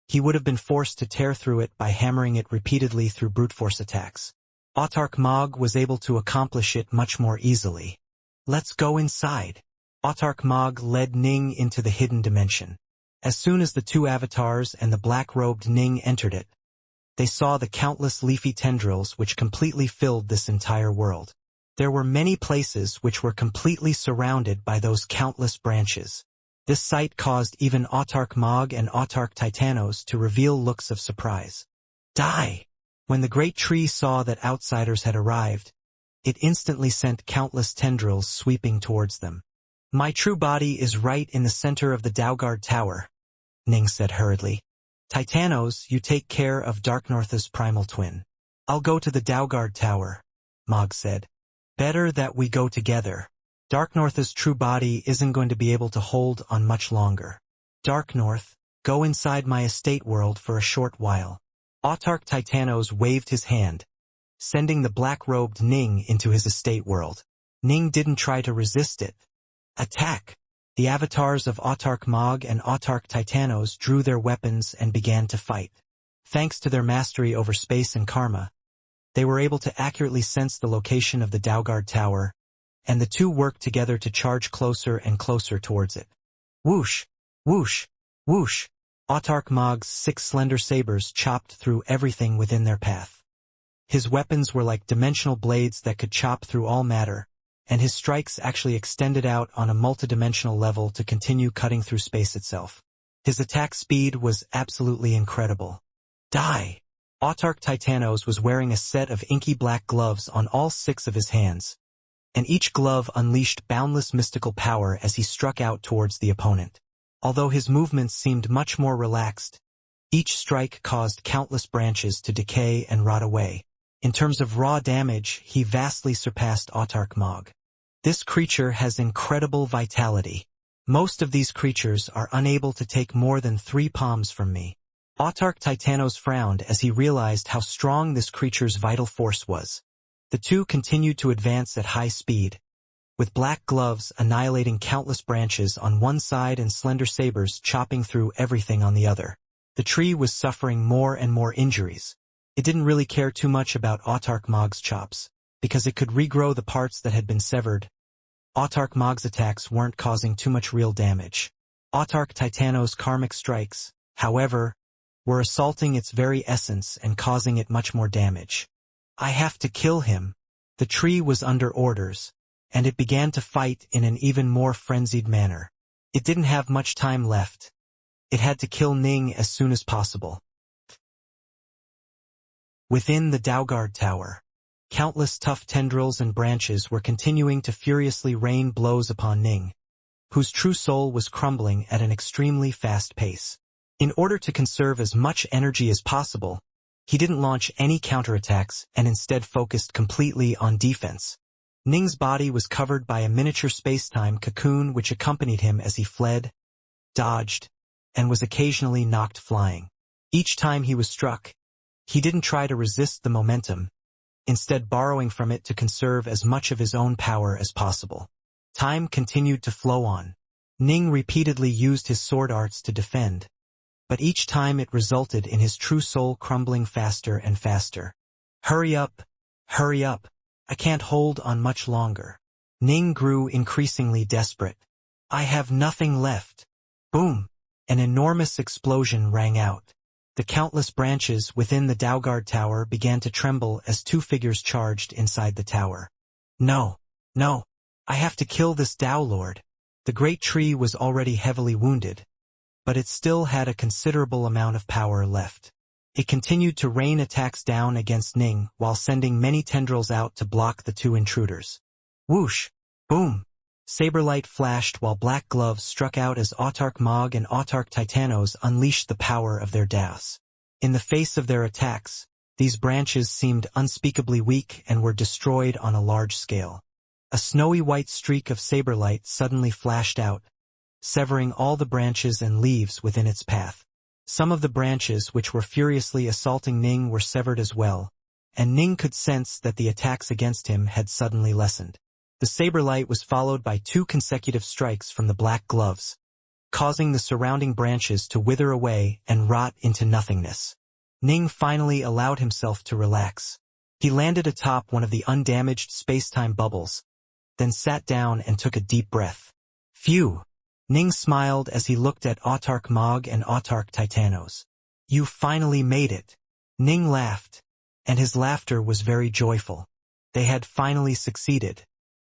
he would have been forced to tear through it by hammering it repeatedly through brute force attacks. Autark Mog was able to accomplish it much more easily. Let's go inside. Autark Mog led Ning into the hidden dimension. As soon as the two avatars and the black-robed Ning entered it, they saw the countless leafy tendrils which completely filled this entire world. There were many places which were completely surrounded by those countless branches. This sight caused even Autark Mog and Autark Titanos to reveal looks of surprise. Die! When the great tree saw that outsiders had arrived, it instantly sent countless tendrils sweeping towards them. My true body is right in the center of the Daoguard Tower, Ning said hurriedly. Titanos, you take care of Darknorth's primal twin. I'll go to the Daoguard Tower, Mog said. Better that we go together. Darknorth's true body isn't going to be able to hold on much longer. Darknorth, go inside my estate world for a short while. Autark Titanos waved his hand, sending the black-robed Ning into his estate world. Ning didn't try to resist it. Attack! The avatars of Autark Mog and Autark Titanos drew their weapons and began to fight. Thanks to their mastery over space and karma, they were able to accurately sense the location of the Daoguard Tower, and the two worked together to charge closer and closer towards it. Whoosh! Whoosh! Whoosh! Autark Mog's 6 slender sabers chopped through everything within their path. His weapons were like dimensional blades that could chop through all matter, and his strikes actually extended out on a multidimensional level to continue cutting through space itself. His attack speed was absolutely incredible. Die! Autark Titanos was wearing a set of inky black gloves on all 6 of his hands, and each glove unleashed boundless mystical power as he struck out towards the opponent. Although his movements seemed much more relaxed, each strike caused countless branches to decay and rot away. In terms of raw damage, he vastly surpassed Autark Mog. This creature has incredible vitality. Most of these creatures are unable to take more than 3 palms from me. Autark Titanos frowned as he realized how strong this creature's vital force was. The two continued to advance at high speed, with black gloves annihilating countless branches on one side and slender sabers chopping through everything on the other. The tree was suffering more and more injuries. It didn't really care too much about Autark Mog's chops, because it could regrow the parts that had been severed. Autark Mog's attacks weren't causing too much real damage. Autark Titanos' karmic strikes, however, were assaulting its very essence and causing it much more damage. I have to kill him. The tree was under orders, and it began to fight in an even more frenzied manner. It didn't have much time left. It had to kill Ning as soon as possible. Within the Daoguard Tower, countless tough tendrils and branches were continuing to furiously rain blows upon Ning, whose true soul was crumbling at an extremely fast pace. In order to conserve as much energy as possible, he didn't launch any counterattacks and instead focused completely on defense. Ning's body was covered by a miniature space-time cocoon which accompanied him as he fled, dodged, and was occasionally knocked flying. Each time he was struck, he didn't try to resist the momentum, instead borrowing from it to conserve as much of his own power as possible. Time continued to flow on. Ning repeatedly used his sword arts to defend, but each time it resulted in his true soul crumbling faster and faster. Hurry up! Hurry up! I can't hold on much longer. Ning grew increasingly desperate. I have nothing left. Boom! An enormous explosion rang out. The countless branches within the Daoguard Tower began to tremble as 2 figures charged inside the tower. No! No! I have to kill this Dao Lord. The great tree was already heavily wounded, but it still had a considerable amount of power left. It continued to rain attacks down against Ning while sending many tendrils out to block the 2 intruders. Whoosh! Boom! Saberlight flashed while black gloves struck out as Autark Mog and Autark Titanos unleashed the power of their Daos. In the face of their attacks, these branches seemed unspeakably weak and were destroyed on a large scale. A snowy white streak of saberlight suddenly flashed out, severing all the branches and leaves within its path. Some of the branches which were furiously assaulting Ning were severed as well, and Ning could sense that the attacks against him had suddenly lessened. The saber light was followed by 2 consecutive strikes from the black gloves, causing the surrounding branches to wither away and rot into nothingness. Ning finally allowed himself to relax. He landed atop one of the undamaged space-time bubbles, then sat down and took a deep breath. Phew! Ning smiled as he looked at Autarch Mog and Autarch Titanos. You finally made it. Ning laughed, and his laughter was very joyful. They had finally succeeded.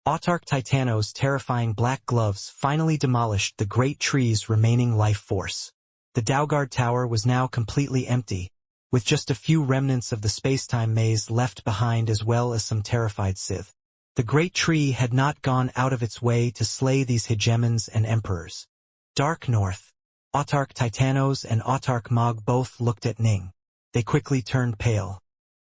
Autarch Titanos' terrifying black gloves finally demolished the great tree's remaining life force. The Daugard Tower was now completely empty, with just a few remnants of the space-time maze left behind as well as some terrified Sith. The great tree had not gone out of its way to slay these hegemons and emperors. Dark North, Autarch Titanos and Autarch Mog both looked at Ning. They quickly turned pale.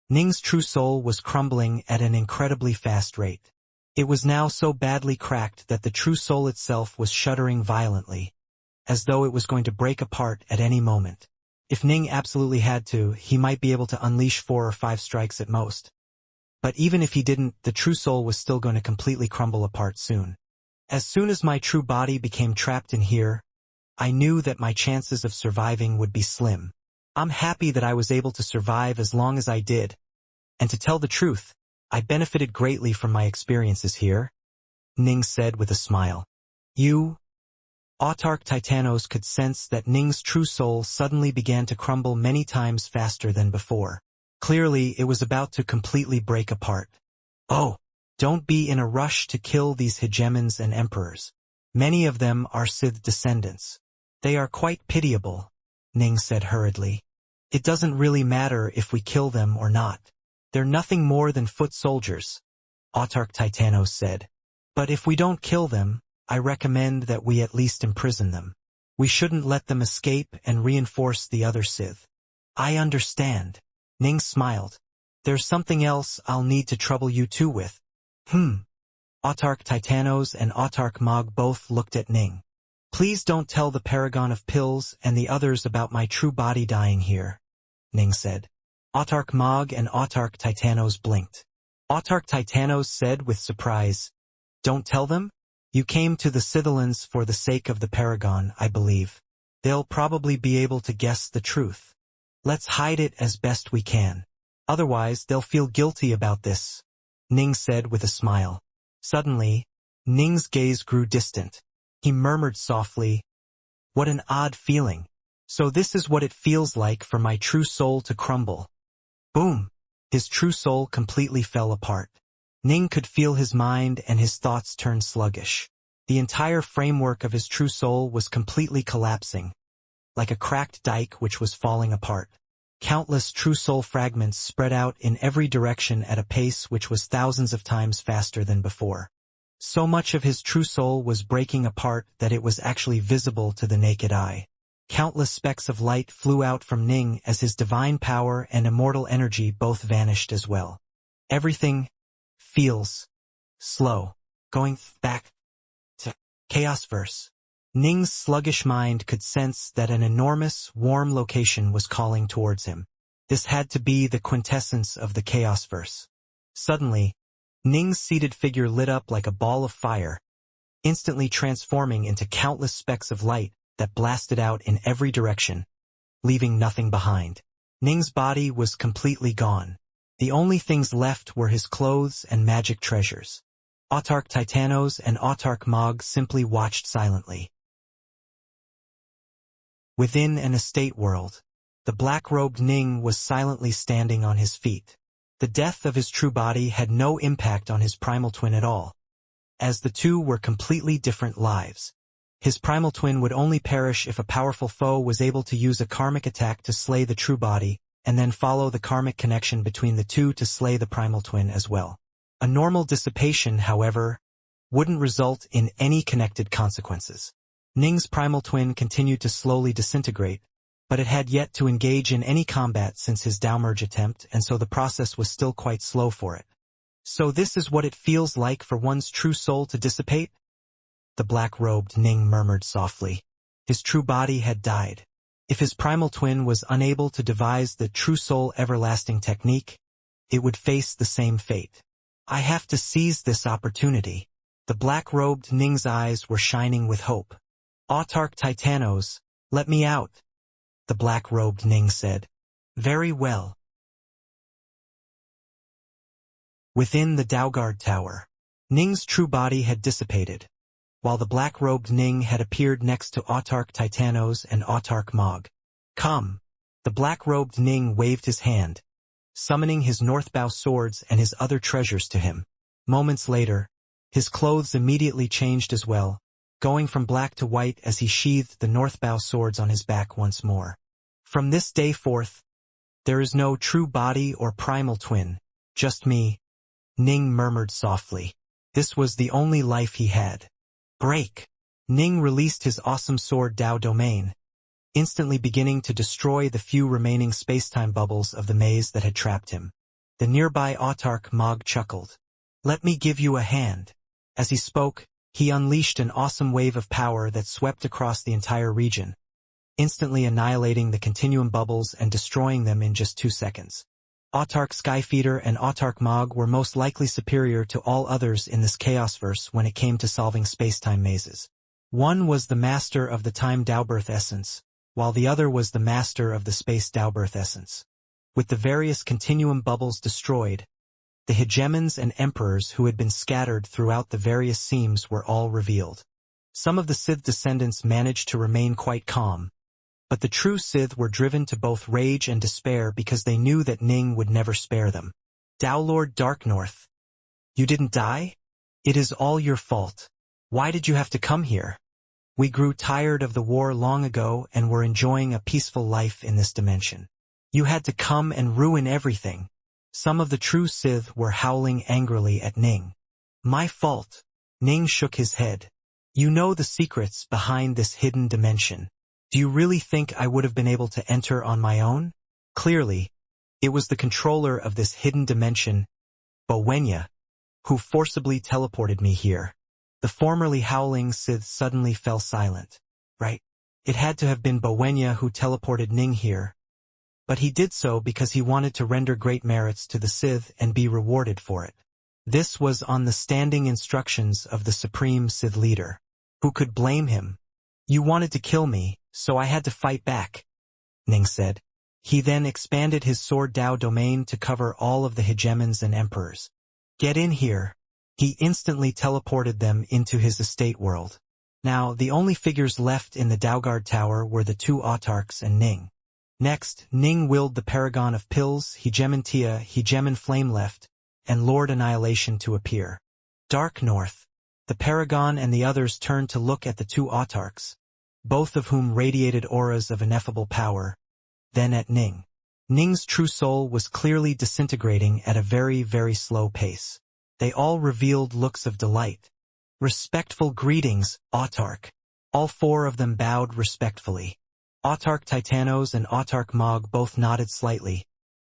Ning's true soul was crumbling at an incredibly fast rate. It was now so badly cracked that the true soul itself was shuddering violently, as though it was going to break apart at any moment. If Ning absolutely had to, he might be able to unleash 4 or 5 strikes at most. But even if he didn't, the true soul was still going to completely crumble apart soon. As soon as my true body became trapped in here, I knew that my chances of surviving would be slim. I'm happy that I was able to survive as long as I did. And to tell the truth, I benefited greatly from my experiences here, Ning said with a smile. You? Autarch Titanos could sense that Ning's true soul suddenly began to crumble many times faster than before. Clearly, it was about to completely break apart. Oh, don't be in a rush to kill these hegemons and emperors. Many of them are Sith descendants. They are quite pitiable, Ning said hurriedly. It doesn't really matter if we kill them or not. They're nothing more than foot soldiers, Autarch Titanos said. But if we don't kill them, I recommend that we at least imprison them. We shouldn't let them escape and reinforce the other Sith. I understand. Ning smiled. There's something else I'll need to trouble you two with. Autarch Titanos and Autarch Mog both looked at Ning. Please don't tell the Paragon of Pills and the others about my true body dying here, Ning said. Autarch Mog and Autarch Titanos blinked. Autarch Titanos said with surprise, Don't tell them? You came to the Sitherlands for the sake of the Paragon, I believe. They'll probably be able to guess the truth. Let's hide it as best we can. Otherwise, they'll feel guilty about this, Ning said with a smile. Suddenly, Ning's gaze grew distant. He murmured softly, What an odd feeling. So this is what it feels like for my true soul to crumble. Boom! His true soul completely fell apart. Ning could feel his mind and his thoughts turn sluggish. The entire framework of his true soul was completely collapsing, like a cracked dike which was falling apart. Countless true soul fragments spread out in every direction at a pace which was thousands of times faster than before. So much of his true soul was breaking apart that it was actually visible to the naked eye. Countless specks of light flew out from Ning as his divine power and immortal energy both vanished as well. Everything feels slow, going back to Chaosverse. Ning's sluggish mind could sense that an enormous, warm location was calling towards him. This had to be the quintessence of the Chaosverse. Suddenly, Ning's seated figure lit up like a ball of fire, instantly transforming into countless specks of light that blasted out in every direction, leaving nothing behind. Ning's body was completely gone. The only things left were his clothes and magic treasures. Autarch Titanos and Autarch Mog simply watched silently. Within an estate world, the black-robed Ning was silently standing on his feet. The death of his true body had no impact on his primal twin at all, as the two were completely different lives. His primal twin would only perish if a powerful foe was able to use a karmic attack to slay the true body, and then follow the karmic connection between the two to slay the primal twin as well. A normal dissipation, however, wouldn't result in any connected consequences. Ning's primal twin continued to slowly disintegrate, but it had yet to engage in any combat since his downmerge attempt, and so the process was still quite slow for it. So this is what it feels like for one's true soul to dissipate? the black-robed Ning murmured softly. His true body had died. If his primal twin was unable to devise the true soul everlasting technique, it would face the same fate. I have to seize this opportunity. The black-robed Ning's eyes were shining with hope. Autarch Titanos, let me out, the black-robed Ning said. Very well. Within the Daoguard Tower, Ning's true body had dissipated, while the black-robed Ning had appeared next to Autarch Titanos and Autarch Mog. Come. The black-robed Ning waved his hand, summoning his Northbow swords and his other treasures to him. Moments later, his clothes immediately changed as well, going from black to white as he sheathed the Northbow swords on his back once more. From this day forth, there is no true body or primal twin, just me, Ning murmured softly. This was the only life he had. Break! Ning released his awesome sword Dao Domain, instantly beginning to destroy the few remaining spacetime bubbles of the maze that had trapped him. The nearby Autarch Mog chuckled. Let me give you a hand. As he spoke, he unleashed an awesome wave of power that swept across the entire region, instantly annihilating the continuum bubbles and destroying them in just 2 seconds. Autarch Skyfeeder and Autarch Mog were most likely superior to all others in this Chaosverse when it came to solving spacetime mazes. One was the master of the Time Daobirth essence, while the other was the master of the Space Daobirth essence. With the various continuum bubbles destroyed, the hegemons and emperors who had been scattered throughout the various seams were all revealed. Some of the Sith descendants managed to remain quite calm, but the true Sith were driven to both rage and despair because they knew that Ning would never spare them. Dao Lord Darknorth, you didn't die? It is all your fault. Why did you have to come here? We grew tired of the war long ago and were enjoying a peaceful life in this dimension. You had to come and ruin everything. Some of the true Sith were howling angrily at Ning. My fault. Ning shook his head. You know the secrets behind this hidden dimension. Do you really think I would have been able to enter on my own? Clearly, it was the controller of this hidden dimension, Bowenya, who forcibly teleported me here. The formerly howling Sith suddenly fell silent. Right? It had to have been Bowenya who teleported Ning here. But he did so because he wanted to render great merits to the Sith and be rewarded for it. This was on the standing instructions of the Supreme Sith Leader. Who could blame him? You wanted to kill me, so I had to fight back, Ning said. He then expanded his sword Dao domain to cover all of the hegemons and emperors. Get in here. He instantly teleported them into his estate world. Now, the only figures left in the Daoguard Tower were the 2 Autarchs and Ning. Next, Ning willed the Paragon of Pills, Hegemontia, Hegemon Flameleft, and Lord Annihilation to appear. Dark North. The Paragon and the others turned to look at the 2 Autarchs, both of whom radiated auras of ineffable power, then at Ning. Ning's true soul was clearly disintegrating at a very, very slow pace. They all revealed looks of delight. Respectful greetings, Autarch. All 4 of them bowed respectfully. Autarch Titanos and Autarch Mog both nodded slightly,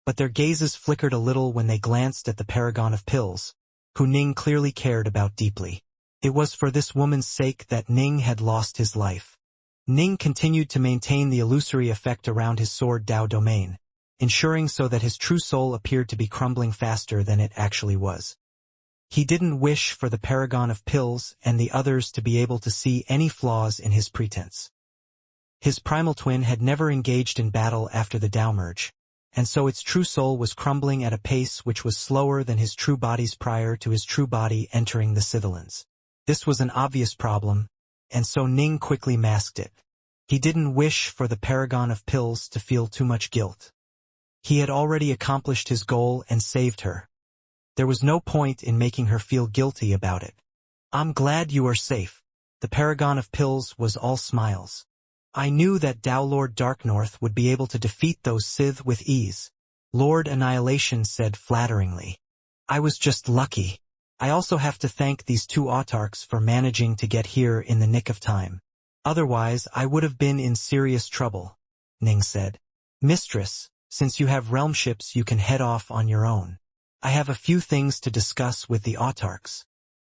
but their gazes flickered a little when they glanced at the Paragon of Pills, who Ning clearly cared about deeply. It was for this woman's sake that Ning had lost his life. Ning continued to maintain the illusory effect around his sword Dao domain, ensuring so that his true soul appeared to be crumbling faster than it actually was. He didn't wish for the Paragon of Pills and the others to be able to see any flaws in his pretense. His primal twin had never engaged in battle after the Dao merge, and so its true soul was crumbling at a pace which was slower than his true body's prior to his true body entering the Sithilins. This was an obvious problem, and so Ning quickly masked it. He didn't wish for the Paragon of Pills to feel too much guilt. He had already accomplished his goal and saved her. There was no point in making her feel guilty about it. I'm glad you are safe. The Paragon of Pills was all smiles. I knew that Dao Lord Darknorth would be able to defeat those Sith with ease, Lord Annihilation said flatteringly. I was just lucky. I also have to thank these 2 Autarchs for managing to get here in the nick of time. Otherwise, I would have been in serious trouble, Ning said. Mistress, since you have realm ships you can head off on your own. I have a few things to discuss with the Autarchs.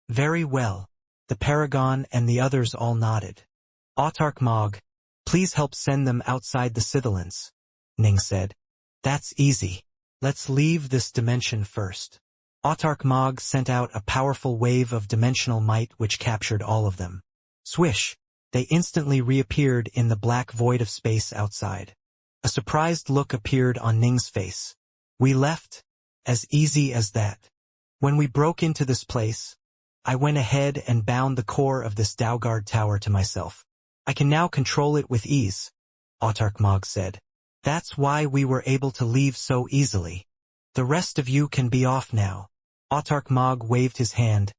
Very well. The Paragon and the others all nodded. Autarch Mog, please help send them outside the Scythelans, Ning said. That's easy. Let's leave this dimension first. Autarch Mog sent out a powerful wave of dimensional might which captured all of them. Swish! They instantly reappeared in the black void of space outside. A surprised look appeared on Ning's face. We left? As easy as that. When we broke into this place, I went ahead and bound the core of this Daugard tower to myself. I can now control it with ease, Autarch Mog said. That's why we were able to leave so easily. The rest of you can be off now. Autarch Mog waved his hand,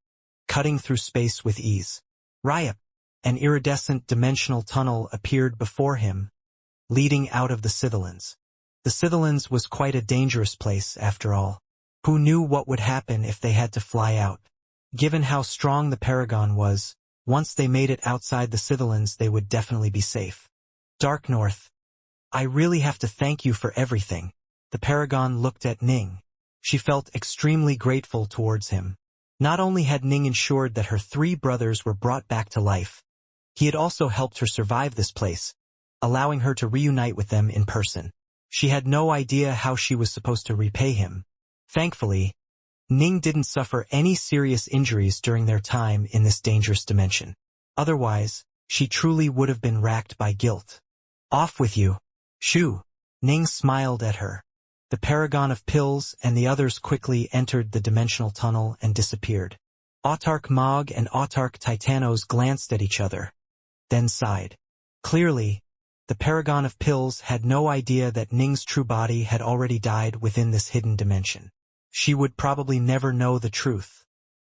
cutting through space with ease. Ryup! An iridescent dimensional tunnel appeared before him, leading out of the Scythelans. The Scythelans was quite a dangerous place, after all. Who knew what would happen if they had to fly out? Given how strong the Paragon was, once they made it outside the Scythelans they would definitely be safe. Dark North, I really have to thank you for everything. The Paragon looked at Ning. She felt extremely grateful towards him. Not only had Ning ensured that her 3 brothers were brought back to life, he had also helped her survive this place, allowing her to reunite with them in person. She had no idea how she was supposed to repay him. Thankfully, Ning didn't suffer any serious injuries during their time in this dangerous dimension. Otherwise, she truly would have been racked by guilt. Off with you. Shoo! Ning smiled at her. The Paragon of Pills and the others quickly entered the dimensional tunnel and disappeared. Autarch Mog and Autarch Titanos glanced at each other, then sighed. Clearly, the Paragon of Pills had no idea that Ning's true body had already died within this hidden dimension. She would probably never know the truth.